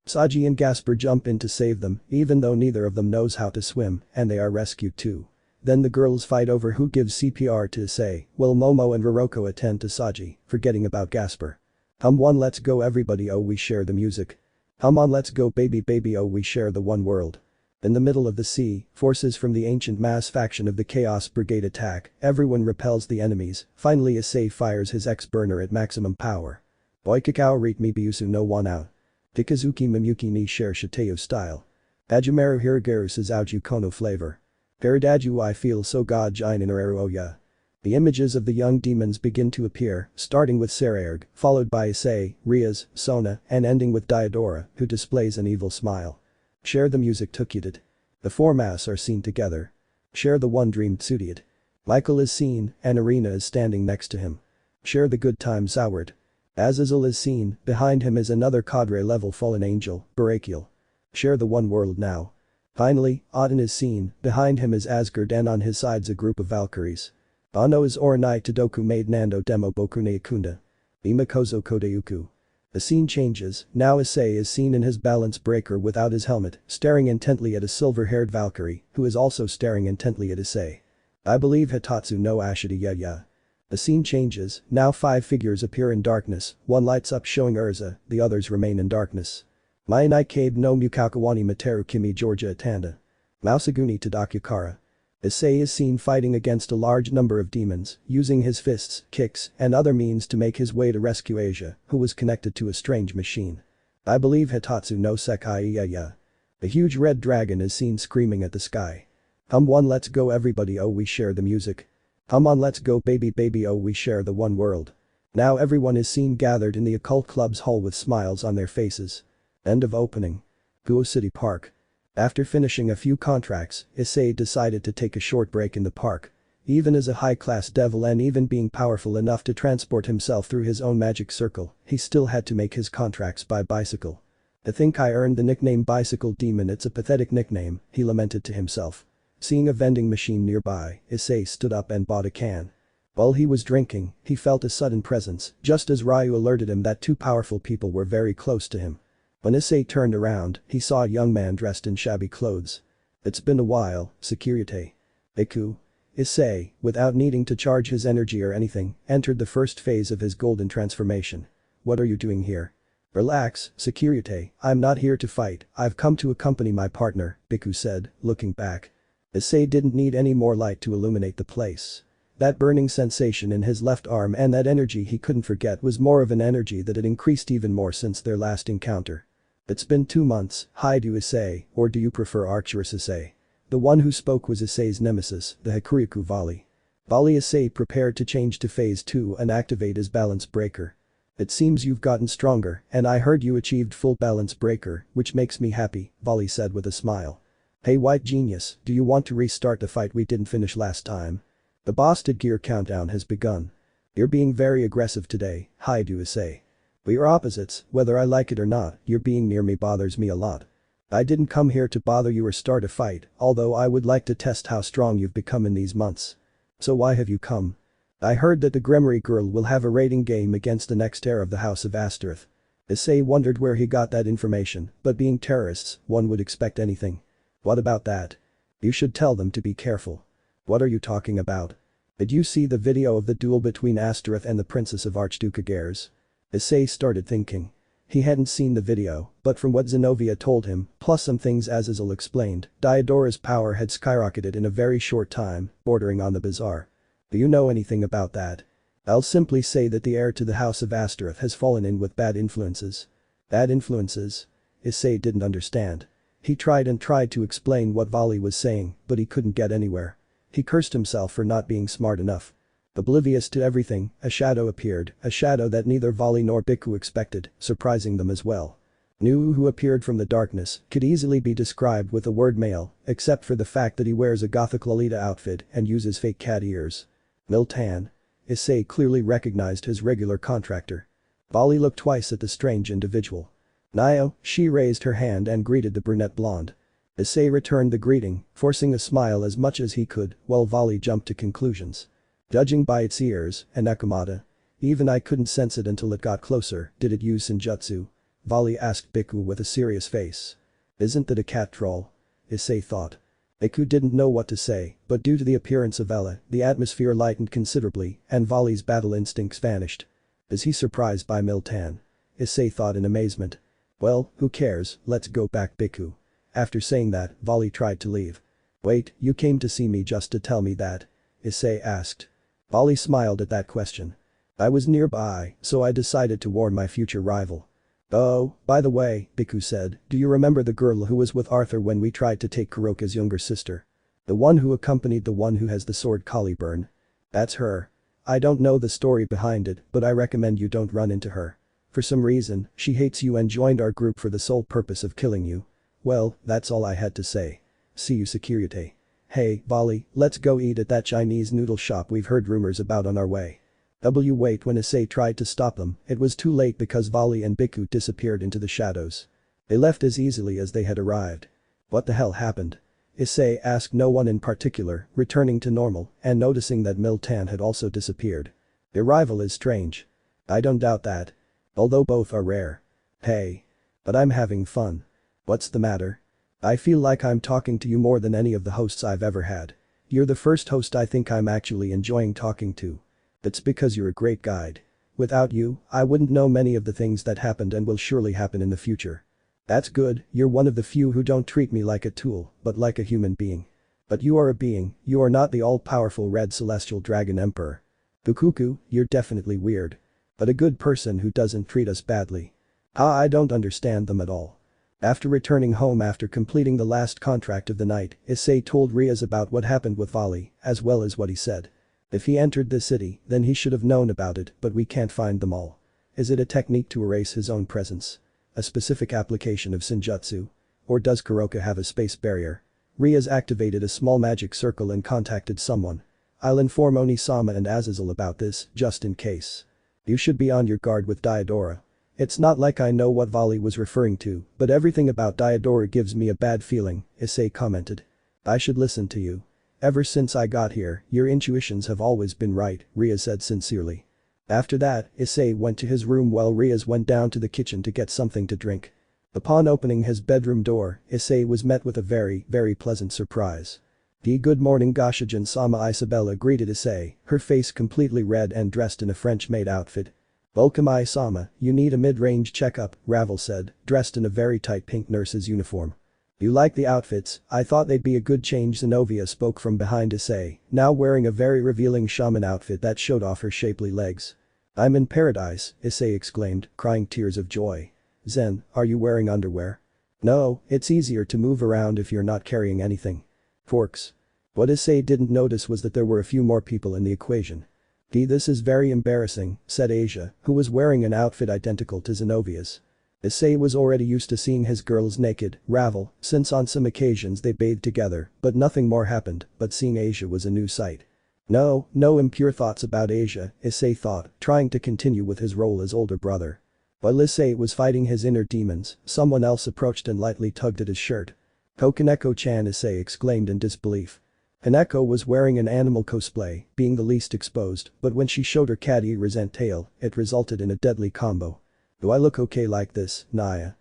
Saji and Gasper jump in to save them, even though neither of them knows how to swim, and they are rescued too. Then the girls fight over who gives CPR to Issei, while Momo and Roroko attend to Saji, forgetting about Gasper. Come on let's go everybody oh we share the music. Come on let's go baby baby oh we share the one world. In the middle of the sea, forces from the ancient mass faction of the Chaos Brigade attack, everyone repels the enemies, finally Issei fires his X-burner at maximum power. Boikakao reet mi biusu no one out. Tikazuki Mimyuki ni share Shiteo style. Ajumeru Hirigaru Sazauju Kono flavor. Peridaju I feel so god jain in oh yeah. The images of the young demons begin to appear, starting with Sekiryuutei, followed by Issei, Rias, Sona, and ending with Ghidorah, who displays an evil smile. Share the music Tukudid. The four masks are seen together. Share the one dream Tsudiad. Michael is seen, and Arena is standing next to him. Share the good times Zoward. Azazel is seen, behind him is another cadre level fallen angel, Barakiel. Share the one world now. Finally, Aten is seen, behind him is Asgard and on his sides a group of Valkyries. Ano is Oranai Todoku made Nando demo Bokune Kunda. Imakozo Kodeuku. The scene changes, now Issei is seen in his balance breaker without his helmet, staring intently at a silver-haired Valkyrie, who is also staring intently at Issei. I believe Hitatsu no Ashita yeah. The scene changes, now 5 figures appear in darkness, one lights up showing Urza, the others remain in darkness. Mainai Kabe no Mukakawani Materu Kimi Georgia Atanda. Mausaguni Tadakukara. Issei is seen fighting against a large number of demons, using his fists, kicks, and other means to make his way to rescue Asia, who was connected to a strange machine. I believe Hitatsu no Sekai yeah. The huge red dragon is seen screaming at the sky. Come on let's go everybody oh we share the music. Come on let's go baby baby oh we share the one world. Now everyone is seen gathered in the occult club's hall with smiles on their faces. End of opening. Guo City Park. After finishing a few contracts, Issei decided to take a short break in the park. Even as a high-class devil and even being powerful enough to transport himself through his own magic circle, he still had to make his contracts by bicycle. I think I earned the nickname Bicycle Demon, it's a pathetic nickname, he lamented to himself. Seeing a vending machine nearby, Issei stood up and bought a can. While he was drinking, he felt a sudden presence, just as Ryu alerted him that 2 powerful people were very close to him. When Issei turned around, he saw a young man dressed in shabby clothes. It's been a while, Sekiryuutei. Iku. Issei, without needing to charge his energy or anything, entered the first phase of his golden transformation. What are you doing here? Relax, Sekiryuutei, I'm not here to fight, I've come to accompany my partner, Biku said, looking back. Issei didn't need any more light to illuminate the place. That burning sensation in his left arm and that energy he couldn't forget was more of an energy that had increased even more since their last encounter. It's been 2 months, hi to Issei, or do you prefer Arcturus Issei? The one who spoke was Issei's nemesis, the Hikuryuku Volley. Volley Issei prepared to change to phase 2 and activate his balance breaker. It seems you've gotten stronger, and I heard you achieved full balance breaker, which makes me happy, Volley said with a smile. Hey white genius, do you want to restart the fight we didn't finish last time? The Bosted Gear countdown has begun. You're being very aggressive today, hi do Issei. We are opposites, whether I like it or not, your being near me bothers me a lot. I didn't come here to bother you or start a fight, although I would like to test how strong you've become in these months. So why have you come? I heard that the Gremory girl will have a rating game against the next heir of the House of Astaroth. Issei wondered where he got that information, but being terrorists, one would expect anything. What about that? You should tell them to be careful. What are you talking about? Did you see the video of the duel between Astaroth and the Princess of Archduke Aigairs? Issei started thinking. He hadn't seen the video, but from what Zenobia told him, plus some things Azazel explained, Diodorah's power had skyrocketed in a very short time, bordering on the bizarre. Do you know anything about that? I'll simply say that the heir to the House of Astaroth has fallen in with bad influences. Bad influences? Issei didn't understand. He tried to explain what Vali was saying, but he couldn't get anywhere. He cursed himself for not being smart enough. Oblivious to everything, a shadow appeared, a shadow that neither Vali nor Bhikkhu expected, surprising them as well. Nu, who appeared from the darkness, could easily be described with the word male, except for the fact that he wears a gothic Lolita outfit and uses fake cat ears. Miltan. Issei clearly recognized his regular contractor. Vali looked twice at the strange individual. Nio, she raised her hand and greeted the brunette blonde. Issei returned the greeting, forcing a smile as much as he could, while Vali jumped to conclusions. Judging by its ears, and Nakamata. Even I couldn't sense it until it got closer, did it use Senjutsu? Vali asked Bhikkhu with a serious face. Isn't that a cat troll? Issei thought. Bhikkhu didn't know what to say, but due to the appearance of Ella, the atmosphere lightened considerably, and Vali's battle instincts vanished. Is he surprised by Miltan? Issei thought in amazement. Well, who cares, let's go back Bhikkhu. After saying that, Vali tried to leave. Wait, you came to see me just to tell me that? Issei asked. Vali smiled at that question. I was nearby, so I decided to warn my future rival. Oh, by the way, Bhikkhu said, do you remember the girl who was with Arthur when we tried to take Kuroka's younger sister? The one who accompanied the one who has the sword Caliburn? That's her. I don't know the story behind it, but I recommend you don't run into her. For some reason, she hates you and joined our group for the sole purpose of killing you. Well, that's all I had to say. See you Sekiryuutei. Hey, Vali, let's go eat at that Chinese noodle shop we've heard rumors about on our way. Wait when Issei tried to stop them, it was too late because Vali and Bhikkhu disappeared into the shadows. They left as easily as they had arrived. What the hell happened? Issei asked no one in particular, returning to normal and noticing that Miltan had also disappeared. The arrival is strange. I don't doubt that. Although both are rare. Hey. But I'm having fun. What's the matter? I feel like I'm talking to you more than any of the hosts I've ever had. You're the first host I think I'm actually enjoying talking to. It's because you're a great guide. Without you, I wouldn't know many of the things that happened and will surely happen in the future. That's good, you're one of the few who don't treat me like a tool, but like a human being. But you are a being, you are not the all-powerful red celestial dragon emperor. Fukuku, you're definitely weird. But a good person who doesn't treat us badly. I don't understand them at all. After returning home after completing the last contract of the night, Issei told Rias about what happened with Vali, as well as what he said. If he entered the city, then he should have known about it, but we can't find them all. Is it a technique to erase his own presence? A specific application of Senjutsu? Or does Kuroka have a space barrier? Rias activated a small magic circle and contacted someone. I'll inform Oni-sama and Azazel about this, just in case. You should be on your guard with Diodorah. It's not like I know what Vali was referring to, but everything about Diodorah gives me a bad feeling, Issei commented. I should listen to you. Ever since I got here, your intuitions have always been right, Rias said sincerely. After that, Issei went to his room while Rias went down to the kitchen to get something to drink. Upon opening his bedroom door, Issei was met with a very pleasant surprise. Good morning Goshijin-sama. Isabella greeted Issei, her face completely red and dressed in a French-maid outfit. Welcome Ai-sama, you need a mid-range checkup, Ravel said, dressed in a very tight pink nurse's uniform. You like the outfits, I thought they'd be a good change. Zenobia spoke from behind Issei, now wearing a very revealing shaman outfit that showed off her shapely legs. I'm in paradise, Issei exclaimed, crying tears of joy. Zen, are you wearing underwear? No, it's easier to move around if you're not carrying anything. Forks. What Issei didn't notice was that there were a few more people in the equation. This is very embarrassing, said Asia, who was wearing an outfit identical to Zenobia's. Issei was already used to seeing his girls naked, Ravel, since on some occasions they bathed together, but nothing more happened, but seeing Asia was a new sight. No, no impure thoughts about Asia, Issei thought, trying to continue with his role as older brother. While Issei was fighting his inner demons, someone else approached and lightly tugged at his shirt. Kaneko-chan, Issei exclaimed in disbelief. Kaneko was wearing an animal cosplay, being the least exposed, but when she showed her catty resent tail, it resulted in a deadly combo. Do I look okay like this, Naya?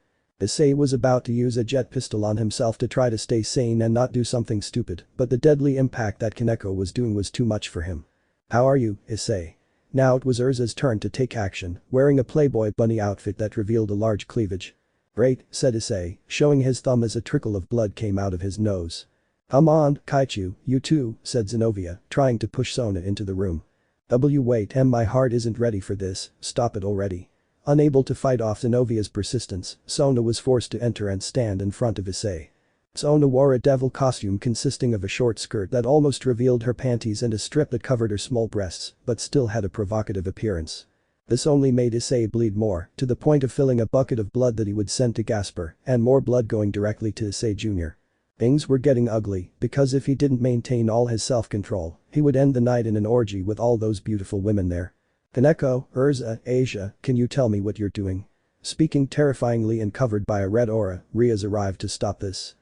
Issei was about to use a jet pistol on himself to try to stay sane and not do something stupid, but the deadly impact that Kaneko was doing was too much for him. How are you, Issei? Now it was Urza's turn to take action, wearing a Playboy bunny outfit that revealed a large cleavage. Great, said Issei, showing his thumb as a trickle of blood came out of his nose. Come on, Kaichu, you too, said Zenobia, trying to push Sona into the room. Wait, my heart isn't ready for this, stop it already. Unable to fight off Zenovia's persistence, Sona was forced to enter and stand in front of Issei. Sona wore a devil costume consisting of a short skirt that almost revealed her panties and a strip that covered her small breasts, but still had a provocative appearance. This only made Issei bleed more, to the point of filling a bucket of blood that he would send to Gasper, and more blood going directly to Issei Jr. Things were getting ugly, because if he didn't maintain all his self-control, he would end the night in an orgy with all those beautiful women there. Kaneko, Urza, Asia, can you tell me what you're doing? Speaking terrifyingly and covered by a red aura, Rias arrived to stop this.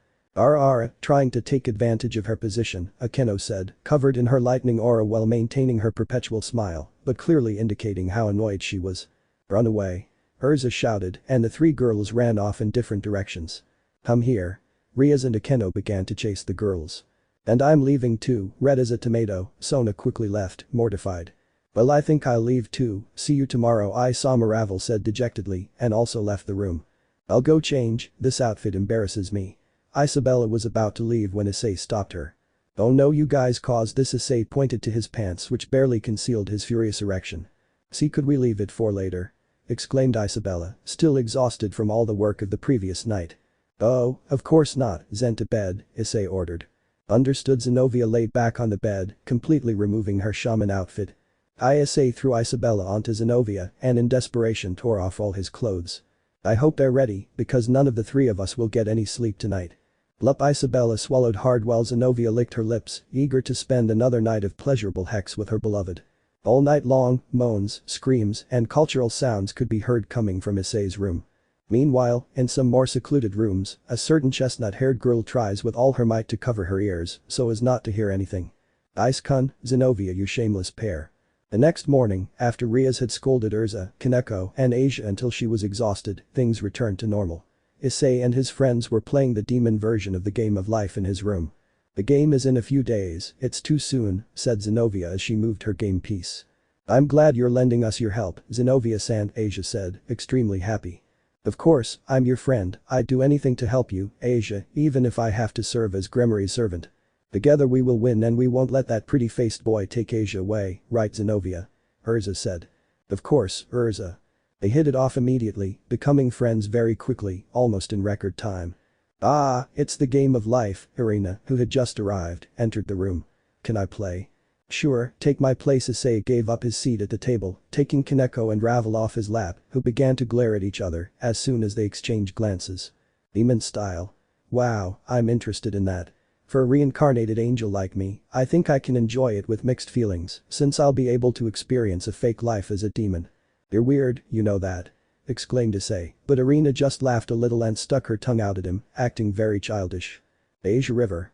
Trying to take advantage of her position, Akeno said, covered in her lightning aura while maintaining her perpetual smile, but clearly indicating how annoyed she was. Run away. Urza shouted, and the three girls ran off in different directions. Come here. Rias and Akeno began to chase the girls. And I'm leaving too, red as a tomato, Sona quickly left, mortified. Well, I think I'll leave too, see you tomorrow, Ravel said dejectedly, and also left the room. I'll go change, this outfit embarrasses me. Isabella was about to leave when Issei stopped her. Oh no, you guys caused this, Issei pointed to his pants which barely concealed his furious erection. See, could we leave it for later? Exclaimed Isabella, still exhausted from all the work of the previous night. Oh, of course not, Zen to bed, Issei ordered. Understood. Zenobia lay back on the bed, completely removing her shaman outfit. Issei threw Isabella onto Zenobia and in desperation tore off all his clothes. I hope they're ready, because none of the three of us will get any sleep tonight. Blup. Isabella swallowed hard while Zenobia licked her lips, eager to spend another night of pleasurable sex with her beloved. All night long, moans, screams, and cultural sounds could be heard coming from Issei's room. Meanwhile, in some more secluded rooms, a certain chestnut-haired girl tries with all her might to cover her ears so as not to hear anything. Ice-kun, Zenobia, you shameless pair. The next morning, after Rias had scolded Urza, Kaneko, and Asia until she was exhausted, things returned to normal. Issei and his friends were playing the demon version of the game of life in his room. The game is in a few days, it's too soon, said Zenobia as she moved her game piece. I'm glad you're lending us your help, Zenobia-san, Asia said, extremely happy. Of course, I'm your friend, I'd do anything to help you, Asia, even if I have to serve as Gremory's servant. Together we will win and we won't let that pretty-faced boy take Asia away, right Zenobia? Urza said. Of course, Urza. They hit it off immediately, becoming friends very quickly, almost in record time. It's the game of life, Irina, who had just arrived, entered the room. Can I play? Sure, take my place. Issei gave up his seat at the table, taking Kaneko and Ravel off his lap, who began to glare at each other as soon as they exchanged glances. Demon style. Wow, I'm interested in that. For a reincarnated angel like me, I think I can enjoy it with mixed feelings, since I'll be able to experience a fake life as a demon. You're weird, you know that. Exclaimed Issei, but Irina just laughed a little and stuck her tongue out at him, acting very childish. Asia River.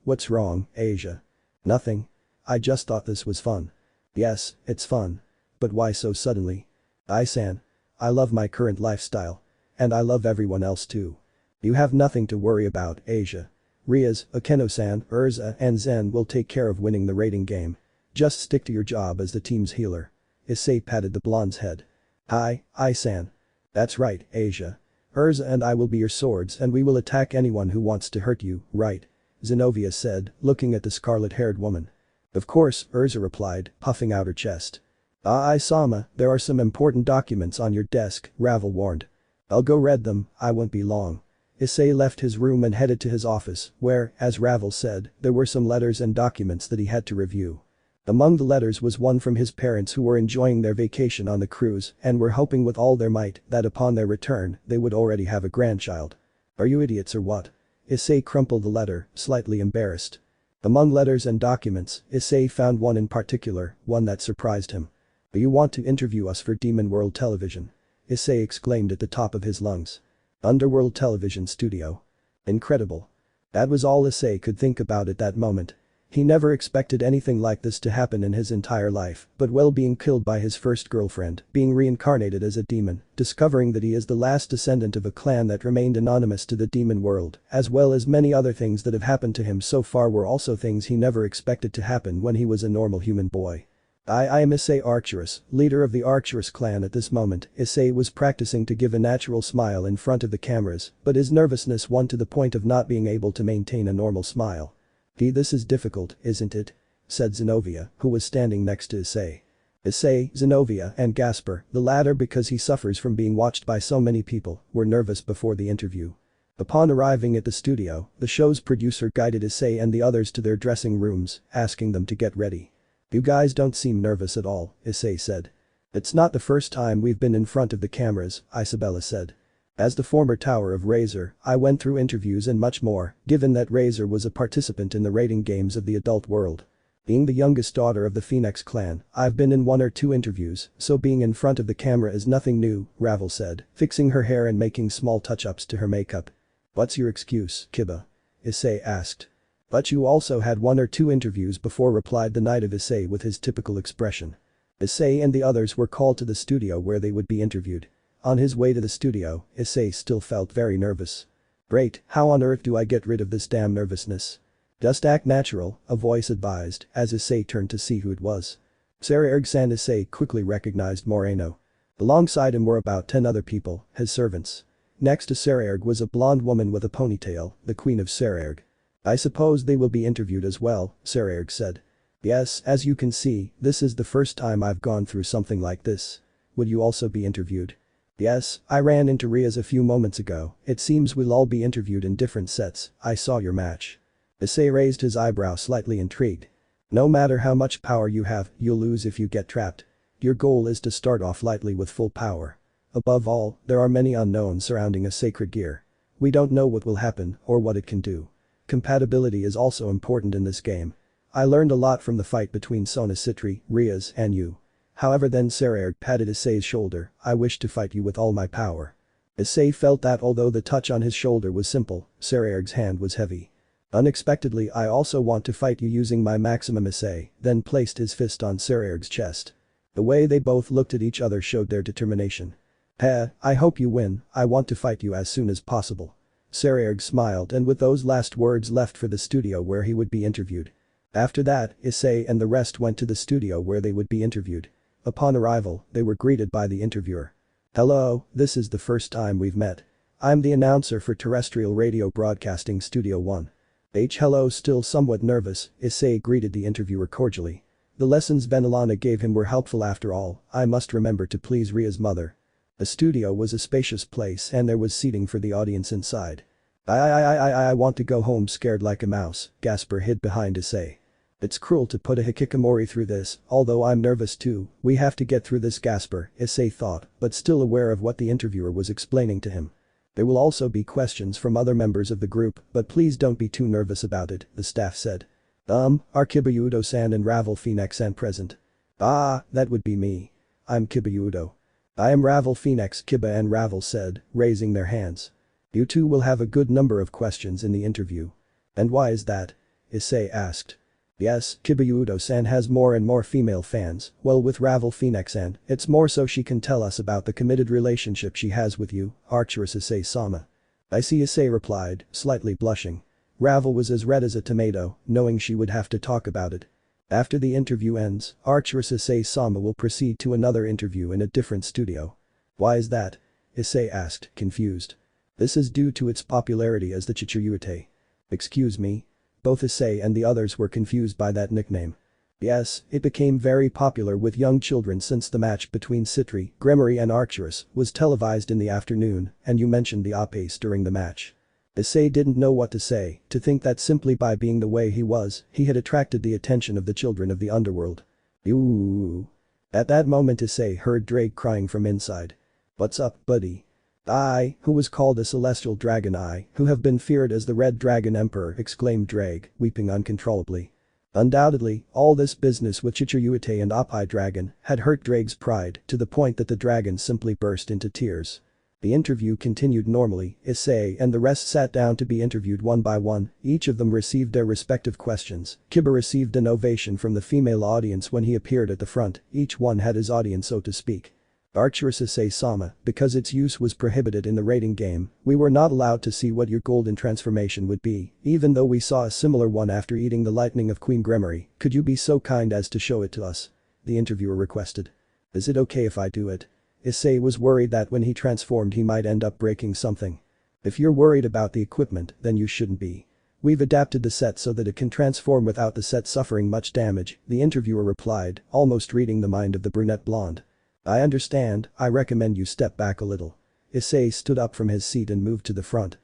What's wrong, Asia? Nothing. I just thought this was fun. Yes, it's fun. But why so suddenly? I-san. I love my current lifestyle. And I love everyone else too. You have nothing to worry about, Asia. Rias, Akeno-san, Urza and Zen will take care of winning the rating game. Just stick to your job as the team's healer. Issei patted the blonde's head. Hi, I-san. That's right, Asia. Urza and I will be your swords and we will attack anyone who wants to hurt you, right? Zenobia said, looking at the scarlet-haired woman. Of course, Urza replied, puffing out her chest. Isama, there are some important documents on your desk, Ravel warned. I'll go read them, I won't be long. Issei left his room and headed to his office, where, as Ravel said, there were some letters and documents that he had to review. Among the letters was one from his parents who were enjoying their vacation on the cruise and were hoping with all their might that upon their return they would already have a grandchild. "Are you idiots or what?" Issei crumpled the letter, slightly embarrassed. Among letters and documents, Issei found one in particular, one that surprised him. "Do you want to interview us for Demon World Television?" Issei exclaimed at the top of his lungs. Underworld Television Studio. Incredible. That was all Issei could think about at that moment. He never expected anything like this to happen in his entire life, but well, being killed by his first girlfriend, being reincarnated as a demon, discovering that he is the last descendant of a clan that remained anonymous to the demon world, as well as many other things that have happened to him so far were also things he never expected to happen when he was a normal human boy. I am Issei Arcturus, leader of the Arcturus clan. At this moment, Issei was practicing to give a natural smile in front of the cameras, but his nervousness won to the point of not being able to maintain a normal smile. "This is difficult, isn't it?" said Zenobia, who was standing next to Issei. Issei, Zenobia, and Gasper, the latter because he suffers from being watched by so many people, were nervous before the interview. Upon arriving at the studio, the show's producer guided Issei and the others to their dressing rooms, asking them to get ready. "You guys don't seem nervous at all," Issei said. "It's not the first time we've been in front of the cameras," Isabella said. "As the former tower of Razor, I went through interviews and much more, given that Razor was a participant in the rating games of the adult world. Being the youngest daughter of the Phoenix clan, I've been in 1 or 2 interviews, so being in front of the camera is nothing new," Ravel said, fixing her hair and making small touch-ups to her makeup. "What's your excuse, Kiba?" Issei asked. "But you also had 1 or 2 interviews before," replied the Knight of Issei with his typical expression. Issei and the others were called to the studio where they would be interviewed. On his way to the studio, Issei still felt very nervous. "Great, how on earth do I get rid of this damn nervousness?" "Just act natural," a voice advised, as Issei turned to see who it was. Sekiryuutei. Issei quickly recognized Moreno. Alongside him were about 10 other people, his servants. Next to Sekiryuutei was a blonde woman with a ponytail, the queen of Sekiryuutei. "I suppose they will be interviewed as well," Sekiryuutei said. "Yes, as you can see, this is the first time I've gone through something like this. Would you also be interviewed?" "Yes, I ran into Rias a few moments ago. It seems we'll all be interviewed in different sets. I saw your match." Issei raised his eyebrow, slightly intrigued. "No matter how much power you have, you'll lose if you get trapped. Your goal is to start off lightly with full power. Above all, there are many unknowns surrounding a sacred gear. We don't know what will happen or what it can do. Compatibility is also important in this game. I learned a lot from the fight between Sona Citri, Rias, and you. However, then Sekiryuutei patted Issei's shoulder. "I wish to fight you with all my power." Issei felt that although the touch on his shoulder was simple, Sekiryuutei's hand was heavy. "Unexpectedly, I also want to fight you using my maximum." Issei then placed his fist on Sekiryuutei's chest. The way they both looked at each other showed their determination. I hope you win. I want to fight you as soon as possible." Sekiryuutei smiled and with those last words left for the studio where he would be interviewed. After that, Issei and the rest went to the studio where they would be interviewed. Upon arrival, they were greeted by the interviewer. "Hello, this is the first time we've met. I'm the announcer for Terrestrial Radio Broadcasting Studio 1. Hello." Still somewhat nervous, Issei greeted the interviewer cordially. "The lessons Benelana gave him were helpful after all. I must remember to please Ria's mother." The studio was a spacious place and there was seating for the audience inside. I want to go home scared like a mouse," Gasper hid behind Issei. "It's cruel to put a hikikomori through this, although I'm nervous too. We have to get through this, Gasper," Issei thought, but still aware of what the interviewer was explaining to him. "There will also be questions from other members of the group, but please don't be too nervous about it," the staff said. Are Kibayudo-san and Ravel Phoenix-san present?" "Ah, that would be me. I'm Kibayudo." "I am Ravel Phoenix," Kiba and Ravel said, raising their hands. "You two will have a good number of questions in the interview." "And why is that?" Issei asked. "Yes, Kibayudo-san has more and more female fans, well with Ravel Phoenix-san, it's more so she can tell us about the committed relationship she has with you, Arcturus Issei-sama." "I see," Issei replied, slightly blushing. Ravel was as red as a tomato, knowing she would have to talk about it. After the interview ends, Arcturus Issei-sama will proceed to another interview in a different studio. "Why is that?" Issei asked, confused. "This is due to its popularity as the Sekiryuutei." "Excuse me?" Both Issei and the others were confused by that nickname. "Yes, it became very popular with young children since the match between Citri, Gremory and Arcturus was televised in the afternoon and you mentioned the Apes during the match." Issei didn't know what to say, to think that simply by being the way he was, he had attracted the attention of the children of the underworld. Ooh. At that moment Issei heard Drake crying from inside. "What's up, buddy?" "I, who was called a celestial dragon, I, who have been feared as the Red Dragon Emperor," exclaimed Drake, weeping uncontrollably. Undoubtedly, all this business with Sekiryuutei and Oppai Dragon had hurt Drake's pride to the point that the dragon simply burst into tears. The interview continued normally. Issei and the rest sat down to be interviewed one by one, each of them received their respective questions. Kiba received an ovation from the female audience when he appeared at the front, each one had his audience so to speak. Archeress Issei-sama, because its use was prohibited in the rating game, we were not allowed to see what your golden transformation would be, even though we saw a similar one after eating the lightning of Queen Gremory. Could you be so kind as to show it to us? The interviewer requested. Is it okay if I do it? Issei was worried that when he transformed he might end up breaking something. If you're worried about the equipment, then you shouldn't be. We've adapted the set so that it can transform without the set suffering much damage, the interviewer replied, almost reading the mind of the brunette blonde. I understand, I recommend you step back a little. Issei stood up from his seat and moved to the front.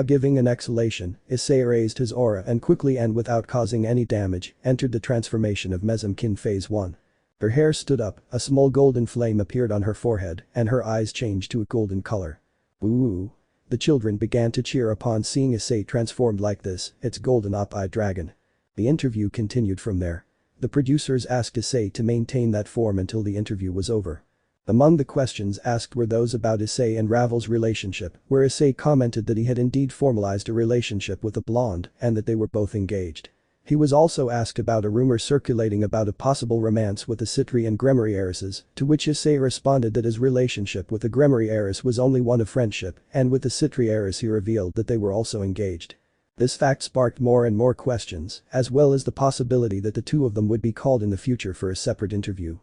Giving an exhalation, Issei raised his aura and quickly and without causing any damage, entered the transformation of Mezumkin Phase 1. Her hair stood up, a small golden flame appeared on her forehead, and her eyes changed to a golden color. Ooh. The children began to cheer upon seeing Issei transformed like this, it's golden Oppai Dragon. The interview continued from there. The producers asked Issei to maintain that form until the interview was over. Among the questions asked were those about Issei and Ravel's relationship, where Issei commented that he had indeed formalized a relationship with a blonde and that they were both engaged. He was also asked about a rumor circulating about a possible romance with the Citri and Gremory heiresses, to which Issei responded that his relationship with the Gremory heiress was only one of friendship, and with the Citri heiress he revealed that they were also engaged. This fact sparked more and more questions, as well as the possibility that the two of them would be called in the future for a separate interview.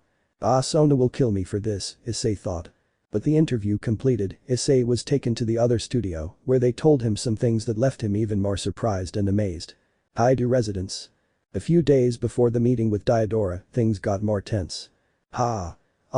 Sona will kill me for this, Issei thought. But the interview completed, Issei was taken to the other studio, where they told him some things that left him even more surprised and amazed. Hide residence. A few days before the meeting with Ghidorah, things got more tense. On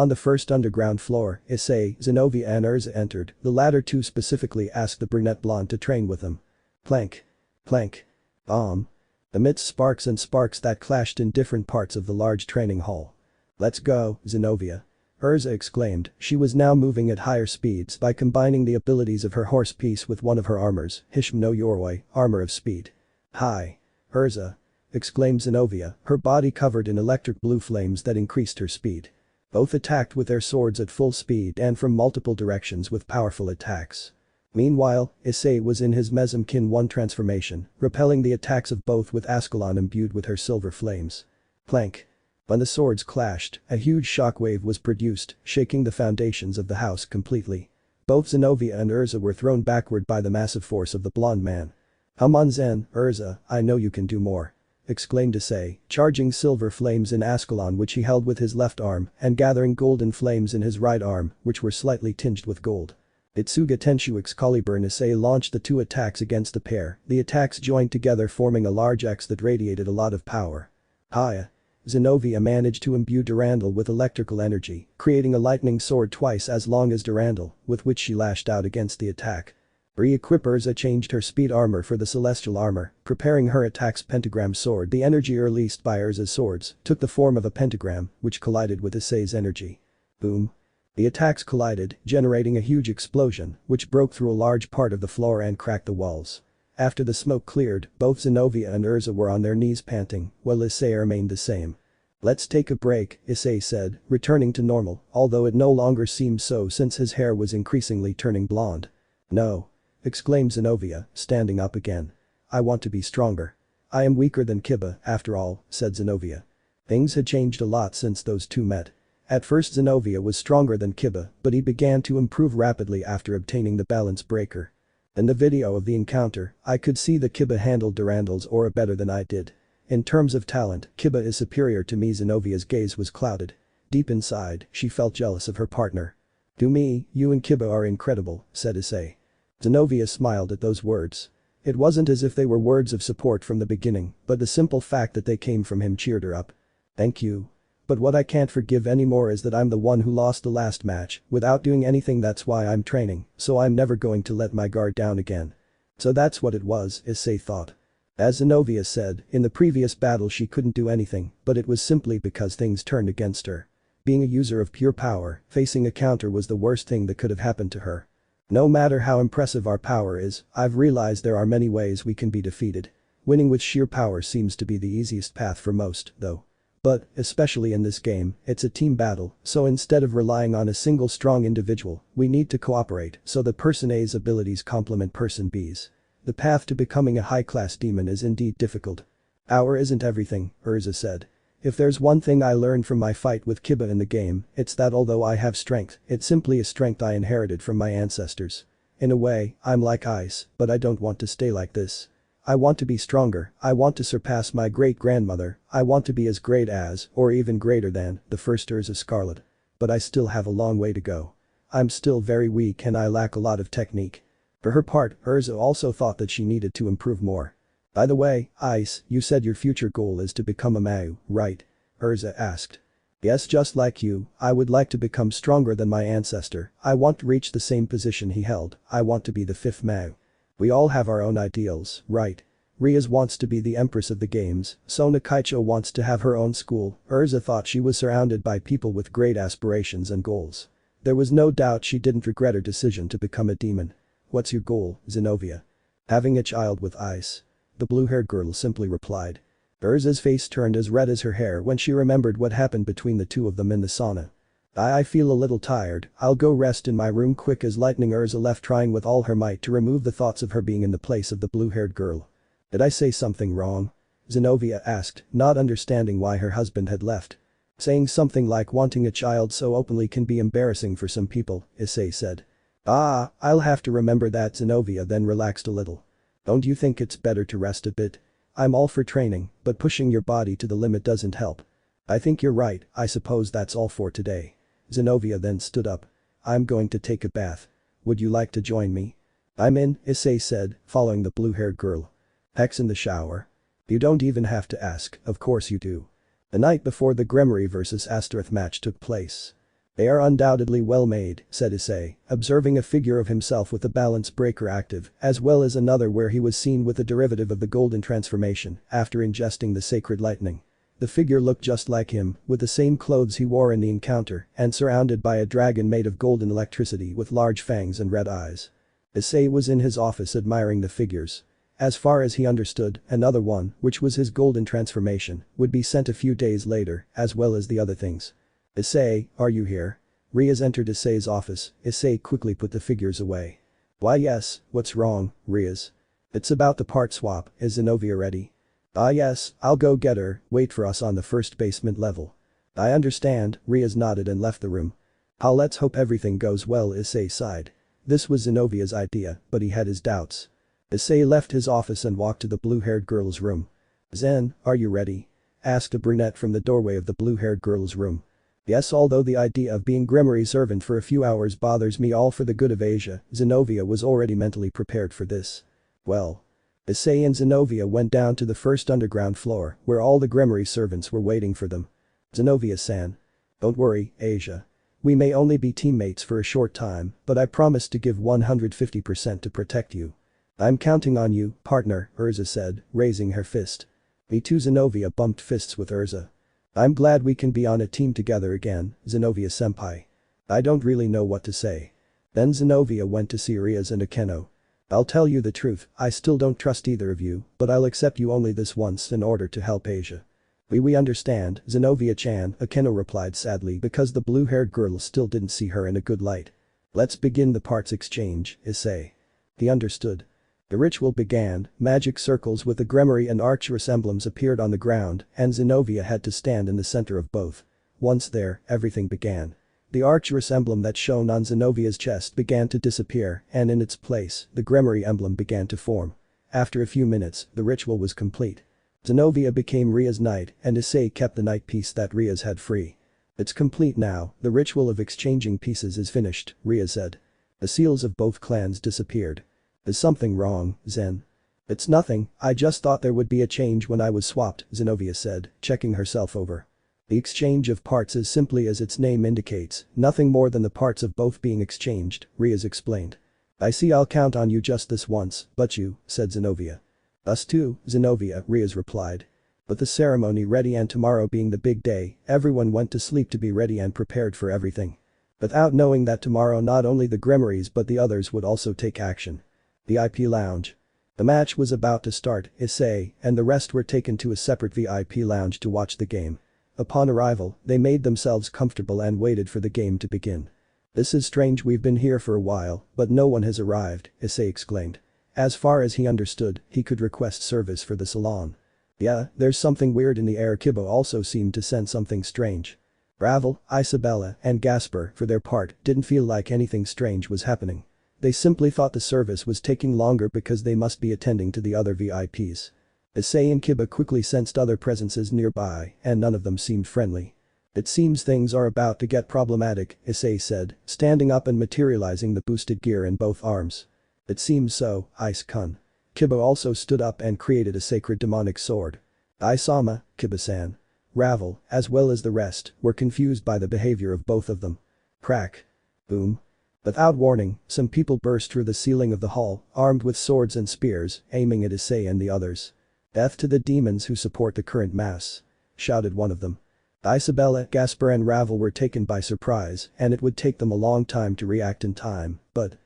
the first underground floor, Issei, Zenobia and Urza entered, the latter two specifically asked the brunette blonde to train with them. Plank. Plank. Bomb. Amidst sparks and sparks that clashed in different parts of the large training hall. Let's go, Zenobia. Urza exclaimed, she was now moving at higher speeds by combining the abilities of her horse piece with one of her armors, Hisham no Yoroi, armor of speed. Hi. Urza. Exclaimed Zenobia, her body covered in electric blue flames that increased her speed. Both attacked with their swords at full speed and from multiple directions with powerful attacks. Meanwhile, Issei was in his Mezumkin 1 transformation, repelling the attacks of both with Ascalon imbued with her silver flames. Plank. When the swords clashed, a huge shockwave was produced, shaking the foundations of the house completely. Both Zenobia and Urza were thrown backward by the massive force of the blonde man. Come on Zen, Urza, I know you can do more. Exclaimed Issei, charging silver flames in Ascalon which he held with his left arm and gathering golden flames in his right arm, which were slightly tinged with gold. Itsuga Tenshu Excalibur and Issei launched the two attacks against the pair, the attacks joined together forming a large X that radiated a lot of power. Hiya. Zenobia managed to imbue Durandal with electrical energy, creating a lightning sword twice as long as Durandal, with which she lashed out against the attack. Re-equip Urza changed her speed armor for the celestial armor, preparing her attack's pentagram sword. The energy released by Urza's swords took the form of a pentagram, which collided with Issei's energy. Boom. The attacks collided, generating a huge explosion, which broke through a large part of the floor and cracked the walls. After the smoke cleared, both Zenobia and Urza were on their knees panting, while Issei remained the same. Let's take a break, Issei said, returning to normal, although it no longer seemed so since his hair was increasingly turning blonde. No. Exclaimed Zenobia, standing up again. I want to be stronger. I am weaker than Kiba, after all, said Zenobia. Things had changed a lot since those two met. At first Zenobia was stronger than Kiba, but he began to improve rapidly after obtaining the balance breaker. In the video of the encounter, I could see that Kiba handled Durandal's aura better than I did. In terms of talent, Kiba is superior to me. Zenobia's gaze was clouded. Deep inside, she felt jealous of her partner. To me, you and Kiba are incredible, said Issei. Zenobia smiled at those words. It wasn't as if they were words of support from the beginning, but the simple fact that they came from him cheered her up. Thank you. But what I can't forgive anymore is that I'm the one who lost the last match, without doing anything. That's why I'm training, so I'm never going to let my guard down again. So that's what it was, Issei thought. As Zenobia said, in the previous battle she couldn't do anything, but it was simply because things turned against her. Being a user of pure power, facing a counter was the worst thing that could have happened to her. No matter how impressive our power is, I've realized there are many ways we can be defeated. Winning with sheer power seems to be the easiest path for most, though. But, especially in this game, it's a team battle, so instead of relying on a single strong individual, we need to cooperate so that Person A's abilities complement Person B's. The path to becoming a high-class demon is indeed difficult. Power isn't everything, Urza said. If there's one thing I learned from my fight with Kiba in the game, it's that although I have strength, it's simply a strength I inherited from my ancestors. In a way, I'm like ice, but I don't want to stay like this. I want to be stronger, I want to surpass my great-grandmother, I want to be as great as, or even greater than, the first Urza Scarlet. But I still have a long way to go. I'm still very weak and I lack a lot of technique. For her part, Urza also thought that she needed to improve more. By the way, Ice, you said your future goal is to become a Mau, right? Urza asked. Yes, just like you, I would like to become stronger than my ancestor, I want to reach the same position he held, I want to be the 5th Mau. We all have our own ideals, right? Rias wants to be the empress of the games, Sona Kaicho wants to have her own school, Urza thought she was surrounded by people with great aspirations and goals. There was no doubt she didn't regret her decision to become a demon. What's your goal, Zenobia? Having a child with Ice. The blue-haired girl simply replied. Urza's face turned as red as her hair when she remembered what happened between the two of them in the sauna. I feel a little tired, I'll go rest in my room quick as lightning. Urza left, trying with all her might to remove the thoughts of her being in the place of the blue-haired girl. Did I say something wrong? Zenobia asked, not understanding why her husband had left. Saying something like wanting a child so openly can be embarrassing for some people, Issei said. I'll have to remember that. Zenobia then relaxed a little. Don't you think it's better to rest a bit? I'm all for training, but pushing your body to the limit doesn't help. I think you're right, I suppose that's all for today. Zenobia then stood up. I'm going to take a bath. Would you like to join me? I'm in, Issei said, following the blue-haired girl. Hex in the shower? You don't even have to ask, of course you do. The night before the Gremory vs Astaroth match took place. They are undoubtedly well made, said Issei, observing a figure of himself with a balance breaker active, as well as another where he was seen with a derivative of the golden transformation after ingesting the sacred lightning. The figure looked just like him, with the same clothes he wore in the encounter and surrounded by a dragon made of golden electricity with large fangs and red eyes. Issei was in his office admiring the figures. As far as he understood, another one, which was his golden transformation, would be sent a few days later, as well as the other things. Issei, are you here? Rias entered Issei's office. Issei quickly put the figures away. Why yes, what's wrong, Rias? It's about the part swap, is Zenobia ready? Yes, I'll go get her, wait for us on the first basement level. I understand, Rias nodded and left the room. Let's hope everything goes well, Issei sighed. This was Zenobia's idea, but he had his doubts. Issei left his office and walked to the blue-haired girl's room. Zen, are you ready? Asked a brunette from the doorway of the blue-haired girl's room. Yes, although the idea of being Gremory's servant for a few hours bothers me, all for the good of Asia, Zenobia was already mentally prepared for this. Well. Issei and Zenobia went down to the first underground floor, where all the Gremory servants were waiting for them. Zenobia-san. Don't worry, Asia. We may only be teammates for a short time, but I promise to give 150% to protect you. I'm counting on you, partner, Urza said, raising her fist. Me too. Zenobia bumped fists with Urza. I'm glad we can be on a team together again, Zenobia-senpai. I don't really know what to say. Then Zenobia went to see Rias and Akeno. I'll tell you the truth, I still don't trust either of you, but I'll accept you only this once in order to help Asia. We understand, Zenobia-chan, Akeno replied sadly because the blue-haired girl still didn't see her in a good light. Let's begin the parts exchange, Issei. He understood. The ritual began, magic circles with the Gremory and Arcturus emblems appeared on the ground, and Zenobia had to stand in the center of both. Once there, everything began. The Arcturus emblem that shone on Zenobia's chest began to disappear, and in its place, the Gremory emblem began to form. After a few minutes, the ritual was complete. Zenobia became Ria's knight, and Issei kept the knight piece that Rias had free. It's complete now, the ritual of exchanging pieces is finished, Ria said. The seals of both clans disappeared. Is something wrong, Zen? It's nothing, I just thought there would be a change when I was swapped, Zenobia said, checking herself over. The exchange of parts is simply as its name indicates, nothing more than the parts of both being exchanged, Rias explained. "I see I'll count on you just this once, but you," said Zenobia. "Us too, Zenobia," Rias replied. But the ceremony ready and tomorrow being the big day, everyone went to sleep to be ready and prepared for everything. Without knowing that tomorrow not only the Gremories but the others would also take action. VIP lounge. The match was about to start, Issei and the rest were taken to a separate VIP lounge to watch the game. Upon arrival, they made themselves comfortable and waited for the game to begin. "This is strange, we've been here for a while, but no one has arrived," Issei exclaimed. As far as he understood, he could request service for the salon. "Yeah, there's something weird in the air." Kibo also seemed to sense something strange. Ravel, Isabella, and Gasper, for their part, didn't feel like anything strange was happening. They simply thought the service was taking longer because they must be attending to the other VIPs. Issei and Kiba quickly sensed other presences nearby, and none of them seemed friendly. "It seems things are about to get problematic," Issei said, standing up and materializing the boosted gear in both arms. "It seems so, Ice-kun." Kiba also stood up and created a sacred demonic sword. "Isama, Kiba-san." Ravel, as well as the rest, were confused by the behavior of both of them. Crack. Boom. Without warning, some people burst through the ceiling of the hall, armed with swords and spears, aiming at Issei and the others. "Death to the demons who support the current mass," shouted one of them. Isabella, Gasper and Ravel were taken by surprise, and it would take them a long time to react in time, but…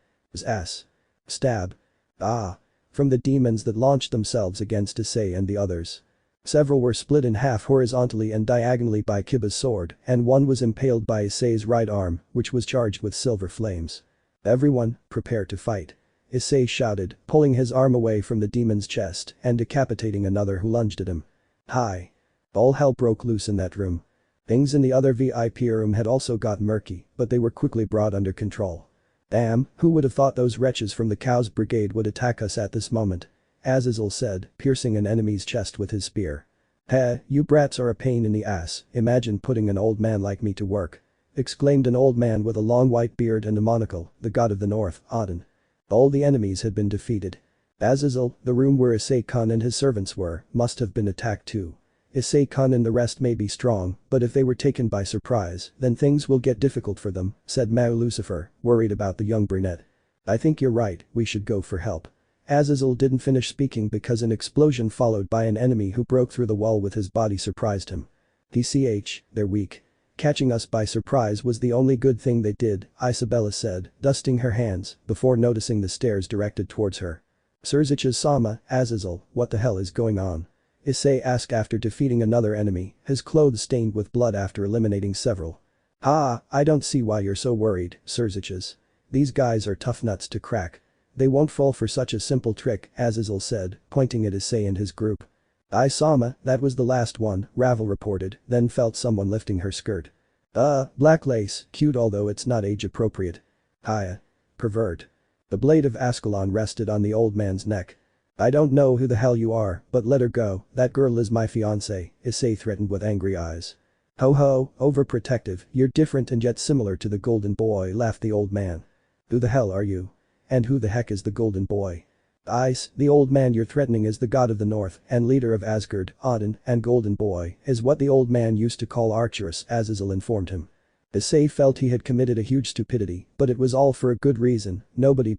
ass. Stab. Ah. From the demons that launched themselves against Issei and the others. Several were split in half horizontally and diagonally by Kiba's sword, and one was impaled by Issei's right arm, which was charged with silver flames. "Everyone, prepare to fight," Issei shouted, pulling his arm away from the demon's chest and decapitating another who lunged at him. Hi. All hell broke loose in that room. Things in the other VIP room had also got murky, but they were quickly brought under control. "Damn, who would have thought those wretches from the Cows Brigade would attack us at this moment?" Azazel said, piercing an enemy's chest with his spear. "Heh, you brats are a pain in the ass, imagine putting an old man like me to work," exclaimed an old man with a long white beard and a monocle, the god of the north, Odin. All the enemies had been defeated. Azazel, the room where Issei-kun and his servants were, must have been attacked too. Issei-kun and the rest may be strong, but if they were taken by surprise, then things will get difficult for them, said Mao Lucifer, worried about the young brunette. "I think you're right, we should go for help." Azazel didn't finish speaking because an explosion followed by an enemy who broke through the wall with his body surprised him. They're weak. Catching us by surprise was the only good thing they did, Isabella said, dusting her hands, before noticing the stares directed towards her. "Surzich's-sama, Azazel, what the hell is going on?" Issei asked after defeating another enemy, his clothes stained with blood after eliminating several. I don't see why you're so worried, Surzich's. These guys are tough nuts to crack. They won't fall for such a simple trick," Azazel said, pointing at Issei and his group. "Sama, that was the last one," Ravel reported, then felt someone lifting her skirt. Black lace, cute although it's not age appropriate." "Hiya. Pervert." The blade of Ascalon rested on the old man's neck. "I don't know who the hell you are, but let her go, that girl is my fiancée," Issei threatened with angry eyes. "Ho ho, overprotective, you're different and yet similar to the golden boy," laughed the old man. "Who the hell are you? And who the heck is the golden boy?" "Ice, the old man you're threatening is the god of the north and leader of Asgard, Odin, and golden boy is what the old man used to call Arcturus," Azazel informed him. Issei felt he had committed a huge stupidity, but it was all for a good reason, nobody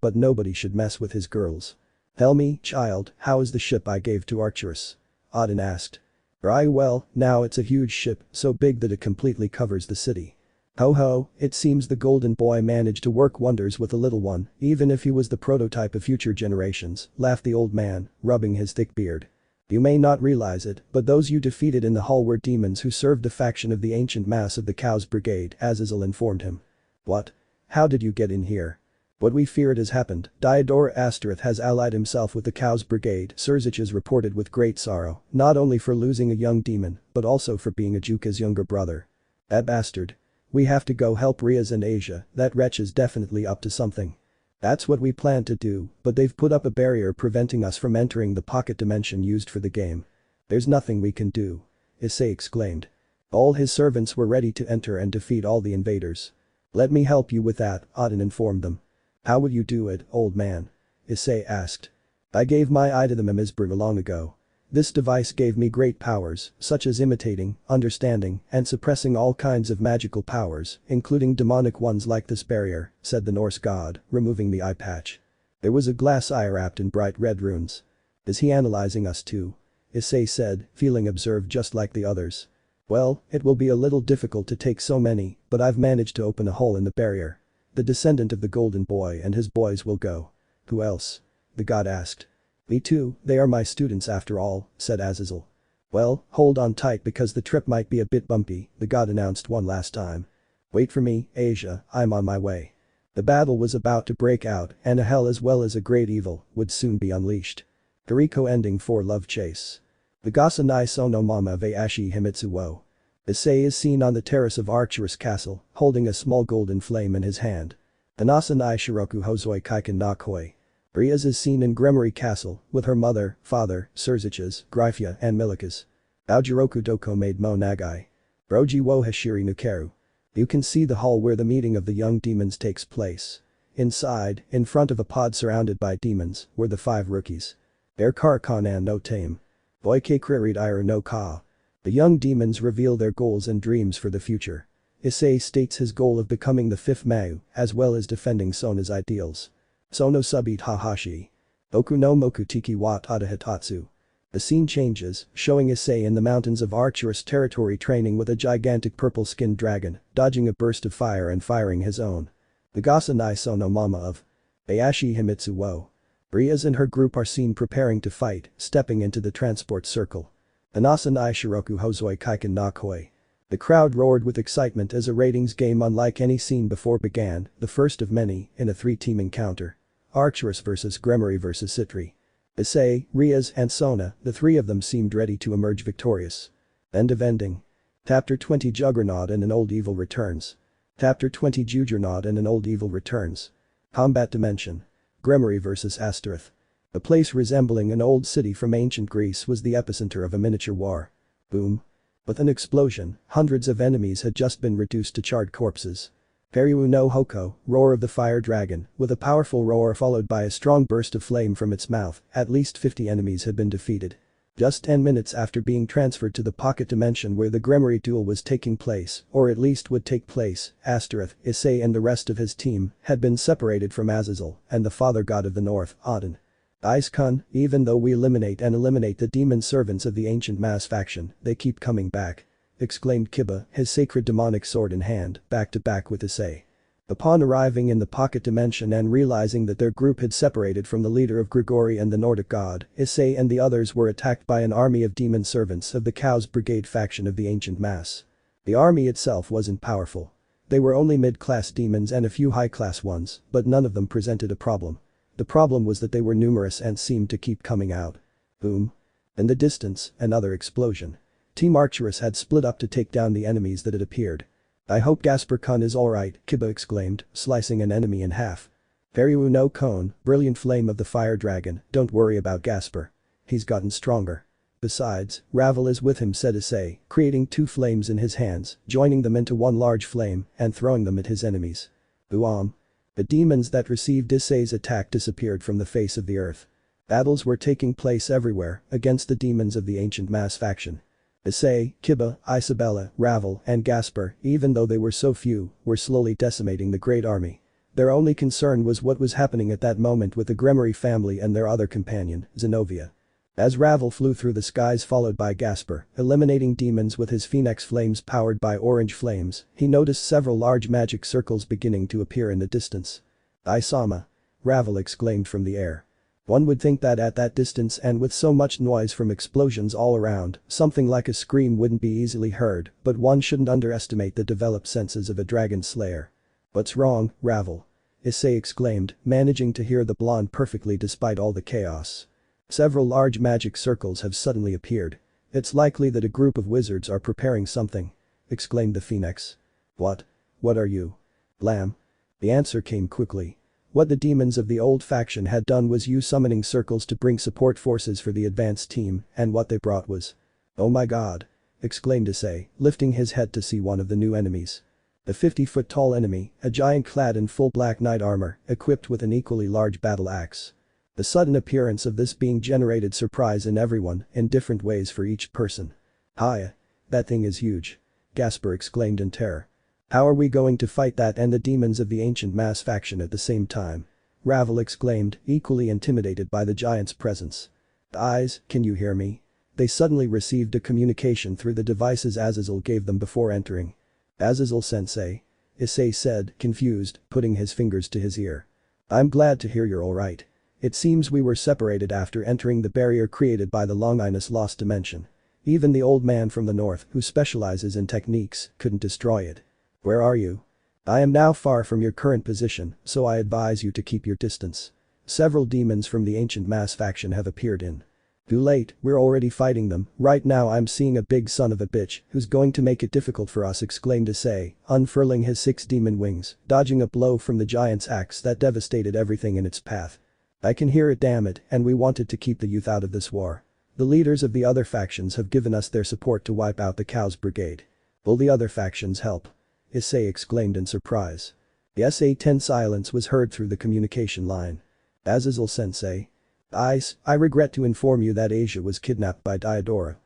should mess with his girls. "Tell me, child, how is the ship I gave to Arcturus?" Odin asked. Well, now it's a huge ship, so big that it completely covers the city." "Ho ho, it seems the golden boy managed to work wonders with a little one, even if he was the prototype of future generations," laughed the old man, rubbing his thick beard. "You may not realize it, but those you defeated in the hall were demons who served a faction of the ancient mass of the Cows Brigade," Azazel informed him. "What? How did you get in here?" "What we feared has happened, Diodora Astereth has allied himself with the Cows Brigade," Surzich's reported with great sorrow, not only for losing a young demon, but also for being Ajuka's younger brother. "That bastard. We have to go help Rias and Asia, that wretch is definitely up to something." "That's what we planned to do, but they've put up a barrier preventing us from entering the pocket dimension used for the game. There's nothing we can do," Issei exclaimed. All his servants were ready to enter and defeat all the invaders. "Let me help you with that," Odin informed them. "How would you do it, old man?" Issei asked. "I gave my eye to the Mimizbru long ago." This device gave me great powers, such as imitating, understanding, and suppressing all kinds of magical powers, including demonic ones like this barrier, said the Norse god, removing the eye patch. There was a glass eye wrapped in bright red runes. Is he analyzing us too? Issei said, feeling observed just like the others. Well, it will be a little difficult to take so many, but I've managed to open a hole in the barrier. The descendant of the golden boy and his boys will go. Who else? The god asked. Me too, they are my students after all, said Azazel. Well, hold on tight because the trip might be a bit bumpy, the god announced one last time. Wait for me, Asia, I'm on my way. The battle was about to break out and a hell as well as a great evil would soon be unleashed. Toriko ending for love chase. The Gasa nai sono mama ve ashi himitsu wo. Issei is seen on the terrace of Arcturus Castle, holding a small golden flame in his hand. Anasa nai shiroku hozoi kaiken na koi. Rias is seen in Gremory Castle, with her mother, father, Surziches, Gryphia and Milikas. Aojiroku doko made mo nagai. Broji wo hashiri nukeru. You can see the hall where the meeting of the young demons takes place. Inside, in front of a pod surrounded by demons, were the 5 rookies. Air Karakanan no tame. Boike kririd ira no ka. The young demons reveal their goals and dreams for the future. Issei states his goal of becoming the 5th Mau, as well as defending Sona's ideals. Sono subit hahashi. Oku no moku tiki wa tada hitatsu. The scene changes, showing Issei in the mountains of Arcturus territory training with a gigantic purple-skinned dragon, dodging a burst of fire and firing his own. The Gasa nai sono mama of Bayashi Himitsu wo. Rias and her group are seen preparing to fight, stepping into the transport circle. Anasa nai shiroku hozoi kaiken na koi. The crowd roared with excitement as a ratings game unlike any seen before began, the first of many, in a 3-team encounter. Arcturus vs Gremory vs Citri. Issei, Rias and Sona, the 3 of them seemed ready to emerge victorious. End of ending. Chapter 20 Juggernaut and an Old Evil returns. Chapter 20 Juggernaut and an Old Evil returns. Combat dimension. Gremory vs Astaroth. A place resembling an old city from ancient Greece was the epicenter of a miniature war. Boom. With an explosion, hundreds of enemies had just been reduced to charred corpses. Peryu no Hoko, roar of the fire dragon, with a powerful roar followed by a strong burst of flame from its mouth, at least 50 enemies had been defeated. Just 10 minutes after being transferred to the pocket dimension where the Gremory duel was taking place, or at least would take place, Astaroth, Issei and the rest of his team had been separated from Azazel and the father god of the north, Odin. Ice-kun, even though we eliminate the demon servants of the ancient mass faction, they keep coming back. Exclaimed Kiba, his sacred demonic sword in hand, back to back with Issei. Upon arriving in the pocket dimension and realizing that their group had separated from the leader of Grigori and the Nordic god, Issei and the others were attacked by an army of demon servants of the Cow's Brigade faction of the ancient mass. The army itself wasn't powerful. They were only mid-class demons and a few high-class ones, but none of them presented a problem. The problem was that they were numerous and seemed to keep coming out. Boom. In the distance, another explosion. Team Arcturus had split up to take down the enemies that had appeared. I hope Gasper-kun is alright, Kiba exclaimed, slicing an enemy in half. Peryu no Kon, brilliant flame of the fire dragon, don't worry about Gasper. He's gotten stronger. Besides, Ravel is with him, said Issei, creating 2 flames in his hands, joining them into one large flame and throwing them at his enemies. Uam. The demons that received Issei's attack disappeared from the face of the earth. Battles were taking place everywhere against the demons of the ancient mass faction. Issei, Kiba, Isabella, Ravel, and Gasper, even though they were so few, were slowly decimating the great army. Their only concern was what was happening at that moment with the Gremory family and their other companion, Zenobia. As Ravel flew through the skies followed by Gasper, eliminating demons with his phoenix flames powered by orange flames, he noticed several large magic circles beginning to appear in the distance. "Isama!" Ravel exclaimed from the air. One would think that at that distance and with so much noise from explosions all around, something like a scream wouldn't be easily heard, but one shouldn't underestimate the developed senses of a dragon slayer. "What's wrong, Ravel?" Issei exclaimed, managing to hear the blonde perfectly despite all the chaos. "Several large magic circles have suddenly appeared. It's likely that a group of wizards are preparing something," exclaimed the phoenix. "What? What are you?" "Lamb." The answer came quickly. What the demons of the old faction had done was use summoning circles to bring support forces for the advanced team, and what they brought was. "Oh my god!" exclaimed Issei, lifting his head to see one of the new enemies. The 50-foot-tall enemy, a giant clad in full black knight armor, equipped with an equally large battle axe. The sudden appearance of this being generated surprise in everyone in different ways for each person. "Hiya. That thing is huge," Gasper exclaimed in terror. "How are we going to fight that and the demons of the ancient mass faction at the same time?" Ravel exclaimed, equally intimidated by the giant's presence. "Eyes, can you hear me?" They suddenly received a communication through the devices Azazel gave them before entering. "Azazel-sensei?" Issei said, confused, putting his fingers to his ear. "I'm glad to hear you're alright. It seems we were separated after entering the barrier created by the Longinus Lost Dimension. Even the old man from the north, who specializes in techniques, couldn't destroy it. Where are you? I am now far from your current position, so I advise you to keep your distance. Several demons from the ancient mass faction have appeared in. Too late, we're already fighting them. Right now I'm seeing a big son of a bitch who's going to make it difficult for us," exclaimed Issei, unfurling his 6 demon wings, dodging a blow from the giant's axe that devastated everything in its path. "I can hear it, damn it, and we wanted to keep the youth out of this war. The leaders of the other factions have given us their support to wipe out the Cows Brigade. Will the other factions help?" Issei exclaimed in surprise. Yes, a tense silence was heard through the communication line. "Azazel-sensei? I regret to inform you that Asia was kidnapped by Ghidorah."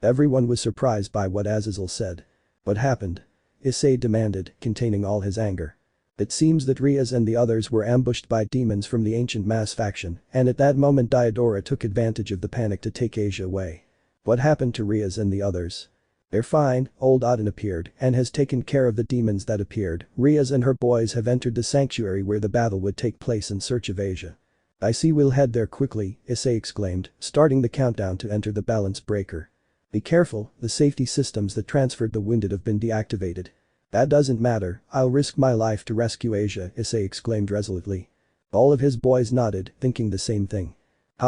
Everyone was surprised by what Azazel said. "What happened?" Issei demanded, containing all his anger. "It seems that Rias and the others were ambushed by demons from the ancient mass faction, and at that moment Ghidorah took advantage of the panic to take Asia away." "What happened to Rias and the others?" "They're fine, old Aten appeared and has taken care of the demons that appeared. Rias and her boys have entered the sanctuary where the battle would take place in search of Asia." "I see, we'll head there quickly," Issei exclaimed, starting the countdown to enter the balance breaker. "Be careful, the safety systems that transferred the wounded have been deactivated." "That doesn't matter, I'll risk my life to rescue Asia," Issei exclaimed resolutely. All of his boys nodded, thinking the same thing.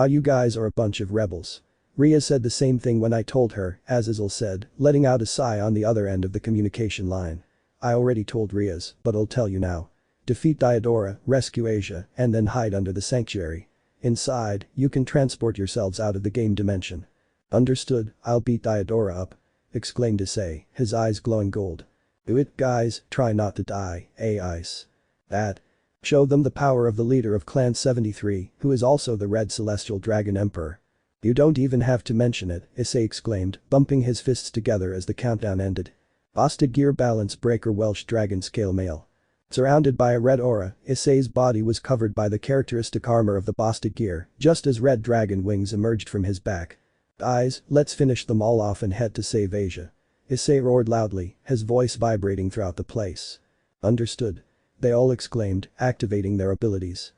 You guys are a bunch of rebels." Ria said the same thing when I told her," Azazel said, letting out a sigh on the other end of the communication line. "I already told Rias, but I'll tell you now. Defeat Ghidorah, rescue Asia, and then hide under the sanctuary. Inside, you can transport yourselves out of the game dimension." "Understood, I'll beat Ghidorah up," exclaimed Issei, his eyes glowing gold. "Do it, guys, try not to die, Ice. That. Show them the power of the leader of Clan 73, who is also the Red Celestial Dragon Emperor." "You don't even have to mention it," Issei exclaimed, bumping his fists together as the countdown ended. Bosted Gear Balance Breaker Welsh Dragon Scale Male. Surrounded by a red aura, Issei's body was covered by the characteristic armor of the Bosted Gear, just as red dragon wings emerged from his back. "Guys, let's finish them all off and head to save Asia." Issei roared loudly, his voice vibrating throughout the place. "Understood." They all exclaimed, activating their abilities.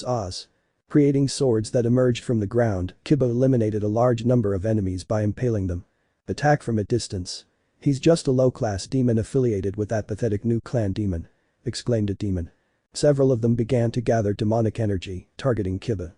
Oz. Creating swords that emerged from the ground, Kiba eliminated a large number of enemies by impaling them. "Attack from a distance. He's just a low-class demon affiliated with that pathetic new clan demon," exclaimed a demon. Several of them began to gather demonic energy, targeting Kiba.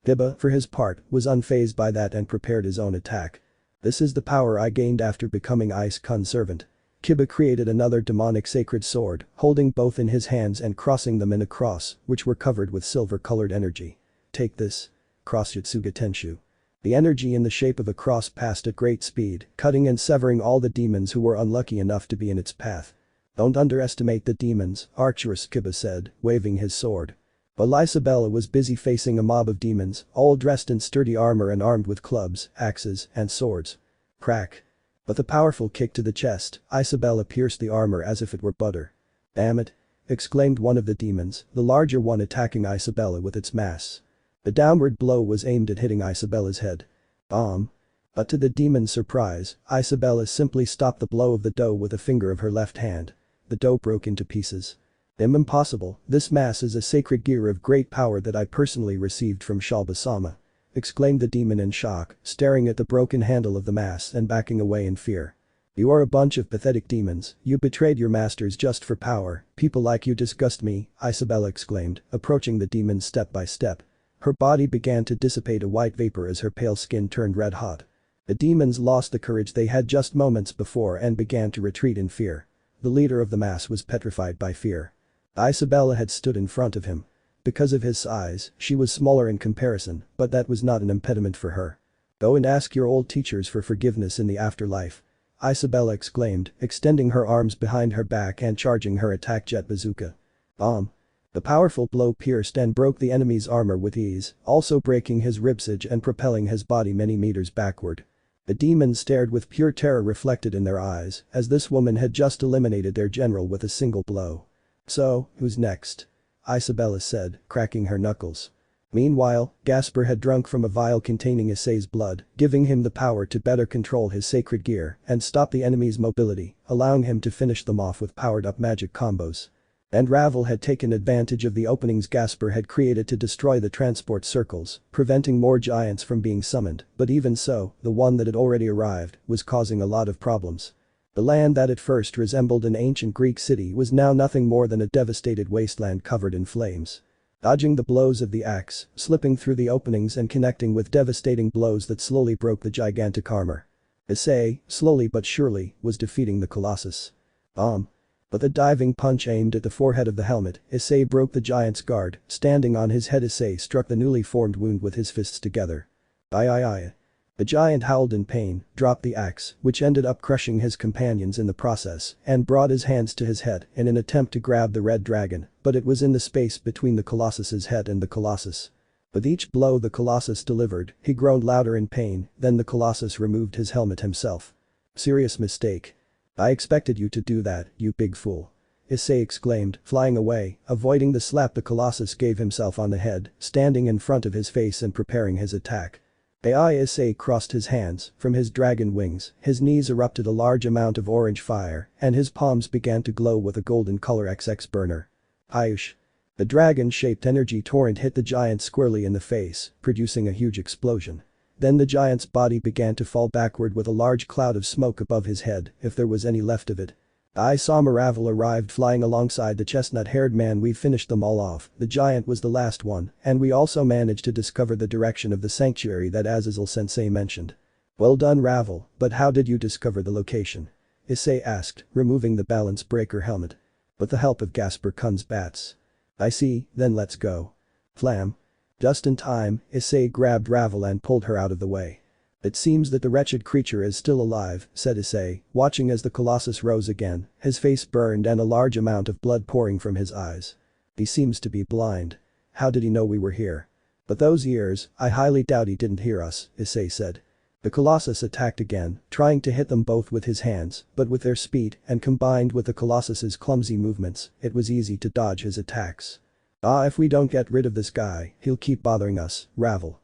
Kiba, for his part, was unfazed by that and prepared his own attack. "This is the power I gained after becoming Ice-Kun servant." Kiba created another demonic sacred sword, holding both in his hands and crossing them in a cross, which were covered with silver-colored energy. "Take this. Cross Yotsuga Tenshu." The energy in the shape of a cross passed at great speed, cutting and severing all the demons who were unlucky enough to be in its path. "Don't underestimate the demons," Archerus Kiba said, waving his sword. While Isabella was busy facing a mob of demons, all dressed in sturdy armor and armed with clubs, axes, and swords. Crack. With a powerful kick to the chest, Isabella pierced the armor as if it were butter. "Damn it!" exclaimed one of the demons, the larger one attacking Isabella with its mass. The downward blow was aimed at hitting Isabella's head. Bomb. But to the demon's surprise, Isabella simply stopped the blow of the dough with a finger of her left hand. The dough broke into pieces. Impossible, this mass is a sacred gear of great power that I personally received from Shalba-sama," exclaimed the demon in shock, staring at the broken handle of the mass and backing away in fear. "You are a bunch of pathetic demons, you betrayed your masters just for power, people like you disgust me," Isabella exclaimed, approaching the demon step by step. Her body began to dissipate a white vapor as her pale skin turned red hot. The demons lost the courage they had just moments before and began to retreat in fear. The leader of the mass was petrified by fear. Isabella had stood in front of him. Because of his size, she was smaller in comparison, but that was not an impediment for her. "Go and ask your old teachers for forgiveness in the afterlife," Isabella exclaimed, extending her arms behind her back and charging her attack jet bazooka. Bomb. The powerful blow pierced and broke the enemy's armor with ease, also breaking his ribsage and propelling his body many meters backward. The demons stared with pure terror reflected in their eyes, as this woman had just eliminated their general with a single blow. "So, who's next?" Isabella said, cracking her knuckles. Meanwhile, Gasper had drunk from a vial containing Issei's blood, giving him the power to better control his sacred gear and stop the enemy's mobility, allowing him to finish them off with powered-up magic combos. And Ravel had taken advantage of the openings Gasper had created to destroy the transport circles, preventing more giants from being summoned, but even so, the one that had already arrived was causing a lot of problems. The land that at first resembled an ancient Greek city was now nothing more than a devastated wasteland covered in flames. Dodging the blows of the axe, slipping through the openings and connecting with devastating blows that slowly broke the gigantic armor. Issei, slowly but surely, was defeating the Colossus. But the diving punch aimed at the forehead of the helmet, Issei broke the giant's guard, standing on his head. Issei struck the newly formed wound with his fists together. Aye. The giant howled in pain, dropped the axe, which ended up crushing his companions in the process, and brought his hands to his head in an attempt to grab the red dragon, but it was in the space between the Colossus's head and the Colossus. With each blow the Colossus delivered, he groaned louder in pain, then the Colossus removed his helmet himself. "Serious mistake. I expected you to do that, you big fool," Issei exclaimed, flying away, avoiding the slap the Colossus gave himself on the head, standing in front of his face and preparing his attack. Issei crossed his hands, from his dragon wings, his knees erupted a large amount of orange fire, and his palms began to glow with a golden color XX burner. Ayush. The dragon-shaped energy torrent hit the giant squarely in the face, producing a huge explosion. Then the giant's body began to fall backward with a large cloud of smoke above his head, if there was any left of it. I saw Ravel arrived flying alongside the chestnut-haired man. "We finished them all off, the giant was the last one, and we also managed to discover the direction of the sanctuary that Azazel-sensei mentioned." "Well done Ravel, but how did you discover the location?" Issei asked, removing the balance breaker helmet. "With the help of Gasper-kun's bats." "I see, then let's go." Flam. Just in time, Issei grabbed Ravel and pulled her out of the way. "It seems that the wretched creature is still alive," said Issei, watching as the Colossus rose again, his face burned and a large amount of blood pouring from his eyes. "He seems to be blind. How did he know we were here?" "But those ears, I highly doubt he didn't hear us," Issei said. The Colossus attacked again, trying to hit them both with his hands, but with their speed and combined with the Colossus's clumsy movements, it was easy to dodge his attacks. If we don't get rid of this guy, he'll keep bothering us, Ravel."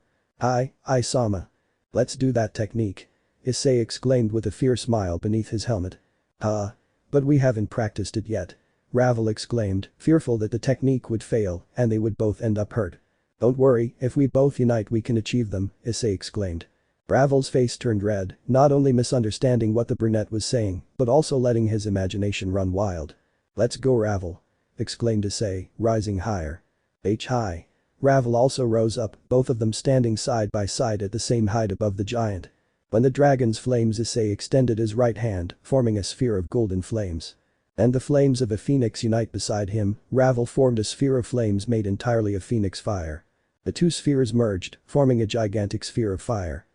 Sama. Let's do that technique," Issei exclaimed with a fierce smile beneath his helmet. But we haven't practiced it yet," Ravel exclaimed, fearful that the technique would fail and they would both end up hurt. "Don't worry, if we both unite we can achieve them," Issei exclaimed. Ravel's face turned red, not only misunderstanding what the brunette was saying, but also letting his imagination run wild. "Let's go Ravel," exclaimed Issei, rising higher. High. Ravel also rose up, both of them standing side by side at the same height above the giant. When the dragon's flames Issei extended his right hand, forming a sphere of golden flames. And the flames of a phoenix unite beside him, Ravel formed a sphere of flames made entirely of phoenix fire. The two spheres merged, forming a gigantic sphere of fire.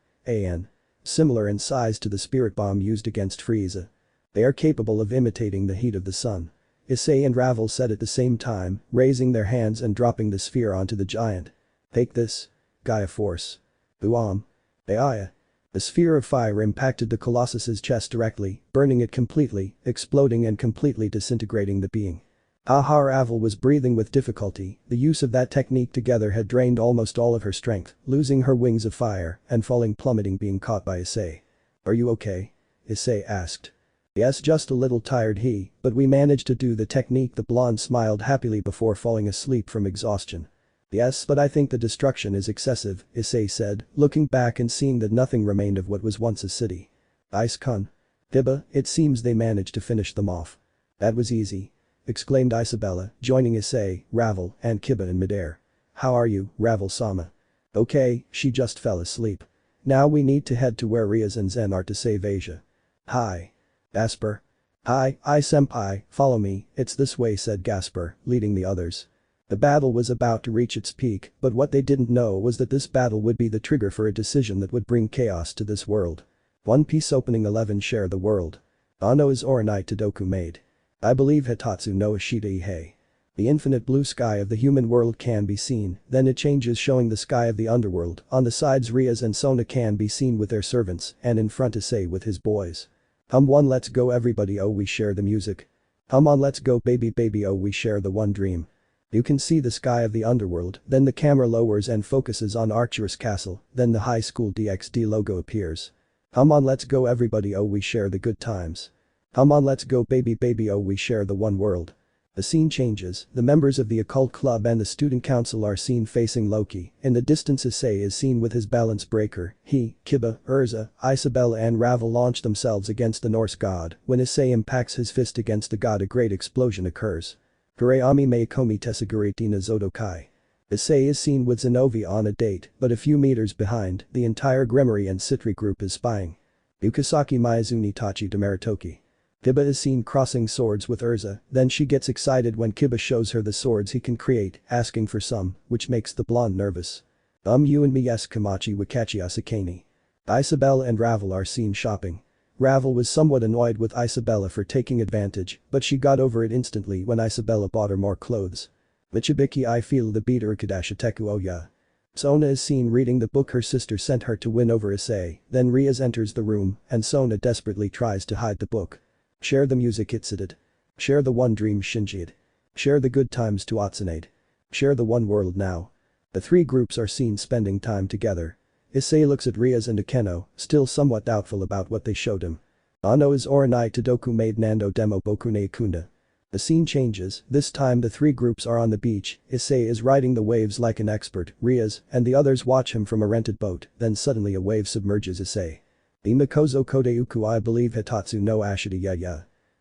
Similar in size to the spirit bomb used against Frieza. They are capable of imitating the heat of the sun. Issei and Ravel said at the same time, raising their hands and dropping the sphere onto the giant. "Take this. Gaia Force." Gaia. The sphere of fire impacted the Colossus's chest directly, burning it completely, exploding and completely disintegrating the being. Ravel was breathing with difficulty, the use of that technique together had drained almost all of her strength, losing her wings of fire and falling plummeting being caught by Issei. "Are you okay?" Issei asked. "Yes, just a little tired but we managed to do the technique." The blonde smiled happily before falling asleep from exhaustion. "Yes, but I think the destruction is excessive," Issei said, looking back and seeing that nothing remained of what was once a city. "Ice-kun. Dibba, it seems they managed to finish them off." "That was easy," exclaimed Isabella, joining Issei, Ravel, and Kiba in midair. "How are you, Ravel-sama?" "Okay, she just fell asleep. Now we need to head to where Rias and Zen are to save Asia." "Hi. Gasper." "Senpai, follow me, it's this way," said Gasper, leading the others. The battle was about to reach its peak, but what they didn't know was that this battle would be the trigger for a decision that would bring chaos to this world. One Piece Opening 11 Share the world. Ano is Oranai Todoku made. I believe Hitatsu no Ashita Ihei. The infinite blue sky of the human world can be seen, then it changes showing the sky of the underworld. On the sides Rias and Sona can be seen with their servants, and in front Issei with his boys. Hum one let's go everybody oh we share the music. Hum on let's go baby baby oh we share the one dream. You can see the sky of the underworld, then the camera lowers and focuses on Arcturus Castle, then the high school DxD logo appears. Hum on let's go everybody oh we share the good times. Hum on let's go baby baby oh we share the one world. The scene changes, the members of the occult club and the student council are seen facing Loki. In the distance Issei is seen with his balance breaker. He, Kiba, Urza, Isabella and Ravel launch themselves against the Norse god. When Issei impacts his fist against the god a great explosion occurs. Kureami Meikomi Tesaguriti na Zodokai. Issei is seen with Zenobia on a date, but a few meters behind, the entire Gremory and Citri group is spying. Yukasaki Maizuni Tachi Demaritoki. Kiba is seen crossing swords with Urza, then she gets excited when Kiba shows her the swords he can create, asking for some, which makes the blonde nervous. You and me yes Kamachi Wakachi Asakani. Isabella and Ravel are seen shopping. Ravel was somewhat annoyed with Isabella for taking advantage, but she got over it instantly when Isabella bought her more clothes. Michibiki I feel the beater Kadashateku oh yeah. Sona is seen reading the book her sister sent her to win over Issei, then Rias enters the room, and Sona desperately tries to hide the book. Share the music Itsuted. Share the one dream Shinjied. Share the good times to Atsunade. Share the one world now. The three groups are seen spending time together. Issei looks at Rias and Akeno, still somewhat doubtful about what they showed him. Ano is Oranai Todoku made Nando demo Bokune Ikunda. The scene changes, this time the three groups are on the beach, Issei is riding the waves like an expert, Rias and the others watch him from a rented boat, then suddenly a wave submerges Issei. Imakozo Kodeuku I believe Hitatsu no Ashita ya.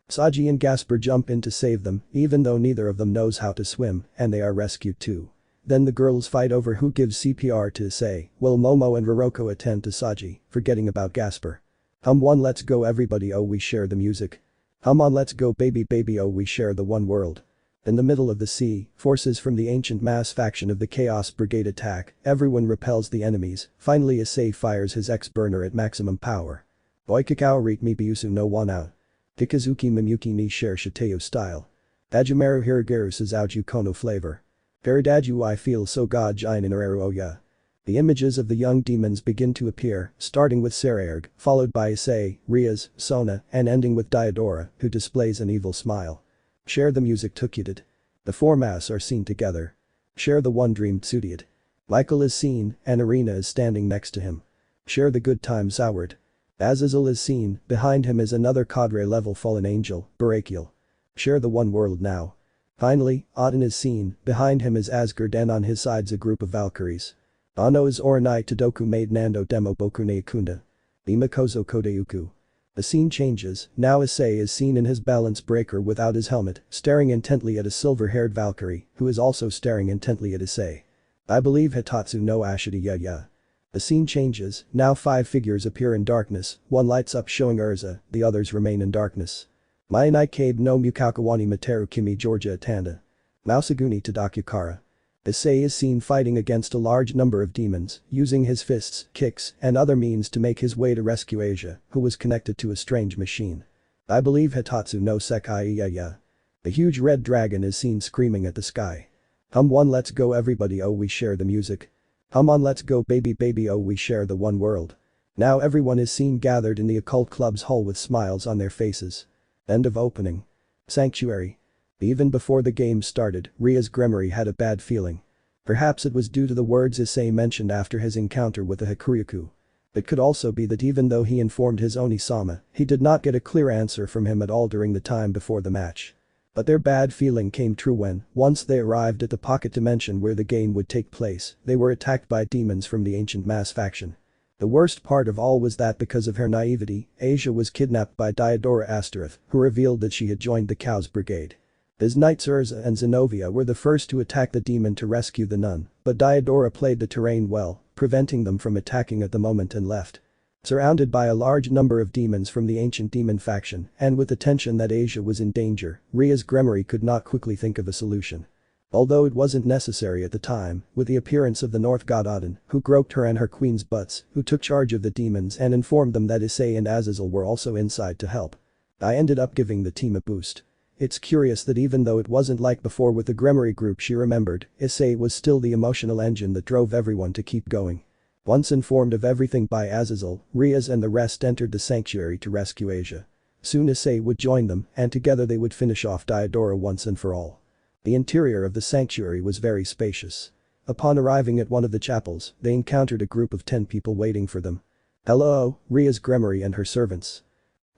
Saji and Gasper jump in to save them, even though neither of them knows how to swim, and they are rescued too. Then the girls fight over who gives CPR to Issei, while Momo and Roroko attend to Saji, forgetting about Gasper. Hum one let's go everybody oh we share the music. Hum on let's go baby baby oh we share the one world. In the middle of the sea, forces from the ancient mass faction of the Chaos Brigade attack, everyone repels the enemies, finally Issei fires his X-burner at maximum power. Oikakao rit mi biusu no wanao. Kikazuki Mimyuki ni share Shiteo style. Ajumeru Hirigeru Sazauju Kono flavor. Veridaju I feel so god jain in Oya. The images of the young demons begin to appear, starting with Sekiryuutei, followed by Issei, Rias, Sona, and ending with Ghidorah, who displays an evil smile. Share the music Tukudid. The four masks are seen together. Share the one dream Tsudiad. Michael is seen, and Arena is standing next to him. Share the good times Howard. Azazel is seen, behind him is another cadre level fallen angel, Barakiel. Share the one world now. Finally, Aten is seen, behind him is Asgard and on his sides a group of Valkyries. Ano is Oranai Todoku made Nando demo Bokune Ikunda. Imakozo Kodeuku. The scene changes, now Issei is seen in his balance breaker without his helmet, staring intently at a silver-haired Valkyrie, who is also staring intently at Issei. I believe Hitatsu no Ashita ya. The scene changes, now 5 figures appear in darkness, one lights up showing Urza, the others remain in darkness. Mayanai Kabe no Mukakawani Materu Kimi Georgia Atanda. Mausaguni Tadakukara. Issei is seen fighting against a large number of demons, using his fists, kicks, and other means to make his way to rescue Asia, who was connected to a strange machine. I believe Hitatsu no Sekai ya. The huge red dragon is seen screaming at the sky. Hum one let's go everybody oh we share the music. Hum on let's go baby baby oh we share the one world. Now everyone is seen gathered in the occult club's hall with smiles on their faces. End of opening. Sanctuary. Even before the game started, Rias Gremory had a bad feeling. Perhaps it was due to the words Issei mentioned after his encounter with the Hikuryuku. It could also be that even though he informed his Oni-sama, he did not get a clear answer from him at all during the time before the match. But their bad feeling came true when, once they arrived at the pocket dimension where the game would take place, they were attacked by demons from the ancient mass faction. The worst part of all was that because of her naivety, Asia was kidnapped by Ghidorah Astaroth, who revealed that she had joined the Chaos Brigade. His knights Urza and Zenobia were the first to attack the demon to rescue the nun, but Ghidorah played the terrain well, preventing them from attacking at the moment and left. Surrounded by a large number of demons from the ancient demon faction, and with the tension that Asia was in danger, Rias Gremory could not quickly think of a solution. Although it wasn't necessary at the time, with the appearance of the North god Aten, who groped her and her queen's butts, who took charge of the demons and informed them that Issei and Azazel were also inside to help. I ended up giving the team a boost. It's curious that even though it wasn't like before with the Gremory group she remembered, Issei was still the emotional engine that drove everyone to keep going. Once informed of everything by Azazel, Rias and the rest entered the sanctuary to rescue Asia. Soon Issei would join them and together they would finish off Ghidorah once and for all. The interior of the sanctuary was very spacious. Upon arriving at one of the chapels, they encountered a group of 10 people waiting for them. "Hello, Rias Gremory and her servants."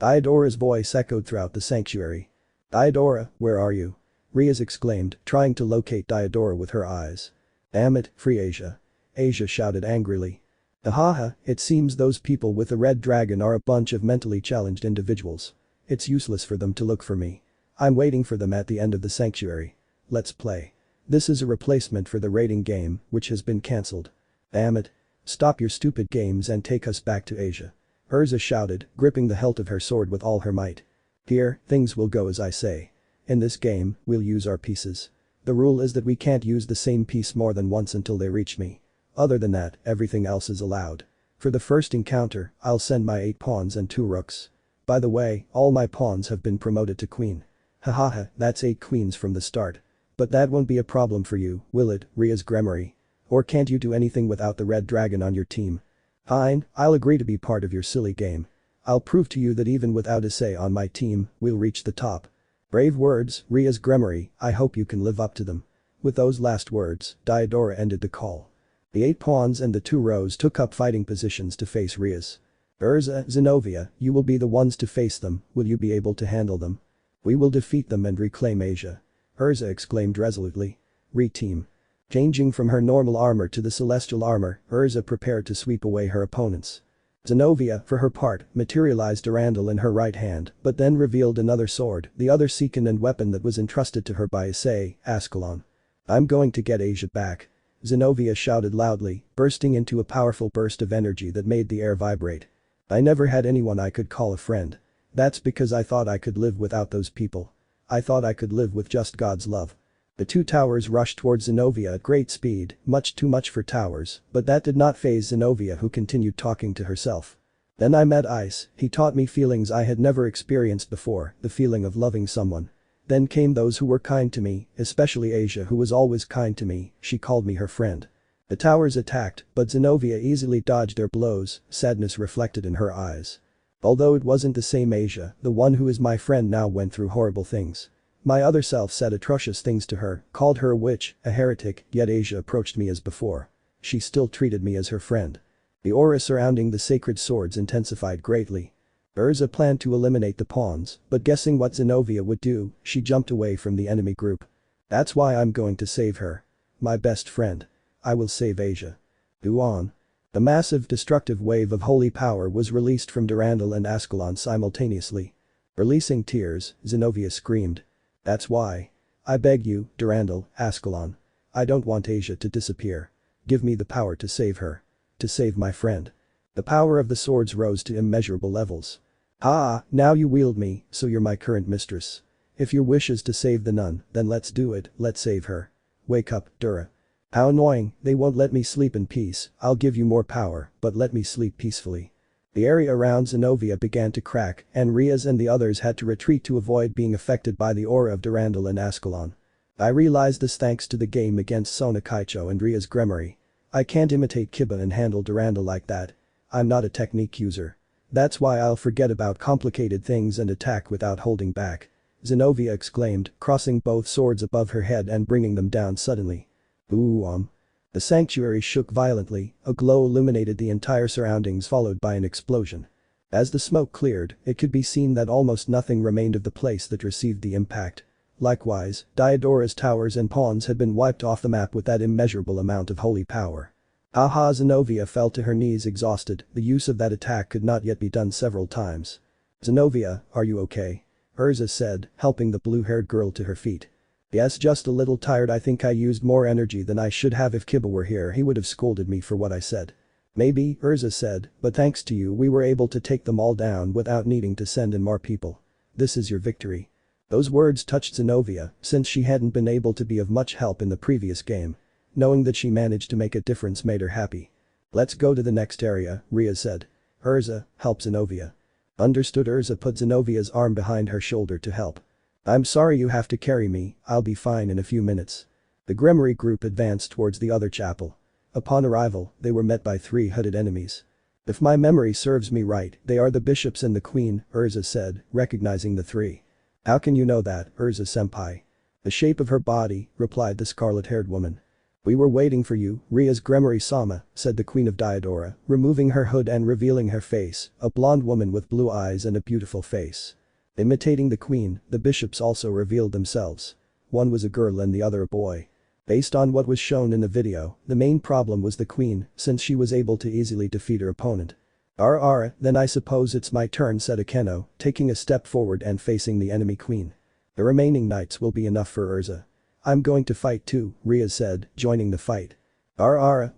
Ghidorah's voice echoed throughout the sanctuary. "Ghidorah, where are you?" Rias exclaimed, trying to locate Ghidorah with her eyes. "Damn it, free Asia." Asia shouted angrily. "Ahaha, it seems those people with the red dragon are a bunch of mentally challenged individuals. It's useless for them to look for me. I'm waiting for them at the end of the sanctuary. Let's play. This is a replacement for the raiding game, which has been cancelled. Damn it. Stop your stupid games and take us back to Asia." Urza shouted, gripping the hilt of her sword with all her might. "Here, things will go as I say. In this game, we'll use our pieces. The rule is that we can't use the same piece more than once until they reach me. Other than that, everything else is allowed. For the first encounter, I'll send my 8 pawns and 2 rooks. By the way, all my pawns have been promoted to queen. Hahaha, that's 8 queens from the start. But that won't be a problem for you, will it, Rias Gremory? Or can't you do anything without the red dragon on your team? Fine, I'll agree to be part of your silly game. I'll prove to you that even without Issei on my team, we'll reach the top." Brave words, Rias Gremory, I hope you can live up to them. With those last words, Ghidorah ended the call. The 8 pawns and the 2 rows took up fighting positions to face Rias. "Urza, Zenobia, you will be the ones to face them, will you be able to handle them? We will defeat them and reclaim Asia." Urza exclaimed resolutely. "Re-team." Changing from her normal armor to the celestial armor, Urza prepared to sweep away her opponents. Zenobia, for her part, materialized Durandal in her right hand, but then revealed another sword, the other second-hand weapon that was entrusted to her by Issei, Ascalon. "I'm going to get Asia back." Zenobia shouted loudly, bursting into a powerful burst of energy that made the air vibrate. "I never had anyone I could call a friend. That's because I thought I could live without those people. I thought I could live with just God's love." The 2 towers rushed towards Zenobia at great speed, much too much for towers, but that did not faze Zenobia, who continued talking to herself. "Then I met Ice, he taught me feelings I had never experienced before, the feeling of loving someone. Then came those who were kind to me, especially Asia, who was always kind to me, she called me her friend." The towers attacked, but Zenobia easily dodged their blows, sadness reflected in her eyes. "Although it wasn't the same Asia, the one who is my friend now went through horrible things. My other self said atrocious things to her, called her a witch, a heretic, yet Asia approached me as before. She still treated me as her friend." The aura surrounding the sacred swords intensified greatly. Urza planned to eliminate the pawns, but guessing what Zenobia would do, she jumped away from the enemy group. "That's why I'm going to save her. My best friend. I will save Asia." Duan. The massive destructive wave of holy power was released from Durandal and Ascalon simultaneously. Releasing tears, Zenobia screamed. "That's why. I beg you, Durandal, Ascalon. I don't want Asia to disappear. Give me the power to save her. To save my friend." The power of the swords rose to immeasurable levels. "Ah, now you wield me, so you're my current mistress. If your wish is to save the nun, then let's do it, let's save her. Wake up, Dura. How annoying, they won't let me sleep in peace, I'll give you more power, but let me sleep peacefully." The area around Zenobia began to crack, and Rias and the others had to retreat to avoid being affected by the aura of Durandal and Ascalon. I realized this thanks to the game against Sona Kaicho and Rias Gremory. I can't imitate Kiba and handle Durandal like that. I'm not a technique user. That's why I'll forget about complicated things and attack without holding back. Zenobia exclaimed, crossing both swords above her head and bringing them down suddenly. Ooh. The sanctuary shook violently, a glow illuminated the entire surroundings followed by an explosion. As the smoke cleared, it could be seen that almost nothing remained of the place that received the impact. Likewise, Ghidorah's towers and pawns had been wiped off the map with that immeasurable amount of holy power. Haha, Zenobia fell to her knees exhausted, the use of that attack could not yet be done several times. "Zenobia, are you okay?" Urza said, helping the blue-haired girl to her feet. "Yes, just a little tired. I think I used more energy than I should have. If Kiba were here he would have scolded me for what I said." "Maybe," Urza said, "but thanks to you we were able to take them all down without needing to send in more people. This is your victory." Those words touched Zenobia, since she hadn't been able to be of much help in the previous game. Knowing that she managed to make a difference made her happy. "Let's go to the next area," Rias said. "Urza, help Zenobia." Understood. Urza put Zenovia's arm behind her shoulder to help. I'm sorry you have to carry me, I'll be fine in a few minutes. The Gremory group advanced towards the other chapel. Upon arrival, they were met by 3 hooded enemies. If my memory serves me right, they are the bishops and the queen, Urza said, recognizing the 3. How can you know that, Urza-senpai? The shape of her body, replied the scarlet-haired woman. We were waiting for you, Rias Gremory-sama, said the queen of Ghidorah, removing her hood and revealing her face, a blonde woman with blue eyes and a beautiful face. Imitating the queen, the bishops also revealed themselves. One was a girl and the other a boy. Based on what was shown in the video, the main problem was the queen, since she was able to easily defeat her opponent. Then I suppose it's my turn, said Akeno, taking a step forward and facing the enemy queen. The remaining knights will be enough for Urza. I'm going to fight too, Rias said, joining the fight.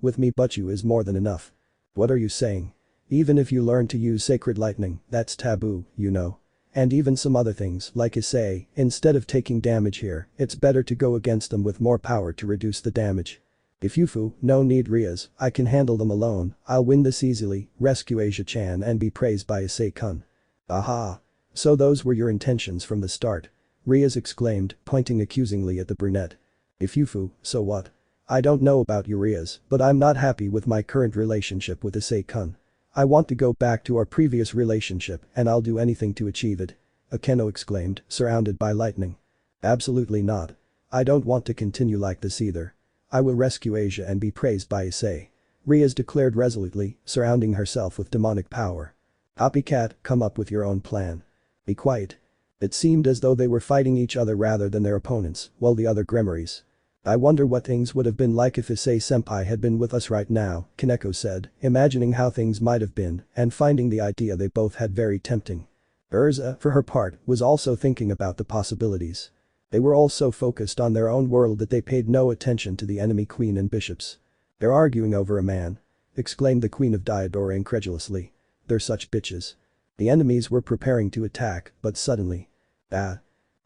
With me but you is more than enough. What are you saying? Even if you learn to use sacred lightning, that's taboo, you know. And even some other things like Issei, instead of taking damage here, it's better to go against them with more power to reduce the damage. If Yufu, no need Rias, I can handle them alone, I'll win this easily, rescue Asia-chan and be praised by Issei-kun. Aha. So those were your intentions from the start. Rias exclaimed, pointing accusingly at the brunette. If Yufu, so what? I don't know about you Rias, but I'm not happy with my current relationship with Issei-kun. I want to go back to our previous relationship and I'll do anything to achieve it. Akeno exclaimed, surrounded by lightning. Absolutely not. I don't want to continue like this either. I will rescue Asia and be praised by Issei. Rias declared resolutely, surrounding herself with demonic power. Copycat, come up with your own plan. Be quiet. It seemed as though they were fighting each other rather than their opponents, while the other Gremories. I wonder what things would have been like if Issei-senpai had been with us right now, Kaneko said, imagining how things might have been and finding the idea they both had very tempting. Urza, for her part, was also thinking about the possibilities. They were all so focused on their own world that they paid no attention to the enemy queen and bishops. They're arguing over a man. Exclaimed the queen of Ghidorah incredulously. They're such bitches. The enemies were preparing to attack, but suddenly.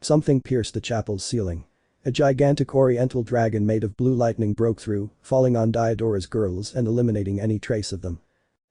Something pierced the chapel's ceiling. A gigantic oriental dragon made of blue lightning broke through, falling on Ghidorah's girls and eliminating any trace of them.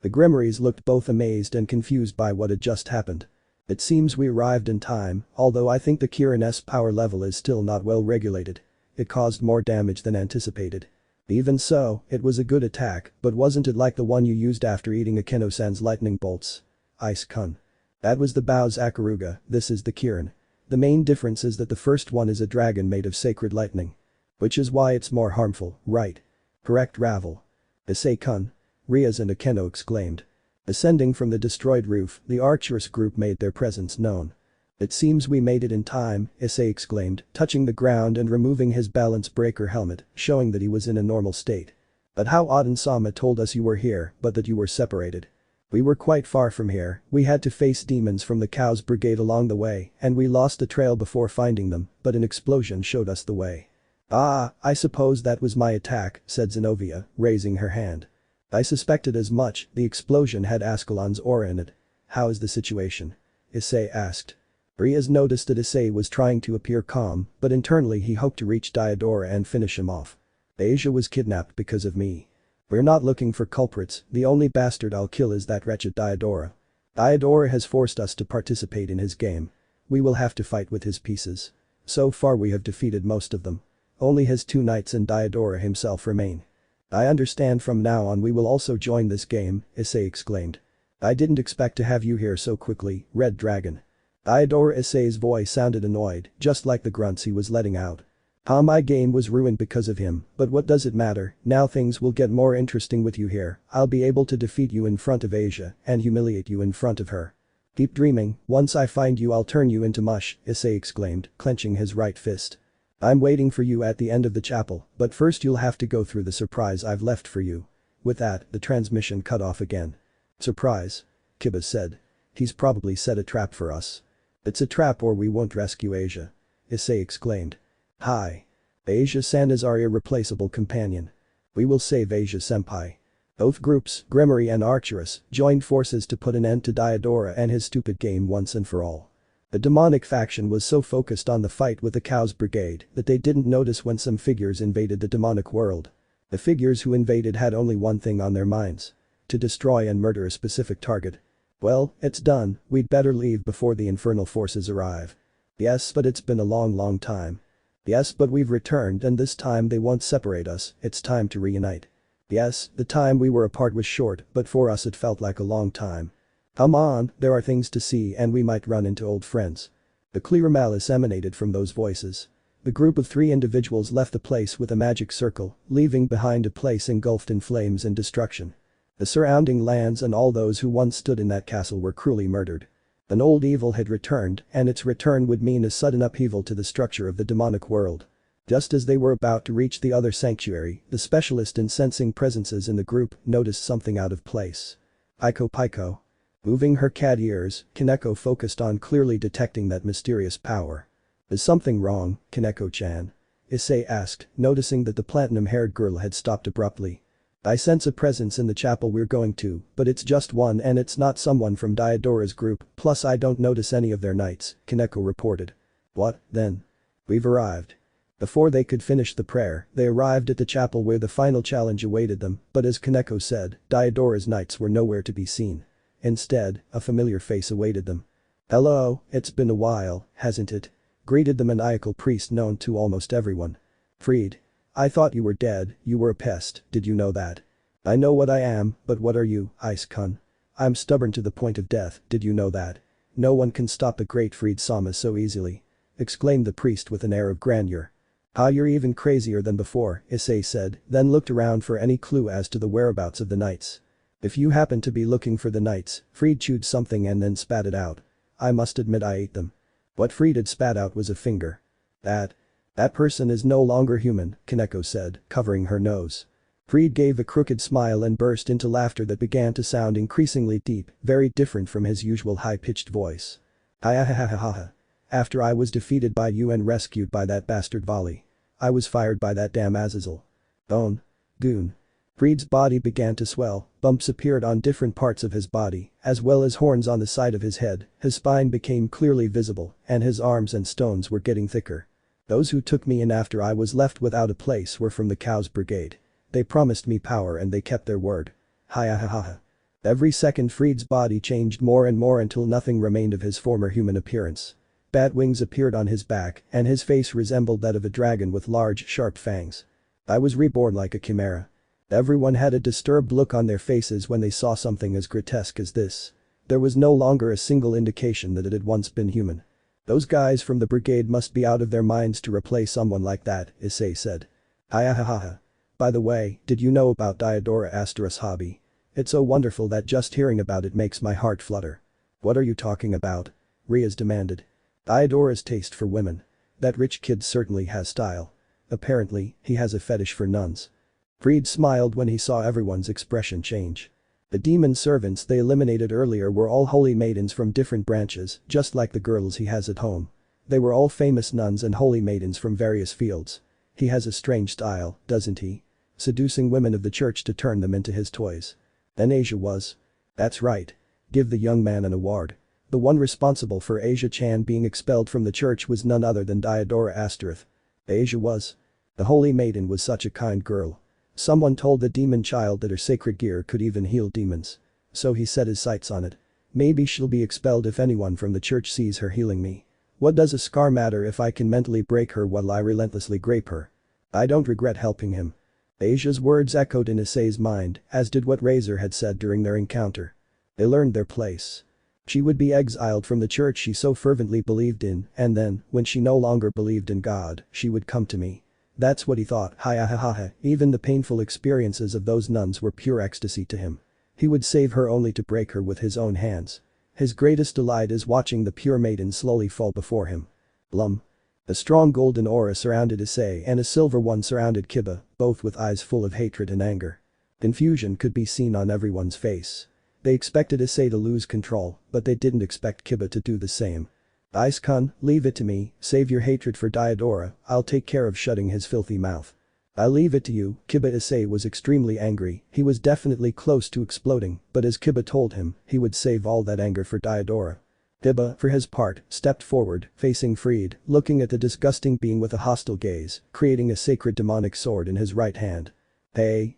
The Gremories looked both amazed and confused by what had just happened. It seems we arrived in time, although I think the Kirin's power level is still not well regulated. It caused more damage than anticipated. Even so, it was a good attack, but wasn't it like the one you used after eating Akeno-san's lightning bolts? Ice-kun. That was the Bao's Akaruga, this is the Kirin. The main difference is that the first one is a dragon made of sacred lightning. Which is why it's more harmful, right? Correct Ravel. Issei-kun. Rias and Akeno exclaimed. Ascending from the destroyed roof, the Archerous group made their presence known. It seems we made it in time, Issei exclaimed, touching the ground and removing his balance breaker helmet, showing that he was in a normal state. But how Aden-sama told us you were here, but that you were separated. We were quite far from here, we had to face demons from the Cow's brigade along the way, and we lost the trail before finding them, but an explosion showed us the way. I suppose that was my attack, said Zenobia, raising her hand. I suspected as much, the explosion had Ascalon's aura in it. How is the situation? Issei asked. Rias noticed that Issei was trying to appear calm, but internally he hoped to reach Ghidorah and finish him off. Asia was kidnapped because of me. We're not looking for culprits, the only bastard I'll kill is that wretched Ghidorah. Ghidorah has forced us to participate in his game. We will have to fight with his pieces. So far we have defeated most of them. Only his 2 knights and Ghidorah himself remain. I understand from now on we will also join this game, Issei exclaimed. I didn't expect to have you here so quickly, Red Dragon. Ghidorah Issei's voice sounded annoyed, just like the grunts he was letting out. My game was ruined because of him, but what does it matter, now things will get more interesting with you here, I'll be able to defeat you in front of Asia and humiliate you in front of her. Keep dreaming, once I find you I'll turn you into mush, Issei exclaimed, clenching his right fist. I'm waiting for you at the end of the chapel, but first you'll have to go through the surprise I've left for you. With that, the transmission cut off again. Surprise? Kiba said. He's probably set a trap for us. It's a trap or we won't rescue Asia. Issei exclaimed. Hi. Asia-san is our irreplaceable companion. We will save Asia-senpai. Both groups, Gremory and Archerous, joined forces to put an end to Ghidorah and his stupid game once and for all. The demonic faction was so focused on the fight with the Cow's brigade that they didn't notice when some figures invaded the demonic world. The figures who invaded had only one thing on their minds. To destroy and murder a specific target. Well, it's done, we'd better leave before the infernal forces arrive. Yes, but it's been a long time. Yes, but we've returned and this time they won't separate us, it's time to reunite. Yes, the time we were apart was short, but for us it felt like a long time. Come on, there are things to see and we might run into old friends. The clear malice emanated from those voices. The group of 3 individuals left the place with a magic circle, leaving behind a place engulfed in flames and destruction. The surrounding lands and all those who once stood in that castle were cruelly murdered. An old evil had returned, and its return would mean a sudden upheaval to the structure of the demonic world. Just as they were about to reach the other sanctuary, the specialist in sensing presences in the group noticed something out of place. Piko. Moving her cat ears, Kaneko focused on clearly detecting that mysterious power. Is something wrong, Kaneko-chan? Issei asked, noticing that the platinum-haired girl had stopped abruptly. I sense a presence in the chapel we're going to, but it's just one and it's not someone from Diodora's group, plus I don't notice any of their knights, Kaneko reported. What, then? We've arrived. Before they could finish the prayer, they arrived at the chapel where the final challenge awaited them, but as Kaneko said, Diodora's knights were nowhere to be seen. Instead, a familiar face awaited them. Hello, it's been a while, hasn't it? Greeted the maniacal priest known to almost everyone. Freed. I thought you were dead, you were a pest, did you know that? I know what I am, but what are you, Ice-kun? I'm stubborn to the point of death, did you know that? No one can stop a great Freed-sama so easily. Exclaimed the priest with an air of grandeur. Ah, you're even crazier than before, Issei said, then looked around for any clue as to the whereabouts of the knights. If you happen to be looking for the knights, Freed chewed something and then spat it out. I must admit I ate them. What Freed had spat out was a finger. That person is no longer human, Kaneko said, covering her nose. Freed gave a crooked smile and burst into laughter that began to sound increasingly deep, very different from his usual high-pitched voice. Ha. After I was defeated by you and rescued by that bastard Volley. I was fired by that damn Azazel. Goon. Freed's body began to swell, bumps appeared on different parts of his body, as well as horns on the side of his head, his spine became clearly visible, and his arms and stones were getting thicker. Those who took me in after I was left without a place were from the Cow's Brigade. They promised me power and they kept their word. Ha. Every second Freed's body changed more and more until nothing remained of his former human appearance. Bat wings appeared on his back and his face resembled that of a dragon with large, sharp fangs. I was reborn like a chimera. Everyone had a disturbed look on their faces when they saw something as grotesque as this. There was no longer a single indication that it had once been human. Those guys from the brigade must be out of their minds to replace someone like that, Issei said. Ha. By the way, did you know about Diodora's hobby? It's so wonderful that just hearing about it makes my heart flutter. What are you talking about? Rias demanded. Diodora's taste for women. That rich kid certainly has style. Apparently, he has a fetish for nuns. Freed smiled when he saw everyone's expression change. The demon servants they eliminated earlier were all holy maidens from different branches, just like the girls he has at home. They were all famous nuns and holy maidens from various fields. He has a strange style, doesn't he? Seducing women of the church to turn them into his toys. Then Asia was. That's right. Give the young man an award. The one responsible for Asia-chan being expelled from the church was none other than Diodora*. Asia was. The holy maiden was such a kind girl. Someone told the demon child that her sacred gear could even heal demons. So he set his sights on it. Maybe she'll be expelled if anyone from the church sees her healing me. What does a scar matter if I can mentally break her while I relentlessly grape her? I don't regret helping him. Asia's words echoed in Issei's mind, as did what Razor had said during their encounter. They learned their place. She would be exiled from the church she so fervently believed in, and then, when she no longer believed in God, she would come to me. That's what he thought. Ha. Even the painful experiences of those nuns were pure ecstasy to him. He would save her only to break her with his own hands. His greatest delight is watching the pure maiden slowly fall before him. Blum. A strong golden aura surrounded Issei and a silver one surrounded Kiba, both with eyes full of hatred and anger. Confusion could be seen on everyone's face. They expected Issei to lose control, but they didn't expect Kiba to do the same. Ice-kun, leave it to me, save your hatred for Diodora, I'll take care of shutting his filthy mouth. I'll leave it to you, Kiba. Issei was extremely angry, he was definitely close to exploding, but as Kiba told him, he would save all that anger for Diodora. Kiba, for his part, stepped forward, facing Freed, looking at the disgusting being with a hostile gaze, creating a sacred demonic sword in his right hand. Hey.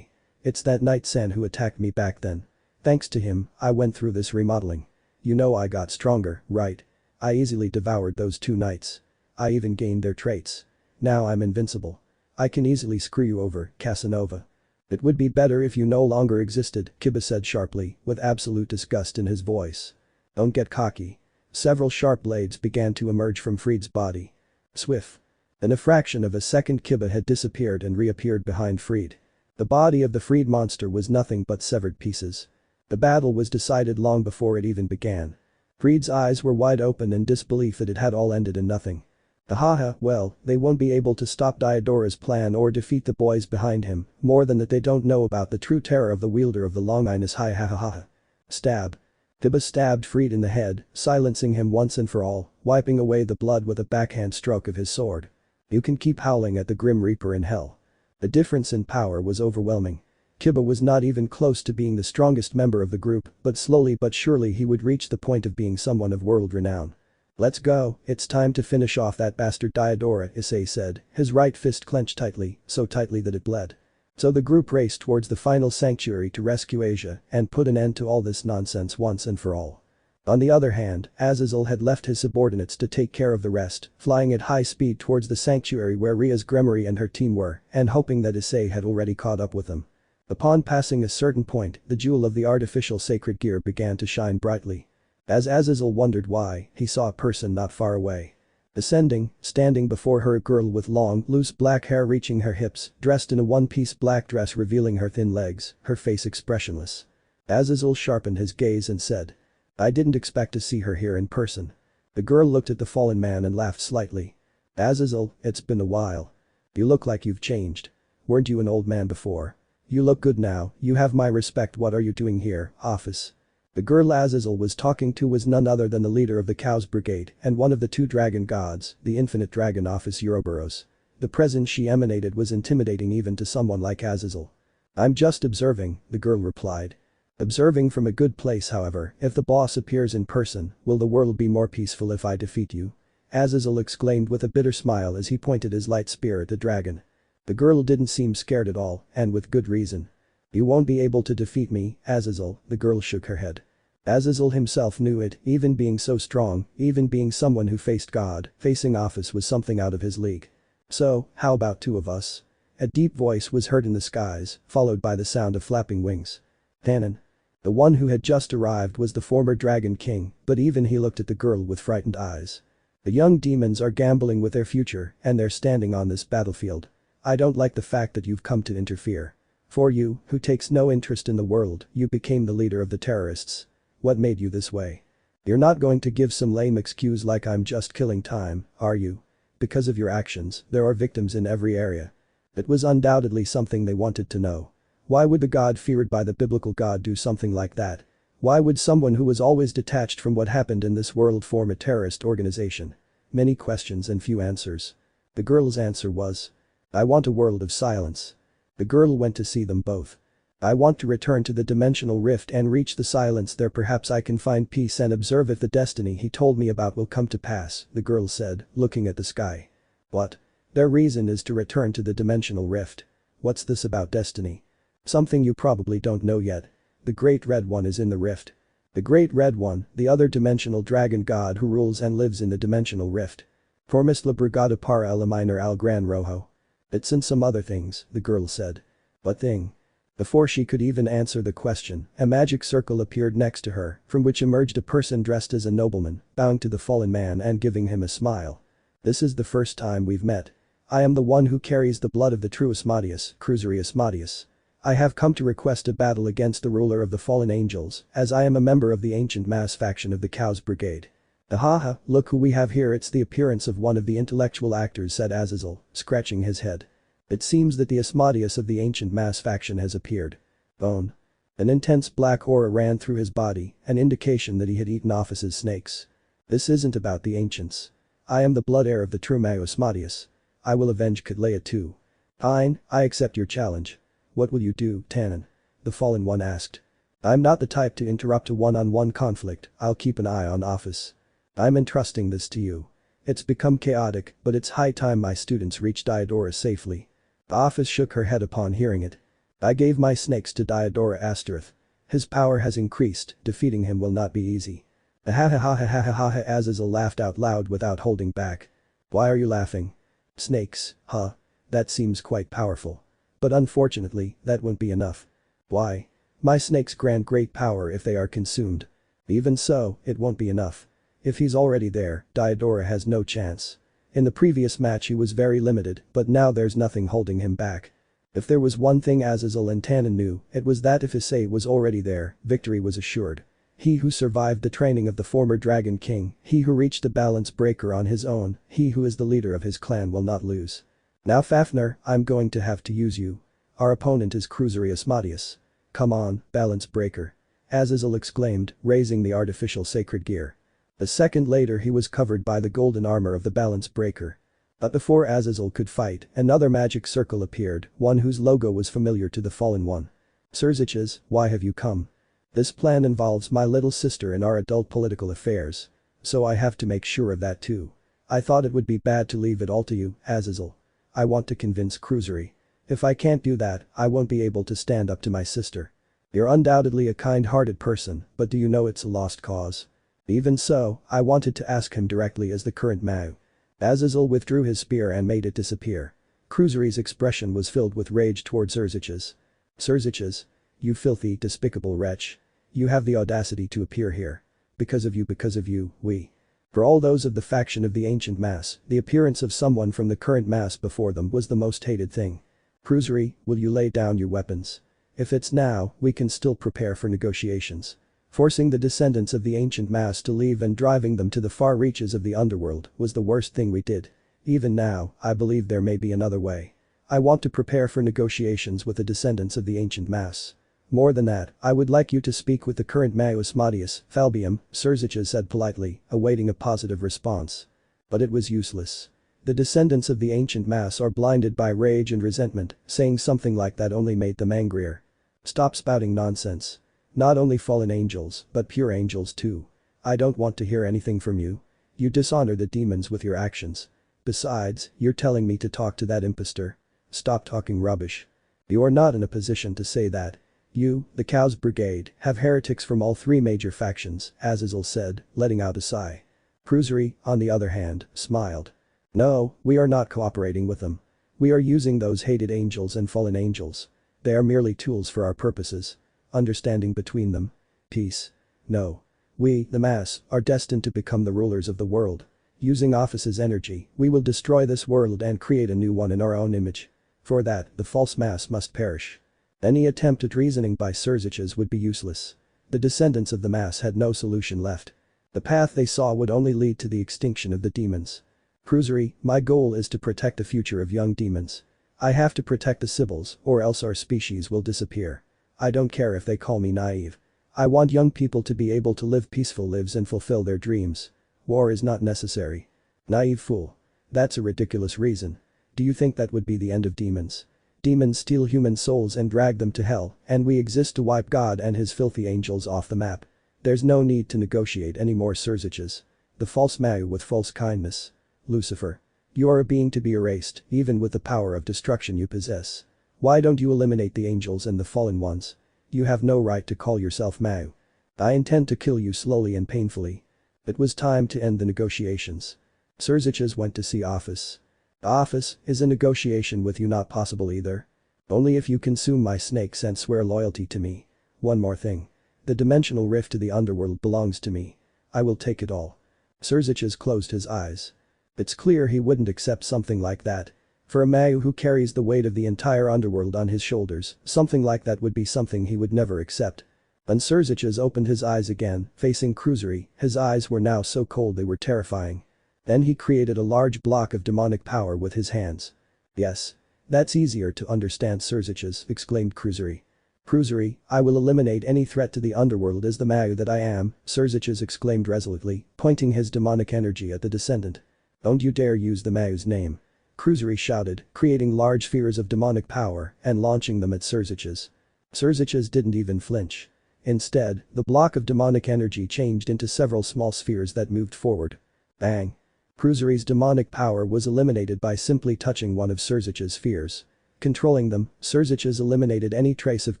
It's that Knight-san who attacked me back then. Thanks to him, I went through this remodeling. You know I got stronger, right? I easily devoured those 2 knights. I even gained their traits. Now I'm invincible. I can easily screw you over, Casanova. It would be better if you no longer existed, Kiba said sharply, with absolute disgust in his voice. Don't get cocky. Several sharp blades began to emerge from Freed's body. Swift. In a fraction of a second Kiba had disappeared and reappeared behind Freed. The body of the freed monster was nothing but severed pieces. The battle was decided long before it even began. Freed's eyes were wide open in disbelief that it had all ended in nothing. Haha, well, they won't be able to stop Diodora's plan or defeat the boys behind him, more than that they don't know about the true terror of the wielder of the long Inus ha ha ha ha. Stab. Kiba stabbed Freed in the head, silencing him once and for all, wiping away the blood with a backhand stroke of his sword. You can keep howling at the Grim Reaper in hell. The difference in power was overwhelming. Kiba was not even close to being the strongest member of the group, but slowly but surely he would reach the point of being someone of world renown. Let's go, it's time to finish off that bastard Diodora, Issei said, his right fist clenched tightly, so tightly that it bled. So the group raced towards the final sanctuary to rescue Asia and put an end to all this nonsense once and for all. On the other hand, Azazel had left his subordinates to take care of the rest, flying at high speed towards the sanctuary where Rias Gremory and her team were, and hoping that Issei had already caught up with them. Upon passing a certain point, the jewel of the artificial sacred gear began to shine brightly. As Azazel wondered why, he saw a person not far away. Ascending, standing before her a girl with long, loose black hair reaching her hips, dressed in a one-piece black dress revealing her thin legs, her face expressionless. Azazel sharpened his gaze and said, I didn't expect to see her here in person. The girl looked at the fallen man and laughed slightly. Azazel, it's been a while. You look like you've changed. Weren't you an old man before? You look good now, you have my respect. What are you doing here, office? The girl Azazel was talking to was none other than the leader of the Cows Brigade and one of the 2 dragon gods, the infinite dragon office Ouroboros. The presence she emanated was intimidating even to someone like Azazel. I'm just observing, the girl replied. Observing from a good place, however, if the boss appears in person, will the world be more peaceful if I defeat you? Azazel exclaimed with a bitter smile as he pointed his light spear at the dragon. The girl didn't seem scared at all, and with good reason. You won't be able to defeat me, Azazel, the girl shook her head. Azazel himself knew it, even being so strong, even being someone who faced God, facing office was something out of his league. So, how about 2 of us? A deep voice was heard in the skies, followed by the sound of flapping wings. Tannen. The one who had just arrived was the former Dragon King, but even he looked at the girl with frightened eyes. The young demons are gambling with their future, and they're standing on this battlefield. I don't like the fact that you've come to interfere. For you, who takes no interest in the world, you became the leader of the terrorists. What made you this way? You're not going to give some lame excuse like I'm just killing time, are you? Because of your actions, there are victims in every area. It was undoubtedly something they wanted to know. Why would the god feared by the biblical God do something like that? Why would someone who was always detached from what happened in this world form a terrorist organization? Many questions and few answers. The girl's answer was, I want a world of silence. The girl went to see them both. I want to return to the dimensional rift and reach the silence there. Perhaps I can find peace and observe if the destiny he told me about will come to pass, the girl said, looking at the sky. What? Their reason is to return to the dimensional rift. What's this about destiny? Something you probably don't know yet. The Great Red One is in the rift. The Great Red One, the other dimensional dragon god who rules and lives in the dimensional rift. Formis la Brigada para eliminar al Gran Rojo. It's in some other things, the girl said. What thing? Before she could even answer the question, a magic circle appeared next to her, from which emerged a person dressed as a nobleman, bowing to the fallen man and giving him a smile. This is the first time we've met. I am the one who carries the blood of the true Asmodeus, Cruisery Asmodeus. I have come to request a battle against the ruler of the fallen angels, as I am a member of the ancient mass faction of the Cows Brigade. Ahaha, look who we have here. It's the appearance of one of the intellectual actors, said Azazel, scratching his head. It seems that the Asmodeus of the ancient mass faction has appeared. Bone. An intense black aura ran through his body, an indication that he had eaten Office's snakes. This isn't about the ancients. I am the blood heir of the true Asmodeus. I will avenge Ghidorah too. Fine, I accept your challenge. What will you do, Tannen? The fallen one asked. I'm not the type to interrupt a one-on-one conflict. I'll keep an eye on Office. I'm entrusting this to you. It's become chaotic, but it's high time my students reach Diodoras safely. The Office shook her head upon hearing it. I gave my snakes to Diodora Astareth. His power has increased, defeating him will not be easy. Ha Azazel laughed out loud without holding back. Why are you laughing? Snakes, huh? That seems quite powerful. But unfortunately, that won't be enough. Why? My snakes grant great power if they are consumed. Even so, it won't be enough. If he's already there, Ghidorah has no chance. In the previous match he was very limited, but now there's nothing holding him back. If there was one thing Azazel and Tannen knew, it was that if Issei was already there, victory was assured. He who survived the training of the former Dragon King, he who reached the balance breaker on his own, he who is the leader of his clan will not lose. Now Fafnir, I'm going to have to use you. Our opponent is Cruisery Asmodeus. Come on, balance breaker. Azazel exclaimed, raising the artificial sacred gear. A second later he was covered by the golden armor of the balance breaker. But before Azazel could fight, another magic circle appeared, one whose logo was familiar to the Fallen One. Surziches, why have you come? This plan involves my little sister in our adult political affairs. So I have to make sure of that too. I thought it would be bad to leave it all to you, Azazel. I want to convince Cruisery. If I can't do that, I won't be able to stand up to my sister. You're undoubtedly a kind-hearted person, but do you know it's a lost cause? Even so, I wanted to ask him directly as the current Mao. Azazel withdrew his spear and made it disappear. Cruisery's expression was filled with rage toward Surziches. Surziches? You filthy, despicable wretch. You have the audacity to appear here. Because of you, we. For all those of the faction of the ancient mass, the appearance of someone from the current mass before them was the most hated thing. Cruisery, will you lay down your weapons? If it's now, we can still prepare for negotiations. Forcing the descendants of the ancient mass to leave and driving them to the far reaches of the underworld was the worst thing we did. Even now, I believe there may be another way. I want to prepare for negotiations with the descendants of the ancient mass. More than that, I would like you to speak with the current Mao Asmodeus, Falbium, Surziches said politely, awaiting a positive response. But it was useless. The descendants of the ancient mass are blinded by rage and resentment, saying something like that only made them angrier. Stop spouting nonsense. Not only fallen angels, but pure angels too. I don't want to hear anything from you. You dishonor the demons with your actions. Besides, you're telling me to talk to that impostor. Stop talking rubbish. You're not in a position to say that. You, the Cow's Brigade, have heretics from all three major factions, Azazel said, letting out a sigh. Cruisery, on the other hand, smiled. No, we are not cooperating with them. We are using those hated angels and fallen angels. They are merely tools for our purposes. Understanding between them. Peace. No. We, the mass, are destined to become the rulers of the world. Using Office's energy, we will destroy this world and create a new one in our own image. For that, the false mass must perish. Any attempt at reasoning by Surziches would be useless. The descendants of the mass had no solution left. The path they saw would only lead to the extinction of the demons. Cruisery, my goal is to protect the future of young demons. I have to protect the Sibyls, or else our species will disappear. I don't care if they call me naive. I want young people to be able to live peaceful lives and fulfill their dreams. War is not necessary. Naive fool. That's a ridiculous reason. Do you think that would be the end of demons? Demons steal human souls and drag them to hell, and we exist to wipe God and his filthy angels off the map. There's no need to negotiate any more Surziches. The false Mao with false kindness. Lucifer. You are a being to be erased, even with the power of destruction you possess. Why don't you eliminate the angels and the fallen ones? You have no right to call yourself Mao. I intend to kill you slowly and painfully. It was time to end the negotiations. Surziches went to see Office. Office, is a negotiation with you not possible either? Only if you consume my snakes and swear loyalty to me. One more thing. The dimensional rift to the underworld belongs to me. I will take it all. Surziches closed his eyes. It's clear he wouldn't accept something like that. For a Mao who carries the weight of the entire underworld on his shoulders, something like that would be something he would never accept. And Surziches opened his eyes again, facing Cruisery, his eyes were now so cold they were terrifying. Then he created a large block of demonic power with his hands. Yes. That's easier to understand Surziches, exclaimed Cruisery. Cruisery, I will eliminate any threat to the underworld as the Mao that I am, Surziches exclaimed resolutely, pointing his demonic energy at the Descendant. Don't you dare use the Mao's name. Cruisery shouted, creating large spheres of demonic power and launching them at Surziches. Surziches didn't even flinch. Instead, the block of demonic energy changed into several small spheres that moved forward. Bang. Cruisery's demonic power was eliminated by simply touching one of Surziches' spheres. Controlling them, Surziches eliminated any trace of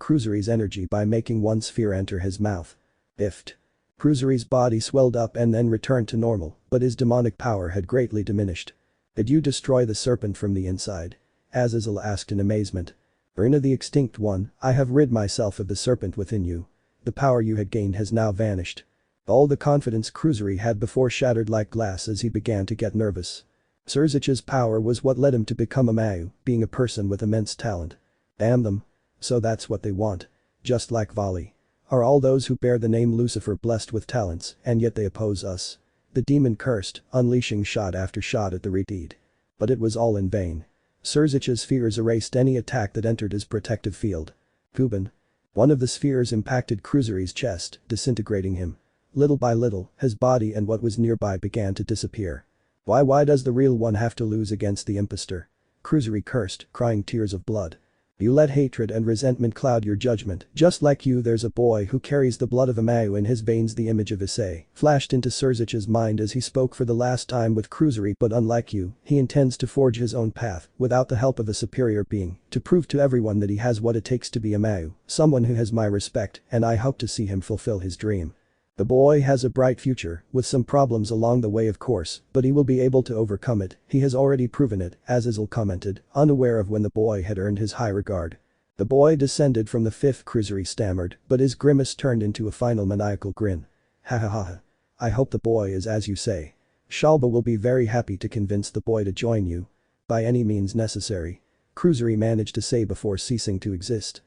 Cruisery's energy by making one sphere enter his mouth. Ift. Cruisery's body swelled up and then returned to normal, but his demonic power had greatly diminished. Did you destroy the serpent from the inside? Azazel asked in amazement. Verna the Extinct One, I have rid myself of the serpent within you. The power you had gained has now vanished. All the confidence Cruisery had before shattered like glass as he began to get nervous. Surzich's power was what led him to become a Mayu, being a person with immense talent. Damn them. So that's what they want. Just like Vali. Are all those who bear the name Lucifer blessed with talents, and yet they oppose us? The demon cursed, unleashing shot after shot at the redeed. But it was all in vain. Surzich's spheres erased any attack that entered his protective field. Kuban. One of the spheres impacted Cruisery's chest, disintegrating him. Little by little, his body and what was nearby began to disappear. Why does the real one have to lose against the impostor? Cruisery cursed, crying tears of blood. You let hatred and resentment cloud your judgment, just like you there's a boy who carries the blood of a Mayu in his veins. The image of Issei flashed into Surzich's mind as he spoke for the last time with Cruisery, but unlike you, he intends to forge his own path, without the help of a superior being, to prove to everyone that he has what it takes to be a Mayu, someone who has my respect, and I hope to see him fulfill his dream. The boy has a bright future, with some problems along the way of course, but he will be able to overcome it, he has already proven it, Azazel commented, unaware of when the boy had earned his high regard. The boy descended from the fifth. Cruisery stammered, but his grimace turned into a final maniacal grin. Ha ha ha. I hope the boy is as you say. Shalba will be very happy to convince the boy to join you. By any means necessary. Cruisery managed to say before ceasing to exist.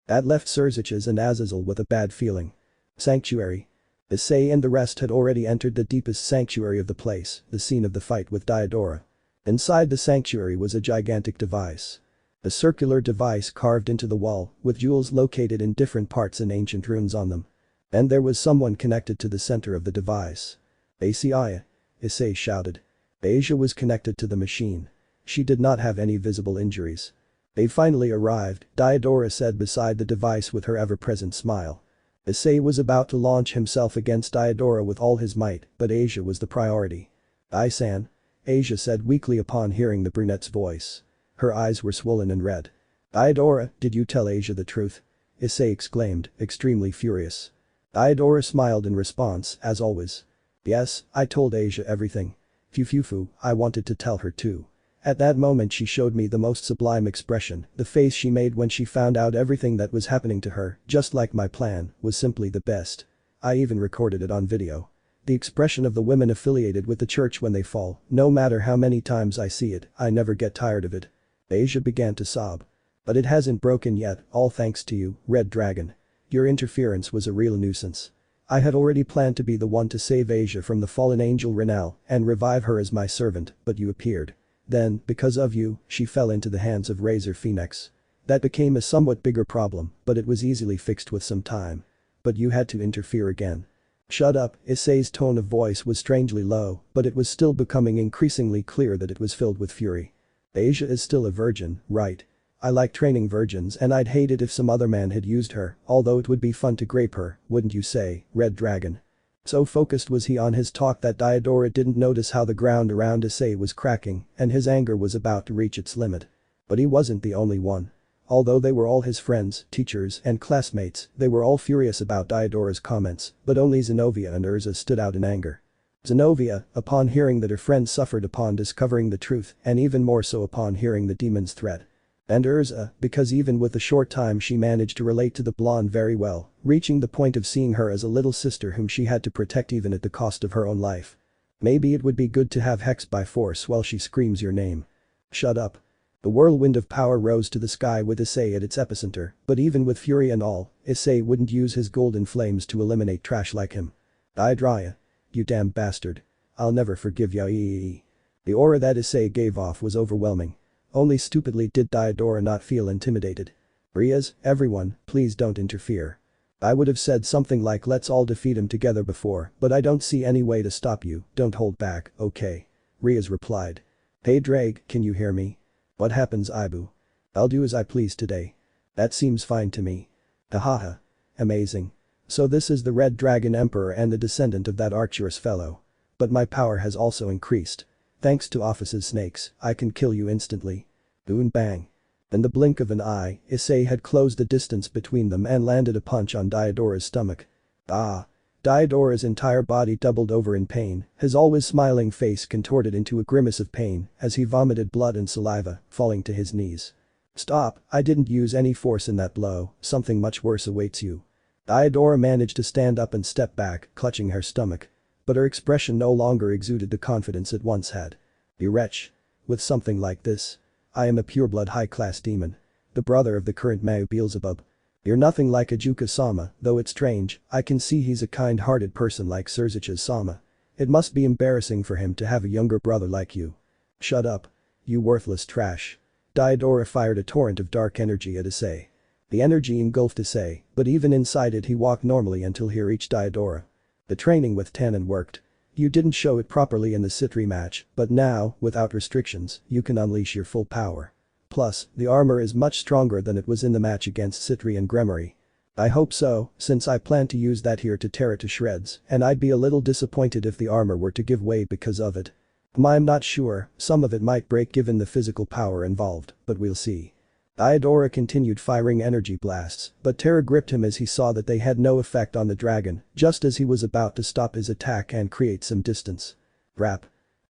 That left Surzich's and Azazel with a bad feeling. Sanctuary. Issei and the rest had already entered the deepest sanctuary of the place, the scene of the fight with Ghidorah. Inside the sanctuary was a gigantic device. A circular device carved into the wall, with jewels located in different parts and ancient runes on them. And there was someone connected to the center of the device. Issei, Issei shouted. Asia was connected to the machine. She did not have any visible injuries. They finally arrived, Ghidorah said beside the device with her ever-present smile. Issei was about to launch himself against Ghidorah with all his might, but Asia was the priority. Ai-san? Asia said weakly upon hearing the brunette's voice. Her eyes were swollen and red. Ghidorah, did you tell Asia the truth? Issei exclaimed, extremely furious. Ghidorah smiled in response, as always. Yes, I told Asia everything. Fufufu, I wanted to tell her too. At that moment she showed me the most sublime expression, the face she made when she found out everything that was happening to her, just like my plan, was simply the best. I even recorded it on video. The expression of the women affiliated with the church when they fall, no matter how many times I see it, I never get tired of it. Asia began to sob. But it hasn't broken yet, all thanks to you, Red Dragon. Your interference was a real nuisance. I had already planned to be the one to save Asia from the fallen angel Renal and revive her as my servant, but you appeared. Then, because of you, she fell into the hands of Razor Phoenix. That became a somewhat bigger problem, but it was easily fixed with some time. But you had to interfere again. Shut up, Issei's tone of voice was strangely low, but it was still becoming increasingly clear that it was filled with fury. Asia is still a virgin, right? I like training virgins and I'd hate it if some other man had used her, although it would be fun to grape her, wouldn't you say, Red Dragon? So focused was he on his talk that Ghidorah didn't notice how the ground around Issei was cracking and his anger was about to reach its limit. But he wasn't the only one. Although they were all his friends, teachers, and classmates, they were all furious about Ghidorah's comments, but only Zenobia and Urza stood out in anger. Zenobia, upon hearing that her friend suffered upon discovering the truth, and even more so upon hearing the demon's threat. And Urza, because even with the short time she managed to relate to the blonde very well, reaching the point of seeing her as a little sister whom she had to protect even at the cost of her own life. Maybe it would be good to have Hex by force while she screams your name. Shut up. The whirlwind of power rose to the sky with Issei at its epicenter, but even with fury and all, Issei wouldn't use his golden flames to eliminate trash like him. Ghidorah. You damn bastard. I'll never forgive you. The aura that Issei gave off was overwhelming. Only stupidly did Ghidorah not feel intimidated. Rias, everyone, please don't interfere. I would have said something like let's all defeat him together before, but I don't see any way to stop you, don't hold back, okay? Rias replied. Hey Drake, can you hear me? What happens Ibu? I'll do as I please today. That seems fine to me. Hahaha. Amazing. So this is the Red Dragon Emperor and the descendant of that archerous fellow. But my power has also increased. Thanks to Office's snakes, I can kill you instantly. Boom bang. In the blink of an eye, Issei had closed the distance between them and landed a punch on Ghidorah's stomach. Ah. Diodora's entire body doubled over in pain, his always smiling face contorted into a grimace of pain as he vomited blood and saliva, falling to his knees. "Stop, I didn't use any force in that blow, something much worse awaits you." Diodora managed to stand up and step back, clutching her stomach. But her expression no longer exuded the confidence it once had. "You wretch. With something like this? I am a pureblood high-class demon. The brother of the current Mao Beelzebub. You're nothing like Ajuka-sama, though it's strange, I can see he's a kind-hearted person like Surzicha-sama. It must be embarrassing for him to have a younger brother like you." "Shut up. You worthless trash." Diodora fired a torrent of dark energy at Issei. The energy engulfed Issei, but even inside it he walked normally until he reached Diodora. "The training with Tannen worked. You didn't show it properly in the Citri match, but now, without restrictions, you can unleash your full power. Plus, the armor is much stronger than it was in the match against Citri and Gremory. I hope so, since I plan to use that here to tear it to shreds, and I'd be a little disappointed if the armor were to give way because of it. I'm not sure, some of it might break given the physical power involved, but we'll see." Diodora continued firing energy blasts, but terror gripped him as he saw that they had no effect on the dragon, just as he was about to stop his attack and create some distance. Rap.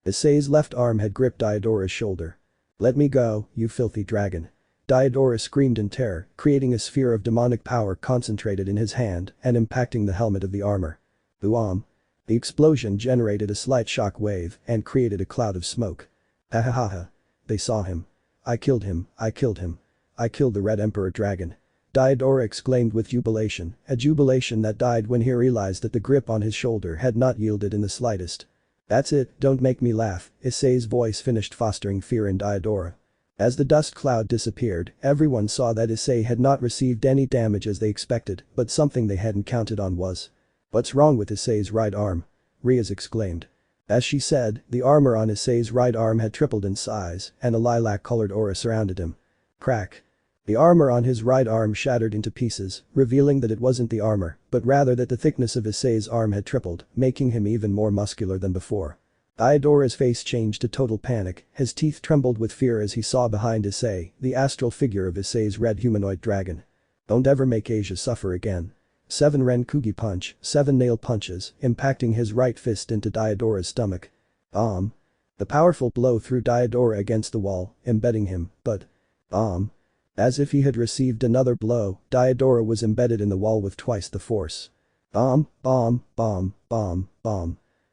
Issei's left arm had gripped Diodora's shoulder. "Let me go, you filthy dragon." Diodora screamed in terror, creating a sphere of demonic power concentrated in his hand and impacting the helmet of the armor. Boom. The explosion generated a slight shock wave and created a cloud of smoke. "Ha ha ha ha. They saw him. I killed him, I killed him. I killed the Red Emperor Dragon." Diodora exclaimed with jubilation, a jubilation that died when he realized that the grip on his shoulder had not yielded in the slightest. "That's it, don't make me laugh," Issei's voice finished fostering fear in Diodora. As the dust cloud disappeared, everyone saw that Issei had not received any damage as they expected, but something they hadn't counted on was. "What's wrong with Issei's right arm?" Rias exclaimed. As she said, the armor on Issei's right arm had tripled in size and a lilac-colored aura surrounded him. Crack. The armor on his right arm shattered into pieces, revealing that it wasn't the armor, but rather that the thickness of Issei's arm had tripled, making him even more muscular than before. Diodora's face changed to total panic, his teeth trembled with fear as he saw behind Issei, the astral figure of Issei's red humanoid dragon. "Don't ever make Asia suffer again." 7 Renkugi punch, 7 nail punches, impacting his right fist into Diodora's stomach. The powerful blow threw Diodora against the wall, embedding him, but. As if he had received another blow, Diodora was embedded in the wall with twice the force. Bomb.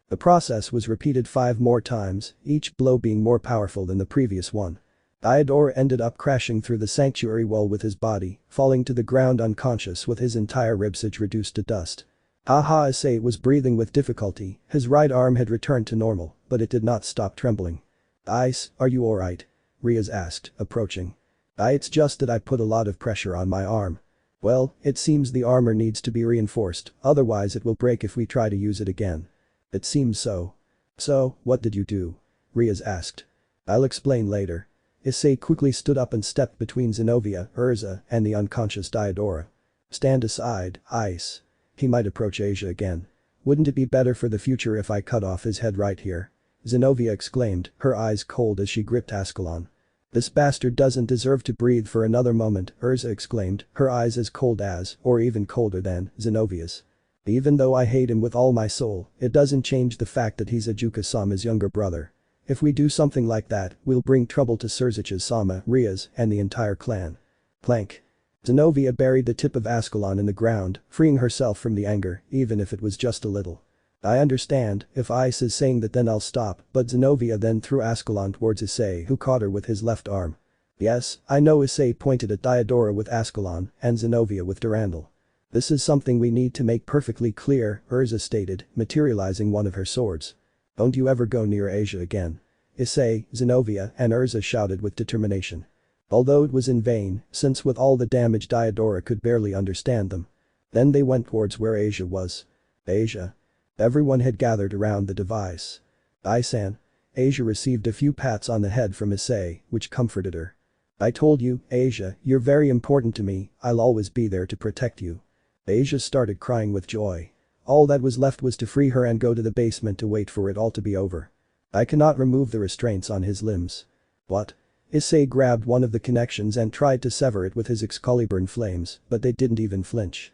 The process was repeated 5 more times, each blow being more powerful than the previous one. Diodora ended up crashing through the sanctuary wall with his body, falling to the ground unconscious with his entire ribcage reduced to dust. Issei was breathing with difficulty, his right arm had returned to normal, but it did not stop trembling. "Ice, are you alright?" Rias asked, approaching. "It's just that I put a lot of pressure on my arm." "Well, it seems the armor needs to be reinforced, otherwise it will break if we try to use it again." "It seems so." "So, what did you do?" Rias asked. "I'll explain later." Issei quickly stood up and stepped between Zenobia, Urza, and the unconscious Diodora. "Stand aside, Ice." He might approach Asia again. "Wouldn't it be better for the future if I cut off his head right here?" Zenobia exclaimed, her eyes cold as she gripped Ascalon. "This bastard doesn't deserve to breathe for another moment," Urza exclaimed, her eyes as cold as, or even colder than, Zenobia's. "Even though I hate him with all my soul, it doesn't change the fact that he's Ajuka-sama's younger brother. If we do something like that, we'll bring trouble to Surzicha-sama, Rias, and the entire clan." Plank. Zenobia buried the tip of Ascalon in the ground, freeing herself from the anger, even if it was just a little. "I understand, if Ice is saying that then I'll stop," but Zenobia then threw Ascalon towards Issei who caught her with his left arm. "Yes, I know." Issei pointed at Diodora with Ascalon and Zenobia with Durandal. "This is something we need to make perfectly clear," Urza stated, materializing one of her swords. "Don't you ever go near Asia again." Issei, Zenobia, and Urza shouted with determination. Although it was in vain, since with all the damage Diodora could barely understand them. Then they went towards where Asia was. "Asia." Everyone had gathered around the device. "Isan." Asia received a few pats on the head from Issei, which comforted her. "I told you, Asia, you're very important to me, I'll always be there to protect you." Asia started crying with joy. All that was left was to free her and go to the basement to wait for it all to be over. "I cannot remove the restraints on his limbs." "What?" Issei grabbed one of the connections and tried to sever it with his Excalibur in flames, but they didn't even flinch.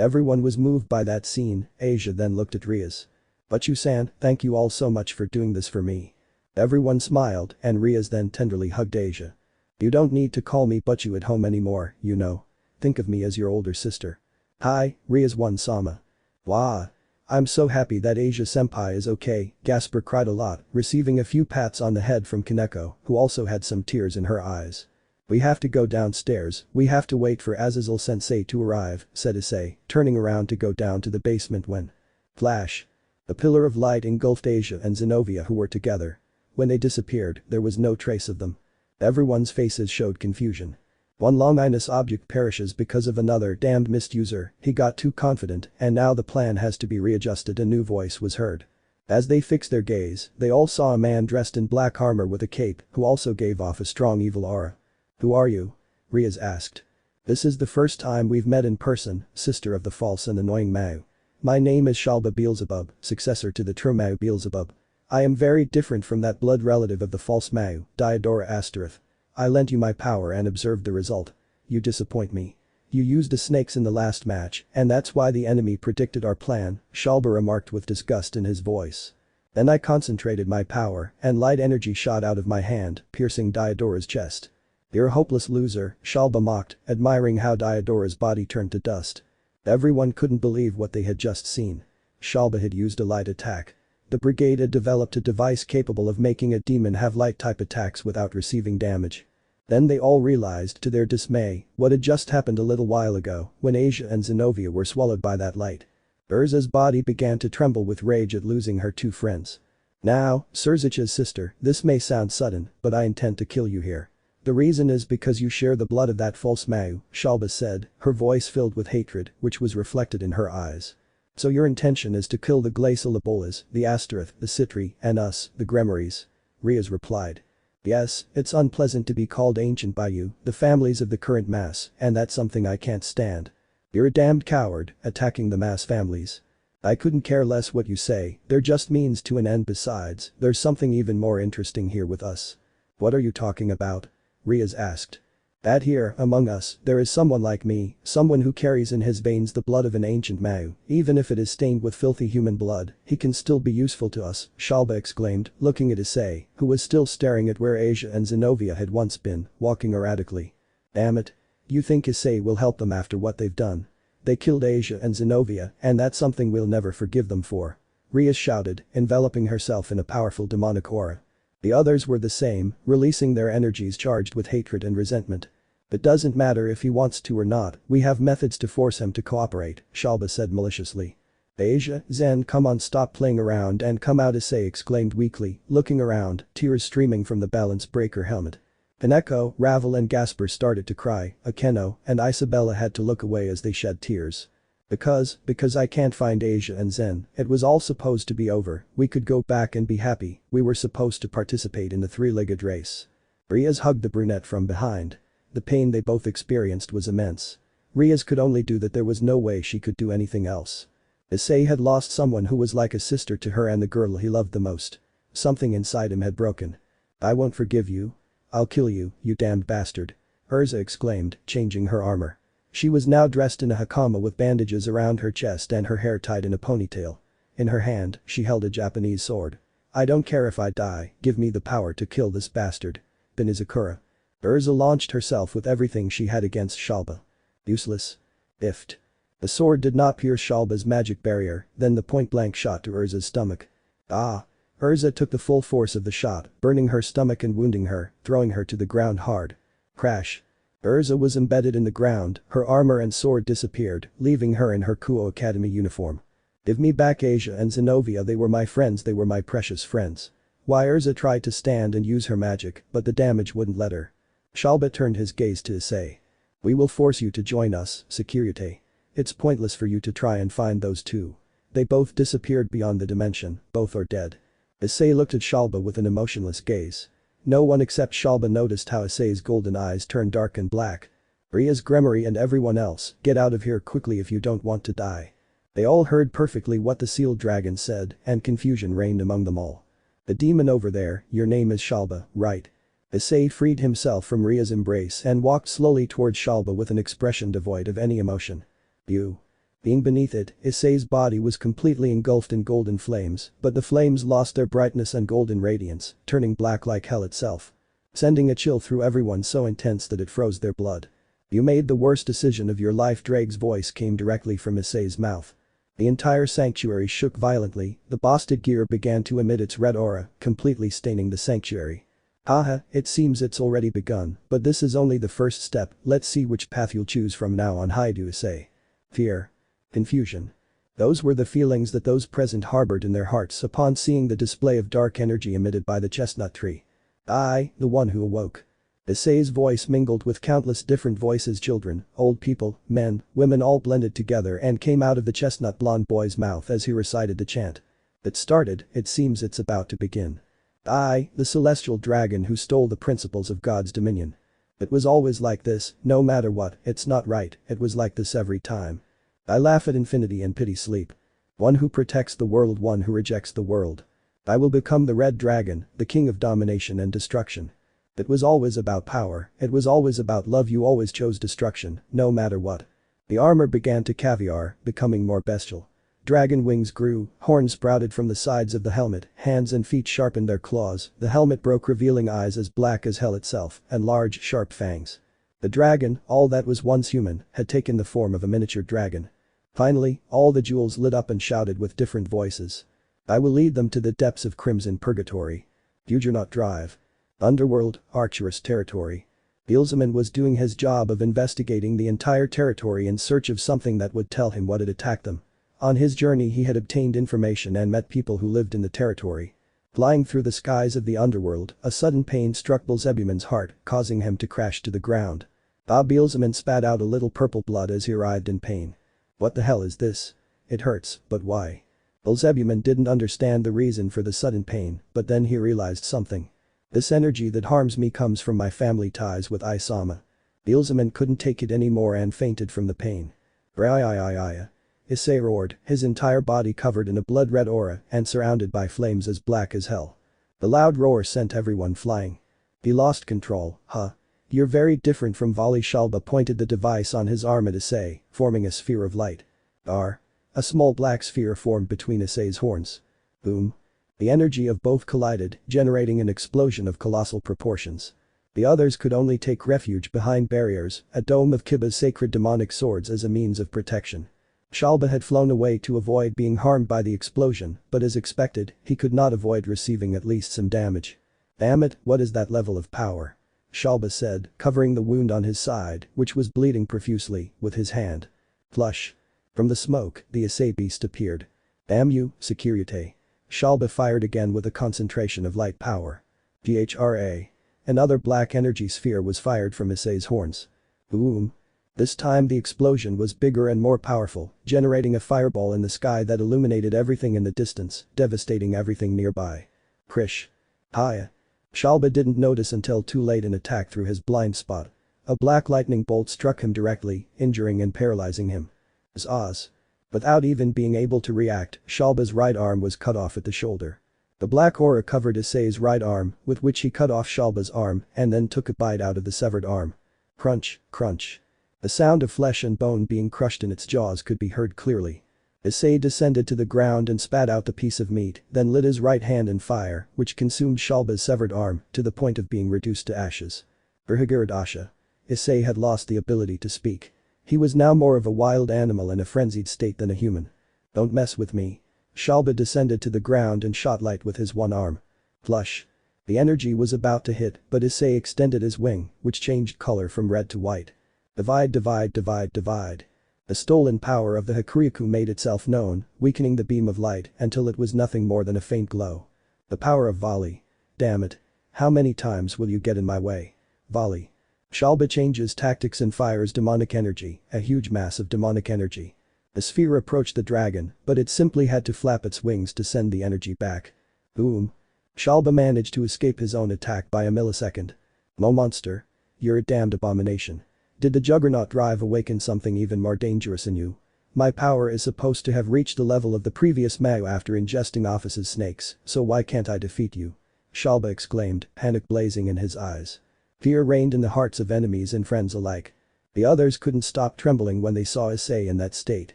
Everyone was moved by that scene. Asia then looked at Rias. "But you-san, thank you all so much for doing this for me." Everyone smiled and Rias then tenderly hugged Asia. "You don't need to call me Butchu at home anymore, you know. Think of me as your older sister." "Hi, Rias-sama. Wah. I'm so happy that Asia-senpai is okay," Gasper cried a lot, receiving a few pats on the head from Kaneko, who also had some tears in her eyes. "We have to go downstairs, we have to wait for Azazel-sensei to arrive," said Issei, turning around to go down to the basement when. Flash. A pillar of light engulfed Asia and Zenobia who were together. When they disappeared, there was no trace of them. Everyone's faces showed confusion. One long-inus object perishes because of another damned misuser, he got too confident and now the plan has to be readjusted, a new voice was heard. As they fixed their gaze, they all saw a man dressed in black armor with a cape who also gave off a strong evil aura. "Who are you?" Rias asked. "This is the first time we've met in person, sister of the false and annoying Mao. My name is Shalba Beelzebub, successor to the true Mao Beelzebub. I am very different from that blood relative of the false Mao, Ghidorah Astareth. I lent you my power and observed the result. You disappoint me. You used the snakes in the last match, and that's why the enemy predicted our plan," Shalba remarked with disgust in his voice. "Then I concentrated my power, and light energy shot out of my hand, piercing Diodorah's chest." "You're a hopeless loser," Shalba mocked, admiring how Diodorah's body turned to dust. Everyone couldn't believe what they had just seen. Shalba had used a light attack. The brigade had developed a device capable of making a demon have light-type attacks without receiving damage. Then they all realized to their dismay what had just happened a little while ago when Asia and Zenobia were swallowed by that light. Urza's body began to tremble with rage at losing her two friends. "Now, Surzich's sister, this may sound sudden, but I intend to kill you here. The reason is because you share the blood of that false Mao," Shalba said, her voice filled with hatred which was reflected in her eyes. "So your intention is to kill the glacial Ebolas, the Astareth, the Citri, and us, the Gremorys?" Rias replied. "Yes, it's unpleasant to be called ancient by you, the families of the current mass, and that's something I can't stand. You're a damned coward, attacking the mass families. I couldn't care less what you say, they're just means to an end. Besides, there's something even more interesting here with us." "What are you talking about?" Rias asked. "That here, among us, there is someone like me, someone who carries in his veins the blood of an ancient Mao, even if it is stained with filthy human blood, he can still be useful to us," Shalba exclaimed, looking at Issei, who was still staring at where Asia and Zenobia had once been, walking erratically. "Damn it. You think Issei will help them after what they've done? They killed Asia and Zenobia, and that's something we'll never forgive them for." Rias shouted, enveloping herself in a powerful demonic aura. The others were the same, releasing their energies charged with hatred and resentment. "It doesn't matter if he wants to or not, we have methods to force him to cooperate," Shalba said maliciously. "Asia, Zen, come on, stop playing around and come out," Issei exclaimed weakly, looking around, tears streaming from the balance breaker helmet. Kaneko, Ravel and Gasper started to cry, Akeno and Isabella had to look away as they shed tears. Because I can't find Asia and Zen, it was all supposed to be over, we could go back and be happy, we were supposed to participate in the three-legged race." Rias hugged the brunette from behind. The pain they both experienced was immense. Rias could only do that, there was no way she could do anything else. Issei had lost someone who was like a sister to her and the girl he loved the most. Something inside him had broken. "I won't forgive you. I'll kill you, you damned bastard," Urza exclaimed, changing her armor. She was now dressed in a hakama with bandages around her chest and her hair tied in a ponytail. In her hand, she held a Japanese sword. "I don't care if I die, give me the power to kill this bastard. Binizakura." Urza launched herself with everything she had against Shalba. Useless. Ift. The sword did not pierce Shalba's magic barrier, then the point-blank shot to Urza's stomach. Ah! Urza took the full force of the shot, burning her stomach and wounding her, throwing her to the ground hard. Crash. Urza was embedded in the ground, her armor and sword disappeared, leaving her in her Kuo Academy uniform. "Give me back Asia and Zenobia, they were my friends, they were my precious friends." Why Urza tried to stand and use her magic, but the damage wouldn't let her. Shalba turned his gaze to Issei. "We will force you to join us, Sekiryuutei. It's pointless for you to try and find those two. They both disappeared beyond the dimension, both are dead." Issei looked at Shalba with an emotionless gaze. No one except Shalba noticed how Issei's golden eyes turned dark and black. "Rias, Gremory and everyone else, get out of here quickly if you don't want to die." They all heard perfectly what the sealed dragon said, and confusion reigned among them all. "The demon over there, your name is Shalba, right?" Issei freed himself from Ria's embrace and walked slowly towards Shalba with an expression devoid of any emotion. "You." Being beneath it, Issei's body was completely engulfed in golden flames, but the flames lost their brightness and golden radiance, turning black like hell itself. Sending a chill through everyone so intense that it froze their blood. "You made the worst decision of your life." Drake's voice came directly from Issei's mouth. The entire sanctuary shook violently, the boosted gear began to emit its red aura, completely staining the sanctuary. Haha, it seems it's already begun, but this is only the first step. Let's see which path you'll choose from now on. Haidu Issei. Fear. Confusion. Those were the feelings that those present harbored in their hearts upon seeing the display of dark energy emitted by the chestnut tree. I, the one who awoke. Issei's voice mingled with countless different voices, children, old people, men, women, all blended together and came out of the chestnut blonde boy's mouth as he recited the chant. It started, it seems it's about to begin. I, the celestial dragon who stole the principles of God's dominion. It was always like this, no matter what, it's not right, it was like this every time. I laugh at infinity and pity sleep. One who protects the world, one who rejects the world. I will become the red dragon, the king of domination and destruction. It was always about power, it was always about love. You always chose destruction, no matter what. The armor began to caviar, becoming more bestial. Dragon wings grew, horns sprouted from the sides of the helmet, hands and feet sharpened their claws, the helmet broke revealing eyes as black as hell itself, and large sharp fangs. The dragon, all that was once human, had taken the form of a miniature dragon. Finally, all the jewels lit up and shouted with different voices. I will lead them to the depths of crimson purgatory. Juggernaut Drive. Underworld, Arcturus territory. Beelzebub was doing his job of investigating the entire territory in search of something that would tell him what had attacked them. On his journey he had obtained information and met people who lived in the territory. Flying through the skies of the underworld, a sudden pain struck Beelzebub's heart, causing him to crash to the ground. Beelzebub spat out a little purple blood as he writhed in pain. What the hell is this? It hurts, but why? Beelzebub didn't understand the reason for the sudden pain, but then he realized something. This energy that harms me comes from my family ties with Isama. Beelzebub couldn't take it anymore and fainted from the pain. Issei roared, his entire body covered in a blood-red aura and surrounded by flames as black as hell. The loud roar sent everyone flying. He lost control, huh? You're very different from Vali. Shalba pointed the device on his arm at Issei, forming a sphere of light. A small black sphere formed between Issei's horns. Boom. The energy of both collided, generating an explosion of colossal proportions. The others could only take refuge behind barriers, a dome of Kiba's sacred demonic swords as a means of protection. Shalba had flown away to avoid being harmed by the explosion, but as expected, he could not avoid receiving at least some damage. Damn it, what is that level of power? Shalba said, covering the wound on his side, which was bleeding profusely, with his hand. Flush. From the smoke, the Issei beast appeared. Damn you, Sekiryuutei. Shalba fired again with a concentration of light power. Ghra. Another black energy sphere was fired from Issei's horns. Boom. This time the explosion was bigger and more powerful, generating a fireball in the sky that illuminated everything in the distance, devastating everything nearby. Krish. Hiya. Shalba didn't notice until too late an attack through his blind spot. A black lightning bolt struck him directly, injuring and paralyzing him. Zaz. Without even being able to react, Shalba's right arm was cut off at the shoulder. The black aura covered Issei's right arm, with which he cut off Shalba's arm and then took a bite out of the severed arm. Crunch, crunch. The sound of flesh and bone being crushed in its jaws could be heard clearly. Issei descended to the ground and spat out the piece of meat, then lit his right hand in fire, which consumed Shalba's severed arm to the point of being reduced to ashes. Berhagiradasha. Issei had lost the ability to speak. He was now more of a wild animal in a frenzied state than a human. Don't mess with me. Shalba descended to the ground and shot light with his one arm. Flush. The energy was about to hit, but Issei extended his wing, which changed color from red to white. Divide, divide, divide, divide. The stolen power of the Sekiryuutei made itself known, weakening the beam of light until it was nothing more than a faint glow. The power of Vali. Damn it. How many times will you get in my way? Vali. Shalba changes tactics and fires demonic energy, a huge mass of demonic energy. The sphere approached the dragon, but it simply had to flap its wings to send the energy back. Boom. Shalba managed to escape his own attack by a millisecond. Mo monster. You're a damned abomination. Did the Juggernaut Drive awaken something even more dangerous in you? My power is supposed to have reached the level of the previous Mao after ingesting Office's snakes, so why can't I defeat you? Shalba exclaimed, panic blazing in his eyes. Fear reigned in the hearts of enemies and friends alike. The others couldn't stop trembling when they saw Issei in that state.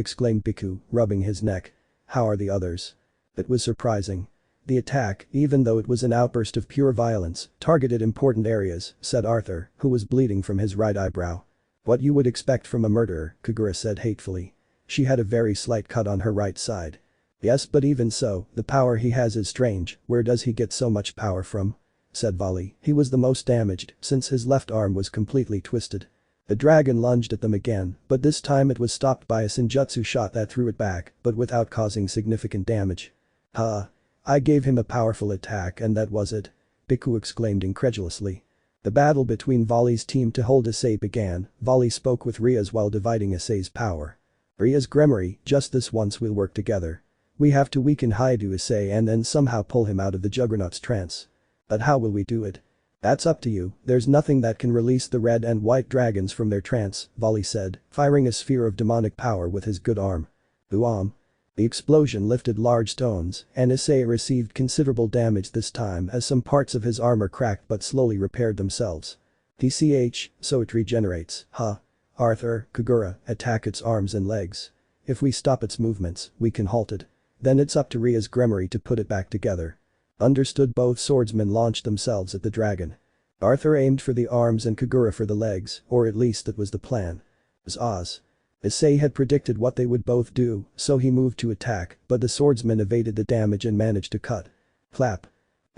exclaimed Bhikkhu, rubbing his neck. How are the others? It was surprising. The attack, even though it was an outburst of pure violence, targeted important areas, said Arthur, who was bleeding from his right eyebrow. What you would expect from a murderer, Kagura said hatefully. She had a very slight cut on her right side. Yes, but even so, the power he has is strange. Where does he get so much power from? Said Vali. He was the most damaged, since his left arm was completely twisted. The dragon lunged at them again, but this time it was stopped by a senjutsu shot that threw it back, but without causing significant damage. I gave him a powerful attack and that was it? Bhikkhu exclaimed incredulously. The battle between Vali's team to hold Issei began. Vali spoke with Rias while dividing Issei's power. Rias Gremory, just this once we'll work together. We have to weaken Issei and then somehow pull him out of the Juggernaut's trance. But how will we do it? That's up to you, there's nothing that can release the red and white dragons from their trance, Vali said, firing a sphere of demonic power with his good arm. Uam. The explosion lifted large stones, and Issei received considerable damage this time as some parts of his armor cracked but slowly repaired themselves. TCH, so it regenerates, huh? Arthur, Kagura, attack its arms and legs. If we stop its movements, we can halt it. Then it's up to Rias Gremory to put it back together. Understood. Both swordsmen launched themselves at the dragon. Arthur aimed for the arms and Kagura for the legs, or at least that was the plan. Oz. Issei had predicted what they would both do, so he moved to attack, but the swordsman evaded the damage and managed to cut. Flap.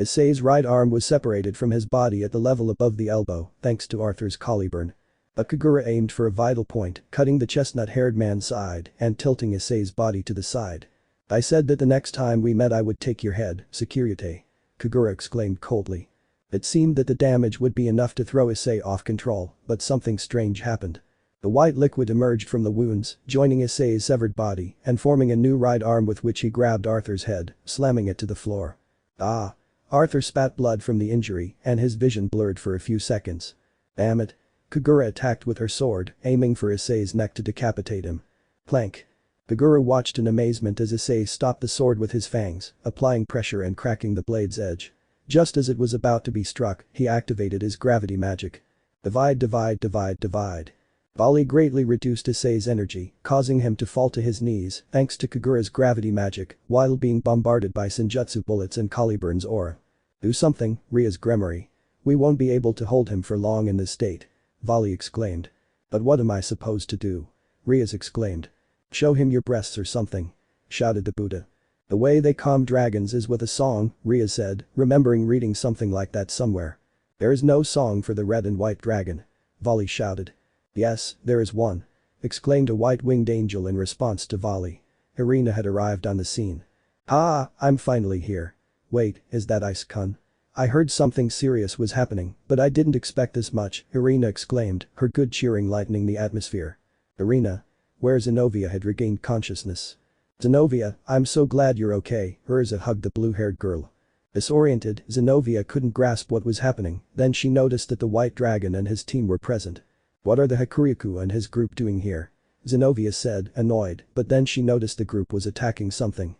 Issei's right arm was separated from his body at the level above the elbow, thanks to Arthur's Caliburn. But Kagura aimed for a vital point, cutting the chestnut-haired man's side and tilting Issei's body to the side. I said that the next time we met I would take your head, Sekiryuutei. Kagura exclaimed coldly. It seemed that the damage would be enough to throw Issei off control, but something strange happened. The white liquid emerged from the wounds, joining Issei's severed body and forming a new right arm with which he grabbed Arthur's head, slamming it to the floor. Ah! Arthur spat blood from the injury and his vision blurred for a few seconds. Damn it. Kagura attacked with her sword, aiming for Issei's neck to decapitate him. Plank. Kagura watched in amazement as Issei stopped the sword with his fangs, applying pressure and cracking the blade's edge. Just as it was about to be struck, he activated his gravity magic. Divide, divide, divide, divide. Vali greatly reduced Issei's energy, causing him to fall to his knees thanks to Kagura's gravity magic, while being bombarded by senjutsu bullets and Caliburn's aura. Do something, Rias Gremory. We won't be able to hold him for long in this state. Vali exclaimed. But what am I supposed to do? Rias exclaimed. Show him your breasts or something. Shouted the Buddha. The way they calm dragons is with a song, Rias said, remembering reading something like that somewhere. There is no song for the red and white dragon. Vali shouted. Yes, there is one. Exclaimed a white-winged angel in response to Vali. Irina had arrived on the scene. I'm finally here. Wait, is that Issei-kun? I heard something serious was happening, but I didn't expect this much, Irina exclaimed, her good cheering lightening the atmosphere. Irina. Where Zenobia had regained consciousness. Zenobia, I'm so glad you're okay, Urza hugged the blue-haired girl. Disoriented, Zenobia couldn't grasp what was happening, then she noticed that the white dragon and his team were present. What are the Hakuryaku and his group doing here? Zenobia said, annoyed, but then she noticed the group was attacking something.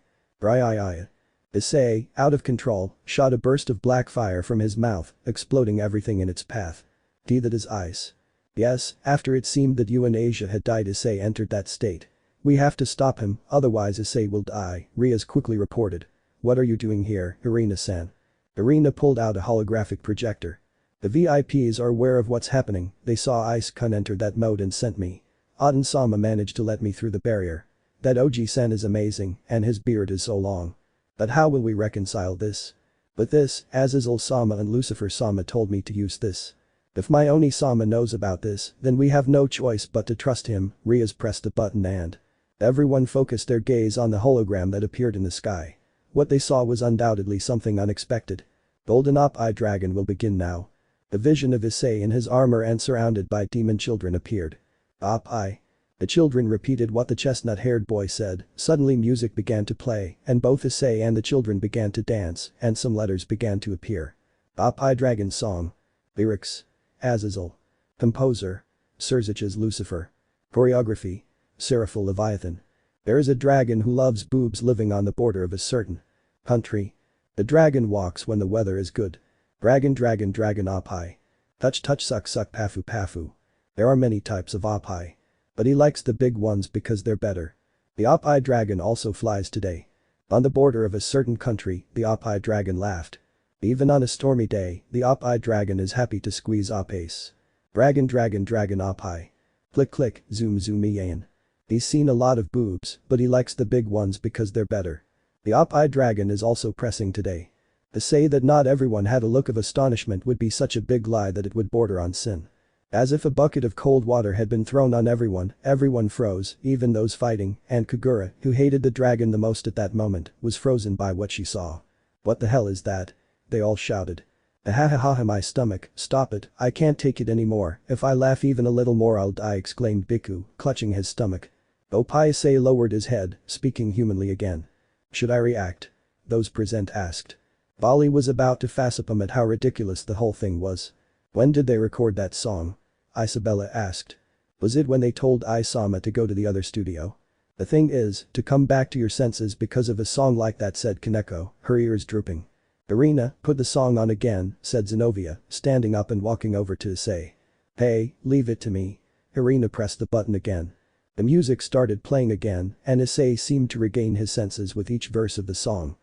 Issei, out of control, shot a burst of black fire from his mouth, exploding everything in its path. That is ice. Yes, after it seemed that you and Asia had died, Issei entered that state. We have to stop him, otherwise Issei will die, Rias quickly reported. What are you doing here, Irina-san? Irina pulled out a holographic projector. The VIPs are aware of what's happening, they saw Issei-kun enter that mode and sent me. Aten-sama managed to let me through the barrier. That Oji-san is amazing, and his beard is so long. But how will we reconcile this? But this, Azazel-sama and Lucifer-sama told me to use this. If my Oni-sama knows about this, then we have no choice but to trust him, Rias pressed a button and everyone focused their gaze on the hologram that appeared in the sky. What they saw was undoubtedly something unexpected. Golden Op-Eye Dragon will begin now. The vision of Issei in his armor and surrounded by demon children appeared. Op-Eye. The children repeated what the chestnut-haired boy said, suddenly music began to play, and both Issei and the children began to dance, and some letters began to appear. Op-Eye Dragon Song. Lyrics. Azazel. Composer. Serzich's Lucifer. Choreography. Seraphil Leviathan. There is a dragon who loves boobs living on the border of a certain country. The dragon walks when the weather is good. Dragon dragon dragon Op-Eye. Touch touch suck suck pafu pafu. There are many types of Op-Eye. But he likes the big ones because they're better. The op-eye dragon also flies today. On the border of a certain country, the op-eye dragon laughed. Even on a stormy day, the op-eye dragon is happy to squeeze op-ace. Dragon op-eye. Click click, zoom zoom Ian. He's seen a lot of boobs, but he likes the big ones because they're better. The op-eye dragon is also pressing today. To say that not everyone had a look of astonishment would be such a big lie that it would border on sin. As if a bucket of cold water had been thrown on everyone froze, even those fighting, and Ghidorah, who hated the dragon the most at that moment, was frozen by what she saw. What the hell is that? They all shouted. Ahahaha my stomach, stop it, I can't take it anymore, if I laugh even a little more I'll die exclaimed Biku, clutching his stomach. Issei lowered his head, speaking humanly again. Should I react? Those present asked. Bali was about to facepalm at how ridiculous the whole thing was. When did they record that song? Isabella asked. Was it when they told Isama to go to the other studio? The thing is, to come back to your senses because of a song like that said Kaneko, her ears drooping. Irina, put the song on again, said Zenobia, standing up and walking over to Issei. Hey, leave it to me. Irina pressed the button again. The music started playing again, and Issei seemed to regain his senses with each verse of the song.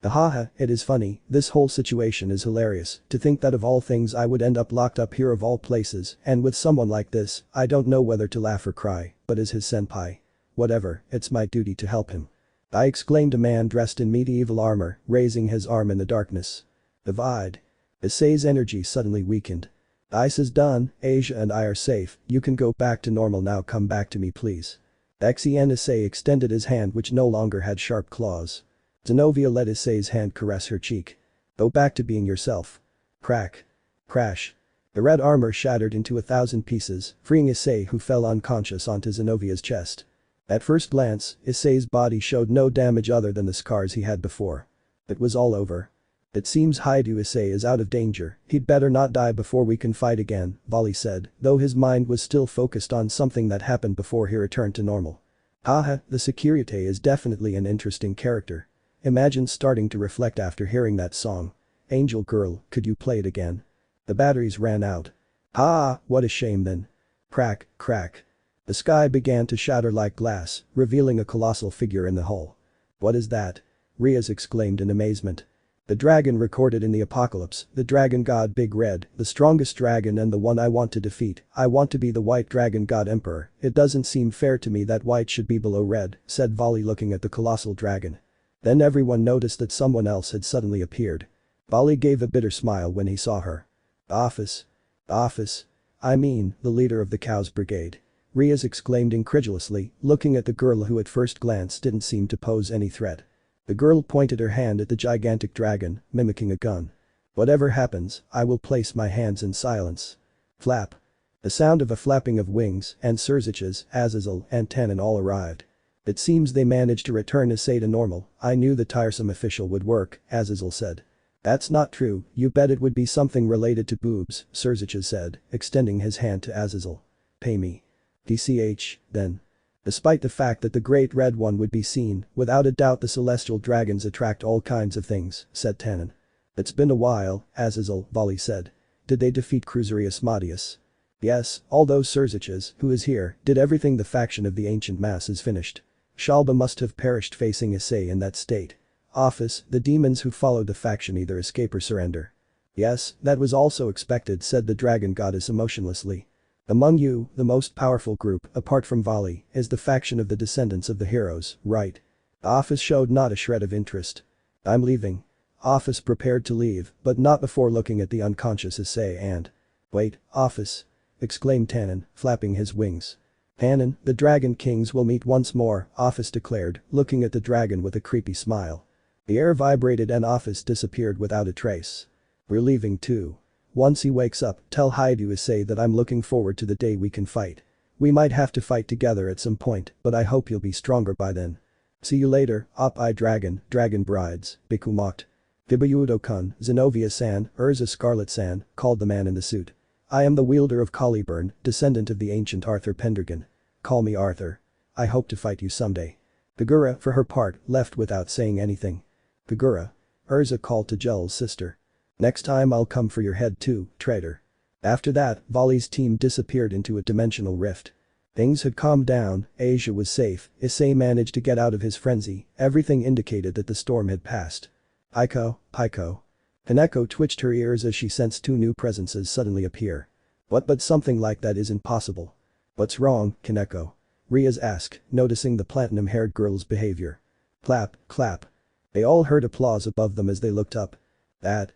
Haha, it is funny, this whole situation is hilarious, to think that of all things I would end up locked up here of all places, and with someone like this, I don't know whether to laugh or cry, but as his senpai. Whatever, it's my duty to help him. I exclaimed a man dressed in medieval armor, raising his arm in the darkness. Divide. Issei's energy suddenly weakened. Ice is done, Asia and I are safe, you can go back to normal now come back to me please. Issei extended his hand which no longer had sharp claws. Zenobia let Issei's hand caress her cheek. Go back to being yourself. Crack. Crash. The red armor shattered into 1,000 pieces, freeing Issei who fell unconscious onto Zenobia's chest. At first glance, Issei's body showed no damage other than the scars he had before. It was all over. It seems Issei is out of danger, he'd better not die before we can fight again, Vali said, though his mind was still focused on something that happened before he returned to normal. Haha, the Sekiryuutei is definitely an interesting character. Imagine starting to reflect after hearing that song. Angel girl, could you play it again? The batteries ran out. Ah, what a shame then. Crack, crack. The sky began to shatter like glass, revealing a colossal figure in the hull. What is that? Rias exclaimed in amazement. The dragon recorded in the apocalypse, the dragon god Big Red, the strongest dragon and the one I want to defeat, I want to be the white dragon god emperor, it doesn't seem fair to me that white should be below red, said Vali looking at the colossal dragon. Then everyone noticed that someone else had suddenly appeared. Vali gave a bitter smile when he saw her. Office. Office. I mean, the leader of the Cows Brigade. Rias exclaimed incredulously, looking at the girl who at first glance didn't seem to pose any threat. The girl pointed her hand at the gigantic dragon, mimicking a gun. Whatever happens, I will place my hands in silence. Flap. The sound of a flapping of wings, and Surziches, Azazel, and Tannen all arrived. It seems they managed to return Issei to normal, I knew the tiresome official would work, Azazel said. That's not true, you bet it would be something related to boobs, Surziches said, extending his hand to Azazel. Pay me. DCH, then. Despite the fact that the Great Red One would be seen, without a doubt the celestial dragons attract all kinds of things, said Tannen. It's been a while, Azazel, Vali said. Did they defeat Cruiserius Madius? Yes, although Surziches, who is here, did everything the faction of the ancient mass is finished. Shalba must have perished facing Issei in that state. Office, the demons who followed the faction either escape or surrender. Yes, that was also expected, said the dragon goddess emotionlessly. Among you, the most powerful group, apart from Vali, is the faction of the descendants of the heroes, right? Office showed not a shred of interest. I'm leaving. Office prepared to leave, but not before looking at the unconscious Issei and… Wait, Office! Exclaimed Tannen, flapping his wings. Tannen, the Dragon Kings will meet once more, Office declared, looking at the dragon with a creepy smile. The air vibrated and Office disappeared without a trace. We're leaving too. Once he wakes up, tell Issei that I'm looking forward to the day we can fight. We might have to fight together at some point, but I hope you'll be stronger by then. See you later, Op-Eye Dragon, Dragon Brides, Biku mocked. Fibayudo-kun, Zenobia-san, Urza Scarlet-san, called the man in the suit. I am the wielder of Caliburn, descendant of the ancient Arthur Pendragon. Call me Arthur. I hope to fight you someday. Ghidorah, for her part, left without saying anything. Ghidorah. Urza called to Gel's sister. Next time I'll come for your head too, traitor. After that, Vali's team disappeared into a dimensional rift. Things had calmed down, Asia was safe, Issei managed to get out of his frenzy, everything indicated that the storm had passed. Aiko, Paiko. Kaneko twitched her ears as she sensed two new presences suddenly appear. But something like that isn't possible. What's wrong, Kaneko? Rias asked, noticing the platinum-haired girl's behavior. Clap, clap. They all heard applause above them as they looked up. It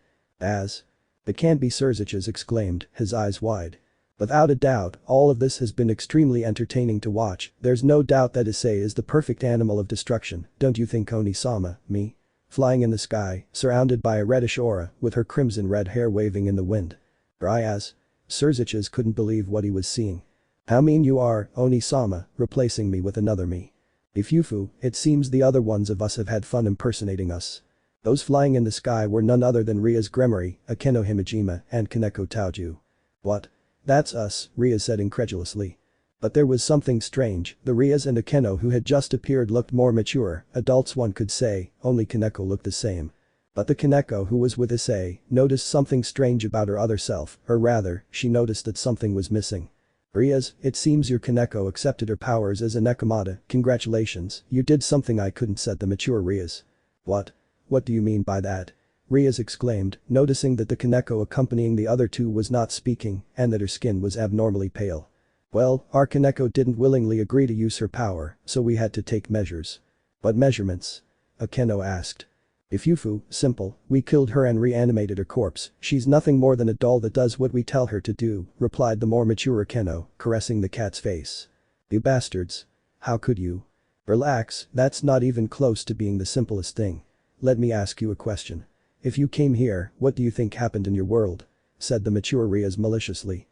can't be Surzich's exclaimed, his eyes wide. Without a doubt, all of this has been extremely entertaining to watch, there's no doubt that Issei is the perfect animal of destruction, don't you think Oni-sama, me? Flying in the sky, surrounded by a reddish aura, with her crimson red hair waving in the wind. Rias. Surzich's couldn't believe what he was seeing. How mean you are, Oni-sama, replacing me with another me. Ifufu, it seems the other ones of us have had fun impersonating us. Those flying in the sky were none other than Rias Gremory, Akeno Himejima, and Kaneko Taoju. What? That's us, Rias said incredulously. But there was something strange, the Rias and Akeno who had just appeared looked more mature, adults one could say, only Kaneko looked the same. But the Kaneko who was with Issei noticed something strange about her other self, or rather, she noticed that something was missing. Rias, it seems your Kaneko accepted her powers as a Nekomata, congratulations, you did something I couldn't, said the mature Rias. What? What do you mean by that? Rias exclaimed, noticing that the Kaneko accompanying the other two was not speaking and that her skin was abnormally pale. Well, our Kaneko didn't willingly agree to use her power, so we had to take measures. What measurements? Akeno asked. Ifufu, simple, we killed her and reanimated her corpse, she's nothing more than a doll that does what we tell her to do, replied the more mature Akeno, caressing the cat's face. You bastards. How could you? Relax, that's not even close to being the simplest thing. Let me ask you a question. If you came here, what do you think happened in your world? Said the mature Rias maliciously.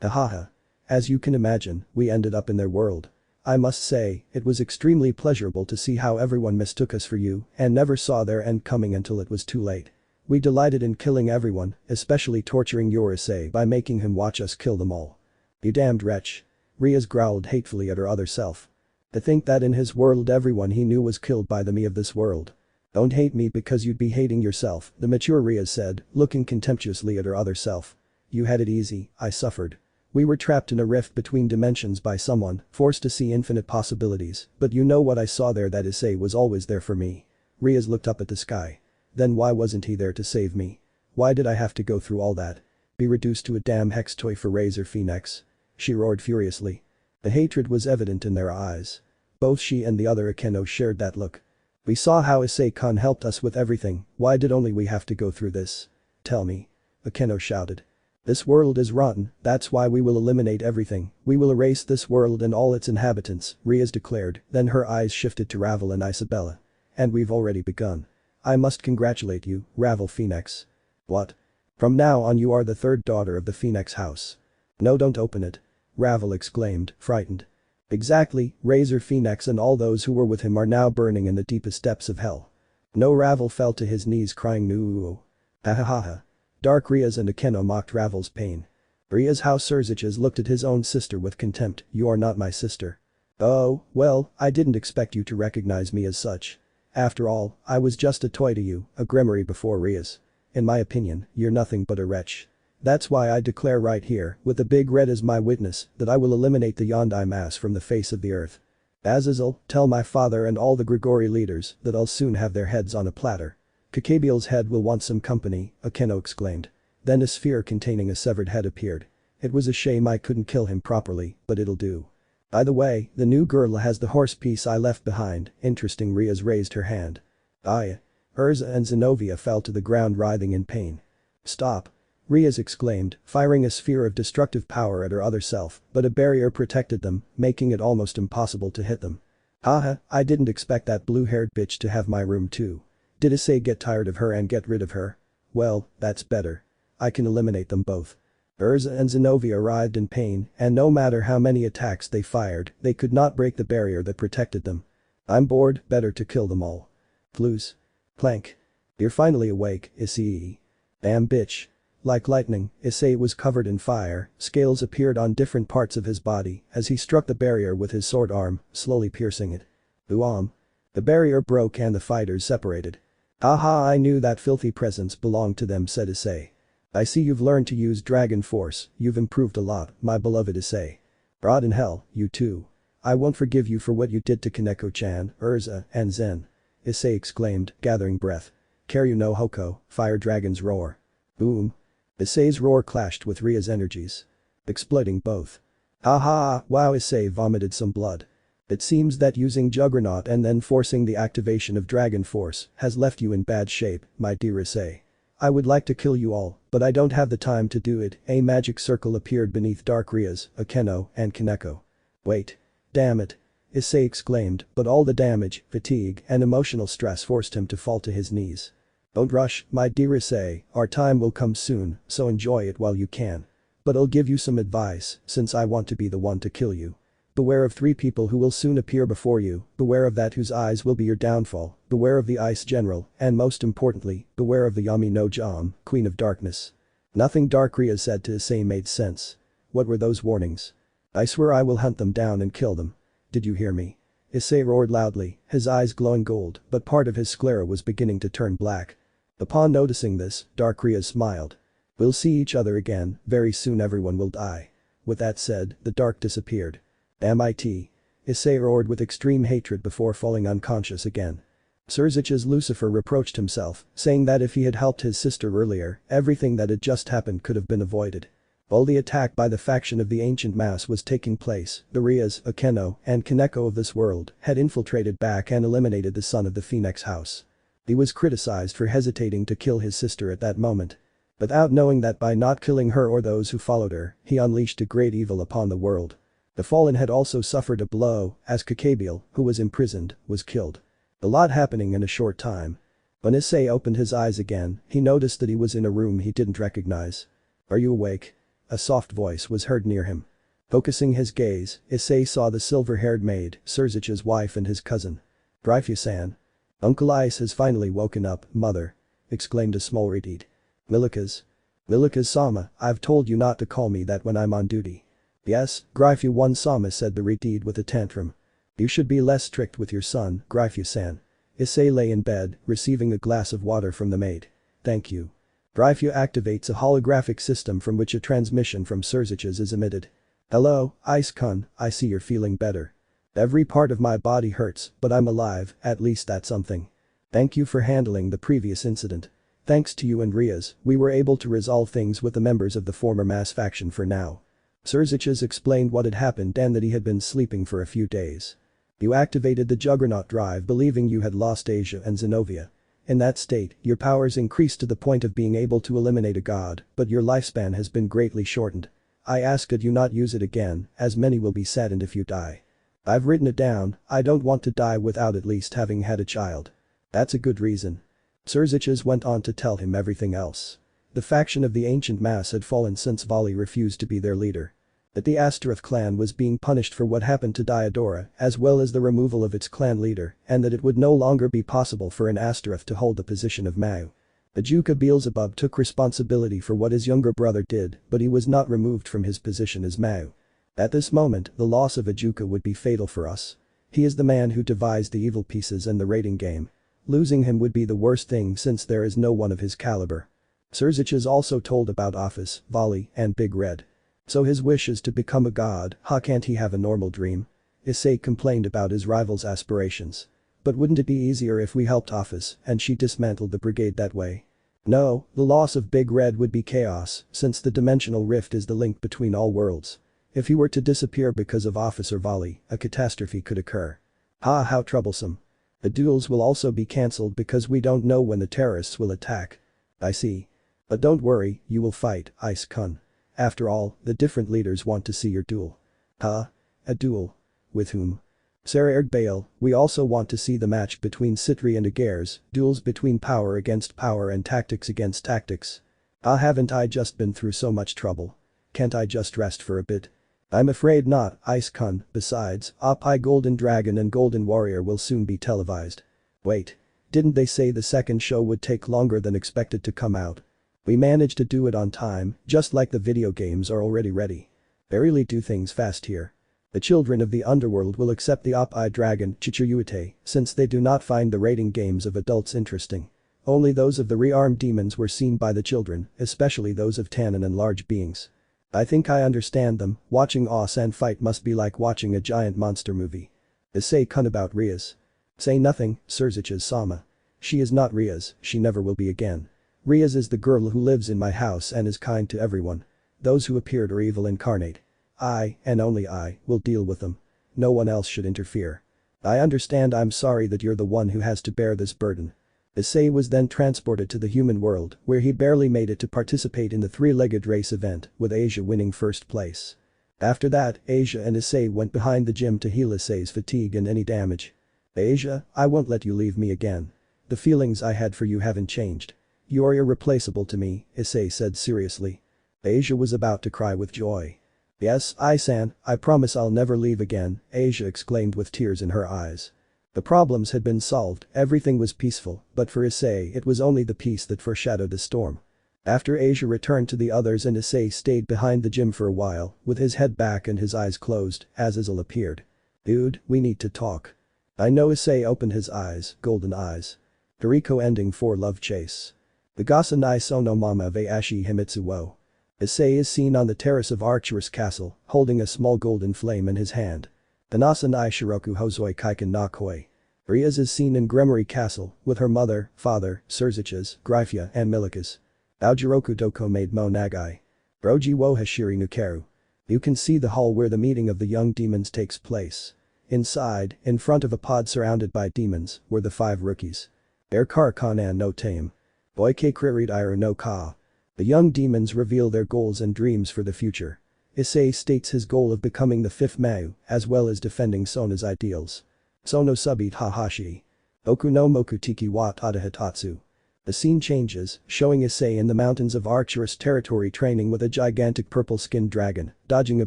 Hahaha. As you can imagine, we ended up in their world. I must say, it was extremely pleasurable to see how everyone mistook us for you and never saw their end coming until it was too late. We delighted in killing everyone, especially torturing your Issei by making him watch us kill them all. You damned wretch. Rias growled hatefully at her other self. To think that in his world everyone he knew was killed by the me of this world. Don't hate me because you'd be hating yourself, the mature Rias said, looking contemptuously at her other self. You had it easy, I suffered. We were trapped in a rift between dimensions by someone, forced to see infinite possibilities, but you know what I saw there, that Issei was always there for me. Rias looked up at the sky. Then why wasn't he there to save me? Why did I have to go through all that? Be reduced to a damn hex toy for Razor-Phoenix? She roared furiously. The hatred was evident in their eyes. Both she and the other Akeno shared that look. We saw how Issei-kun helped us with everything, why did only we have to go through this? Tell me. Akeno shouted. This world is rotten, that's why we will eliminate everything, we will erase this world and all its inhabitants, Rias declared, then her eyes shifted to Ravel and Isabella. And we've already begun. I must congratulate you, Ravel Phoenix. What? From now on you are the third daughter of the Phoenix house. No, don't open it. Ravel exclaimed, frightened. Exactly, Razor Phoenix and all those who were with him are now burning in the deepest depths of hell. No, Ravel fell to his knees crying no. Ha ha ha ha. Dark Rias and Akeno mocked Ravel's pain. Rias how Surzich's looked at his own sister with contempt, you are not my sister. Oh, well, I didn't expect you to recognize me as such. After all, I was just a toy to you, a Gremory before Rias. In my opinion, you're nothing but a wretch. That's why I declare right here, with the big red as my witness, that I will eliminate the Yandere mass from the face of the earth. Azazel, tell my father and all the Gregory leaders that I'll soon have their heads on a platter. Kakabiel's head will want some company, Akeno exclaimed. Then a sphere containing a severed head appeared. It was a shame I couldn't kill him properly, but it'll do. By the way, the new girl has the horse piece I left behind, interesting. Rias raised her hand. Urza and Zenobia fell to the ground writhing in pain. Stop. Rias exclaimed, firing a sphere of destructive power at her other self, but a barrier protected them, making it almost impossible to hit them. Haha, I didn't expect that blue-haired bitch to have my room too. Did Issei get tired of her and get rid of her? Well, that's better. I can eliminate them both. Urza and Zenobia writhed in pain, and no matter how many attacks they fired, they could not break the barrier that protected them. I'm bored, better to kill them all. Flues. Plank. You're finally awake, Issei. Damn bitch. Like lightning, Issei was covered in fire, scales appeared on different parts of his body as he struck the barrier with his sword arm, slowly piercing it. Uam. The barrier broke and the fighters separated. Haha, I knew that filthy presence belonged to them, said Issei. I see you've learned to use Dragon Force, you've improved a lot, my beloved Issei. Rot in hell, you too. I won't forgive you for what you did to Kaneko-chan, Urza, and Zen. Issei exclaimed, gathering breath. Karyu no Hoko, Fire Dragon's roar. Boom. Issei's roar clashed with Ria's energies. Exploiting both. Ha ha, wow, Issei vomited some blood. It seems that using Juggernaut and then forcing the activation of Dragon Force has left you in bad shape, my dear Issei. I would like to kill you all, but I don't have the time to do it. A magic circle appeared beneath Dark Rias, Akeno, and Kaneko. Wait. Damn it. Issei exclaimed, but all the damage, fatigue, and emotional stress forced him to fall to his knees. Don't rush, my dear Issei, our time will come soon, so enjoy it while you can. But I'll give you some advice, since I want to be the one to kill you. Beware of 3 people who will soon appear before you, beware of that whose eyes will be your downfall, beware of the Ice General, and most importantly, beware of the Yami no Jam, Queen of Darkness. Nothing Dark Rias said to Issei made sense. What were those warnings? I swear I will hunt them down and kill them. Did you hear me? Issei roared loudly, his eyes glowing gold, but part of his sclera was beginning to turn black. Upon noticing this, Dark Rias smiled. We'll see each other again, very soon everyone will die. With that said, the dark disappeared. MIT. Issei roared with extreme hatred before falling unconscious again. Surzich's Lucifer reproached himself, saying that if he had helped his sister earlier, everything that had just happened could have been avoided. While the attack by the faction of the Ancient Mass was taking place, the Rias, Akeno, and Kaneko of this world had infiltrated back and eliminated the son of the Phoenix House. He was criticized for hesitating to kill his sister at that moment. Without knowing that by not killing her or those who followed her, he unleashed a great evil upon the world. The Fallen had also suffered a blow, as Kakabiel, who was imprisoned, was killed. A lot happening in a short time. When Issei opened his eyes again, he noticed that he was in a room he didn't recognize. Are you awake? A soft voice was heard near him. Focusing his gaze, Issei saw the silver-haired maid, Surzich's wife and his cousin. Grifeu-san. Uncle Ice has finally woken up, mother. Exclaimed a small redeed. Milika's-sama, I've told you not to call me that when I'm on duty. Yes, Grifeu-sama said the redeed with a tantrum. You should be less strict with your son, Grifeu-san. Issei lay in bed, receiving a glass of water from the maid. Thank you. Grifeu activates a holographic system from which a transmission from Surzich's is emitted. Hello, Ice-kun, I see you're feeling better. Every part of my body hurts, but I'm alive, at least that's something. Thank you for handling the previous incident. Thanks to you and Rias, we were able to resolve things with the members of the former mass faction for now. Surzich's explained what had happened and that he had been sleeping for a few days. You activated the Juggernaut drive believing you had lost Asia and Zenobia. In that state, your powers increased to the point of being able to eliminate a god, but your lifespan has been greatly shortened. I ask that you not use it again, as many will be saddened if you die. I've written it down, I don't want to die without at least having had a child. That's a good reason. Surzich's went on to tell him everything else. The faction of the Ancient Mass had fallen since Vali refused to be their leader. That the Astaroth clan was being punished for what happened to Ghidorah as well as the removal of its clan leader and that it would no longer be possible for an Astaroth to hold the position of Mau. Ajuka Beelzebub took responsibility for what his younger brother did but he was not removed from his position as Mau. At this moment, the loss of Ajuka would be fatal for us. He is the man who devised the evil pieces and the raiding game. Losing him would be the worst thing since there is no one of his caliber. Surzich's also told about Office, Vali, and Big Red. So his wish is to become a god, how can't he have a normal dream? Issei complained about his rival's aspirations. But wouldn't it be easier if we helped Office and she dismantled the brigade that way? No, the loss of Big Red would be chaos since the dimensional rift is the link between all worlds. If he were to disappear because of Office or Vali, a catastrophe could occur. How troublesome. The duels will also be cancelled because we don't know when the terrorists will attack. I see. But don't worry, you will fight, Ice-kun. After all, the different leaders want to see your duel. A duel? With whom? Sekiryuutei, we also want to see the match between Citri and Aegir's, duels between power against power and tactics against tactics. Haven't I just been through so much trouble? Can't I just rest for a bit? I'm afraid not, Ice-kun, besides, Golden Dragon and Golden Warrior will soon be televised. Wait. Didn't they say the second show would take longer than expected to come out? We managed to do it on time, just like the video games are already ready. They really do things fast here. The children of the underworld will accept the Dragon Sekiryuutei since they do not find the raiding games of adults interesting. Only those of the rearmed demons were seen by the children, especially those of Tannin and large beings. I think I understand them, watching Asen fight must be like watching a giant monster movie. Issei about Rias. Say nothing, Surzich's Sama. She is not Rias, she never will be again. Rias is the girl who lives in my house and is kind to everyone. Those who appeared are evil incarnate. I, and only I, will deal with them. No one else should interfere. I understand. I'm sorry that you're the one who has to bear this burden. Issei was then transported to the human world, where he barely made it to participate in the three-legged race event, with Asia winning first place. After that, Asia and Issei went behind the gym to heal Issei's fatigue and any damage. Asia, I won't let you leave me again. The feelings I had for you haven't changed. You're irreplaceable to me, Issei said seriously. Asia was about to cry with joy. Yes, I-san, I promise I'll never leave again, Asia exclaimed with tears in her eyes. The problems had been solved, everything was peaceful, but for Issei it was only the peace that foreshadowed the storm. After Asia returned to the others and Issei stayed behind the gym for a while, with his head back and his eyes closed, Azazel appeared. Dude, we need to talk. I know. Issei opened his eyes, golden eyes. Toriko ending for love chase. The Gasa nai sono mama ve ashi himitsu wo. Issei is seen on the terrace of Archer's castle, holding a small golden flame in his hand. Tanasa nai shiroku hozoi kaiken na koi. Rias is seen in Gremory castle, with her mother, father, Surziches, Gryphia and Milikas. Aojiroku doko made mo nagai. Roji wo hashiri nukeru. You can see the hall where the meeting of the young demons takes place. Inside, in front of a pod surrounded by demons, were the 5 rookies. Erkar kanan no tame. Boike kririd iru no ka. The young demons reveal their goals and dreams for the future. Issei states his goal of becoming the 5th Mau, as well as defending Sona's ideals. Sono subit hahashi. Oku no mokutiki wa tada hitatsu. The scene changes, showing Issei in the mountains of Archer's territory training with a gigantic purple-skinned dragon, dodging a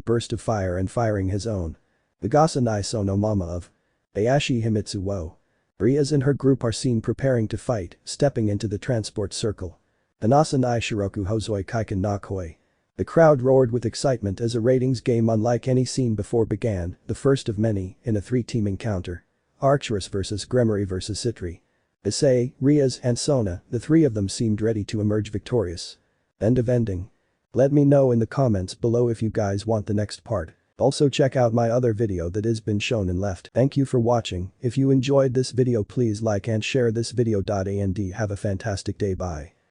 burst of fire and firing his own. The Gasa nai sono mama of Ayashi himitsu wo. Rias and her group are seen preparing to fight, stepping into the transport circle. Tanasa nai shiroku hozoi kaiken na koi. The crowd roared with excitement as a ratings game unlike any seen before began, the first of many, in a 3-team encounter. Archerus vs Gremory vs Citri. Issei, Rias and Sona, the 3 of them seemed ready to emerge victorious. End of ending. Let me know in the comments below if you guys want the next part. Also check out my other video that has been shown and left. Thank you for watching. If you enjoyed this video please like and share this video. And have a fantastic day. Bye.